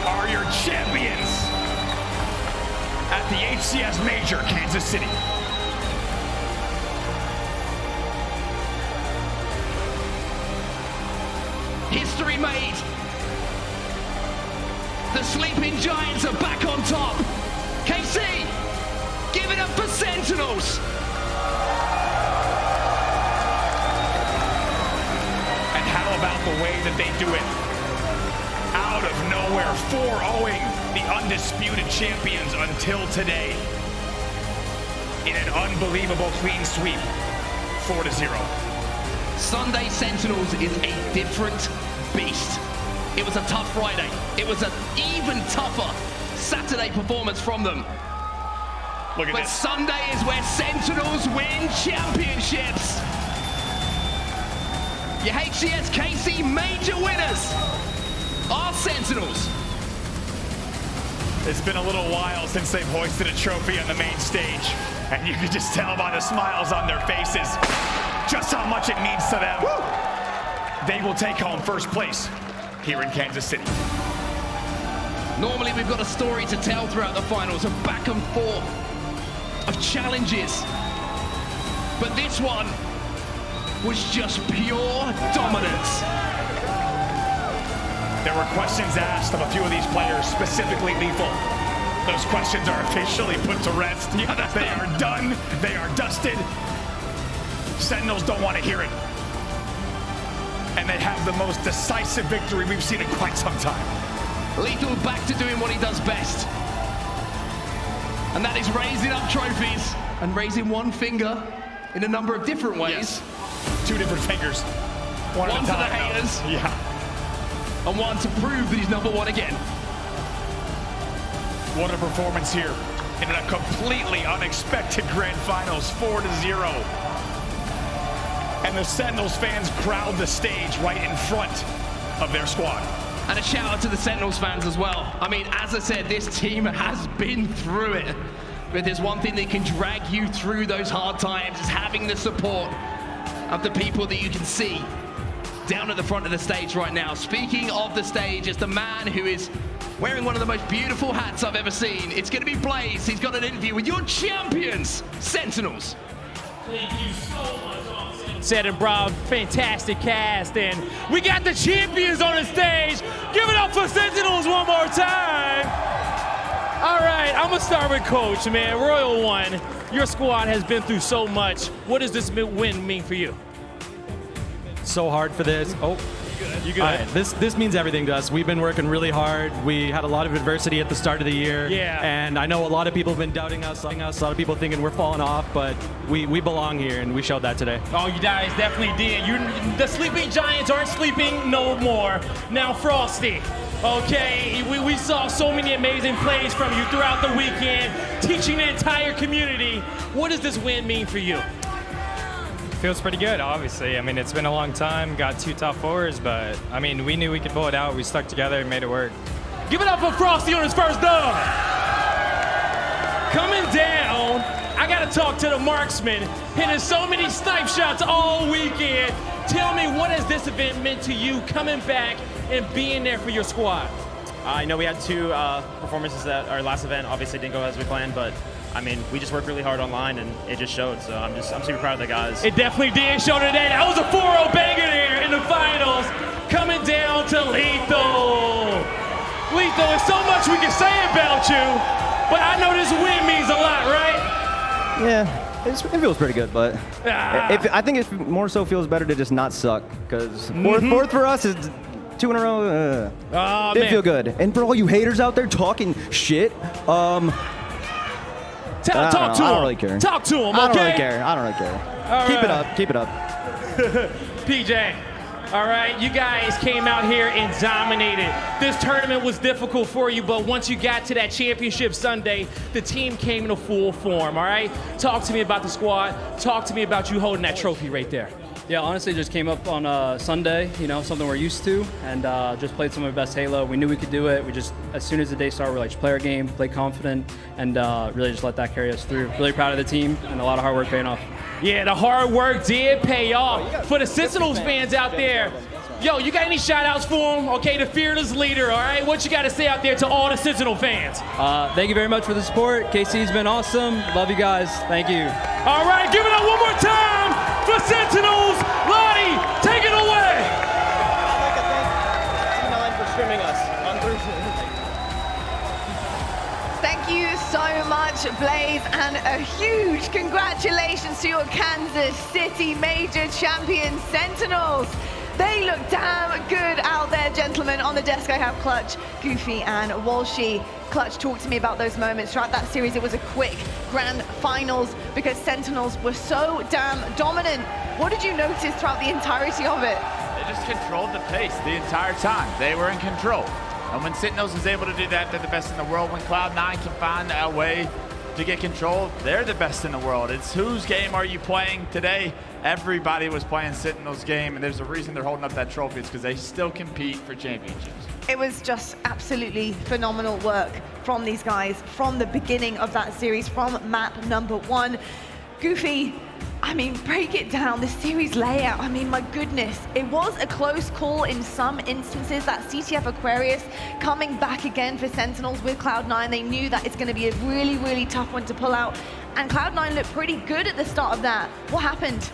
are your champions at the HCS Major, Kansas City. History made. The sleeping giants are back on top. KC, give it up for Sentinels. And how about the way that they do it? Out of nowhere, 4-0ing the undisputed champions until today in an unbelievable clean sweep, 4-0. Sunday Sentinels is a different beast. It was a tough Friday. It was an even tougher Saturday performance from them. Look at but this. Sunday is where Sentinels win championships. Your HCS KC Major winners are Sentinels. It's been a little while since they've hoisted a trophy on the main stage, and you can just tell by the smiles on their faces just how much it means to them. Woo! They will take home first place here in Kansas City. Normally we've got a story to tell throughout the finals, a back and forth of challenges. But this one was just pure dominance. There were questions asked of a few of these players, specifically Lethal. Those questions are officially put to rest. They are done. They are dusted. Sentinels don't want to hear it. And they have the most decisive victory we've seen in quite some time. Lethal back to doing what he does best. And that is raising up trophies and raising one finger in a number of different ways. Yes. 2 different fingers. One for the haters. Yeah. And one to prove that he's #1 again. What a performance here in a completely unexpected grand finals, 4-0. And the Sentinels fans crowd the stage right in front of their squad. And a shout out to the Sentinels fans as well. I mean, as I said, this team has been through it. But there's one thing that can drag you through those hard times is having the support of the people that you can see down at the front of the stage right now. Speaking of the stage, it's the man who is wearing one of the most beautiful hats I've ever seen. It's going to be Blaze. He's got an interview with your champions, Sentinels. Thank you so much. Said and Brown, fantastic cast, and we got the champions on the stage. Give it up for Sentinels one more time. All right, I'm gonna start with Coach, man. Royal One, your squad has been through so much. What does this win mean for you? So hard for this. Oh, you good? All right, this means everything to us. We've been working really hard. We had a lot of adversity at the start of the year. Yeah. And I know a lot of people have been doubting us, a lot of people thinking we're falling off, but we belong here, and we showed that today. Oh, you guys definitely did. The sleeping giants aren't sleeping no more. Now Frosty. Okay, we saw so many amazing plays from you throughout the weekend, teaching the entire community. What does this win mean for you? Feels pretty good, obviously. I mean, it's been a long time, got 2 top 4s, but I mean, we knew we could pull it out. We stuck together and made it work. Give it up for Frosty on his first dub. Coming down, I gotta talk to the marksman, hitting so many snipe shots all weekend. Tell me, what has this event meant to you coming back and being there for your squad? I know we had 2 performances at our last event. Obviously didn't go as we planned, but I mean, we just worked really hard online and it just showed. So I'm super proud of the guys. It definitely did show today. That was a 4-0 banger there in the finals. Coming down to Lethal. Lethal, there's so much we can say about you, but I know this win means a lot, right? Yeah, it feels pretty good, but I think it more so feels better to just not suck, because fourth for us is 2 in a row. Didn't feel good. And for all you haters out there talking shit, talk to him. I don't really care. Talk to him, okay? I don't really care. I don't really care. All Keep it right. up. Keep it up. PJ, all right, you guys came out here and dominated. This tournament was difficult for you, but once you got to that championship Sunday, the team came into full form, all right? Talk to me about the squad. Talk to me about you holding that trophy right there. Yeah, honestly, just came up on Sunday, you know, something we're used to, and just played some of our best Halo. We knew we could do it. We just, as soon as the day started, we're like, just play our game, play confident, and really just let that carry us through. Really proud of the team, and a lot of hard work paying off. Yeah, the hard work did pay off. For the Sentinels fans out there, yo, you got any shout-outs for them? Okay, the fearless leader, all right? What you got to say out there to all the Sentinel fans? Thank you very much for the support. KC's been awesome. Love you guys. Thank you. All right, give it up one more time for Sentinels. Lottie, take it away. I'd like to thank C9 for streaming us on Thursday. Thank you so much, Blaze, and a huge congratulations to your Kansas City Major champion Sentinels. They look damn good out there, gentlemen. On the desk, I have Clutch, Goofy, and Walshy. Clutch, talk to me about those moments. Throughout that series, it was a quick grand finals because Sentinels were so damn dominant. What did you notice throughout the entirety of it? They just controlled the pace the entire time. They were in control. And when Sentinels is able to do that, they're the best in the world. When Cloud9 can find a way to get control, they're the best in the world. It's whose game are you playing today? Everybody was playing Sentinels' game, and there's a reason they're holding up that trophy. It's because they still compete for championships. It was just absolutely phenomenal work from these guys from the beginning of that series, from map number 1. Goofy, I mean, break it down, the series layout, I mean, my goodness. It was a close call in some instances. That CTF Aquarius coming back again for Sentinels with Cloud9. They knew that it's going to be a really, really tough one to pull out. And Cloud9 looked pretty good at the start of that. What happened?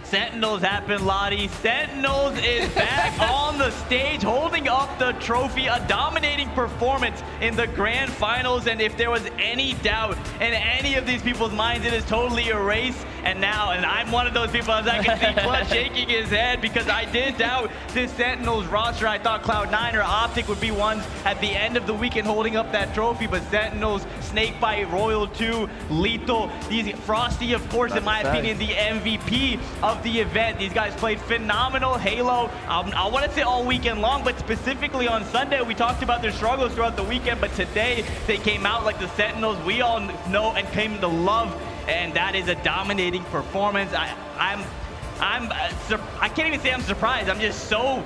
Sentinels happened, Lottie. Sentinels is back on the stage, holding up the trophy, a dominating performance in the grand finals. And if there was any doubt in any of these people's minds, it is totally erased. And now, and I'm one of those people, as I can see Clutch shaking his head, because I did doubt this Sentinels roster. I thought Cloud9 or Optek would be ones at the end of the weekend holding up that trophy, but Sentinels, Snakebite, Royal 2, Lethal, these Frosty, of course, in my opinion, the MVP of the event. These guys played phenomenal Halo. I want to say all weekend long, but specifically on Sunday, we talked about their struggles throughout the weekend, but today they came out like the Sentinels we all know and came to love, and that is a dominating performance. I can't even say I'm surprised. I'm just so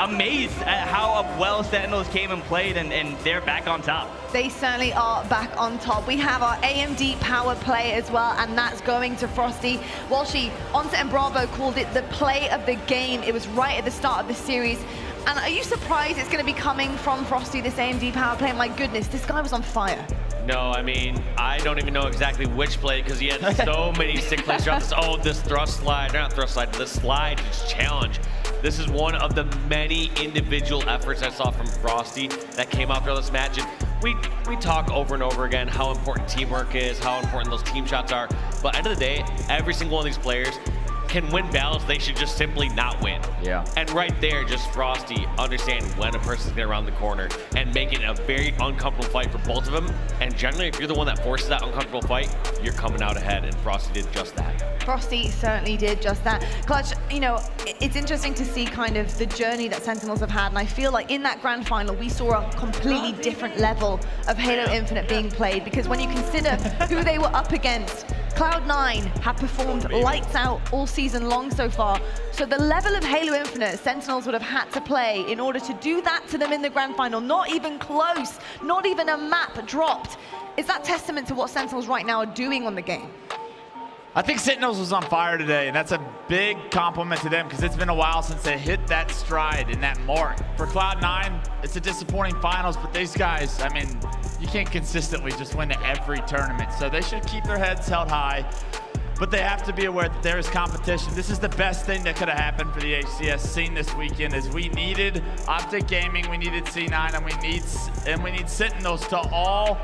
amazed at how well Sentinels came and played, and they're back on top. They certainly are back on top. We have our AMD power play as well, and that's going to Frosty. Walshy, Onset and Bravo called it the play of the game. It was right at the start of the series. And are you surprised it's going to be coming from Frosty, this AMD power play? My goodness, this guy was on fire. No, I mean, I don't even know exactly which play, because he had so many sick plays throughout this. Oh, this thrust slide, not thrust slide, this slide challenge. This is one of the many individual efforts I saw from Frosty that came out throughout this match. And we talk over and over again how important teamwork is, how important those team shots are. But at the end of the day, every single one of these players can win battles they should just simply not win. Yeah. And right there, just Frosty understanding when a person's getting around the corner and making a very uncomfortable fight for both of them. And generally, if you're the one that forces that uncomfortable fight, you're coming out ahead, and Frosty did just that. Frosty certainly did just that. Clutch, you know, it's interesting to see kind of the journey that Sentinels have had, and I feel like in that grand final, we saw a completely different level of Halo Infinite being played, because when you consider who they were up against, Cloud9 have performed lights out all season long so far. So the level of Halo Infinite Sentinels would have had to play in order to do that to them in the grand final, not even close, not even a map dropped. Is that testament to what Sentinels right now are doing on the game? I think Sentinels was on fire today, and that's a big compliment to them, because it's been a while since they hit that stride and that mark. For Cloud9, it's a disappointing finals, but these guys, I mean, you can't consistently just win every tournament, so they should keep their heads held high. But they have to be aware that there is competition. This is the best thing that could have happened for the HCS scene this weekend, is we needed Optek Gaming, we needed C9, and we need Sentinels to all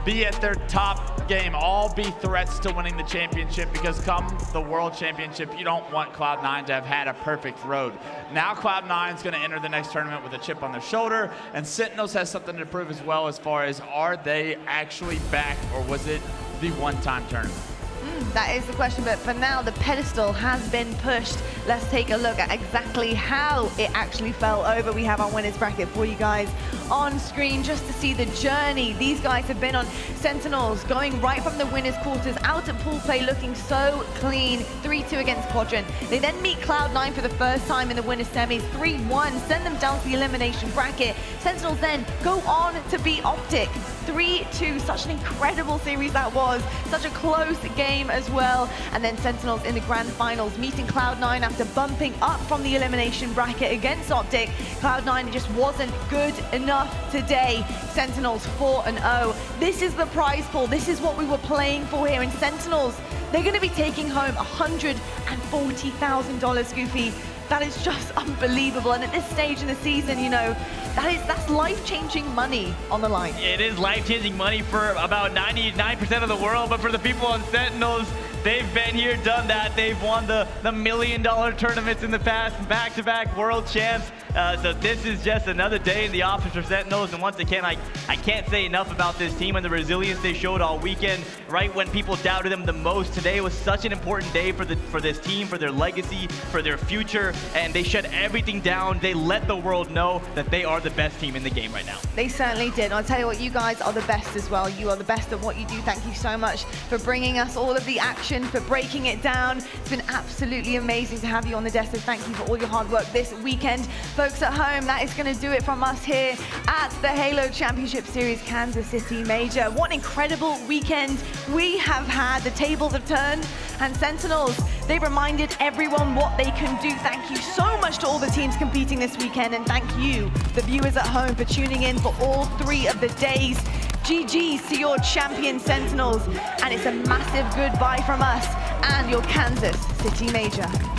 be at their top game, all be threats to winning the championship, because come the World Championship, you don't want Cloud9 to have had a perfect road. Now Cloud9 is going to enter the next tournament with a chip on their shoulder, and Sentinels has something to prove as well, as far as are they actually back, or was it the one-time tournament? That is the question, but for now, the pedestal has been pushed. Let's take a look at exactly how it actually fell over. We have our winners bracket for you guys on screen just to see the journey these guys have been on. Sentinels going right from the winners quarters out at pool play, looking so clean. 3-2 against Quadrant. They then meet Cloud9 for the first time in the winners semis. 3-1, send them down to the elimination bracket. Sentinels then go on to beat Optek. 3-2, such an incredible series that was. Such a close game as well. And then Sentinels in the grand finals meeting Cloud9 after bumping up from the elimination bracket against Optek. Cloud9 just wasn't good enough today. Sentinels 4-0. This is the prize pool. This is what we were playing for here in Sentinels. They're going to be taking home $140,000, Goofy. That is just unbelievable. And at this stage in the season, you know, that's life-changing money on the line. It is life-changing money for about 99% of the world, but for the people on Sentinels, they've been here, done that. They've won the $1 million tournaments in the past, back-to-back world champs. So this is just another day in the office for Sentinels. And once again, I can't say enough about this team and the resilience they showed all weekend. Right when people doubted them the most, today was such an important day for this team, for their legacy, for their future. And they shut everything down. They let the world know that they are the best team in the game right now. They certainly did. I'll tell you what, you guys are the best as well. You are the best at what you do. Thank you so much for bringing us all of the action, for breaking it down. It's been absolutely amazing to have you on the desk. So thank you for all your hard work this weekend. Folks at home, that is going to do it from us here at the Halo Championship Series Kansas City Major. What an incredible weekend we have had. The tables have turned, and Sentinels, They reminded everyone what they can do. Thank you so much to all the teams competing this weekend, and thank you, the viewers at home, for tuning in for all 3 of the days. GG's to your champion Sentinels, and it's a massive goodbye from us and your Kansas City Major.